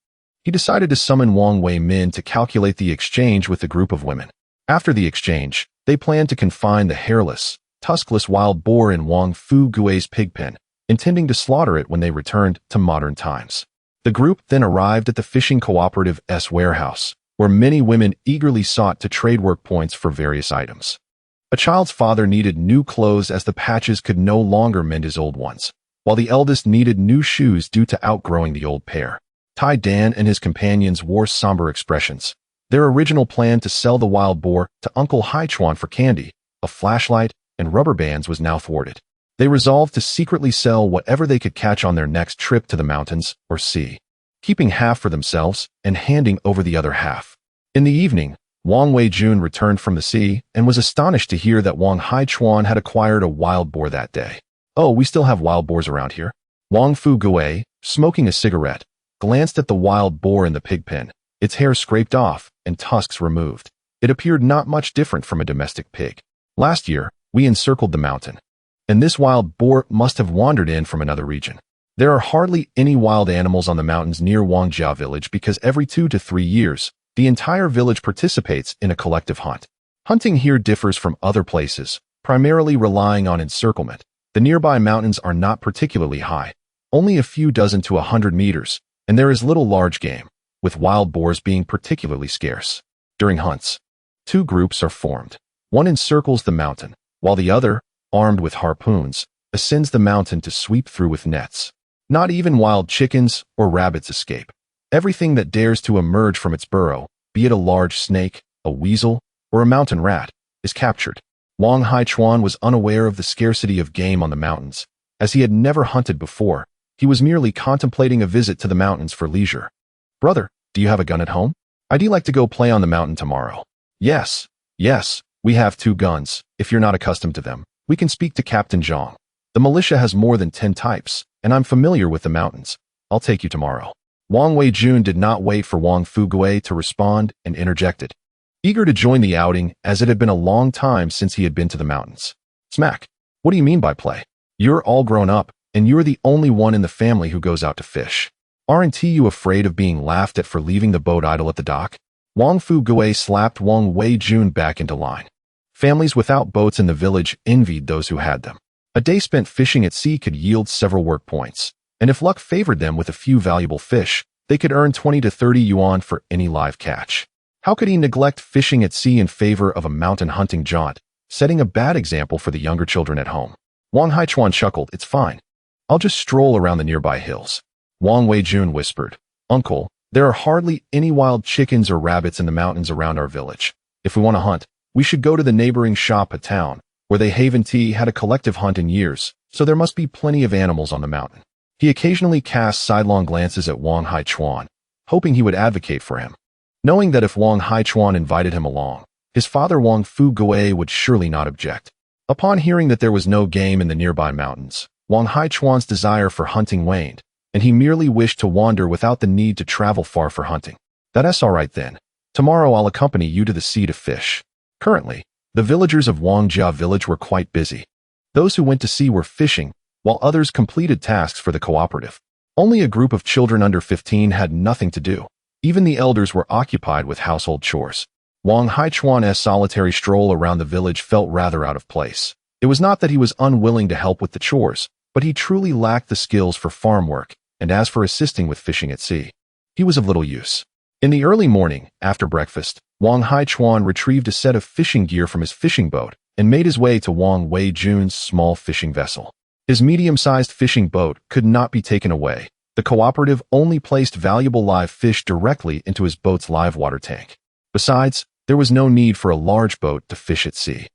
He decided to summon Wang Wei Min to calculate the exchange with the group of women. After the exchange, they planned to confine the hairless, tuskless wild boar in Wang Fu Gui's pig pen, intending to slaughter it when they returned to modern times. The group then arrived at the fishing cooperative's warehouse, where many women eagerly sought to trade work points for various items. A child's father needed new clothes as the patches could no longer mend his old ones, while the eldest needed new shoes due to outgrowing the old pair. Tai Dan and his companions wore somber expressions. Their original plan to sell the wild boar to Uncle Haichuan for candy, a flashlight, and rubber bands was now thwarted. They resolved to secretly sell whatever they could catch on their next trip to the mountains or sea, keeping half for themselves and handing over the other half. In the evening, Wang Weijun returned from the sea and was astonished to hear that Wang Haichuan had acquired a wild boar that day. Oh, we still have wild boars around here. Wang Fu Gui, smoking a cigarette, glanced at the wild boar in the pig pen, its hair scraped off and tusks removed. It appeared not much different from a domestic pig. Last year, we encircled the mountain, and this wild boar must have wandered in from another region. There are hardly any wild animals on the mountains near Wangjia village because every 2 to 3 years, the entire village participates in a collective hunt. Hunting here differs from other places, primarily relying on encirclement. The nearby mountains are not particularly high, only a few dozen to 100 meters, and there is little large game, with wild boars being particularly scarce. During hunts, 2 groups are formed. One encircles the mountain, while the other, armed with harpoons, ascends the mountain to sweep through with nets. Not even wild chickens or rabbits escape. Everything that dares to emerge from its burrow, be it a large snake, a weasel, or a mountain rat, is captured. Wang Haichuan was unaware of the scarcity of game on the mountains. As he had never hunted before, he was merely contemplating a visit to the mountains for leisure. "Brother, do you have a gun at home? I'd like to go play on the mountain tomorrow." Yes, we have 2 guns. If you're not accustomed to them, we can speak to Captain Zhang. The militia has more than 10 types, and I'm familiar with the mountains. I'll take you tomorrow. Wang Weijun did not wait for Wang Fugui to respond and interjected, eager to join the outing as it had been a long time since he had been to the mountains. Smack. What do you mean by play? You're all grown up, and you're the only one in the family who goes out to fish. Aren't you afraid of being laughed at for leaving the boat idle at the dock? Wang Fugui slapped Wang Weijun back into line. Families without boats in the village envied those who had them. A day spent fishing at sea could yield several work points, and if luck favored them with a few valuable fish, they could earn 20 to 30 yuan for any live catch. How could he neglect fishing at sea in favor of a mountain hunting jaunt, setting a bad example for the younger children at home? Wang Haichuan chuckled. "It's fine. I'll just stroll around the nearby hills." Wang Weijun whispered, "Uncle, there are hardly any wild chickens or rabbits in the mountains around our village. If we want to hunt, we should go to the neighboring Shapa town, where they haven't had a collective hunt in years, so there must be plenty of animals on the mountain." He occasionally cast sidelong glances at Wang Haichuan, hoping he would advocate for him. Knowing that if Wang Haichuan invited him along, his father Wang Fugui would surely not object. Upon hearing that there was no game in the nearby mountains, Wang Haichuan's desire for hunting waned, and he merely wished to wander without the need to travel far for hunting. "That's all right then. Tomorrow I'll accompany you to the sea to fish." Currently, the villagers of Wangjia village were quite busy. Those who went to sea were fishing, while others completed tasks for the cooperative. Only a group of children under 15 had nothing to do. Even the elders were occupied with household chores. Wang Haichuan's solitary stroll around the village felt rather out of place. It was not that he was unwilling to help with the chores, but he truly lacked the skills for farm work, and as for assisting with fishing at sea, he was of little use. In the early morning, after breakfast, Wang Haichuan retrieved a set of fishing gear from his fishing boat and made his way to Wang Weijun's small fishing vessel. His medium-sized fishing boat could not be taken away. The cooperative only placed valuable live fish directly into his boat's live water tank. Besides, there was no need for a large boat to fish at sea.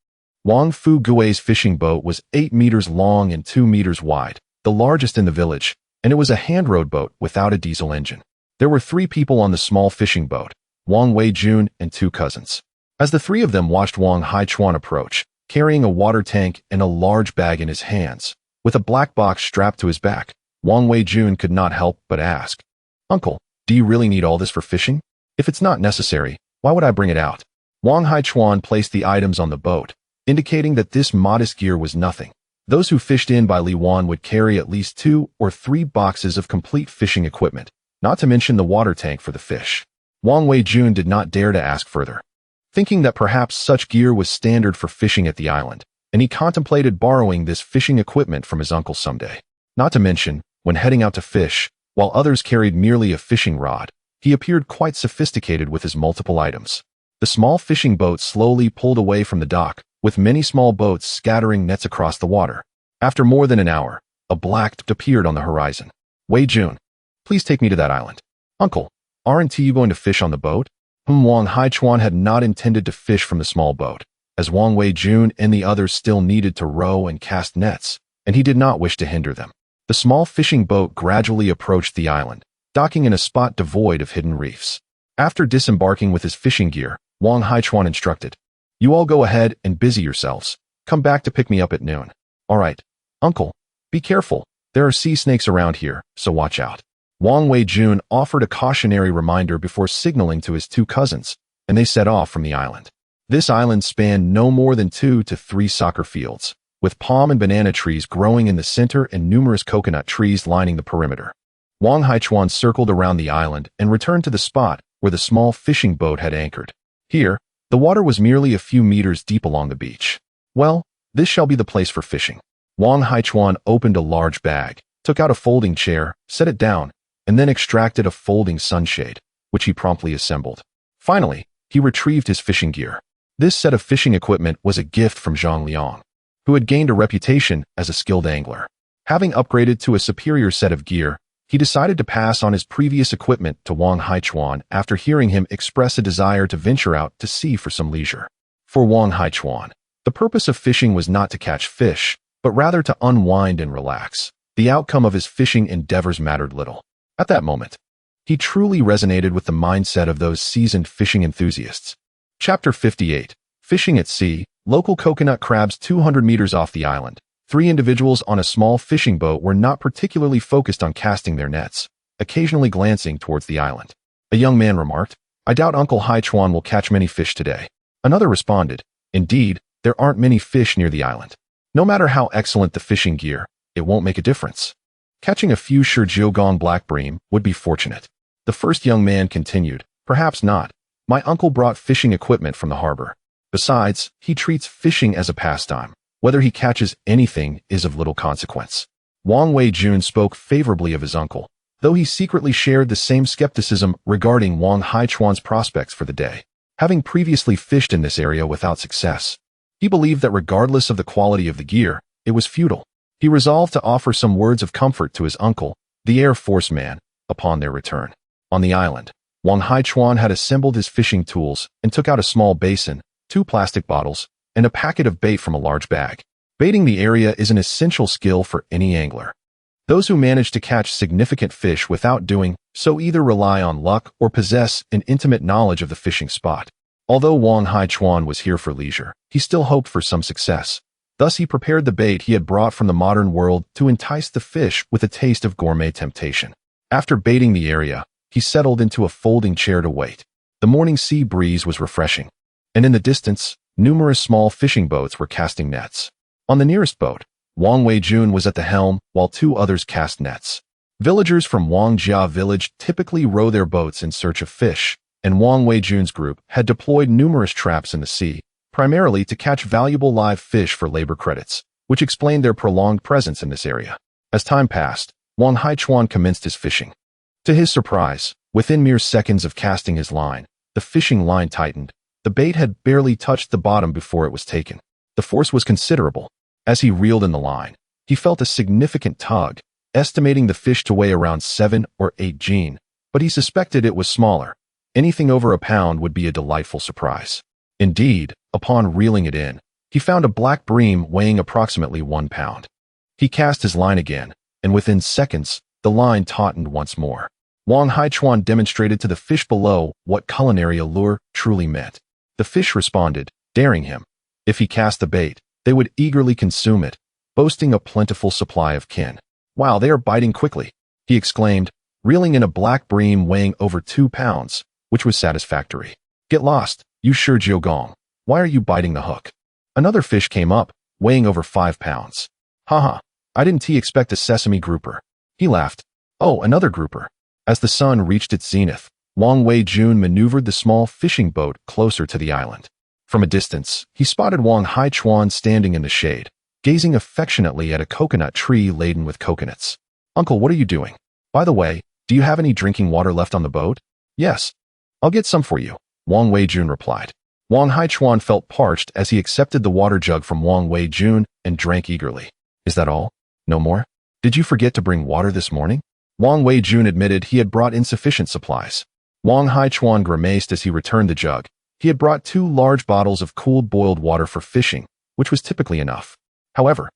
Wang Fugui's fishing boat was 8 meters long and 2 meters wide, the largest in the village, and it was a hand-rowed boat without a diesel engine. There were 3 people on the small fishing boat, Wang Weijun and 2 cousins. As the 3 of them watched Wang Haichuan approach, carrying a water tank and a large bag in his hands, with a black box strapped to his back, Wang Weijun could not help but ask, "Uncle, do you really need all this for fishing? If it's not necessary, why would I bring it out?" Wang Haichuan placed the items on the boat, indicating that this modest gear was nothing. Those who fished in by Li Wan would carry at least 2 or 3 boxes of complete fishing equipment, not to mention the water tank for the fish. Wang Weijun did not dare to ask further, thinking that perhaps such gear was standard for fishing at the island, and he contemplated borrowing this fishing equipment from his uncle someday. Not to mention, when heading out to fish, while others carried merely a fishing rod, he appeared quite sophisticated with his multiple items. The small fishing boat slowly pulled away from the dock, with many small boats scattering nets across the water. After more than an hour, a black dot appeared on the horizon. "Weijun, please take me to that island." "Uncle, aren't you going to fish on the boat?" Wang Haichuan had not intended to fish from the small boat, as Wang Weijun and the others still needed to row and cast nets, and he did not wish to hinder them. The small fishing boat gradually approached the island, docking in a spot devoid of hidden reefs. After disembarking with his fishing gear, Wang Haichuan instructed, "You all go ahead and busy yourselves. Come back to pick me up at noon." "All right, Uncle. Be careful. There are sea snakes around here, so watch out." Wang Weijun offered a cautionary reminder before signaling to his 2 cousins, and they set off from the island. This island spanned no more than 2 to 3 soccer fields, with palm and banana trees growing in the center and numerous coconut trees lining the perimeter. Wang Haichuan circled around the island and returned to the spot where the small fishing boat had anchored. Here, the water was merely a few meters deep along the beach. "Well, this shall be the place for fishing." Wang Haichuan opened a large bag, took out a folding chair, set it down, and then extracted a folding sunshade, which he promptly assembled. Finally, he retrieved his fishing gear. This set of fishing equipment was a gift from Zhang Liang, who had gained a reputation as a skilled angler. Having upgraded to a superior set of gear, he decided to pass on his previous equipment to Wang Haichuan after hearing him express a desire to venture out to sea for some leisure. For Wang Haichuan, the purpose of fishing was not to catch fish, but rather to unwind and relax. The outcome of his fishing endeavors mattered little. At that moment, he truly resonated with the mindset of those seasoned fishing enthusiasts. Chapter 58. Fishing at Sea. Local coconut crabs 200 meters off the island. 3 individuals on a small fishing boat were not particularly focused on casting their nets, occasionally glancing towards the island. A young man remarked, "I doubt Uncle Haichuan will catch many fish today." Another responded, "Indeed, there aren't many fish near the island. No matter how excellent the fishing gear, it won't make a difference. Catching a few Shijiogong black bream would be fortunate." The first young man continued, "Perhaps not. My uncle brought fishing equipment from the harbor. Besides, he treats fishing as a pastime. Whether he catches anything is of little consequence." Wang Weijun spoke favorably of his uncle, though he secretly shared the same skepticism regarding Wang Haichuan's prospects for the day. Having previously fished in this area without success, he believed that regardless of the quality of the gear, it was futile. He resolved to offer some words of comfort to his uncle, the Air Force man, upon their return. On the island, Wang Haichuan had assembled his fishing tools and took out a small basin, 2 plastic bottles, and a packet of bait from a large bag. Baiting the area is an essential skill for any angler. Those who manage to catch significant fish without doing so either rely on luck or possess an intimate knowledge of the fishing spot. Although Wang Haichuan was here for leisure, he still hoped for some success. Thus he prepared the bait he had brought from the modern world to entice the fish with a taste of gourmet temptation. After baiting the area, he settled into a folding chair to wait. The morning sea breeze was refreshing, and in the distance, numerous small fishing boats were casting nets. On the nearest boat, Wang Weijun was at the helm while 2 others cast nets. Villagers from Wangjia village typically row their boats in search of fish, and Wang Weijun's group had deployed numerous traps in the sea, primarily to catch valuable live fish for labor credits, which explained their prolonged presence in this area. As time passed, Wang Haichuan commenced his fishing. To his surprise, within mere seconds of casting his line, the fishing line tightened. The bait had barely touched the bottom before it was taken. The force was considerable. As he reeled in the line, he felt a significant tug, estimating the fish to weigh around 7 or 8 jin, but he suspected it was smaller. Anything over a pound would be a delightful surprise. Indeed, upon reeling it in, he found a black bream weighing approximately 1 pound. He cast his line again, and within seconds, the line tautened once more. Wang Haichuan demonstrated to the fish below what culinary allure truly meant. The fish responded, daring him. If he cast the bait, they would eagerly consume it, boasting a plentiful supply of kin. "Wow, they are biting quickly," he exclaimed, reeling in a black bream weighing over 2 pounds, which was satisfactory. "Get lost, you Shijiogong. Why are you biting the hook?" Another fish came up, weighing over 5 pounds. "Haha, I didn't expect a sesame grouper." He laughed. "Oh, another grouper." As the sun reached its zenith, Wang Weijun maneuvered the small fishing boat closer to the island. From a distance, he spotted Wang Haichuan standing in the shade, gazing affectionately at a coconut tree laden with coconuts. "Uncle, what are you doing? By the way, do you have any drinking water left on the boat?" "Yes. I'll get some for you," Wang Weijun replied. Wang Haichuan felt parched as he accepted the water jug from Wang Weijun and drank eagerly. "Is that all? No more? Did you forget to bring water this morning?" Wang Weijun admitted he had brought insufficient supplies. Wang Haichuan grimaced as he returned the jug. He had brought 2 large bottles of cooled boiled water for fishing, which was typically enough. However,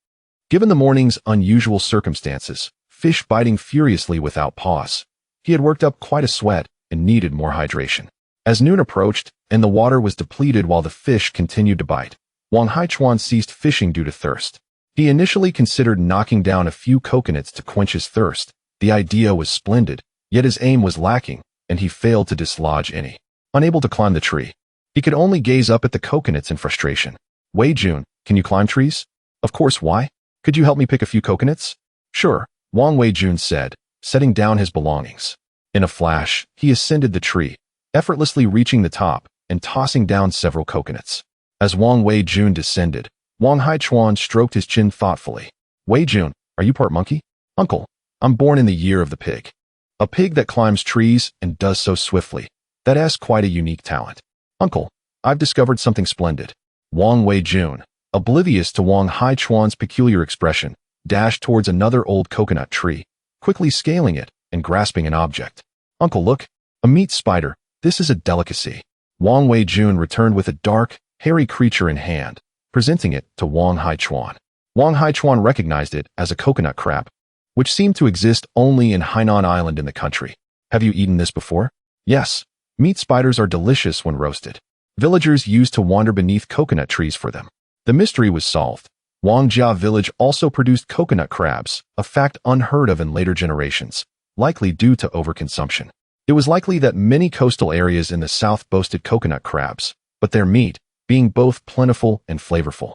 given the morning's unusual circumstances, fish biting furiously without pause, he had worked up quite a sweat and needed more hydration. As noon approached and the water was depleted while the fish continued to bite, Wang Haichuan ceased fishing due to thirst. He initially considered knocking down a few coconuts to quench his thirst. The idea was splendid, yet his aim was lacking, and he failed to dislodge any. Unable to climb the tree, he could only gaze up at the coconuts in frustration. "Weijun, can you climb trees?" "Of course, why? Could you help me pick a few coconuts?" "Sure," Wang Weijun said, setting down his belongings. In a flash, he ascended the tree, effortlessly reaching the top and tossing down several coconuts. As Wang Weijun descended, Wang Haichuan stroked his chin thoughtfully. "Weijun, are you part monkey?" "Uncle, I'm born in the year of the pig. A pig that climbs trees and does so swiftly. That has quite a unique talent." "Uncle, I've discovered something splendid." Wang Weijun, oblivious to Wang Haichuan's peculiar expression, dashed towards another old coconut tree, quickly scaling it and grasping an object. "Uncle, look! A meat spider! This is a delicacy." Wang Weijun returned with a dark, hairy creature in hand, presenting it to Wang Haichuan. Wang Haichuan recognized it as a coconut crab, which seemed to exist only in Hainan Island in the country. "Have you eaten this before?" "Yes. Meat spiders are delicious when roasted. Villagers used to wander beneath coconut trees for them." The mystery was solved. Wangjia village also produced coconut crabs, a fact unheard of in later generations, likely due to overconsumption. It was likely that many coastal areas in the south boasted coconut crabs, but their meat, being both plentiful and flavorful,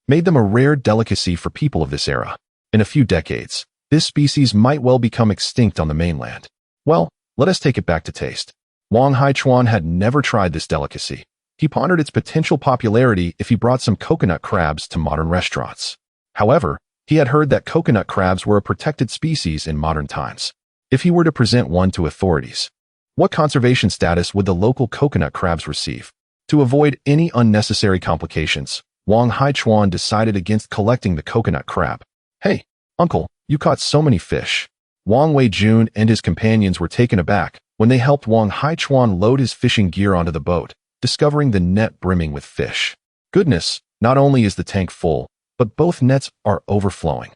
made them a rare delicacy for people of this era. In a few decades, this species might well become extinct on the mainland. Well, let us take it back to taste. Wang Haichuan had never tried this delicacy. He pondered its potential popularity if he brought some coconut crabs to modern restaurants. However, he had heard that coconut crabs were a protected species in modern times. If he were to present one to authorities, what conservation status would the local coconut crabs receive? To avoid any unnecessary complications, Wang Haichuan decided against collecting the coconut crab. "Hey, uncle, you caught so many fish." Wang Weijun and his companions were taken aback when they helped Wang Haichuan load his fishing gear onto the boat, discovering the net brimming with fish. "Goodness, not only is the tank full, but both nets are overflowing.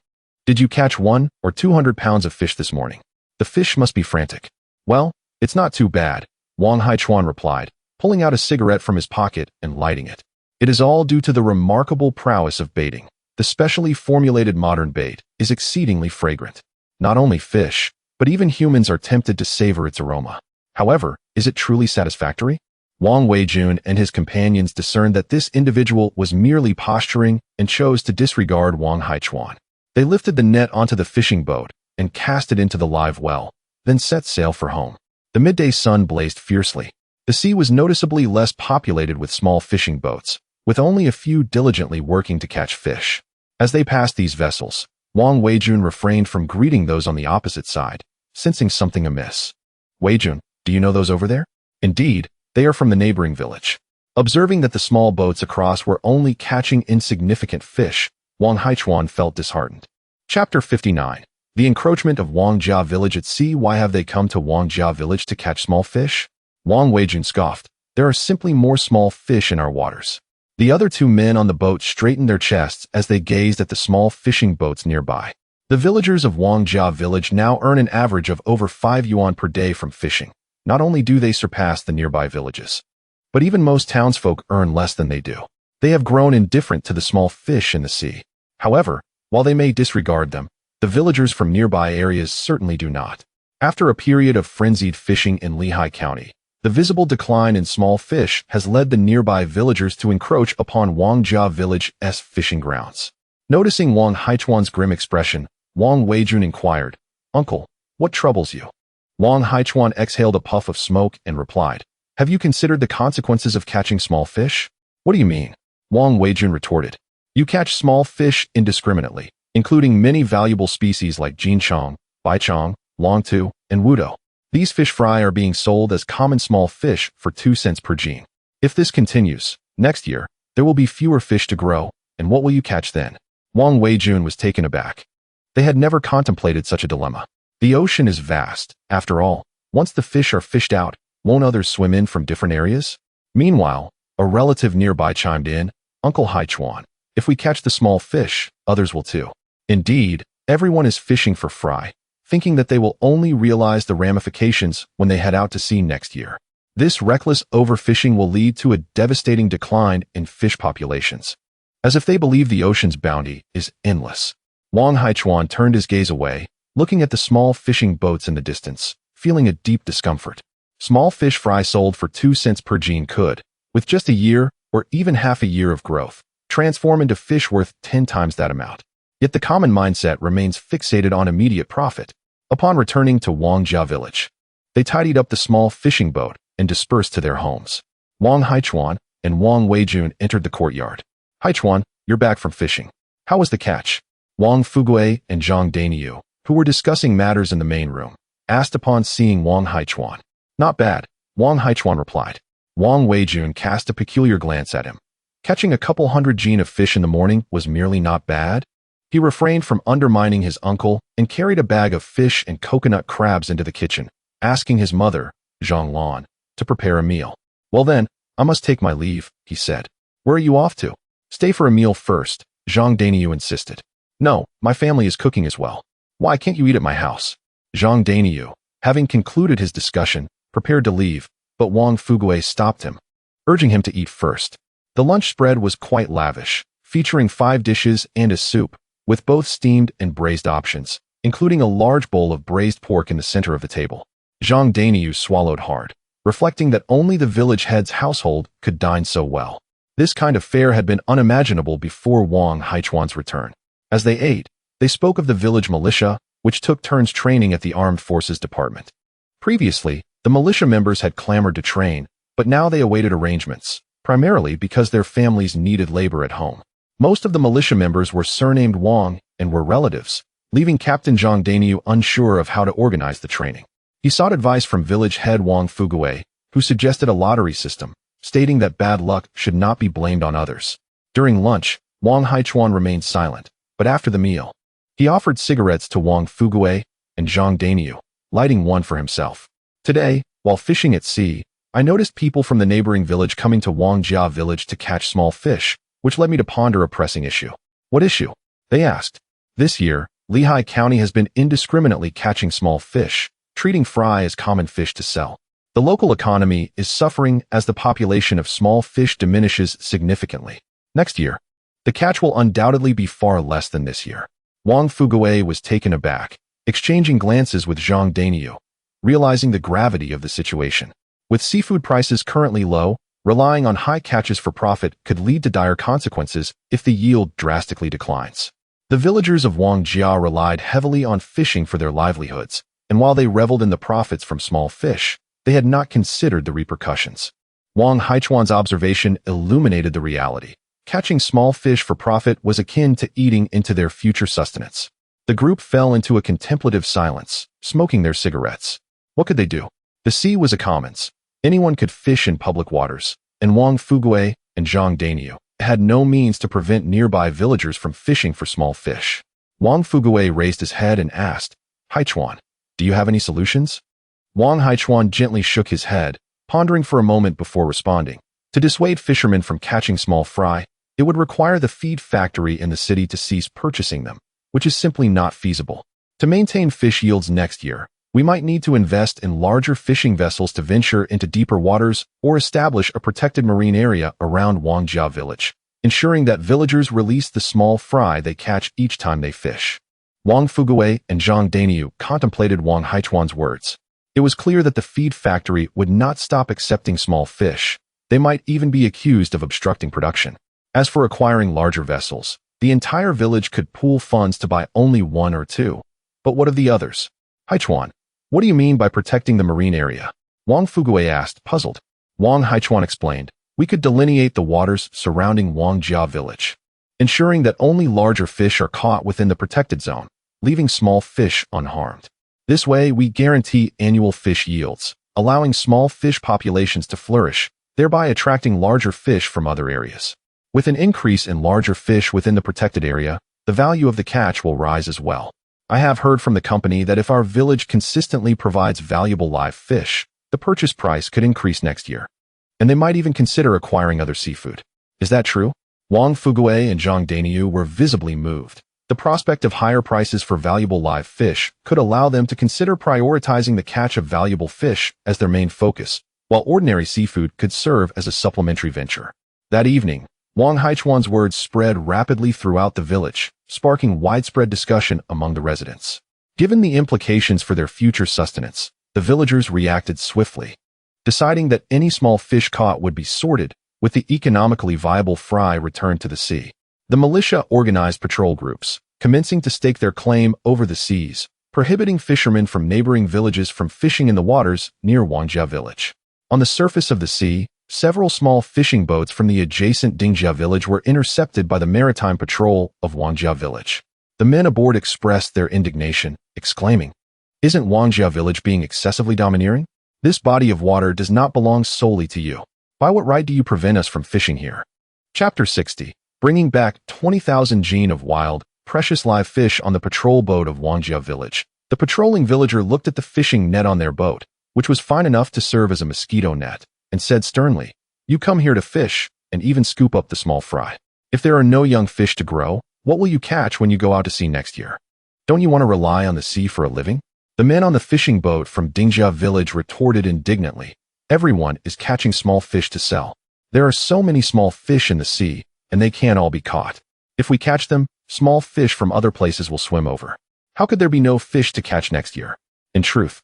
Did you catch 100 or 200 pounds of fish this morning? The fish must be frantic." "Well, it's not too bad," Wang Haichuan replied, pulling out a cigarette from his pocket and lighting it. "It is all due to the remarkable prowess of baiting. The specially formulated modern bait is exceedingly fragrant. Not only fish, but even humans are tempted to savor its aroma. However, is it truly satisfactory?" Wang Weijun and his companions discerned that this individual was merely posturing and chose to disregard Wang Haichuan. They lifted the net onto the fishing boat and cast it into the live well, then set sail for home. The midday sun blazed fiercely. The sea was noticeably less populated with small fishing boats, with only a few diligently working to catch fish. As they passed these vessels, Wang Weijun refrained from greeting those on the opposite side, sensing something amiss. "Weijun, do you know those over there?" "Indeed, they are from the neighboring village." Observing that the small boats across were only catching insignificant fish, Wang Haichuan felt disheartened. Chapter 59. The encroachment of Wangjia village at sea. Why have they come to Wangjia village to catch small fish? Wang Weijun scoffed. "There are simply more small fish in our waters." The other two men on the boat straightened their chests as they gazed at the small fishing boats nearby. The villagers of Wangjia village now earn an average of over 5 yuan per day from fishing. Not only do they surpass the nearby villages, but even most townsfolk earn less than they do. They have grown indifferent to the small fish in the sea. However, while they may disregard them, the villagers from nearby areas certainly do not. After a period of frenzied fishing in Lehigh County, the visible decline in small fish has led the nearby villagers to encroach upon Wangjia village's fishing grounds. Noticing Wang Haichuan's grim expression, Wang Weijun inquired, "Uncle, what troubles you?" Wang Haichuan exhaled a puff of smoke and replied, "Have you considered the consequences of catching small fish?" "What do you mean?" Wang Weijun retorted. "You catch small fish indiscriminately, including many valuable species like jinchong, baichong, longtu, and wudo. These fish fry are being sold as common small fish for 2 cents per jin. If this continues, next year, there will be fewer fish to grow, and what will you catch then?" Wang Weijun was taken aback. They had never contemplated such a dilemma. The ocean is vast. After all, once the fish are fished out, won't others swim in from different areas? Meanwhile, a relative nearby chimed in, "Uncle Haichuan, if we catch the small fish, others will too." Indeed, everyone is fishing for fry, thinking that they will only realize the ramifications when they head out to sea next year. This reckless overfishing will lead to a devastating decline in fish populations, as if they believe the ocean's bounty is endless. Wang Haichuan turned his gaze away, looking at the small fishing boats in the distance, feeling a deep discomfort. Small fish fry sold for 2 cents per jin could, with just a year or even half a year of growth, transform into fish worth 10 times that amount. Yet the common mindset remains fixated on immediate profit. Upon returning to Wangjia village, they tidied up the small fishing boat and dispersed to their homes. Wang Haichuan and Wang Weijun entered the courtyard. "Haichuan, you're back from fishing. How was the catch?" Wang Fugui and Zhang Dainiu, who were discussing matters in the main room, asked upon seeing Wang Haichuan. "Not bad," Wang Haichuan replied. Wang Weijun cast a peculiar glance at him. Catching a couple hundred jin of fish in the morning was merely not bad? He refrained from undermining his uncle and carried a bag of fish and coconut crabs into the kitchen, asking his mother, Zhang Lan, to prepare a meal. "Well then, I must take my leave," he said. "Where are you off to?" "Stay for a meal first," Zhang Daniyu insisted. "No, my family is cooking as well. Why can't you eat at my house?" Zhang Daniyu, having concluded his discussion, prepared to leave, but Wang Fugue stopped him, urging him to eat first. The lunch spread was quite lavish, featuring 5 dishes and a soup, with both steamed and braised options, including a large bowl of braised pork in the center of the table. Zhang Daniyu swallowed hard, reflecting that only the village head's household could dine so well. This kind of fare had been unimaginable before Wang Haichuan's return. As they ate, they spoke of the village militia, which took turns training at the Armed Forces Department. Previously, the militia members had clamored to train, but now they awaited arrangements, primarily because their families needed labor at home. Most of the militia members were surnamed Wang and were relatives, leaving Captain Zhang Daniyu unsure of how to organize the training. He sought advice from village head Wang Fugue, who suggested a lottery system, stating that bad luck should not be blamed on others. During lunch, Wang Haichuan remained silent, but after the meal, he offered cigarettes to Wang Fugue and Zhang Daniyu, lighting one for himself. "Today, while fishing at sea, I noticed people from the neighboring village coming to Wangjia village to catch small fish, which led me to ponder a pressing issue." "What issue?" they asked. "This year, Lehigh County has been indiscriminately catching small fish, treating fry as common fish to sell. The local economy is suffering as the population of small fish diminishes significantly. Next year, the catch will undoubtedly be far less than this year." Wang Fugue was taken aback, exchanging glances with Zhang Daniyu, realizing the gravity of the situation. With seafood prices currently low, relying on high catches for profit could lead to dire consequences if the yield drastically declines. The villagers of Wangjia relied heavily on fishing for their livelihoods, and while they reveled in the profits from small fish, they had not considered the repercussions. Wang Haichuan's observation illuminated the reality. Catching small fish for profit was akin to eating into their future sustenance. The group fell into a contemplative silence, smoking their cigarettes. What could they do? The sea was a commons. Anyone could fish in public waters, and Wang Fugue and Zhang Daniyu had no means to prevent nearby villagers from fishing for small fish. Wang Fugue raised his head and asked, "Haichuan, do you have any solutions?" Wang Haichuan gently shook his head, pondering for a moment before responding. To dissuade fishermen from catching small fry, it would require the feed factory in the city to cease purchasing them, which is simply not feasible. To maintain fish yields next year, we might need to invest in larger fishing vessels to venture into deeper waters or establish a protected marine area around Wangjia village, ensuring that villagers release the small fry they catch each time they fish. Wang Fugue and Zhang Daniyu contemplated Wang Haichuan's words. It was clear that the feed factory would not stop accepting small fish. They might even be accused of obstructing production. As for acquiring larger vessels, the entire village could pool funds to buy only 1 or 2. But what of the others? "Haichuan, what do you mean by protecting the marine area?" Wang Fugue asked, puzzled. Wang Haichuan explained, "We could delineate the waters surrounding Wangjia village, ensuring that only larger fish are caught within the protected zone, leaving small fish unharmed. This way, we guarantee annual fish yields, allowing small fish populations to flourish, thereby attracting larger fish from other areas. With an increase in larger fish within the protected area, the value of the catch will rise as well. I have heard from the company that if our village consistently provides valuable live fish, the purchase price could increase next year. And they might even consider acquiring other seafood. Is that true?" Wang Fugue and Zhang Daniyu were visibly moved. The prospect of higher prices for valuable live fish could allow them to consider prioritizing the catch of valuable fish as their main focus, while ordinary seafood could serve as a supplementary venture. That evening, Wang Haichuan's words spread rapidly throughout the village, sparking widespread discussion among the residents. Given the implications for their future sustenance, the villagers reacted swiftly, deciding that any small fish caught would be sorted, with the economically viable fry returned to the sea. The militia organized patrol groups, commencing to stake their claim over the seas, prohibiting fishermen from neighboring villages from fishing in the waters near Wangjia village. On the surface of the sea, several small fishing boats from the adjacent Dingjia village were intercepted by the maritime patrol of Wangjia village. The men aboard expressed their indignation, exclaiming, "Isn't Wangjia village being excessively domineering? This body of water does not belong solely to you. By what right do you prevent us from fishing here?" Chapter 60. Bringing back 20,000 gene of wild, precious live fish on the patrol boat of Wangjia village. The patrolling villager looked at the fishing net on their boat, which was fine enough to serve as a mosquito net, and said sternly, "You come here to fish, and even scoop up the small fry. If there are no young fish to grow, what will you catch when you go out to sea next year? Don't you want to rely on the sea for a living?" The men on the fishing boat from Dingjia village retorted indignantly, "Everyone is catching small fish to sell. There are so many small fish in the sea, and they can't all be caught. If we catch them, small fish from other places will swim over. How could there be no fish to catch next year?" In truth,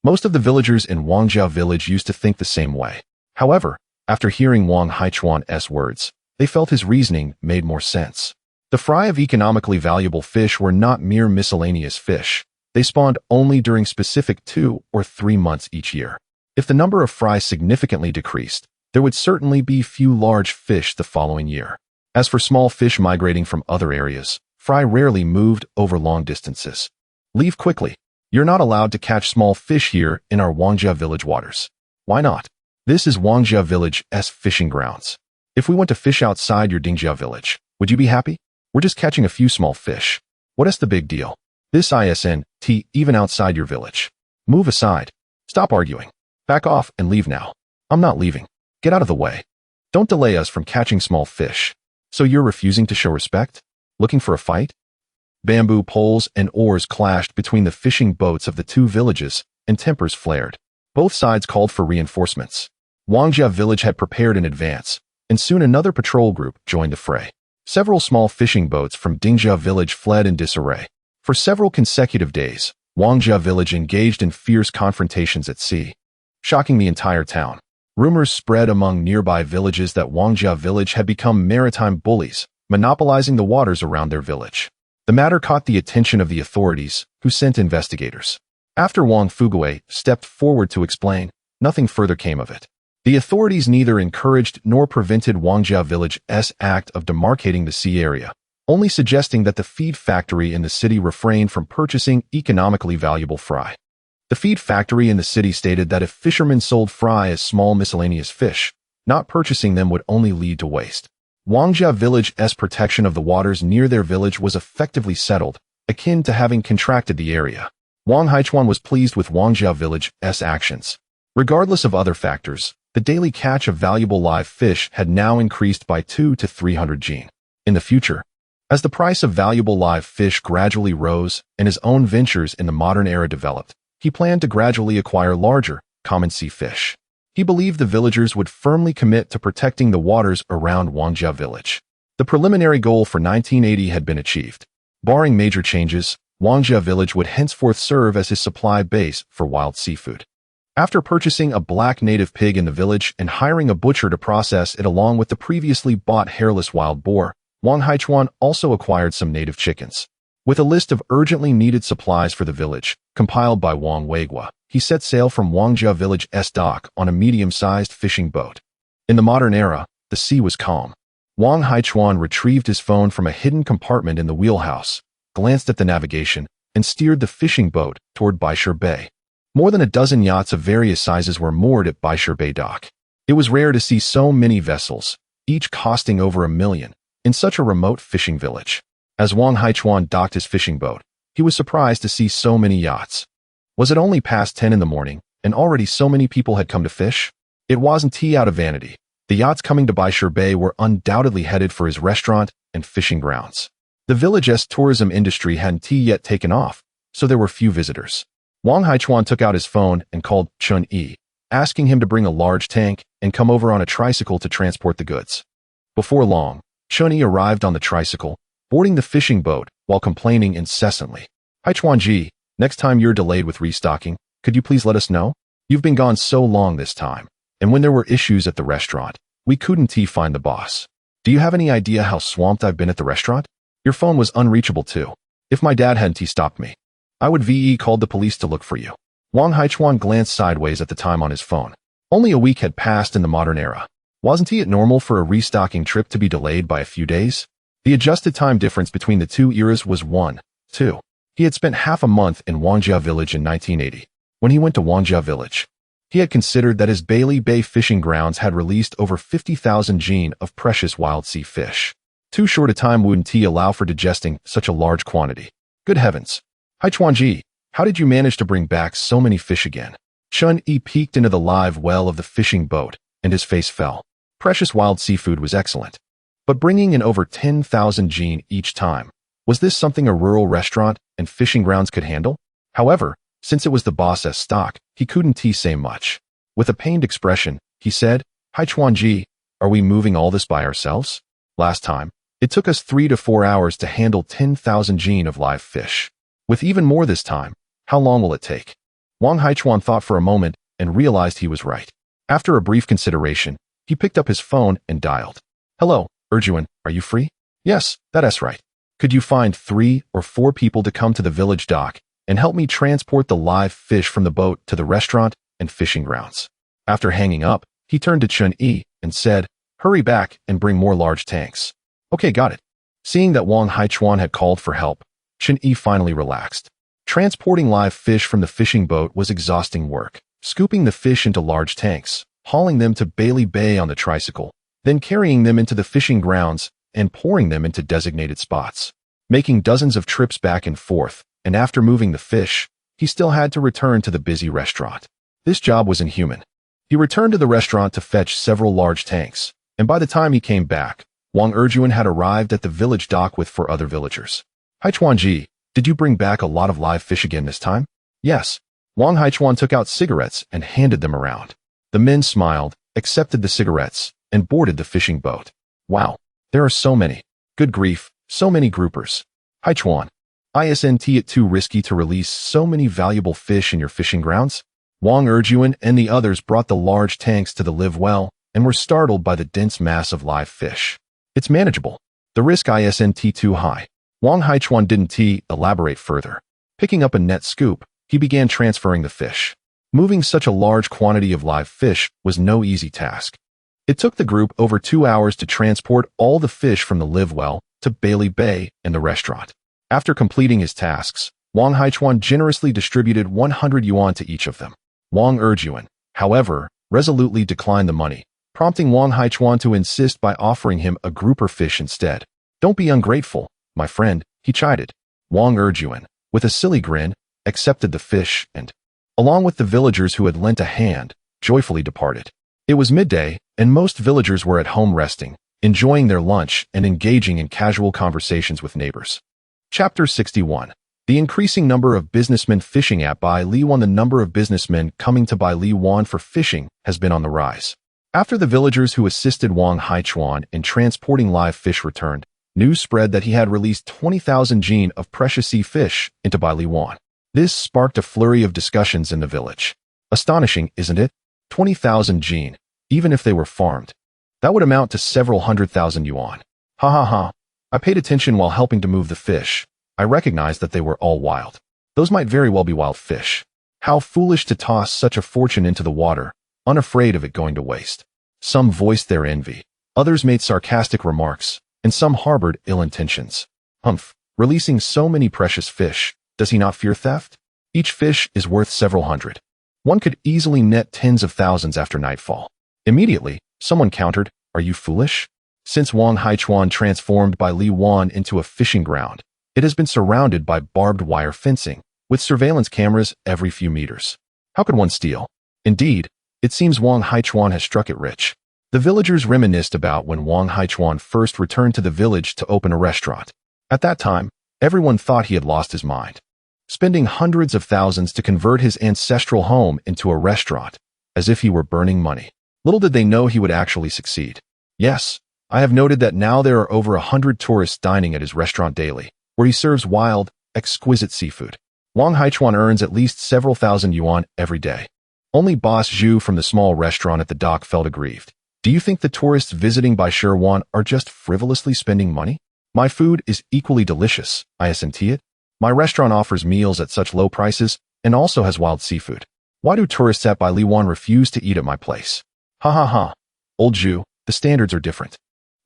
most of the villagers in Wangjia village used to think the same way. However, after hearing Wang Haichuan's words, they felt his reasoning made more sense. The fry of economically valuable fish were not mere miscellaneous fish. They spawned only during specific 2 or 3 months each year. If the number of fry significantly decreased, there would certainly be few large fish the following year. As for small fish migrating from other areas, fry rarely moved over long distances. "Leave quickly. You're not allowed to catch small fish here in our Wangjia village waters." "Why not? This is Wangjia village's fishing grounds. If we went to fish outside your Dingjia village, would you be happy? We're just catching a few small fish. What is the big deal? This isn't even outside your village. Move aside. Stop arguing. Back off and leave now." "I'm not leaving. Get out of the way. Don't delay us from catching small fish." "So you're refusing to show respect? Looking for a fight?" Bamboo poles and oars clashed between the fishing boats of the two villages, and tempers flared. Both sides called for reinforcements. Wangjia village had prepared in advance, and soon another patrol group joined the fray. Several small fishing boats from Dingjia village fled in disarray. For several consecutive days, Wangjia village engaged in fierce confrontations at sea, shocking the entire town. Rumors spread among nearby villages that Wangjia village had become maritime bullies, monopolizing the waters around their village. The matter caught the attention of the authorities, who sent investigators. After Wang Fugue stepped forward to explain, nothing further came of it. The authorities neither encouraged nor prevented Wangjia village's act of demarcating the sea area, only suggesting that the feed factory in the city refrained from purchasing economically valuable fry. The feed factory in the city stated that if fishermen sold fry as small miscellaneous fish, not purchasing them would only lead to waste. Wangjia village's protection of the waters near their village was effectively settled, akin to having contracted the area. Wang Haichuan was pleased with Wangjia village's actions. Regardless of other factors, the daily catch of valuable live fish had now increased by 200 to 300 jin. In the future, as the price of valuable live fish gradually rose and his own ventures in the modern era developed, he planned to gradually acquire larger, common sea fish. He believed the villagers would firmly commit to protecting the waters around Wangjia village. The preliminary goal for 1980 had been achieved. Barring major changes, Wangjia village would henceforth serve as his supply base for wild seafood. After purchasing a black native pig in the village and hiring a butcher to process it along with the previously bought hairless wild boar, Wang Haichuan also acquired some native chickens. With a list of urgently needed supplies for the village, compiled by Wang Weigua, he set sail from Wangjia village's dock on a medium-sized fishing boat. In the modern era, the sea was calm. Wang Haichuan retrieved his phone from a hidden compartment in the wheelhouse, glanced at the navigation, and steered the fishing boat toward Baishur Bay. More than a dozen yachts of various sizes were moored at Baishur Bay dock. It was rare to see so many vessels, each costing over $1 million, in such a remote fishing village. As Wang Haichuan docked his fishing boat, he was surprised to see so many yachts. Was it only past 10 in the morning, and already so many people had come to fish? It wasn't out of vanity. The yachts coming to Baishur Bay were undoubtedly headed for his restaurant and fishing grounds. The village's tourism industry hadn't yet taken off, so there were few visitors. Wang Haichuan took out his phone and called Chun Yi, asking him to bring a large tank and come over on a tricycle to transport the goods. Before long, Chun Yi arrived on the tricycle, boarding the fishing boat while complaining incessantly. "Haichuan-ji, next time you're delayed with restocking, could you please let us know? You've been gone so long this time, and when there were issues at the restaurant, we couldn't find the boss. Do you have any idea how swamped I've been at the restaurant? Your phone was unreachable too. If my dad hadn't stopped me, I would called the police to look for you." Wang Haichuan glanced sideways at the time on his phone. Only a week had passed in the modern era. Wasn't it normal for a restocking trip to be delayed by a few days? The adjusted time difference between the two eras was 2. He had spent half a month in Wangjia village in 1980. When he went to Wangjia village, he had considered that his Bailey Bay fishing grounds had released over 50,000 jin of precious wild sea fish. Too short a time wouldn't tea allow for digesting such a large quantity. Good heavens. Haichuan, how did you manage to bring back so many fish again? Chun-Yi peeked into the live well of the fishing boat, and his face fell. Precious wild seafood was excellent. But bringing in over 10,000 jin each time, was this something a rural restaurant and fishing grounds could handle? However, since it was the boss's stock, he couldn't say much. With a pained expression, he said, Haichuan, are we moving all this by ourselves? Last time, it took us 3 to 4 hours to handle 10,000 jin of live fish. With even more this time, how long will it take? Wang Haichuan thought for a moment and realized he was right. After a brief consideration, he picked up his phone and dialed. Hello, Erjuan, are you free? Yes, that's right. Could you find 3 or 4 people to come to the village dock and help me transport the live fish from the boat to the restaurant and fishing grounds? After hanging up, he turned to Chun-Yi and said, hurry back and bring more large tanks. Okay, got it. Seeing that Wang Haichuan had called for help, Chun-Yi finally relaxed. Transporting live fish from the fishing boat was exhausting work. Scooping the fish into large tanks, hauling them to Bailey Bay on the tricycle, then carrying them into the fishing grounds and pouring them into designated spots. Making dozens of trips back and forth, and after moving the fish, he still had to return to the busy restaurant. This job was inhuman. He returned to the restaurant to fetch several large tanks, and by the time he came back, Wang Erjuan had arrived at the village dock with 4 other villagers. Haichuan, did you bring back a lot of live fish again this time? Yes. Wang Haichuan took out cigarettes and handed them around. The men smiled, accepted the cigarettes, and boarded the fishing boat. Wow, there are so many. Good grief, so many groupers. Haichuan, isn't it too risky to release so many valuable fish in your fishing grounds? Wang Erjuan and the others brought the large tanks to the live well and were startled by the dense mass of live fish. It's manageable. The risk isn't too high. Wang Haichuan didn't elaborate further. Picking up a net scoop, he began transferring the fish. Moving such a large quantity of live fish was no easy task. It took the group over 2 hours to transport all the fish from the live well to Bailey Bay and the restaurant. After completing his tasks, Wang Haichuan generously distributed 100 yuan to each of them. Wang Erjuan, however, resolutely declined the money, prompting Wang Haichuan to insist by offering him a grouper fish instead. Don't be ungrateful, my friend, he chided. Wang Erjuan, with a silly grin, accepted the fish and, along with the villagers who had lent a hand, joyfully departed. It was midday, and most villagers were at home resting, enjoying their lunch and engaging in casual conversations with neighbors. Chapter 61. The increasing number of businessmen fishing at Bai Li Wan. The number of businessmen coming to Bai Li Wan for fishing has been on the rise. After the villagers who assisted Wang Haichuan in transporting live fish returned, news spread that he had released 20,000 jin of precious sea fish into Bai Li Wan. This sparked a flurry of discussions in the village. Astonishing, isn't it? 20,000 jin, even if they were farmed. That would amount to several 100,000 yuan. Ha ha ha. I paid attention while helping to move the fish. I recognized that they were all wild. Those might very well be wild fish. How foolish to toss such a fortune into the water, unafraid of it going to waste. Some voiced their envy. Others made sarcastic remarks, and some harbored ill intentions. Humph, releasing so many precious fish, does he not fear theft? Each fish is worth several hundred. One could easily net tens of thousands after nightfall. Immediately, someone countered, are you foolish? Since Wang Haichuan transformed Bai Li Wan into a fishing ground, it has been surrounded by barbed wire fencing, with surveillance cameras every few meters. How could one steal? Indeed, it seems Wang Haichuan has struck it rich. The villagers reminisced about when Wang Haichuan first returned to the village to open a restaurant. At that time, everyone thought he had lost his mind. Spending hundreds of thousands to convert his ancestral home into a restaurant, as if he were burning money. Little did they know he would actually succeed. Yes, I have noted that now there are over 100 tourists dining at his restaurant daily, where he serves wild, exquisite seafood. Wang Haichuan earns at least several thousand yuan every day. Only Boss Zhu from the small restaurant at the dock felt aggrieved. Do you think the tourists visiting Bai Wan are just frivolously spending money? My food is equally delicious, isn't it? My restaurant offers meals at such low prices and also has wild seafood. Why do tourists at Bai Li Wan refuse to eat at my place? Ha ha ha. Old Zhu, the standards are different.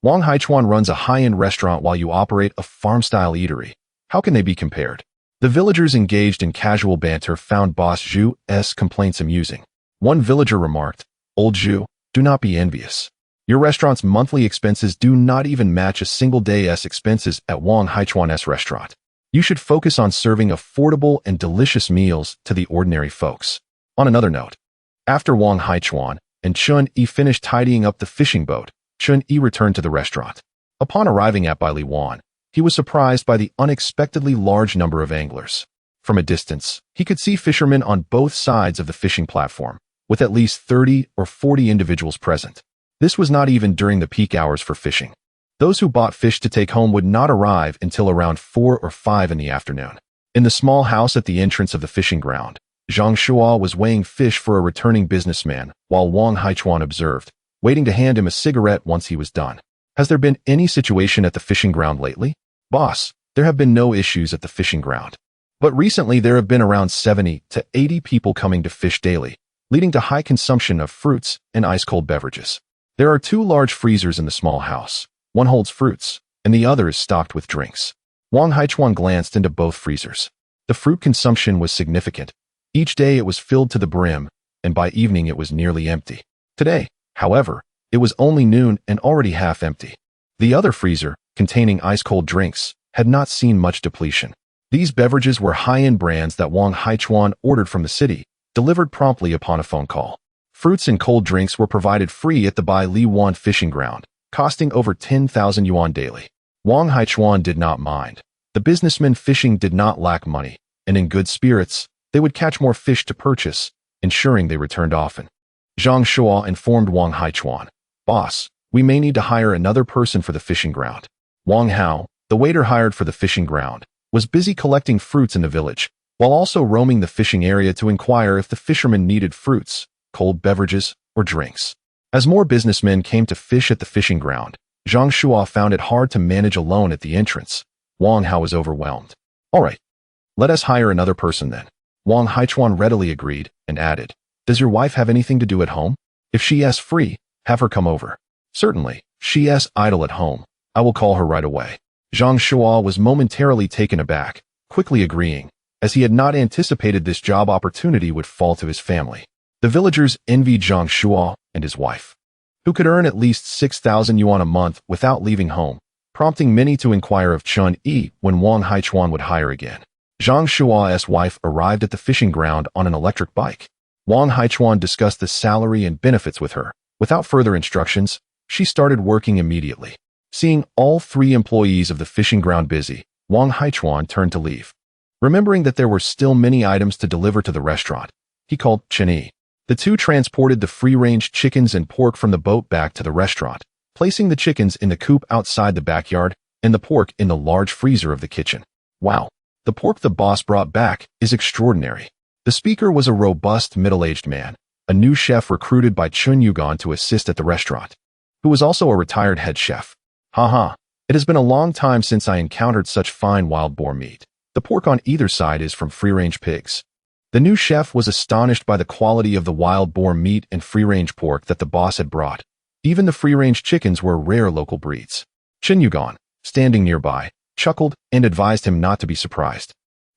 Wang Haichuan runs a high-end restaurant while you operate a farm-style eatery. How can they be compared? The villagers engaged in casual banter found Boss Zhu's complaints amusing. One villager remarked, Old Zhu, do not be envious. Your restaurant's monthly expenses do not even match a single day's expenses at Wang Haichuan's restaurant. You should focus on serving affordable and delicious meals to the ordinary folks. On another note, after Wang Haichuan and Chun Yi finished tidying up the fishing boat, Chun Yi returned to the restaurant. Upon arriving at Baili Wan, he was surprised by the unexpectedly large number of anglers. From a distance, he could see fishermen on both sides of the fishing platform, with at least 30 or 40 individuals present. This was not even during the peak hours for fishing. Those who bought fish to take home would not arrive until around 4 or 5 in the afternoon. In the small house at the entrance of the fishing ground, Zhang Shuo was weighing fish for a returning businessman, while Wang Haichuan observed, waiting to hand him a cigarette once he was done. Has there been any situation at the fishing ground lately? Boss, there have been no issues at the fishing ground. But recently there have been around 70 to 80 people coming to fish daily, leading to high consumption of fruits and ice-cold beverages. There are 2 large freezers in the small house. One holds fruits, and the other is stocked with drinks. Wang Haichuan glanced into both freezers. The fruit consumption was significant. Each day it was filled to the brim, and by evening it was nearly empty. Today, however, it was only noon and already half empty. The other freezer, containing ice-cold drinks, had not seen much depletion. These beverages were high-end brands that Wang Haichuan ordered from the city, delivered promptly upon a phone call. Fruits and cold drinks were provided free at the Bai Li Wan fishing ground, costing over 10,000 yuan daily. Wang Haichuan did not mind. The businessmen fishing did not lack money, and in good spirits, they would catch more fish to purchase, ensuring they returned often. Zhang Shuo informed Wang Haichuan, "Boss, we may need to hire another person for the fishing ground." Wang Hao, the waiter hired for the fishing ground, was busy collecting fruits in the village, while also roaming the fishing area to inquire if the fishermen needed fruits, cold beverages, or drinks. As more businessmen came to fish at the fishing ground, Zhang Shuo found it hard to manage alone at the entrance. Wang Hao was overwhelmed. "All right, let us hire another person then." Wang Haichuan readily agreed and added, "Does your wife have anything to do at home? If she is free, have her come over." "Certainly, she is idle at home. I will call her right away." Zhang Shuo was momentarily taken aback, quickly agreeing, as he had not anticipated this job opportunity would fall to his family. The villagers envied Zhang Shuo and his wife, who could earn at least 6,000 yuan a month without leaving home, prompting many to inquire of Chun Yi when Wang Haichuan would hire again. Zhang Shuo's wife arrived at the fishing ground on an electric bike. Wang Haichuan discussed the salary and benefits with her. Without further instructions, she started working immediately. Seeing all 3 employees of the fishing ground busy, Wang Haichuan turned to leave. Remembering that there were still many items to deliver to the restaurant, he called Chen Yi. The 2 transported the free-range chickens and pork from the boat back to the restaurant, placing the chickens in the coop outside the backyard and the pork in the large freezer of the kitchen. "Wow, the pork the boss brought back is extraordinary." The speaker was a robust middle-aged man, a new chef recruited by Chun Yugan to assist at the restaurant, who was also a retired head chef. "Haha, it has been a long time since I encountered such fine wild boar meat. The pork on either side is from free-range pigs." The new chef was astonished by the quality of the wild boar meat and free-range pork that the boss had brought. Even the free-range chickens were rare local breeds. Chen Yugan, standing nearby, chuckled and advised him not to be surprised.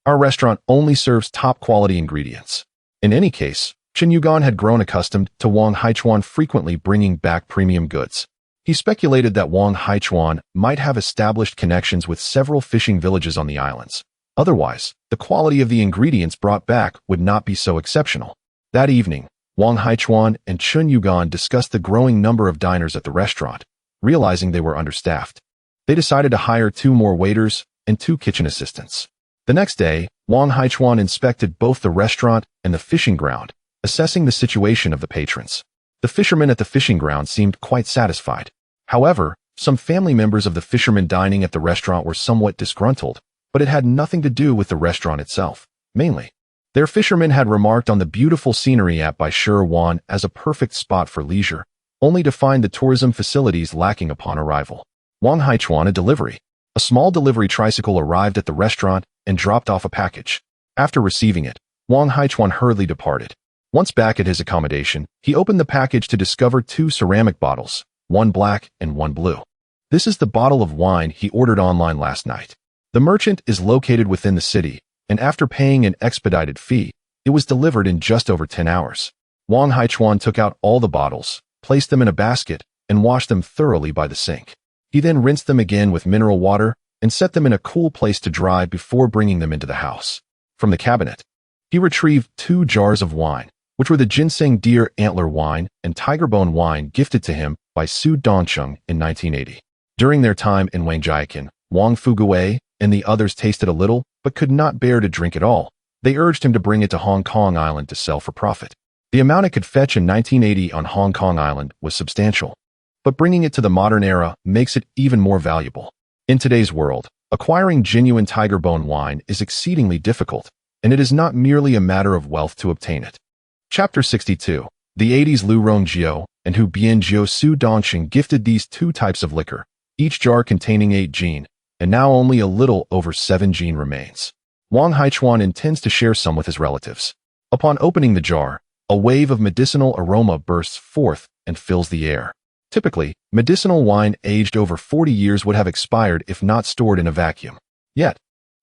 "Our restaurant only serves top-quality ingredients." In any case, Chen Yugan had grown accustomed to Wang Haichuan frequently bringing back premium goods. He speculated that Wang Haichuan might have established connections with several fishing villages on the islands. Otherwise, the quality of the ingredients brought back would not be so exceptional. That evening, Wang Haichuan and Chun Yugan discussed the growing number of diners at the restaurant, realizing they were understaffed. They decided to hire 2 more waiters and 2 kitchen assistants. The next day, Wang Haichuan inspected both the restaurant and the fishing ground, assessing the situation of the patrons. The fishermen at the fishing ground seemed quite satisfied. However, some family members of the fishermen dining at the restaurant were somewhat disgruntled, but it had nothing to do with the restaurant itself. Mainly, their fishermen had remarked on the beautiful scenery at Bai Wan as a perfect spot for leisure, only to find the tourism facilities lacking upon arrival. Wang Haichuan, a delivery. A small delivery tricycle arrived at the restaurant and dropped off a package. After receiving it, Wang Haichuan hurriedly departed. Once back at his accommodation, he opened the package to discover 2 ceramic bottles, one black and one blue. This is the bottle of wine he ordered online last night. The merchant is located within the city, and after paying an expedited fee, it was delivered in just over 10 hours. Wang Haichuan took out all the bottles, placed them in a basket, and washed them thoroughly by the sink. He then rinsed them again with mineral water and set them in a cool place to dry before bringing them into the house. From the cabinet, he retrieved 2 jars of wine, which were the ginseng deer antler wine and tiger bone wine gifted to him by Su Dongcheng in 1980. During their time in Wangjiakan, Wang Fuguwei and the others tasted a little but could not bear to drink it all. They urged him to bring it to Hong Kong Island to sell for profit. The amount it could fetch in 1980 on Hong Kong Island was substantial, but bringing it to the modern era makes it even more valuable. In today's world, acquiring genuine tiger bone wine is exceedingly difficult, and it is not merely a matter of wealth to obtain it. Chapter 62. The 80s Lu Rongjiu and Hu Bianjiu Su Dongcheng gifted these 2 types of liquor, each jar containing 8 jin, and now only a little over 7 jin remains. Wang Haichuan intends to share some with his relatives. Upon opening the jar, a wave of medicinal aroma bursts forth and fills the air. Typically, medicinal wine aged over 40 years would have expired if not stored in a vacuum. Yet,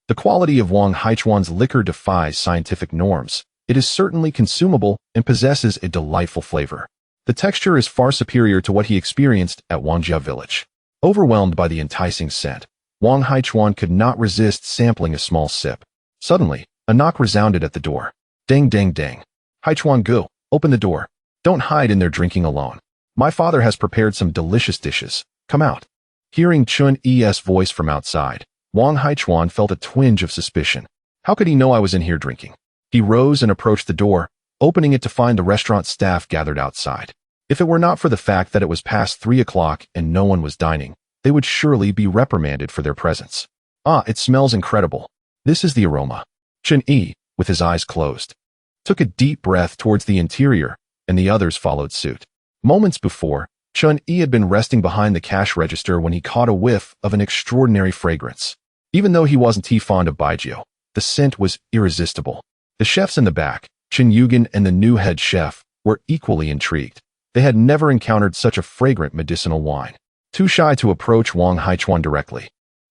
the quality of Wang Haichuan's liquor defies scientific norms. It is certainly consumable and possesses a delightful flavor. The texture is far superior to what he experienced at Wangjia village. Overwhelmed by the enticing scent, Wang Haichuan could not resist sampling a small sip. Suddenly, a knock resounded at the door. Ding, ding, ding. Haichuan Gu, open the door. Don't hide in there drinking alone. My father has prepared some delicious dishes. Come out. Hearing Chun Yi's voice from outside, Wang Haichuan felt a twinge of suspicion. How could he know I was in here drinking? He rose and approached the door, opening it to find the restaurant staff gathered outside. If it were not for the fact that it was past 3 o'clock and no one was dining, they would surely be reprimanded for their presence. Ah, it smells incredible. This is the aroma. Chun Yi, with his eyes closed, took a deep breath towards the interior, and the others followed suit. Moments before, Chun Yi had been resting behind the cash register when he caught a whiff of an extraordinary fragrance. Even though he wasn't too fond of baijiu, the scent was irresistible. The chefs in the back, Chen Yugen and the new head chef, were equally intrigued. They had never encountered such a fragrant medicinal wine. Too shy to approach Wang Haichuan directly,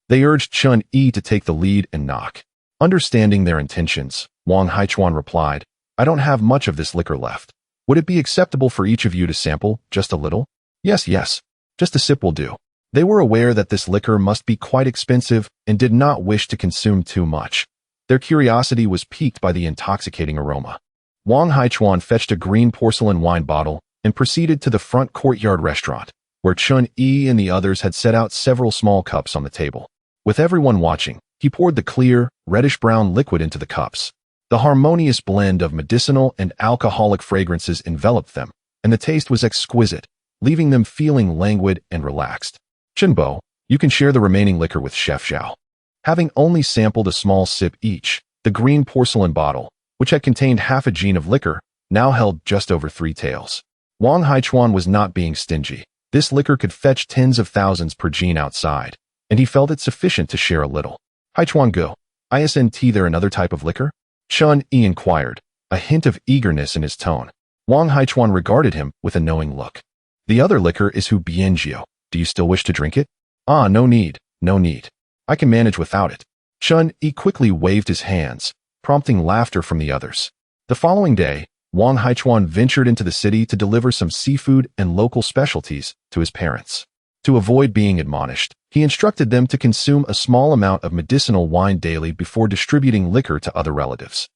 they urged Chun Yi to take the lead and knock. Understanding their intentions, Wang Haichuan replied, I don't have much of this liquor left. Would it be acceptable for each of you to sample just a little? Yes, yes. Just a sip will do. They were aware that this liquor must be quite expensive and did not wish to consume too much. Their curiosity was piqued by the intoxicating aroma. Wang Haichuan fetched a green porcelain wine bottle and proceeded to the front courtyard restaurant, where Chun Yi and the others had set out several small cups on the table. With everyone watching, he poured the clear, reddish-brown liquid into the cups. The harmonious blend of medicinal and alcoholic fragrances enveloped them, and the taste was exquisite, leaving them feeling languid and relaxed. Chenbo, you can share the remaining liquor with Chef Zhao. Having only sampled a small sip each, the green porcelain bottle, which had contained half a jin of liquor, now held just over 3 taels. Wang Haichuan was not being stingy. This liquor could fetch tens of thousands per jin outside, and he felt it sufficient to share a little. Haichuan Go, isn't there another type of liquor? Chun Yi inquired, a hint of eagerness in his tone. Wang Haichuan regarded him with a knowing look. The other liquor is Hu Bianjiu. Do you still wish to drink it? Ah, no need, no need. I can manage without it. Chun Yi quickly waved his hands, prompting laughter from the others. The following day, Wang Haichuan ventured into the city to deliver some seafood and local specialties to his parents. To avoid being admonished, he instructed them to consume a small amount of medicinal wine daily before distributing liquor to other relatives.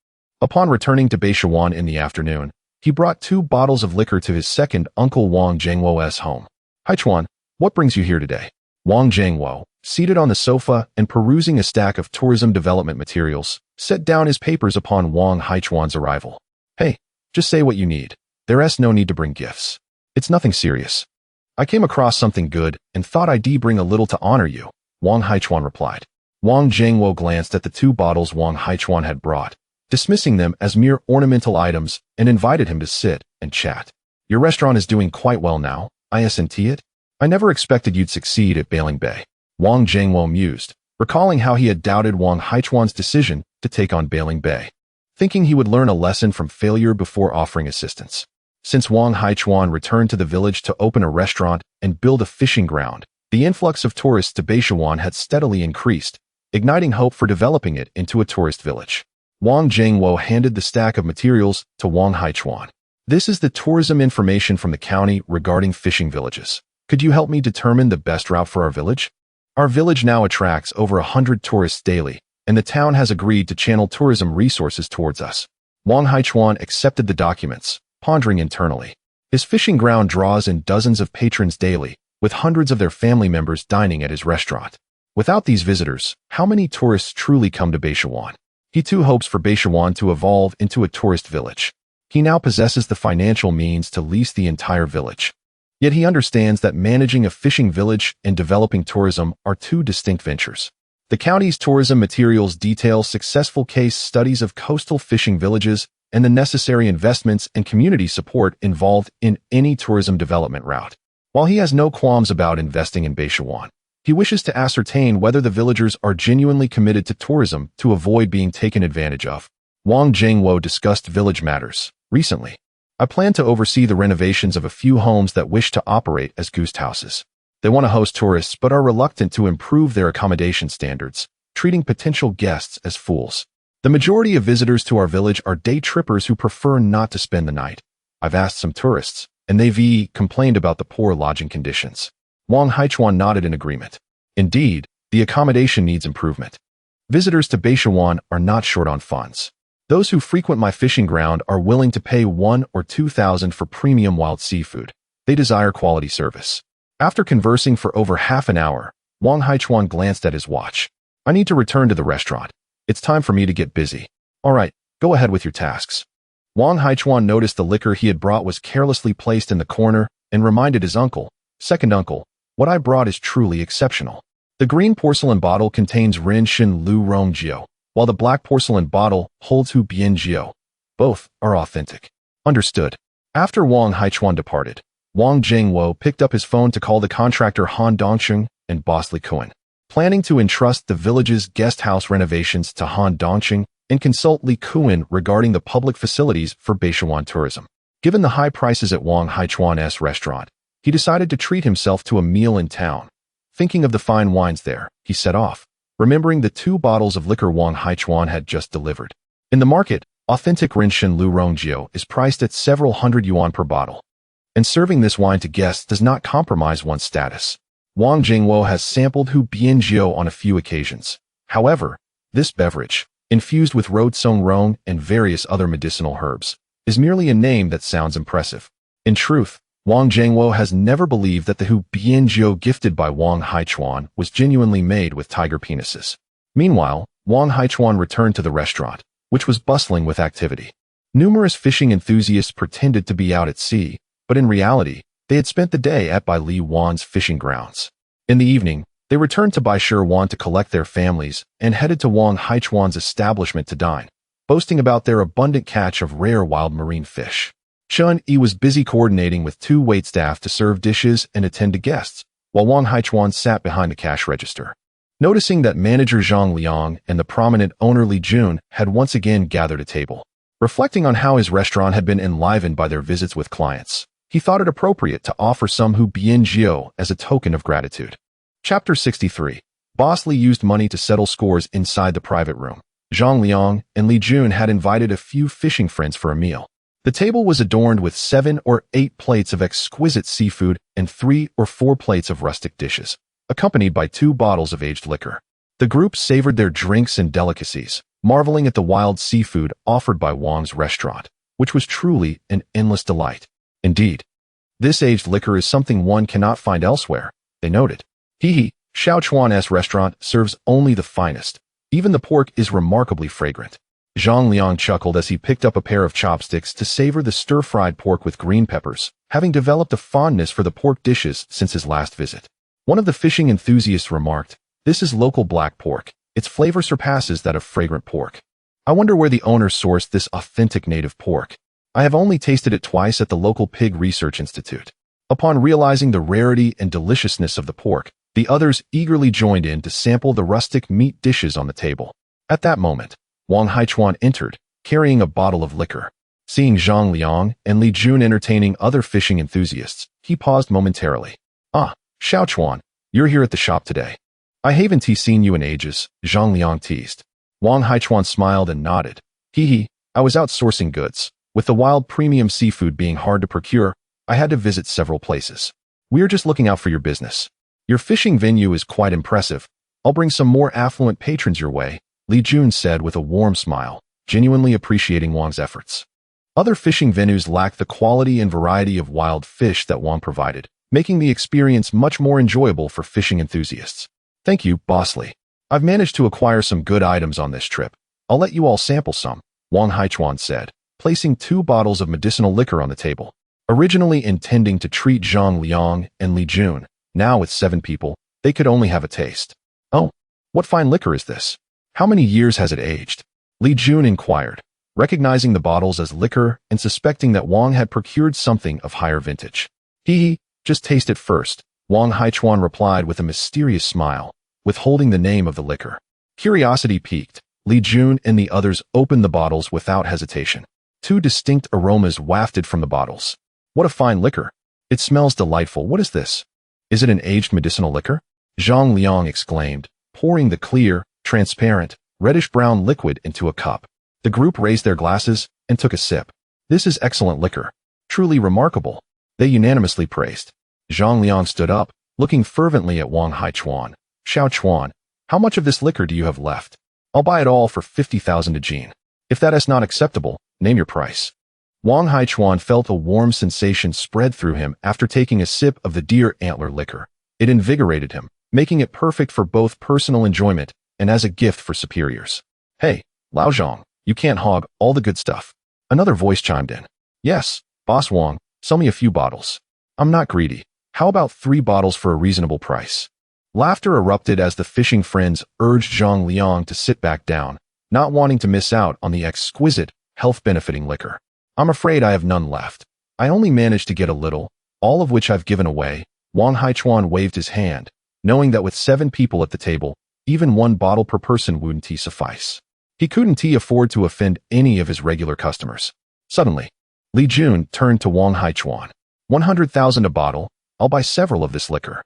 Upon returning to Beishuan in the afternoon, he brought 2 bottles of liquor to his second uncle Wang Zhengwo's home. Haichuan, what brings you here today? Wang Zhengwo, seated on the sofa and perusing a stack of tourism development materials, set down his papers upon Wang Haichuan's arrival. Hey, just say what you need. There's no need to bring gifts. It's nothing serious. I came across something good and thought I'd bring a little to honor you, Wang Haichuan replied. Wang Zhengwo glanced at the 2 bottles Wang Haichuan had brought, dismissing them as mere ornamental items, and invited him to sit and chat. Your restaurant is doing quite well now, isn't it? I never expected you'd succeed at Bailing Bay. Wang Zhengwo mused, recalling how he had doubted Wang Haichuan's decision to take on Bailing Bay, thinking he would learn a lesson from failure before offering assistance. Since Wang Haichuan returned to the village to open a restaurant and build a fishing ground, the influx of tourists to Beishuan had steadily increased, igniting hope for developing it into a tourist village. Wang Zhengwo handed the stack of materials to Wang Haichuan. This is the tourism information from the county regarding fishing villages. Could you help me determine the best route for our village? Our village now attracts over 100 tourists daily, and the town has agreed to channel tourism resources towards us. Wang Haichuan accepted the documents, pondering internally. His fishing ground draws in dozens of patrons daily, with hundreds of their family members dining at his restaurant. Without these visitors, how many tourists truly come to Beishawan? He too hopes for Beishawan to evolve into a tourist village. He now possesses the financial means to lease the entire village. Yet he understands that managing a fishing village and developing tourism are two distinct ventures. The county's tourism materials detail successful case studies of coastal fishing villages and the necessary investments and community support involved in any tourism development route. While he has no qualms about investing in Beishawan, he wishes to ascertain whether the villagers are genuinely committed to tourism to avoid being taken advantage of. Wang Jingwo discussed village matters. Recently, I plan to oversee the renovations of a few homes that wish to operate as guest houses. They want to host tourists but are reluctant to improve their accommodation standards, treating potential guests as fools. The majority of visitors to our village are day trippers who prefer not to spend the night. I've asked some tourists, and they've complained about the poor lodging conditions. Wang Haichuan nodded in agreement. Indeed, the accommodation needs improvement. Visitors to Beishawan are not short on funds. Those who frequent my fishing ground are willing to pay 1,000 or 2,000 for premium wild seafood. They desire quality service. After conversing for over half an hour, Wang Haichuan glanced at his watch. I need to return to the restaurant. It's time for me to get busy. All right, go ahead with your tasks. Wang Haichuan noticed the liquor he had brought was carelessly placed in the corner and reminded his uncle, "Second uncle, what I brought is truly exceptional. The green porcelain bottle contains Ren Shin Lu Rong Jiao, while the black porcelain bottle holds Hu Bian Jiao. Both are authentic." Understood. After Wang Haichuan departed, Wang Jingwo picked up his phone to call the contractor Han Dongsheng and boss Li Kuan, planning to entrust the village's guest house renovations to Han Dongsheng and consult Li Kuan regarding the public facilities for Beishawan tourism. Given the high prices at Wang Haichuan's restaurant, he decided to treat himself to a meal in town. Thinking of the fine wines there, he set off, remembering the 2 bottles of liquor Wang Haichuan had just delivered. In the market, authentic Rinshin Lu Rongjiu is priced at several hundred yuan per bottle, and serving this wine to guests does not compromise one's status. Wang Jingwo has sampled Hu Bianjiu on a few occasions. However, this beverage, infused with roadsong rong and various other medicinal herbs, is merely a name that sounds impressive. In truth, Wang Jingwo has never believed that the Hu Bianjiu gifted by Wang Haichuan was genuinely made with tiger penises. Meanwhile, Wang Haichuan returned to the restaurant, which was bustling with activity. Numerous fishing enthusiasts pretended to be out at sea, but in reality, they had spent the day at Bai Li Wan's fishing grounds. In the evening, they returned to Bai Shi Wan to collect their families and headed to Wang Haichuan's establishment to dine, boasting about their abundant catch of rare wild marine fish. Chun Yi was busy coordinating with 2 waitstaff to serve dishes and attend to guests, while Wang Haichuan sat behind the cash register. Noticing that manager Zhang Liang and the prominent owner Li Jun had once again gathered at table, reflecting on how his restaurant had been enlivened by their visits with clients, he thought it appropriate to offer some Hu Bianjiu as a token of gratitude. Chapter 63. Boss Li used money to settle scores inside the private room. Zhang Liang and Li Jun had invited a few fishing friends for a meal. The table was adorned with 7 or 8 plates of exquisite seafood and 3 or 4 plates of rustic dishes, accompanied by 2 bottles of aged liquor. The group savored their drinks and delicacies, marveling at the wild seafood offered by Wang's restaurant, which was truly an endless delight. Indeed, this aged liquor is something one cannot find elsewhere, they noted. Xiao Chuan's restaurant serves only the finest. Even the pork is remarkably fragrant. Zhang Liang chuckled as he picked up a pair of chopsticks to savor the stir-fried pork with green peppers, having developed a fondness for the pork dishes since his last visit. One of the fishing enthusiasts remarked, "This is local black pork. Its flavor surpasses that of fragrant pork. I wonder where the owner sourced this authentic native pork. I have only tasted it twice at the local pig research institute." Upon realizing the rarity and deliciousness of the pork, the others eagerly joined in to sample the rustic meat dishes on the table. At that moment, Wang Haichuan entered, carrying a bottle of liquor. Seeing Zhang Liang and Li Jun entertaining other fishing enthusiasts, he paused momentarily. "Ah, Xiao Chuan, you're here at the shop today. I haven't seen you in ages," Zhang Liang teased. Wang Haichuan smiled and nodded. I was outsourcing goods. With the wild premium seafood being hard to procure, I had to visit several places. We're just looking out for your business. Your fishing venue is quite impressive. I'll bring some more affluent patrons your way, Li Jun said with a warm smile, genuinely appreciating Wang's efforts. Other fishing venues lacked the quality and variety of wild fish that Wang provided, making the experience much more enjoyable for fishing enthusiasts. Thank you, Boss Li. I've managed to acquire some good items on this trip. I'll let you all sample some, Wang Haichuan said, placing 2 bottles of medicinal liquor on the table. Originally intending to treat Zhang Liang and Li Jun, now with 7 people, they could only have a taste. Oh, what fine liquor is this? How many years has it aged? Li Jun inquired, recognizing the bottles as liquor and suspecting that Wang had procured something of higher vintage. Hee, just taste it first, Wang Haichuan replied with a mysterious smile, withholding the name of the liquor. Curiosity piqued, Li Jun and the others opened the bottles without hesitation. 2 distinct aromas wafted from the bottles. What a fine liquor. It smells delightful. What is this? Is it an aged medicinal liquor? Zhang Liang exclaimed, pouring the clear, transparent, reddish-brown liquid into a cup. The group raised their glasses and took a sip. This is excellent liquor. Truly remarkable. They unanimously praised. Zhang Liang stood up, looking fervently at Wang Haichuan. Xiao Chuan, how much of this liquor do you have left? I'll buy it all for 50,000 ajin. If that is not acceptable, name your price. Wang Haichuan felt a warm sensation spread through him after taking a sip of the deer antler liquor. It invigorated him, making it perfect for both personal enjoyment and as a gift for superiors. Hey, Lao Zhang, you can't hog all the good stuff. Another voice chimed in. Yes, Boss Wang, sell me a few bottles. I'm not greedy. How about 3 bottles for a reasonable price? Laughter erupted as the fishing friends urged Zhang Liang to sit back down, not wanting to miss out on the exquisite, health-benefiting liquor. I'm afraid I have none left. I only managed to get a little, all of which I've given away. Wang Haichuan waved his hand, knowing that with 7 people at the table, even 1 bottle per person wouldn't suffice. He couldn't afford to offend any of his regular customers. Suddenly, Li Jun turned to Wang Haichuan. 100,000 a bottle, I'll buy several of this liquor.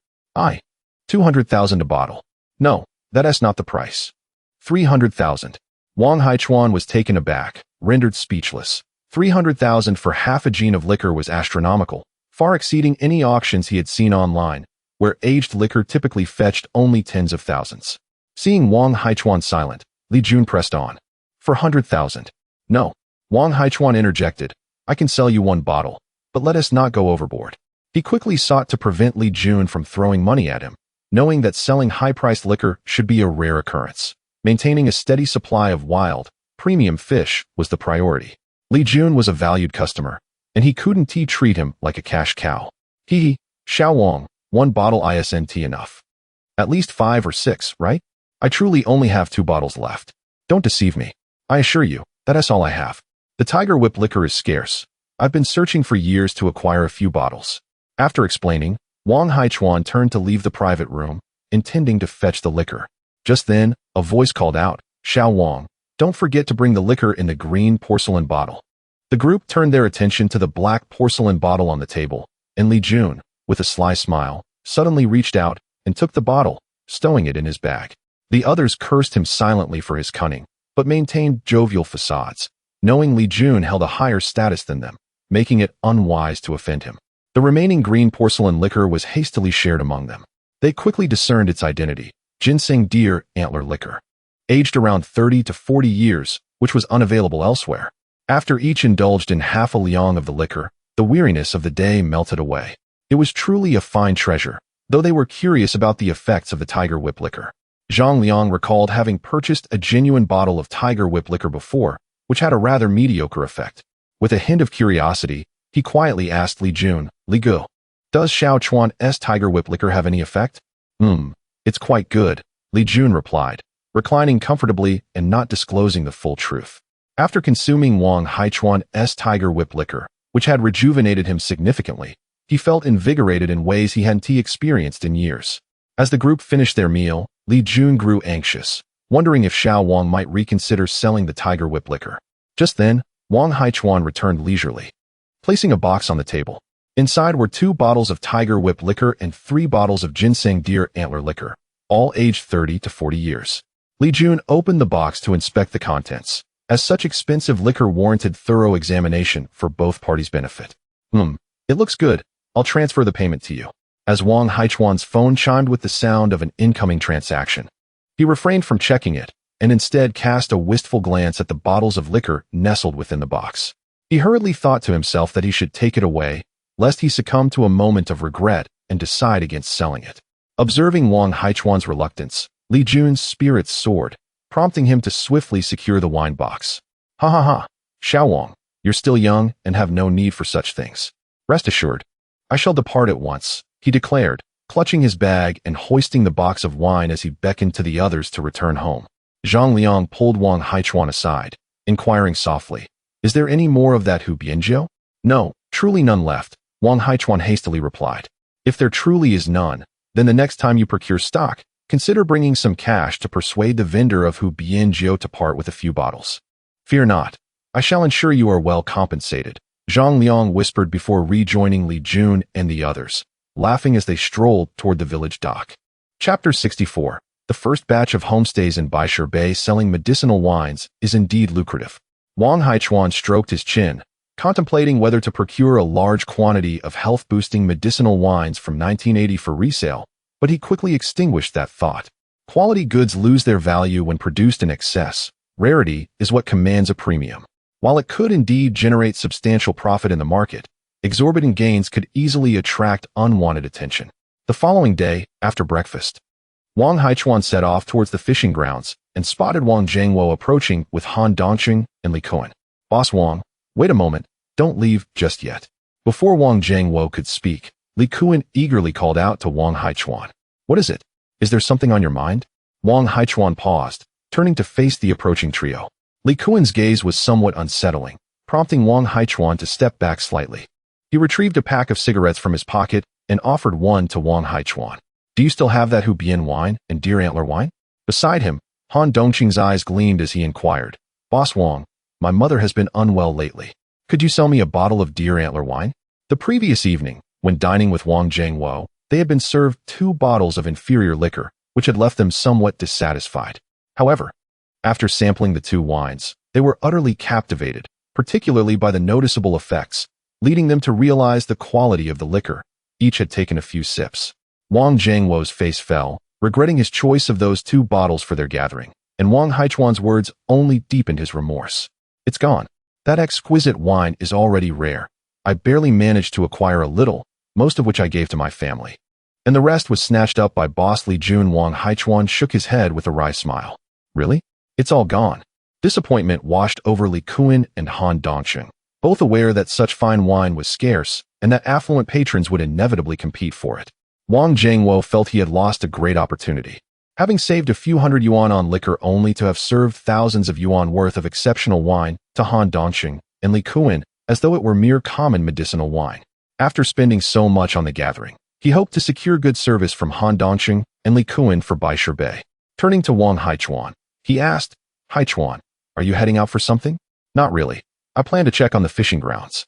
200,000 a bottle. No, that is not the price. 300,000. Wang Haichuan was taken aback, rendered speechless. 300,000 for half a gene of liquor was astronomical, far exceeding any auctions he had seen online, where aged liquor typically fetched only tens of thousands. Seeing Wang Haichuan silent, Li Jun pressed on. For 100,000. No. Wang Haichuan interjected. I can sell you 1 bottle, but let us not go overboard. He quickly sought to prevent Li Jun from throwing money at him, knowing that selling high-priced liquor should be a rare occurrence. Maintaining a steady supply of wild, premium fish was the priority. Li Jun was a valued customer, and he couldn't treat him like a cash cow. Xiao Wang, 1 bottle isn't enough. At least 5 or 6, right? I truly only have 2 bottles left. Don't deceive me. I assure you, that is all I have. The Tiger Whip liquor is scarce. I've been searching for years to acquire a few bottles. After explaining, Wang Haichuan turned to leave the private room, intending to fetch the liquor. Just then, a voice called out, Xiao Wang, don't forget to bring the liquor in the green porcelain bottle. The group turned their attention to the black porcelain bottle on the table, and Li Jun, with a sly smile, suddenly reached out and took the bottle, stowing it in his bag. The others cursed him silently for his cunning, but maintained jovial facades, knowing Li Jun held a higher status than them, making it unwise to offend him. The remaining green porcelain liquor was hastily shared among them. They quickly discerned its identity, ginseng deer antler liquor. Aged around 30 to 40 years, which was unavailable elsewhere. After each indulged in half a liang of the liquor, the weariness of the day melted away. It was truly a fine treasure, though they were curious about the effects of the Tiger Whip liquor. Zhang Liang recalled having purchased a genuine bottle of Tiger Whip liquor before, which had a rather mediocre effect. With a hint of curiosity, he quietly asked Li Jun, Li Gu, does Xiao Chuan's Tiger Whip liquor have any effect? It's quite good, Li Jun replied, reclining comfortably and not disclosing the full truth. After consuming Wang Haichuan's Tiger Whip liquor, which had rejuvenated him significantly, he felt invigorated in ways he hadn't experienced in years. As the group finished their meal, Li Jun grew anxious, wondering if Xiao Wang might reconsider selling the Tiger Whip liquor. Just then, Wang Haichuan returned leisurely, placing a box on the table. Inside were 2 bottles of Tiger Whip liquor and 3 bottles of ginseng deer antler liquor, all aged 30 to 40 years. Li Jun opened the box to inspect the contents, as such expensive liquor warranted thorough examination for both parties' benefit. It looks good. I'll transfer the payment to you. as Wang Haichuan's phone chimed with the sound of an incoming transaction. He refrained from checking it, and instead cast a wistful glance at the bottles of liquor nestled within the box. He hurriedly thought to himself that he should take it away, lest he succumb to a moment of regret and decide against selling it. Observing Wang Haichuan's reluctance, Li Jun's spirits soared, prompting him to swiftly secure the wine box. Ha ha ha, Xiao Wang, you're still young and have no need for such things. Rest assured, I shall depart at once, he declared, clutching his bag and hoisting the box of wine as he beckoned to the others to return home. Zhang Liang pulled Wang Haichuan aside, inquiring softly, "Is there any more of that Hubianjiu?" "No, truly none left," Wang Haichuan hastily replied. "If there truly is none, then the next time you procure stock, consider bringing some cash to persuade the vendor of Hubianjiu to part with a few bottles. Fear not, I shall ensure you are well compensated," Zhang Liang whispered before rejoining Li Jun and the others, laughing as they strolled toward the village dock. Chapter 64. The first batch of homestays in Baisher Bay selling medicinal wines is indeed lucrative. Wang Haichuan stroked his chin, contemplating whether to procure a large quantity of health-boosting medicinal wines from 1980 for resale, but he quickly extinguished that thought. Quality goods lose their value when produced in excess. Rarity is what commands a premium. While it could indeed generate substantial profit in the market, exorbitant gains could easily attract unwanted attention. The following day, after breakfast, Wang Haichuan set off towards the fishing grounds and spotted Wang Zhangwo approaching with Han Dongqing and Li Kuan. "Boss Wang, wait a moment, don't leave just yet." Before Wang Zhangwo could speak, Li Kuan eagerly called out to Wang Haichuan. "What is it? Is there something on your mind?" Wang Haichuan paused, turning to face the approaching trio. Li Kuan's gaze was somewhat unsettling, prompting Wang Haichuan to step back slightly. He retrieved a pack of cigarettes from his pocket and offered one to Wang Haichuan. "Do you still have that Hubian wine and deer antler wine?" Beside him, Han Dongqing's eyes gleamed as he inquired, "Boss Wang, my mother has been unwell lately. Could you sell me a bottle of deer antler wine?" The previous evening, when dining with Wang Zhangwo, they had been served 2 bottles of inferior liquor, which had left them somewhat dissatisfied. However, after sampling the 2 wines, they were utterly captivated, particularly by the noticeable effects, leading them to realize the quality of the liquor. Each had taken a few sips. Wang Zhangwo's face fell, regretting his choice of those 2 bottles for their gathering, and Wang Haichuan's words only deepened his remorse. "It's gone. That exquisite wine is already rare. I barely managed to acquire a little, most of which I gave to my family. And the rest was snatched up by Boss Li Jun." Wang Haichuan shook his head with a wry smile. "Really? It's all gone." Disappointment washed over Li Kuan and Han Dongqing, both aware that such fine wine was scarce and that affluent patrons would inevitably compete for it. Wang Zhangwo felt he had lost a great opportunity. Having saved a few hundred yuan on liquor only to have served thousands of yuan worth of exceptional wine to Han Dongqing and Li Kuan as though it were mere common medicinal wine. After spending so much on the gathering, he hoped to secure good service from Han Dongqing and Li Kuan for Baisher Bay. Turning to Wang Haichuan, he asked, "Haichuan, are you heading out for something?" "Not really. I plan to check on the fishing grounds.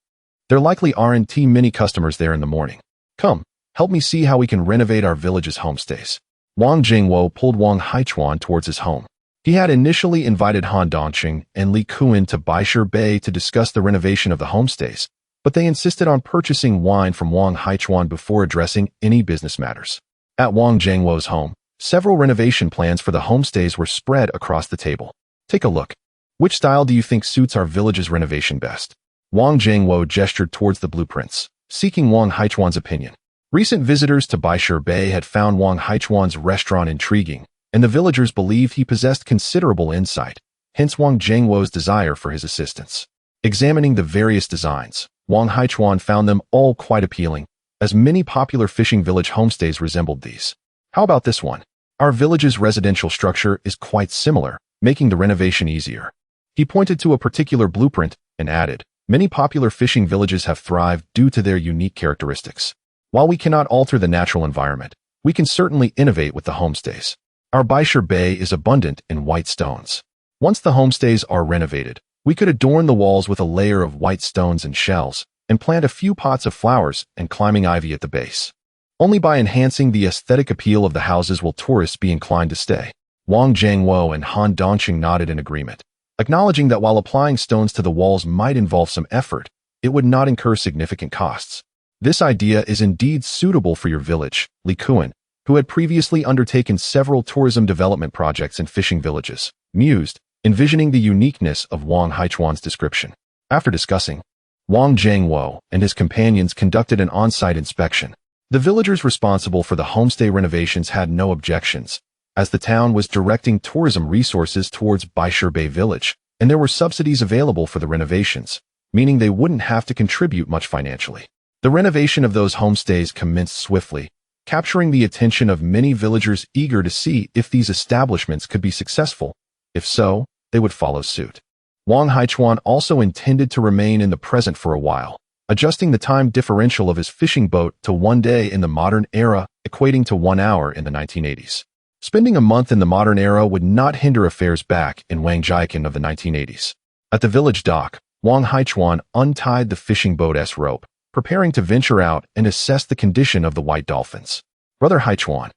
There likely aren't many customers there in the morning. Come, help me see how we can renovate our village's homestays." Wang Zhangwo pulled Wang Haichuan towards his home. He had initially invited Han Dongqing and Li Kuan to Baisher Bay to discuss the renovation of the homestays, but they insisted on purchasing wine from Wang Haichuan before addressing any business matters. At Wang Zhangwo's home, several renovation plans for the homestays were spread across the table. "Take a look. Which style do you think suits our village's renovation best?" Wang Zhangwo gestured towards the blueprints, seeking Wang Haichuan's opinion. Recent visitors to Baisher Bay had found Wang Haichuan's restaurant intriguing, and the villagers believed he possessed considerable insight, hence Wang Zhangwo's desire for his assistance. Examining the various designs, Wang Haichuan found them all quite appealing, as many popular fishing village homestays resembled these. "How about this one? Our village's residential structure is quite similar, making the renovation easier." He pointed to a particular blueprint and added, "Many popular fishing villages have thrived due to their unique characteristics. While we cannot alter the natural environment, we can certainly innovate with the homestays. Our Baisher Bay is abundant in white stones. Once the homestays are renovated, we could adorn the walls with a layer of white stones and shells, and plant a few pots of flowers and climbing ivy at the base. Only by enhancing the aesthetic appeal of the houses will tourists be inclined to stay." Wang Zhangwo and Han Dongqing nodded in agreement, acknowledging that while applying stones to the walls might involve some effort, it would not incur significant costs. This idea is indeed suitable for your village, lychee, who had previously undertaken several tourism development projects in fishing villages, mused, envisioning the uniqueness of Wang Haichuan's description. After discussing, Wang Jiangwo and his companions conducted an on-site inspection. The villagers responsible for the homestay renovations had no objections, as the town was directing tourism resources towards Baishir Bay Village, and there were subsidies available for the renovations, meaning they wouldn't have to contribute much financially. The renovation of those homestays commenced swiftly, capturing the attention of many villagers eager to see if these establishments could be successful. If so, they would follow suit. Wang Haichuan also intended to remain in the present for a while, adjusting the time differential of his fishing boat to 1 day in the modern era, equating to 1 hour in the 1980s. Spending a month in the modern era would not hinder affairs back in Wangjiakan of the 1980s. At the village dock, Wang Haichuan untied the fishing boat's rope, preparing to venture out and assess the condition of the white dolphins. Brother Haichuan,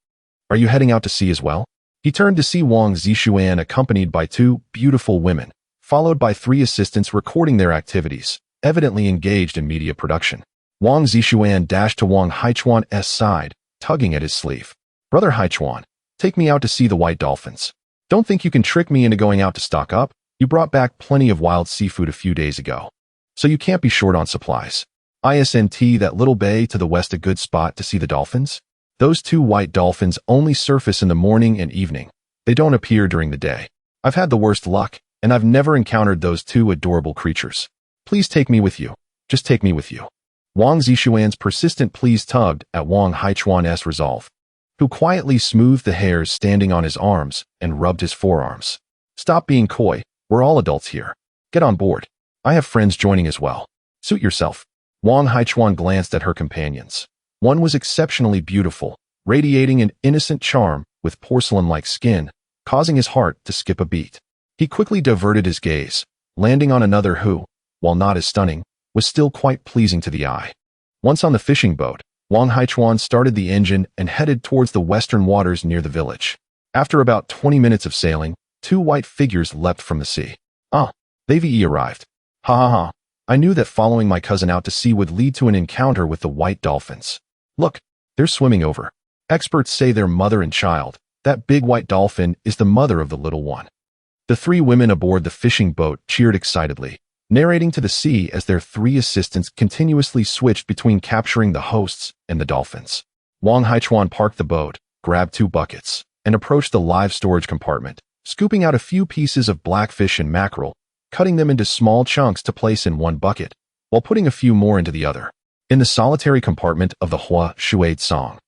are you heading out to sea as well? He turned to see Wang Zishuan accompanied by 2 beautiful women, followed by 3 assistants recording their activities, evidently engaged in media production. Wang Zishuan dashed to Wang Haichuan's side, tugging at his sleeve. Brother Haichuan, take me out to see the white dolphins. Don't think you can trick me into going out to stock up. You brought back plenty of wild seafood a few days ago, so you can't be short on supplies. Isn't that little bay to the west a good spot to see the dolphins? Those 2 white dolphins only surface in the morning and evening. They don't appear during the day. I've had the worst luck, and I've never encountered those 2 adorable creatures. Please take me with you. Just take me with you. Wang Zishuan's persistent pleas tugged at Wang Haichuan's resolve, who quietly smoothed the hairs standing on his arms and rubbed his forearms. Stop being coy. We're all adults here. Get on board. I have friends joining as well. Suit yourself. Wang Haichuan glanced at her companions. One was exceptionally beautiful, radiating an innocent charm with porcelain-like skin, causing his heart to skip a beat. He quickly diverted his gaze, landing on another who, while not as stunning, was still quite pleasing to the eye. Once on the fishing boat, Wang Haichuan started the engine and headed towards the western waters near the village. After about 20 minutes of sailing, 2 white figures leapt from the sea. Ah, they've arrived. Ha ha ha. I knew that following my cousin out to sea would lead to an encounter with the white dolphins. Look, they're swimming over. Experts say they're mother and child. That big white dolphin is the mother of the little one. The 3 women aboard the fishing boat cheered excitedly, narrating to the sea as their 3 assistants continuously switched between capturing the hosts and the dolphins. Wang Haichuan parked the boat, grabbed 2 buckets, and approached the live storage compartment, scooping out a few pieces of blackfish and mackerel, cutting them into small chunks to place in one bucket, while putting a few more into the other. In the solitary compartment of the Hua Shuai Song,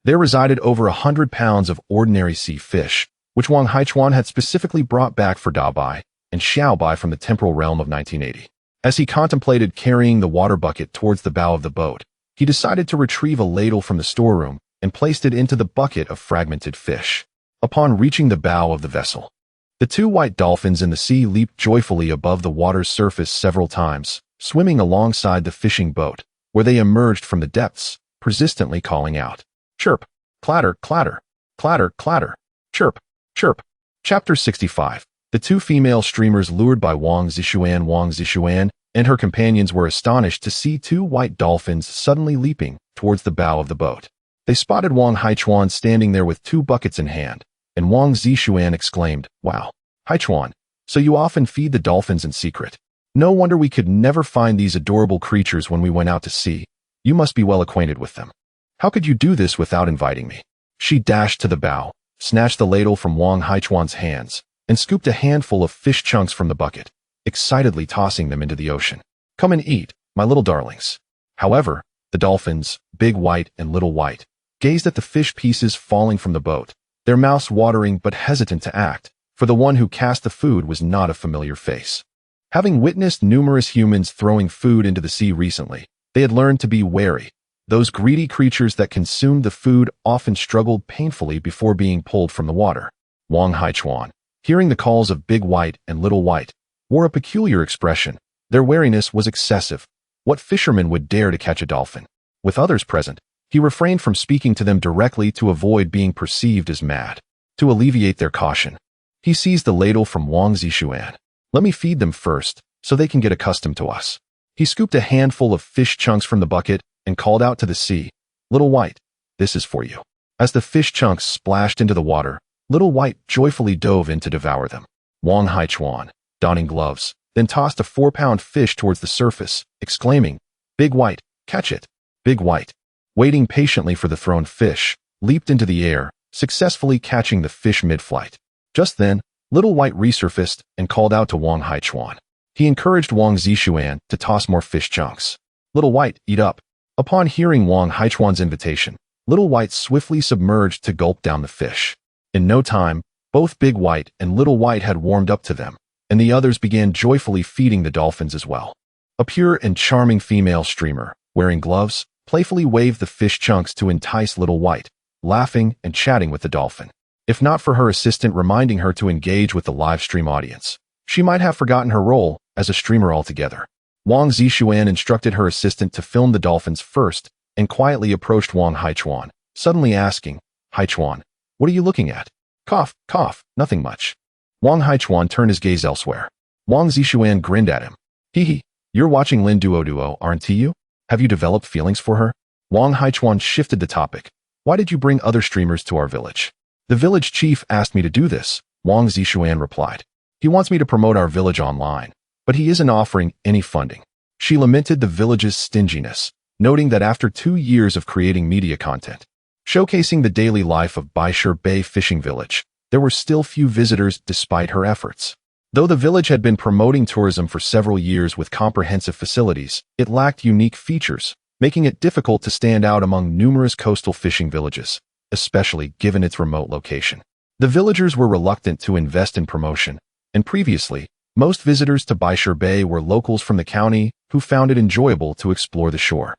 there resided over 100 pounds of ordinary sea fish, which Wang Haichuan had specifically brought back for Dabai and Xiaobai from the temporal realm of 1980. As he contemplated carrying the water bucket towards the bow of the boat, he decided to retrieve a ladle from the storeroom and placed it into the bucket of fragmented fish. Upon reaching the bow of the vessel, the 2 white dolphins in the sea leaped joyfully above the water's surface several times, swimming alongside the fishing boat, where they emerged from the depths, persistently calling out, "Chirp, clatter, clatter, clatter, clatter, chirp, chirp." Chapter 65. The 2 female streamers lured by Wang Zishuan and her companions were astonished to see 2 white dolphins suddenly leaping towards the bow of the boat. They spotted Wang Haichuan standing there with 2 buckets in hand, and Wang Zishuan exclaimed, "Wow, Haichuan, so you often feed the dolphins in secret. No wonder we could never find these adorable creatures when we went out to sea. You must be well acquainted with them. How could you do this without inviting me?" She dashed to the bow, snatched the ladle from Wang Haichuan's hands, and scooped a handful of fish chunks from the bucket, excitedly tossing them into the ocean. "Come and eat, my little darlings." However, the dolphins, big white and little white, gazed at the fish pieces falling from the boat, their mouths watering but hesitant to act, for the one who cast the food was not a familiar face. Having witnessed numerous humans throwing food into the sea recently, they had learned to be wary. Those greedy creatures that consumed the food often struggled painfully before being pulled from the water. Wang Haichuan, hearing the calls of Big White and Little White, wore a peculiar expression. Their wariness was excessive. What fisherman would dare to catch a dolphin? With others present, he refrained from speaking to them directly to avoid being perceived as mad. To alleviate their caution, he seized the ladle from Wang Zishuan. "Let me feed them first, so they can get accustomed to us." He scooped a handful of fish chunks from the bucket and called out to the sea, "Little White, this is for you." As the fish chunks splashed into the water, Little White joyfully dove in to devour them. Wang Haichuan, donning gloves, then tossed a 4-pound fish towards the surface, exclaiming, "Big White, catch it." Big White, waiting patiently for the thrown fish, leaped into the air, successfully catching the fish mid-flight. Just then, Little White resurfaced and called out to Wang Haichuan. He encouraged Wang Zishuan to toss more fish chunks. "Little White, eat up." Upon hearing Wang Haichuan's invitation, Little White swiftly submerged to gulp down the fish. In no time, both Big White and Little White had warmed up to them, and the others began joyfully feeding the dolphins as well. A pure and charming female streamer, wearing gloves, playfully waved the fish chunks to entice Little White, laughing and chatting with the dolphin. If not for her assistant reminding her to engage with the live stream audience, she might have forgotten her role as a streamer altogether. Wang Zishuan instructed her assistant to film the dolphins first and quietly approached Wang Haichuan, suddenly asking, "Haichuan, what are you looking at?" "Cough, cough, nothing much." Wang Haichuan turned his gaze elsewhere. Wang Zishuan grinned at him. "Hee, you're watching Lin Duo, aren't you? Have you developed feelings for her?" Wang Haichuan shifted the topic. "Why did you bring other streamers to our village?" "The village chief asked me to do this," Wang Zishuan replied. "He wants me to promote our village online, but he isn't offering any funding." She lamented the village's stinginess, noting that after 2 years of creating media content, showcasing the daily life of Baishur Bay Fishing Village, there were still few visitors despite her efforts. Though the village had been promoting tourism for several years with comprehensive facilities, it lacked unique features, making it difficult to stand out among numerous coastal fishing villages, especially given its remote location. The villagers were reluctant to invest in promotion, and previously, most visitors to Baishur Bay were locals from the county who found it enjoyable to explore the shore.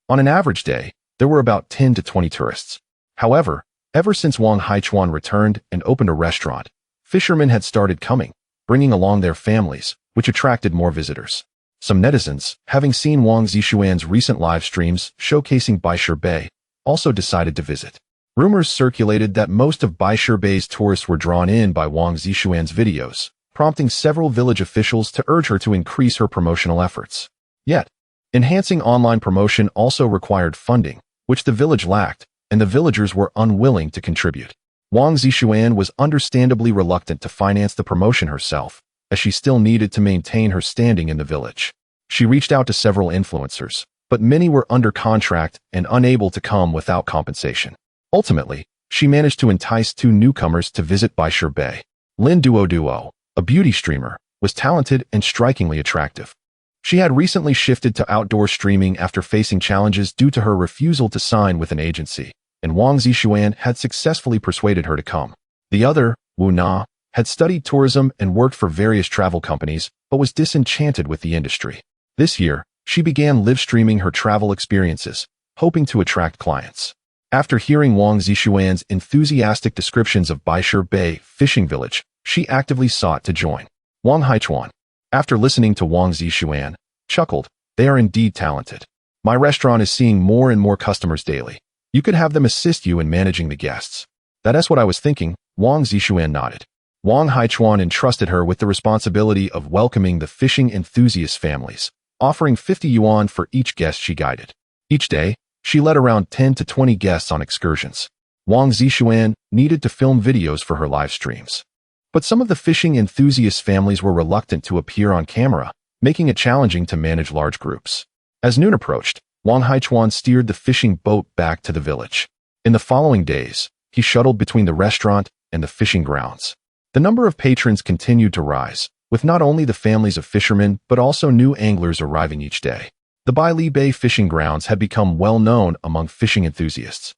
On an average day, there were about 10 to 20 tourists. However, ever since Wang Haichuan returned and opened a restaurant, fishermen had started coming, bringing along their families, which attracted more visitors. Some netizens, having seen Wang Zishuan's recent live streams showcasing Baishur Bay, also decided to visit. Rumors circulated that most of Baishur Bay's tourists were drawn in by Wang Zishuan's videos, prompting several village officials to urge her to increase her promotional efforts. Yet, enhancing online promotion also required funding, which the village lacked, and the villagers were unwilling to contribute. Wang Zishuan was understandably reluctant to finance the promotion herself, as she still needed to maintain her standing in the village. She reached out to several influencers, but many were under contract and unable to come without compensation. Ultimately, she managed to entice 2 newcomers to visit Baishur Bay. Lin Duo, a beauty streamer, was talented and strikingly attractive. She had recently shifted to outdoor streaming after facing challenges due to her refusal to sign with an agency, and Wang Zishuan had successfully persuaded her to come. The other, Wu Na, had studied tourism and worked for various travel companies, but was disenchanted with the industry. This year, she began live streaming her travel experiences, hoping to attract clients. After hearing Wang Zishuan's enthusiastic descriptions of Baishur Bay Fishing Village, she actively sought to join. Wang Haichuan, after listening to Wang Zishuan, chuckled, "They are indeed talented. My restaurant is seeing more and more customers daily. You could have them assist you in managing the guests." "That's what I was thinking," Wang Zishuan nodded. Wang Haichuan entrusted her with the responsibility of welcoming the fishing enthusiast families, offering 50 yuan for each guest she guided. Each day, she led around 10 to 20 guests on excursions. Wang Zishuan needed to film videos for her live streams. But some of the fishing enthusiast families were reluctant to appear on camera, making it challenging to manage large groups. As noon approached, Wang Haichuan steered the fishing boat back to the village. In the following days, he shuttled between the restaurant and the fishing grounds. The number of patrons continued to rise, with not only the families of fishermen but also new anglers arriving each day. The Baili Bay fishing grounds had become well known among fishing enthusiasts.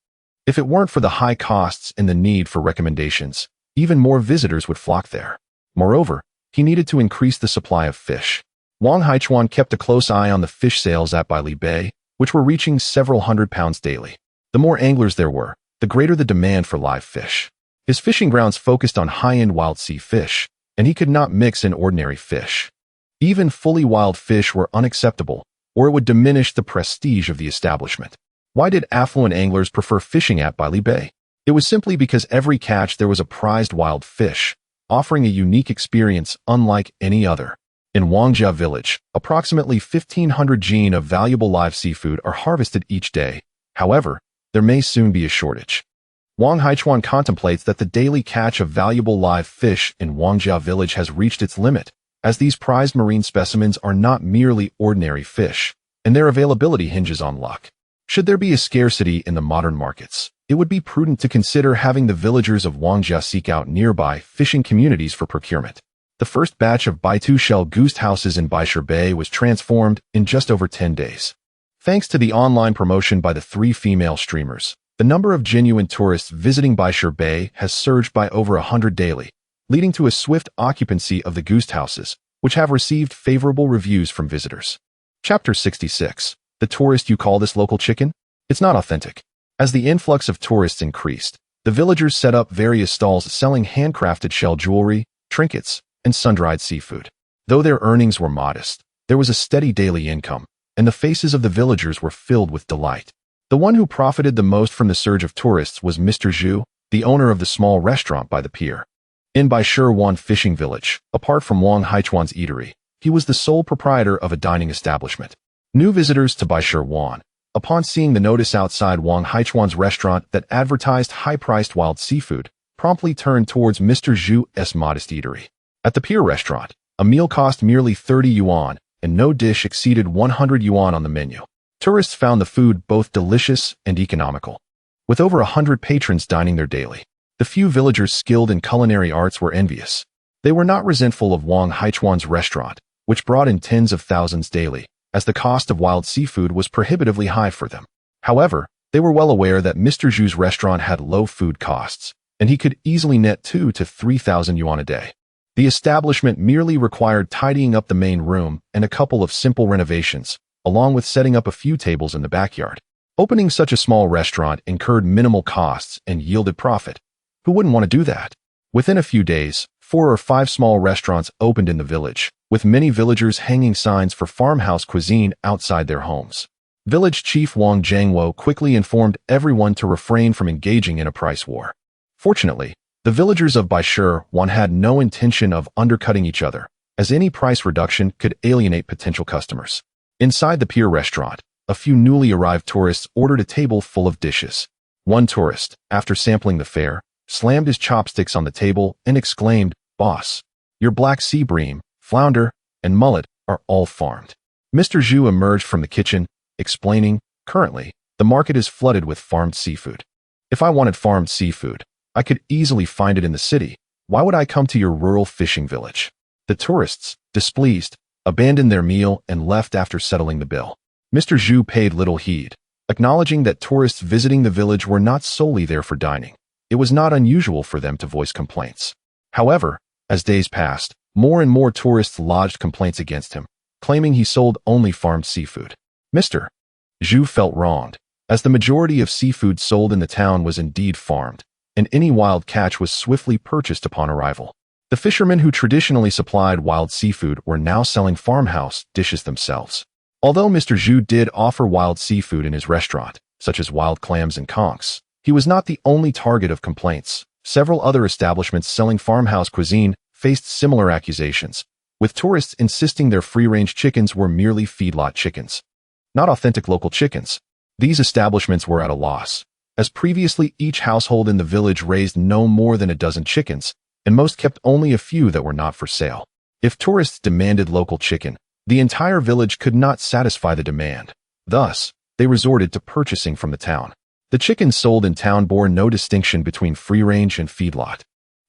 If it weren't for the high costs and the need for recommendations, even more visitors would flock there. Moreover, he needed to increase the supply of fish. Wang Haichuan kept a close eye on the fish sales at Baili Bay, which were reaching several hundred pounds daily. The more anglers there were, the greater the demand for live fish. His fishing grounds focused on high-end wild sea fish, and he could not mix in ordinary fish. Even fully wild fish were unacceptable, or it would diminish the prestige of the establishment. Why did affluent anglers prefer fishing at Baili Bay? It was simply because every catch there was a prized wild fish, offering a unique experience unlike any other. In Wangjia village, approximately 1,500 jin of valuable live seafood are harvested each day. However, there may soon be a shortage. Wang Haichuan contemplates that the daily catch of valuable live fish in Wangjia village has reached its limit, as these prized marine specimens are not merely ordinary fish, and their availability hinges on luck. Should there be a scarcity in the modern markets, it would be prudent to consider having the villagers of Wangjia seek out nearby fishing communities for procurement. The first batch of Baitu shell goose houses in Baishir Bay was transformed in just over 10 days. Thanks to the online promotion by the 3 female streamers, the number of genuine tourists visiting Baishir Bay has surged by over 100 daily, leading to a swift occupancy of the goose houses, which have received favorable reviews from visitors. Chapter 66. The tourist you call this local chicken? It's not authentic. As the influx of tourists increased, the villagers set up various stalls selling handcrafted shell jewelry, trinkets, and sun-dried seafood. Though their earnings were modest, there was a steady daily income, and the faces of the villagers were filled with delight. The one who profited the most from the surge of tourists was Mr. Zhu, the owner of the small restaurant by the pier. In Baishir Wan fishing village, apart from Wang Haichuan's eatery, he was the sole proprietor of a dining establishment. New visitors to Baishir Wan, upon seeing the notice outside Wang Haichuan's restaurant that advertised high-priced wild seafood, promptly turned towards Mr. Zhu's modest eatery. At the pier restaurant, a meal cost merely 30 yuan, and no dish exceeded 100 yuan on the menu. Tourists found the food both delicious and economical. With over 100 patrons dining there daily, the few villagers skilled in culinary arts were envious. They were not resentful of Wang Haichuan's restaurant, which brought in tens of thousands daily, as the cost of wild seafood was prohibitively high for them. However, they were well aware that Mr. Zhu's restaurant had low food costs, and he could easily net 2,000 to 3,000 yuan a day. The establishment merely required tidying up the main room and a couple of simple renovations, along with setting up a few tables in the backyard. Opening such a small restaurant incurred minimal costs and yielded profit. Who wouldn't want to do that? Within a few days, 4 or 5 small restaurants opened in the village, with many villagers hanging signs for farmhouse cuisine outside their homes. Village Chief Wang Jiangwo quickly informed everyone to refrain from engaging in a price war. Fortunately, the villagers of Baishir Wan had no intention of undercutting each other, as any price reduction could alienate potential customers. Inside the pier restaurant, a few newly arrived tourists ordered a table full of dishes. One tourist, after sampling the fare, slammed his chopsticks on the table and exclaimed, "Boss, your black sea bream, flounder, and mullet are all farmed." Mr. Zhu emerged from the kitchen, explaining, "Currently, the market is flooded with farmed seafood. If I wanted farmed seafood, I could easily find it in the city. Why would I come to your rural fishing village?" The tourists, displeased, abandoned their meal and left after settling the bill. Mr. Zhu paid little heed, acknowledging that tourists visiting the village were not solely there for dining. It was not unusual for them to voice complaints. However, as days passed, more and more tourists lodged complaints against him, claiming he sold only farmed seafood. Mr. Zhu felt wronged, as the majority of seafood sold in the town was indeed farmed, and any wild catch was swiftly purchased upon arrival. The fishermen who traditionally supplied wild seafood were now selling farmhouse dishes themselves. Although Mr. Zhu did offer wild seafood in his restaurant, such as wild clams and conchs, he was not the only target of complaints. Several other establishments selling farmhouse cuisine faced similar accusations, with tourists insisting their free-range chickens were merely feedlot chickens, not authentic local chickens. These establishments were at a loss, as previously each household in the village raised no more than a dozen chickens, and most kept only a few that were not for sale. If tourists demanded local chicken, the entire village could not satisfy the demand. Thus, they resorted to purchasing from the town. The chickens sold in town bore no distinction between free-range and feedlot.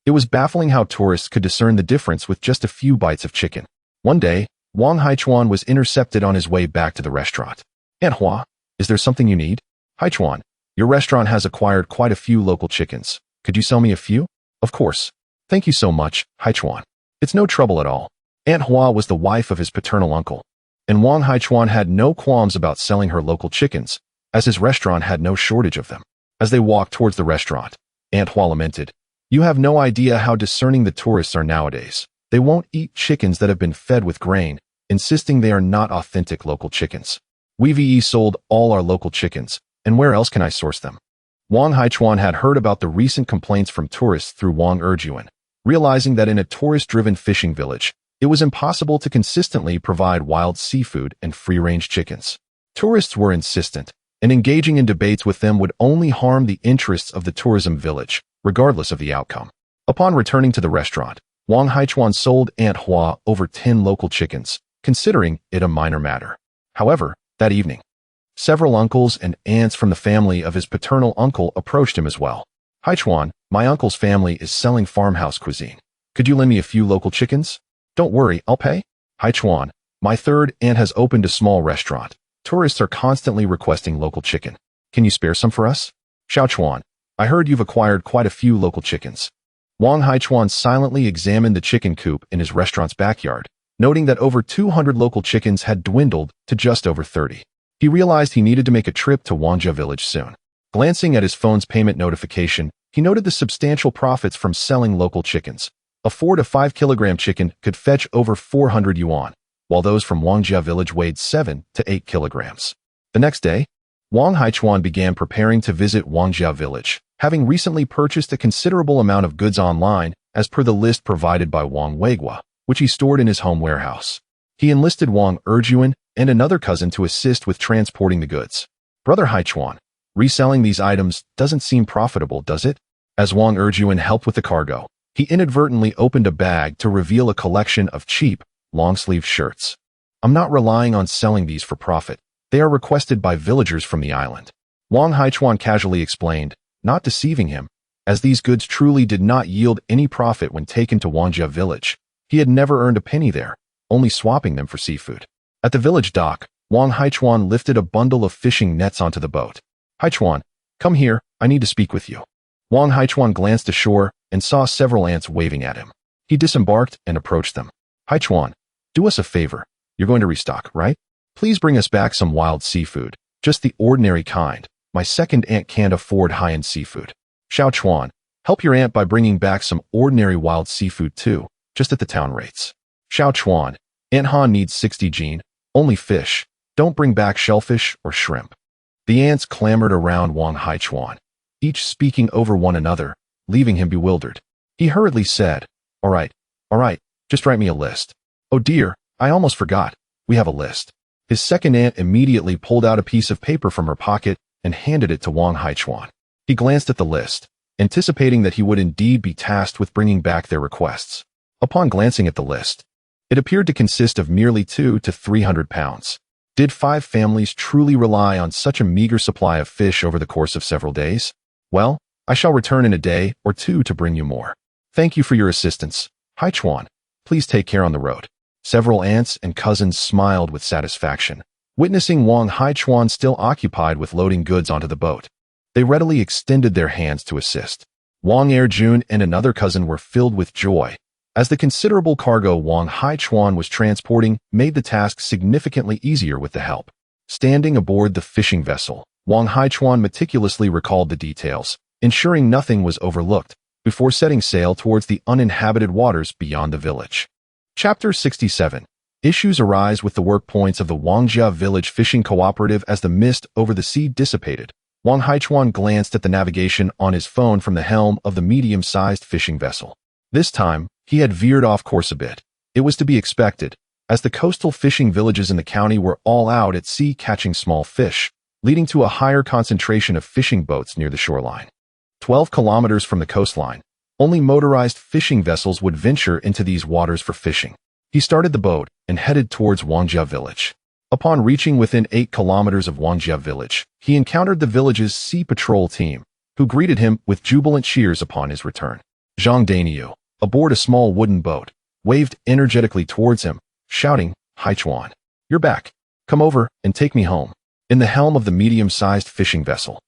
It was baffling how tourists could discern the difference with just a few bites of chicken. One day, Wang Haichuan was intercepted on his way back to the restaurant. "Aunt Hua, is there something you need?" "Haichuan, your restaurant has acquired quite a few local chickens. Could you sell me a few?" "Of course. Thank you so much, Haichuan. It's no trouble at all." Aunt Hua was the wife of his paternal uncle, and Wang Haichuan had no qualms about selling her local chickens, as his restaurant had no shortage of them. As they walked towards the restaurant, Aunt Hua lamented, "You have no idea how discerning the tourists are nowadays. They won't eat chickens that have been fed with grain, insisting they are not authentic local chickens. We've sold all our local chickens, and where else can I source them?" Wang Haichuan had heard about the recent complaints from tourists through Wang Erjuan, realizing that in a tourist-driven fishing village, It was impossible to consistently provide wild seafood and free-range chickens. Tourists were insistent, and engaging in debates with them would only harm the interests of the tourism village, regardless of the outcome. Upon returning to the restaurant, Wang Haichuan sold Aunt Hua over 10 local chickens, considering it a minor matter. However, that evening, several uncles and aunts from the family of his paternal uncle approached him as well. Haichuan, my uncle's family is selling farmhouse cuisine. Could you lend me a few local chickens? Don't worry, I'll pay. Haichuan, my third aunt has opened a small restaurant. Tourists are constantly requesting local chicken. Can you spare some for us? Xiaochuan, I heard you've acquired quite a few local chickens. Wang Haichuan silently examined the chicken coop in his restaurant's backyard, noting that over 200 local chickens had dwindled to just over 30. He realized he needed to make a trip to Wangjia village soon. Glancing at his phone's payment notification, he noted the substantial profits from selling local chickens. A 4 to 5 kilogram chicken could fetch over 400 yuan, while those from Wangjia village weighed 7 to 8 kilograms. The next day, Wang Haichuan began preparing to visit Wangjia village, having recently purchased a considerable amount of goods online as per the list provided by Wang Weigua, which he stored in his home warehouse. He enlisted Wang Erjuan and another cousin to assist with transporting the goods. Brother Haichuan, reselling these items doesn't seem profitable, does it? As Wang Erjuan helped with the cargo, he inadvertently opened a bag to reveal a collection of cheap, long-sleeve shirts. I'm not relying on selling these for profit. They are requested by villagers from the island. Wang Haichuan casually explained, not deceiving him, as these goods truly did not yield any profit when taken to Wangjia village. He had never earned a penny there, only swapping them for seafood. At the village dock, Wang Haichuan lifted a bundle of fishing nets onto the boat. Haichuan, come here, I need to speak with you. Wang Haichuan glanced ashore and saw several ants waving at him. He disembarked and approached them. Haichuan, do us a favor. You're going to restock, right? Please bring us back some wild seafood, just the ordinary kind. My second aunt can't afford high-end seafood. Xiaochuan, help your aunt by bringing back some ordinary wild seafood too, just at the town rates. Xiaochuan, Aunt Han needs 60 jin, only fish. Don't bring back shellfish or shrimp. The ants clamored around Wang Haichuan, each speaking over one another, leaving him bewildered. He hurriedly said, all right, just write me a list. Oh dear, I almost forgot. We have a list. His second aunt immediately pulled out a piece of paper from her pocket and handed it to Wang Haichuan. He glanced at the list, anticipating that he would indeed be tasked with bringing back their requests. Upon glancing at the list, it appeared to consist of merely 200 to 300 pounds. Did 5 families truly rely on such a meager supply of fish over the course of several days? Well, I shall return in a day or 2 to bring you more. Thank you for your assistance. Haichuan, please take care on the road. Several aunts and cousins smiled with satisfaction, witnessing Wang Haichuan still occupied with loading goods onto the boat. They readily extended their hands to assist. Wang Erjun and another cousin were filled with joy, as the considerable cargo Wang Haichuan was transporting made the task significantly easier with the help. Standing aboard the fishing vessel, Wang Haichuan meticulously recalled the details, ensuring nothing was overlooked, before setting sail towards the uninhabited waters beyond the village. Chapter 67. Issues arise with the work points of the Wangjia Village Fishing Cooperative. As the mist over the sea dissipated, Wang Haichuan glanced at the navigation on his phone from the helm of the medium-sized fishing vessel. This time, he had veered off course a bit. It was to be expected, as the coastal fishing villages in the county were all out at sea catching small fish, leading to a higher concentration of fishing boats near the shoreline. 12 kilometers from the coastline, only motorized fishing vessels would venture into these waters for fishing. He started the boat and headed towards Wangjia village. Upon reaching within 8 kilometers of Wangjia village, he encountered the village's sea patrol team, who greeted him with jubilant cheers upon his return. Zhang Daniu, aboard a small wooden boat, waved energetically towards him, shouting, Haichuan, you're back. Come over and take me home. In the helm of the medium-sized fishing vessel,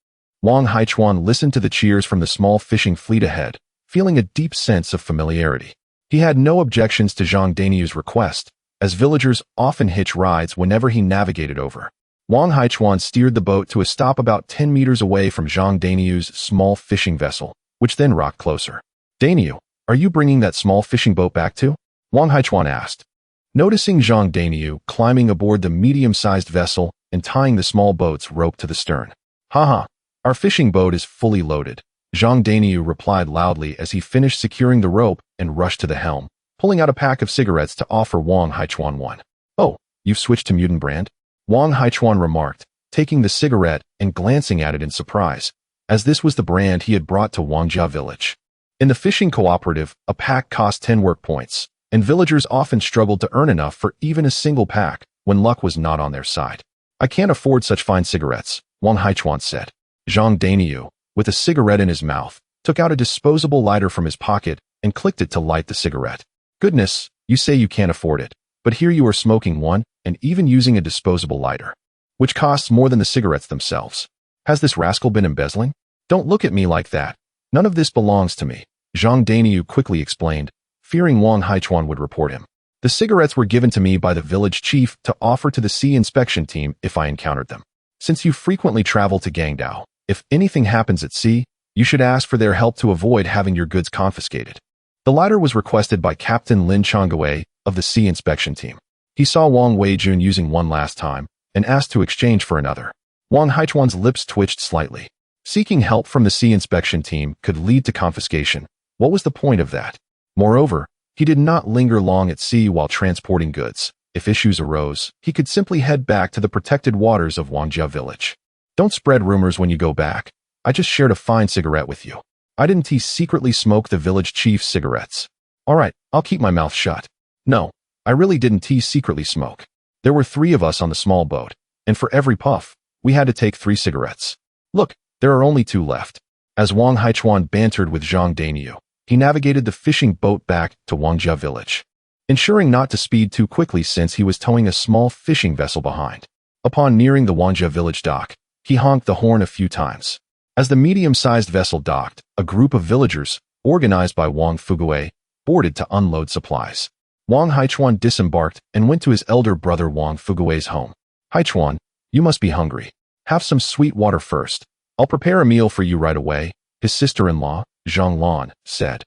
Wang Haichuan listened to the cheers from the small fishing fleet ahead, feeling a deep sense of familiarity. He had no objections to Zhang Daniu's request, as villagers often hitch rides whenever he navigated over. Wang Haichuan steered the boat to a stop about 10 meters away from Zhang Daniu's small fishing vessel, which then rocked closer. Daniu, are you bringing that small fishing boat back too? Wang Haichuan asked. Noticing Zhang Daniu climbing aboard the medium-sized vessel and tying the small boat's rope to the stern. Haha, our fishing boat is fully loaded. Zhang Daniu replied loudly as he finished securing the rope and rushed to the helm, pulling out a pack of cigarettes to offer Wang Haichuan one. "Oh, you've switched to Mutant brand?" Wang Haichuan remarked, taking the cigarette and glancing at it in surprise, as this was the brand he had brought to Wangjia village. In the fishing cooperative, a pack cost 10 work points, and villagers often struggled to earn enough for even a single pack when luck was not on their side. "I can't afford such fine cigarettes," Wang Haichuan said. Zhang Daniu, with a cigarette in his mouth, took out a disposable lighter from his pocket and clicked it to light the cigarette. "Goodness, you say you can't afford it, but here you are smoking one and even using a disposable lighter, which costs more than the cigarettes themselves. Has this rascal been embezzling? Don't look at me like that. None of this belongs to me," Zhang Daniu quickly explained, fearing Wang Haichuan would report him. "The cigarettes were given to me by the village chief to offer to the sea inspection team if I encountered them. Since you frequently travel to Gangdao, if anything happens at sea, you should ask for their help to avoid having your goods confiscated." The lighter was requested by Captain Lin Changwei of the sea inspection team. He saw Wang Weijun using one last time and asked to exchange for another. Wang Haichuan's lips twitched slightly. Seeking help from the sea inspection team could lead to confiscation. What was the point of that? Moreover, he did not linger long at sea while transporting goods. If issues arose, he could simply head back to the protected waters of Wangjia village. "Don't spread rumors when you go back. I just shared a fine cigarette with you. I didn't secretly smoke the village chief's cigarettes." "All right, I'll keep my mouth shut. No, I really didn't secretly smoke. There were 3 of us on the small boat, and for every puff, we had to take 3 cigarettes. Look, there are only 2 left." As Wang Haichuan bantered with Zhang Daniu, he navigated the fishing boat back to Wangjia village, ensuring not to speed too quickly since he was towing a small fishing vessel behind. Upon nearing the Wangjia village dock, he honked the horn a few times. As the medium-sized vessel docked, a group of villagers, organized by Wang Fuguei, boarded to unload supplies. Wang Haichuan disembarked and went to his elder brother Wang Fuguei's home. "Haichuan, you must be hungry. Have some sweet water first. I'll prepare a meal for you right away," his sister-in-law, Zhang Lan, said,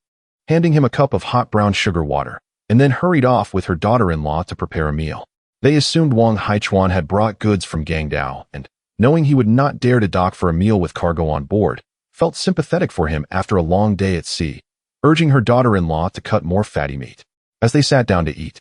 handing him a cup of hot brown sugar water, and then hurried off with her daughter-in-law to prepare a meal. They assumed Wang Haichuan had brought goods from Gangdao and, knowing he would not dare to dock for a meal with cargo on board, felt sympathetic for him after a long day at sea, urging her daughter-in-law to cut more fatty meat. As they sat down to eat,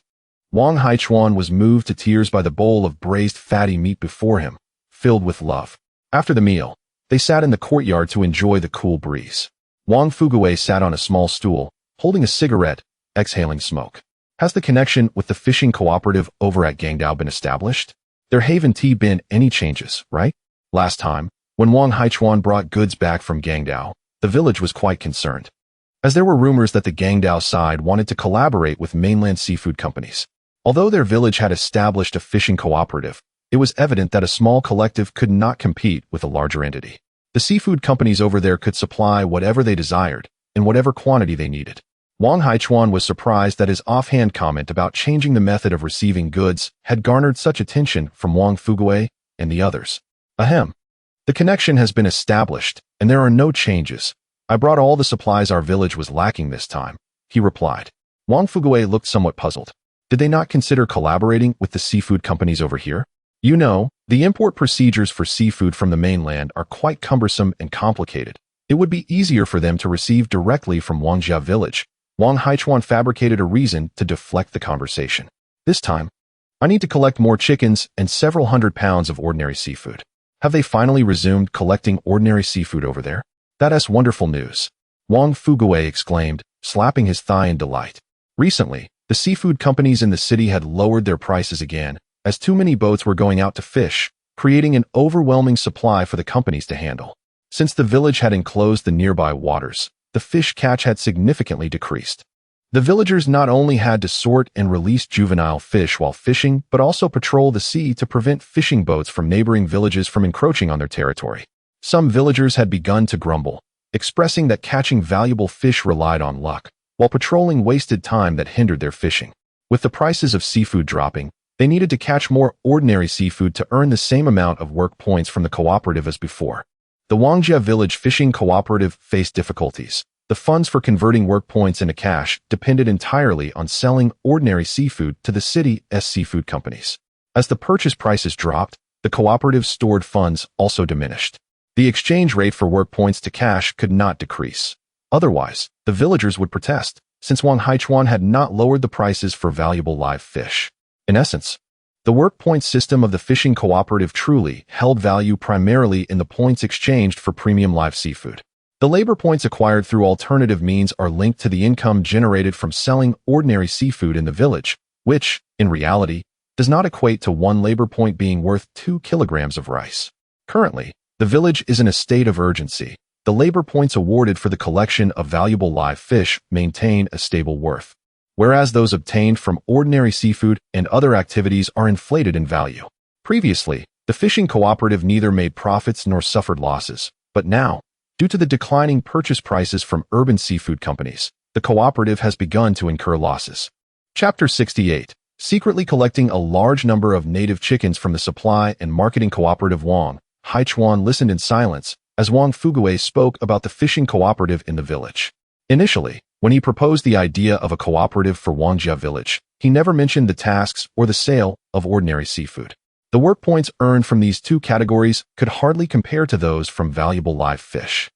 Wang Haichuan was moved to tears by the bowl of braised fatty meat before him, filled with love. After the meal, they sat in the courtyard to enjoy the cool breeze. Wang Fuguei sat on a small stool, holding a cigarette, exhaling smoke. "Has the connection with the fishing cooperative over at Gangdao been established? There haven't been any changes, right? Last time, when Wang Haichuan brought goods back from Gangdao, the village was quite concerned, as there were rumors that the Gangdao side wanted to collaborate with mainland seafood companies. Although their village had established a fishing cooperative, it was evident that a small collective could not compete with a larger entity. The seafood companies over there could supply whatever they desired, in whatever quantity they needed." Wang Haichuan was surprised that his offhand comment about changing the method of receiving goods had garnered such attention from Wang Fuguei and the others. "Ahem. The connection has been established, and there are no changes. I brought all the supplies our village was lacking this time," he replied. Wang Fuguei looked somewhat puzzled. Did they not consider collaborating with the seafood companies over here? "You know, the import procedures for seafood from the mainland are quite cumbersome and complicated. It would be easier for them to receive directly from Wangjia village." Wang Haichuan fabricated a reason to deflect the conversation. "This time, I need to collect more chickens and several hundred pounds of ordinary seafood." "Have they finally resumed collecting ordinary seafood over there? That's wonderful news," Wang Fuguei exclaimed, slapping his thigh in delight. Recently, the seafood companies in the city had lowered their prices again, as too many boats were going out to fish, creating an overwhelming supply for the companies to handle. Since the village had enclosed the nearby waters, the fish catch had significantly decreased. The villagers not only had to sort and release juvenile fish while fishing, but also patrol the sea to prevent fishing boats from neighboring villages from encroaching on their territory. Some villagers had begun to grumble, expressing that catching valuable fish relied on luck, while patrolling wasted time that hindered their fishing. With the prices of seafood dropping, they needed to catch more ordinary seafood to earn the same amount of work points from the cooperative as before. The Wangjia Village Fishing Cooperative faced difficulties. The funds for converting work points into cash depended entirely on selling ordinary seafood to the city's seafood companies. As the purchase prices dropped, the cooperative's stored funds also diminished. The exchange rate for work points to cash could not decrease. Otherwise, the villagers would protest. since Wang Haichuan had not lowered the prices for valuable live fish. In essence, the work points system of the fishing cooperative truly held value primarily in the points exchanged for premium live seafood. The labor points acquired through alternative means are linked to the income generated from selling ordinary seafood in the village, which, in reality, does not equate to one labor point being worth 2 kilograms of rice. Currently, the village is in a state of urgency. The labor points awarded for the collection of valuable live fish maintain a stable worth, whereas those obtained from ordinary seafood and other activities are inflated in value. Previously, the fishing cooperative neither made profits nor suffered losses, but now, due to the declining purchase prices from urban seafood companies, the cooperative has begun to incur losses. Chapter 68. Secretly collecting a large number of native chickens from the supply and marketing cooperative. Wang Haichuan listened in silence as Wang Fuguei spoke about the fishing cooperative in the village. Initially, when he proposed the idea of a cooperative for Wangjia village, he never mentioned the tasks or the sale of ordinary seafood. The work points earned from these two categories could hardly compare to those from valuable live fish.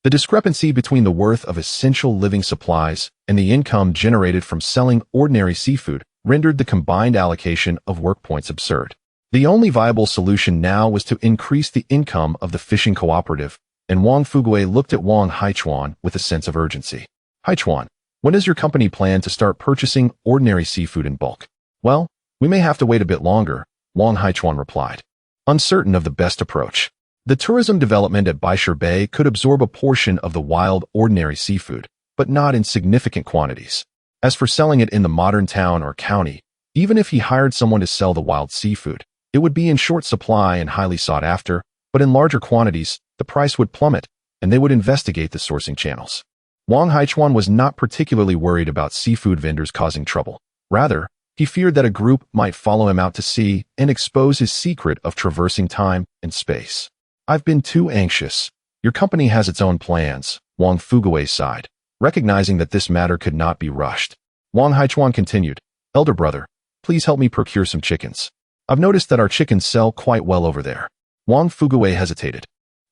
The discrepancy between the worth of essential living supplies and the income generated from selling ordinary seafood rendered the combined allocation of work points absurd. The only viable solution now was to increase the income of the fishing cooperative, and Wang Fuguei looked at Wang Haichuan with a sense of urgency. Haichuan, when does your company plan to start purchasing ordinary seafood in bulk? Well, we may have to wait a bit longer, Wang Haichuan replied, uncertain of the best approach. The tourism development at Baishir Bay could absorb a portion of the wild ordinary seafood, but not in significant quantities. As for selling it in the modern town or county, even if he hired someone to sell the wild seafood, it would be in short supply and highly sought after, but in larger quantities, the price would plummet, and they would investigate the sourcing channels. Wang Haichuan was not particularly worried about seafood vendors causing trouble. Rather, he feared that a group might follow him out to sea and expose his secret of traversing time and space. I've been too anxious. Your company has its own plans, Wang Fuguei sighed, recognizing that this matter could not be rushed. Wang Haichuan continued, Elder brother, please help me procure some chickens. I've noticed that our chickens sell quite well over there. Wang Fuguei hesitated.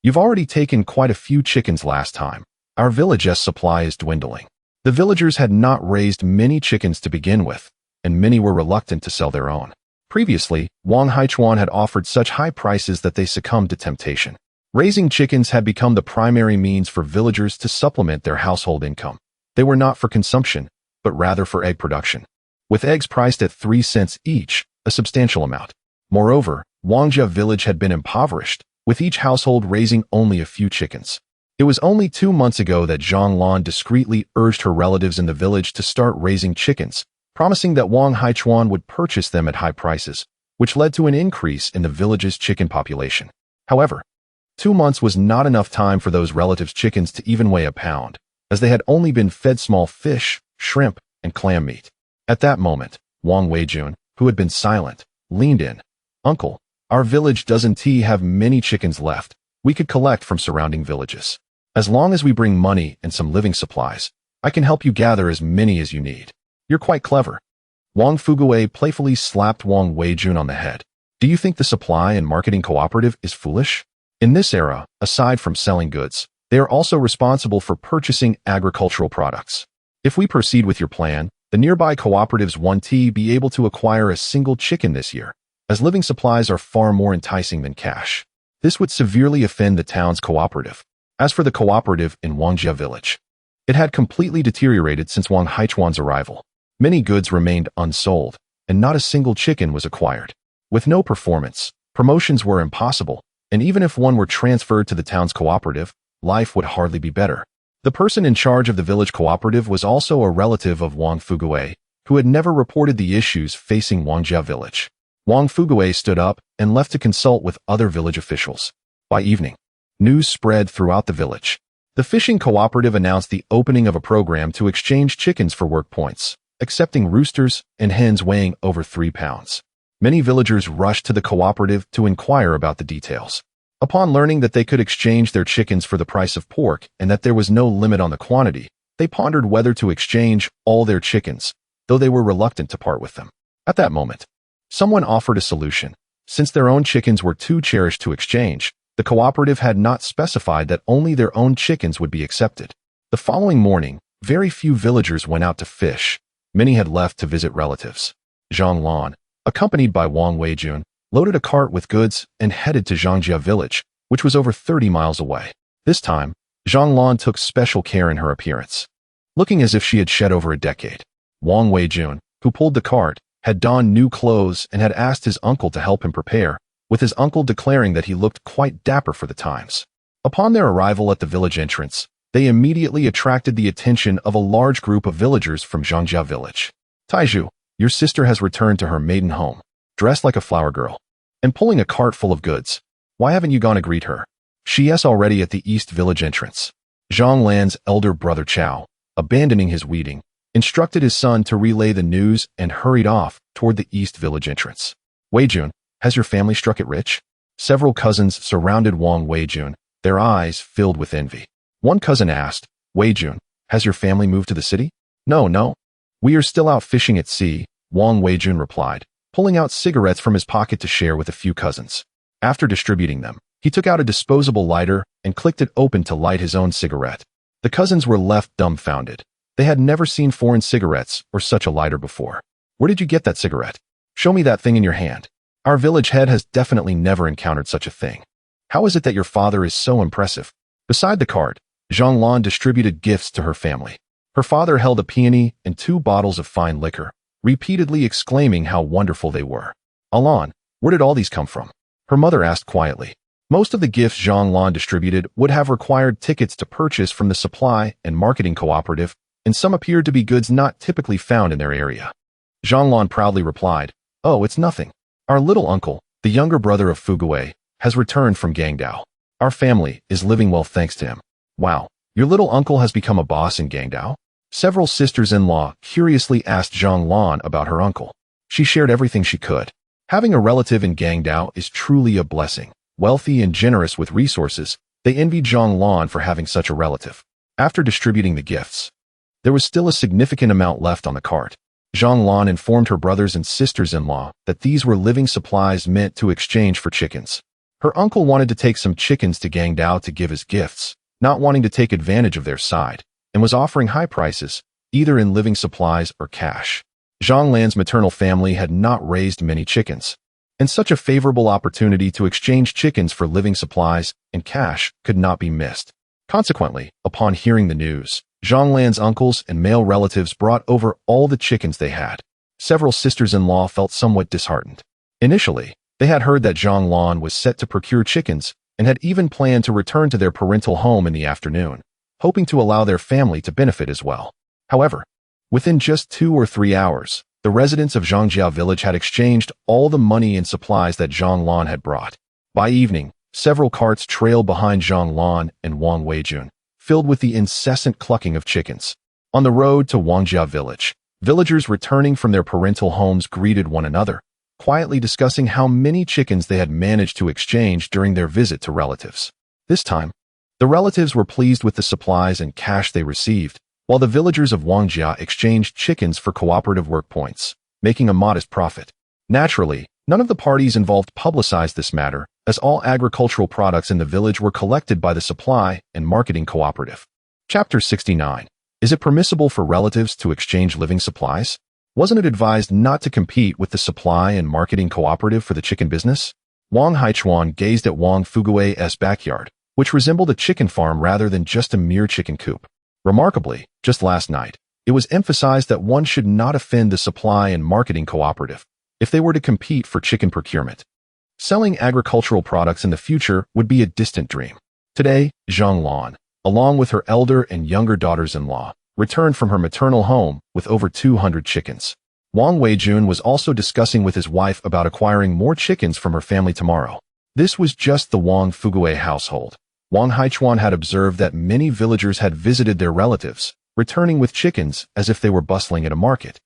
You've already taken quite a few chickens last time. Our village's supply is dwindling. The villagers had not raised many chickens to begin with, and many were reluctant to sell their own. Previously, Wang Haichuan had offered such high prices that they succumbed to temptation. Raising chickens had become the primary means for villagers to supplement their household income. They were not for consumption, but rather for egg production. With eggs priced at 3 cents each, a substantial amount. Moreover, Wangjia village had been impoverished, with each household raising only a few chickens. It was only 2 months ago that Zhang Lan discreetly urged her relatives in the village to start raising chickens, promising that Wang Haichuan would purchase them at high prices, which led to an increase in the village's chicken population. However, 2 months was not enough time for those relatives' chickens to even weigh a pound, as they had only been fed small fish, shrimp, and clam meat. At that moment, Wang Weijun, who had been silent, leaned in. Uncle, our village doesn't have many chickens left. We could collect from surrounding villages. As long as we bring money and some living supplies, I can help you gather as many as you need. You're quite clever. Wang Fuguei playfully slapped Wang Weijun on the head. Do you think the supply and marketing cooperative is foolish? In this era, aside from selling goods, they are also responsible for purchasing agricultural products. If we proceed with your plan, the nearby cooperatives won't be able to acquire a single chicken this year, as living supplies are far more enticing than cash. This would severely offend the town's cooperative. As for the cooperative in Wangjia village, it had completely deteriorated since Wang Haichuan's arrival. Many goods remained unsold, and not a single chicken was acquired. With no performance, promotions were impossible, and even if one were transferred to the town's cooperative, life would hardly be better. The person in charge of the village cooperative was also a relative of Wang Fuguei, who had never reported the issues facing Wangjia village. Wang Fuguei stood up and left to consult with other village officials. By evening, news spread throughout the village. The fishing cooperative announced the opening of a program to exchange chickens for work points, accepting roosters and hens weighing over 3 pounds. Many villagers rushed to the cooperative to inquire about the details. Upon learning that they could exchange their chickens for the price of pork and that there was no limit on the quantity, they pondered whether to exchange all their chickens, though they were reluctant to part with them. At that moment, someone offered a solution. Since their own chickens were too cherished to exchange, the cooperative had not specified that only their own chickens would be accepted. The following morning, Very few villagers went out to fish. Many had left to visit relatives. Zhang Lan, accompanied by Wang Weijun, loaded a cart with goods and headed to Zhangjia village, which was over 30 miles away. This time, Zhang Lan took special care in her appearance, looking as if she had shed over a decade. Wang Weijun, who pulled the cart, had donned new clothes and had asked his uncle to help him prepare, with his uncle declaring that he looked quite dapper for the times. Upon their arrival at the village entrance, they immediately attracted the attention of a large group of villagers from Zhangjia village. Taiju, your sister has returned to her maiden home, dressed like a flower girl, and pulling a cart full of goods. Why haven't you gone to greet her? She is already at the east village entrance. Zhang Lan's elder brother Chao, abandoning his weeding, instructed his son to relay the news and hurried off toward the east village entrance. Weijun, has your family struck it rich? Several cousins surrounded Wang Weijun, their eyes filled with envy. One cousin asked, Weijun, has your family moved to the city? No. We are still out fishing at sea, Wang Weijun replied, pulling out cigarettes from his pocket to share with a few cousins. After distributing them, he took out a disposable lighter and clicked it open to light his own cigarette. The cousins were left dumbfounded. They had never seen foreign cigarettes or such a lighter before. Where did you get that cigarette? Show me that thing in your hand. Our village head has definitely never encountered such a thing. How is it that your father is so impressive? Beside the cart, Zhang Lan distributed gifts to her family. Her father held a peony and 2 bottles of fine liquor, repeatedly exclaiming how wonderful they were. Alan, where did all these come from? Her mother asked quietly. Most of the gifts Zhang Lan distributed would have required tickets to purchase from the supply and marketing cooperative, and some appeared to be goods not typically found in their area. Zhang Lan proudly replied, Oh, it's nothing. Our little uncle, the younger brother of Fugui, has returned from Gangdao. Our family is living well thanks to him. Wow, your little uncle has become a boss in Gangdao? Several sisters-in-law curiously asked Zhang Lan about her uncle. She shared everything she could. Having a relative in Gangdao is truly a blessing. Wealthy and generous with resources, they envied Zhang Lan for having such a relative. After distributing the gifts, there was still a significant amount left on the cart. Zhang Lan informed her brothers and sisters-in-law that these were living supplies meant to exchange for chickens. Her uncle wanted to take some chickens to Gangdao to give as gifts, not wanting to take advantage of their side, and was offering high prices, either in living supplies or cash. Zhang Lan's maternal family had not raised many chickens, and such a favorable opportunity to exchange chickens for living supplies and cash could not be missed. Consequently, upon hearing the news, Zhang Lan's uncles and male relatives brought over all the chickens they had. Several sisters-in-law felt somewhat disheartened. Initially, they had heard that Zhang Lan was set to procure chickens and had even planned to return to their parental home in the afternoon, hoping to allow their family to benefit as well. However, within just 2 or 3 hours, the residents of Zhangjia village had exchanged all the money and supplies that Zhang Lan had brought. By evening, several carts trailed behind Zhang Lan and Wang Weijun, filled with the incessant clucking of chickens. On the road to Wangjia village, villagers returning from their parental homes greeted one another, quietly discussing how many chickens they had managed to exchange during their visit to relatives. This time, the relatives were pleased with the supplies and cash they received, while the villagers of Wangjia exchanged chickens for cooperative work points, making a modest profit. Naturally, none of the parties involved publicized this matter, as all agricultural products in the village were collected by the supply and marketing cooperative. Chapter 69. Is it permissible for relatives to exchange living supplies? Wasn't it advised not to compete with the supply and marketing cooperative for the chicken business? Wang Haichuan gazed at Wang Fugui's backyard, which resembled a chicken farm rather than just a mere chicken coop. Remarkably, just last night, it was emphasized that one should not offend the supply and marketing cooperative if they were to compete for chicken procurement. Selling agricultural products in the future would be a distant dream. Today, Zhang Lan, along with her elder and younger daughters-in-law, returned from her maternal home with over 200 chickens. Wang Weijun was also discussing with his wife about acquiring more chickens from her family tomorrow. This was just the Wang Fugui household. Wang Haichuan had observed that many villagers had visited their relatives, returning with chickens as if they were bustling at a market,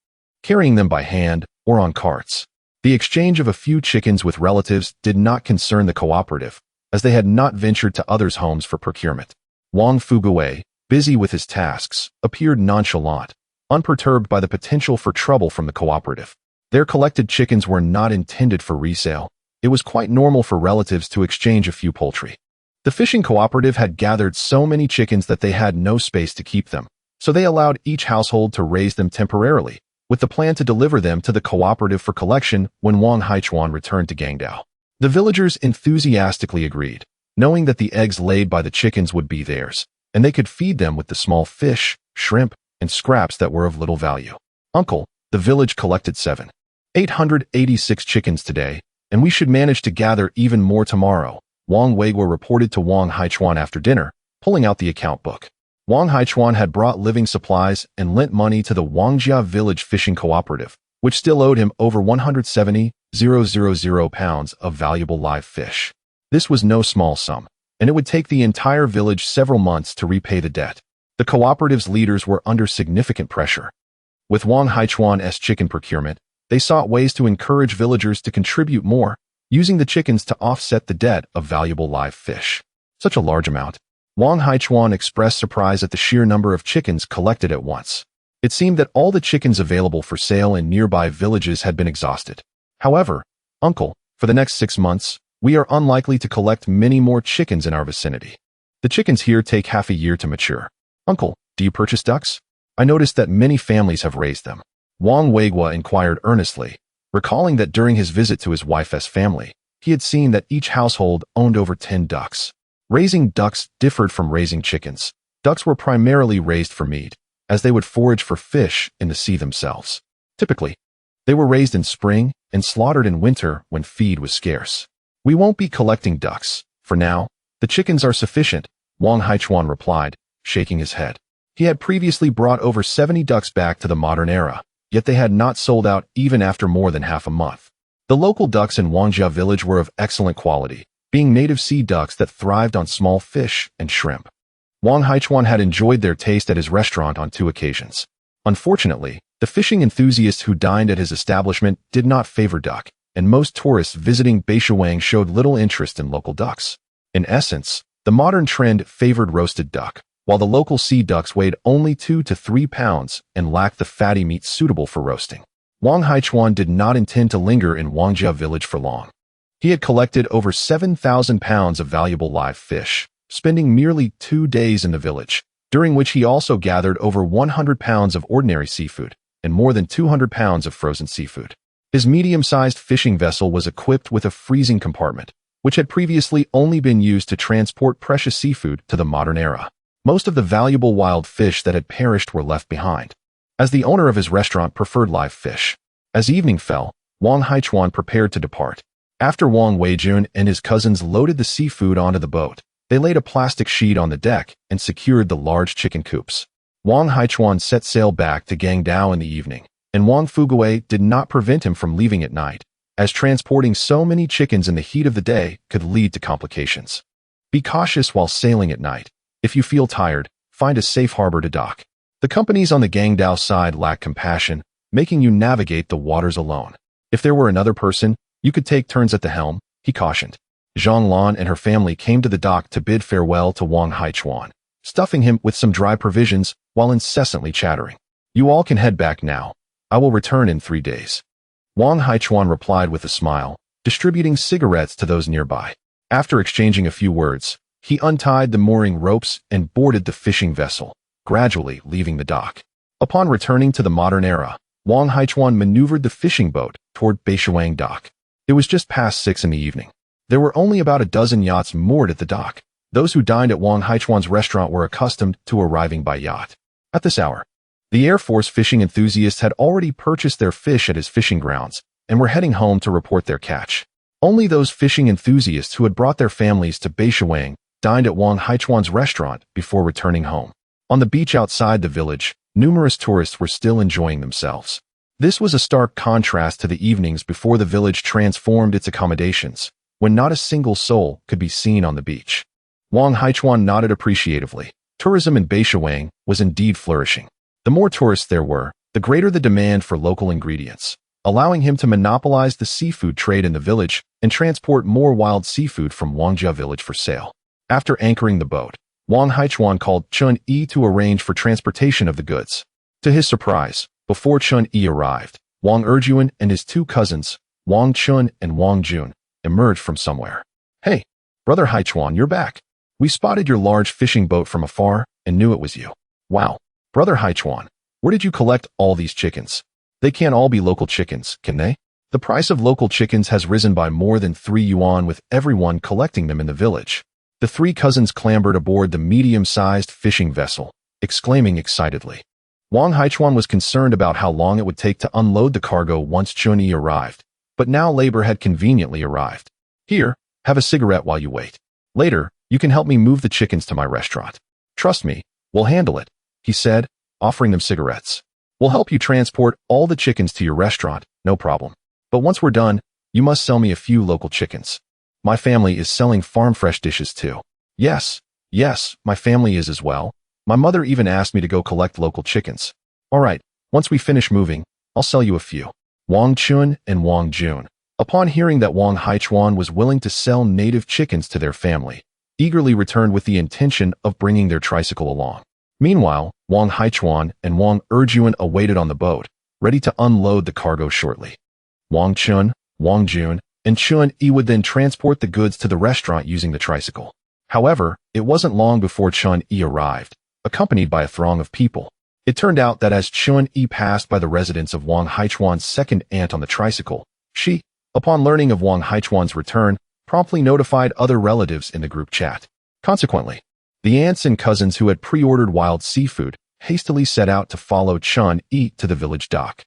carrying them by hand or on carts. The exchange of a few chickens with relatives did not concern the cooperative, as they had not ventured to others' homes for procurement. Wang Fugui, busy with his tasks, appeared nonchalant, unperturbed by the potential for trouble from the cooperative. Their collected chickens were not intended for resale. It was quite normal for relatives to exchange a few poultry. The fishing cooperative had gathered so many chickens that they had no space to keep them, So they allowed each household to raise them temporarily, with the plan to deliver them to the cooperative for collection when Wang Haichuan returned to Gangdao. The villagers enthusiastically agreed, knowing that the eggs laid by the chickens would be theirs, and they could feed them with the small fish, shrimp, and scraps that were of little value. Uncle, the village collected 7,886 chickens today, and we should manage to gather even more tomorrow, Wang Weiguo reported to Wang Haichuan after dinner, pulling out the account book. Wang Haichuan had brought living supplies and lent money to the Wangjia Village Fishing Cooperative, which still owed him over 170,000 pounds of valuable live fish. This was no small sum, and it would take the entire village several months to repay the debt. The cooperative's leaders were under significant pressure. With Wang Haichuan's chicken procurement, they sought ways to encourage villagers to contribute more, using the chickens to offset the debt of valuable live fish. Such a large amount. Wang Haichuan expressed surprise at the sheer number of chickens collected at once. It seemed that all the chickens available for sale in nearby villages had been exhausted. However, Uncle, for the next 6 months, we are unlikely to collect many more chickens in our vicinity. The chickens here take half a year to mature. Uncle, do you purchase ducks? I noticed that many families have raised them. Wang Weiguo inquired earnestly, recalling that during his visit to his wife's family, he had seen that each household owned over 10 ducks. Raising ducks differed from raising chickens. Ducks were primarily raised for meat, as they would forage for fish in the sea themselves. Typically, they were raised in spring and slaughtered in winter when feed was scarce. We won't be collecting ducks. For now, the chickens are sufficient, Wang Haichuan replied, shaking his head. He had previously brought over 70 ducks back to the modern era, yet they had not sold out even after more than half a month. The local ducks in Wangjia village were of excellent quality, being native sea ducks that thrived on small fish and shrimp. Wang Haichuan had enjoyed their taste at his restaurant on 2 occasions. Unfortunately, the fishing enthusiasts who dined at his establishment did not favor duck, and most tourists visiting Beishuang showed little interest in local ducks. In essence, the modern trend favored roasted duck, while the local sea ducks weighed only 2 to 3 pounds and lacked the fatty meat suitable for roasting. Wang Haichuan did not intend to linger in Wangjia village for long. He had collected over 7,000 pounds of valuable live fish, spending merely 2 days in the village, during which he also gathered over 100 pounds of ordinary seafood and more than 200 pounds of frozen seafood. His medium-sized fishing vessel was equipped with a freezing compartment, which had previously only been used to transport precious seafood to the modern era. Most of the valuable wild fish that had perished were left behind, as the owner of his restaurant preferred live fish. As evening fell, Wang Haichuan prepared to depart. After Wang Weijun and his cousins loaded the seafood onto the boat, they laid a plastic sheet on the deck and secured the large chicken coops. Wang Haichuan set sail back to Gangdao in the evening, and Wang Fuguwei did not prevent him from leaving at night, as transporting so many chickens in the heat of the day could lead to complications. Be cautious while sailing at night. If you feel tired, find a safe harbor to dock. The companies on the Gangdao side lack compassion, making you navigate the waters alone. If there were another person, you could take turns at the helm, he cautioned. Zhang Lan and her family came to the dock to bid farewell to Wang Haichuan, stuffing him with some dry provisions while incessantly chattering. You all can head back now. I will return in 3 days. Wang Haichuan replied with a smile, distributing cigarettes to those nearby. After exchanging a few words, he untied the mooring ropes and boarded the fishing vessel, gradually leaving the dock. Upon returning to the modern era, Wang Haichuan maneuvered the fishing boat toward Beishuang dock. It was just past 6 in the evening. There were only about a dozen yachts moored at the dock. Those who dined at Wang Haichuan's restaurant were accustomed to arriving by yacht. At this hour, the Air Force fishing enthusiasts had already purchased their fish at his fishing grounds and were heading home to report their catch. Only those fishing enthusiasts who had brought their families to Beishuang dined at Wang Haichuan's restaurant before returning home. On the beach outside the village, numerous tourists were still enjoying themselves. This was a stark contrast to the evenings before the village transformed its accommodations, when not a single soul could be seen on the beach. Wang Haichuan nodded appreciatively. Tourism in Beishuang was indeed flourishing. The more tourists there were, the greater the demand for local ingredients, allowing him to monopolize the seafood trade in the village and transport more wild seafood from Wangjia village for sale. After anchoring the boat, Wang Haichuan called Chun Yi to arrange for transportation of the goods. To his surprise, before Chun Yi arrived, Wang Erjuan and his 2 cousins, Wang Chun and Wang Jun, emerged from somewhere. Hey, brother Haichuan, you're back. We spotted your large fishing boat from afar and knew it was you. Wow, Brother Haichuan, where did you collect all these chickens? They can't all be local chickens, can they? The price of local chickens has risen by more than 3 yuan with everyone collecting them in the village. The three cousins clambered aboard the medium-sized fishing vessel, exclaiming excitedly. Wang Haichuan was concerned about how long it would take to unload the cargo once Chun-Yi arrived, but now labor had conveniently arrived. Here, have a cigarette while you wait. Later, you can help me move the chickens to my restaurant. Trust me, we'll handle it, he said, offering them cigarettes. We'll help you transport all the chickens to your restaurant, no problem. But once we're done, you must sell me a few local chickens. My family is selling farm-fresh dishes too. Yes, my family is as well. My mother even asked me to go collect local chickens. All right, once we finish moving, I'll sell you a few. Wang Chun and Wang Jun, upon hearing that Wang Haichuan was willing to sell native chickens to their family, eagerly returned with the intention of bringing their tricycle along. Meanwhile, Wang Haichuan and Wang Erjuan awaited on the boat, ready to unload the cargo shortly. Wang Chun, Wang Jun, and Chun-Yi would then transport the goods to the restaurant using the tricycle. However, it wasn't long before Chun-Yi arrived, accompanied by a throng of people. It turned out that as Chun-Yi passed by the residence of Wang Haichuan's second aunt on the tricycle, she, upon learning of Wang Haichuan's return, promptly notified other relatives in the group chat. Consequently, the aunts and cousins who had pre-ordered wild seafood hastily set out to follow Chun-Yi to the village dock.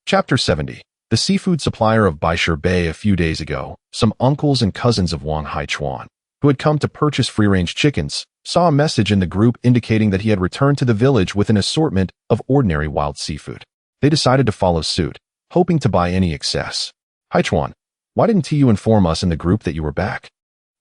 Chapter 70. The seafood supplier of Baishir Bay. A few days ago, some uncles and cousins of Wang Haichuan, who had come to purchase free-range chickens, saw a message in the group indicating that he had returned to the village with an assortment of ordinary wild seafood. They decided to follow suit, hoping to buy any excess. Haichuan, why didn't you inform us in the group that you were back?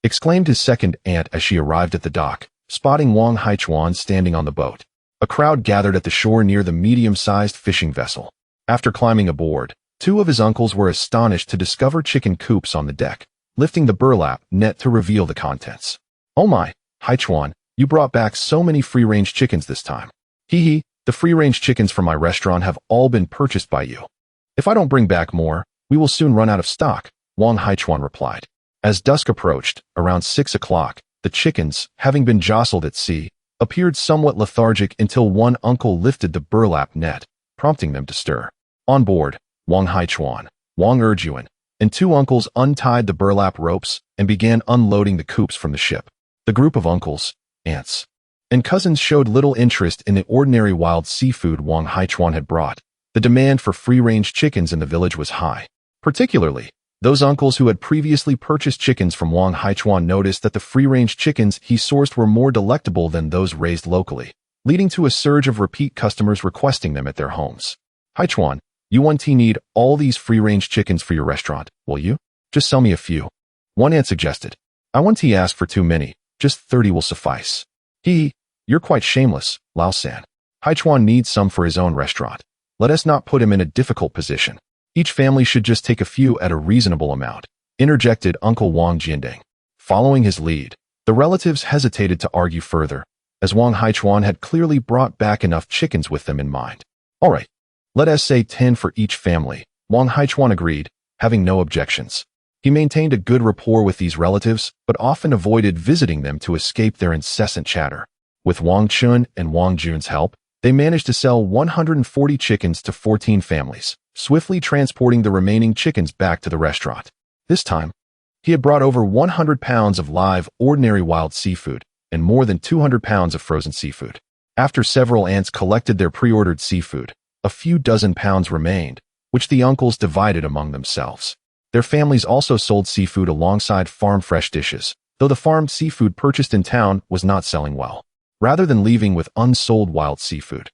Exclaimed his second aunt as she arrived at the dock, spotting Wang Haichuan standing on the boat. A crowd gathered at the shore near the medium-sized fishing vessel. After climbing aboard, two of his uncles were astonished to discover chicken coops on the deck, lifting the burlap net to reveal the contents. Oh my, Haichuan, you brought back so many free-range chickens this time. Hee, the free-range chickens from my restaurant have all been purchased by you. If I don't bring back more, we will soon run out of stock, Wang Haichuan replied. As dusk approached, around 6 o'clock, the chickens, having been jostled at sea, appeared somewhat lethargic until one uncle lifted the burlap net, prompting them to stir. On board, Wang Haichuan, Wang Erjuan, and two uncles untied the burlap ropes and began unloading the coops from the ship. The group of uncles, aunts, and cousins showed little interest in the ordinary wild seafood Wang Haichuan had brought. The demand for free-range chickens in the village was high. Particularly, those uncles who had previously purchased chickens from Wang Haichuan noticed that the free-range chickens he sourced were more delectable than those raised locally, leading to a surge of repeat customers requesting them at their homes. Haichuan, you want to need all these free-range chickens for your restaurant, will you? Just sell me a few. One aunt suggested. I want to ask for too many, just 30 will suffice. You're quite shameless, Lao-san. Haichuan needs some for his own restaurant. Let us not put him in a difficult position. Each family should just take a few at a reasonable amount, interjected Uncle Wang Jiandeng. Following his lead, the relatives hesitated to argue further, as Wang Haichuan had clearly brought back enough chickens with them in mind. All right, let us say 10 for each family, Wang Haichuan agreed, having no objections. He maintained a good rapport with these relatives, but often avoided visiting them to escape their incessant chatter. With Wang Chun and Wang Jun's help, they managed to sell 140 chickens to 14 families, swiftly transporting the remaining chickens back to the restaurant. This time, he had brought over 100 pounds of live, ordinary wild seafood and more than 200 pounds of frozen seafood. After several aunts collected their pre-ordered seafood, a few dozen pounds remained, which the uncles divided among themselves. Their families also sold seafood alongside farm-fresh dishes, though the farmed seafood purchased in town was not selling well. Rather than leaving with unsold wild seafood,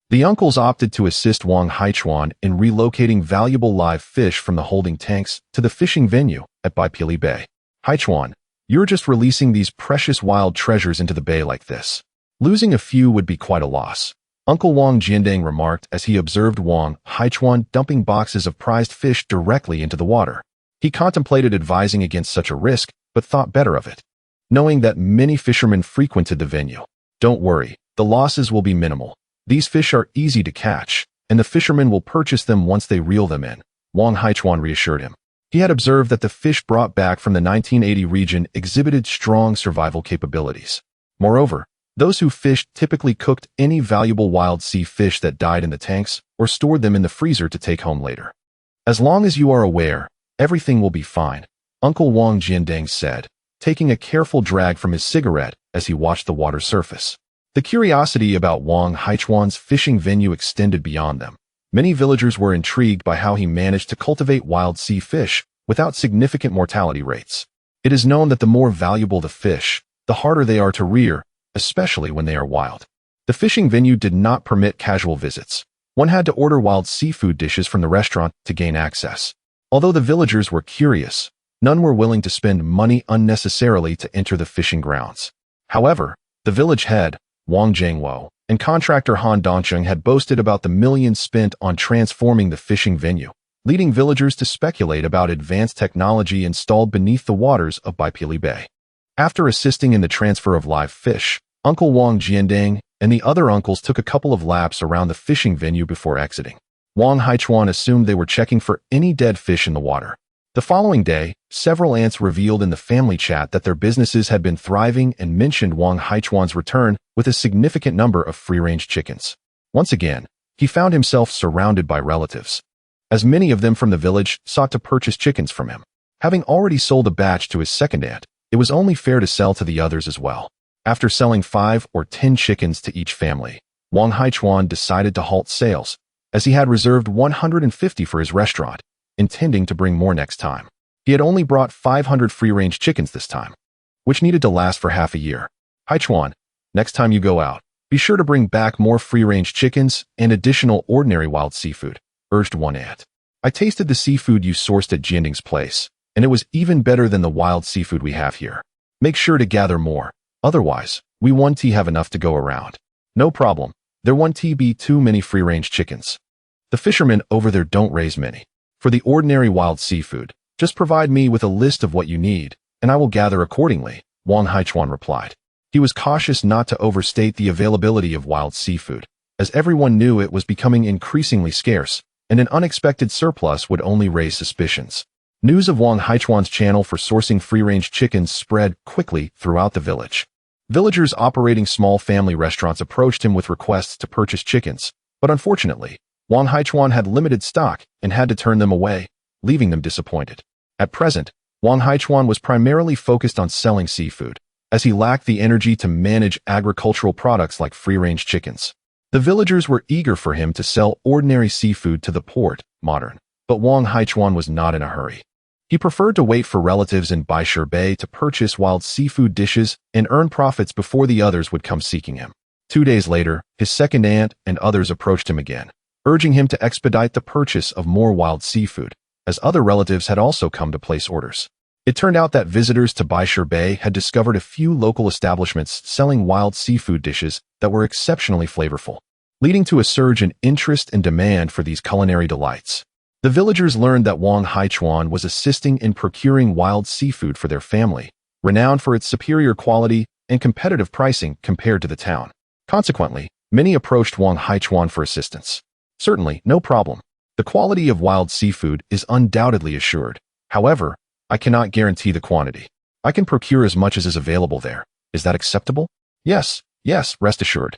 the uncles opted to assist Wang Haichuan in relocating valuable live fish from the holding tanks to the fishing venue at Baipili Bay. Haichuan, you're just releasing these precious wild treasures into the bay like this. Losing a few would be quite a loss, Uncle Wang Jiandeng remarked as he observed Wang Haichuan dumping boxes of prized fish directly into the water. He contemplated advising against such a risk, but thought better of it, knowing that many fishermen frequented the venue. Don't worry, the losses will be minimal. These fish are easy to catch, and the fishermen will purchase them once they reel them in, Wang Haichuan reassured him. He had observed that the fish brought back from the 1980 region exhibited strong survival capabilities. Moreover, Those who fished typically cooked any valuable wild sea fish that died in the tanks or stored them in the freezer to take home later. As long as you are aware, everything will be fine, Uncle Wang Jiandang said, taking a careful drag from his cigarette as he watched the water surface. The curiosity about Wang Haichuan's fishing venue extended beyond them. Many villagers were intrigued by how he managed to cultivate wild sea fish without significant mortality rates. It is known that the more valuable the fish, the harder they are to rear, especially when they are wild. The fishing venue did not permit casual visits. One had to order wild seafood dishes from the restaurant to gain access. Although the villagers were curious, none were willing to spend money unnecessarily to enter the fishing grounds. However, the village head, Wang Jiangwo, and contractor Han Dongcheng had boasted about the millions spent on transforming the fishing venue, leading villagers to speculate about advanced technology installed beneath the waters of Baipili Bay. After assisting in the transfer of live fish, Uncle Wang Jiandang and the other uncles took a couple of laps around the fishing venue before exiting. Wang Haichuan assumed they were checking for any dead fish in the water. The following day, several aunts revealed in the family chat that their businesses had been thriving and mentioned Wang Haichuan's return with a significant number of free-range chickens. Once again, he found himself surrounded by relatives, as many of them from the village sought to purchase chickens from him. Having already sold a batch to his second aunt, it was only fair to sell to the others as well. After selling 5 or 10 chickens to each family, Wang Haichuan decided to halt sales, as he had reserved 150 for his restaurant, intending to bring more next time. He had only brought 500 free-range chickens this time, which needed to last for half a year. Haichuan, next time you go out, be sure to bring back more free-range chickens and additional ordinary wild seafood, urged one aunt. I tasted the seafood you sourced at Jianding's place, and it was even better than the wild seafood we have here. Make sure to gather more, otherwise, we won't have enough to go around. No problem, there won't be too many free-range chickens. The fishermen over there don't raise many. For the ordinary wild seafood, just provide me with a list of what you need, and I will gather accordingly, Wang Haichuan replied. He was cautious not to overstate the availability of wild seafood, as everyone knew it was becoming increasingly scarce, and an unexpected surplus would only raise suspicions. News of Wang Haichuan's channel for sourcing free-range chickens spread quickly throughout the village. Villagers operating small family restaurants approached him with requests to purchase chickens, but unfortunately, Wang Haichuan had limited stock and had to turn them away, leaving them disappointed. At present, Wang Haichuan was primarily focused on selling seafood, as he lacked the energy to manage agricultural products like free-range chickens. The villagers were eager for him to sell ordinary seafood to the port, modern, but Wang Haichuan was not in a hurry. He preferred to wait for relatives in Baishur Bay to purchase wild seafood dishes and earn profits before the others would come seeking him. 2 days later, his second aunt and others approached him again, urging him to expedite the purchase of more wild seafood, as other relatives had also come to place orders. It turned out that visitors to Baishur Bay had discovered a few local establishments selling wild seafood dishes that were exceptionally flavorful, leading to a surge in interest and demand for these culinary delights. The villagers learned that Wang Haichuan was assisting in procuring wild seafood for their family, renowned for its superior quality and competitive pricing compared to the town. Consequently, many approached Wang Haichuan for assistance. Certainly, no problem. The quality of wild seafood is undoubtedly assured. However, I cannot guarantee the quantity. I can procure as much as is available there. Is that acceptable? Yes, rest assured.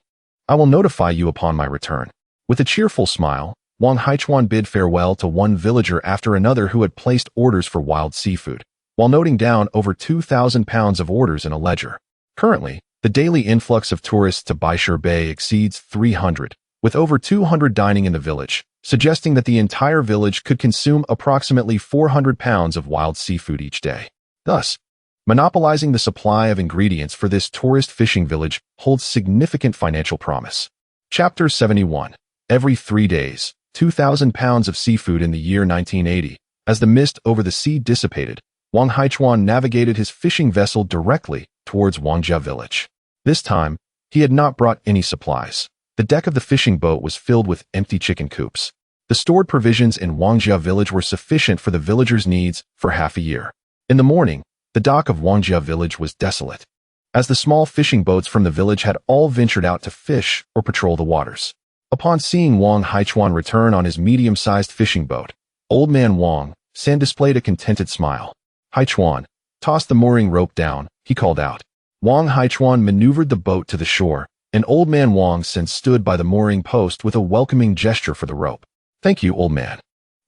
I will notify you upon my return. With a cheerful smile, Wang Haichuan bid farewell to one villager after another who had placed orders for wild seafood, while noting down over 2,000 pounds of orders in a ledger. Currently, the daily influx of tourists to Baishur Bay exceeds 300, with over 200 dining in the village, suggesting that the entire village could consume approximately 400 pounds of wild seafood each day. Thus, monopolizing the supply of ingredients for this tourist fishing village holds significant financial promise. Chapter 71. Every 3 days, 2,000 pounds of seafood in the year 1980. As the mist over the sea dissipated, Wang Haichuan navigated his fishing vessel directly towards Wangjia village. This time, he had not brought any supplies. The deck of the fishing boat was filled with empty chicken coops. The stored provisions in Wangjia village were sufficient for the villagers' needs for half a year. In the morning, the dock of Wangjia village was desolate, as the small fishing boats from the village had all ventured out to fish or patrol the waters. Upon seeing Wang Haichuan return on his medium-sized fishing boat, Old Man Wang San displayed a contented smile. Haichuan, toss the mooring rope down, he called out. Wang Haichuan maneuvered the boat to the shore, and Old Man Wang Sen stood by the mooring post with a welcoming gesture for the rope. "Thank you, old man,"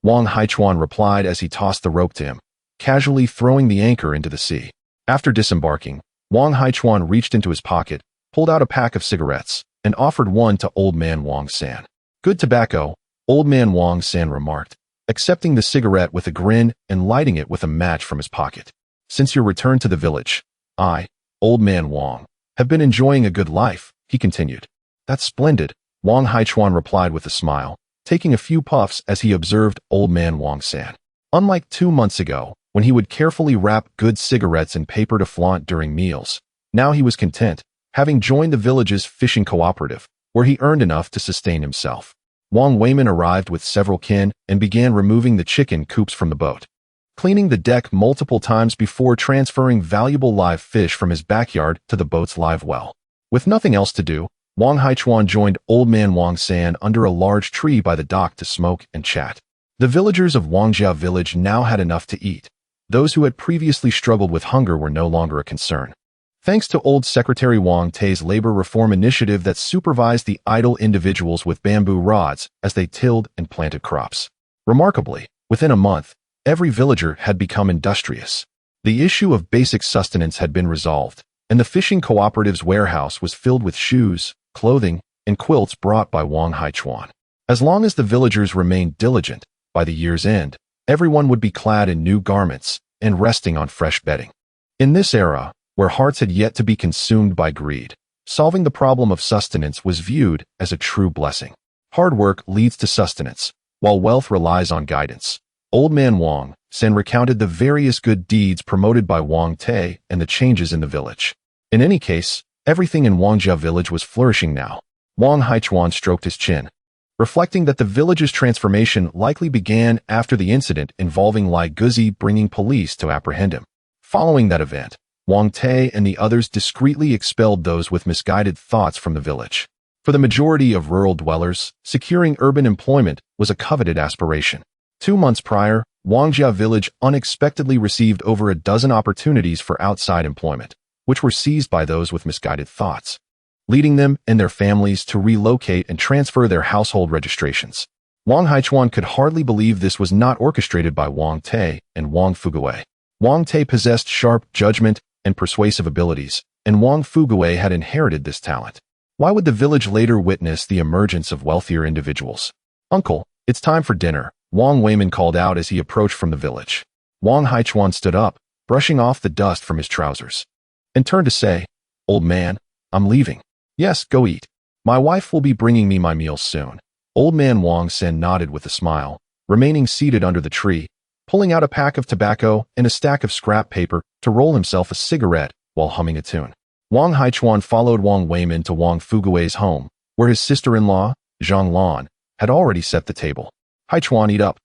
Wang Haichuan replied as he tossed the rope to him, casually throwing the anchor into the sea. After disembarking, Wang Haichuan reached into his pocket, pulled out a pack of cigarettes, and offered one to Old Man Wang San. "Good tobacco," Old Man Wang San remarked, accepting the cigarette with a grin and lighting it with a match from his pocket. "Since your return to the village, I, Old Man Wang, have been enjoying a good life," he continued. "That's splendid," Wang Haichuan replied with a smile, taking a few puffs as he observed Old Man Wang San. Unlike 2 months ago, when he would carefully wrap good cigarettes in paper to flaunt during meals, now he was content, having joined the village's fishing cooperative, where he earned enough to sustain himself. Wang Weiman arrived with several kin and began removing the chicken coops from the boat, cleaning the deck multiple times before transferring valuable live fish from his backyard to the boat's live well. With nothing else to do, Wang Haichuan joined Old Man Wang San under a large tree by the dock to smoke and chat. The villagers of Wangjiao village now had enough to eat. Those who had previously struggled with hunger were no longer a concern, thanks to old Secretary Wang Tai's labor reform initiative that supervised the idle individuals with bamboo rods as they tilled and planted crops. Remarkably, within a month, every villager had become industrious. The issue of basic sustenance had been resolved, and the fishing cooperative's warehouse was filled with shoes, clothing, and quilts brought by Wang Haichuan. As long as the villagers remained diligent, by the year's end, everyone would be clad in new garments and resting on fresh bedding. In this era, where hearts had yet to be consumed by greed, solving the problem of sustenance was viewed as a true blessing. Hard work leads to sustenance, while wealth relies on guidance. Old Man Wang Sen recounted the various good deeds promoted by Wang Tai and the changes in the village. In any case, everything in Wangjiao village was flourishing now. Wang Haichuan stroked his chin, reflecting that the village's transformation likely began after the incident involving Lai Guzi bringing police to apprehend him. Following that event, Wang Tai and the others discreetly expelled those with misguided thoughts from the village. For the majority of rural dwellers, securing urban employment was a coveted aspiration. 2 months prior, Wangjiao village unexpectedly received over a dozen opportunities for outside employment, which were seized by those with misguided thoughts, leading them and their families to relocate and transfer their household registrations. Wang Haichuan could hardly believe this was not orchestrated by Wang Tai and Wang Fuguwei. Wang Tai possessed sharp judgment and persuasive abilities, and Wang Fuguwei had inherited this talent. Why would the village later witness the emergence of wealthier individuals? "Uncle, it's time for dinner," Wang Weiman called out as he approached from the village. Wang Haichuan stood up, brushing off the dust from his trousers, and turned to say, "Old man, I'm leaving." "Yes, go eat. My wife will be bringing me my meals soon." Old Man Wang Sen nodded with a smile, remaining seated under the tree, pulling out a pack of tobacco and a stack of scrap paper to roll himself a cigarette while humming a tune. Wang Haichuan followed Wang Weiman to Wang Fuguwei's home, where his sister-in-law, Zhang Lan, had already set the table. "Haichuan, eat up.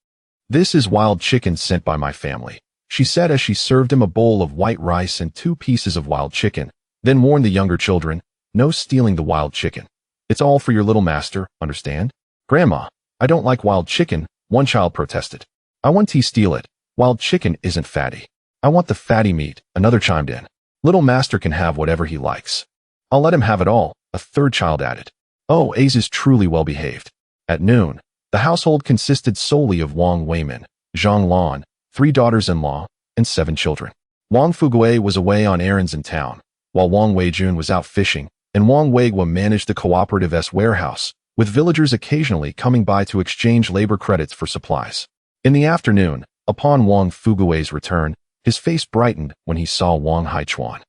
This is wild chicken sent by my family," she said as she served him a bowl of white rice and 2 pieces of wild chicken, then warned the younger children, "No stealing the wild chicken. It's all for your little master, understand?" "Grandma, I don't like wild chicken," one child protested. "I want to steal it. Wild chicken isn't fatty." "I want the fatty meat," another chimed in. "Little master can have whatever he likes." "I'll let him have it all," a third child added. "Oh, Ace is truly well behaved." At noon, the household consisted solely of Wang Weiman, Zhang Lan, 3 daughters-in-law, and 7 children. Wang Fuguwei was away on errands in town, while Wang Weijun was out fishing, and Wang Weigua managed the cooperative's warehouse, with villagers occasionally coming by to exchange labor credits for supplies. In the afternoon, upon Wang Fuguwei's return, his face brightened when he saw Wang Haichuan.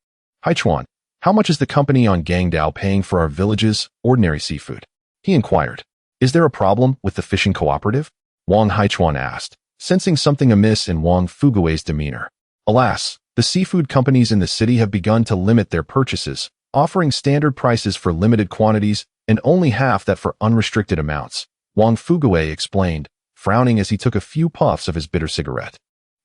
"Haichuan, how much is the company on Gangdao paying for our village's ordinary seafood?" he inquired. "Is there a problem with the fishing cooperative?" Wang Haichuan asked, sensing something amiss in Wang Fuguwei's demeanor. "Alas, the seafood companies in the city have begun to limit their purchases, offering standard prices for limited quantities and only half that for unrestricted amounts," Wang Fuguwei explained, frowning as he took a few puffs of his bitter cigarette.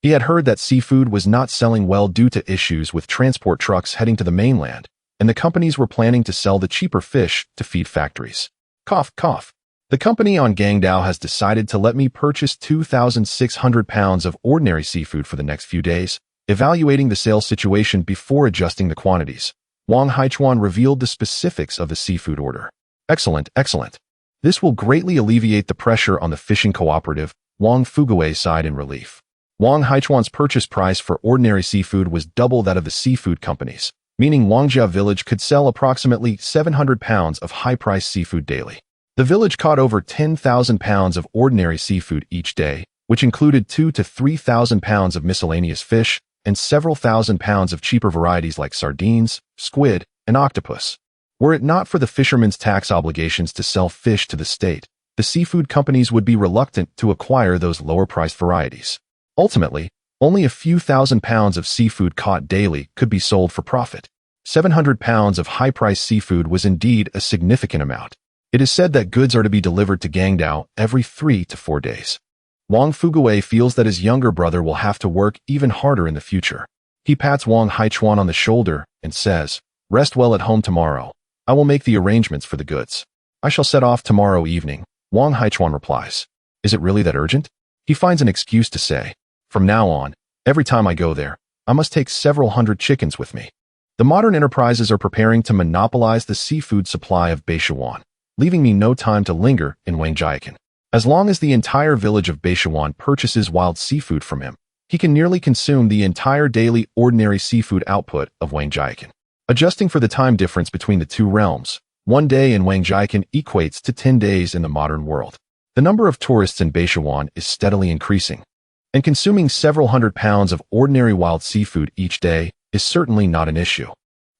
He had heard that seafood was not selling well due to issues with transport trucks heading to the mainland, and the companies were planning to sell the cheaper fish to feed factories. Cough, cough. "The company on Gangdao has decided to let me purchase 2,600 pounds of ordinary seafood for the next few days, evaluating the sales situation before adjusting the quantities," Wang Haichuan revealed the specifics of the seafood order. Excellent, excellent. This will greatly alleviate the pressure on the fishing cooperative, Wang Fuguei sighed in relief. Wang Haichuan's purchase price for ordinary seafood was double that of the seafood companies, meaning Wangjia village could sell approximately 700 pounds of high-priced seafood daily. The village caught over 10,000 pounds of ordinary seafood each day, which included 2,000 to 3,000 pounds of miscellaneous fish and several thousand pounds of cheaper varieties like sardines, squid, and octopus. Were it not for the fishermen's tax obligations to sell fish to the state, the seafood companies would be reluctant to acquire those lower-priced varieties. Ultimately, only a few thousand pounds of seafood caught daily could be sold for profit. 700 pounds of high-priced seafood was indeed a significant amount. It is said that goods are to be delivered to Guangdao every 3 to 4 days. Wang Fuguei feels that his younger brother will have to work even harder in the future. He pats Wang Haichuan on the shoulder and says, "Rest well at home tomorrow. I will make the arrangements for the goods. I shall set off tomorrow evening." Wang Haichuan replies, "Is it really that urgent?" He finds an excuse to say, "From now on, every time I go there, I must take several hundred chickens with me." The modern enterprises are preparing to monopolize the seafood supply of Beishuan, leaving me no time to linger in Wangjiakan. As long as the entire village of Beishuan purchases wild seafood from him, he can nearly consume the entire daily ordinary seafood output of Wangjiakan. Adjusting for the time difference between the two realms, 1 day in Wangjiakan equates to 10 days in the modern world. The number of tourists in Beishuan is steadily increasing, and consuming several hundred pounds of ordinary wild seafood each day is certainly not an issue.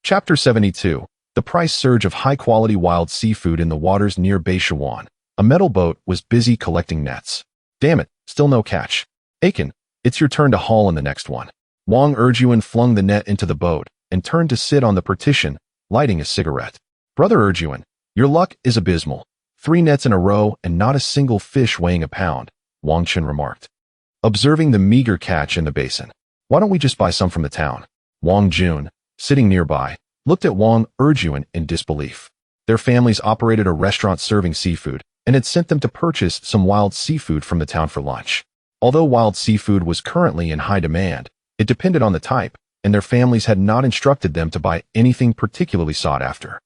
Chapter 72. The price surge of high-quality wild seafood in the waters near Beishuan. A metal boat was busy collecting nets. "Damn it, still no catch. Aiken, it's your turn to haul in the next one." Wang Erjuan flung the net into the boat and turned to sit on the partition, lighting a cigarette. "Brother Erjuan, your luck is abysmal. 3 nets in a row and not a single fish weighing a pound," Wang Chen remarked, observing the meager catch in the basin. "Why don't we just buy some from the town?" Wang Jun, sitting nearby, looked at Wang Erjuan in disbelief. Their families operated a restaurant serving seafood, and had sent them to purchase some wild seafood from the town for lunch. Although wild seafood was currently in high demand, it depended on the type, and their families had not instructed them to buy anything particularly sought after.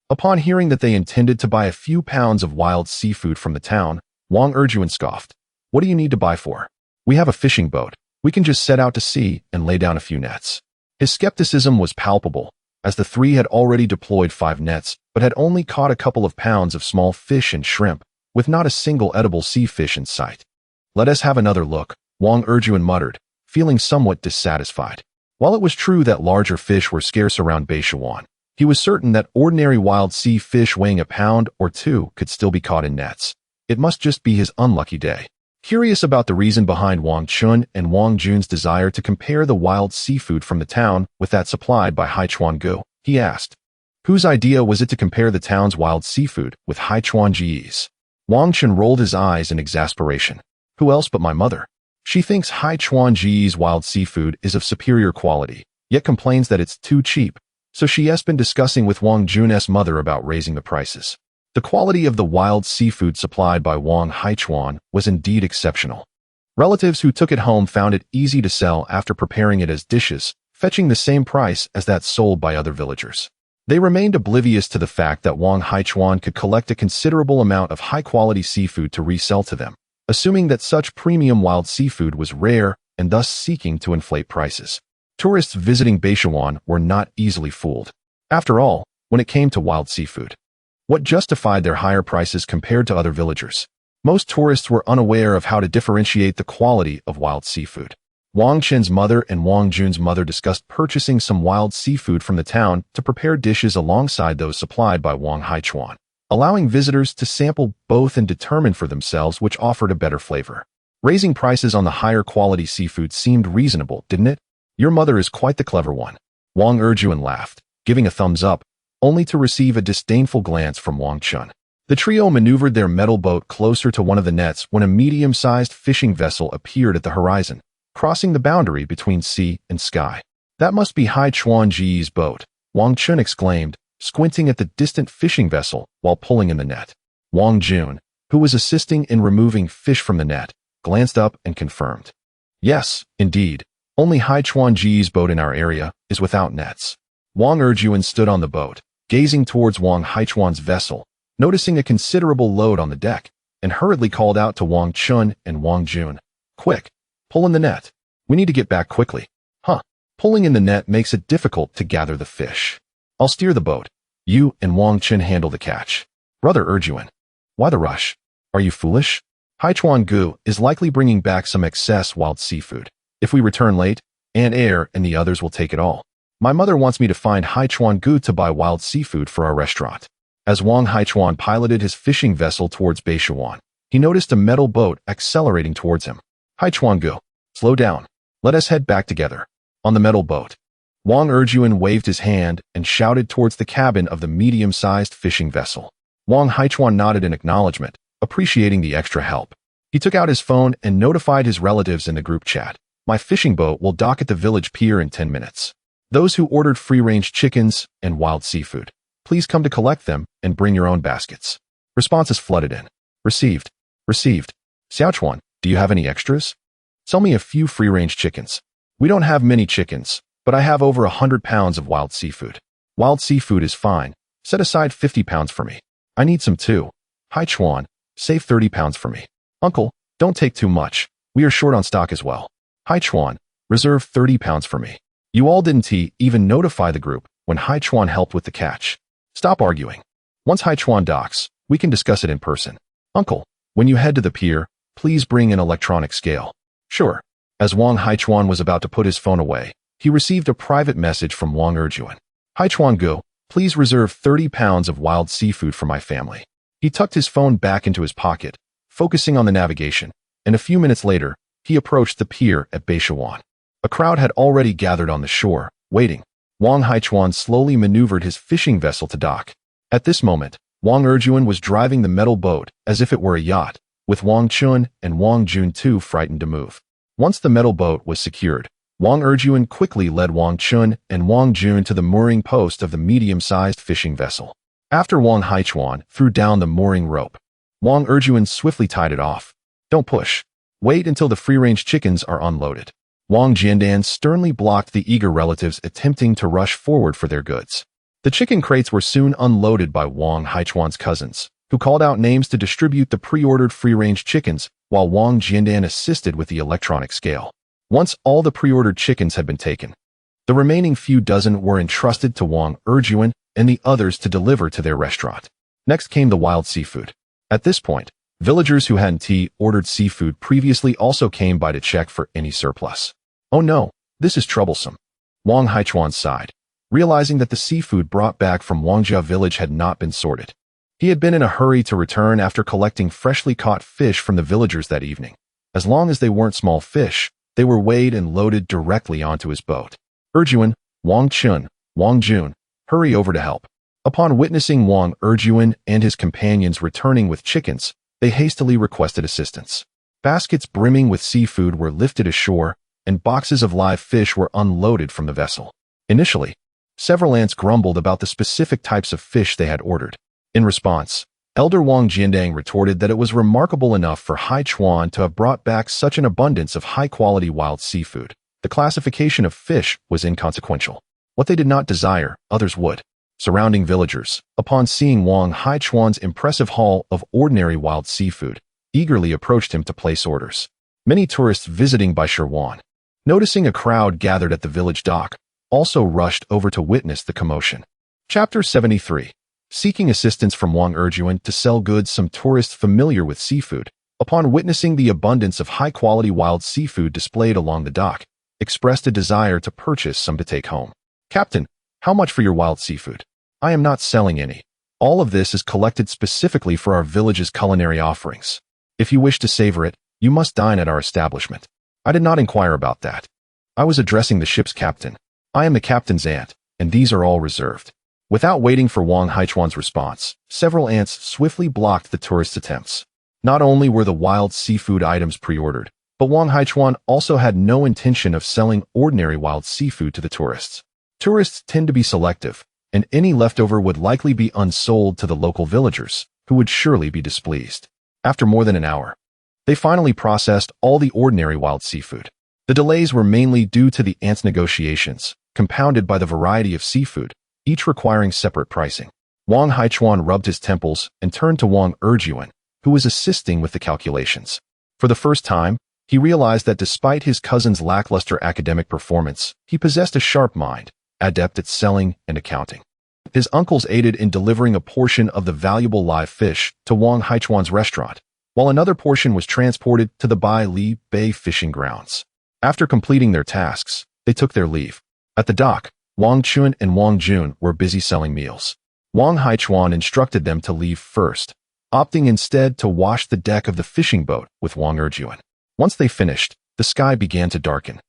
Upon hearing that they intended to buy a few pounds of wild seafood from the town, Wang Erjuan scoffed. "What do you need to buy for? We have a fishing boat. We can just set out to sea and lay down a few nets." His skepticism was palpable, as the 3 had already deployed 5 nets, but had only caught a couple of pounds of small fish and shrimp, with not a single edible sea fish in sight. "Let us have another look," Wang Erjuan muttered, feeling somewhat dissatisfied. While it was true that larger fish were scarce around Beishuan, he was certain that ordinary wild sea fish weighing a pound or 2 could still be caught in nets. It must just be his unlucky day. Curious about the reason behind Wang Chun and Wang Jun's desire to compare the wild seafood from the town with that supplied by Haichuan Gu, he asked, "Whose idea was it to compare the town's wild seafood with Haichuan Ji's?" Wang Chun rolled his eyes in exasperation. "Who else but my mother? She thinks Haichuan Ji's wild seafood is of superior quality, yet complains that it's too cheap, so she has been discussing with Wang Jun's mother about raising the prices." The quality of the wild seafood supplied by Wang Haichuan was indeed exceptional. Relatives who took it home found it easy to sell after preparing it as dishes, fetching the same price as that sold by other villagers. They remained oblivious to the fact that Wang Haichuan could collect a considerable amount of high-quality seafood to resell to them, assuming that such premium wild seafood was rare and thus seeking to inflate prices. Tourists visiting Beishuan were not easily fooled. After all, when it came to wild seafood, what justified their higher prices compared to other villagers? Most tourists were unaware of how to differentiate the quality of wild seafood. Wang Chen's mother and Wang Jun's mother discussed purchasing some wild seafood from the town to prepare dishes alongside those supplied by Wang Haichuan, allowing visitors to sample both and determine for themselves which offered a better flavor. Raising prices on the higher quality seafood seemed reasonable, didn't it? "Your mother is quite the clever one." Wang Erjuan laughed, giving a thumbs up, only to receive a disdainful glance from Wang Chun. The trio maneuvered their metal boat closer to one of the nets when a medium-sized fishing vessel appeared at the horizon, crossing the boundary between sea and sky. "That must be Haichuan Ji's boat," Wang Chun exclaimed, squinting at the distant fishing vessel while pulling in the net. Wang Jun, who was assisting in removing fish from the net, glanced up and confirmed. "Yes, indeed. Only Haichuan Ji's boat in our area is without nets." Wang Erjuan stood on the boat, gazing towards Wang Haichuan's vessel, noticing a considerable load on the deck, and hurriedly called out to Wang Chun and Wang Jun. Quick, pull in the net. We need to get back quickly. Pulling in the net makes it difficult to gather the fish. I'll steer the boat. You and Wang Chun handle the catch. Brother Erjuan. Why the rush? Are you foolish? Haichuan Gu is likely bringing back some excess wild seafood. If we return late, Aunt Air and the others will take it all. My mother wants me to find Haichuan Gu to buy wild seafood for our restaurant. As Wang Haichuan piloted his fishing vessel towards Beishuan, he noticed a metal boat accelerating towards him. Haichuan Gu, slow down. Let us head back together. On the metal boat, Wang Erjuan waved his hand and shouted towards the cabin of the medium-sized fishing vessel. Wang Haichuan nodded in acknowledgement, appreciating the extra help. He took out his phone and notified his relatives in the group chat. My fishing boat will dock at the village pier in 10 minutes. Those who ordered free-range chickens and wild seafood, please come to collect them and bring your own baskets. Responses flooded in. Received. Received. Xiaochuan, do you have any extras? Sell me a few free-range chickens. We don't have many chickens, but I have over 100 pounds of wild seafood. Wild seafood is fine. Set aside 50 pounds for me. I need some too. Haichuan, save 30 pounds for me. Uncle, don't take too much. We are short on stock as well. Haichuan, reserve 30 pounds for me. You all didn't even notify the group when Haichuan helped with the catch. Stop arguing. Once Haichuan docks, we can discuss it in person. Uncle, when you head to the pier, please bring an electronic scale. Sure. As Wang Haichuan was about to put his phone away, he received a private message from Wang Erjuan. Haichuan Gu, please reserve 30 pounds of wild seafood for my family. He tucked his phone back into his pocket, focusing on the navigation, and a few minutes later, he approached the pier at Beishuan. A crowd had already gathered on the shore, waiting. Wang Haichuan slowly maneuvered his fishing vessel to dock. At this moment, Wang Erjuan was driving the metal boat as if it were a yacht, with Wang Chun and Wang Jun too frightened to move. Once the metal boat was secured, Wang Erjuan quickly led Wang Chun and Wang Jun to the mooring post of the medium-sized fishing vessel. After Wang Haichuan threw down the mooring rope, Wang Erjuan swiftly tied it off. Don't push. Wait until the free-range chickens are unloaded. Wang Jiandan sternly blocked the eager relatives attempting to rush forward for their goods. The chicken crates were soon unloaded by Wang Haichuan's cousins, who called out names to distribute the pre-ordered free-range chickens while Wang Jiandan assisted with the electronic scale. Once all the pre-ordered chickens had been taken, the remaining few dozen were entrusted to Wang Erjuan and the others to deliver to their restaurant. Next came the wild seafood. At this point, villagers who hadn't ordered seafood previously also came by to check for any surplus. Oh no, this is troublesome. Wang Haichuan sighed, realizing that the seafood brought back from Wangjia village had not been sorted. He had been in a hurry to return after collecting freshly caught fish from the villagers that evening. As long as they weren't small fish, they were weighed and loaded directly onto his boat. Erjuan, Wang Chun, Wang Jun, hurry over to help. Upon witnessing Wang Erjuan and his companions returning with chickens, they hastily requested assistance. Baskets brimming with seafood were lifted ashore, and boxes of live fish were unloaded from the vessel. Initially, several aunts grumbled about the specific types of fish they had ordered. In response, Elder Wang Jiandang retorted that it was remarkable enough for Haichuan to have brought back such an abundance of high-quality wild seafood. The classification of fish was inconsequential. What they did not desire, others would. Surrounding villagers, upon seeing Wang Haichuan's impressive haul of ordinary wild seafood, eagerly approached him to place orders. Many tourists visiting Beishuan, noticing a crowd gathered at the village dock, also rushed over to witness the commotion. Chapter 73. Seeking assistance from Wang Erjuan to sell goods. Some tourists familiar with seafood, upon witnessing the abundance of high-quality wild seafood displayed along the dock, expressed a desire to purchase some to take home. Captain, how much for your wild seafood? I am not selling any. All of this is collected specifically for our village's culinary offerings. If you wish to savor it, you must dine at our establishment. I did not inquire about that. I was addressing the ship's captain. I am the captain's aunt, and these are all reserved. Without waiting for Wang Haichuan's response, several aunts swiftly blocked the tourists' attempts. Not only were the wild seafood items pre-ordered, but Wang Haichuan also had no intention of selling ordinary wild seafood to the tourists. Tourists tend to be selective, and any leftover would likely be unsold to the local villagers, who would surely be displeased. After more than an hour, they finally processed all the ordinary wild seafood. The delays were mainly due to the ants' negotiations, compounded by the variety of seafood, each requiring separate pricing. Wang Haichuan rubbed his temples and turned to Wang Erjuan, who was assisting with the calculations. For the first time, he realized that despite his cousin's lackluster academic performance, he possessed a sharp mind, adept at selling and accounting. His uncles aided in delivering a portion of the valuable live fish to Wang Haichuan's restaurant, while another portion was transported to the Bai Li Bay fishing grounds. After completing their tasks, they took their leave. At the dock, Wang Chun and Wang Jun were busy selling meals. Wang Haichuan instructed them to leave first, opting instead to wash the deck of the fishing boat with Wang Erjuan. Once they finished, the sky began to darken.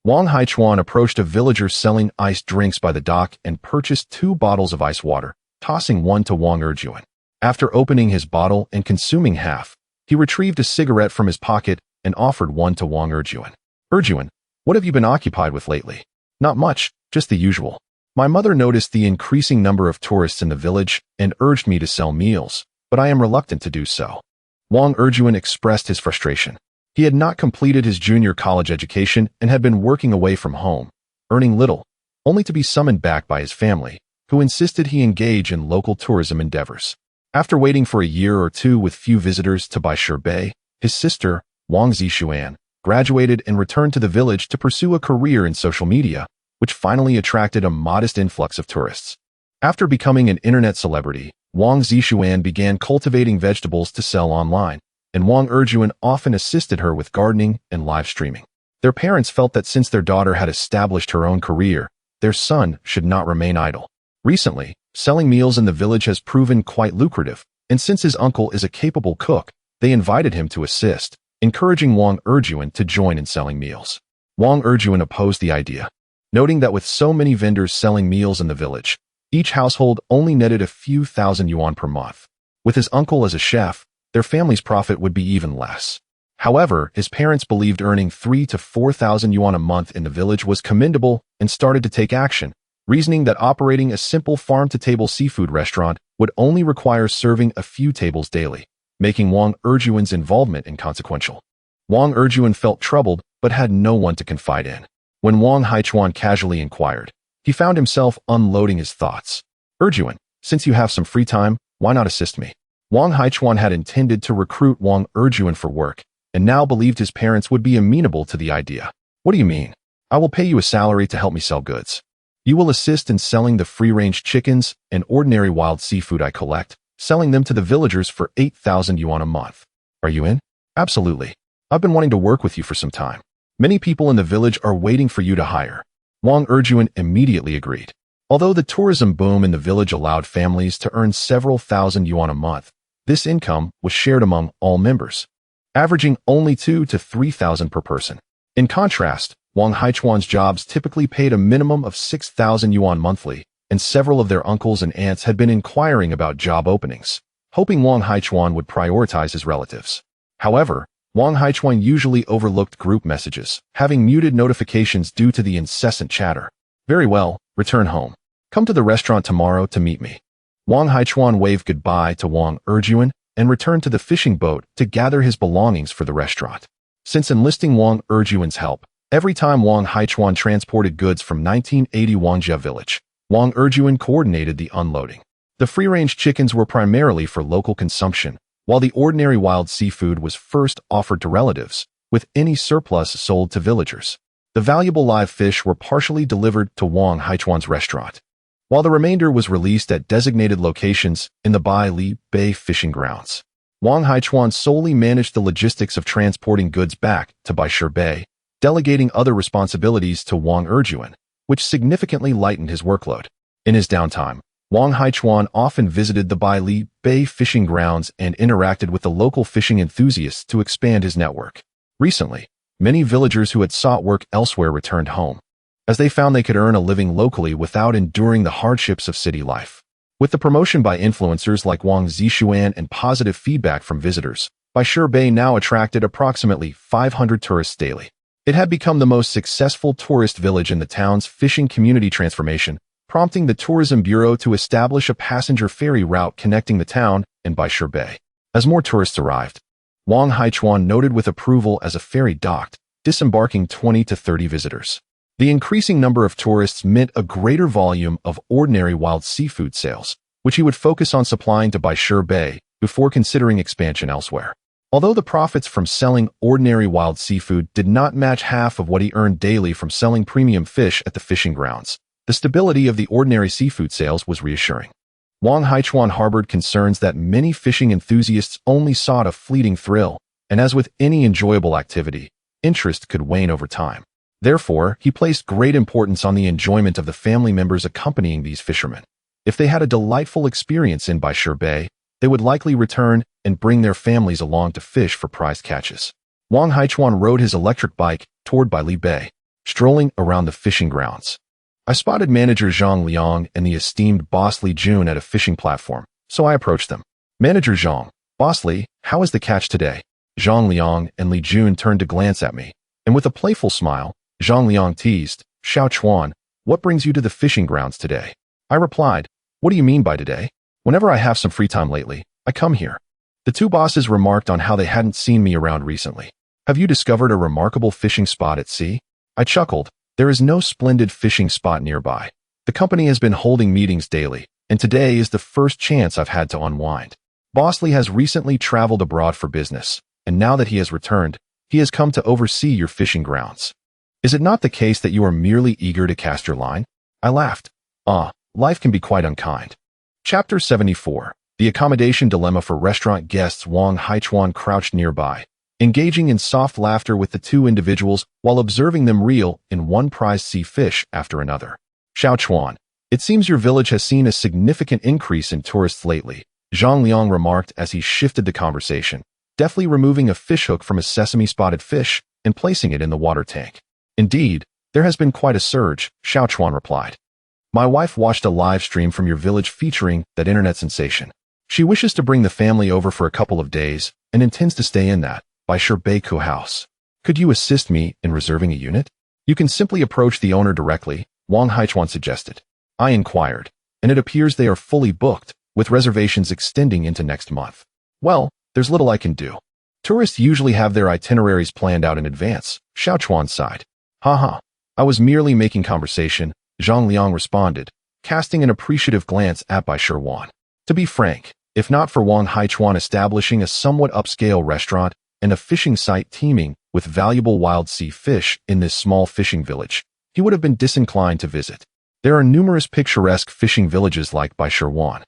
Wang Haichuan approached a villager selling iced drinks by the dock and purchased 2 bottles of ice water, tossing one to Wang Erjuan. After opening his bottle and consuming half, he retrieved a cigarette from his pocket and offered one to Wang Erjuan. Erjuan, what have you been occupied with lately? Not much, just the usual. My mother noticed the increasing number of tourists in the village and urged me to sell meals, but I am reluctant to do so. Wang Erjuan expressed his frustration. He had not completed his junior college education and had been working away from home, earning little, only to be summoned back by his family, who insisted he engage in local tourism endeavors. After waiting for a year or two with few visitors to Bai Bay, his sister, Wang Zixuan, graduated and returned to the village to pursue a career in social media, which finally attracted a modest influx of tourists. After becoming an internet celebrity, Wang Zixuan began cultivating vegetables to sell online, and Wang Erjuan often assisted her with gardening and live streaming. Their parents felt that since their daughter had established her own career, their son should not remain idle. Recently, selling meals in the village has proven quite lucrative, and since his uncle is a capable cook, they invited him to assist, encouraging Wang Erjuan to join in selling meals. Wang Erjuan opposed the idea, noting that with so many vendors selling meals in the village, each household only netted a few thousand yuan per month. With his uncle as a chef, their family's profit would be even less. However, his parents believed earning 3,000 to 4,000 yuan a month in the village was commendable and started to take action, reasoning that operating a simple farm-to-table seafood restaurant would only require serving a few tables daily, making Wang Erjuan's involvement inconsequential. Wang Erjuan felt troubled but had no one to confide in. When Wang Haichuan casually inquired, he found himself unloading his thoughts. Erjuan, since you have some free time, why not assist me? Wang Haichuan had intended to recruit Wang Erjuan for work, and now believed his parents would be amenable to the idea. What do you mean? I will pay you a salary to help me sell goods. You will assist in selling the free-range chickens and ordinary wild seafood I collect, selling them to the villagers for 8,000 yuan a month. Are you in? Absolutely. I've been wanting to work with you for some time. Many people in the village are waiting for you to hire. Wang Erjuan immediately agreed. Although the tourism boom in the village allowed families to earn several thousand yuan a month, this income was shared among all members, averaging only 2,000 to 3,000 per person. In contrast, Wang Haichuan's jobs typically paid a minimum of 6,000 yuan monthly, and several of their uncles and aunts had been inquiring about job openings, hoping Wang Haichuan would prioritize his relatives. However, Wang Haichuan usually overlooked group messages, having muted notifications due to the incessant chatter. Very well, return home. Come to the restaurant tomorrow to meet me. Wang Haichuan waved goodbye to Wang Erjuan and returned to the fishing boat to gather his belongings for the restaurant. Since enlisting Wang Erjuan's help, every time Wang Haichuan transported goods from 1980 Wangjia village, Wang Erjuan coordinated the unloading. The free-range chickens were primarily for local consumption, while the ordinary wild seafood was first offered to relatives, with any surplus sold to villagers. The valuable live fish were partially delivered to Wang Haichuan's restaurant, while the remainder was released at designated locations in the Bai Li Bay fishing grounds. Wang Haichuan solely managed the logistics of transporting goods back to Bai Bay, delegating other responsibilities to Wang Erjuan, which significantly lightened his workload. In his downtime, Wang Haichuan often visited the Bai Li Bay fishing grounds and interacted with the local fishing enthusiasts to expand his network. Recently, many villagers who had sought work elsewhere returned home, as they found they could earn a living locally without enduring the hardships of city life. With the promotion by influencers like Wang Zixuan and positive feedback from visitors, Bai Bay now attracted approximately 500 tourists daily. It had become the most successful tourist village in the town's fishing community transformation, prompting the Tourism Bureau to establish a passenger ferry route connecting the town and Bai Bay. As more tourists arrived, Wang Haichuan noted with approval as a ferry docked, disembarking 20 to 30 visitors. The increasing number of tourists meant a greater volume of ordinary wild seafood sales, which he would focus on supplying to Baishur Bay before considering expansion elsewhere. Although the profits from selling ordinary wild seafood did not match half of what he earned daily from selling premium fish at the fishing grounds, the stability of the ordinary seafood sales was reassuring. Wang Haichuan harbored concerns that many fishing enthusiasts only sought a fleeting thrill, and as with any enjoyable activity, interest could wane over time. Therefore, he placed great importance on the enjoyment of the family members accompanying these fishermen. If they had a delightful experience in Baishur Bay, they would likely return and bring their families along to fish for prized catches. Wang Haichuan rode his electric bike toward Baili Bay, strolling around the fishing grounds. I spotted manager Zhang Liang and the esteemed boss Li Jun at a fishing platform, so I approached them. Manager Zhang, Boss Li, how is the catch today? Zhang Liang and Li Jun turned to glance at me, and with a playful smile, Zhang Liang teased, Xiao Chuan, what brings you to the fishing grounds today? I replied, what do you mean by today? Whenever I have some free time lately, I come here. The two bosses remarked on how they hadn't seen me around recently. Have you discovered a remarkable fishing spot at sea? I chuckled. There is no splendid fishing spot nearby. The company has been holding meetings daily, and today is the first chance I've had to unwind. Boss Lee has recently traveled abroad for business, and now that he has returned, he has come to oversee your fishing grounds. Is it not the case that you are merely eager to cast your line? I laughed. Life can be quite unkind. Chapter 74. The Accommodation Dilemma for Restaurant Guests. Wang Haichuan crouched nearby, engaging in soft laughter with the two individuals while observing them reel in one prized sea fish after another. Xiao Chuan, it seems your village has seen a significant increase in tourists lately, Zhang Liang remarked as he shifted the conversation, deftly removing a fishhook from a sesame-spotted fish and placing it in the water tank. Indeed, there has been quite a surge, Xiao Chuan replied. My wife watched a live stream from your village featuring that internet sensation. She wishes to bring the family over for a couple of days and intends to stay in that Baishur Beiku house. Could you assist me in reserving a unit? You can simply approach the owner directly, Wang Haichuan suggested. I inquired, and it appears they are fully booked, with reservations extending into next month. Well, there's little I can do. Tourists usually have their itineraries planned out in advance, Xiao Chuan sighed. Haha, I was merely making conversation, Zhang Liang responded, casting an appreciative glance at Baishur Wan. To be frank, if not for Wang Haichuan establishing a somewhat upscale restaurant and a fishing site teeming with valuable wild sea fish in this small fishing village, he would have been disinclined to visit. There are numerous picturesque fishing villages like Baishur Wan,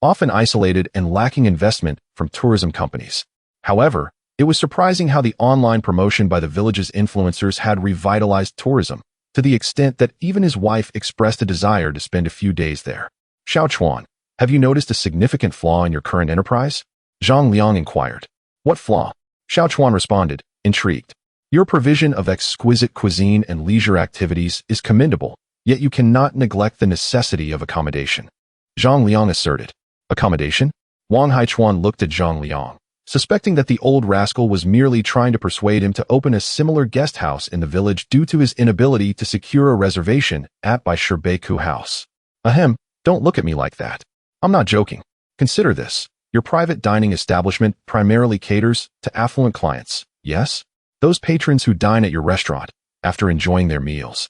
often isolated and lacking investment from tourism companies. However, it was surprising how the online promotion by the village's influencers had revitalized tourism, to the extent that even his wife expressed a desire to spend a few days there. Xiao Chuan, have you noticed a significant flaw in your current enterprise? Zhang Liang inquired. What flaw? Xiao Chuan responded, intrigued. Your provision of exquisite cuisine and leisure activities is commendable, yet you cannot neglect the necessity of accommodation. Zhang Liang asserted. Accommodation? Wang Haichuan looked at Zhang Liang, suspecting that the old rascal was merely trying to persuade him to open a similar guest house in the village due to his inability to secure a reservation at Baishur Beiku house. Ahem, don't look at me like that. I'm not joking. Consider this. Your private dining establishment primarily caters to affluent clients, yes? Those patrons who dine at your restaurant, after enjoying their meals,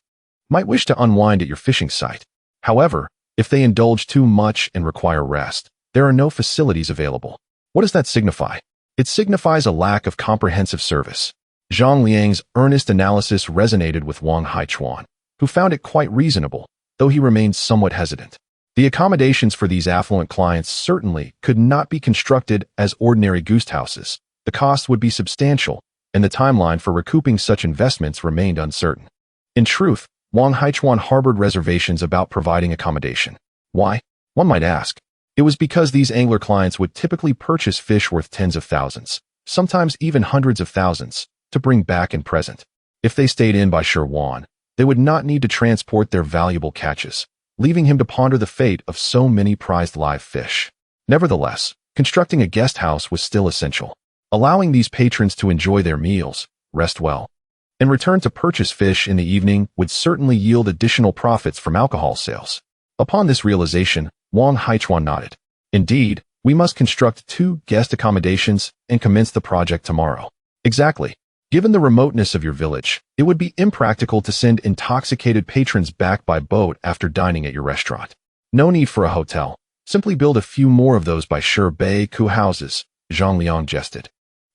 might wish to unwind at your fishing site. However, if they indulge too much and require rest, there are no facilities available. What does that signify? It signifies a lack of comprehensive service. Zhang Liang's earnest analysis resonated with Wang Haichuan, who found it quite reasonable, though he remained somewhat hesitant. The accommodations for these affluent clients certainly could not be constructed as ordinary guest houses. The cost would be substantial, and the timeline for recouping such investments remained uncertain. In truth, Wang Haichuan harbored reservations about providing accommodation. Why? One might ask. It was because these angler clients would typically purchase fish worth tens of thousands, sometimes even hundreds of thousands, to bring back and present. If they stayed in Baishur Wan, they would not need to transport their valuable catches, leaving him to ponder the fate of so many prized live fish. Nevertheless, constructing a guest house was still essential, allowing these patrons to enjoy their meals, rest well, and return to purchase fish in the evening would certainly yield additional profits from alcohol sales. Upon this realization, Wang Haichuan nodded. Indeed, we must construct 2 guest accommodations and commence the project tomorrow. Exactly. Given the remoteness of your village, it would be impractical to send intoxicated patrons back by boat after dining at your restaurant. No need for a hotel. Simply build a few more of those by Bay houses, Zhang Liang jested.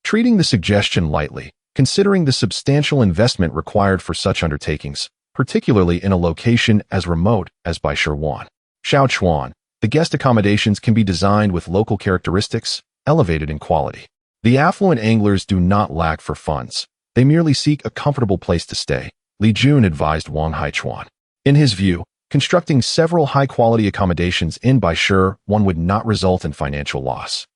Treating the suggestion lightly, considering the substantial investment required for such undertakings, particularly in a location as remote as Baishuan. Shaochuan, the guest accommodations can be designed with local characteristics, elevated in quality. The affluent anglers do not lack for funds. They merely seek a comfortable place to stay, Li Jun advised Wang Haichuan. In his view, constructing several high-quality accommodations in Baishuan would not result in financial loss,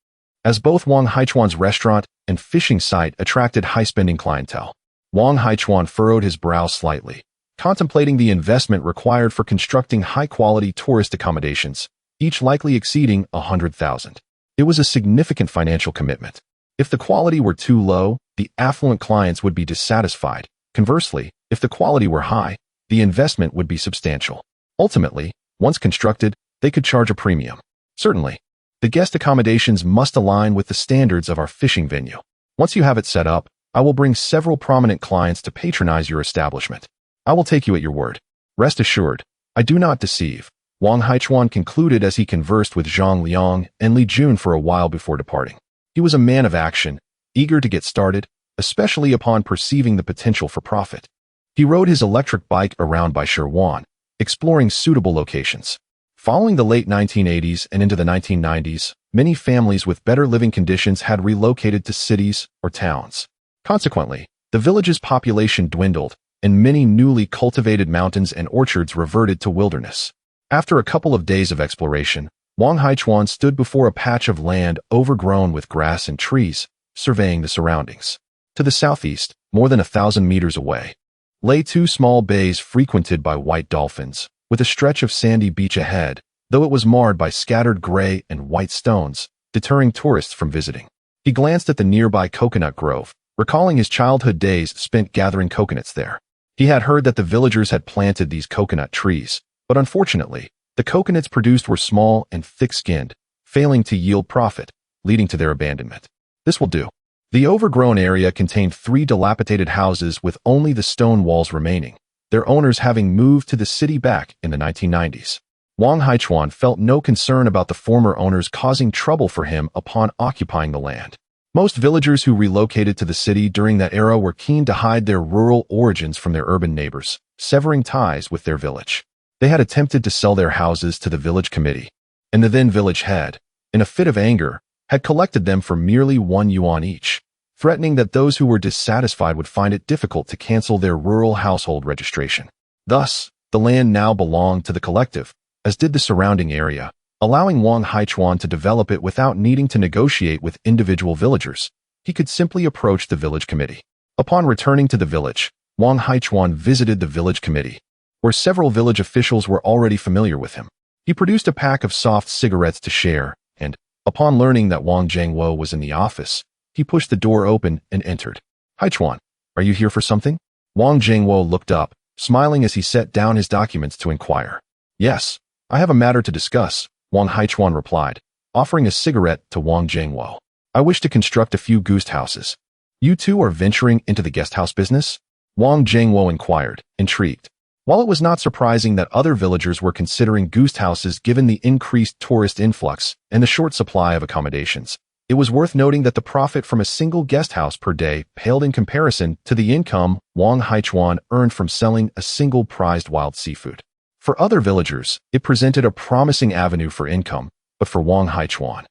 as both Wang Haichuan's restaurant and fishing site attracted high-spending clientele. Wang Haichuan furrowed his brow slightly, contemplating the investment required for constructing high-quality tourist accommodations, each likely exceeding 100,000. It was a significant financial commitment. If the quality were too low, the affluent clients would be dissatisfied. Conversely, if the quality were high, the investment would be substantial. Ultimately, once constructed, they could charge a premium. Certainly, the guest accommodations must align with the standards of our fishing venue. Once you have it set up, I will bring several prominent clients to patronize your establishment. I will take you at your word. Rest assured, I do not deceive, Wang Haichuan concluded as he conversed with Zhang Liang and Li Jun for a while before departing. He was a man of action, eager to get started, especially upon perceiving the potential for profit. He rode his electric bike around Baishuan, exploring suitable locations. Following the late 1980s and into the 1990s, many families with better living conditions had relocated to cities or towns. Consequently, the village's population dwindled, and many newly cultivated mountains and orchards reverted to wilderness. After a couple of days of exploration, Wang Haichuan stood before a patch of land overgrown with grass and trees, surveying the surroundings. To the southeast, more than 1,000 meters away, lay two small bays frequented by white dolphins, with a stretch of sandy beach ahead, though it was marred by scattered gray and white stones, deterring tourists from visiting. He glanced at the nearby coconut grove, recalling his childhood days spent gathering coconuts there. He had heard that the villagers had planted these coconut trees, but unfortunately, the coconuts produced were small and thick-skinned, failing to yield profit, leading to their abandonment. This will do. The overgrown area contained 3 dilapidated houses with only the stone walls remaining, their owners having moved to the city back in the 1990s. Wang Haichuan felt no concern about the former owners causing trouble for him upon occupying the land. Most villagers who relocated to the city during that era were keen to hide their rural origins from their urban neighbors, severing ties with their village. They had attempted to sell their houses to the village committee, and the then village head, in a fit of anger, had collected them for merely 1 yuan each, threatening that those who were dissatisfied would find it difficult to cancel their rural household registration. Thus, the land now belonged to the collective, as did the surrounding area, allowing Wang Haichuan to develop it without needing to negotiate with individual villagers. He could simply approach the village committee. Upon returning to the village, Wang Haichuan visited the village committee, where several village officials were already familiar with him. He produced a pack of soft cigarettes to share, and, upon learning that Wang Zhengwo was in the office, he pushed the door open and entered. Haichuan, are you here for something? Wang Zhengwo looked up, smiling as he set down his documents to inquire. Yes, I have a matter to discuss, Wang Haichuan replied, offering a cigarette to Wang Zhengwo. I wish to construct a few guest houses. You two are venturing into the guest house business? Wang Zhengwo inquired, intrigued. While it was not surprising that other villagers were considering guest houses given the increased tourist influx and the short supply of accommodations, it was worth noting that the profit from a single guest house per day paled in comparison to the income Wang Haichuan earned from selling a single prized wild seafood. For other villagers, it presented a promising avenue for income, but for Wang Haichuan,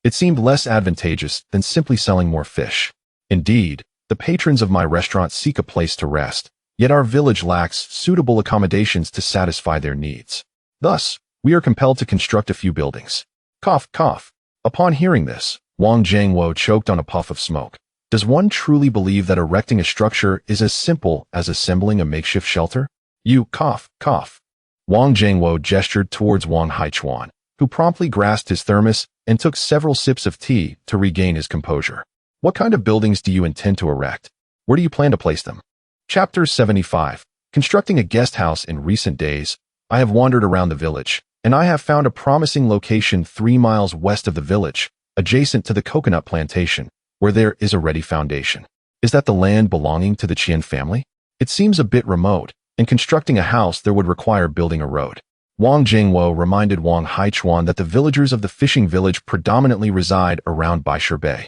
it seemed less advantageous than simply selling more fish. Indeed, the patrons of my restaurant seek a place to rest, yet our village lacks suitable accommodations to satisfy their needs. Thus, we are compelled to construct a few buildings. Cough, cough. Upon hearing this, Wang Zhengwo choked on a puff of smoke. Does one truly believe that erecting a structure is as simple as assembling a makeshift shelter? You cough, cough. Wang Zhengwo gestured towards Wang Haichuan, who promptly grasped his thermos and took several sips of tea to regain his composure. What kind of buildings do you intend to erect? Where do you plan to place them? Chapter 75. Constructing a guest house. In recent days, I have wandered around the village, and I have found a promising location 3 miles west of the village, adjacent to the coconut plantation, where there is a ready foundation. Is that the land belonging to the Qian family? It seems a bit remote, and constructing a house there would require building a road. Wang Jingwo reminded Wang Haichuan that the villagers of the fishing village predominantly reside around Baisher Bay.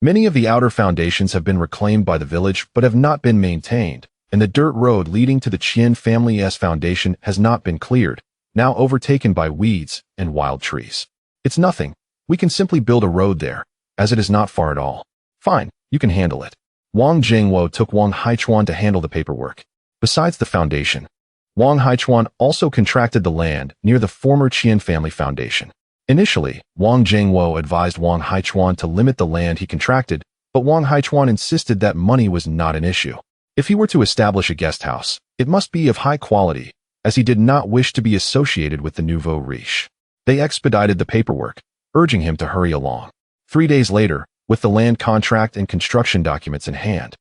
Many of the outer foundations have been reclaimed by the village but have not been maintained, and the dirt road leading to the Qian family's foundation has not been cleared, now overtaken by weeds and wild trees. It's nothing. We can simply build a road there, as it is not far at all. Fine, you can handle it. Wang Jingwo took Wang Haichuan to handle the paperwork. Besides the foundation, Wang Haichuan also contracted the land near the former Qian family foundation. Initially, Wang Jingwo advised Wang Haichuan to limit the land he contracted, but Wang Haichuan insisted that money was not an issue. If he were to establish a guest house, it must be of high quality, as he did not wish to be associated with the nouveau riche. They expedited the paperwork, urging him to hurry along. 3 days later, with the land contract and construction documents in hand,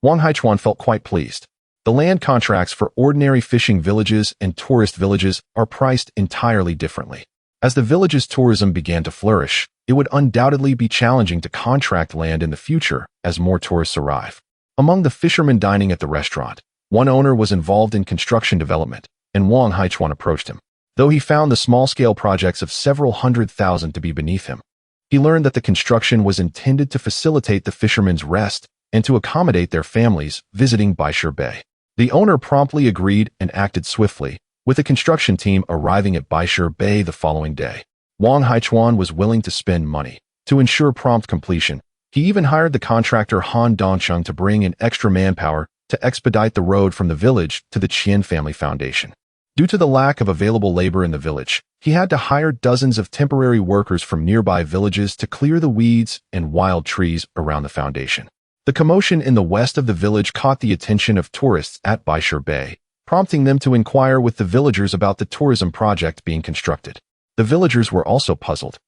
Wang Haichuan felt quite pleased. The land contracts for ordinary fishing villages and tourist villages are priced entirely differently. As the village's tourism began to flourish, it would undoubtedly be challenging to contract land in the future as more tourists arrive. Among the fishermen dining at the restaurant, one owner was involved in construction development, and Wang Haichuan approached him. Though he found the small-scale projects of several 100,000 to be beneath him, he learned that the construction was intended to facilitate the fishermen's rest and to accommodate their families visiting Baisher Bay. The owner promptly agreed and acted swiftly, with the construction team arriving at Baisher Bay the following day. Wang Haichuan was willing to spend money to ensure prompt completion. He even hired the contractor Han Dongcheng to bring in extra manpower to expedite the road from the village to the Qian family foundation. Due to the lack of available labor in the village, he had to hire dozens of temporary workers from nearby villages to clear the weeds and wild trees around the foundation. The commotion in the west of the village caught the attention of tourists at Baisher Bay, prompting them to inquire with the villagers about the tourism project being constructed. The villagers were also puzzled,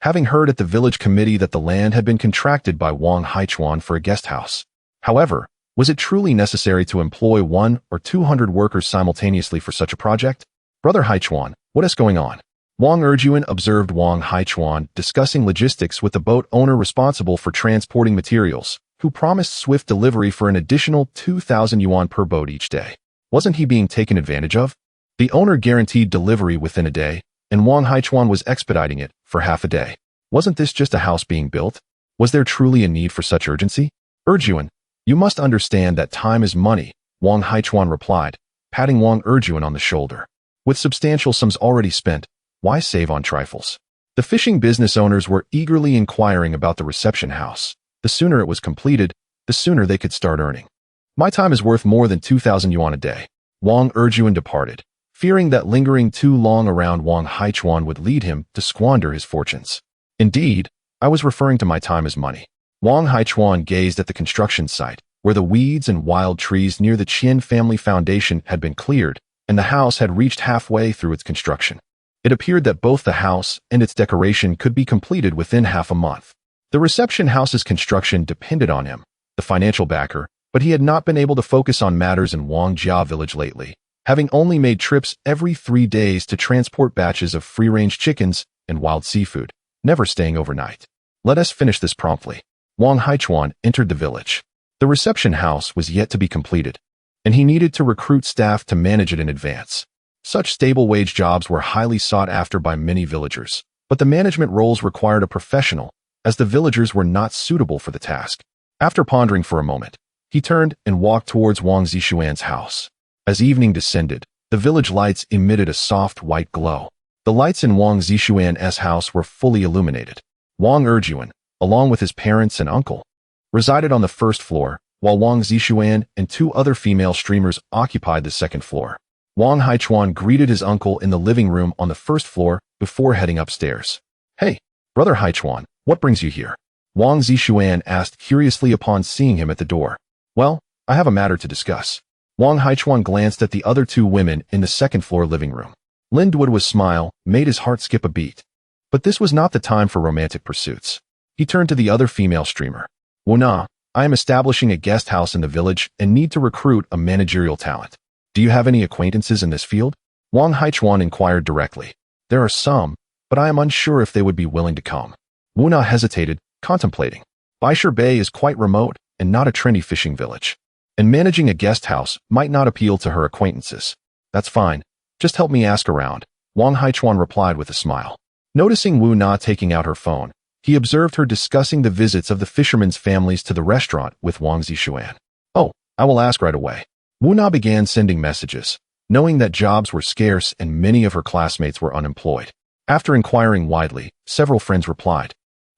having heard at the village committee that the land had been contracted by Wang Haichuan for a guest house. However, was it truly necessary to employ 100 or 200 workers simultaneously for such a project? Brother Haichuan, what is going on? Wang Erjuan observed Wang Haichuan discussing logistics with the boat owner responsible for transporting materials, who promised swift delivery for an additional 2,000 yuan per boat each day. Wasn't he being taken advantage of? The owner guaranteed delivery within a day, and Wang Haichuan was expediting it for half a day. Wasn't this just a house being built? Was there truly a need for such urgency? Erjuan, you must understand that time is money, Wang Haichuan replied, patting Wang Erjuan on the shoulder. With substantial sums already spent, why save on trifles? The fishing business owners were eagerly inquiring about the reception house. The sooner it was completed, the sooner they could start earning. My time is worth more than 2,000 yuan a day. Wang Erjuan departed, fearing that lingering too long around Wang Haichuan would lead him to squander his fortunes. Indeed, I was referring to my time as money. Wang Haichuan gazed at the construction site, where the weeds and wild trees near the Qian family foundation had been cleared, and the house had reached halfway through its construction. It appeared that both the house and its decoration could be completed within half a month. The reception house's construction depended on him, the financial backer, but he had not been able to focus on matters in Wangjia village lately, having only made trips every 3 days to transport batches of free-range chickens and wild seafood, never staying overnight. Let us finish this promptly. Wang Haichuan entered the village. The reception house was yet to be completed, and he needed to recruit staff to manage it in advance. Such stable wage jobs were highly sought after by many villagers, but the management roles required a professional, as the villagers were not suitable for the task. After pondering for a moment, he turned and walked towards Wang Zishuan's house. As evening descended, the village lights emitted a soft white glow. The lights in Wang Zishuan's house were fully illuminated. Wang Erjuan, along with his parents and uncle, resided on the first floor, while Wang Zishuan and 2 other female streamers occupied the second floor. Wang Haichuan greeted his uncle in the living room on the first floor before heading upstairs. Hey, Brother Haichuan, what brings you here? Wang Zishuan asked curiously upon seeing him at the door. Well, I have a matter to discuss. Wang Haichuan glanced at the other 2 women in the second-floor living room. Lindwood's smile made his heart skip a beat. But this was not the time for romantic pursuits. He turned to the other female streamer. Wuna, I am establishing a guest house in the village and need to recruit a managerial talent. Do you have any acquaintances in this field? Wang Haichuan inquired directly. There are some, but I am unsure if they would be willing to come. Wuna hesitated, contemplating. Baisher Bay is quite remote, and not a trendy fishing village. And managing a guest house might not appeal to her acquaintances. That's fine. Just help me ask around, Wang Haichuan replied with a smile. Noticing Wu Na taking out her phone, he observed her discussing the visits of the fishermen's families to the restaurant with Wang Zixuan. Oh, I will ask right away. Wu Na began sending messages, knowing that jobs were scarce and many of her classmates were unemployed. After inquiring widely, several friends replied,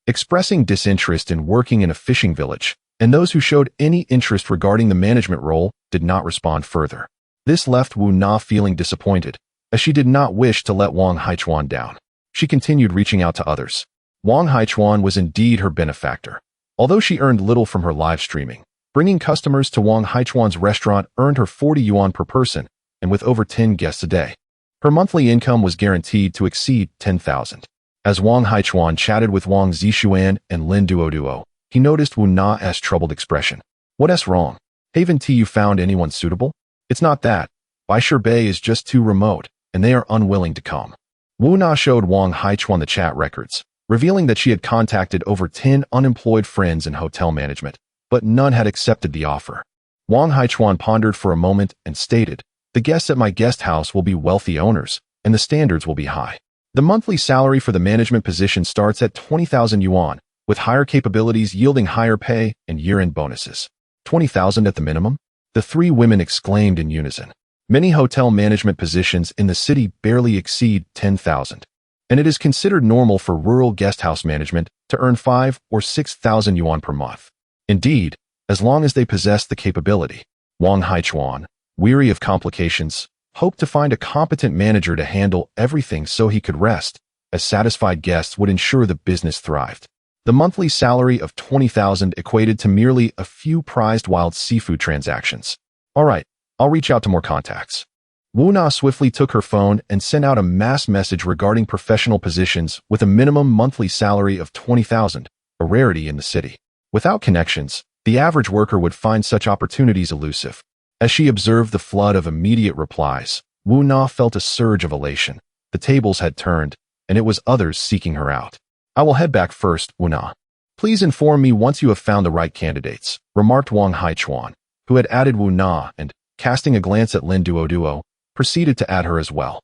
expressing disinterest in working in a fishing village, and those who showed any interest regarding the management role did not respond further. This left Wu Na feeling disappointed, as she did not wish to let Wang Haichuan down. She continued reaching out to others. Wang Haichuan was indeed her benefactor. Although she earned little from her live streaming, bringing customers to Wang Haichuan's restaurant earned her 40 yuan per person, and with over 10 guests a day. Her monthly income was guaranteed to exceed 10,000. As Wang Haichuan chatted with Wang Zixuan and Lin Duoduo, he noticed Wu Na's troubled expression. What's wrong? Haven't you found anyone suitable? It's not that. Baisher Bay is just too remote, and they are unwilling to come. Wu Na showed Wang Haichuan the chat records, revealing that she had contacted over 10 unemployed friends in hotel management, but none had accepted the offer. Wang Haichuan pondered for a moment and stated, the guests at my guest house will be wealthy owners, and the standards will be high. The monthly salary for the management position starts at 20,000 yuan, with higher capabilities yielding higher pay and year-end bonuses. 20,000 at the minimum? The three women exclaimed in unison. Many hotel management positions in the city barely exceed 10,000, and it is considered normal for rural guesthouse management to earn 5 or 6,000 yuan per month. Indeed, as long as they possess the capability. Wang Haichuan, weary of complications, hoped to find a competent manager to handle everything so he could rest, as satisfied guests would ensure the business thrived. The monthly salary of 20,000 equated to merely a few prized wild seafood transactions. All right, I'll reach out to more contacts. Wu Na swiftly took her phone and sent out a mass message regarding professional positions with a minimum monthly salary of 20,000, a rarity in the city. Without connections, the average worker would find such opportunities elusive. As she observed the flood of immediate replies, Wu Na felt a surge of elation. The tables had turned, and it was others seeking her out. I will head back first, Wu Na. Please inform me once you have found the right candidates, remarked Wang Haichuan, who had added Wu Na and, casting a glance at Lin Duoduo, proceeded to add her as well.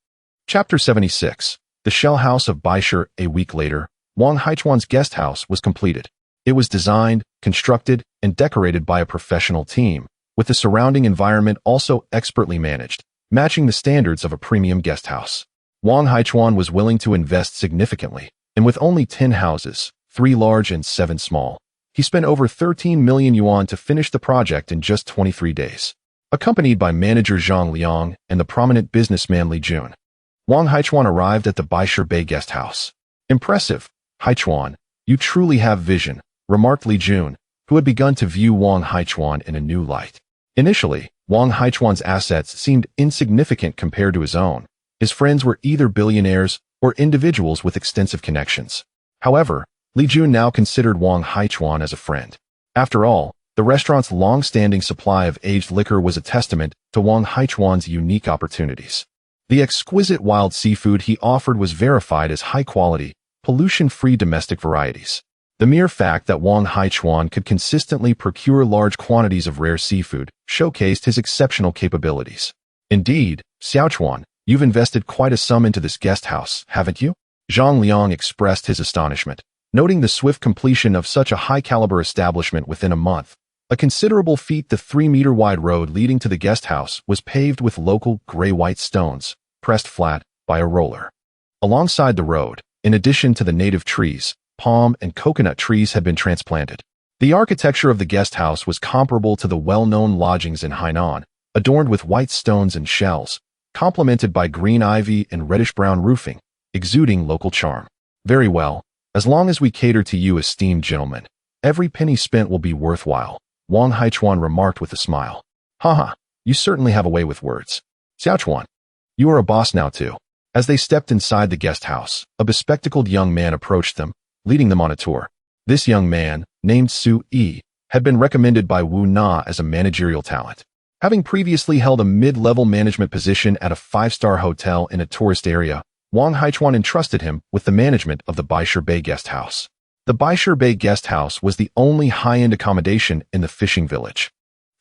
Chapter 76. The Shell House of Baisher. A week later, Wang Haichuan's guest house was completed. It was designed, constructed, and decorated by a professional team, with the surrounding environment also expertly managed, matching the standards of a premium guest house. Wang Haichuan was willing to invest significantly, and with only 10 houses, 3 large and 7 small, he spent over 13 million yuan to finish the project in just 23 days. Accompanied by manager Zhang Liang and the prominent businessman Li Jun, Wang Haichuan arrived at the Baisher Bay guest house. Impressive, Haichuan, you truly have vision, remarked Li Jun, who had begun to view Wang Haichuan in a new light. Initially, Wang Haichuan's assets seemed insignificant compared to his own. His friends were either billionaires or individuals with extensive connections. However, Li Jun now considered Wang Haichuan as a friend. After all, the restaurant's long-standing supply of aged liquor was a testament to Wang Haichuan's unique opportunities. The exquisite wild seafood he offered was verified as high-quality, pollution-free domestic varieties. The mere fact that Wang Haichuan could consistently procure large quantities of rare seafood showcased his exceptional capabilities. Indeed, Xiaochuan, you've invested quite a sum into this guest house, haven't you? Zhang Liang expressed his astonishment, noting the swift completion of such a high-caliber establishment within a month. A considerable feat. The 3-meter-wide road leading to the guest house was paved with local gray-white stones, pressed flat by a roller. Alongside the road, in addition to the native trees, palm and coconut trees had been transplanted. The architecture of the guest house was comparable to the well-known lodgings in Hainan, adorned with white stones and shells, complemented by green ivy and reddish-brown roofing, exuding local charm. Very well, as long as we cater to you esteemed gentlemen, every penny spent will be worthwhile, Wang Haichuan remarked with a smile. Haha, you certainly have a way with words. Xiaochuan, you are a boss now too. As they stepped inside the guest house, a bespectacled young man approached them, leading them on a tour. This young man, named Su Yi, had been recommended by Wu Na as a managerial talent. Having previously held a mid-level management position at a 5-star hotel in a tourist area, Wang Haichuan entrusted him with the management of the Baisher Bay guest house. The Baishar Bay Guest House was the only high-end accommodation in the fishing village,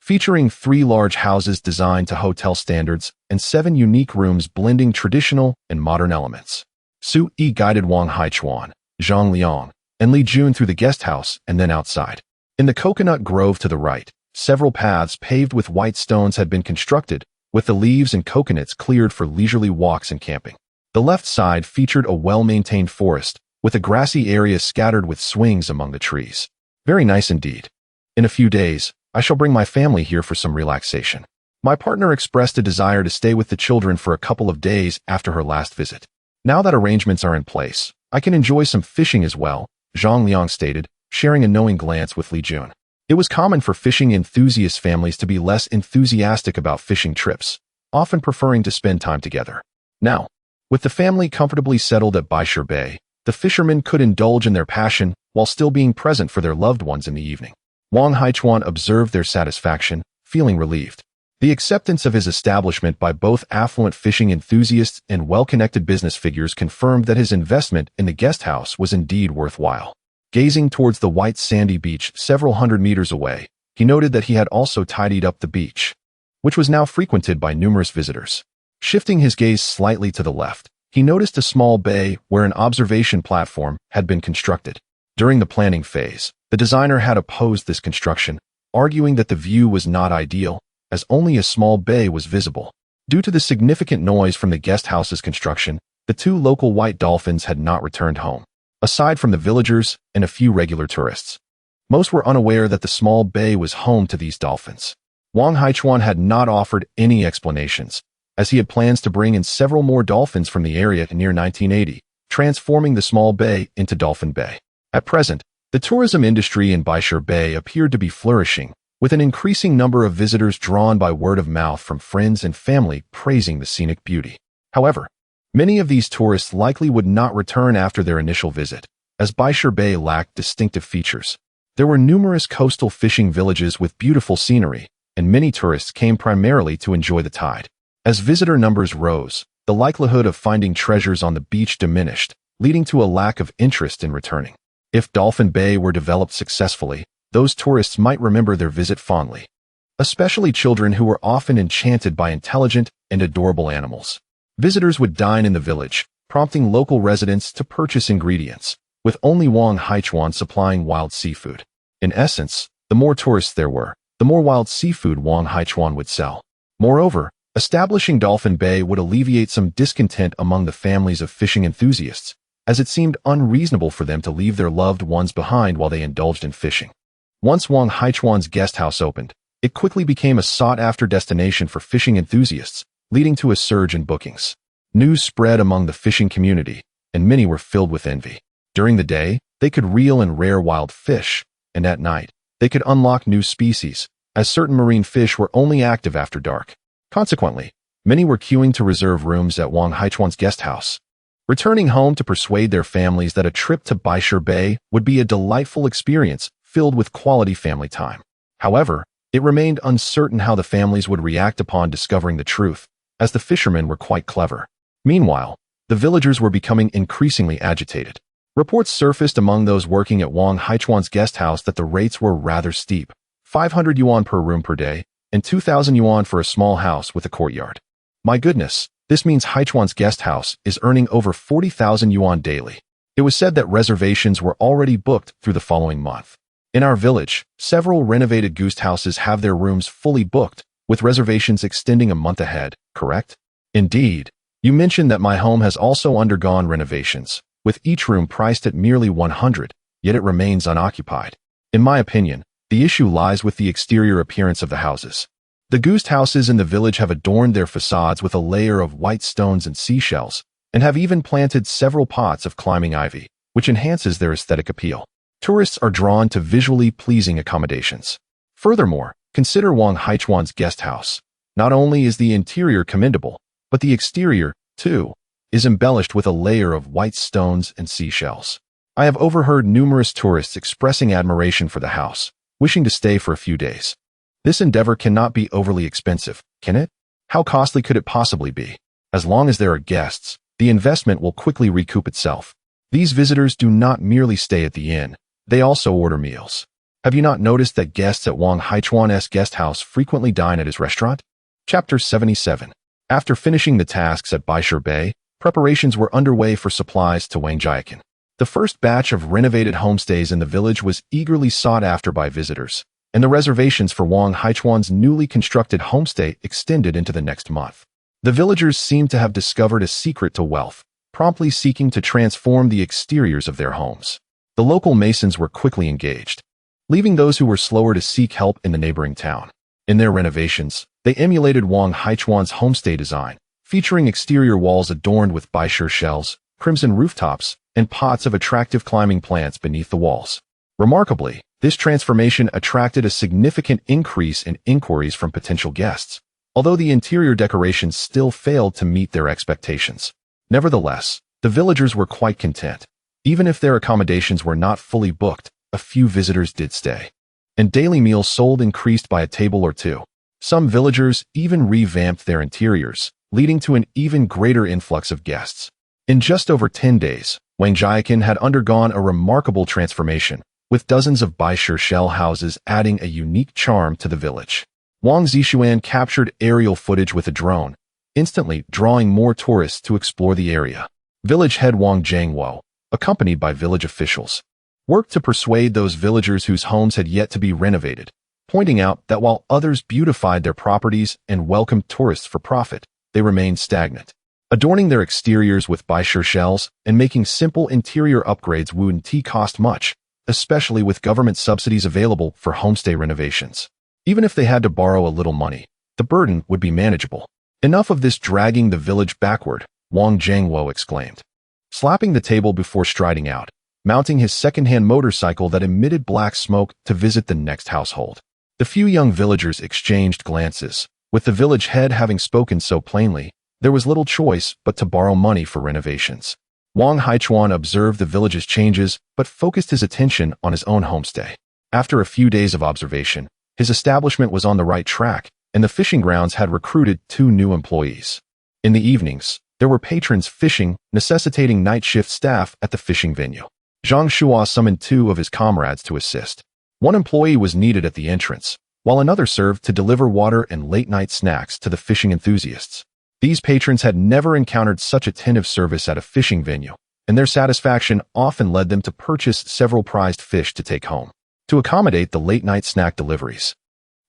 featuring 3 large houses designed to hotel standards and 7 unique rooms blending traditional and modern elements. Su Yi guided Wang Haichuan, Zhang Liang, and Li Jun through the guest house and then outside. In the coconut grove to the right, several paths paved with white stones had been constructed, with the leaves and coconuts cleared for leisurely walks and camping. The left side featured a well-maintained forest, with a grassy area scattered with swings among the trees. Very nice indeed. In a few days, I shall bring my family here for some relaxation. My partner expressed a desire to stay with the children for a couple of days after her last visit. Now that arrangements are in place, I can enjoy some fishing as well, Zhang Liang stated, sharing a knowing glance with Li Jun. It was common for fishing enthusiast families to be less enthusiastic about fishing trips, often preferring to spend time together. Now, with the family comfortably settled at Baishar Bay, the fishermen could indulge in their passion while still being present for their loved ones in the evening. Wang Haichuan observed their satisfaction, feeling relieved. The acceptance of his establishment by both affluent fishing enthusiasts and well-connected business figures confirmed that his investment in the guest house was indeed worthwhile. Gazing towards the white sandy beach several hundred meters away, he noted that he had also tidied up the beach, which was now frequented by numerous visitors. Shifting his gaze slightly to the left, he noticed a small bay where an observation platform had been constructed. During the planning phase, the designer had opposed this construction, arguing that the view was not ideal, as only a small bay was visible. Due to the significant noise from the guest house's construction, the 2 local white dolphins had not returned home. Aside from the villagers and a few regular tourists, most were unaware that the small bay was home to these dolphins. Wang Haichuan had not offered any explanations, as he had plans to bring in several more dolphins from the area near 1980, transforming the small bay into Dolphin Bay. At present, the tourism industry in Baishar Bay appeared to be flourishing, with an increasing number of visitors drawn by word of mouth from friends and family praising the scenic beauty. However, many of these tourists likely would not return after their initial visit, as Baishar Bay lacked distinctive features. There were numerous coastal fishing villages with beautiful scenery, and many tourists came primarily to enjoy the tide. As visitor numbers rose, the likelihood of finding treasures on the beach diminished, leading to a lack of interest in returning. If Dolphin Bay were developed successfully, those tourists might remember their visit fondly, especially children who were often enchanted by intelligent and adorable animals. Visitors would dine in the village, prompting local residents to purchase ingredients, with only Wang Haichuan supplying wild seafood. In essence, the more tourists there were, the more wild seafood Wang Haichuan would sell. Moreover, establishing Dolphin Bay would alleviate some discontent among the families of fishing enthusiasts, as it seemed unreasonable for them to leave their loved ones behind while they indulged in fishing. Once Wang Haichuan's guest house opened, it quickly became a sought-after destination for fishing enthusiasts, leading to a surge in bookings. News spread among the fishing community, and many were filled with envy. During the day, they could reel in rare wild fish, and at night, they could unlock new species, as certain marine fish were only active after dark. Consequently, many were queuing to reserve rooms at Wang Haichuan's guest house, returning home to persuade their families that a trip to Baishar Bay would be a delightful experience filled with quality family time. However, it remained uncertain how the families would react upon discovering the truth, as the fishermen were quite clever. Meanwhile, the villagers were becoming increasingly agitated. Reports surfaced among those working at Wang Haichuan's guest house that the rates were rather steep, 500 yuan per room per day, and 2,000 yuan for a small house with a courtyard. My goodness, this means Haichuan's guest house is earning over 40,000 yuan daily. It was said that reservations were already booked through the following month. In our village, several renovated guest houses have their rooms fully booked, with reservations extending a month ahead, correct? Indeed. You mentioned that my home has also undergone renovations, with each room priced at merely 100, yet it remains unoccupied. In my opinion, the issue lies with the exterior appearance of the houses. The guest houses in the village have adorned their facades with a layer of white stones and seashells, and have even planted several pots of climbing ivy, which enhances their aesthetic appeal. Tourists are drawn to visually pleasing accommodations. Furthermore, consider Wang Haichuan's guest house. Not only is the interior commendable, but the exterior, too, is embellished with a layer of white stones and seashells. I have overheard numerous tourists expressing admiration for the house, wishing to stay for a few days. This endeavor cannot be overly expensive, can it? How costly could it possibly be? As long as there are guests, the investment will quickly recoup itself. These visitors do not merely stay at the inn, they also order meals. Have you not noticed that guests at Wang Haichuan's guest house frequently dine at his restaurant? Chapter 77. After finishing the tasks at Baishir Bay, preparations were underway for supplies to Wang Jiakin. The first batch of renovated homestays in the village was eagerly sought after by visitors, and the reservations for Wang Haichuan's newly constructed homestay extended into the next month. The villagers seemed to have discovered a secret to wealth, promptly seeking to transform the exteriors of their homes. The local masons were quickly engaged, leaving those who were slower to seek help in the neighboring town. In their renovations, they emulated Wang Haichuan's homestay design, featuring exterior walls adorned with baishir shells, crimson rooftops, and pots of attractive climbing plants beneath the walls. Remarkably, this transformation attracted a significant increase in inquiries from potential guests, although the interior decorations still failed to meet their expectations. Nevertheless, the villagers were quite content. Even if their accommodations were not fully booked, a few visitors did stay, and daily meals sold increased by a table or two. Some villagers even revamped their interiors, leading to an even greater influx of guests. In just over 10 days, Wang Jiakin had undergone a remarkable transformation, with dozens of baishir shell houses adding a unique charm to the village. Wang Zixuan captured aerial footage with a drone, instantly drawing more tourists to explore the area. Village head Wang Jiangwo, accompanied by village officials, worked to persuade those villagers whose homes had yet to be renovated, pointing out that while others beautified their properties and welcomed tourists for profit, they remained stagnant. Adorning their exteriors with baishir shells and making simple interior upgrades wouldn't cost much, especially with government subsidies available for homestay renovations. Even if they had to borrow a little money, the burden would be manageable. Enough of this dragging the village backward, Wang Jiangwo exclaimed, slapping the table before striding out, mounting his second-hand motorcycle that emitted black smoke to visit the next household. The few young villagers exchanged glances. With the village head having spoken so plainly, there was little choice but to borrow money for renovations. Wang Haichuan observed the village's changes but focused his attention on his own homestay. After a few days of observation, his establishment was on the right track, and the fishing grounds had recruited 2 new employees. In the evenings, there were patrons fishing, necessitating night shift staff at the fishing venue. Zhang Shua summoned 2 of his comrades to assist. One employee was needed at the entrance, while another served to deliver water and late-night snacks to the fishing enthusiasts. These patrons had never encountered such attentive service at a fishing venue, and their satisfaction often led them to purchase several prized fish to take home. To accommodate the late-night snack deliveries,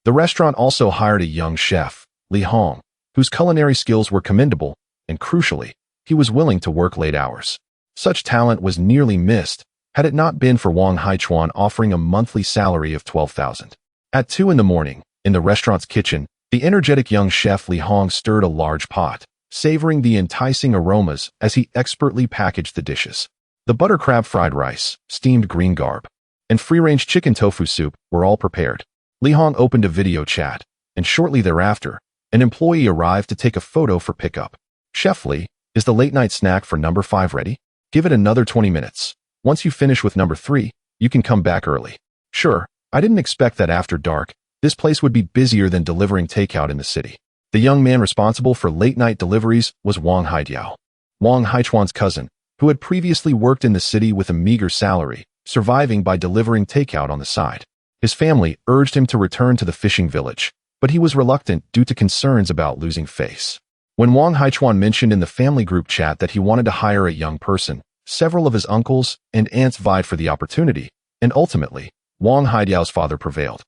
the restaurant also hired a young chef, Li Hong, whose culinary skills were commendable, and crucially, he was willing to work late hours. Such talent was nearly missed, had it not been for Wang Haichuan offering a monthly salary of 12,000. At 2 in the morning, in the restaurant's kitchen, the energetic young chef Li Hong stirred a large pot, savoring the enticing aromas as he expertly packaged the dishes. The butter crab fried rice, steamed green garb, and free-range chicken tofu soup were all prepared. Li Hong opened a video chat, and shortly thereafter, an employee arrived to take a photo for pickup. Chef Li, is the late-night snack for number 5 ready? Give it another 20 minutes. Once you finish with number 3, you can come back early. Sure, I didn't expect that after dark, this place would be busier than delivering takeout in the city. The young man responsible for late-night deliveries was Wang Haidiao, Wang Haichuan's cousin, who had previously worked in the city with a meager salary, surviving by delivering takeout on the side. His family urged him to return to the fishing village, but he was reluctant due to concerns about losing face. When Wang Haichuan mentioned in the family group chat that he wanted to hire a young person, several of his uncles and aunts vied for the opportunity, and ultimately, Wang Haidiao's father prevailed.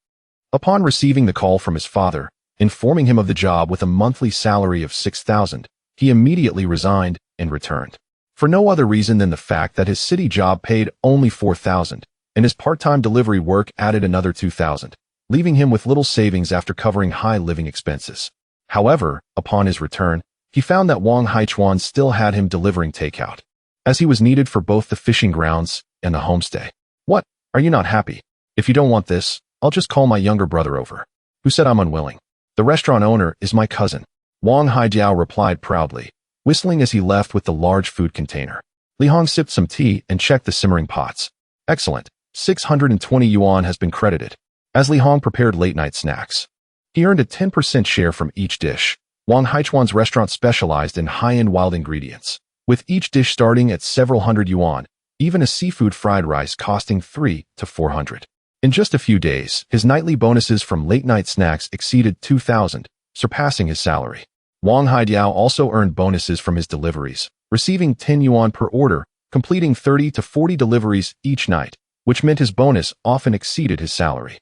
Upon receiving the call from his father, informing him of the job with a monthly salary of 6,000, he immediately resigned and returned. For no other reason than the fact that his city job paid only 4,000, and his part-time delivery work added another 2,000, leaving him with little savings after covering high living expenses. However, upon his return, he found that Wang Haichuan still had him delivering takeout, as he was needed for both the fishing grounds and the homestay. What? Are you not happy? If you don't want this, I'll just call my younger brother over. Who said I'm unwilling? The restaurant owner is my cousin. Wang Haijiao replied proudly, whistling as he left with the large food container. Li Hong sipped some tea and checked the simmering pots. Excellent. 620 yuan has been credited. As Li Hong prepared late-night snacks, he earned a 10% share from each dish. Wang Haichuan's restaurant specialized in high-end wild ingredients, with each dish starting at several hundred yuan, even a seafood fried rice costing 300 to 400. In just a few days, his nightly bonuses from late-night snacks exceeded 2,000, surpassing his salary. Wang Haidiao also earned bonuses from his deliveries, receiving 10 yuan per order, completing 30 to 40 deliveries each night, which meant his bonus often exceeded his salary.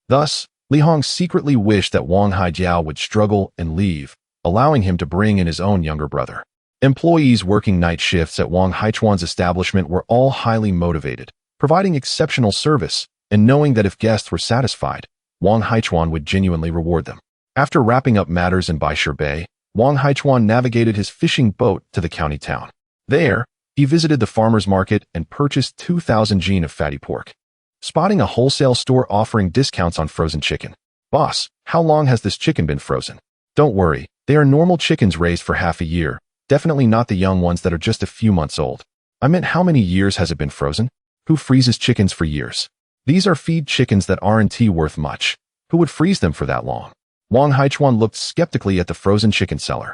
Thus, Li Hong secretly wished that Wang Haijiao would struggle and leave, allowing him to bring in his own younger brother. Employees working night shifts at Wang Haichuan's establishment were all highly motivated, providing exceptional service, and knowing that if guests were satisfied, Wang Haichuan would genuinely reward them. After wrapping up matters in Baisher Bay, Wang Haichuan navigated his fishing boat to the county town. There, he visited the farmer's market and purchased 2,000 jin of fatty pork. Spotting a wholesale store offering discounts on frozen chicken. Boss, how long has this chicken been frozen? Don't worry, they are normal chickens raised for half a year, definitely not the young ones that are just a few months old. I meant how many years has it been frozen? Who freezes chickens for years? These are feed chickens that aren't worth much. Who would freeze them for that long? Wang Haichuan looked skeptically at the frozen chicken seller.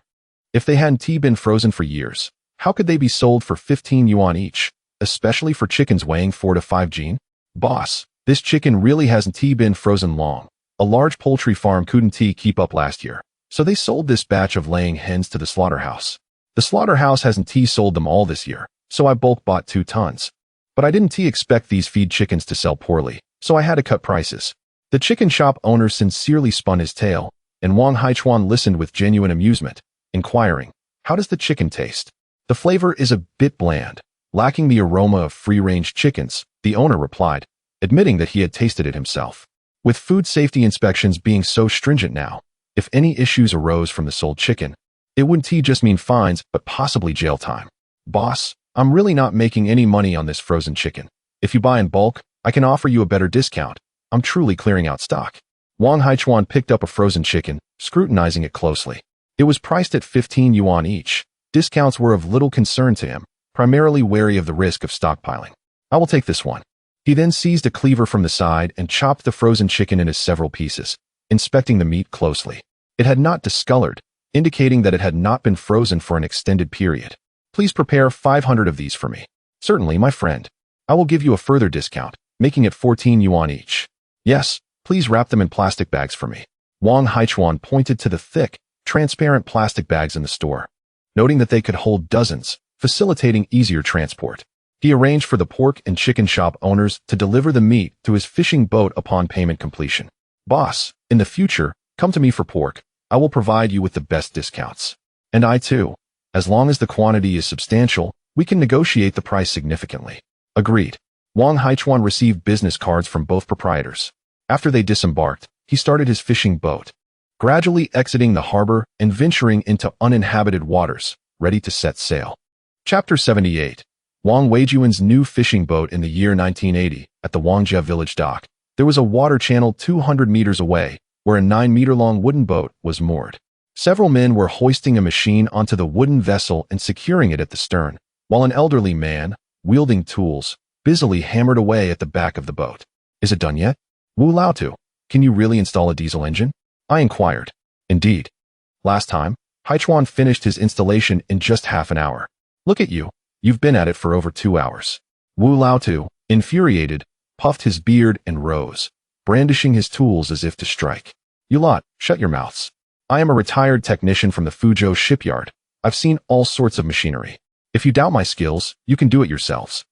If they hadn't been frozen for years, how could they be sold for 15 yuan each, especially for chickens weighing 4 to 5 jin? Boss, this chicken really hasn't been frozen long. A large poultry farm couldn't keep up last year, so they sold this batch of laying hens to the slaughterhouse. The slaughterhouse hasn't sold them all this year, so I bulk bought 2 tons. But I didn't expect these feed chickens to sell poorly, so I had to cut prices. The chicken shop owner sincerely spun his tail, and Wang Haichuan listened with genuine amusement, inquiring, how does the chicken taste? The flavor is a bit bland, lacking the aroma of free-range chickens, the owner replied, admitting that he had tasted it himself. With food safety inspections being so stringent now, if any issues arose from the sold chicken, it wouldn't just mean fines, but possibly jail time. Boss, I'm really not making any money on this frozen chicken. If you buy in bulk, I can offer you a better discount. I'm truly clearing out stock. Wang Haichuan picked up a frozen chicken, scrutinizing it closely. It was priced at 15 yuan each. Discounts were of little concern to him, primarily wary of the risk of stockpiling. I will take this one. He then seized a cleaver from the side and chopped the frozen chicken into several pieces, inspecting the meat closely. It had not discolored, indicating that it had not been frozen for an extended period. Please prepare 500 of these for me. Certainly, my friend. I will give you a further discount, making it 14 yuan each. Yes, please wrap them in plastic bags for me. Wang Haichuan pointed to the thick, transparent plastic bags in the store, noting that they could hold dozens, facilitating easier transport. He arranged for the pork and chicken shop owners to deliver the meat to his fishing boat upon payment completion. Boss, in the future, come to me for pork. I will provide you with the best discounts. And I too. As long as the quantity is substantial, we can negotiate the price significantly. Agreed. Wang Haichuan received business cards from both proprietors. After they disembarked, he started his fishing boat, gradually exiting the harbor and venturing into uninhabited waters, ready to set sail. Chapter 78. Wang Weijuan's new fishing boat. In the year 1980, at the Wangjia village dock, there was a water channel 200 meters away, where a 9-meter-long wooden boat was moored. Several men were hoisting a machine onto the wooden vessel and securing it at the stern, while an elderly man, wielding tools, busily hammered away at the back of the boat. Is it done yet? Wu Laotu, can you really install a diesel engine? I inquired. Indeed. Last time, Haichuan finished his installation in just half an hour. Look at you. You've been at it for over 2 hours. Wu Laotu, infuriated, puffed his beard and rose, brandishing his tools as if to strike. You lot, shut your mouths. I am a retired technician from the Fuzhou shipyard. I've seen all sorts of machinery. If you doubt my skills, you can do it yourselves.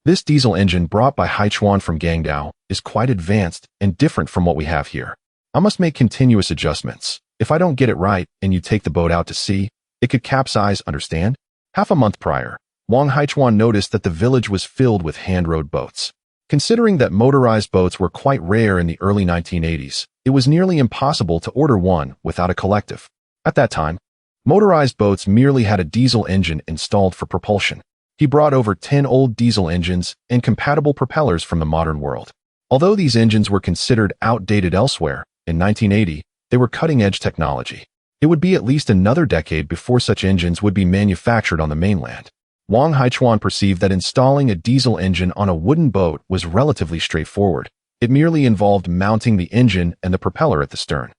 This diesel engine brought by Haichuan from Guangdao is quite advanced and different from what we have here. I must make continuous adjustments. If I don't get it right and you take the boat out to sea, it could capsize, understand? Half a month prior, Wang Haichuan noticed that the village was filled with hand-rowed boats. Considering that motorized boats were quite rare in the early 1980s, it was nearly impossible to order one without a collective. At that time, motorized boats merely had a diesel engine installed for propulsion. He brought over 10 old diesel engines and compatible propellers from the modern world. Although these engines were considered outdated elsewhere, in 1980, they were cutting-edge technology. It would be at least another decade before such engines would be manufactured on the mainland. Wang Haichuan perceived that installing a diesel engine on a wooden boat was relatively straightforward. It merely involved mounting the engine and the propeller at the stern.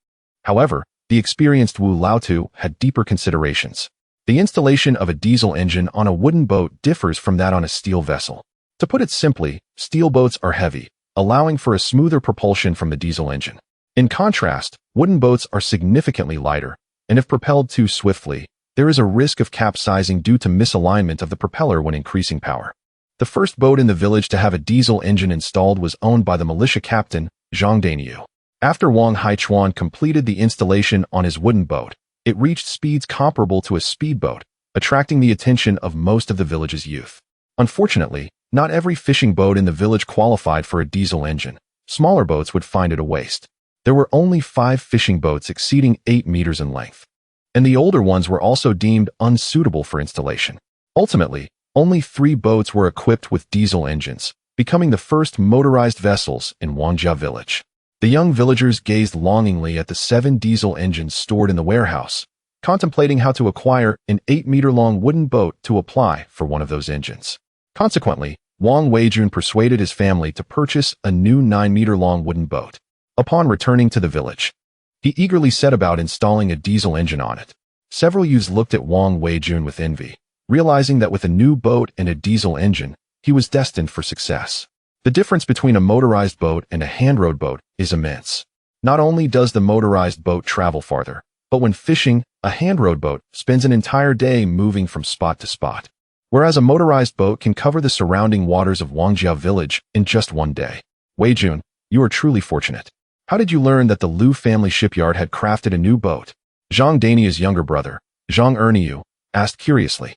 However, the experienced Wu Laotu had deeper considerations. The installation of a diesel engine on a wooden boat differs from that on a steel vessel. To put it simply, steel boats are heavy, allowing for a smoother propulsion from the diesel engine. In contrast, wooden boats are significantly lighter, and if propelled too swiftly, there is a risk of capsizing due to misalignment of the propeller when increasing power. The first boat in the village to have a diesel engine installed was owned by the militia captain, Zhang Daniu. After Wang Haichuan completed the installation on his wooden boat, it reached speeds comparable to a speedboat, attracting the attention of most of the village's youth. Unfortunately, not every fishing boat in the village qualified for a diesel engine. Smaller boats would find it a waste. There were only 5 fishing boats exceeding 8 meters in length, and the older ones were also deemed unsuitable for installation. Ultimately, only 3 boats were equipped with diesel engines, becoming the first motorized vessels in Wangjia village. The young villagers gazed longingly at the 7 diesel engines stored in the warehouse, contemplating how to acquire an 8-meter-long wooden boat to apply for one of those engines. Consequently, Wang Weijun persuaded his family to purchase a new 9-meter-long wooden boat. Upon returning to the village, he eagerly set about installing a diesel engine on it. Several youths looked at Wang Weijun with envy, realizing that with a new boat and a diesel engine, he was destined for success. The difference between a motorized boat and a hand-rowed boat is immense. Not only does the motorized boat travel farther, but when fishing, a hand-rowed boat spends an entire day moving from spot to spot, whereas a motorized boat can cover the surrounding waters of Wangjia village in just one day. Weijun, you are truly fortunate. How did you learn that the Liu family shipyard had crafted a new boat? Zhang Dania's younger brother, Zhang Erniu, asked curiously.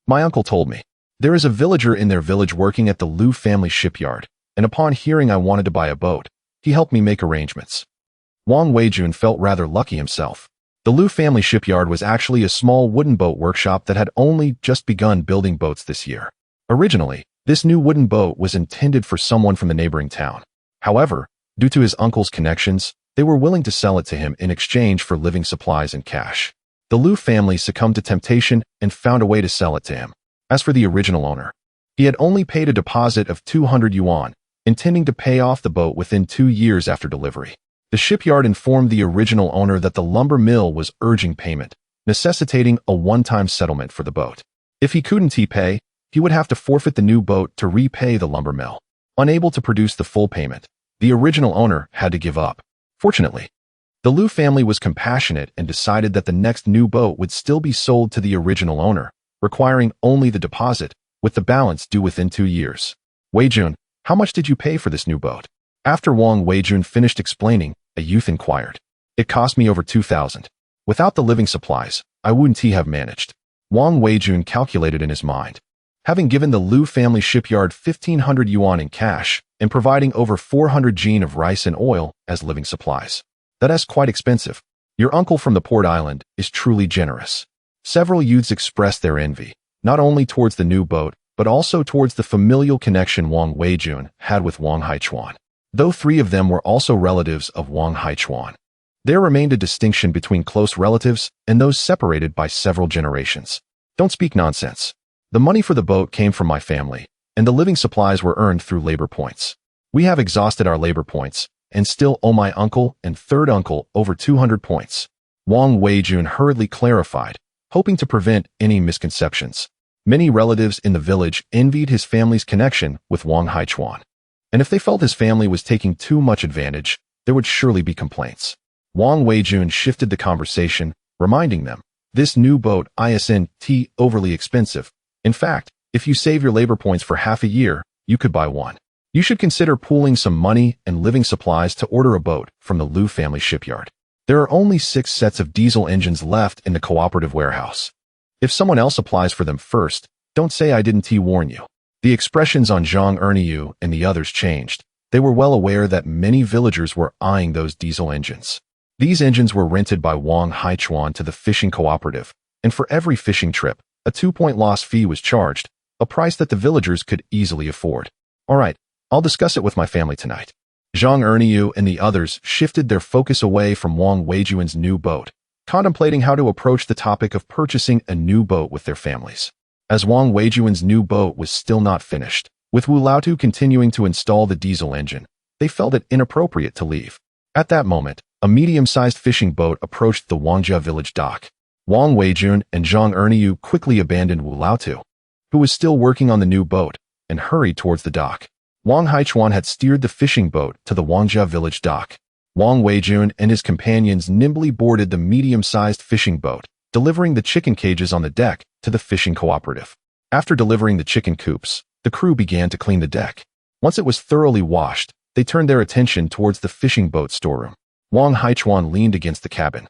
My uncle told me. There is a villager in their village working at the Liu family shipyard, and upon hearing I wanted to buy a boat, he helped me make arrangements. Wang Weijun felt rather lucky himself. The Liu family shipyard was actually a small wooden boat workshop that had only just begun building boats this year. Originally, this new wooden boat was intended for someone from the neighboring town. However, due to his uncle's connections, they were willing to sell it to him in exchange for living supplies and cash. The Liu family succumbed to temptation and found a way to sell it to him. As for the original owner, he had only paid a deposit of 200 yuan, intending to pay off the boat within 2 years after delivery. The shipyard informed the original owner that the lumber mill was urging payment, necessitating a one-time settlement for the boat. If he couldn't pay, he would have to forfeit the new boat to repay the lumber mill. Unable to produce the full payment, the original owner had to give up. Fortunately, the Liu family was compassionate and decided that the next new boat would still be sold to the original owner, requiring only the deposit, with the balance due within 2 years. Weijun, how much did you pay for this new boat? After Wang Weijun finished explaining, a youth inquired. It cost me over 2,000. Without the living supplies, I wouldn't have managed. Wang Weijun calculated in his mind. Having given the Liu family shipyard 1,500 yuan in cash and providing over 400 jin of rice and oil as living supplies. That is quite expensive. Your uncle from the port island is truly generous. Several youths expressed their envy, not only towards the new boat, but also towards the familial connection Wang Weijun had with Wang Haichuan. Though 3 of them were also relatives of Wang Haichuan, there remained a distinction between close relatives and those separated by several generations. Don't speak nonsense. The money for the boat came from my family, and the living supplies were earned through labor points. We have exhausted our labor points, and still owe my uncle and third uncle over 200 points. Wang Weijun hurriedly clarified, hoping to prevent any misconceptions. Many relatives in the village envied his family's connection with Wang Haichuan, and if they felt his family was taking too much advantage, there would surely be complaints. Wang Weijun shifted the conversation, reminding them, this new boat isn't overly expensive. In fact, if you save your labor points for half a year, you could buy one. You should consider pooling some money and living supplies to order a boat from the Liu family shipyard. There are only 6 sets of diesel engines left in the cooperative warehouse. If someone else applies for them first, don't say I didn't warn you. The expressions on Zhang Erniu and the others changed. They were well aware that many villagers were eyeing those diesel engines. These engines were rented by Wang Haichuan to the fishing cooperative, and for every fishing trip, a 2-point loss fee was charged, a price that the villagers could easily afford. All right, I'll discuss it with my family tonight. Zhang Erniu and the others shifted their focus away from Wang Weijun's new boat, contemplating how to approach the topic of purchasing a new boat with their families. As Wang Weijun's new boat was still not finished, with Wu Laotu continuing to install the diesel engine, they felt it inappropriate to leave. At that moment, a medium-sized fishing boat approached the Wangjia village dock. Wang Weijun and Zhang Erniu quickly abandoned Wu Laotu, who was still working on the new boat, and hurried towards the dock. Wang Haichuan had steered the fishing boat to the Wangjia village dock. Wang Weijun and his companions nimbly boarded the medium-sized fishing boat, delivering the chicken cages on the deck to the fishing cooperative. After delivering the chicken coops, the crew began to clean the deck. Once it was thoroughly washed, they turned their attention towards the fishing boat storeroom. Wang Haichuan leaned against the cabin,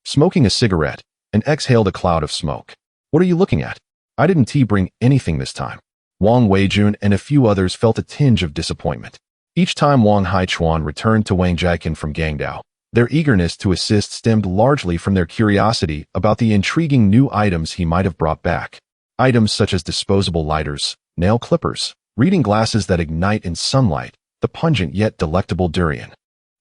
smoking a cigarette, and exhaled a cloud of smoke. "What are you looking at? I didn't bring anything this time." Wang Weijun and a few others felt a tinge of disappointment. Each time Wang Haichuan returned to Wang Jiakin from Gangdao, their eagerness to assist stemmed largely from their curiosity about the intriguing new items he might have brought back. Items such as disposable lighters, nail clippers, reading glasses that ignite in sunlight, the pungent yet delectable durian,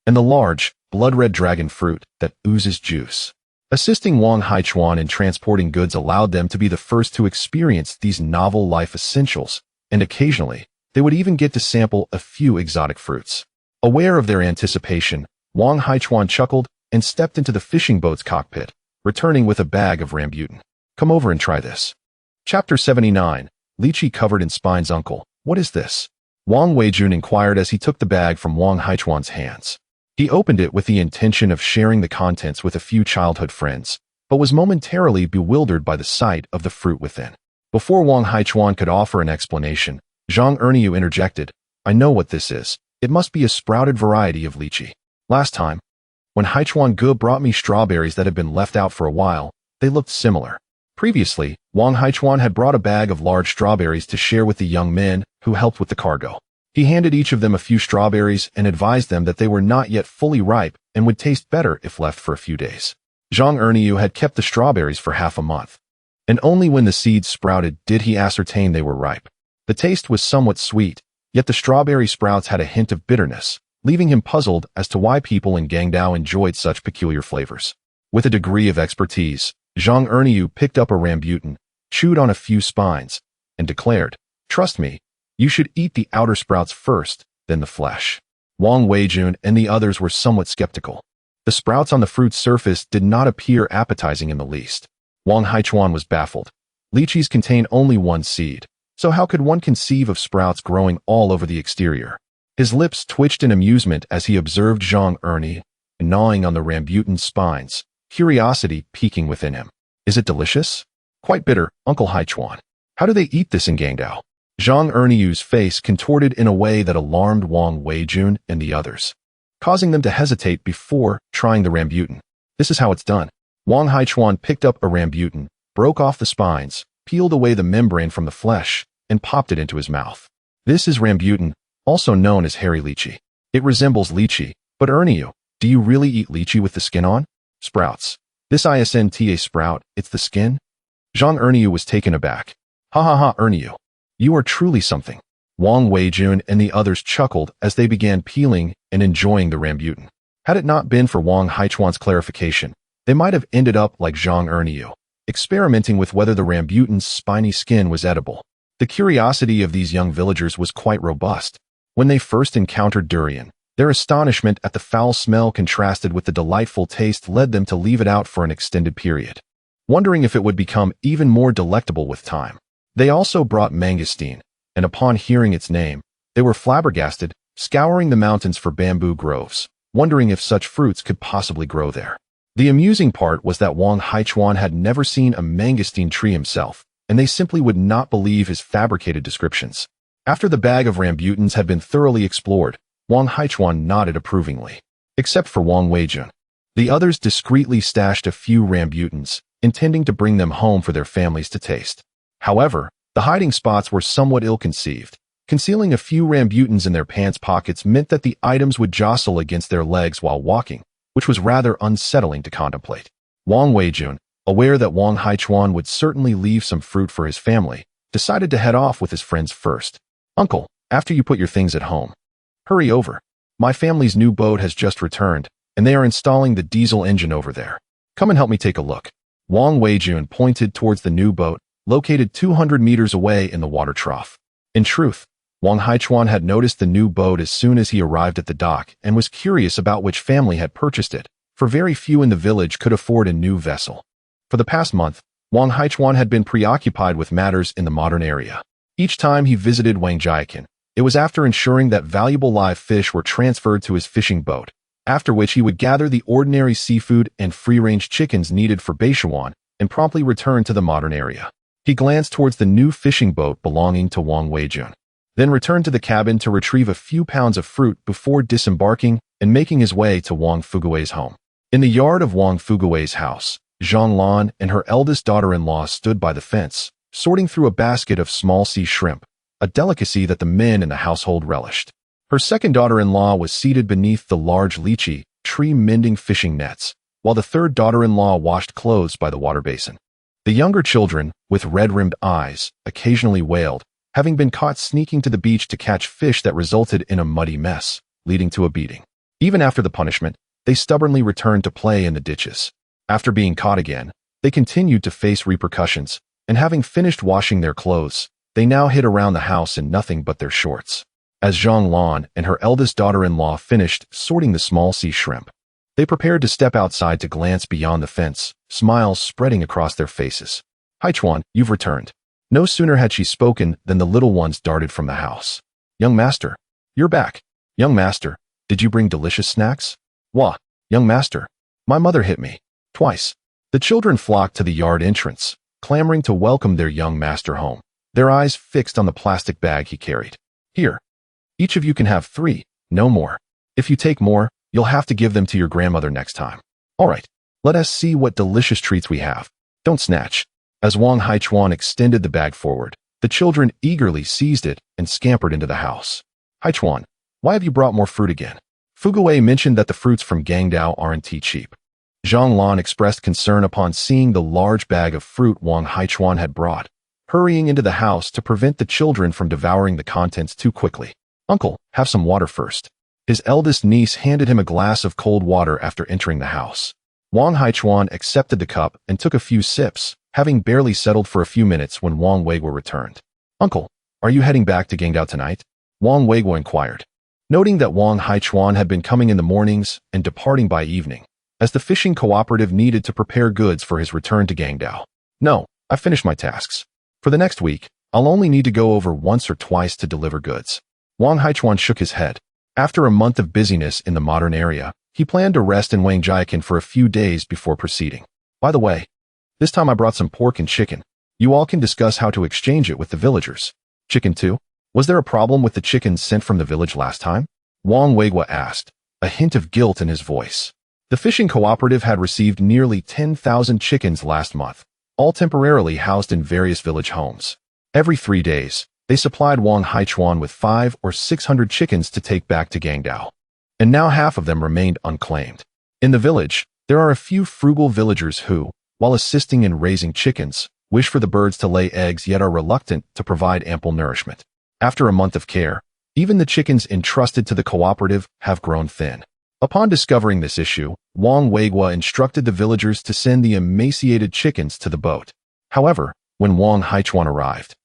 and the large, blood-red dragon fruit that oozes juice. Assisting Wang Haichuan in transporting goods allowed them to be the first to experience these novel life essentials, and occasionally, they would even get to sample a few exotic fruits. Aware of their anticipation, Wang Haichuan chuckled and stepped into the fishing boat's cockpit, returning with a bag of rambutan. "Come over and try this." Chapter 79, Lychee covered in spines. "Uncle, what is this?" Wang Weijun inquired as he took the bag from Wang Haichuan's hands. He opened it with the intention of sharing the contents with a few childhood friends, but was momentarily bewildered by the sight of the fruit within. Before Wang Haichuan could offer an explanation, Zhang Erniu interjected, "I know what this is. It must be a sprouted variety of lychee. Last time, when Haichuan Ge brought me strawberries that had been left out for a while, they looked similar." Previously, Wang Haichuan had brought a bag of large strawberries to share with the young men who helped with the cargo. He handed each of them a few strawberries and advised them that they were not yet fully ripe and would taste better if left for a few days. Zhang Erniu had kept the strawberries for half a month, and only when the seeds sprouted did he ascertain they were ripe. The taste was somewhat sweet, yet the strawberry sprouts had a hint of bitterness, leaving him puzzled as to why people in Gangdao enjoyed such peculiar flavors. With a degree of expertise, Zhang Erniu picked up a rambutan, chewed on a few spines, and declared, "Trust me, you should eat the outer sprouts first, then the flesh." Wang Weijun and the others were somewhat skeptical. The sprouts on the fruit's surface did not appear appetizing in the least. Wang Haichuan was baffled. Lychees contain only one seed, so how could one conceive of sprouts growing all over the exterior? His lips twitched in amusement as he observed Zhang Erniu gnawing on the rambutan's spines, curiosity piquing within him. "Is it delicious?" "Quite bitter, Uncle Haichuan." "How do they eat this in Gangdao?" Zhang Erniu's face contorted in a way that alarmed Wang Weijun and the others, causing them to hesitate before trying the rambutan. "This is how it's done." Wang Haichuan picked up a rambutan, broke off the spines, peeled away the membrane from the flesh, and popped it into his mouth. "This is rambutan, also known as hairy lychee. It resembles lychee, but Erniu, do you really eat lychee with the skin on?" "Sprouts. This isn't a sprout, it's the skin." Zhang Erniu was taken aback. "Ha ha ha, Erniu. You are truly something." Wang Weijun and the others chuckled as they began peeling and enjoying the rambutan. Had it not been for Wang Haichuan's clarification, they might have ended up like Zhang Erniu, experimenting with whether the rambutan's spiny skin was edible. The curiosity of these young villagers was quite robust. When they first encountered durian, their astonishment at the foul smell contrasted with the delightful taste led them to leave it out for an extended period, wondering if it would become even more delectable with time. They also brought mangosteen, and upon hearing its name, they were flabbergasted, scouring the mountains for bamboo groves, wondering if such fruits could possibly grow there. The amusing part was that Wang Haichuan had never seen a mangosteen tree himself, and they simply would not believe his fabricated descriptions. After the bag of rambutans had been thoroughly explored, Wang Haichuan nodded approvingly, except for Wang Weijun. The others discreetly stashed a few rambutans, intending to bring them home for their families to taste. However, the hiding spots were somewhat ill-conceived. Concealing a few rambutans in their pants pockets meant that the items would jostle against their legs while walking, which was rather unsettling to contemplate. Wang Weijun, aware that Wang Haichuan would certainly leave some fruit for his family, decided to head off with his friends first. "Uncle, after you put your things at home, hurry over. My family's new boat has just returned, and they are installing the diesel engine over there. Come and help me take a look." Wang Weijun pointed towards the new boat, located 200 meters away in the water trough. In truth, Wang Haichuan had noticed the new boat as soon as he arrived at the dock and was curious about which family had purchased it, for very few in the village could afford a new vessel. For the past month, Wang Haichuan had been preoccupied with matters in the modern area. Each time he visited Wangjiakan, it was after ensuring that valuable live fish were transferred to his fishing boat, after which he would gather the ordinary seafood and free-range chickens needed for Beishuan and promptly return to the modern area. He glanced towards the new fishing boat belonging to Wang Weijun, then returned to the cabin to retrieve a few pounds of fruit before disembarking and making his way to Wang Fugui's home. In the yard of Wang Fugui's house, Zhang Lan and her eldest daughter-in-law stood by the fence, sorting through a basket of small sea shrimp, a delicacy that the men in the household relished. Her second daughter-in-law was seated beneath the large lychee tree mending fishing nets, while the third daughter-in-law washed clothes by the water basin. The younger children, with red-rimmed eyes, occasionally wailed, having been caught sneaking to the beach to catch fish that resulted in a muddy mess, leading to a beating. Even after the punishment, they stubbornly returned to play in the ditches. After being caught again, they continued to face repercussions, and having finished washing their clothes, they now hid around the house in nothing but their shorts. As Zhang Lan and her eldest daughter-in-law finished sorting the small sea shrimp, they prepared to step outside to glance beyond the fence, smiles spreading across their faces. "Haichuan, you've returned." No sooner had she spoken than the little ones darted from the house. "Young master, you're back. Young master, did you bring delicious snacks?" "Wah, young master, my mother hit me. Twice." The children flocked to the yard entrance, clamoring to welcome their young master home, their eyes fixed on the plastic bag he carried. "Here. Each of you can have 3, no more. If you take more, you'll have to give them to your grandmother next time. All right, let us see what delicious treats we have. Don't snatch." As Wang Haichuan extended the bag forward, the children eagerly seized it and scampered into the house. "Haichuan, why have you brought more fruit again?" Fugui mentioned that the fruits from Gangdao aren't cheap. Zhang Lan expressed concern upon seeing the large bag of fruit Wang Haichuan had brought, hurrying into the house to prevent the children from devouring the contents too quickly. "Uncle, have some water first." His eldest niece handed him a glass of cold water after entering the house. Wang Haichuan accepted the cup and took a few sips, having barely settled for a few minutes when Wang Weiguo returned. "Uncle, are you heading back to Gangdao tonight?" Wang Weiguo inquired, noting that Wang Haichuan had been coming in the mornings and departing by evening, as the fishing cooperative needed to prepare goods for his return to Gangdao. "No, I finished my tasks. For the next week, I'll only need to go over once or twice to deliver goods." Wang Haichuan shook his head. After a month of busyness in the modern area, he planned to rest in Wangjiakan for a few days before proceeding. "By the way, this time I brought some pork and chicken. You all can discuss how to exchange it with the villagers." "Chicken too? Was there a problem with the chickens sent from the village last time?" Wang Weiguo asked, a hint of guilt in his voice. The fishing cooperative had received nearly 10,000 chickens last month, all temporarily housed in various village homes. Every 3 days, they supplied Wang Haichuan with 500 or 600 chickens to take back to Gangdao. And now half of them remained unclaimed. In the village, there are a few frugal villagers who, while assisting in raising chickens, wish for the birds to lay eggs yet are reluctant to provide ample nourishment. After a month of care, even the chickens entrusted to the cooperative have grown thin. Upon discovering this issue, Wang Weiguo instructed the villagers to send the emaciated chickens to the boat. However, when Wang Haichuan arrived,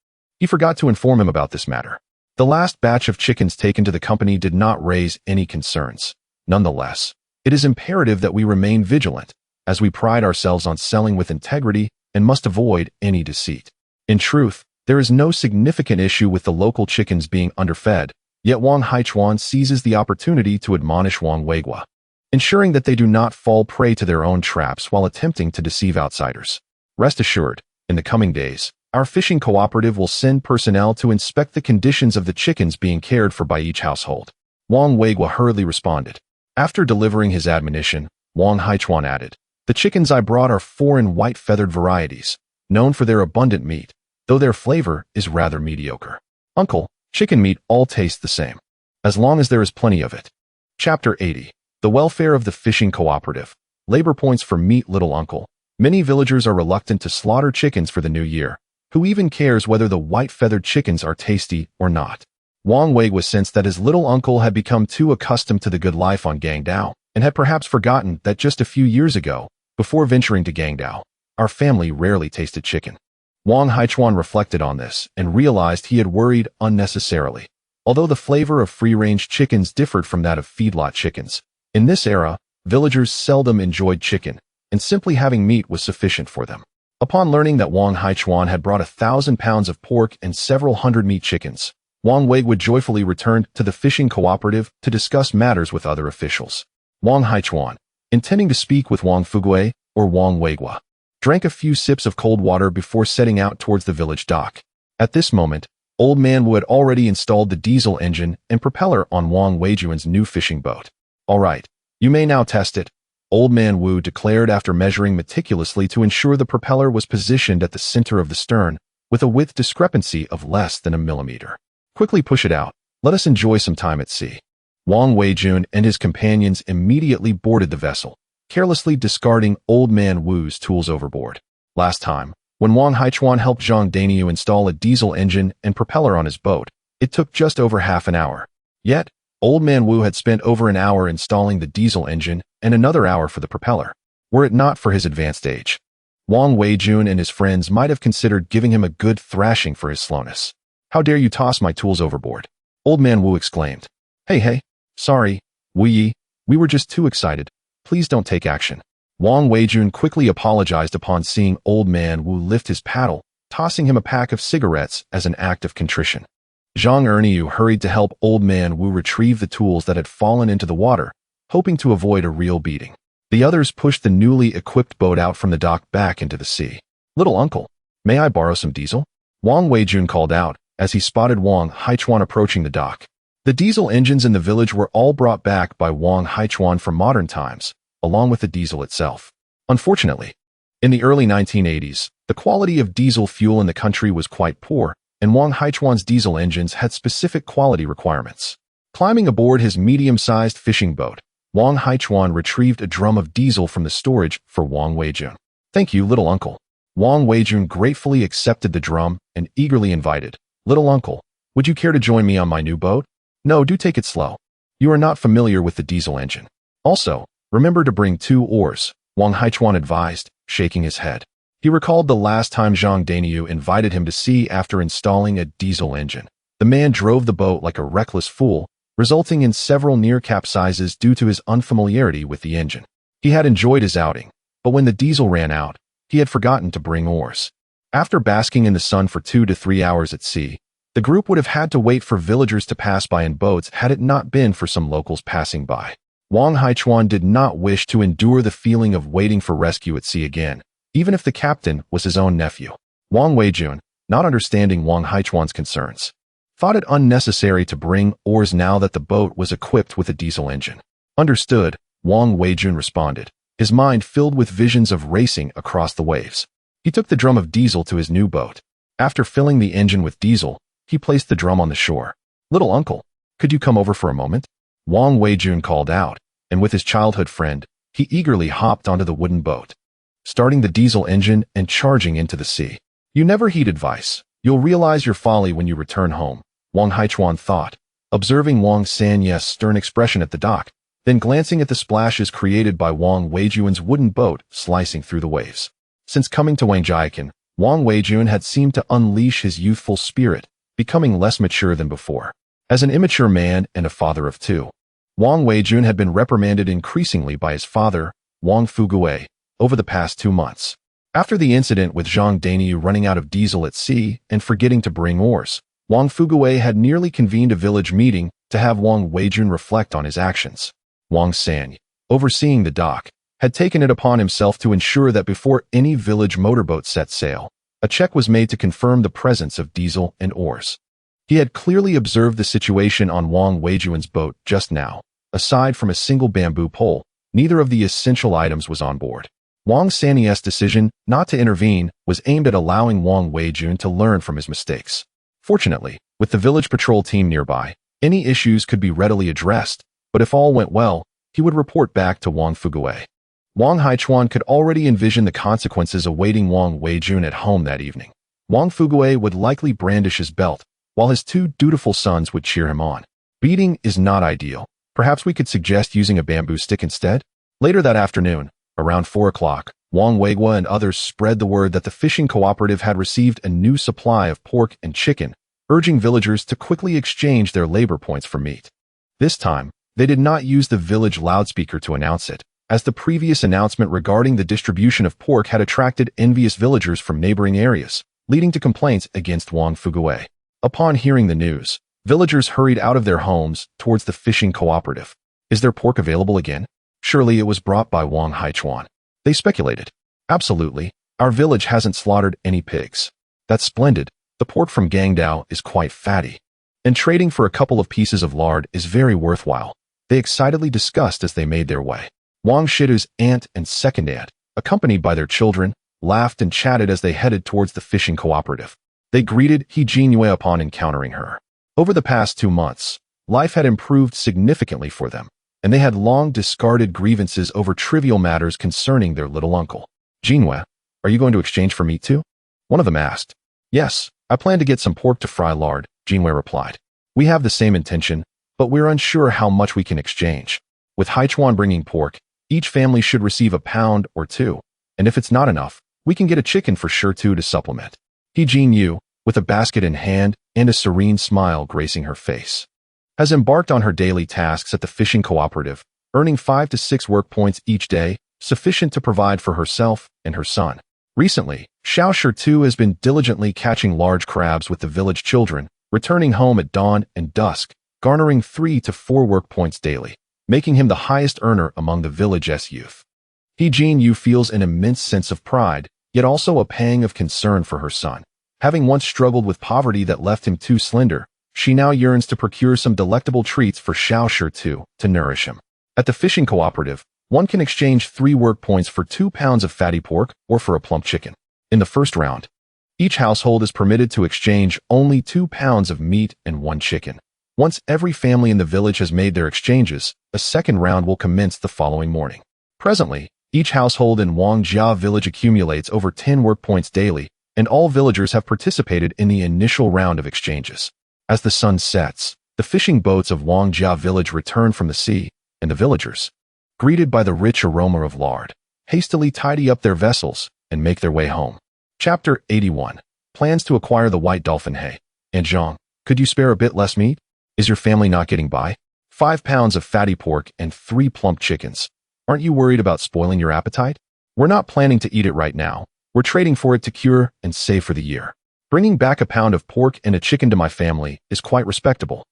he forgot to inform him about this matter. The last batch of chickens taken to the company did not raise any concerns. Nonetheless, it is imperative that we remain vigilant, as we pride ourselves on selling with integrity and must avoid any deceit. In truth, there is no significant issue with the local chickens being underfed, yet Wang Haichuan seizes the opportunity to admonish Wang Weiguo, ensuring that they do not fall prey to their own traps while attempting to deceive outsiders. Rest assured, in the coming days, our fishing cooperative will send personnel to inspect the conditions of the chickens being cared for by each household. Wang Weiguo hurriedly responded. After delivering his admonition, Wang Haichuan added, "The chickens I brought are foreign white-feathered varieties, known for their abundant meat, though their flavor is rather mediocre. Uncle, chicken meat all tastes the same, as long as there is plenty of it." Chapter 80. The Welfare of the Fishing Cooperative. Labor points for meat, little uncle. Many villagers are reluctant to slaughter chickens for the new year. Who even cares whether the white-feathered chickens are tasty or not? Wang Weiguo sensed that his little uncle had become too accustomed to the good life on Gangdao, and had perhaps forgotten that just a few years ago, before venturing to Gangdao, our family rarely tasted chicken. Wang Haichuan reflected on this and realized he had worried unnecessarily. Although the flavor of free-range chickens differed from that of feedlot chickens, in this era, villagers seldom enjoyed chicken, and simply having meat was sufficient for them. Upon learning that Wang Haichuan had brought 1,000 pounds of pork and several hundred meat chickens, Wang Weiguo joyfully returned to the fishing cooperative to discuss matters with other officials. Wang Haichuan, intending to speak with Wang Fugue or Wang Weiguo, drank a few sips of cold water before setting out towards the village dock. At this moment, Old Man Wu had already installed the diesel engine and propeller on Wang Weijuan's new fishing boat. "All right, you may now test it," Old Man Wu declared after measuring meticulously to ensure the propeller was positioned at the center of the stern, with a width discrepancy of less than a millimeter. "Quickly push it out. Let us enjoy some time at sea." Wang Weijun and his companions immediately boarded the vessel, carelessly discarding Old Man Wu's tools overboard. Last time, when Wang Haichuan helped Zhang Daniu install a diesel engine and propeller on his boat, it took just over half an hour. Yet, Old Man Wu had spent over an hour installing the diesel engine and another hour for the propeller. Were it not for his advanced age, Wang Weijun and his friends might have considered giving him a good thrashing for his slowness. "How dare you toss my tools overboard?" Old Man Wu exclaimed. Hey, sorry, Wu Yi, we were just too excited. Please don't take action." Wang Weijun quickly apologized upon seeing Old Man Wu lift his paddle, tossing him a pack of cigarettes as an act of contrition. Zhang Erniu hurried to help Old Man Wu retrieve the tools that had fallen into the water, hoping to avoid a real beating. The others pushed the newly equipped boat out from the dock back into the sea. "Little uncle, may I borrow some diesel?" Wang Weijun called out as he spotted Wang Haichuan approaching the dock. The diesel engines in the village were all brought back by Wang Haichuan from modern times, along with the diesel itself. Unfortunately, in the early 1980s, the quality of diesel fuel in the country was quite poor, and Wang Haichuan's diesel engines had specific quality requirements. Climbing aboard his medium-sized fishing boat, Wang Haichuan retrieved a drum of diesel from the storage for Wang Weijun. "Thank you, little uncle." Wang Weijun gratefully accepted the drum and eagerly invited, "Little uncle, would you care to join me on my new boat?" "No, do take it slow. You are not familiar with the diesel engine. Also, remember to bring 2 oars, Wang Haichuan advised, shaking his head. He recalled the last time Zhang Daniu invited him to sea after installing a diesel engine. The man drove the boat like a reckless fool, resulting in several near capsizes due to his unfamiliarity with the engine. He had enjoyed his outing, but when the diesel ran out, he had forgotten to bring oars. After basking in the sun for 2 to 3 hours at sea, the group would have had to wait for villagers to pass by in boats had it not been for some locals passing by. Wang Haichuan did not wish to endure the feeling of waiting for rescue at sea again, even if the captain was his own nephew. Wang Weijun, not understanding Wang Haichuan's concerns, thought it unnecessary to bring oars now that the boat was equipped with a diesel engine. "Understood," Wang Weijun responded, his mind filled with visions of racing across the waves. He took the drum of diesel to his new boat. After filling the engine with diesel, he placed the drum on the shore. "Little uncle, could you come over for a moment?" Wang Weijun called out, and with his childhood friend, he eagerly hopped onto the wooden boat, starting the diesel engine and charging into the sea. "You never heed advice. You'll realize your folly when you return home," Wang Haichuan thought, observing Wang Sanye's stern expression at the dock, then glancing at the splashes created by Wang Weijun's wooden boat slicing through the waves. Since coming to Wangjiakan, Wang Weijun had seemed to unleash his youthful spirit, becoming less mature than before. As an immature man and a father of 2, Wang Weijun had been reprimanded increasingly by his father, Wang Fugue, over the past 2 months. After the incident with Zhang Daniu running out of diesel at sea and forgetting to bring oars, Wang Fugue had nearly convened a village meeting to have Wang Weijun reflect on his actions. Wang San, overseeing the dock, had taken it upon himself to ensure that before any village motorboat set sail, a check was made to confirm the presence of diesel and oars. He had clearly observed the situation on Wang Weijun's boat just now. Aside from a single bamboo pole, neither of the essential items was on board. Wang Sanye's decision not to intervene was aimed at allowing Wang Weijun to learn from his mistakes. Fortunately, with the village patrol team nearby, any issues could be readily addressed, but if all went well, he would report back to Wang Fugue. Wang Haichuan could already envision the consequences awaiting Wang Weijun at home that evening. Wang Fugue would likely brandish his belt, while his 2 dutiful sons would cheer him on. Beating is not ideal. Perhaps we could suggest using a bamboo stick instead? Later that afternoon, around 4 o'clock, Wang Weiguo and others spread the word that the fishing cooperative had received a new supply of pork and chicken, urging villagers to quickly exchange their labor points for meat. This time, they did not use the village loudspeaker to announce it, as the previous announcement regarding the distribution of pork had attracted envious villagers from neighboring areas, leading to complaints against Wang Fugui. Upon hearing the news, villagers hurried out of their homes towards the fishing cooperative. Is there pork available again? Surely it was brought by Wang Haichuan. They speculated. Absolutely. Our village hasn't slaughtered any pigs. That's splendid. The pork from Gangdao is quite fatty. And trading for a couple of pieces of lard is very worthwhile. They excitedly discussed as they made their way. Wang Shidu's aunt and second aunt, accompanied by their children, laughed and chatted as they headed towards the fishing cooperative. They greeted He Jinyue upon encountering her. Over the past 2 months, life had improved significantly for them, and they had long discarded grievances over trivial matters concerning their little uncle. Jinyue, are you going to exchange for meat too? One of them asked. Yes, I plan to get some pork to fry lard, Jinyue replied. We have the same intention, but we're unsure how much we can exchange. With Haichuan bringing pork, each family should receive a pound or 2, and if it's not enough, we can get a chicken for sure too to supplement. He Jinyu, with a basket in hand and a serene smile gracing her face, has embarked on her daily tasks at the fishing cooperative, earning 5 to 6 work points each day, sufficient to provide for herself and her son. Recently, Xiao Shi too has been diligently catching large crabs with the village children, returning home at dawn and dusk, garnering 3 to 4 work points daily, making him the highest earner among the village's youth. He Jinyu feels an immense sense of pride, yet also a pang of concern for her son. Having once struggled with poverty that left him too slender, she now yearns to procure some delectable treats for Xiao Shi too to nourish him. At the fishing cooperative, one can exchange 3 work points for 2 pounds of fatty pork or for a plump chicken. In the first round, each household is permitted to exchange only 2 pounds of meat and 1 chicken. Once every family in the village has made their exchanges, a second round will commence the following morning. Presently, each household in Wangjia village accumulates over 10 work points daily, and all villagers have participated in the initial round of exchanges. As the sun sets, the fishing boats of Wangjia village return from the sea, and the villagers, greeted by the rich aroma of lard, hastily tidy up their vessels and make their way home. Chapter 81. Plans to acquire the white dolphin. Hey, Aunt Zhang, could you spare a bit less meat? Is your family not getting by? 5 pounds of fatty pork and 3 plump chickens. Aren't you worried about spoiling your appetite? We're not planning to eat it right now. We're trading for it to cure and save for the year. Bringing back a pound of pork and a chicken to my family is quite respectable.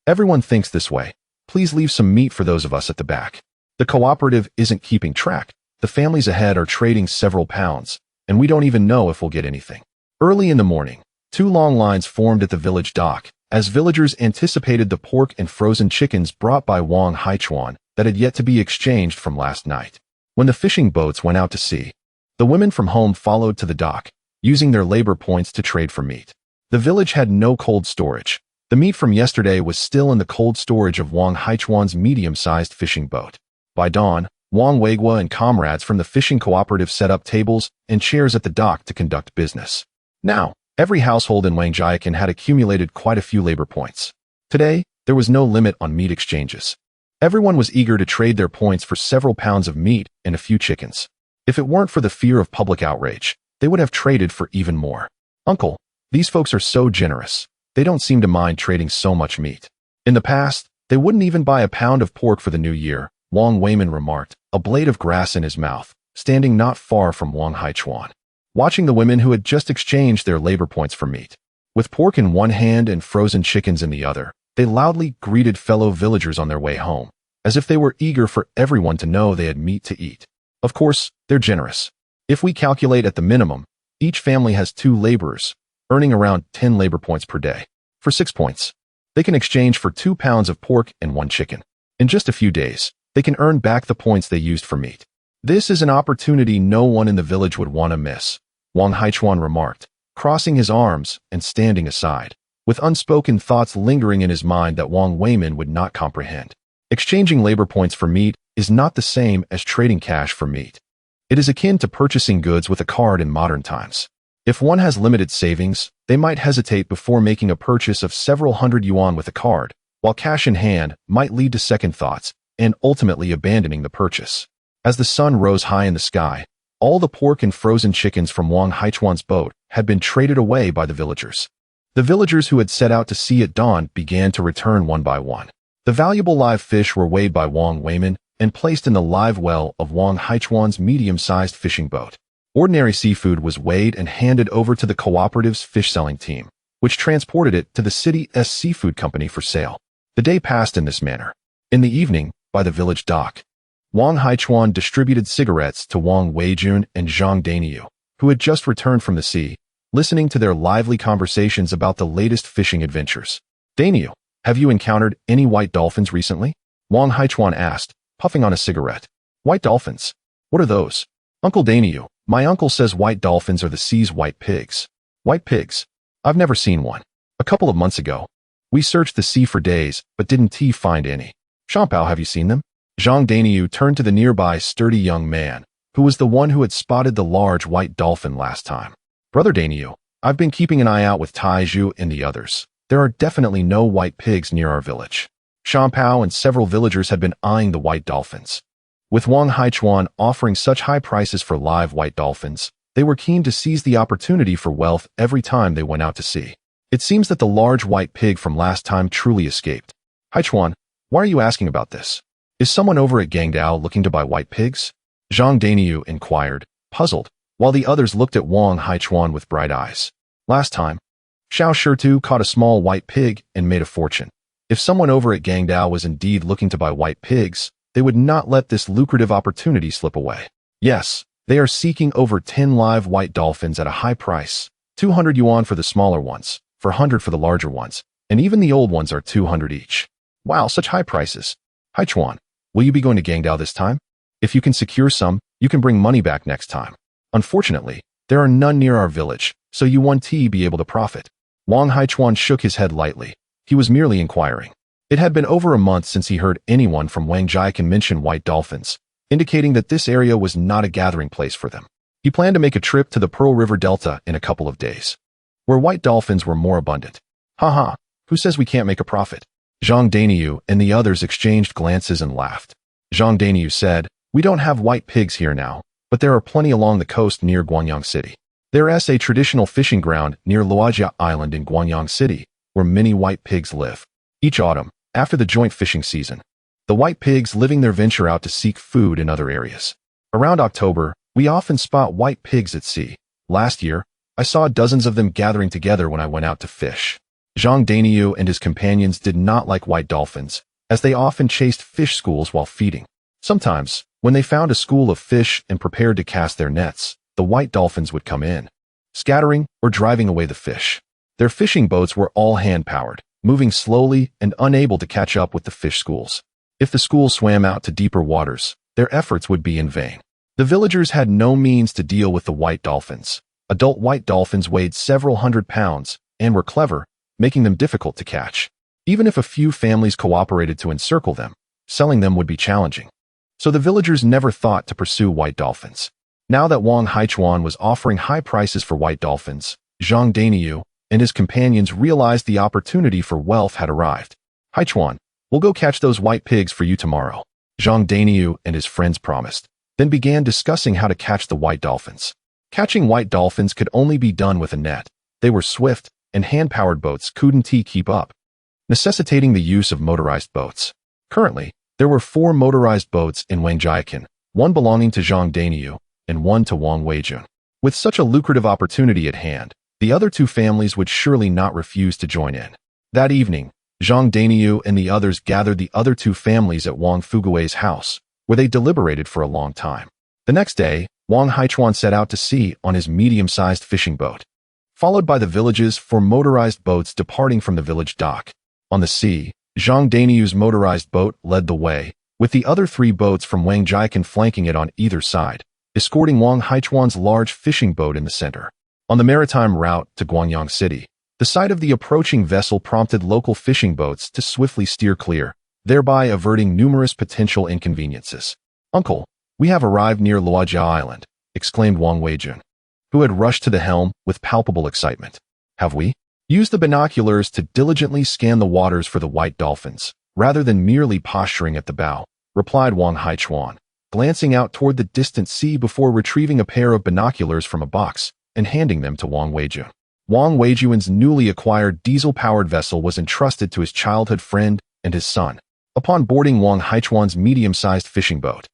Everyone thinks this way. Please leave some meat for those of us at the back. The cooperative isn't keeping track. The families ahead are trading several pounds, and we don't even know if we'll get anything. Early in the morning, 2 long lines formed at the village dock, as villagers anticipated the pork and frozen chickens brought by Wang Haichuan that had yet to be exchanged from last night. When the fishing boats went out to sea, the women from home followed to the dock, using their labor points to trade for meat. The village had no cold storage. The meat from yesterday was still in the cold storage of Wang Haichuan's medium-sized fishing boat. By dawn, Wang Weigua and comrades from the fishing cooperative set up tables and chairs at the dock to conduct business. Now, every household in Wangjiakan had accumulated quite a few labor points. Today, there was no limit on meat exchanges. Everyone was eager to trade their points for several pounds of meat and a few chickens. If it weren't for the fear of public outrage, they would have traded for even more. Uncle, these folks are so generous. They don't seem to mind trading so much meat. In the past, they wouldn't even buy a pound of pork for the new year, Wang Weiman remarked, a blade of grass in his mouth, standing not far from Wang Haichuan, watching the women who had just exchanged their labor points for meat. With pork in one hand and frozen chickens in the other, they loudly greeted fellow villagers on their way home, as if they were eager for everyone to know they had meat to eat. Of course, they're generous. If we calculate at the minimum, each family has 2 laborers, earning around 10 labor points per day. For 6 points, they can exchange for 2 pounds of pork and 1 chicken. In just a few days, they can earn back the points they used for meat. This is an opportunity no one in the village would want to miss, Wang Haichuan remarked, crossing his arms and standing aside, with unspoken thoughts lingering in his mind that Wang Weiman would not comprehend. Exchanging labor points for meat is not the same as trading cash for meat. It is akin to purchasing goods with a card in modern times. If one has limited savings, they might hesitate before making a purchase of several hundred yuan with a card, while cash in hand might lead to second thoughts and ultimately abandoning the purchase. As the sun rose high in the sky, all the pork and frozen chickens from Wang Haichuan's boat had been traded away by the villagers. The villagers who had set out to sea at dawn began to return one by one. The valuable live fish were weighed by Wang Weiman and placed in the live well of Wang Haichuan's medium-sized fishing boat. Ordinary seafood was weighed and handed over to the cooperative's fish-selling team, which transported it to the city's seafood company for sale. The day passed in this manner. In the evening, by the village dock, Wang Haichuan distributed cigarettes to Wang Weijun and Zhang Daniyu, who had just returned from the sea, listening to their lively conversations about the latest fishing adventures. Daniyu, have you encountered any white dolphins recently? Wang Haichuan asked, puffing on a cigarette. White dolphins? What are those? Uncle Daniyu, my uncle says white dolphins are the sea's white pigs. White pigs? I've never seen one. A couple of months ago, we searched the sea for days, but didn't find any. Shampao, have you seen them? Zhang Daniyu turned to the nearby sturdy young man, who was the one who had spotted the large white dolphin last time. Brother Daniyu, I've been keeping an eye out with Taizhu and the others. There are definitely no white pigs near our village. Shampao and several villagers had been eyeing the white dolphins. With Wang Haichuan offering such high prices for live white dolphins, they were keen to seize the opportunity for wealth every time they went out to sea. It seems that the large white pig from last time truly escaped. Haichuan, why are you asking about this? Is someone over at Gangdao looking to buy white pigs? Zhang Daniyu inquired, puzzled, while the others looked at Wang Haichuan with bright eyes. Last time, Xiao Shirtu caught a small white pig and made a fortune. If someone over at Gangdao was indeed looking to buy white pigs, they would not let this lucrative opportunity slip away. Yes, they are seeking over 10 live white dolphins at a high price, 200 yuan for the smaller ones, 400 for the larger ones, and even the old ones are 200 each. Wow, such high prices. Haichuan, will you be going to Gangdao this time? If you can secure some, you can bring money back next time. Unfortunately, there are none near our village, so you won't be able to profit. Wang Haichuan shook his head lightly. He was merely inquiring. It had been over a month since he heard anyone from Wangjiakan mention white dolphins, indicating that this area was not a gathering place for them. He planned to make a trip to the Pearl River Delta in a couple of days, where white dolphins were more abundant. Haha, who says we can't make a profit? Zhang Daniyu and the others exchanged glances and laughed. Zhang Daniyu said, we don't have white pigs here now, but there are plenty along the coast near Guanyang City. There is a traditional fishing ground near Luojia Island in Guanyang City, where many white pigs live. Each autumn, after the joint fishing season, the white pigs living there venture out to seek food in other areas. Around October, we often spot white pigs at sea. Last year, I saw dozens of them gathering together when I went out to fish. Zhang Daniyu and his companions did not like white dolphins, as they often chased fish schools while feeding. Sometimes, when they found a school of fish and prepared to cast their nets, the white dolphins would come in, scattering or driving away the fish. Their fishing boats were all hand-powered, moving slowly and unable to catch up with the fish schools. If the schools swam out to deeper waters, their efforts would be in vain. The villagers had no means to deal with the white dolphins. Adult white dolphins weighed several hundred pounds and were clever, making them difficult to catch. Even if a few families cooperated to encircle them, selling them would be challenging. So the villagers never thought to pursue white dolphins. Now that Wang Haichuan was offering high prices for white dolphins, Zhang Daniyu and his companions realized the opportunity for wealth had arrived. Haichuan, we'll go catch those white pigs for you tomorrow. Zhang Daniyu and his friends promised, then began discussing how to catch the white dolphins. Catching white dolphins could only be done with a net. They were swift, and hand-powered boats couldn't keep up, necessitating the use of motorized boats. Currently, there were 4 motorized boats in Wangjiakan, one belonging to Zhang Daniyu and one to Wang Weijun. With such a lucrative opportunity at hand, the other 2 families would surely not refuse to join in. That evening, Zhang Daniyu and the others gathered the other 2 families at Wang Fugui's house, where they deliberated for a long time. The next day, Wang Haichuan set out to sea on his medium-sized fishing boat, followed by the villages 4 motorized boats departing from the village dock. On the sea, Zhang Daniyu's motorized boat led the way, with the other 3 boats from Wangjiakan flanking it on either side, escorting Wang Haichuan's large fishing boat in the center. On the maritime route to Guanyang City, the sight of the approaching vessel prompted local fishing boats to swiftly steer clear, thereby averting numerous potential inconveniences. Uncle, we have arrived near Luojia Island, exclaimed Wang Weijun, who had rushed to the helm with palpable excitement. Have we? Use the binoculars to diligently scan the waters for the white dolphins, rather than merely posturing at the bow, replied Wang Haichuan, glancing out toward the distant sea before retrieving a pair of binoculars from a box and handing them to Wang Weijun. Wang Weijun's newly acquired diesel-powered vessel was entrusted to his childhood friend and his son. Upon boarding Wang Haichuan's medium-sized fishing boat,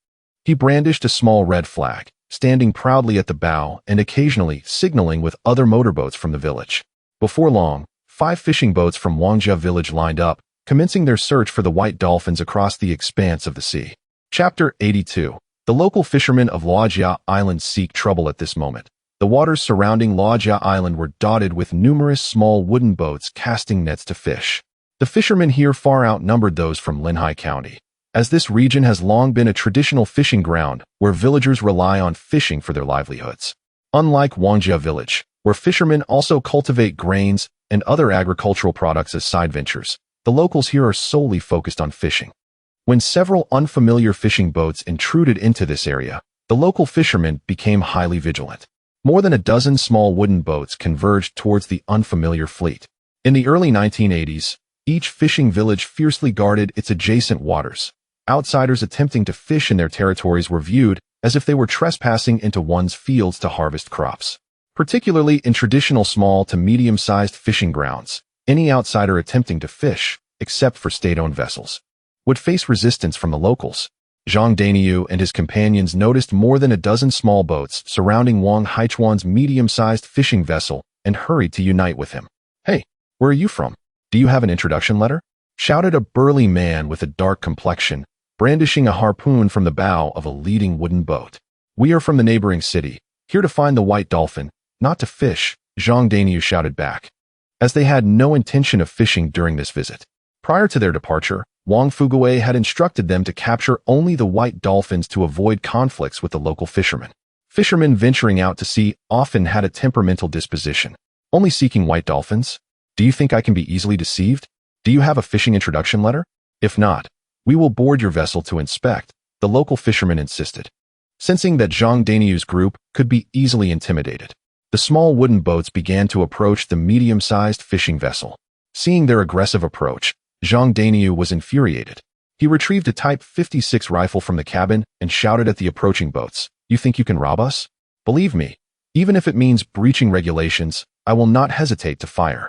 he brandished a small red flag, standing proudly at the bow and occasionally signaling with other motorboats from the village. Before long, 5 fishing boats from Wangjia village lined up, commencing their search for the white dolphins across the expanse of the sea. Chapter 82. The local fishermen of Luojia Island seek trouble at this moment. The waters surrounding Luojia Island were dotted with numerous small wooden boats casting nets to fish. The fishermen here far outnumbered those from Linhai County, as this region has long been a traditional fishing ground where villagers rely on fishing for their livelihoods. Unlike Wangjia village, where fishermen also cultivate grains and other agricultural products as side ventures, the locals here are solely focused on fishing. When several unfamiliar fishing boats intruded into this area, the local fishermen became highly vigilant. More than a dozen small wooden boats converged towards the unfamiliar fleet. In the early 1980s, each fishing village fiercely guarded its adjacent waters. Outsiders attempting to fish in their territories were viewed as if they were trespassing into one's fields to harvest crops. Particularly in traditional small to medium-sized fishing grounds, any outsider attempting to fish, except for state-owned vessels, would face resistance from the locals. Zhang Dainiu and his companions noticed more than a dozen small boats surrounding Wang Haichuan's medium-sized fishing vessel and hurried to unite with him. "Hey, where are you from? Do you have an introduction letter?" shouted a burly man with a dark complexion, brandishing a harpoon from the bow of a leading wooden boat. "We are from the neighboring city, here to find the white dolphin, not to fish," Zhang Dainiu shouted back, as they had no intention of fishing during this visit. Prior to their departure, Wang Fuguwei had instructed them to capture only the white dolphins to avoid conflicts with the local fishermen. Fishermen venturing out to sea often had a temperamental disposition. "Only seeking white dolphins? Do you think I can be easily deceived? Do you have a fishing introduction letter? If not, we will board your vessel to inspect," the local fisherman insisted. Sensing that Zhang Dainiu's group could be easily intimidated, the small wooden boats began to approach the medium-sized fishing vessel. Seeing their aggressive approach, Zhang Dainiu was infuriated. He retrieved a Type 56 rifle from the cabin and shouted at the approaching boats, "You think you can rob us? Believe me, even if it means breaching regulations, I will not hesitate to fire."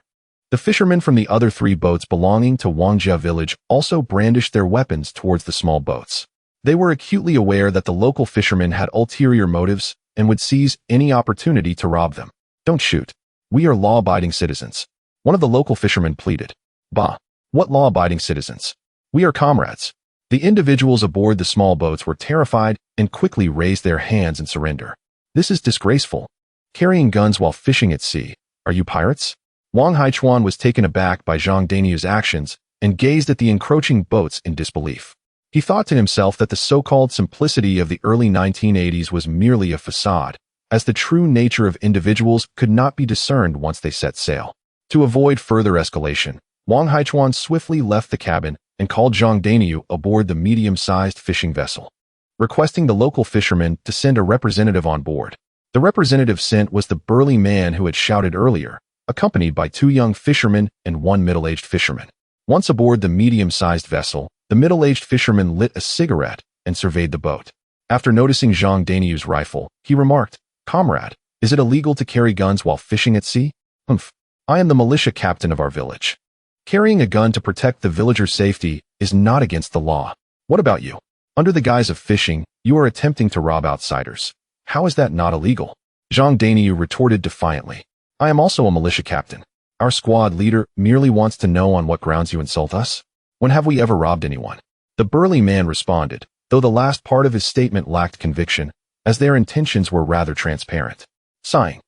The fishermen from the other 3 boats belonging to Wangjia village also brandished their weapons towards the small boats. They were acutely aware that the local fishermen had ulterior motives and would seize any opportunity to rob them. "Don't shoot. We are law-abiding citizens," one of the local fishermen pleaded. "Bah, what law-abiding citizens? We are comrades." The individuals aboard the small boats were terrified and quickly raised their hands in surrender. "This is disgraceful. Carrying guns while fishing at sea. Are you pirates?" Wang Haichuan was taken aback by Zhang Dainiu's actions and gazed at the encroaching boats in disbelief. He thought to himself that the so-called simplicity of the early 1980s was merely a facade, as the true nature of individuals could not be discerned once they set sail. To avoid further escalation, Wang Haichuan swiftly left the cabin and called Zhang Dainiu aboard the medium-sized fishing vessel, requesting the local fishermen to send a representative on board. The representative sent was the burly man who had shouted earlier, accompanied by 2 young fishermen and 1 middle-aged fisherman. Once aboard the medium-sized vessel, the middle-aged fisherman lit a cigarette and surveyed the boat. After noticing Zhang Dainiu's rifle, he remarked, "Comrade, is it illegal to carry guns while fishing at sea?" "Humph. I am the militia captain of our village. Carrying a gun to protect the villagers' safety is not against the law. What about you? Under the guise of fishing, you are attempting to rob outsiders. How is that not illegal?" Zhang Dainiu retorted defiantly. "I am also a militia captain. Our squad leader merely wants to know on what grounds you insult us. When have we ever robbed anyone?" The burly man responded, though the last part of his statement lacked conviction, as their intentions were rather transparent. Sighing,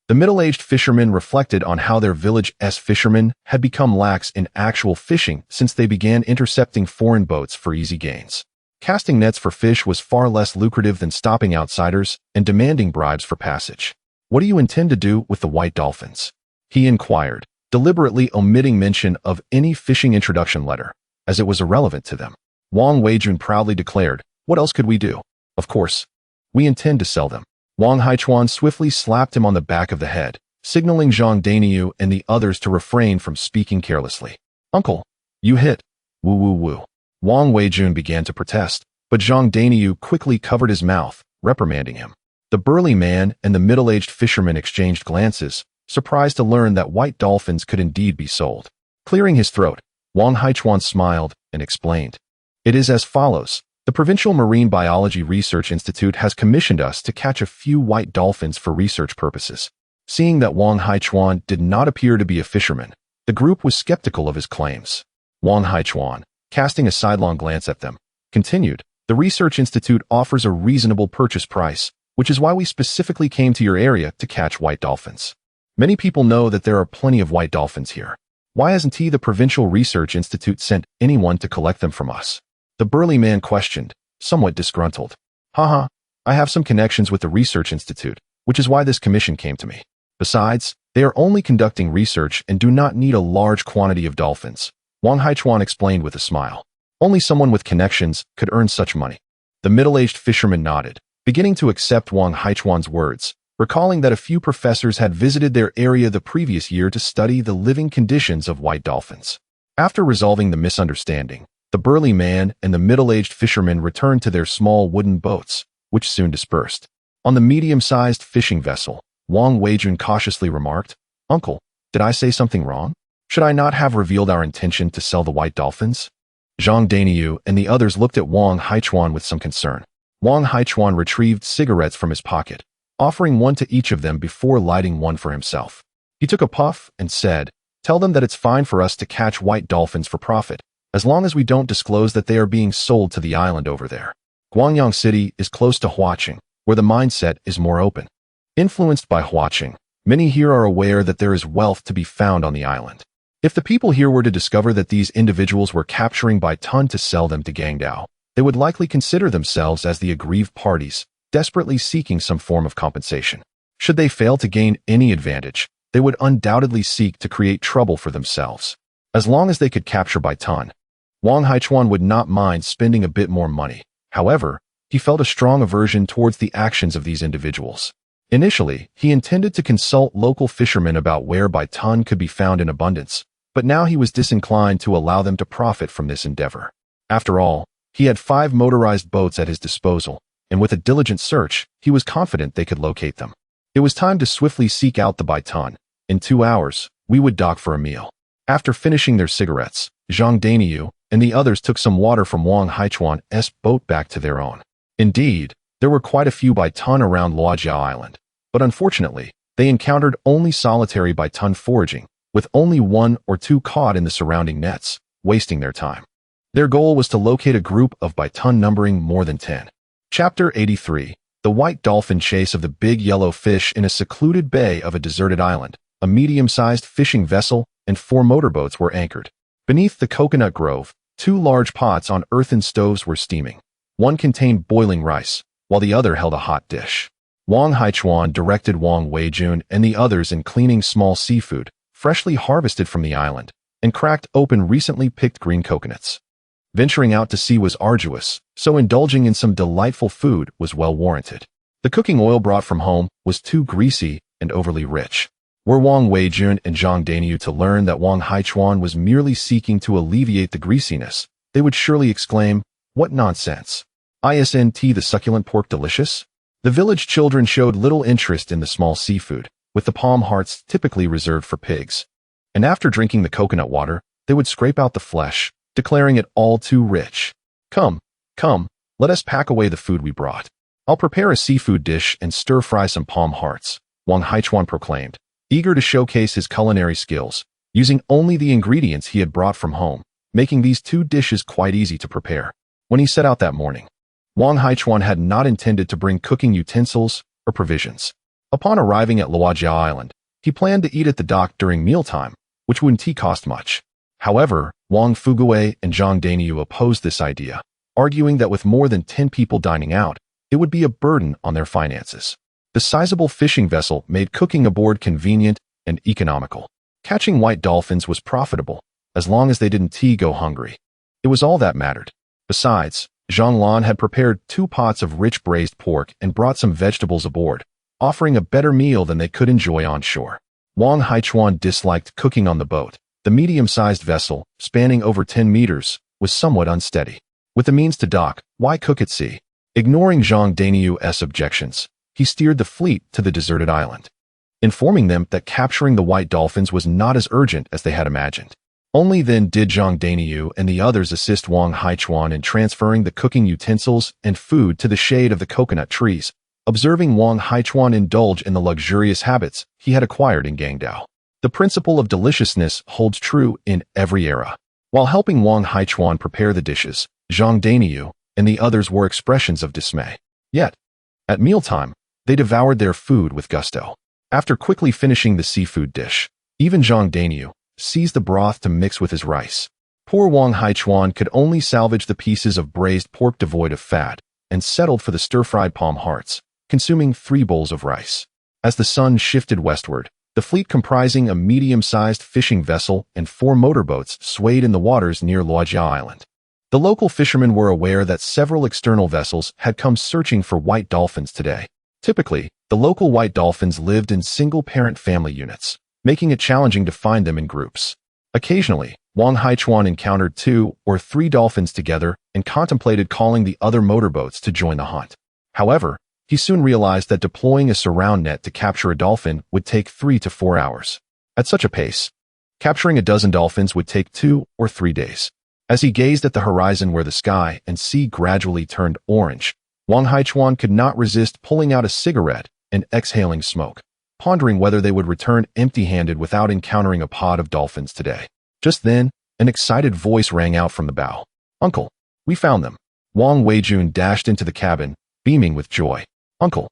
the middle-aged fishermen reflected on how their village's fishermen had become lax in actual fishing since they began intercepting foreign boats for easy gains. Casting nets for fish was far less lucrative than stopping outsiders and demanding bribes for passage. "What do you intend to do with the white dolphins?" he inquired, deliberately omitting mention of any fishing introduction letter, as it was irrelevant to them. Wang Weijun proudly declared, "What else could we do? Of course, we intend to sell them." Wang Haichuan swiftly slapped him on the back of the head, signaling Zhang Dainiu and the others to refrain from speaking carelessly. "Uncle, you hit. Woo woo woo." Wang Weijun began to protest, but Zhang Dainiu quickly covered his mouth, reprimanding him. The burly man and the middle-aged fisherman exchanged glances, surprised to learn that white dolphins could indeed be sold. Clearing his throat, Wang Haichuan smiled and explained, It is as follows. The Provincial Marine Biology Research Institute has commissioned us to catch a few white dolphins for research purposes. Seeing that Wang Haichuan did not appear to be a fisherman, the group was skeptical of his claims. Wang Haichuan, casting a sidelong glance at them, continued, "The Research Institute offers a reasonable purchase price, which is why we specifically came to your area to catch white dolphins. Many people know that there are plenty of white dolphins here. Why hasn't the Provincial Research Institute sent anyone to collect them from us?" The burly man questioned, somewhat disgruntled. "Haha, I have some connections with the Research Institute, which is why this commission came to me. Besides, they are only conducting research and do not need a large quantity of dolphins," Wang Haichuan explained with a smile. "Only someone with connections could earn such money." The middle-aged fisherman nodded, beginning to accept Wang Haichuan's words, recalling that a few professors had visited their area the previous year to study the living conditions of white dolphins. After resolving the misunderstanding, the burly man and the middle-aged fisherman returned to their small wooden boats, which soon dispersed. On the medium-sized fishing vessel, Wang Weijun cautiously remarked, "Uncle, did I say something wrong? Should I not have revealed our intention to sell the white dolphins?" Zhang Daniyu and the others looked at Wang Haichuan with some concern. Wang Haichuan retrieved cigarettes from his pocket, offering one to each of them before lighting one for himself. He took a puff and said, "Tell them that it's fine for us to catch white dolphins for profit, as long as we don't disclose that they are being sold to the island over there. Guangyang City is close to Huaqing, where the mindset is more open. Influenced by Huaqing, many here are aware that there is wealth to be found on the island. If the people here were to discover that these individuals were capturing by ton to sell them to Guangdao, they would likely consider themselves as the aggrieved parties, desperately seeking some form of compensation. Should they fail to gain any advantage, they would undoubtedly seek to create trouble for themselves. As long as they could capture by ton, Wang Haichuan would not mind spending a bit more money. However, he felt a strong aversion towards the actions of these individuals. Initially, he intended to consult local fishermen about where by ton could be found in abundance, but now he was disinclined to allow them to profit from this endeavor. After all, he had 5 motorized boats at his disposal, and with a diligent search, he was confident they could locate them. It was time to swiftly seek out the by ton. In 2 hours, we would dock for a meal. After finishing their cigarettes, Zhang Daniyu and the others took some water from Wang Haichuan's boat back to their own. Indeed, there were quite a few by ton around Luojiao Island, but unfortunately, they encountered only solitary by ton foraging, with only 1 or 2 caught in the surrounding nets, wasting their time. Their goal was to locate a group of by ton numbering more than 10. Chapter 83. The White Dolphin Chase of the Big Yellow Fish in a secluded bay of a deserted island. A medium-sized fishing vessel and 4 motorboats were anchored. Beneath the coconut grove, 2 large pots on earthen stoves were steaming. One contained boiling rice, while the other held a hot dish. Wang Haichuan directed Wang Weijun and the others in cleaning small seafood, freshly harvested from the island, and cracked open recently picked green coconuts. Venturing out to sea was arduous, so indulging in some delightful food was well warranted. The cooking oil brought from home was too greasy and overly rich. Were Wang Weijun and Zhang Daniyu to learn that Wang Haichuan was merely seeking to alleviate the greasiness, they would surely exclaim, "What nonsense! Isn't the succulent pork delicious?" The village children showed little interest in the small seafood, with the palm hearts typically reserved for pigs. And after drinking the coconut water, they would scrape out the flesh, declaring it all too rich. Come, let us pack away the food we brought. I'll prepare a seafood dish and stir-fry some palm hearts," Wang Haichuan proclaimed, eager to showcase his culinary skills, using only the ingredients he had brought from home, making these 2 dishes quite easy to prepare. When he set out that morning, Wang Haichuan had not intended to bring cooking utensils or provisions. Upon arriving at Luojiao Island, he planned to eat at the dock during mealtime, which wouldn't cost much. However, Wang Fuguwei and Zhang Daniyu opposed this idea, arguing that with more than 10 people dining out, it would be a burden on their finances. The sizable fishing vessel made cooking aboard convenient and economical. Catching white dolphins was profitable, as long as they didn't go hungry. It was all that mattered. Besides, Zhang Lan had prepared 2 pots of rich braised pork and brought some vegetables aboard, offering a better meal than they could enjoy on shore. Wang Haichuan disliked cooking on the boat. The medium-sized vessel, spanning over 10 meters, was somewhat unsteady. With the means to dock, why cook at sea? Ignoring Zhang Daniyu's objections, he steered the fleet to the deserted island, informing them that capturing the white dolphins was not as urgent as they had imagined. Only then did Zhang Daniyu and the others assist Wang Haichuan in transferring the cooking utensils and food to the shade of the coconut trees, observing Wang Haichuan indulge in the luxurious habits he had acquired in Gangdao. The principle of deliciousness holds true in every era. While helping Wang Haichuan prepare the dishes, Zhang Daniyu and the others were expressions of dismay. Yet, at mealtime, they devoured their food with gusto. After quickly finishing the seafood dish, even Zhang Daniyu seized the broth to mix with his rice. Poor Wang Haichuan could only salvage the pieces of braised pork devoid of fat and settled for the stir-fried palm hearts, consuming 3 bowls of rice. As the sun shifted westward, the fleet comprising a medium-sized fishing vessel and 4 motorboats swayed in the waters near Luojia Island. The local fishermen were aware that several external vessels had come searching for white dolphins today. Typically, the local white dolphins lived in single-parent family units, making it challenging to find them in groups. Occasionally, Wang Haichuan encountered 2 or 3 dolphins together and contemplated calling the other motorboats to join the hunt. However, he soon realized that deploying a surround net to capture a dolphin would take 3 to 4 hours. At such a pace, capturing a dozen dolphins would take 2 or 3 days. As he gazed at the horizon where the sky and sea gradually turned orange, Wang Haichuan could not resist pulling out a cigarette and exhaling smoke, pondering whether they would return empty-handed without encountering a pod of dolphins today. Just then, an excited voice rang out from the bow. "Uncle, we found them." Wang Weijun dashed into the cabin, beaming with joy. "Uncle,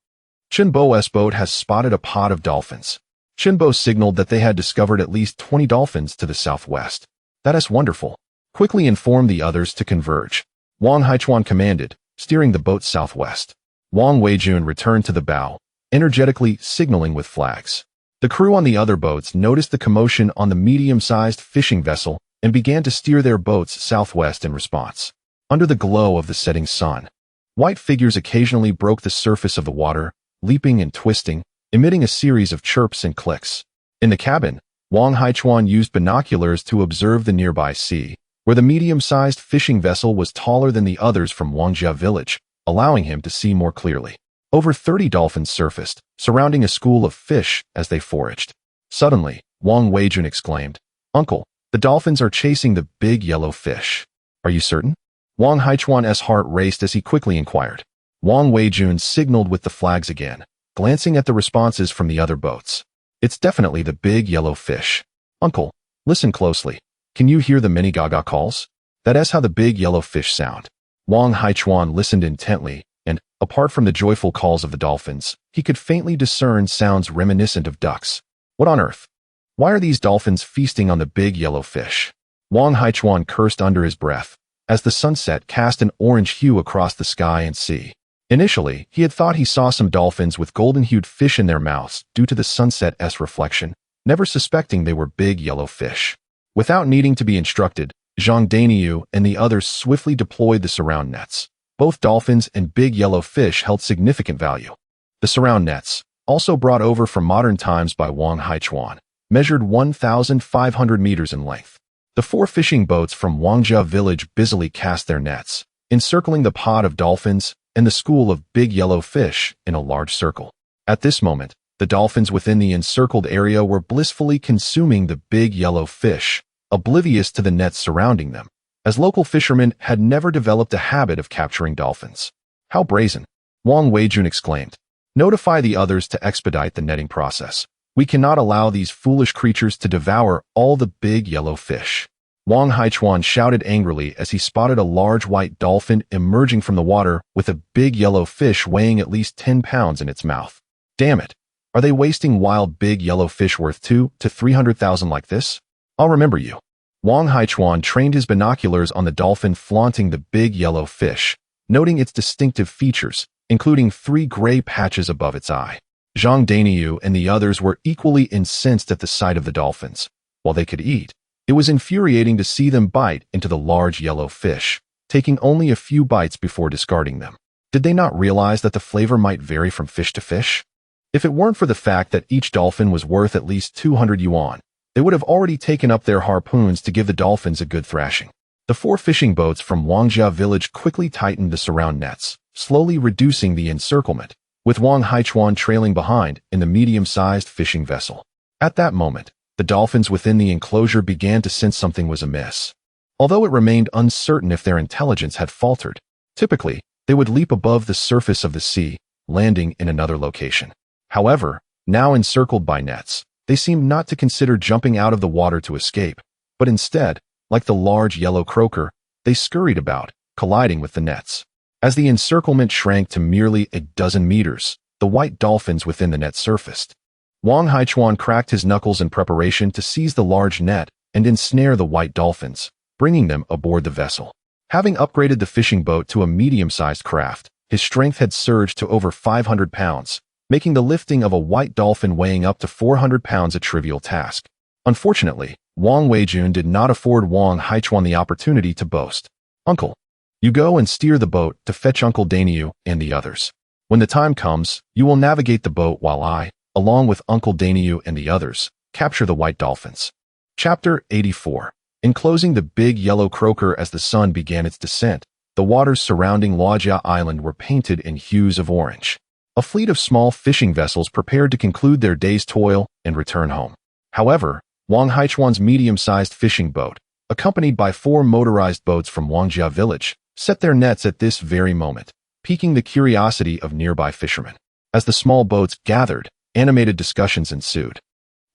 Chenbo's boat has spotted a pod of dolphins." Chenbo signaled that they had discovered at least 20 dolphins to the southwest. "That is wonderful. Quickly inform the others to converge," Wang Haichuan commanded, steering the boat southwest. Wang Weijun returned to the bow, energetically signaling with flags. The crew on the other boats noticed the commotion on the medium-sized fishing vessel and began to steer their boats southwest in response. Under the glow of the setting sun, white figures occasionally broke the surface of the water, leaping and twisting, emitting a series of chirps and clicks. In the cabin, Wang Haichuan used binoculars to observe the nearby sea, where the medium-sized fishing vessel was taller than the others from Wangjia village, allowing him to see more clearly. Over 30 dolphins surfaced, surrounding a school of fish as they foraged. Suddenly, Wang Weijun exclaimed, "Uncle, the dolphins are chasing the big yellow fish." "Are you certain?" Wang Haichuan's heart raced as he quickly inquired. Wang Weijun signaled with the flags again, glancing at the responses from the other boats. "It's definitely the big yellow fish. Uncle, listen closely. Can you hear the many gaga calls? That is how the big yellow fish sound." Wang Haichuan listened intently, and, apart from the joyful calls of the dolphins, he could faintly discern sounds reminiscent of ducks. "What on earth? Why are these dolphins feasting on the big yellow fish?" Wang Haichuan cursed under his breath, as the sunset cast an orange hue across the sky and sea. Initially, he had thought he saw some dolphins with golden-hued fish in their mouths due to the sunset's reflection, never suspecting they were big yellow fish. Without needing to be instructed, Zhang Daniyu and the others swiftly deployed the surround nets. Both dolphins and big yellow fish held significant value. The surround nets, also brought over from modern times by Wang Haichuan, measured 1,500 meters in length. The 4 fishing boats from Wangjia village busily cast their nets, encircling the pod of dolphins and the school of big yellow fish in a large circle. At this moment, the dolphins within the encircled area were blissfully consuming the big yellow fish, oblivious to the nets surrounding them, as local fishermen had never developed a habit of capturing dolphins. "How brazen!" Wang Weijun exclaimed. "Notify the others to expedite the netting process. We cannot allow these foolish creatures to devour all the big yellow fish." Wang Haichuan shouted angrily as he spotted a large white dolphin emerging from the water with a big yellow fish weighing at least 10 pounds in its mouth. "Damn it! Are they wasting wild big yellow fish worth 2 to 300,000 like this? I'll remember you." Wang Haichuan trained his binoculars on the dolphin flaunting the big yellow fish, noting its distinctive features, including 3 gray patches above its eye. Zhang Daniyu and the others were equally incensed at the sight of the dolphins. While they could eat, it was infuriating to see them bite into the large yellow fish, taking only a few bites before discarding them. Did they not realize that the flavor might vary from fish to fish? If it weren't for the fact that each dolphin was worth at least 200 yuan, they would have already taken up their harpoons to give the dolphins a good thrashing. The 4 fishing boats from Wangjia village quickly tightened the surround nets, slowly reducing the encirclement, with Wang Haichuan trailing behind in the medium-sized fishing vessel. At that moment, the dolphins within the enclosure began to sense something was amiss. Although it remained uncertain if their intelligence had faltered, typically, they would leap above the surface of the sea, landing in another location. However, now encircled by nets, they seemed not to consider jumping out of the water to escape, but instead, like the large yellow croaker, they scurried about, colliding with the nets. As the encirclement shrank to merely a dozen meters, the white dolphins within the net surfaced. Wang Haichuan cracked his knuckles in preparation to seize the large net and ensnare the white dolphins, bringing them aboard the vessel. Having upgraded the fishing boat to a medium-sized craft, his strength had surged to over 500 pounds, making the lifting of a white dolphin weighing up to 400 pounds a trivial task. Unfortunately, Wang Weijun did not afford Wang Haichuan the opportunity to boast. "Uncle, you go and steer the boat to fetch Uncle Daniu and the others. When the time comes, you will navigate the boat while I, along with Uncle Daniu and the others, capture the white dolphins." Chapter 84. Enclosing the big yellow croaker. As the sun began its descent, the waters surrounding Luojia Island were painted in hues of orange. A fleet of small fishing vessels prepared to conclude their day's toil and return home. However, Wang Haichuan's medium-sized fishing boat, accompanied by 4 motorized boats from Wangjia village, set their nets at this very moment, piquing the curiosity of nearby fishermen. As the small boats gathered, animated discussions ensued.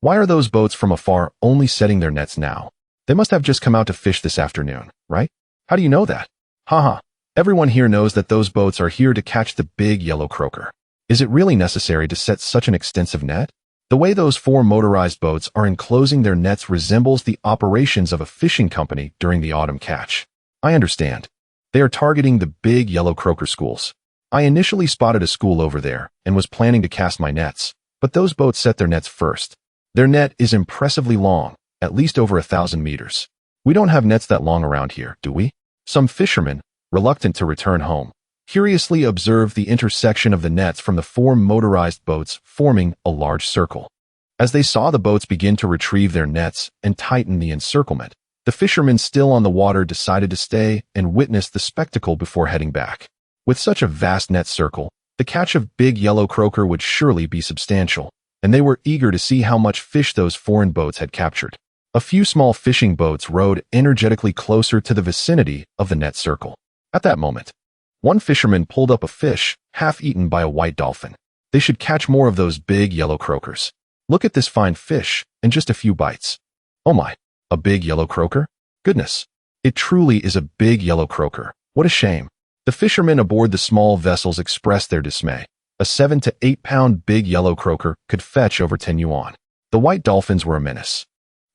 "Why are those boats from afar only setting their nets now? They must have just come out to fish this afternoon, right? How do you know that?" "Haha, everyone here knows that those boats are here to catch the big yellow croaker. Is it really necessary to set such an extensive net? The way those 4 motorized boats are enclosing their nets resembles the operations of a fishing company during the autumn catch. I understand. They are targeting the big yellow croaker schools. I initially spotted a school over there and was planning to cast my nets, but those boats set their nets first. Their net is impressively long, at least over 1,000 meters. We don't have nets that long around here, do we?" Some fishermen, reluctant to return home, curiously observed the intersection of the nets from the 4 motorized boats forming a large circle. As they saw the boats begin to retrieve their nets and tighten the encirclement, the fishermen still on the water decided to stay and witness the spectacle before heading back. With such a vast net circle, the catch of big yellow croaker would surely be substantial, and they were eager to see how much fish those foreign boats had captured. A few small fishing boats rowed energetically closer to the vicinity of the net circle. At that moment, one fisherman pulled up a fish, half-eaten by a white dolphin. They should catch more of those big yellow croakers. Look at this fine fish, and just a few bites. Oh my, a big yellow croaker? Goodness, it truly is a big yellow croaker. What a shame. The fishermen aboard the small vessels expressed their dismay. A 7 to 8 pound big yellow croaker could fetch over 10 yuan. The white dolphins were a menace.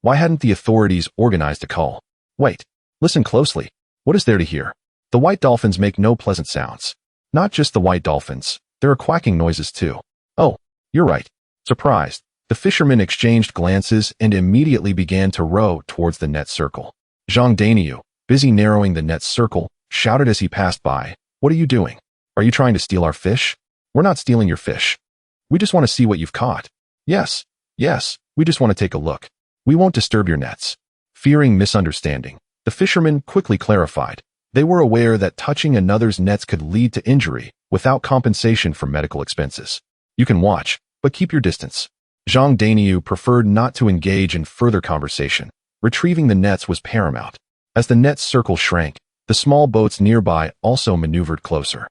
Why hadn't the authorities organized a call? Wait, listen closely. What is there to hear? The white dolphins make no pleasant sounds. Not just the white dolphins, there are quacking noises too. Oh, you're right. Surprised, the fishermen exchanged glances and immediately began to row towards the net circle. Zhang Daniu, busy narrowing the net circle, shouted as he passed by, "What are you doing? Are you trying to steal our fish?" "We're not stealing your fish. We just want to see what you've caught." Yes, we just want to take a look. We won't disturb your nets." Fearing misunderstanding, the fishermen quickly clarified. They were aware that touching another's nets could lead to injury without compensation for medical expenses. "You can watch, but keep your distance." Zhang Daniu preferred not to engage in further conversation. Retrieving the nets was paramount. As the net circle shrank, the small boats nearby also maneuvered closer.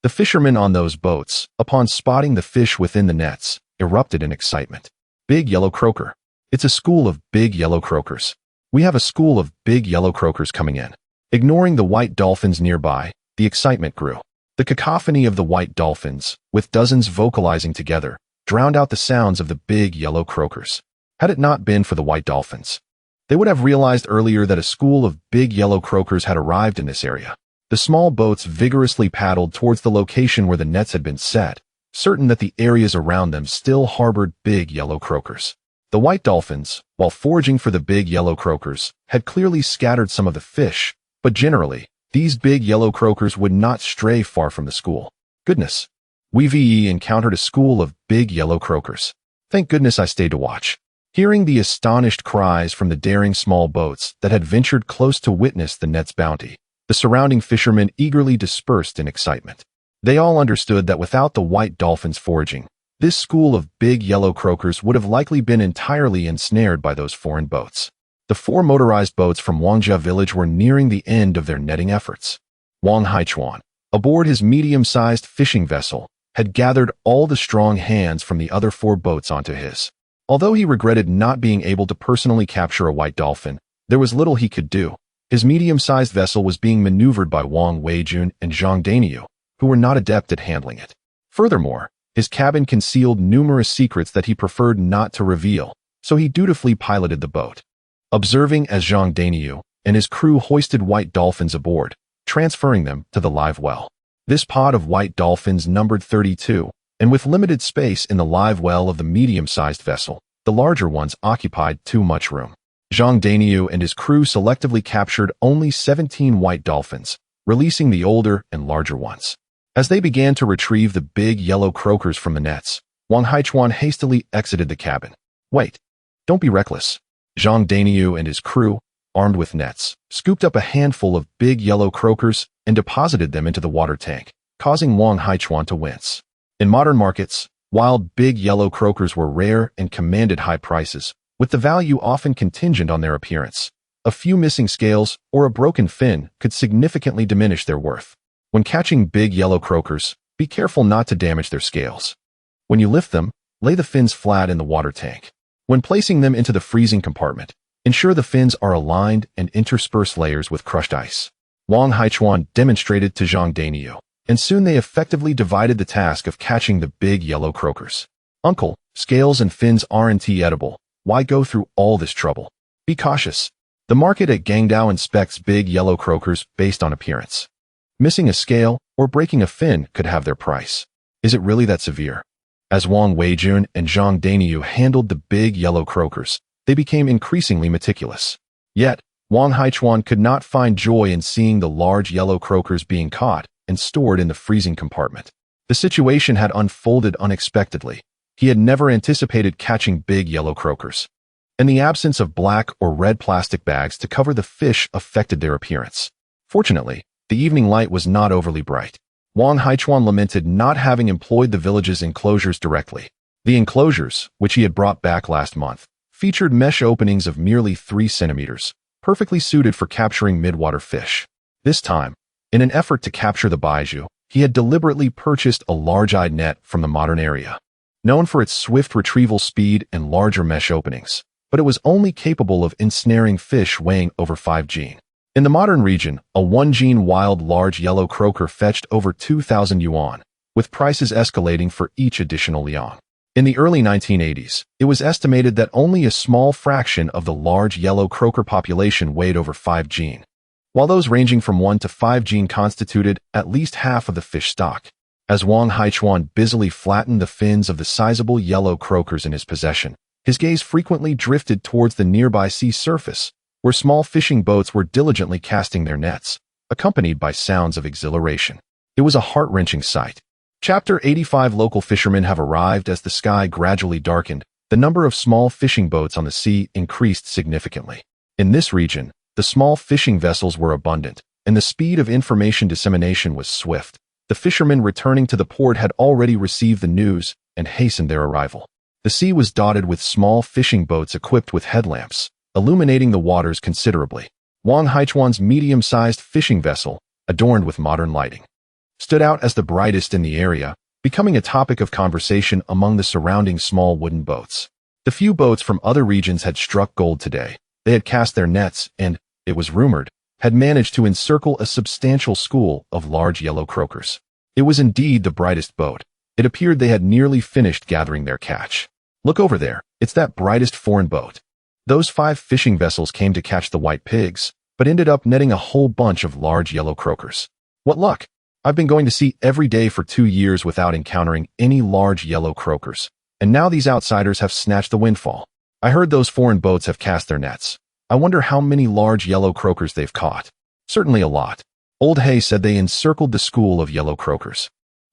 The fishermen on those boats, upon spotting the fish within the nets, erupted in excitement. "Big yellow croaker. It's a school of big yellow croakers. We have a school of big yellow croakers coming in." Ignoring the white dolphins nearby, the excitement grew. The cacophony of the white dolphins, with dozens vocalizing together, drowned out the sounds of the big yellow croakers. Had it not been for the white dolphins, they would have realized earlier that a school of big yellow croakers had arrived in this area. The small boats vigorously paddled towards the location where the nets had been set, certain that the areas around them still harbored big yellow croakers. The white dolphins, while foraging for the big yellow croakers, had clearly scattered some of the fish, but generally, these big yellow croakers would not stray far from the school. Goodness, we encountered a school of big yellow croakers. Thank goodness I stayed to watch. Hearing the astonished cries from the daring small boats that had ventured close to witness the net's bounty, the surrounding fishermen eagerly dispersed in excitement. They all understood that without the white dolphins foraging, This school of big yellow croakers would have likely been entirely ensnared by those foreign boats. The 4 motorized boats from Wangjia village were nearing the end of their netting efforts. Wang Haichuan, aboard his medium-sized fishing vessel, had gathered all the strong hands from the other 4 boats onto his. Although he regretted not being able to personally capture a white dolphin, there was little he could do. His medium-sized vessel was being maneuvered by Wang Weijun and Zhang Daniu, who were not adept at handling it. Furthermore, his cabin concealed numerous secrets that he preferred not to reveal, so he dutifully piloted the boat. Observing as Zhang Daniu and his crew hoisted white dolphins aboard, transferring them to the live well. This pod of white dolphins numbered 32, and with limited space in the live well of the medium-sized vessel, the larger ones occupied too much room. Zhang Daniu and his crew selectively captured only 17 white dolphins, releasing the older and larger ones. As they began to retrieve the big yellow croakers from the nets, Wang Haichuan hastily exited the cabin. "Wait, don't be reckless." Zhang Daniu and his crew, armed with nets, scooped up a handful of big yellow croakers and deposited them into the water tank, causing Wang Haichuan to wince. In modern markets, wild big yellow croakers were rare and commanded high prices, with the value often contingent on their appearance. A few missing scales or a broken fin could significantly diminish their worth. When catching big yellow croakers, be careful not to damage their scales. When you lift them, lay the fins flat in the water tank. When placing them into the freezing compartment, ensure the fins are aligned and intersperse layers with crushed ice. Wang Haichuan demonstrated to Zhang Daniu, and soon they effectively divided the task of catching the big yellow croakers. "Uncle, scales and fins aren't edible. Why go through all this trouble? Be cautious. The market at Guangdao inspects big yellow croakers based on appearance. Missing a scale or breaking a fin could have their price. Is it really that severe?" As Wang Weijun and Zhang Daniu handled the big yellow croakers, they became increasingly meticulous. Yet, Wang Haichuan could not find joy in seeing the large yellow croakers being caught and stored in the freezing compartment. The situation had unfolded unexpectedly. He had never anticipated catching big yellow croakers. And the absence of black or red plastic bags to cover the fish affected their appearance. Fortunately, the evening light was not overly bright. Wang Haichuan lamented not having employed the village's enclosures directly. The enclosures, which he had brought back last month, featured mesh openings of merely 3 centimeters, perfectly suited for capturing midwater fish. This time, in an effort to capture the baijiu, he had deliberately purchased a large-eyed net from the modern area. Known for its swift retrieval speed and larger mesh openings, but it was only capable of ensnaring fish weighing over 5 jin. In the modern region, a 1 jin wild large yellow croaker fetched over 2,000 yuan, with prices escalating for each additional liang. In the early 1980s, it was estimated that only a small fraction of the large yellow croaker population weighed over 5 jin, while those ranging from 1 to 5 jin constituted at least half of the fish stock. As Wang Haichuan busily flattened the fins of the sizable yellow croakers in his possession, his gaze frequently drifted towards the nearby sea surface, where small fishing boats were diligently casting their nets, accompanied by sounds of exhilaration. It was a heart-wrenching sight. Chapter 85. Local fishermen have arrived. As the sky gradually darkened, the number of small fishing boats on the sea increased significantly. In this region, the small fishing vessels were abundant, and the speed of information dissemination was swift. The fishermen returning to the port had already received the news and hastened their arrival. The sea was dotted with small fishing boats equipped with headlamps, illuminating the waters considerably. Wang Haichuan's medium-sized fishing vessel, adorned with modern lighting, stood out as the brightest in the area, becoming a topic of conversation among the surrounding small wooden boats. The few boats from other regions had struck gold today. They had cast their nets and, it was rumored, had managed to encircle a substantial school of large yellow croakers. It was indeed the brightest boat. It appeared they had nearly finished gathering their catch. "Look over there, it's that brightest foreign boat." Those 5 fishing vessels came to catch the white pigs, but ended up netting a whole bunch of large yellow croakers. "What luck! I've been going to sea every day for 2 years without encountering any large yellow croakers, and now these outsiders have snatched the windfall. I heard those foreign boats have cast their nets. I wonder how many large yellow croakers they've caught. Certainly a lot." Old Hay said they encircled the school of yellow croakers.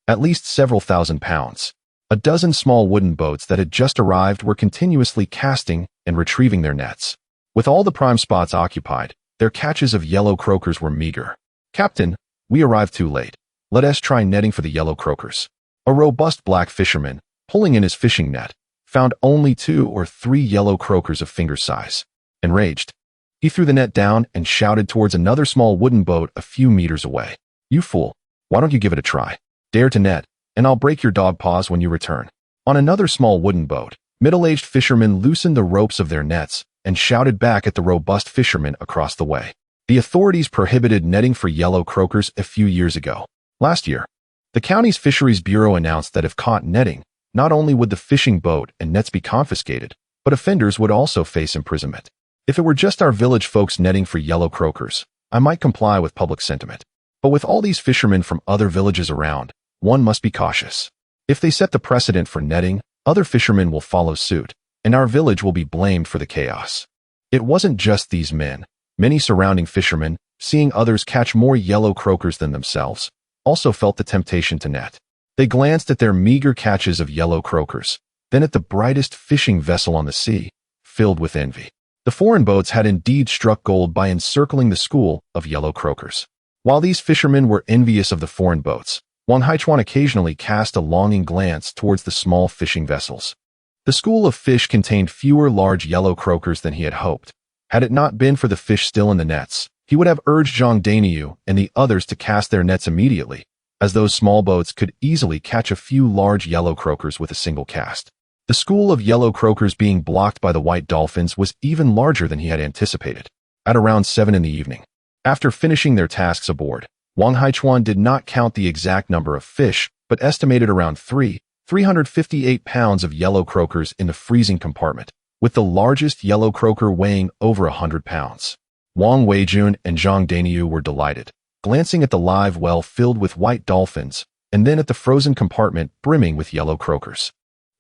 At least several thousand pounds. A dozen small wooden boats that had just arrived were continuously casting and retrieving their nets. With all the prime spots occupied, their catches of yellow croakers were meager. "Captain, we arrived too late. Let us try netting for the yellow croakers." A robust black fisherman, pulling in his fishing net, found only 2 or 3 yellow croakers of finger size. Enraged, he threw the net down and shouted towards another small wooden boat a few meters away. "You fool, why don't you give it a try? Dare to net, and I'll break your dog paws when you return." On another small wooden boat, middle-aged fishermen loosened the ropes of their nets and shouted back at the robust fishermen across the way. The authorities prohibited netting for yellow croakers a few years ago. Last year, the county's Fisheries Bureau announced that if caught netting, not only would the fishing boat and nets be confiscated, but offenders would also face imprisonment. If it were just our village folks netting for yellow croakers, I might comply with public sentiment. But with all these fishermen from other villages around, one must be cautious. If they set the precedent for netting, other fishermen will follow suit, and our village will be blamed for the chaos. It wasn't just these men. Many surrounding fishermen, seeing others catch more yellow croakers than themselves, also felt the temptation to net. They glanced at their meager catches of yellow croakers, then at the brightest fishing vessel on the sea, filled with envy. The foreign boats had indeed struck gold by encircling the school of yellow croakers. While these fishermen were envious of the foreign boats, Wang Haichuan occasionally cast a longing glance towards the small fishing vessels. The school of fish contained fewer large yellow croakers than he had hoped. Had it not been for the fish still in the nets, he would have urged Zhang Dainiu and the others to cast their nets immediately, as those small boats could easily catch a few large yellow croakers with a single cast. The school of yellow croakers being blocked by the white dolphins was even larger than he had anticipated. At around 7 in the evening, after finishing their tasks aboard, Wang Haichuan did not count the exact number of fish, but estimated around 358 pounds of yellow croakers in the freezing compartment, with the largest yellow croaker weighing over 100 pounds. Wang Weijun and Zhang Dainiu were delighted, glancing at the live well filled with white dolphins, and then at the frozen compartment brimming with yellow croakers.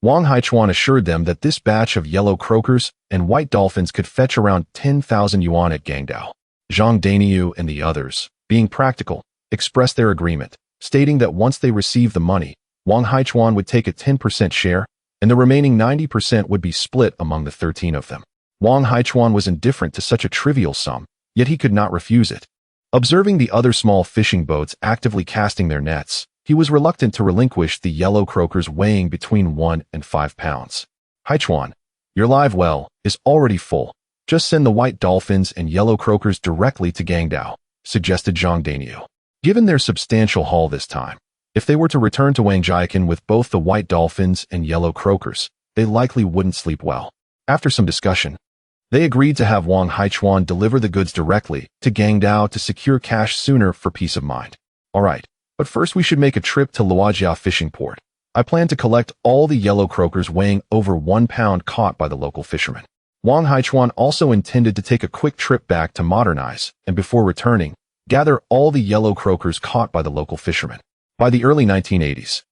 Wang Haichuan assured them that this batch of yellow croakers and white dolphins could fetch around 10,000 yuan at Gangdao. Zhang Dainiu and the others, being practical, expressed their agreement, stating that once they received the money, Wang Haichuan would take a 10% share, and the remaining 90% would be split among the 13 of them. Wang Haichuan was indifferent to such a trivial sum, yet he could not refuse it. Observing the other small fishing boats actively casting their nets, he was reluctant to relinquish the yellow croakers weighing between 1 and 5 pounds. "Haichuan, your live well is already full. Just send the white dolphins and yellow croakers directly to Gangdao," suggested Zhang Dainiu. Given their substantial haul this time, if they were to return to Wangjiakan with both the white dolphins and yellow croakers, they likely wouldn't sleep well. After some discussion, they agreed to have Wang Haichuan deliver the goods directly to Gangdao to secure cash sooner for peace of mind. "All right, but first we should make a trip to Luojia fishing port. I plan to collect all the yellow croakers weighing over 1 pound caught by the local fishermen." Wang Haichuan also intended to take a quick trip back to modernize, and before returning, gather all the yellow croakers caught by the local fishermen. By the early 1980s,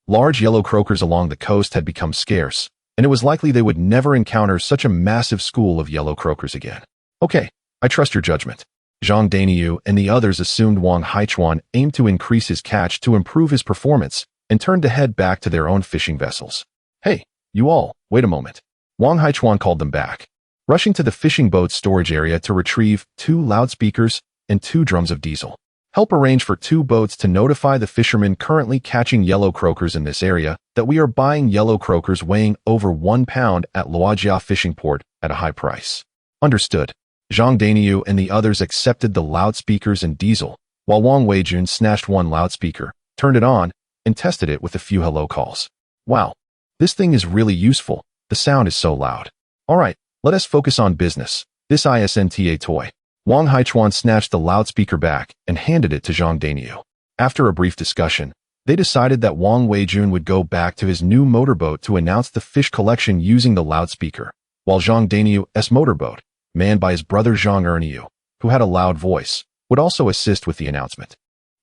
large yellow croakers along the coast had become scarce, and it was likely they would never encounter such a massive school of yellow croakers again. "Okay, I trust your judgment." Zhang Dainiu and the others assumed Wang Haichuan aimed to increase his catch to improve his performance and turned to head back to their own fishing vessels. "Hey, you all, wait a moment." Wang Haichuan called them back, rushing to the fishing boat's storage area to retrieve 2 loudspeakers and 2 drums of diesel. "Help arrange for 2 boats to notify the fishermen currently catching yellow croakers in this area that we are buying yellow croakers weighing over 1 pound at Luojia fishing port at a high price." Understood. Zhang Dainiu and the others accepted the loudspeakers and diesel, while Wang Weijun snatched one loudspeaker, turned it on, and tested it with a few hello calls. "Wow, this thing is really useful. The sound is so loud. All right, let us focus on business. This isn't toy." Wang Haichuan snatched the loudspeaker back and handed it to Zhang Dainiu. After a brief discussion, they decided that Wang Weijun would go back to his new motorboat to announce the fish collection using the loudspeaker, while Zhang Dainiu's motorboat, manned by his brother Zhang Erniu, who had a loud voice, would also assist with the announcement.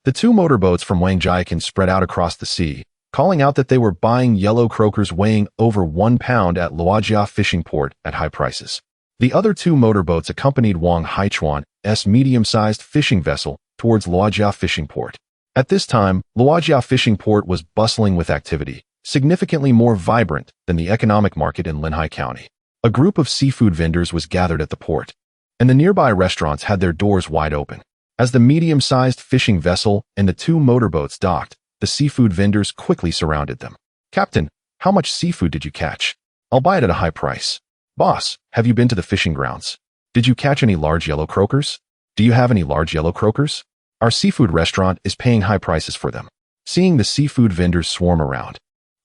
The 2 motorboats from Wangjiakan spread out across the sea, calling out that they were buying yellow croakers weighing over 1 pound at Luojia fishing port at high prices. The other 2 motorboats accompanied Wang Haichuan's medium-sized fishing vessel towards Luojia fishing port. At this time, Luojia fishing port was bustling with activity, significantly more vibrant than the economic market in Linhai County. A group of seafood vendors was gathered at the port, and the nearby restaurants had their doors wide open. As the medium-sized fishing vessel and the 2 motorboats docked, the seafood vendors quickly surrounded them. "Captain, How much seafood did you catch? I'll buy it at a high price. Boss, have you been to the fishing grounds? Did you catch any large yellow croakers? Do you have any large yellow croakers? Our seafood restaurant is paying high prices for them. Seeing the seafood vendors swarm around,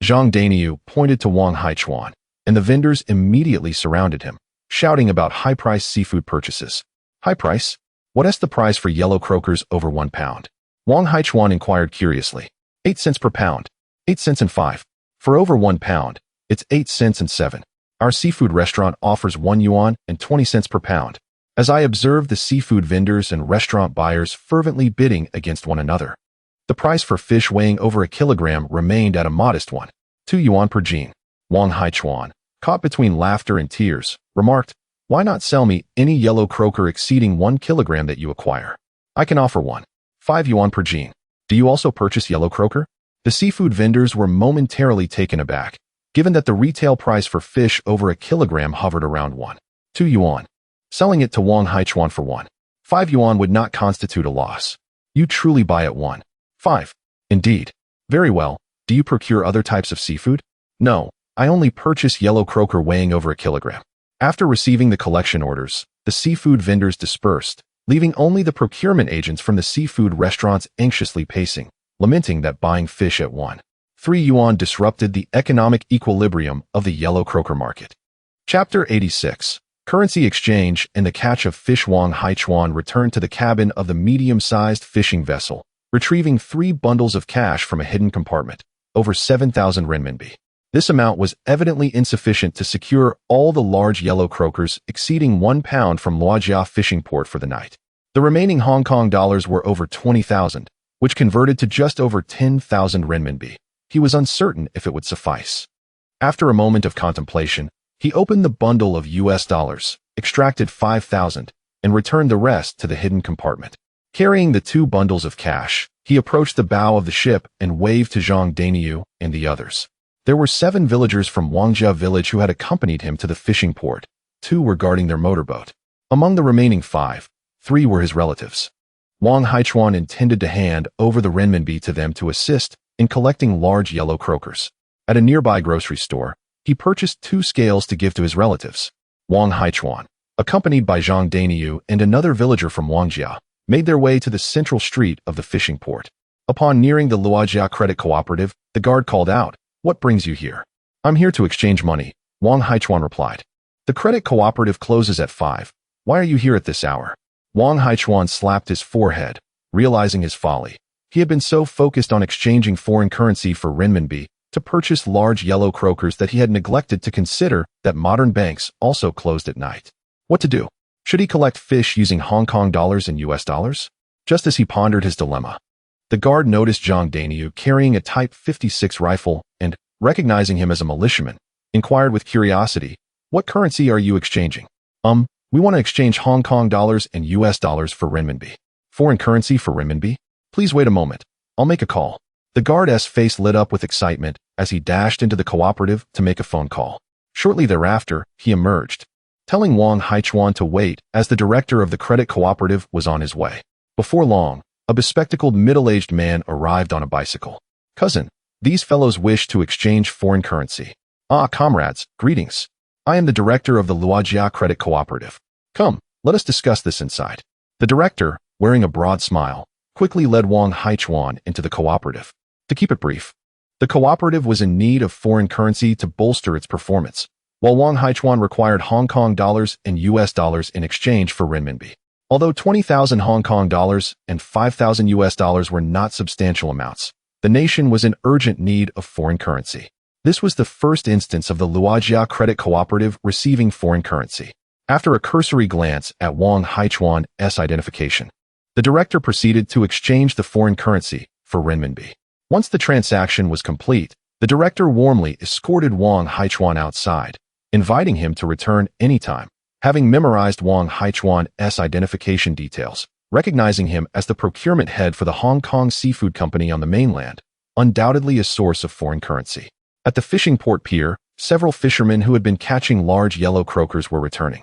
Zhang Daniu pointed to Wang Haichuan, and the vendors immediately surrounded him, shouting about high-priced seafood purchases. High price? What's the price for yellow croakers over 1 pound? Wang Haichuan inquired curiously. 8 cents per pound. 8 cents and 5. For over 1 pound, it's 8 cents and 7. Our seafood restaurant offers 1 yuan and 20 cents per pound. As I observed the seafood vendors and restaurant buyers fervently bidding against one another, the price for fish weighing over a kilogram remained at a modest 2 yuan per jin. Wang Haichuan, caught between laughter and tears, remarked, "Why not sell me any yellow croaker exceeding 1 kilogram that you acquire? I can offer 5 yuan per jin. Do you also purchase yellow croaker?" The seafood vendors were momentarily taken aback, given that the retail price for fish over a kilogram hovered around 2 yuan. Selling it to Wang Haichuan for 5 yuan would not constitute a loss. You truly buy at 5. Indeed. Very well. Do you procure other types of seafood? No, I only purchase yellow croaker weighing over a kilogram. After receiving the collection orders, the seafood vendors dispersed, leaving only the procurement agents from the seafood restaurants anxiously pacing, lamenting that buying fish at 3 yuan disrupted the economic equilibrium of the yellow croaker market. Chapter 86. Currency Exchange and the Catch of Fish. Wang Haichuan returned to the cabin of the medium-sized fishing vessel, retrieving 3 bundles of cash from a hidden compartment, over 7,000 renminbi. This amount was evidently insufficient to secure all the large yellow croakers exceeding 1 pound from Luojia fishing port for the night. The remaining Hong Kong dollars were over 20,000, which converted to just over 10,000 renminbi. He was uncertain if it would suffice. After a moment of contemplation, he opened the bundle of US dollars, extracted 5,000, and returned the rest to the hidden compartment. Carrying the 2 bundles of cash, he approached the bow of the ship and waved to Zhang Daniu and the others. There were 7 villagers from Wangjia village who had accompanied him to the fishing port. 2 were guarding their motorboat. Among the remaining 5, 3 were his relatives. Wang Haichuan intended to hand over the renminbi to them to assist in collecting large yellow croakers. At a nearby grocery store, he purchased 2 scales to give to his relatives. Wang Haichuan, accompanied by Zhang Daniu and another villager from Wangjia, made their way to the central street of the fishing port. Upon nearing the Luojia Credit Cooperative, the guard called out, "What brings you here?" "I'm here to exchange money," Wang Haichuan replied. "The credit cooperative closes at 5. Why are you here at this hour?" Wang Haichuan slapped his forehead, realizing his folly. He had been so focused on exchanging foreign currency for renminbi to purchase large yellow croakers that he had neglected to consider that modern banks also closed at night. What to do? Should he collect fish using Hong Kong dollars and US dollars? Just as he pondered his dilemma, the guard noticed Zhang Daniu carrying a Type 56 rifle and, recognizing him as a militiaman, inquired with curiosity, "What currency are you exchanging?" We want to exchange Hong Kong dollars and US dollars for renminbi." "Foreign currency for renminbi? Please wait a moment. I'll make a call." The guard's face lit up with excitement as he dashed into the cooperative to make a phone call. Shortly thereafter, he emerged, telling Wang Haichuan to wait as the director of the credit cooperative was on his way. Before long, a bespectacled middle-aged man arrived on a bicycle. "Cousin, these fellows wish to exchange foreign currency." "Ah, comrades, greetings. I am the director of the Luojia Credit Cooperative. Come, let us discuss this inside." The director, wearing a broad smile, quickly led Wang Haichuan into the cooperative. To keep it brief, the cooperative was in need of foreign currency to bolster its performance, while Wang Haichuan required Hong Kong dollars and US dollars in exchange for renminbi. Although 20,000 Hong Kong dollars and 5,000 US dollars were not substantial amounts, the nation was in urgent need of foreign currency. This was the first instance of the Luojia Credit Cooperative receiving foreign currency. After a cursory glance at Wang Haichuan's identification, the director proceeded to exchange the foreign currency for renminbi. Once the transaction was complete, the director warmly escorted Wang Haichuan outside, inviting him to return anytime. Having memorized Wang Haichuan's identification details, recognizing him as the procurement head for the Hong Kong Seafood Company on the mainland, undoubtedly a source of foreign currency. At the fishing port pier, several fishermen who had been catching large yellow croakers were returning.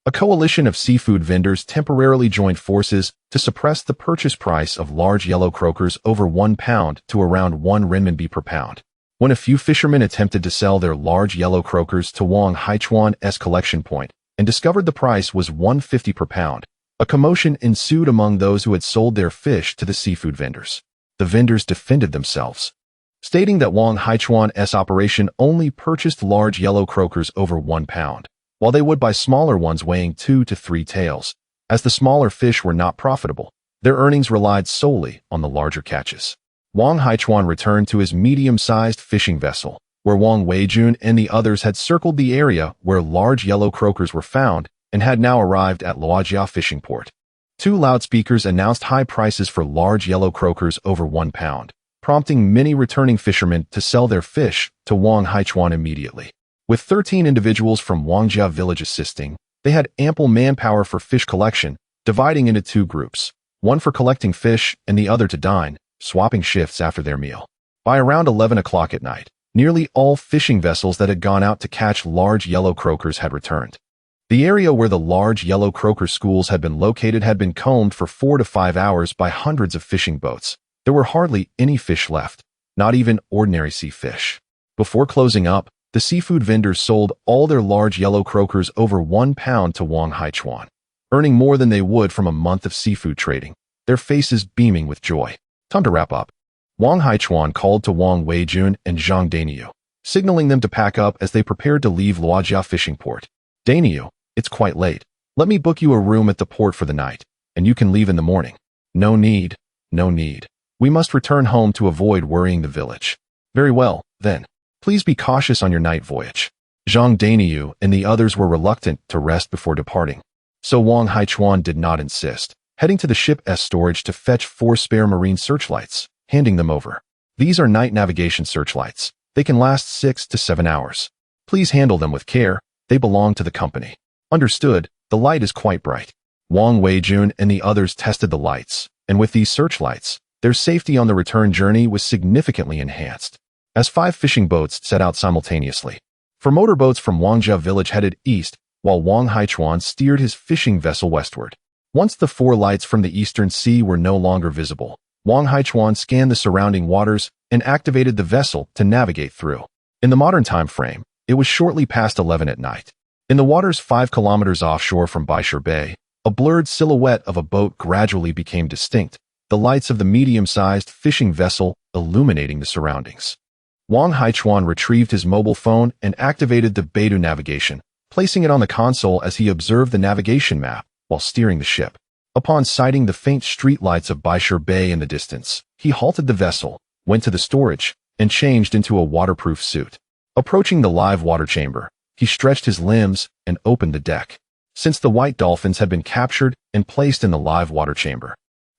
A coalition of seafood vendors temporarily joined forces to suppress the purchase price of large yellow croakers over 1 pound to around 1 renminbi per pound. when a few fishermen attempted to sell their large yellow croakers to Wang Haichuan's collection point and discovered the price was $1.50 per pound. A commotion ensued among those who had sold their fish to the seafood vendors. The vendors defended themselves, stating that Wang Haichuan's operation only purchased large yellow croakers over 1 pound, while they would buy smaller ones weighing 2 to 3 taels. As the smaller fish were not profitable, their earnings relied solely on the larger catches. Wang Haichuan returned to his medium-sized fishing vessel, where Wang Weijun and the others had circled the area where large yellow croakers were found and had now arrived at Luojia fishing port. 2 loudspeakers announced high prices for large yellow croakers over 1 pound, prompting many returning fishermen to sell their fish to Wang Haichuan immediately. With 13 individuals from Wangjia village assisting, they had ample manpower for fish collection, dividing into 2 groups, one for collecting fish and the other to dine, swapping shifts after their meal. By around 11 o'clock at night, nearly all fishing vessels that had gone out to catch large yellow croakers had returned. The area where the large yellow croaker schools had been located had been combed for 4 to 5 hours by hundreds of fishing boats. There were hardly any fish left, not even ordinary sea fish. Before closing up, the seafood vendors sold all their large yellow croakers over 1 pound to Wang Haichuan, earning more than they would from a month of seafood trading, their faces beaming with joy. Time to wrap up. Wang Haichuan called to Wang Weijun and Zhang Daniyu, signaling them to pack up as they prepared to leave Luojia fishing port. Daniyu, it's quite late. Let me book you a room at the port for the night, and you can leave in the morning. No need. No need. We must return home to avoid worrying the village. Very well, then. Please be cautious on your night voyage. Zhang Daniyu and the others were reluctant to rest before departing, so Wang Haichuan did not insist, heading to the ship's storage to fetch 4 spare marine searchlights, handing them over. These are night navigation searchlights. They can last 6 to 7 hours. Please handle them with care. They belong to the company. Understood. The light is quite bright. Wang Weijun and the others tested the lights, and with these searchlights, their safety on the return journey was significantly enhanced, as 5 fishing boats set out simultaneously. For motorboats from Wangjia village headed east, while Wang Haichuan steered his fishing vessel westward. Once the 4 lights from the eastern sea were no longer visible, Wang Haichuan scanned the surrounding waters and activated the vessel to navigate through. In the modern time frame, it was shortly past 11 at night. In the waters 5 kilometers offshore from Baishur Bay, a blurred silhouette of a boat gradually became distinct, the lights of the medium-sized fishing vessel illuminating the surroundings. Wang Haichuan retrieved his mobile phone and activated the Beidou navigation, placing it on the console as he observed the navigation map while steering the ship. Upon sighting the faint streetlights of Baishur Bay in the distance, he halted the vessel, went to the storage, and changed into a waterproof suit. Approaching the live water chamber, he stretched his limbs and opened the deck. Since the white dolphins had been captured and placed in the live water chamber,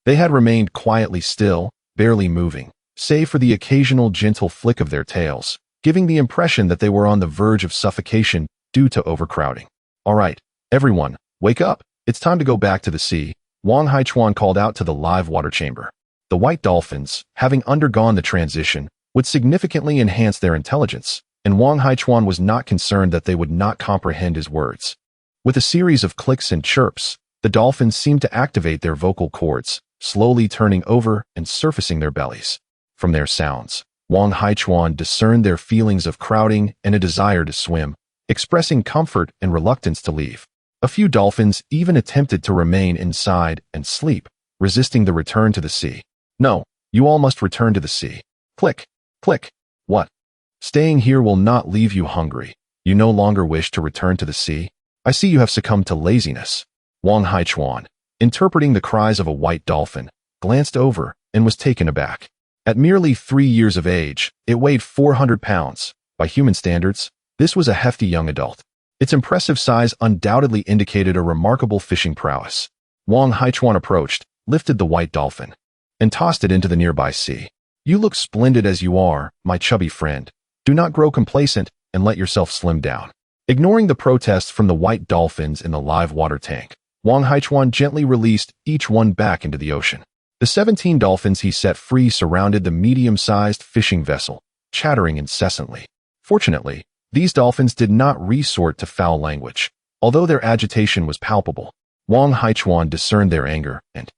they had remained quietly still, barely moving, save for the occasional gentle flick of their tails, giving the impression that they were on the verge of suffocation due to overcrowding. All right, everyone, wake up. It's time to go back to the sea, Wang Haichuan called out to the live water chamber. The white dolphins, having undergone the transition, would significantly enhance their intelligence, and Wang Haichuan was not concerned that they would not comprehend his words. With a series of clicks and chirps, the dolphins seemed to activate their vocal cords, slowly turning over and surfacing their bellies. From their sounds, Wang Haichuan discerned their feelings of crowding and a desire to swim, expressing comfort and reluctance to leave. A few dolphins even attempted to remain inside and sleep, resisting the return to the sea. No, you all must return to the sea. Click, click. What? Staying here will not leave you hungry. You no longer wish to return to the sea? I see you have succumbed to laziness. Wang Haichuan, interpreting the cries of a white dolphin, glanced over and was taken aback. At merely 3 years of age, it weighed 400 pounds. By human standards, this was a hefty young adult. Its impressive size undoubtedly indicated a remarkable fishing prowess. Wang Haichuan approached, lifted the white dolphin, and tossed it into the nearby sea. You look splendid as you are, my chubby friend. Do not grow complacent and let yourself slim down. Ignoring the protests from the white dolphins in the live water tank, Wang Haichuan gently released each one back into the ocean. The 17 dolphins he set free surrounded the medium-sized fishing vessel, chattering incessantly. Fortunately, these dolphins did not resort to foul language, although their agitation was palpable. Wang Haichuan discerned their anger, and,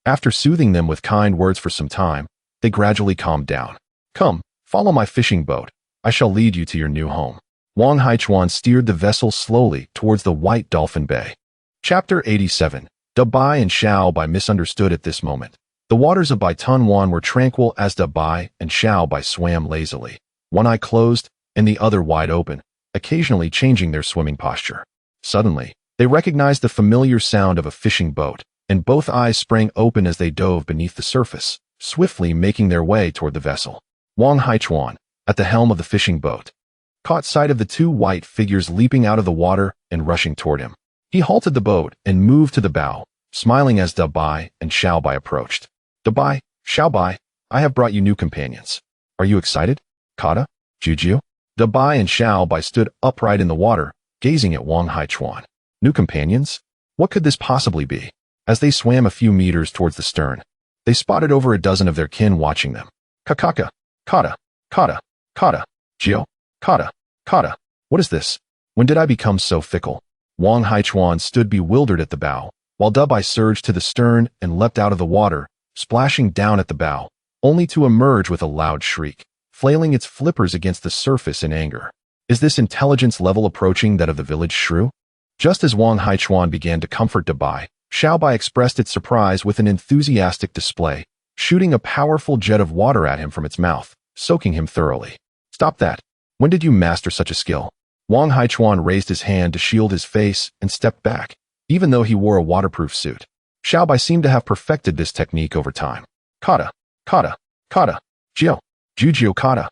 after soothing them with kind words for some time, they gradually calmed down. Come, Follow my fishing boat. I shall lead you to your new home. Wang Haichuan steered the vessel slowly towards the White Dolphin Bay. Chapter 87. Bai and Xiao Bai misunderstood at this moment. The waters of Bai Tunwan were tranquil as Bai and Xiao Bai swam lazily, one eye closed and the other wide open, occasionally changing their swimming posture. Suddenly, they recognized the familiar sound of a fishing boat, and both eyes sprang open as they dove beneath the surface, swiftly making their way toward the vessel. Wang Haichuan, at the helm of the fishing boat, caught sight of the two white figures leaping out of the water and rushing toward him. He halted the boat and moved to the bow, smiling as Bai and Xiao Bai approached. Bai, Xiao Bai, I have brought you new companions. Are you excited? Kata, Juju? Bai and Xiao Bai stood upright in the water, gazing at Wang Haichuan. New companions? What could this possibly be? As they swam a few meters towards the stern, they spotted over a dozen of their kin watching them. Kakaka, Kata, Kata, Kata, Gio, Kata, Kata. What is this? When did I become so fickle? Wang Haichuan stood bewildered at the bow, while Bai surged to the stern and leapt out of the water, splashing down at the bow, only to emerge with a loud shriek, flailing its flippers against the surface in anger. Is this intelligence level approaching that of the village shrew? Just as Wang Haichuan began to comfort Bai, Xiao Bai expressed its surprise with an enthusiastic display, shooting a powerful jet of water at him from its mouth, soaking him thoroughly. Stop that. When did you master such a skill? Wang Haichuan raised his hand to shield his face and stepped back, even though he wore a waterproof suit. Xiao Bai seemed to have perfected this technique over time. Kata, Kata, Kata, Gio, Juju Kata.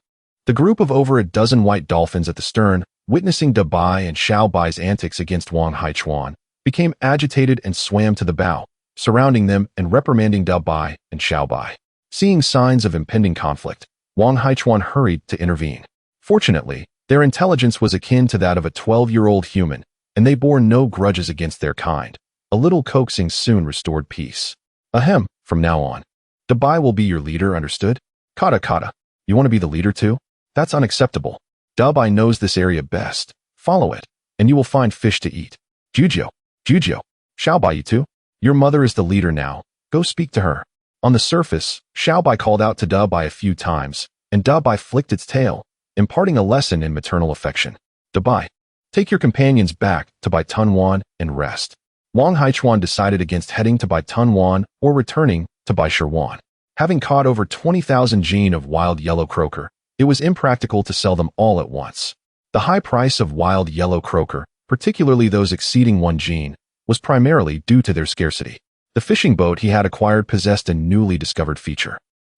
The group of over a dozen white dolphins at the stern, witnessing Bai and Xiao Bai's antics against Wang Haichuan, became agitated and swam to the bow, surrounding them and reprimanding Bai and Xiao Bai. Seeing signs of impending conflict, Wang Haichuan hurried to intervene. Fortunately, their intelligence was akin to that of a 12-year-old human, and they bore no grudges against their kind. A little coaxing soon restored peace. Ahem, from now on, Bai will be your leader, understood? Kata Kata, you want to be the leader too? That's unacceptable. Bai knows this area best. Follow it, and you will find fish to eat. Juju, Xiao Bai, you too? Your mother is the leader now. Go speak to her. On the surface, Xiao Bai called out to Bai a few times, and Bai flicked its tail, imparting a lesson in maternal affection. Bai, take your companions back to Bai Tunwan and rest. Wang Haichuan decided against heading to Bai Tunwan or returning to Bai Shirwan. Having caught over 20,000 jin of wild yellow croaker, it was impractical to sell them all at once. The high price of wild yellow croaker, particularly those exceeding 1 jin, was primarily due to their scarcity. The fishing boat he had acquired possessed a newly discovered feature,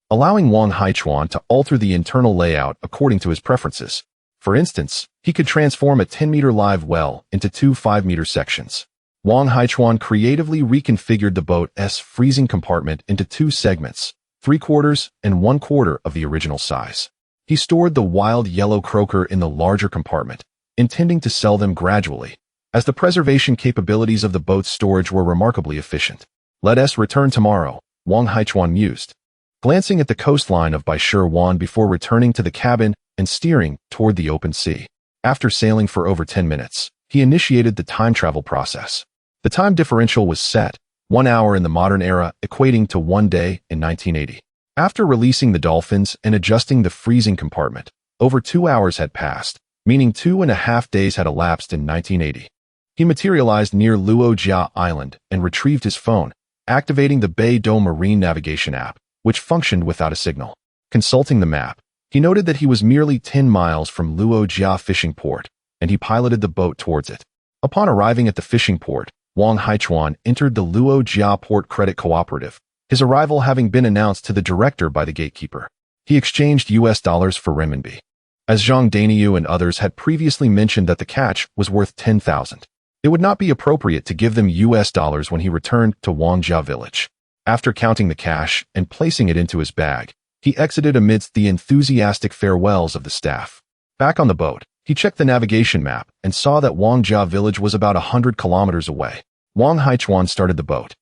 allowing Wang Haichuan to alter the internal layout according to his preferences. For instance, he could transform a 10-meter live well into 2 5-meter sections. Wang Haichuan creatively reconfigured the boat's freezing compartment into 2 segments, 3/4 and 1/4 of the original size. He stored the wild yellow croaker in the larger compartment, intending to sell them gradually, as the preservation capabilities of the boat's storage were remarkably efficient. Let us return tomorrow, Wang Haichuan mused, glancing at the coastline of Bai Shirwan before returning to the cabin and steering toward the open sea. After sailing for over 10 minutes, he initiated the time travel process. The time differential was set, 1 hour in the modern era equating to 1 day in 1980. After releasing the dolphins and adjusting the freezing compartment, over 2 hours had passed, meaning 2.5 days had elapsed in 1980. He materialized near Luojia Island and retrieved his phone, activating the Beidou Marine Navigation app, which functioned without a signal. Consulting the map, he noted that he was merely 10 miles from Luojia fishing port, and he piloted the boat towards it. Upon arriving at the fishing port, Wang Haichuan entered the Luojia Port Credit Cooperative, his arrival having been announced to the director by the gatekeeper. He exchanged US dollars for renminbi, as Zhang Daniu and others had previously mentioned that the catch was worth 10,000. It would not be appropriate to give them US dollars when he returned to Wangjia village. After counting the cash and placing it into his bag, he exited amidst the enthusiastic farewells of the staff. Back on the boat, he checked the navigation map and saw that Wangjia village was about 100 kilometers away. Wang Haichuan started the boat,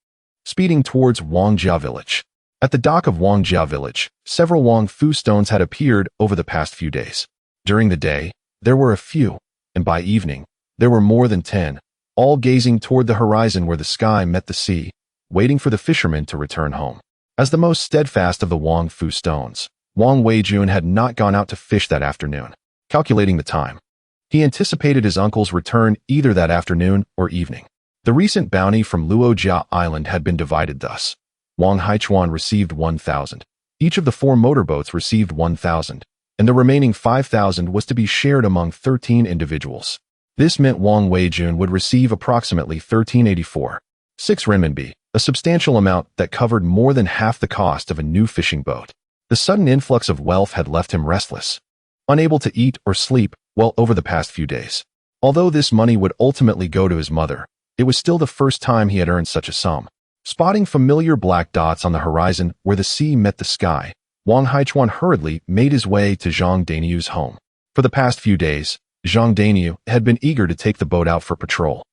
speeding towards Wangjia village. At the dock of Wangjia village, several Wang Fu stones had appeared over the past few days. During the day, there were a few, and by evening, there were more than 10, all gazing toward the horizon where the sky met the sea, waiting for the fishermen to return home. As the most steadfast of the Wang Fu stones, Wang Weijun had not gone out to fish that afternoon. Calculating the time, he anticipated his uncle's return either that afternoon or evening. The recent bounty from Luojia Island had been divided thus. Wang Haichuan received 1,000. Each of the 4 motorboats received 1,000, and the remaining 5,000 was to be shared among 13 individuals. This meant Wang Weijun would receive approximately 1384, 6 renminbi, a substantial amount that covered more than half the cost of a new fishing boat. The sudden influx of wealth had left him restless, unable to eat or sleep well over the past few days. Although this money would ultimately go to his mother, it was still the first time he had earned such a sum. Spotting familiar black dots on the horizon where the sea met the sky, Wang Haichuan hurriedly made his way to Zhang Daniu's home. For the past few days, Zhang Daniu had been eager to take the boat out for patrol,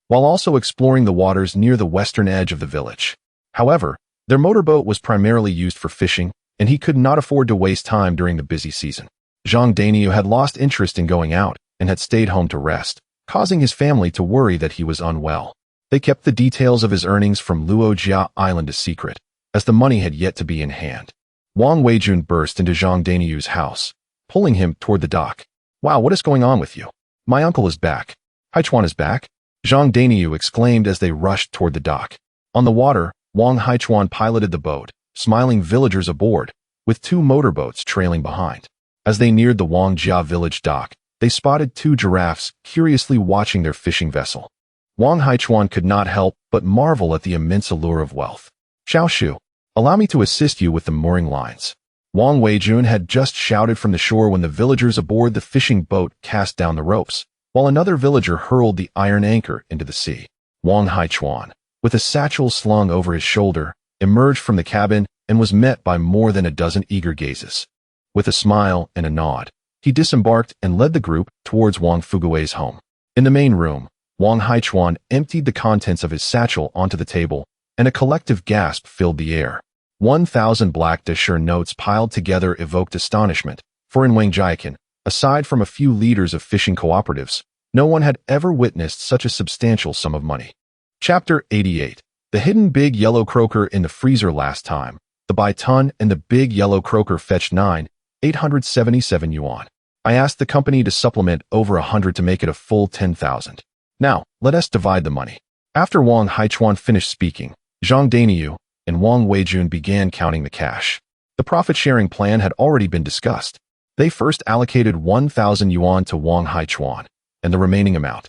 while also exploring the waters near the western edge of the village. However, their motorboat was primarily used for fishing, and he could not afford to waste time during the busy season. Zhang Daniu had lost interest in going out and had stayed home to rest, causing his family to worry that he was unwell. They kept the details of his earnings from Luojia Island a secret, as the money had yet to be in hand. Wang Weijun burst into Zhang Daniu's house, pulling him toward the dock. "Wow, what is going on with you? My uncle is back. Haichuan is back?" Zhang Daniu exclaimed as they rushed toward the dock. On the water, Wang Haichuan piloted the boat, smiling villagers aboard, with 2 motorboats trailing behind. As they neared the Wangjia village dock, they spotted 2 giraffes curiously watching their fishing vessel. Wang Haichuan could not help but marvel at the immense allure of wealth. "Xiao Shu, allow me to assist you with the mooring lines." Wang Weijun had just shouted from the shore when the villagers aboard the fishing boat cast down the ropes, while another villager hurled the iron anchor into the sea. Wang Haichuan, with a satchel slung over his shoulder, emerged from the cabin and was met by more than a dozen eager gazes. With a smile and a nod, he disembarked and led the group towards Wang Fugui's home. In the main room, Wang Haichuan emptied the contents of his satchel onto the table, and a collective gasp filled the air. 1,000 black Dashur notes piled together evoked astonishment, for in Wangjiakan, aside from a few leaders of fishing cooperatives, no one had ever witnessed such a substantial sum of money. Chapter 88. The hidden big yellow croaker in the freezer last time. The Baiton and the big yellow croaker fetched 9,877 yuan. I asked the company to supplement over 100 to make it a full 10,000. Now, let us divide the money. After Wang Haichuan finished speaking, Zhang Daniu and Wang Weijun began counting the cash. The profit-sharing plan had already been discussed. They first allocated 1,000 yuan to Wang Haichuan, and the remaining amount,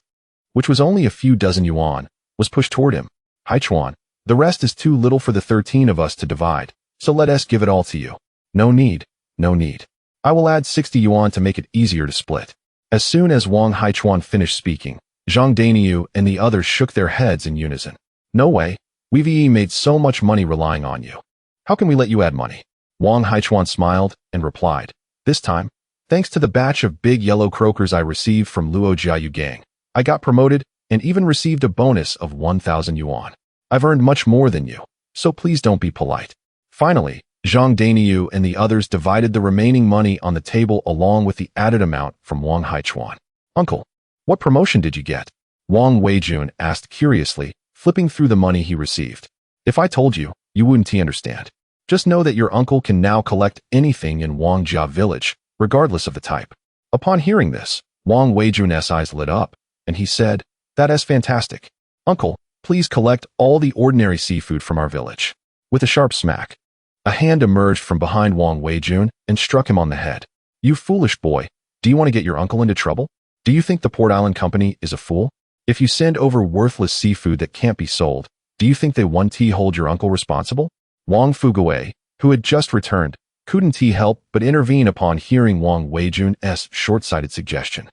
which was only a few dozen yuan, was pushed toward him. "Haichuan, the rest is too little for the 13 of us to divide, so let us give it all to you." "No need, no need. I will add 60 yuan to make it easier to split." As soon as Wang Haichuan finished speaking, Zhang Daniu and the others shook their heads in unison. "No way. We've made so much money relying on you. How can we let you add money?" Wang Haichuan smiled and replied, "This time, thanks to the batch of big yellow croakers I received from Luojiayu gang, I got promoted and even received a bonus of 1,000 yuan. I've earned much more than you, so please don't be polite." Finally, Zhang Daniu and the others divided the remaining money on the table along with the added amount from Wang Haichuan. "Uncle, what promotion did you get?" Wang Weijun asked curiously, flipping through the money he received. "If I told you, you wouldn't understand. Just know that your uncle can now collect anything in Wangjia village, regardless of the type." Upon hearing this, Wang Weijun's eyes lit up, and he said, "That is fantastic. Uncle, please collect all the ordinary seafood from our village." With a sharp smack, a hand emerged from behind Wang Weijun and struck him on the head. "You foolish boy, do you want to get your uncle into trouble? Do you think the Port Island Company is a fool? If you send over worthless seafood that can't be sold, do you think they want to hold your uncle responsible?" Wang Fugui, who had just returned, couldn't help but intervene upon hearing Wang Weijun's short-sighted suggestion.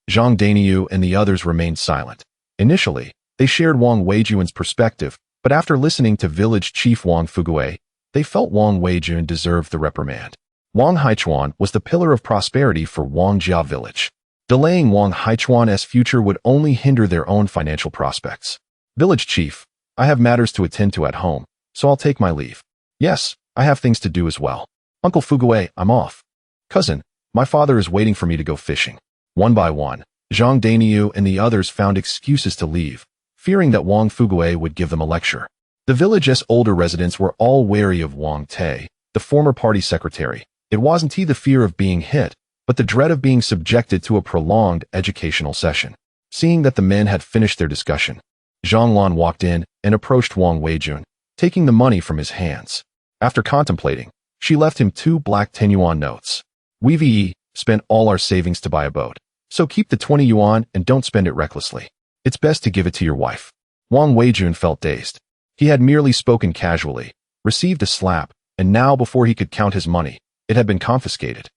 Zhang Daniu and the others remained silent. Initially, they shared Wang Weijun's perspective, but after listening to village chief Wang Fugui, they felt Wang Weijun deserved the reprimand. Wang Haichuan was the pillar of prosperity for Wangjia village. Delaying Wang Haichuan's future would only hinder their own financial prospects. "Village chief, I have matters to attend to at home, so I'll take my leave." "Yes, I have things to do as well. Uncle Fugui, I'm off." "Cousin, my father is waiting for me to go fishing." One by one, Zhang Daniu and the others found excuses to leave, fearing that Wang Fugui would give them a lecture. The village's older residents were all wary of Wang Te, the former party secretary, It wasn't the fear of being hit, but the dread of being subjected to a prolonged educational session. Seeing that the men had finished their discussion, Zhang Lan walked in and approached Wang Weijun, taking the money from his hands. After contemplating, she left him 2 black 10 yuan notes. "We've spent all our savings to buy a boat, so keep the 20 yuan and don't spend it recklessly. It's best to give it to your wife." Wang Weijun felt dazed. He had merely spoken casually, received a slap, and now before he could count his money, it had been confiscated.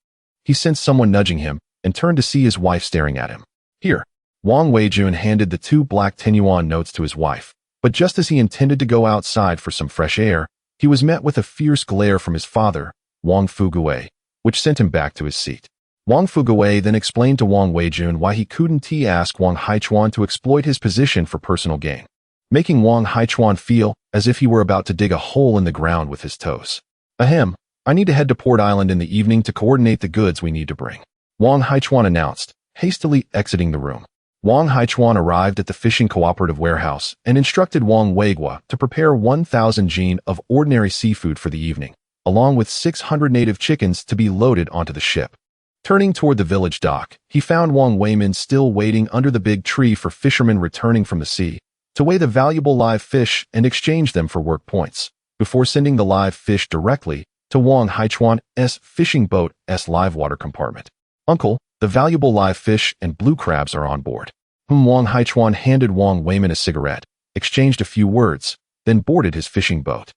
He sensed someone nudging him and turned to see his wife staring at him. "Here." Wang Weijun handed the 2 black 10 yuan notes to his wife, but just as he intended to go outside for some fresh air, he was met with a fierce glare from his father, Wang Fuguwei, which sent him back to his seat. Wang Fuguwei then explained to Wang Weijun why he couldn't ask Wang Haichuan to exploit his position for personal gain, making Wang Haichuan feel as if he were about to dig a hole in the ground with his toes. "Ahem, I need to head to Port Island in the evening to coordinate the goods we need to bring," Wang Haichuan announced, hastily exiting the room. Wang Haichuan arrived at the fishing cooperative warehouse and instructed Wang Weigua to prepare 1,000 jin of ordinary seafood for the evening, along with 600 native chickens to be loaded onto the ship. Turning toward the village dock, he found Wang Weimin still waiting under the big tree for fishermen returning from the sea to weigh the valuable live fish and exchange them for work points, before sending the live fish directly to Wang Haichuan's fishing boat's live water compartment. "Uncle, the valuable live fish and blue crabs are on board." Wang Haichuan handed Wang Weimin a cigarette, exchanged a few words, then boarded his fishing boat.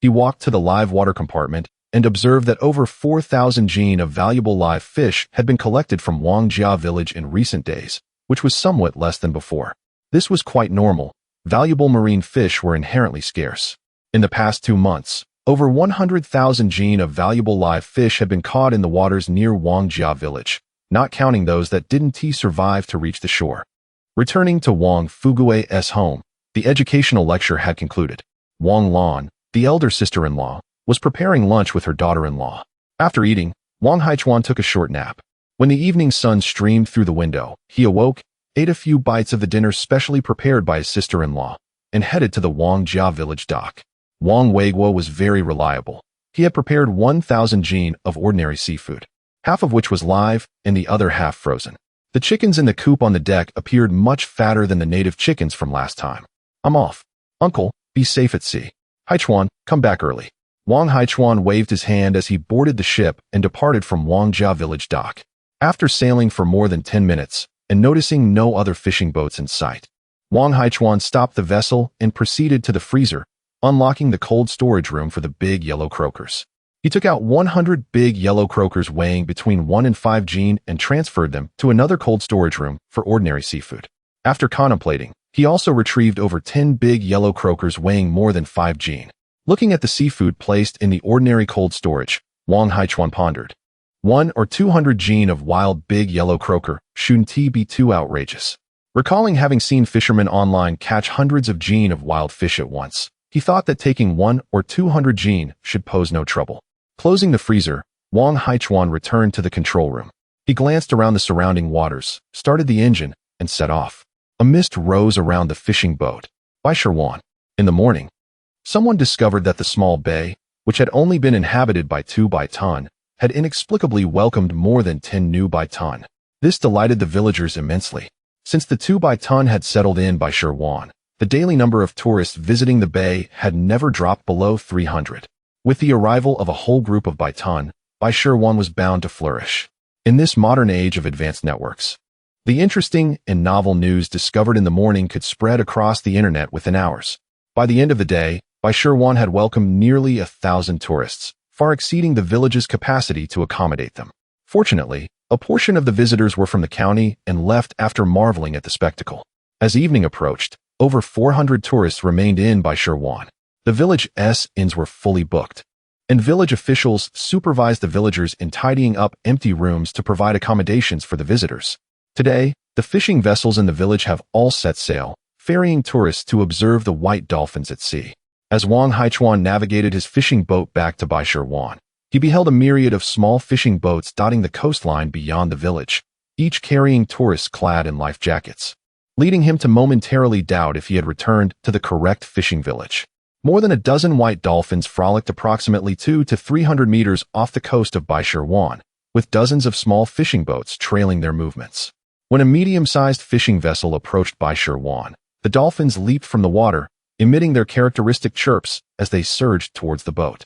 He walked to the live water compartment and observed that over 4,000 jin of valuable live fish had been collected from Wangjia village in recent days, which was somewhat less than before. This was quite normal. Valuable marine fish were inherently scarce. In the past 2 months, over 100,000 jin of valuable live fish had been caught in the waters near Wangjia village, not counting those that didn't survive to reach the shore. Returning to Wang Fuguwei's home, the educational lecture had concluded. Wang Lan, the elder sister-in-law, was preparing lunch with her daughter-in-law. After eating, Wang Haichuan took a short nap. When the evening sun streamed through the window, he awoke, ate a few bites of the dinner specially prepared by his sister-in-law, and headed to the Wangjia village dock. Wang Weiguo was very reliable. He had prepared 1,000 jin of ordinary seafood, half of which was live and the other half frozen. The chickens in the coop on the deck appeared much fatter than the native chickens from last time. "I'm off. Uncle, be safe at sea. Haichuan, come back early." Wang Haichuan waved his hand as he boarded the ship and departed from Wangjia village dock. After sailing for more than 10 minutes and noticing no other fishing boats in sight, Wang Haichuan stopped the vessel and proceeded to the freezer, unlocking the cold storage room for the big yellow croakers. He took out 100 big yellow croakers weighing between 1 and 5 jin and transferred them to another cold storage room for ordinary seafood. After contemplating, he also retrieved over 10 big yellow croakers weighing more than 5 jin. Looking at the seafood placed in the ordinary cold storage, Wang Haichuan pondered. 1 or 200 jin of wild big yellow croaker shouldn't be too outrageous. Recalling having seen fishermen online catch hundreds of jin of wild fish at once, he thought that taking 1 or 200 jin should pose no trouble. Closing the freezer, Wang Haichuan returned to the control room. He glanced around the surrounding waters, started the engine, and set off. A mist rose around the fishing boat. By Sherwan. In the morning, someone discovered that the small bay, which had only been inhabited by 2 Baitan, had inexplicably welcomed more than 10 new Baitan. This delighted the villagers immensely. Since the 2 Baitan had settled in by Sherwan, the daily number of tourists visiting the bay had never dropped below 300. With the arrival of a whole group of Baitan, Sherwan was bound to flourish. In this modern age of advanced networks, the interesting and novel news discovered in the morning could spread across the internet within hours. By the end of the day, Sherwan had welcomed nearly 1,000 tourists, far exceeding the village's capacity to accommodate them. Fortunately, a portion of the visitors were from the county and left after marveling at the spectacle. As evening approached, over 400 tourists remained in Sherwan. The village's inns were fully booked, and village officials supervised the villagers in tidying up empty rooms to provide accommodations for the visitors. Today, the fishing vessels in the village have all set sail, ferrying tourists to observe the white dolphins at sea. As Wang Haichuan navigated his fishing boat back to Sherwan, he beheld a myriad of small fishing boats dotting the coastline beyond the village, each carrying tourists clad in life jackets, leading him to momentarily doubt if he had returned to the correct fishing village. More than a dozen white dolphins frolicked approximately 200 to 300 meters off the coast of Baishirwan, with dozens of small fishing boats trailing their movements. When a medium-sized fishing vessel approached Baishirwan, the dolphins leaped from the water, emitting their characteristic chirps as they surged towards the boat.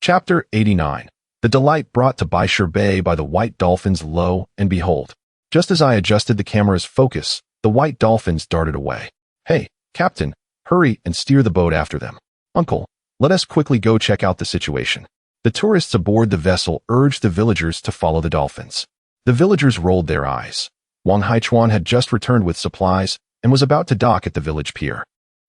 Chapter 89. The delight brought to Baishir Bay by the white dolphins. Lo and behold, just as I adjusted the camera's focus, the white dolphins darted away. Hey, Captain, hurry and steer the boat after them. Uncle, let us quickly go check out the situation. The tourists aboard the vessel urged the villagers to follow the dolphins. The villagers rolled their eyes. Wang Haichuan had just returned with supplies and was about to dock at the village pier.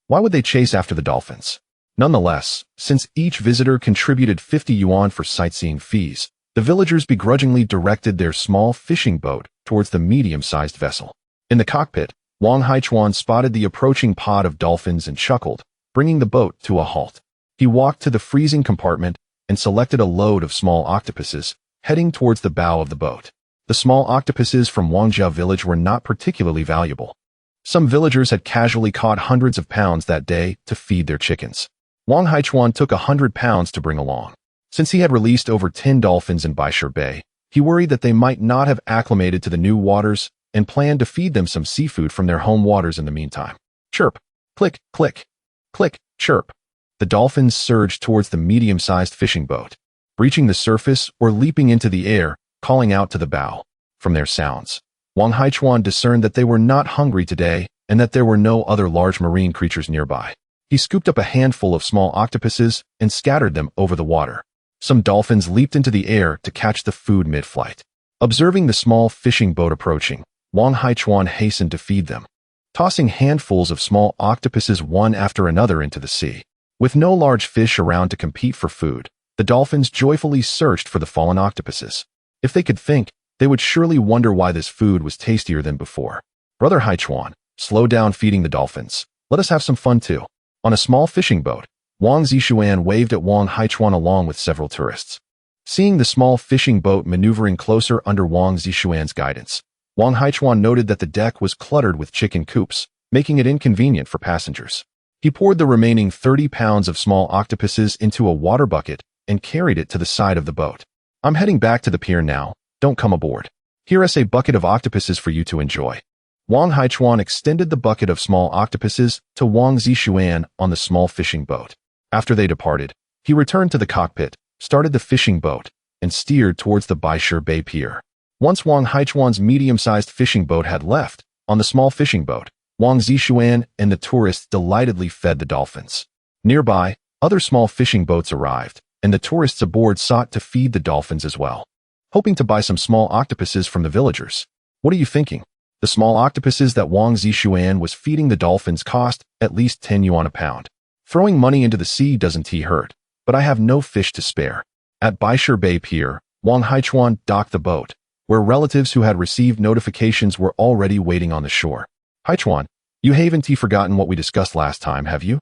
Why would they chase after the dolphins? Nonetheless, since each visitor contributed 50 yuan for sightseeing fees, the villagers begrudgingly directed their small fishing boat towards the medium-sized vessel. In the cockpit, Wang Haichuan spotted the approaching pod of dolphins and chuckled, bringing the boat to a halt. He walked to the freezing compartment and selected a load of small octopuses, heading towards the bow of the boat. The small octopuses from Wangjia village were not particularly valuable. Some villagers had casually caught hundreds of pounds that day to feed their chickens. Wang Haichuan took 100 pounds to bring along. Since he had released over 10 dolphins in Baishir Bay, he worried that they might not have acclimated to the new waters and planned to feed them some seafood from their home waters in the meantime. Chirp, click, click, click, chirp. The dolphins surged towards the medium-sized fishing boat, breaching the surface or leaping into the air, calling out to the bow. From their sounds, Wang Haichuan discerned that they were not hungry today and that there were no other large marine creatures nearby. He scooped up a handful of small octopuses and scattered them over the water. Some dolphins leaped into the air to catch the food mid-flight. Observing the small fishing boat approaching, Wang Haichuan hastened to feed them, tossing handfuls of small octopuses one after another into the sea. With no large fish around to compete for food, the dolphins joyfully searched for the fallen octopuses. If they could think, they would surely wonder why this food was tastier than before. Brother Haichuan, slow down feeding the dolphins. Let us have some fun too. On a small fishing boat, Wang Zishuan waved at Wang Haichuan along with several tourists. Seeing the small fishing boat maneuvering closer under Wang Zishuan's guidance, Wang Haichuan noted that the deck was cluttered with chicken coops, making it inconvenient for passengers. He poured the remaining 30 pounds of small octopuses into a water bucket and carried it to the side of the boat. I'm heading back to the pier now. Don't come aboard. Here is a bucket of octopuses for you to enjoy. Wang Haichuan extended the bucket of small octopuses to Wang Zishuan on the small fishing boat. After they departed, he returned to the cockpit, started the fishing boat, and steered towards the Baishir Bay pier. Once Wang Haichuan's medium-sized fishing boat had left, on the small fishing boat, Wang Zishuan and the tourists delightedly fed the dolphins. Nearby, other small fishing boats arrived, and the tourists aboard sought to feed the dolphins as well, hoping to buy some small octopuses from the villagers. What are you thinking? The small octopuses that Wang Zishuan was feeding the dolphins cost at least 10 yuan a pound. Throwing money into the sea doesn't hurt, but I have no fish to spare. At Baishir Bay Pier, Wang Haichuan docked the boat, where relatives who had received notifications were already waiting on the shore. Haichuan, you haven't forgotten what we discussed last time, have you?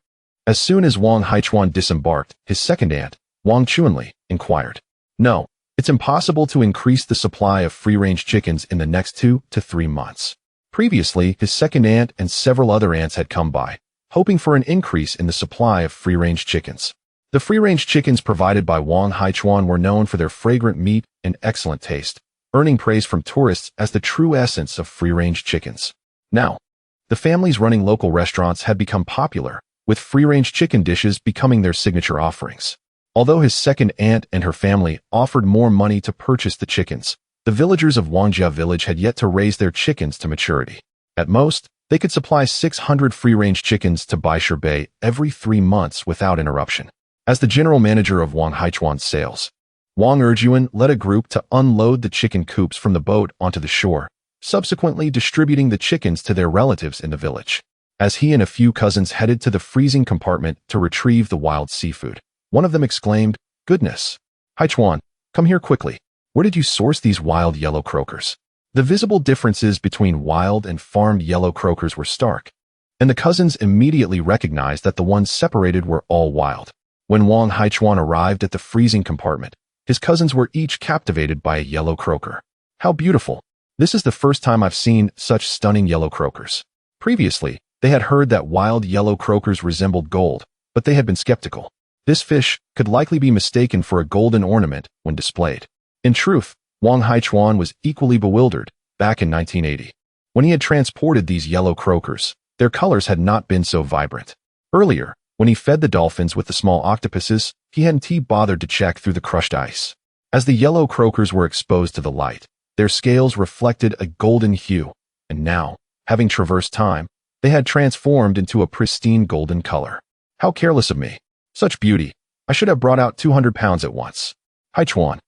As soon as Wang Haichuan disembarked, his second aunt, Wang Chuanli, inquired. No, it's impossible to increase the supply of free-range chickens in the next 2 to 3 months. Previously, his second aunt and several other aunts had come by, hoping for an increase in the supply of free-range chickens. The free-range chickens provided by Wang Haichuan were known for their fragrant meat and excellent taste, earning praise from tourists as the true essence of free-range chickens. Now, the families running local restaurants had become popular, with free-range chicken dishes becoming their signature offerings. Although his second aunt and her family offered more money to purchase the chickens, the villagers of Wangjia village had yet to raise their chickens to maturity. At most, they could supply 600 free-range chickens to Baishir Bay every 3 months without interruption. As the general manager of Wang Haichuan's sales, Wang Erjuan led a group to unload the chicken coops from the boat onto the shore, subsequently distributing the chickens to their relatives in the village. As he and a few cousins headed to the freezing compartment to retrieve the wild seafood, one of them exclaimed, "Goodness! Haichuan, come here quickly. Where did you source these wild yellow croakers?" The visible differences between wild and farmed yellow croakers were stark, and the cousins immediately recognized that the ones separated were all wild. When Wang Haichuan arrived at the freezing compartment, his cousins were each captivated by a yellow croaker. How beautiful! This is the first time I've seen such stunning yellow croakers. Previously, they had heard that wild yellow croakers resembled gold, but they had been skeptical. This fish could likely be mistaken for a golden ornament when displayed. In truth, Wang Haichuan was equally bewildered back in 1980. When he had transported these yellow croakers, their colors had not been so vibrant. Earlier, when he fed the dolphins with the small octopuses, he hadn't bothered to check through the crushed ice. As the yellow croakers were exposed to the light, their scales reflected a golden hue, and now, having traversed time, they had transformed into a pristine golden color. How careless of me. Such beauty. I should have brought out 200 pounds at once. Haichuan,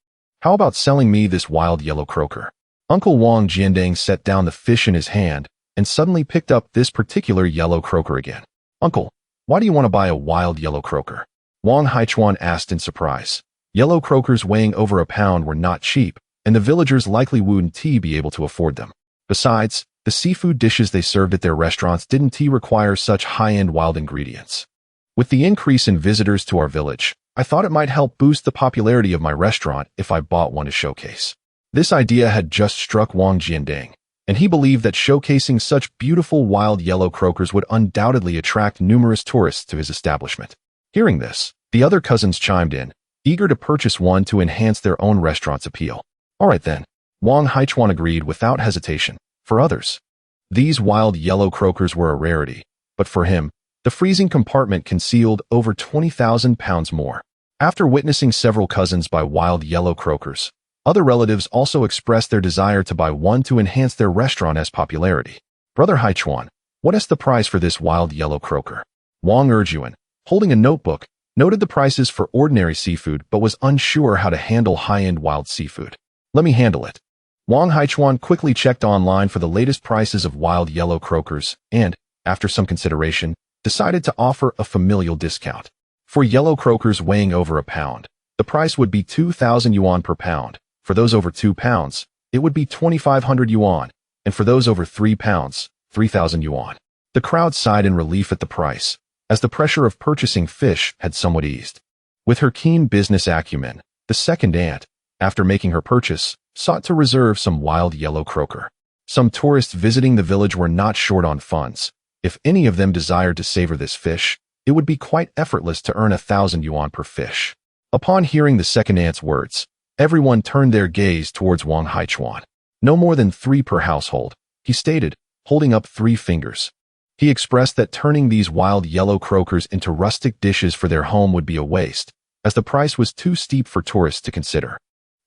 how about selling me this wild yellow croaker? Uncle Wang Jiandang set down the fish in his hand and suddenly picked up this particular yellow croaker again. Uncle, why do you want to buy a wild yellow croaker? Wang Haichuan asked in surprise. Yellow croakers weighing over a pound were not cheap, and the villagers likely wouldn't be able to afford them. Besides, the seafood dishes they served at their restaurants didn't require such high-end wild ingredients. With the increase in visitors to our village, I thought it might help boost the popularity of my restaurant if I bought one to showcase. This idea had just struck Wang Jiandang, and he believed that showcasing such beautiful wild yellow croakers would undoubtedly attract numerous tourists to his establishment. Hearing this, the other cousins chimed in, eager to purchase one to enhance their own restaurant's appeal. All right then, Wang Haichuan agreed without hesitation. For others, these wild yellow croakers were a rarity, but for him, the freezing compartment concealed over 20,000 pounds more. After witnessing several cousins buy wild yellow croakers, other relatives also expressed their desire to buy one to enhance their restaurant's popularity. Brother Haichuan, what is the price for this wild yellow croaker? Wang Erjuan, holding a notebook, noted the prices for ordinary seafood but was unsure how to handle high-end wild seafood. Let me handle it. Wang Haichuan quickly checked online for the latest prices of wild yellow croakers and, after some consideration, decided to offer a familial discount. For yellow croakers weighing over a pound, the price would be 2,000 yuan per pound. For those over 2 pounds, it would be 2,500 yuan, and for those over 3 pounds, 3,000 yuan. The crowd sighed in relief at the price, as the pressure of purchasing fish had somewhat eased. With her keen business acumen, the second aunt, after making her purchase, sought to reserve some wild yellow croaker. Some tourists visiting the village were not short on funds. If any of them desired to savor this fish, it would be quite effortless to earn 1,000 yuan per fish. Upon hearing the second aunt's words, everyone turned their gaze towards Wang Haichuan. No more than 3 per household, he stated, holding up 3 fingers. He expressed that turning these wild yellow croakers into rustic dishes for their home would be a waste, as the price was too steep for tourists to consider.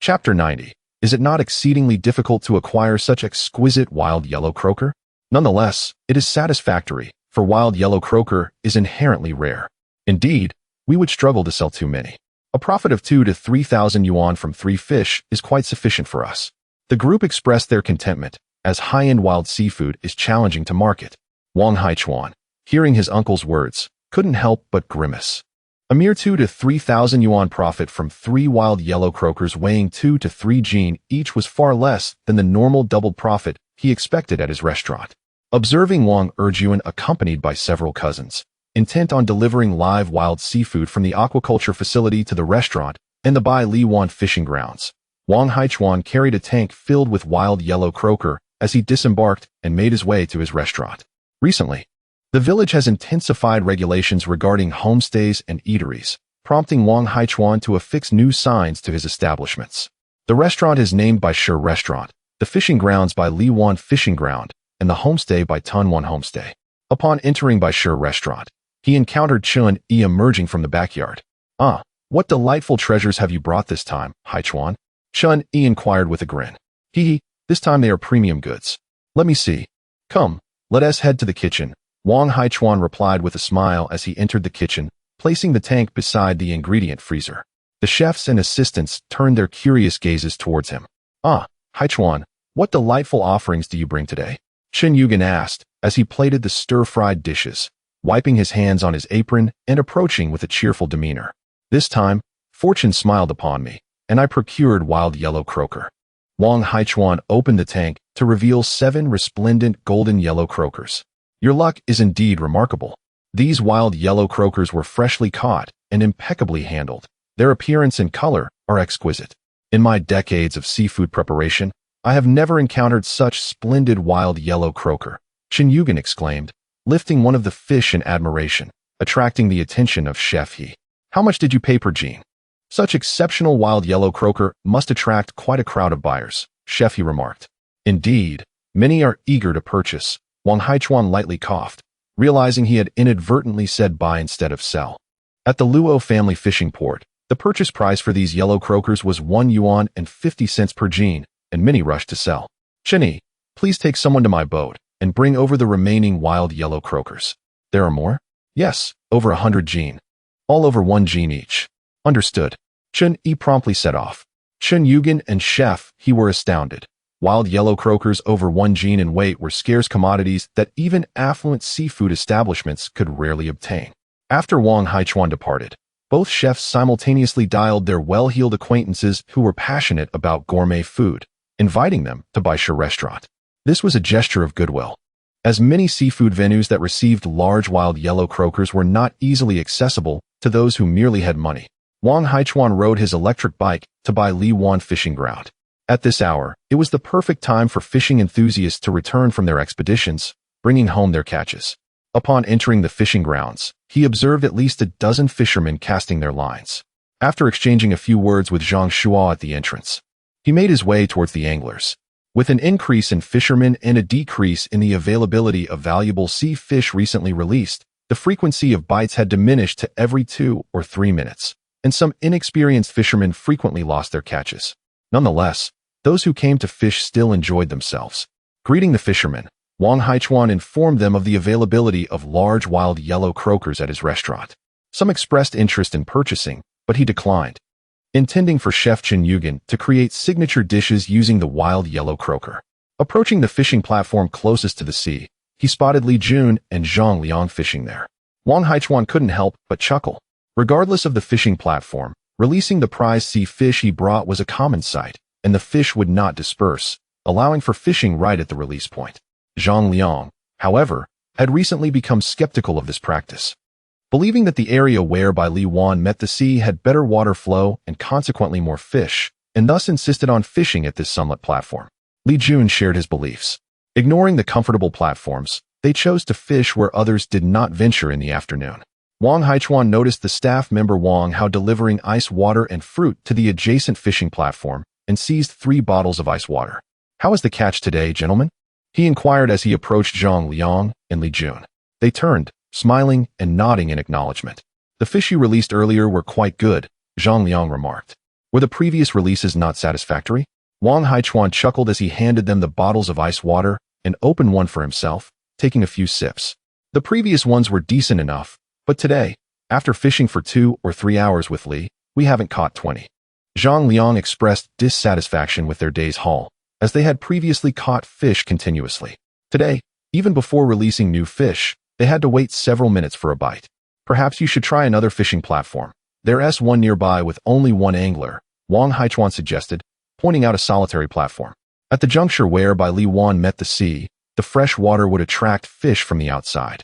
Chapter 90. Is it not exceedingly difficult to acquire such exquisite wild yellow croaker? Nonetheless, it is satisfactory, for wild yellow croaker is inherently rare. Indeed, we would struggle to sell too many. A profit of 2,000 to 3,000 yuan from 3 fish is quite sufficient for us. The group expressed their contentment, as high-end wild seafood is challenging to market. Wang Haichuan, hearing his uncle's words, couldn't help but grimace. A mere 2,000 to 3,000 yuan profit from 3 wild yellow croakers weighing 2 to 3 jin each was far less than the normal doubled profit he expected at his restaurant. Observing Wang Erjuan accompanied by several cousins, intent on delivering live wild seafood from the aquaculture facility to the restaurant and the Bai Liwan fishing grounds, Wang Haichuan carried a tank filled with wild yellow croaker as he disembarked and made his way to his restaurant. Recently, the village has intensified regulations regarding homestays and eateries, prompting Wang Haichuan to affix new signs to his establishments. The restaurant is named by Shi Restaurant, the fishing grounds by Liwan Fishing Ground, and the homestay by Tunwan Homestay. Upon entering by Shi Restaurant, he encountered Chun Yi emerging from the backyard. Ah, what delightful treasures have you brought this time, Haichuan? Chun Yi inquired with a grin. Hee, this time they are premium goods. Let me see. Come, let us head to the kitchen. Wang Haichuan replied with a smile as he entered the kitchen, placing the tank beside the ingredient freezer. The chefs and assistants turned their curious gazes towards him. Ah, Haichuan, what delightful offerings do you bring today? Chen Yugen asked, as he plated the stir-fried dishes, wiping his hands on his apron and approaching with a cheerful demeanor. This time, fortune smiled upon me, and I procured wild yellow croaker. Wang Haichuan opened the tank to reveal 7 resplendent golden yellow croakers. Your luck is indeed remarkable. These wild yellow croakers were freshly caught and impeccably handled. Their appearance and color are exquisite. In my decades of seafood preparation, I have never encountered such splendid wild yellow croaker, Chen Yugen exclaimed, lifting one of the fish in admiration. attracting the attention of Chef He. "How much did you pay per Jean? Such exceptional wild yellow croaker must attract quite a crowd of buyers," Chef He remarked. "Indeed, many are eager to purchase," Wang Haichuan lightly coughed, realizing he had inadvertently said buy instead of sell. At the Luo family fishing port, the purchase price for these yellow croakers was 1 yuan and 50 cents per Jean, and many rushed to sell. "Chenny, please take someone to my boat and bring over the remaining wild yellow croakers." "There are more?" "Yes, over 100 Jean. All over 1 Jean each." "Understood." Chen Yi promptly set off. Chen Yugen and Chef He were astounded. Wild yellow croakers over 1 Jean in weight were scarce commodities that even affluent seafood establishments could rarely obtain. After Wang Haichuan departed, both chefs simultaneously dialed their well-heeled acquaintances who were passionate about gourmet food, inviting them to Baisha restaurant. This was a gesture of goodwill, as many seafood venues that received large wild yellow croakers were not easily accessible to those who merely had money. Wang Haichuan rode his electric bike to Bai Li Wan fishing ground. At this hour, it was the perfect time for fishing enthusiasts to return from their expeditions, bringing home their catches. Upon entering the fishing grounds, he observed at least a dozen fishermen casting their lines. After exchanging a few words with Zhang Shuo at the entrance, he made his way towards the anglers. With an increase in fishermen and a decrease in the availability of valuable sea fish recently released, the frequency of bites had diminished to every 2 or 3 minutes, and some inexperienced fishermen frequently lost their catches. Nonetheless, those who came to fish still enjoyed themselves. Greeting the fishermen, Wang Haichuan informed them of the availability of large wild yellow croakers at his restaurant. Some expressed interest in purchasing, but he declined, intending for Chef Chen Yugen to create signature dishes using the wild yellow croaker. Approaching the fishing platform closest to the sea, he spotted Li Jun and Zhang Liang fishing there. Wang Haichuan couldn't help but chuckle. Regardless of the fishing platform, releasing the prize sea fish he brought was a common sight, and the fish would not disperse, allowing for fishing right at the release point. Zhang Liang, however, had recently become skeptical of this practice, believing that the area whereby Li Wan met the sea had better water flow and consequently more fish, and thus insisted on fishing at this sunlit platform. Li Jun shared his beliefs. Ignoring the comfortable platforms, they chose to fish where others did not venture in the afternoon. Wang Haichuan noticed the staff member Wang Hao delivering ice water and fruit to the adjacent fishing platform and seized 3 bottles of ice water. "How is the catch today, gentlemen?" he inquired as he approached Zhang Liang and Li Jun. They turned, smiling and nodding in acknowledgement. "The fish you released earlier were quite good," Zhang Liang remarked. "Were the previous releases not satisfactory?" Wang Haichuan chuckled as he handed them the bottles of ice water and opened one for himself, taking a few sips. "The previous ones were decent enough, but today, after fishing for 2 or 3 hours with Li, we haven't caught 20. Zhang Liang expressed dissatisfaction with their day's haul, as they had previously caught fish continuously. Today, even before releasing new fish, they had to wait several minutes for a bite. "Perhaps you should try another fishing platform. There's one nearby with only 1 angler," Wang Haichuan suggested, pointing out a solitary platform. At the juncture whereby Li Wan met the sea, the fresh water would attract fish from the outside.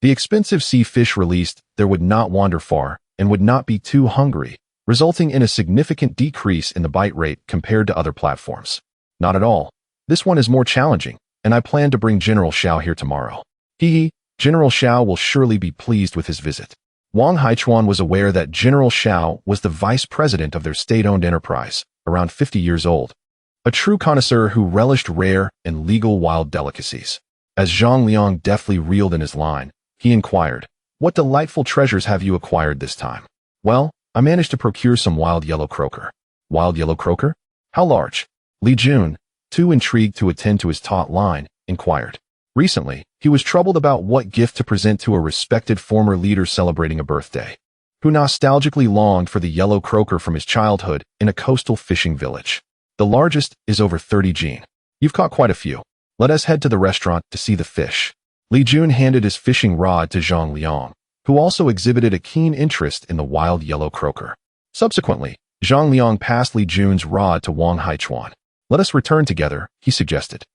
The expensive sea fish released there would not wander far and would not be too hungry, resulting in a significant decrease in the bite rate compared to other platforms. "Not at all. This one is more challenging, and I plan to bring General Xiao here tomorrow." "Hee, General Xiao will surely be pleased with his visit." Wang Haichuan was aware that General Xiao was the vice president of their state-owned enterprise, around 50 years old, a true connoisseur who relished rare and legal wild delicacies. As Zhang Liang deftly reeled in his line, he inquired, "What delightful treasures have you acquired this time?" "Well, I managed to procure some wild yellow croaker." "Wild yellow croaker? How large?" Li Jun, too intrigued to attend to his taut line, inquired. Recently, he was troubled about what gift to present to a respected former leader celebrating a birthday, who nostalgically longed for the yellow croaker from his childhood in a coastal fishing village. "The largest is over 30 Jean. You've caught quite a few. Let us head to the restaurant to see the fish." Li Jun handed his fishing rod to Zhang Liang, who also exhibited a keen interest in the wild yellow croaker. Subsequently, Zhang Liang passed Li Jun's rod to Wang Haichuan. "Let us return together," he suggested.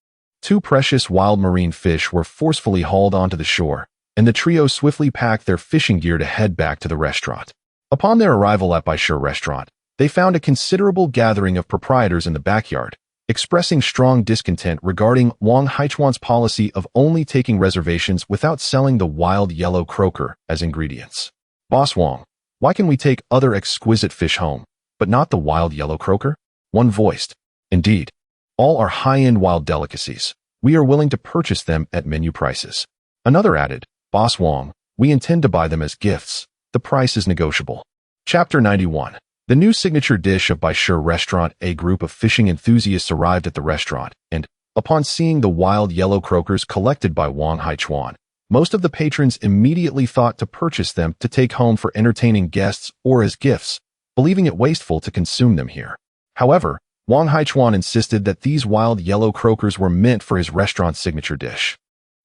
2 precious wild marine fish were forcefully hauled onto the shore, and the trio swiftly packed their fishing gear to head back to the restaurant. Upon their arrival at Baisha restaurant, they found a considerable gathering of proprietors in the backyard, expressing strong discontent regarding Wang Haichuan's policy of only taking reservations without selling the wild yellow croaker as ingredients. Boss Wang, why can we take other exquisite fish home, but not the wild yellow croaker? One voiced. Indeed, all are high-end wild delicacies. We are willing to purchase them at menu prices. Another added, Boss Wang, we intend to buy them as gifts. The price is negotiable. Chapter 91. The new signature dish of Baishur restaurant. A group of fishing enthusiasts arrived at the restaurant, and, upon seeing the wild yellow croakers collected by Wang Haichuan, most of the patrons immediately thought to purchase them to take home for entertaining guests or as gifts, believing it wasteful to consume them here. However, Wang Haichuan insisted that these wild yellow croakers were meant for his restaurant's signature dish.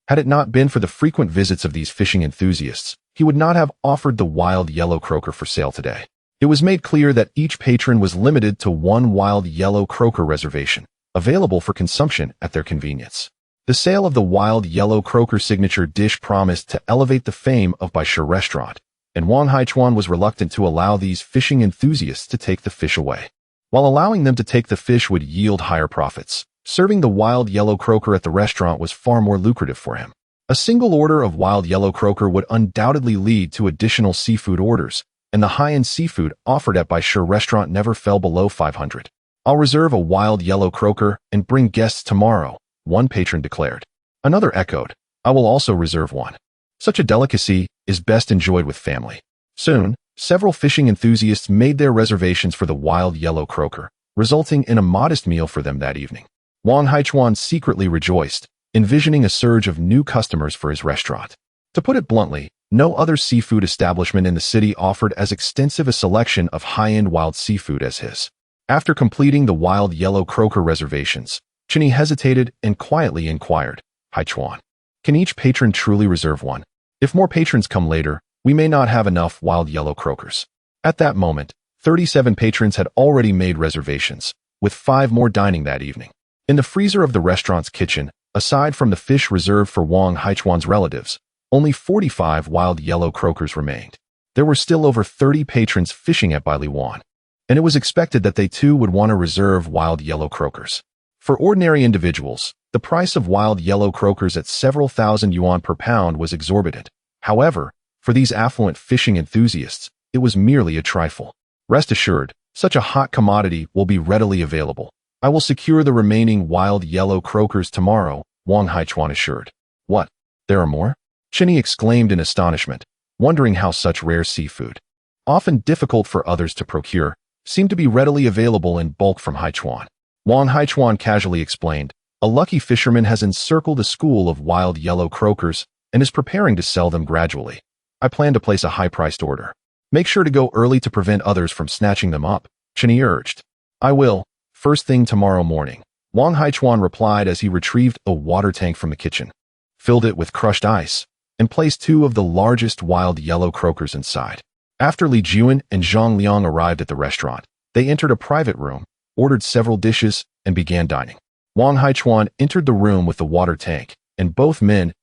Had it not been for the frequent visits of these fishing enthusiasts, he would not have offered the wild yellow croaker for sale today. It was made clear that each patron was limited to one wild yellow croaker reservation, available for consumption at their convenience. The sale of the wild yellow croaker signature dish promised to elevate the fame of Baishur restaurant, and Wang Haichuan was reluctant to allow these fishing enthusiasts to take the fish away. While allowing them to take the fish would yield higher profits, serving the wild yellow croaker at the restaurant was far more lucrative for him. A single order of wild yellow croaker would undoubtedly lead to additional seafood orders, and the high-end seafood offered at Baishur restaurant never fell below 500. I'll reserve a wild yellow croaker and bring guests tomorrow, one patron declared. Another echoed, I will also reserve one. Such a delicacy is best enjoyed with family. Soon, several fishing enthusiasts made their reservations for the wild yellow croaker, resulting in a modest meal for them that evening. Wang Haichuan secretly rejoiced, envisioning a surge of new customers for his restaurant. To put it bluntly, no other seafood establishment in the city offered as extensive a selection of high-end wild seafood as his. After completing the wild yellow croaker reservations, Chinny hesitated and quietly inquired, Haichuan, can each patron truly reserve one? If more patrons come later, we may not have enough wild yellow croakers. At that moment, 37 patrons had already made reservations, with 5 more dining that evening. In the freezer of the restaurant's kitchen, aside from the fish reserved for Wang Haichuan's relatives, only 45 wild yellow croakers remained. There were still over 30 patrons fishing at Bailiwan, and it was expected that they too would want to reserve wild yellow croakers. For ordinary individuals, the price of wild yellow croakers at several thousand yuan per pound was exorbitant. However, for these affluent fishing enthusiasts, it was merely a trifle. Rest assured, such a hot commodity will be readily available. I will secure the remaining wild yellow croakers tomorrow, Wang Haichuan assured. What? There are more? Chinny exclaimed in astonishment, wondering how such rare seafood, often difficult for others to procure, seemed to be readily available in bulk from Haichuan. Wang Haichuan casually explained, a lucky fisherman has encircled a school of wild yellow croakers and is preparing to sell them gradually. I plan to place a high-priced order. Make sure to go early to prevent others from snatching them up, Chinny urged. I will, first thing tomorrow morning, Wang Haichuan replied as he retrieved a water tank from the kitchen, filled it with crushed ice, and placed 2 of the largest wild yellow croakers inside. After Li Jian and Zhang Liang arrived at the restaurant, they entered a private room, ordered several dishes, and began dining. Wang Haichuan entered the room with the water tank, and both men's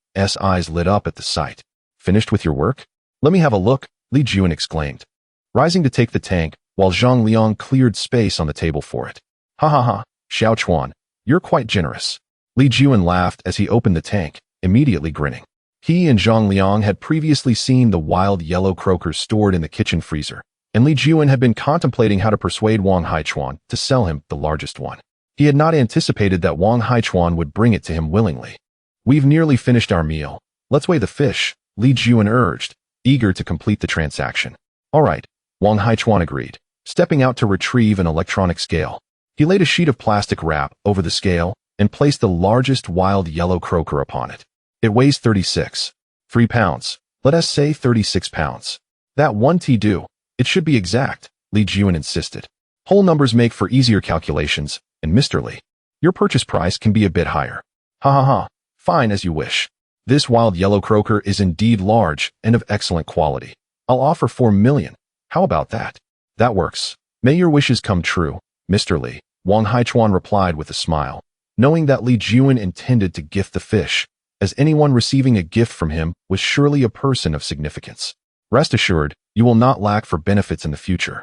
eyes lit up at the sight. Finished with your work? Let me have a look, Li Jian exclaimed, rising to take the tank, while Zhang Liang cleared space on the table for it. Ha ha ha, Xiao Chuan, you're quite generous. Li Jian laughed as he opened the tank, immediately grinning. He and Zhang Liang had previously seen the wild yellow croakers stored in the kitchen freezer, and Li Jian had been contemplating how to persuade Wang Haichuan to sell him the largest one. He had not anticipated that Wang Haichuan would bring it to him willingly. We've nearly finished our meal. Let's weigh the fish, Li Jian urged, eager to complete the transaction. All right, Wang Haichuan agreed, stepping out to retrieve an electronic scale. He laid a sheet of plastic wrap over the scale and placed the largest wild yellow croaker upon it. It weighs 3 pounds. Let us say 36 pounds. That won't do. It should be exact, Li Jian insisted. Whole numbers make for easier calculations, and Mr. Li, your purchase price can be a bit higher. Ha ha ha, fine as you wish. This wild yellow croaker is indeed large and of excellent quality. I'll offer 4 million. How about that? That works. May your wishes come true, Mr. Li, Wang Haichuan replied with a smile, knowing that Li Jian intended to gift the fish, as anyone receiving a gift from him was surely a person of significance. Rest assured, you will not lack for benefits in the future.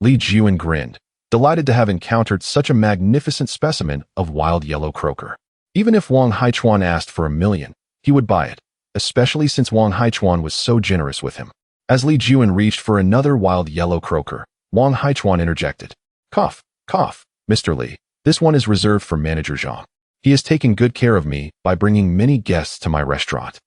Li Jian grinned, delighted to have encountered such a magnificent specimen of wild yellow croaker. Even if Wang Haichuan asked for 1,000,000, he would buy it, especially since Wang Haichuan was so generous with him. As Li Juan reached for another wild yellow croaker, Wang Haichuan interjected. Cough, cough, Mr. Li. This one is reserved for Manager Zhang. He has taken good care of me by bringing many guests to my restaurant.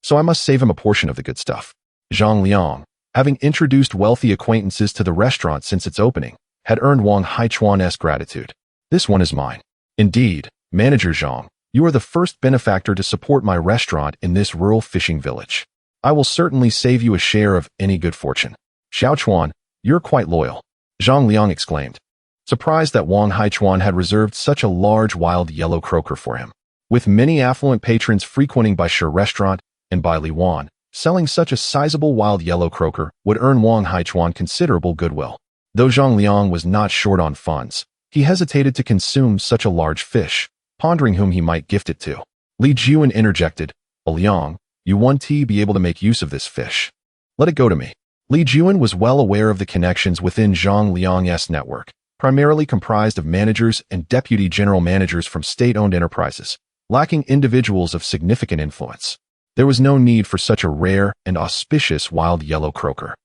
So I must save him a portion of the good stuff. Zhang Liang, having introduced wealthy acquaintances to the restaurant since its opening, had earned Wang Haichuan's gratitude. This one is mine. Indeed, Manager Zhang, you are the first benefactor to support my restaurant in this rural fishing village. I will certainly save you a share of any good fortune. Xiao Chuan, you're quite loyal. Zhang Liang exclaimed, surprised that Wang Haichuan had reserved such a large wild yellow croaker for him. With many affluent patrons frequenting Baishe restaurant and Bai Li Wan, selling such a sizable wild yellow croaker would earn Wang Haichuan considerable goodwill. Though Zhang Liang was not short on funds, he hesitated to consume such a large fish, pondering whom he might gift it to. Li Juan interjected, Liang, you won't be able to make use of this fish. Let it go to me. Li Juan was well aware of the connections within Zhang Liang's network, primarily comprised of managers and deputy general managers from state-owned enterprises, lacking individuals of significant influence. There was no need for such a rare and auspicious wild yellow croaker.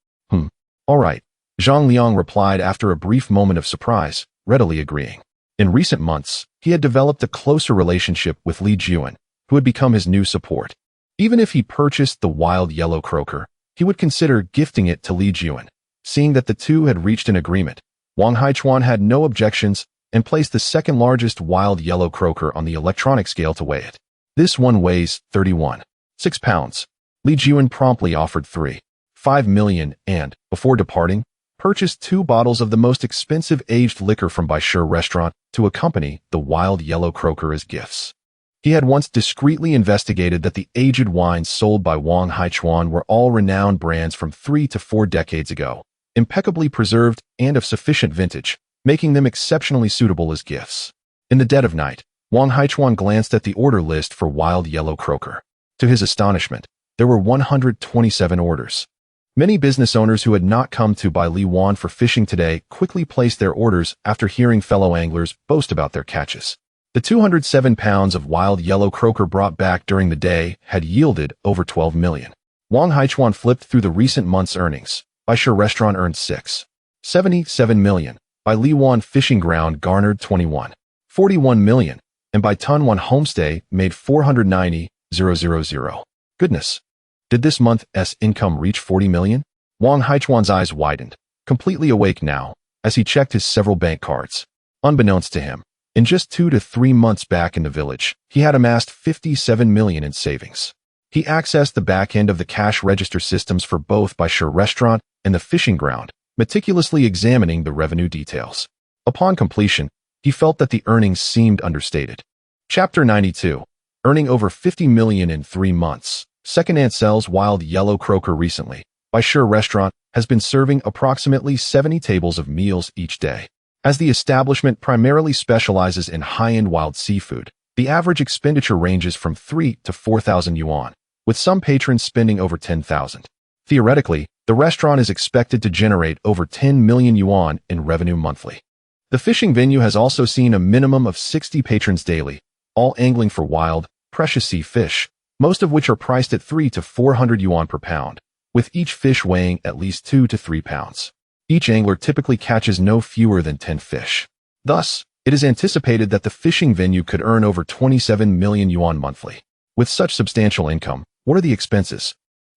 All right, Zhang Liang replied after a brief moment of surprise, readily agreeing. In recent months, he had developed a closer relationship with Li Juan, who had become his new support. Even if he purchased the wild yellow croaker, he would consider gifting it to Li Juan. Seeing that the two had reached an agreement, Wang Haichuan had no objections and placed the second largest wild yellow croaker on the electronic scale to weigh it. This one weighs 31.6 pounds. Li Juan promptly offered 3.5 million and, before departing, purchased 2 bottles of the most expensive aged liquor from Baishe restaurant to accompany the wild yellow croaker as gifts. He had once discreetly investigated that the aged wines sold by Wang Haichuan were all renowned brands from 3 to 4 decades ago, impeccably preserved and of sufficient vintage, making them exceptionally suitable as gifts. In the dead of night, Wang Haichuan glanced at the order list for wild yellow croaker. To his astonishment, there were 127 orders. Many business owners who had not come to Bai Li Wan for fishing today quickly placed their orders after hearing fellow anglers boast about their catches. The 207 pounds of wild yellow croaker brought back during the day had yielded over 12 million. Wang Haichuan flipped through the recent month's earnings. Baishe restaurant earned 6.77 million. Bai Li Wan fishing ground garnered 21.41 million. And Bai Tunwan homestay made 490,000. Goodness. Did this month's income reach 40 million? Wang Haichuan's eyes widened, completely awake now, as he checked his several bank cards. Unbeknownst to him, in just 2 to 3 months back in the village, he had amassed 57 million in savings. He accessed the back end of the cash register systems for both Baishe restaurant and the fishing ground, meticulously examining the revenue details. Upon completion, he felt that the earnings seemed understated. Chapter 92. Earning over 50 million in 3 months. Second-hand sells wild yellow croaker recently. Baishe restaurant has been serving approximately 70 tables of meals each day. As the establishment primarily specializes in high-end wild seafood, the average expenditure ranges from 3 to 4,000 yuan, with some patrons spending over 10,000. Theoretically, the restaurant is expected to generate over 10 million yuan in revenue monthly. The fishing venue has also seen a minimum of 60 patrons daily, all angling for wild, precious sea fish, most of which are priced at 3 to 400 yuan per pound, with each fish weighing at least 2 to 3 pounds. Each angler typically catches no fewer than 10 fish. Thus, it is anticipated that the fishing venue could earn over 27 million yuan monthly. With such substantial income, what are the expenses?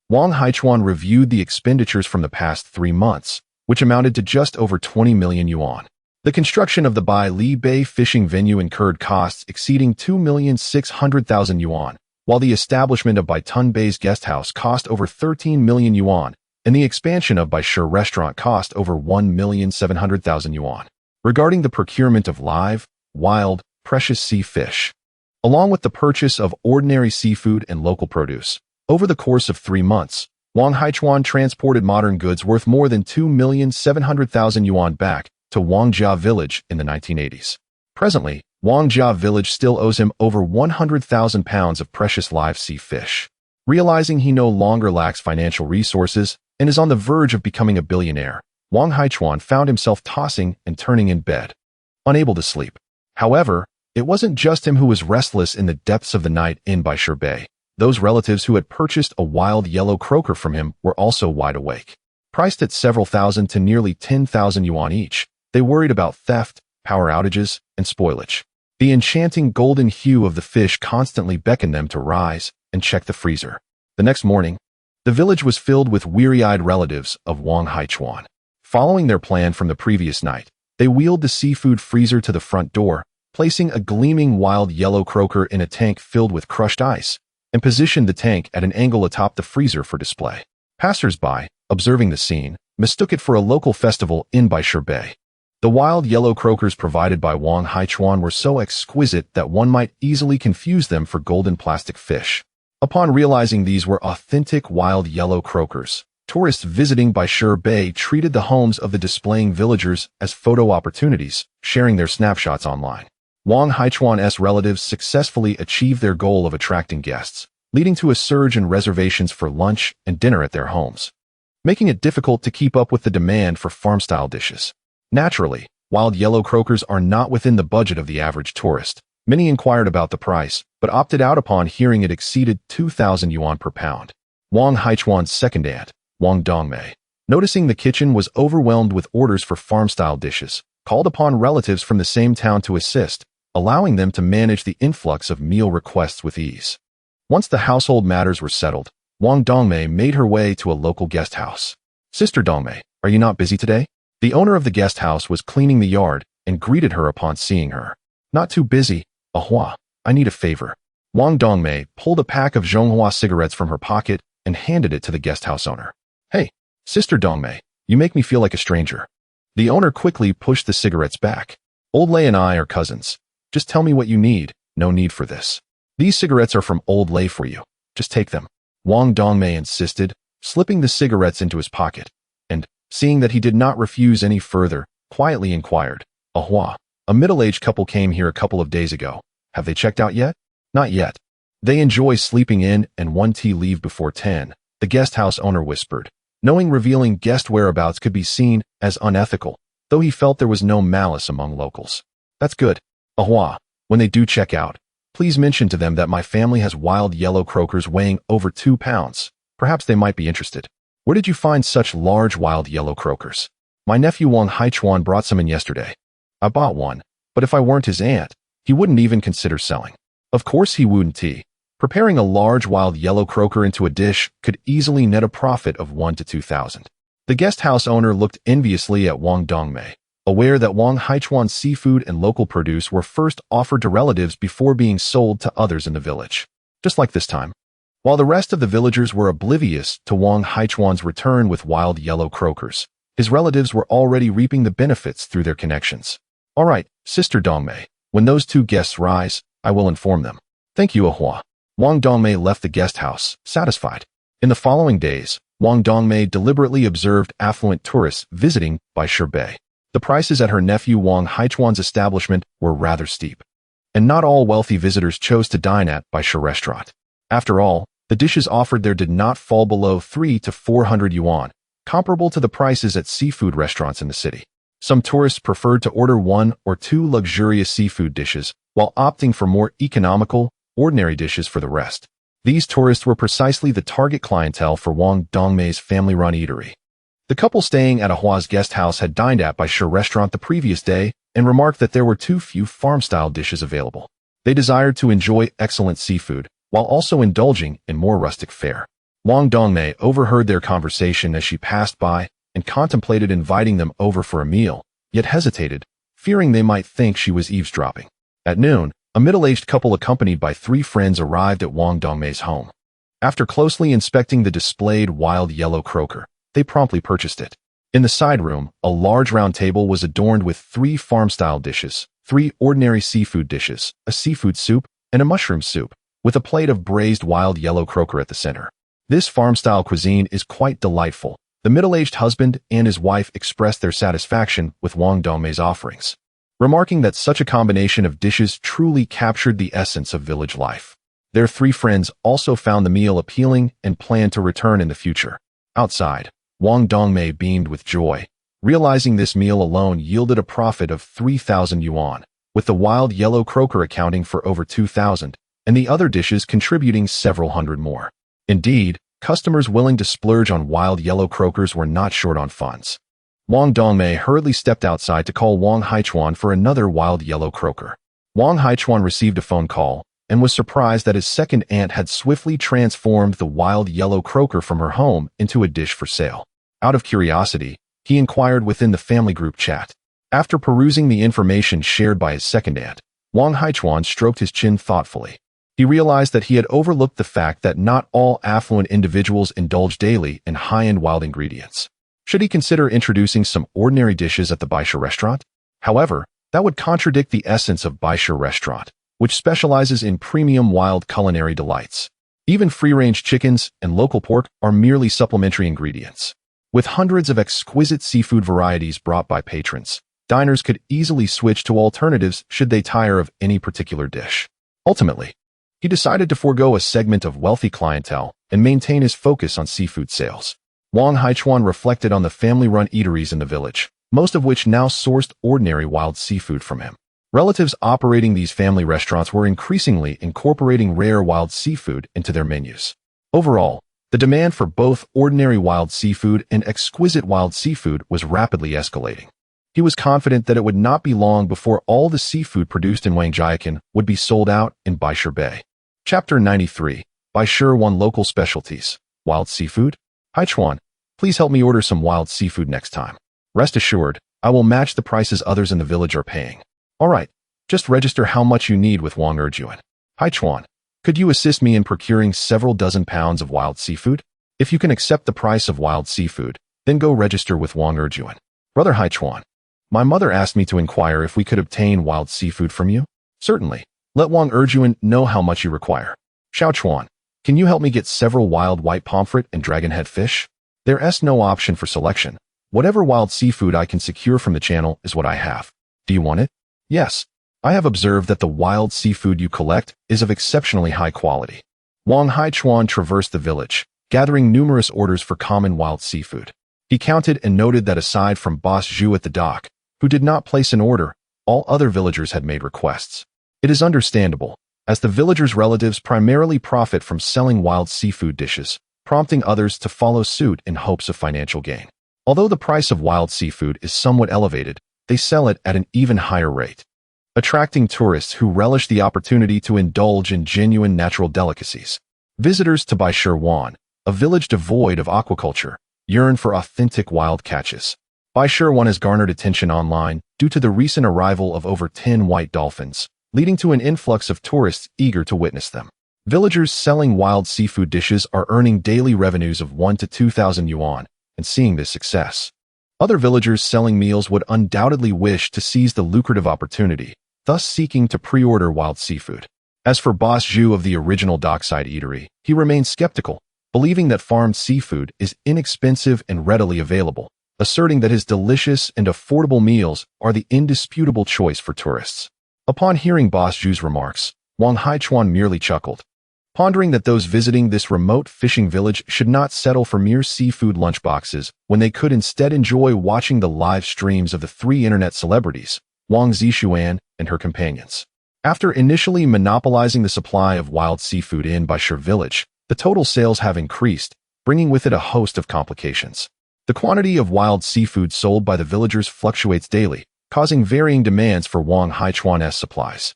Wang Haichuan reviewed the expenditures from the past 3 months, which amounted to just over 20 million yuan. The construction of the Bai Li Bay fishing venue incurred costs exceeding 2,600,000 yuan, while the establishment of Bai Tun Bay's guest house cost over 13 million yuan, and the expansion of Baishe restaurant cost over 1,700,000 yuan. Regarding the procurement of live, wild, precious sea fish, along with the purchase of ordinary seafood and local produce, over the course of 3 months, Wang Haichuan transported modern goods worth more than 2,700,000 yuan back to Wangjia village in the 1980s. Presently, Wangjia village still owes him over 100,000 pounds of precious live sea fish. Realizing he no longer lacks financial resources and is on the verge of becoming a billionaire, Wang Haichuan found himself tossing and turning in bed, unable to sleep. However, it wasn't just him who was restless in the depths of the night inn by Sherbei. Those relatives who had purchased a wild yellow croaker from him were also wide awake. Priced at several thousand to nearly 10,000 yuan each, they worried about theft, power outages, and spoilage. The enchanting golden hue of the fish constantly beckoned them to rise and check the freezer. The next morning, the village was filled with weary-eyed relatives of Wang Haichuan. Following their plan from the previous night, they wheeled the seafood freezer to the front door, placing a gleaming wild yellow croaker in a tank filled with crushed ice, and positioned the tank at an angle atop the freezer for display. Passers-by, observing the scene, mistook it for a local festival inn by Sherbei. The wild yellow croakers provided by Wang Haichuan were so exquisite that one might easily confuse them for golden plastic fish. Upon realizing these were authentic wild yellow croakers, tourists visiting by Sherbei treated the homes of the displaying villagers as photo opportunities, sharing their snapshots online. Wang Haichuan's relatives successfully achieved their goal of attracting guests, leading to a surge in reservations for lunch and dinner at their homes, making it difficult to keep up with the demand for farm-style dishes. Naturally, wild yellow croakers are not within the budget of the average tourist. Many inquired about the price, but opted out upon hearing it exceeded 2,000 yuan per pound. Wang Haichuan's second aunt, Wang Dongmei, noticing the kitchen was overwhelmed with orders for farm-style dishes, called upon relatives from the same town to assist, allowing them to manage the influx of meal requests with ease. Once the household matters were settled, Wang Dongmei made her way to a local guest house. "Sister Dongmei, are you not busy today?" The owner of the guest house was cleaning the yard and greeted her upon seeing her. "Not too busy, Ahua. I need a favor." Wang Dongmei pulled a pack of Zhonghua cigarettes from her pocket and handed it to the guest house owner. "Hey, Sister Dongmei, you make me feel like a stranger." The owner quickly pushed the cigarettes back. "Old Lei and I are cousins. Just tell me what you need. No need for this. These cigarettes are from Old Lei for you. Just take them." Wang Dongmei insisted, slipping the cigarettes into his pocket, and, seeing that he did not refuse any further, quietly inquired, "Ahua, a middle-aged couple came here a couple of days ago. Have they checked out yet?" "Not yet. They enjoy sleeping in and one tea leave before 10, the guest house owner whispered, knowing revealing guest whereabouts could be seen as unethical, though he felt there was no malice among locals. "That's good. Ahua, when they do check out, please mention to them that my family has wild yellow croakers weighing over 2 pounds. Perhaps they might be interested." "Where did you find such large wild yellow croakers?" "My nephew Wang Haichuan brought some in yesterday. I bought one, but if I weren't his aunt, he wouldn't even consider selling." Of course he wouldn't. Preparing a large wild yellow croaker into a dish could easily net a profit of 1 to 2,000. The guest house owner looked enviously at Wang Dongmei, aware that Wang Haichuan's seafood and local produce were first offered to relatives before being sold to others in the village. Just like this time. While the rest of the villagers were oblivious to Wang Haichuan's return with wild yellow croakers, his relatives were already reaping the benefits through their connections. "All right, Sister Dongmei, when those two guests rise, I will inform them." "Thank you, Ahua." Wang Dongmei left the guest house, satisfied. In the following days, Wang Dongmei deliberately observed affluent tourists visiting by Sherbei. The prices at her nephew Wang Haichuan's establishment were rather steep, and not all wealthy visitors chose to dine at by She restaurant. After all, the dishes offered there did not fall below 300 to 400 yuan, comparable to the prices at seafood restaurants in the city. Some tourists preferred to order 1 or 2 luxurious seafood dishes, while opting for more economical, ordinary dishes for the rest. These tourists were precisely the target clientele for Wang Dongmei's family-run eatery. The couple staying at Ahua's guest house had dined at by She restaurant the previous day and remarked that there were too few farm-style dishes available. They desired to enjoy excellent seafood, while also indulging in more rustic fare. Wang Dongmei overheard their conversation as she passed by and contemplated inviting them over for a meal, yet hesitated, fearing they might think she was eavesdropping. At noon, a middle-aged couple accompanied by 3 friends arrived at Wang Dongmei's home. After closely inspecting the displayed wild yellow croaker, they promptly purchased it. In the side room, a large round table was adorned with 3 farm-style dishes, 3 ordinary seafood dishes, a seafood soup, and a mushroom soup, with a plate of braised wild yellow croaker at the center. This farm-style cuisine is quite delightful. The middle-aged husband and his wife expressed their satisfaction with Wang Dongmei's offerings, remarking that such a combination of dishes truly captured the essence of village life. Their 3 friends also found the meal appealing and planned to return in the future. Outside, Wang Dongmei beamed with joy, realizing this meal alone yielded a profit of 3,000 yuan, with the wild yellow croaker accounting for over 2,000, and the other dishes contributing several hundred more. Indeed, customers willing to splurge on wild yellow croakers were not short on funds. Wang Dongmei hurriedly stepped outside to call Wang Haichuan for another wild yellow croaker. Wang Haichuan received a phone call and was surprised that his second aunt had swiftly transformed the wild yellow croaker from her home into a dish for sale. Out of curiosity, he inquired within the family group chat. After perusing the information shared by his second aunt, Wang Haichuan stroked his chin thoughtfully. He realized that he had overlooked the fact that not all affluent individuals indulge daily in high-end wild ingredients. Should he consider introducing some ordinary dishes at the Baisha restaurant? However, that would contradict the essence of Baisha restaurant, which specializes in premium wild culinary delights. Even free-range chickens and local pork are merely supplementary ingredients. With hundreds of exquisite seafood varieties brought by patrons, diners could easily switch to alternatives should they tire of any particular dish. Ultimately, he decided to forego a segment of wealthy clientele and maintain his focus on seafood sales. Wang Haichuan reflected on the family-run eateries in the village, most of which now sourced ordinary wild seafood from him. Relatives operating these family restaurants were increasingly incorporating rare wild seafood into their menus. Overall, the demand for both ordinary wild seafood and exquisite wild seafood was rapidly escalating. He was confident that it would not be long before all the seafood produced in Wangjiakan would be sold out in Baisha Bay. Chapter 93. Baisha 1 Local Specialties. Wild Seafood? Haichuan, please help me order some wild seafood next time. Rest assured, I will match the prices others in the village are paying. All right, just register how much you need with Wang Erjuan. Haichuan, could you assist me in procuring several dozen pounds of wild seafood? If you can accept the price of wild seafood, then go register with Wang Erjuan. Brother Haichuan, my mother asked me to inquire if we could obtain wild seafood from you. Certainly. Let Wang Erjuan know how much you require. Xiaochuan, can you help me get several wild white pomfret and dragonhead fish? There's no option for selection. Whatever wild seafood I can secure from the channel is what I have. Do you want it? Yes. I have observed that the wild seafood you collect is of exceptionally high quality. Wang Haichuan traversed the village, gathering numerous orders for common wild seafood. He counted and noted that aside from Boss Zhu at the dock, who did not place an order, all other villagers had made requests. It is understandable, as the villagers' relatives primarily profit from selling wild seafood dishes, prompting others to follow suit in hopes of financial gain. Although the price of wild seafood is somewhat elevated, they sell it at an even higher rate, attracting tourists who relish the opportunity to indulge in genuine natural delicacies. Visitors to Baisha 1, a village devoid of aquaculture, yearn for authentic wild catches. Baisha 1 has garnered attention online due to the recent arrival of over 10 white dolphins, leading to an influx of tourists eager to witness them. Villagers selling wild seafood dishes are earning daily revenues of 1 to 2,000 yuan, and seeing this success, other villagers selling meals would undoubtedly wish to seize the lucrative opportunity, thus seeking to pre-order wild seafood. As for Boss Zhu of the original dockside eatery, he remains skeptical, believing that farmed seafood is inexpensive and readily available, asserting that his delicious and affordable meals are the indisputable choice for tourists. Upon hearing Boss Zhu's remarks, Wang Haichuan merely chuckled, pondering that those visiting this remote fishing village should not settle for mere seafood lunchboxes when they could instead enjoy watching the live streams of the three internet celebrities, Wang Zixuan and her companions. After initially monopolizing the supply of wild seafood in Baisha village, the total sales have increased, bringing with it a host of complications. The quantity of wild seafood sold by the villagers fluctuates daily, causing varying demands for Wang Haichuan's supplies.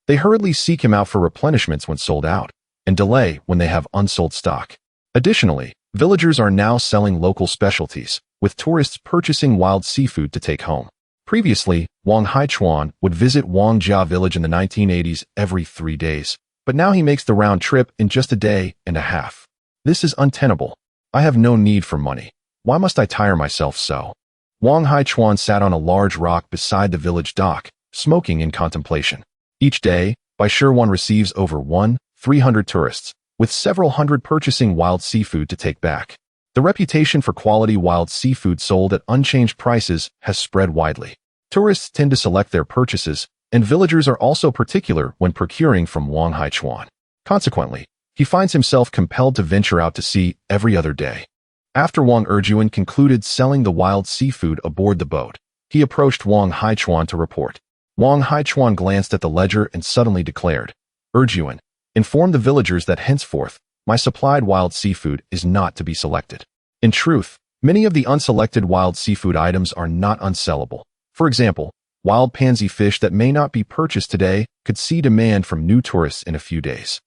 They hurriedly seek him out for replenishments when sold out, and delay when they have unsold stock. Additionally, villagers are now selling local specialties, with tourists purchasing wild seafood to take home. Previously, Wang Haichuan would visit Wangjia village in the 1980s every 3 days, but now he makes the round trip in just a day and a half. This is untenable. I have no need for money. Why must I tire myself so? Wang Haichuan sat on a large rock beside the village dock, smoking in contemplation. Each day, Baisha 1 receives over 300 tourists, with several hundred purchasing wild seafood to take back. The reputation for quality wild seafood sold at unchanged prices has spread widely. Tourists tend to select their purchases, and villagers are also particular when procuring from Wang Haichuan. Consequently, he finds himself compelled to venture out to sea every other day. After Wang Erjuan concluded selling the wild seafood aboard the boat, he approached Wang Haichuan to report. Wang Haichuan glanced at the ledger and suddenly declared, "Erjuan, inform the villagers that henceforth, my supplied wild seafood is not to be selected. In truth, many of the unselected wild seafood items are not unsellable. For example, wild pansy fish that may not be purchased today could see demand from new tourists in a few days.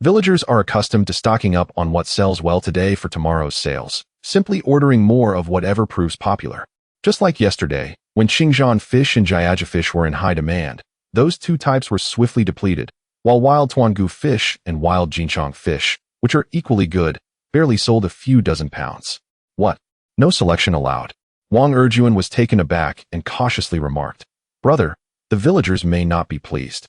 Villagers are accustomed to stocking up on what sells well today for tomorrow's sales, simply ordering more of whatever proves popular. Just like yesterday, when Xingjian fish and Jiaja fish were in high demand, those two types were swiftly depleted, while wild Tuangu fish and wild Jinchang fish, which are equally good, barely sold a few dozen pounds. What? No selection allowed? Wang Erjuan was taken aback and cautiously remarked, "Brother, the villagers may not be pleased.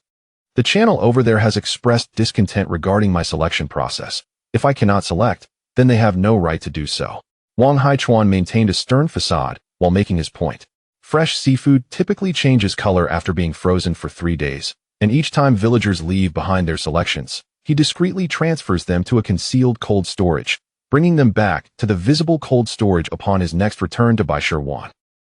The channel over there has expressed discontent regarding my selection process. If I cannot select, then they have no right to do so." Wang Haichuan maintained a stern facade while making his point. Fresh seafood typically changes color after being frozen for 3 days, and each time villagers leave behind their selections, he discreetly transfers them to a concealed cold storage, bringing them back to the visible cold storage upon his next return to Baishirwan.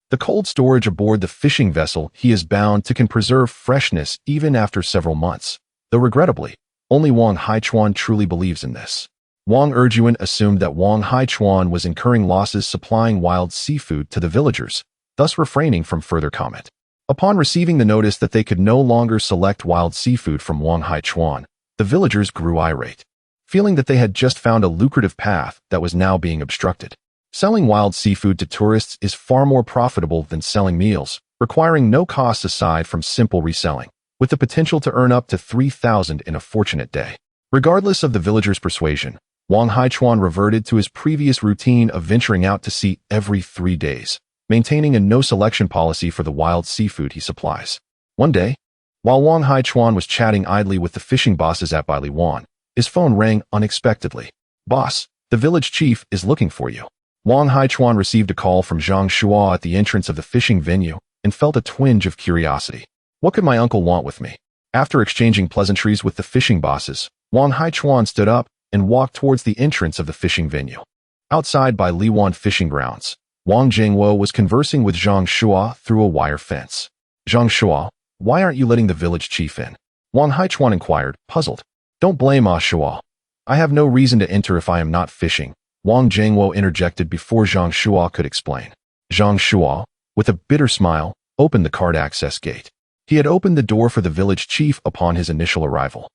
The cold storage aboard the fishing vessel he is bound to can preserve freshness even after several months, though regrettably, only Wang Haichuan truly believes in this. Wang Erjuan assumed that Wang Haichuan was incurring losses supplying wild seafood to the villagers, thus refraining from further comment. Upon receiving the notice that they could no longer select wild seafood from Wang Haichuan, the villagers grew irate, feeling that they had just found a lucrative path that was now being obstructed. Selling wild seafood to tourists is far more profitable than selling meals, requiring no costs aside from simple reselling, with the potential to earn up to 3,000 in a fortunate day. Regardless of the villagers' persuasion, Wang Haichuan reverted to his previous routine of venturing out to sea every 3 days, maintaining a no-selection policy for the wild seafood he supplies. One day, while Wang Haichuan was chatting idly with the fishing bosses at Bailiwan, his phone rang unexpectedly. "Boss, the village chief is looking for you." Wang Haichuan received a call from Zhang Shua at the entrance of the fishing venue and felt a twinge of curiosity. What could my uncle want with me? After exchanging pleasantries with the fishing bosses, Wang Haichuan stood up and walked towards the entrance of the fishing venue. Outside by Liwan fishing grounds, Wang Jingwo was conversing with Zhang Shua through a wire fence. "Zhang Shua, why aren't you letting the village chief in?" Wang Haichuan inquired, puzzled. "Don't blame Ah Shua. I have no reason to enter if I am not fishing," Wang Jingwo interjected before Zhang Shua could explain. Zhang Shua, with a bitter smile, opened the card access gate. He had opened the door for the village chief upon his initial arrival.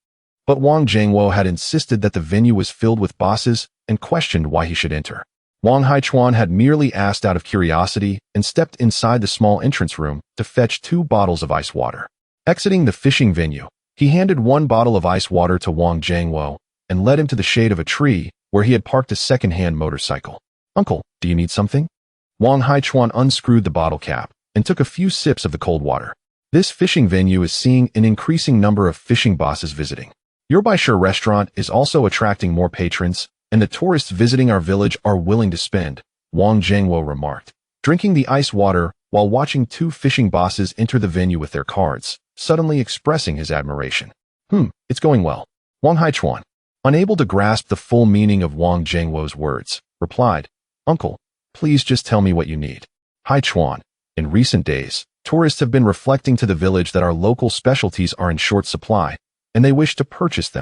But Wang Jingwo had insisted that the venue was filled with bosses and questioned why he should enter. Wang Haichuan had merely asked out of curiosity and stepped inside the small entrance room to fetch 2 bottles of ice water. Exiting the fishing venue, he handed 1 bottle of ice water to Wang Jingwo and led him to the shade of a tree where he had parked a second-hand motorcycle. "Uncle, do you need something?" Wang Haichuan unscrewed the bottle cap and took a few sips of the cold water. This fishing venue is seeing an increasing number of fishing bosses visiting. Your Baishir restaurant is also attracting more patrons, and the tourists visiting our village are willing to spend, Wang Jingwo remarked, drinking the ice water while watching 2 fishing bosses enter the venue with their cards, suddenly expressing his admiration. It's going well." Wang Haichuan, unable to grasp the full meaning of Wang Jingwo's words, replied, "Uncle, please just tell me what you need." Haichuan, in recent days, tourists have been reflecting to the village that our local specialties are in short supply, and they wish to purchase them.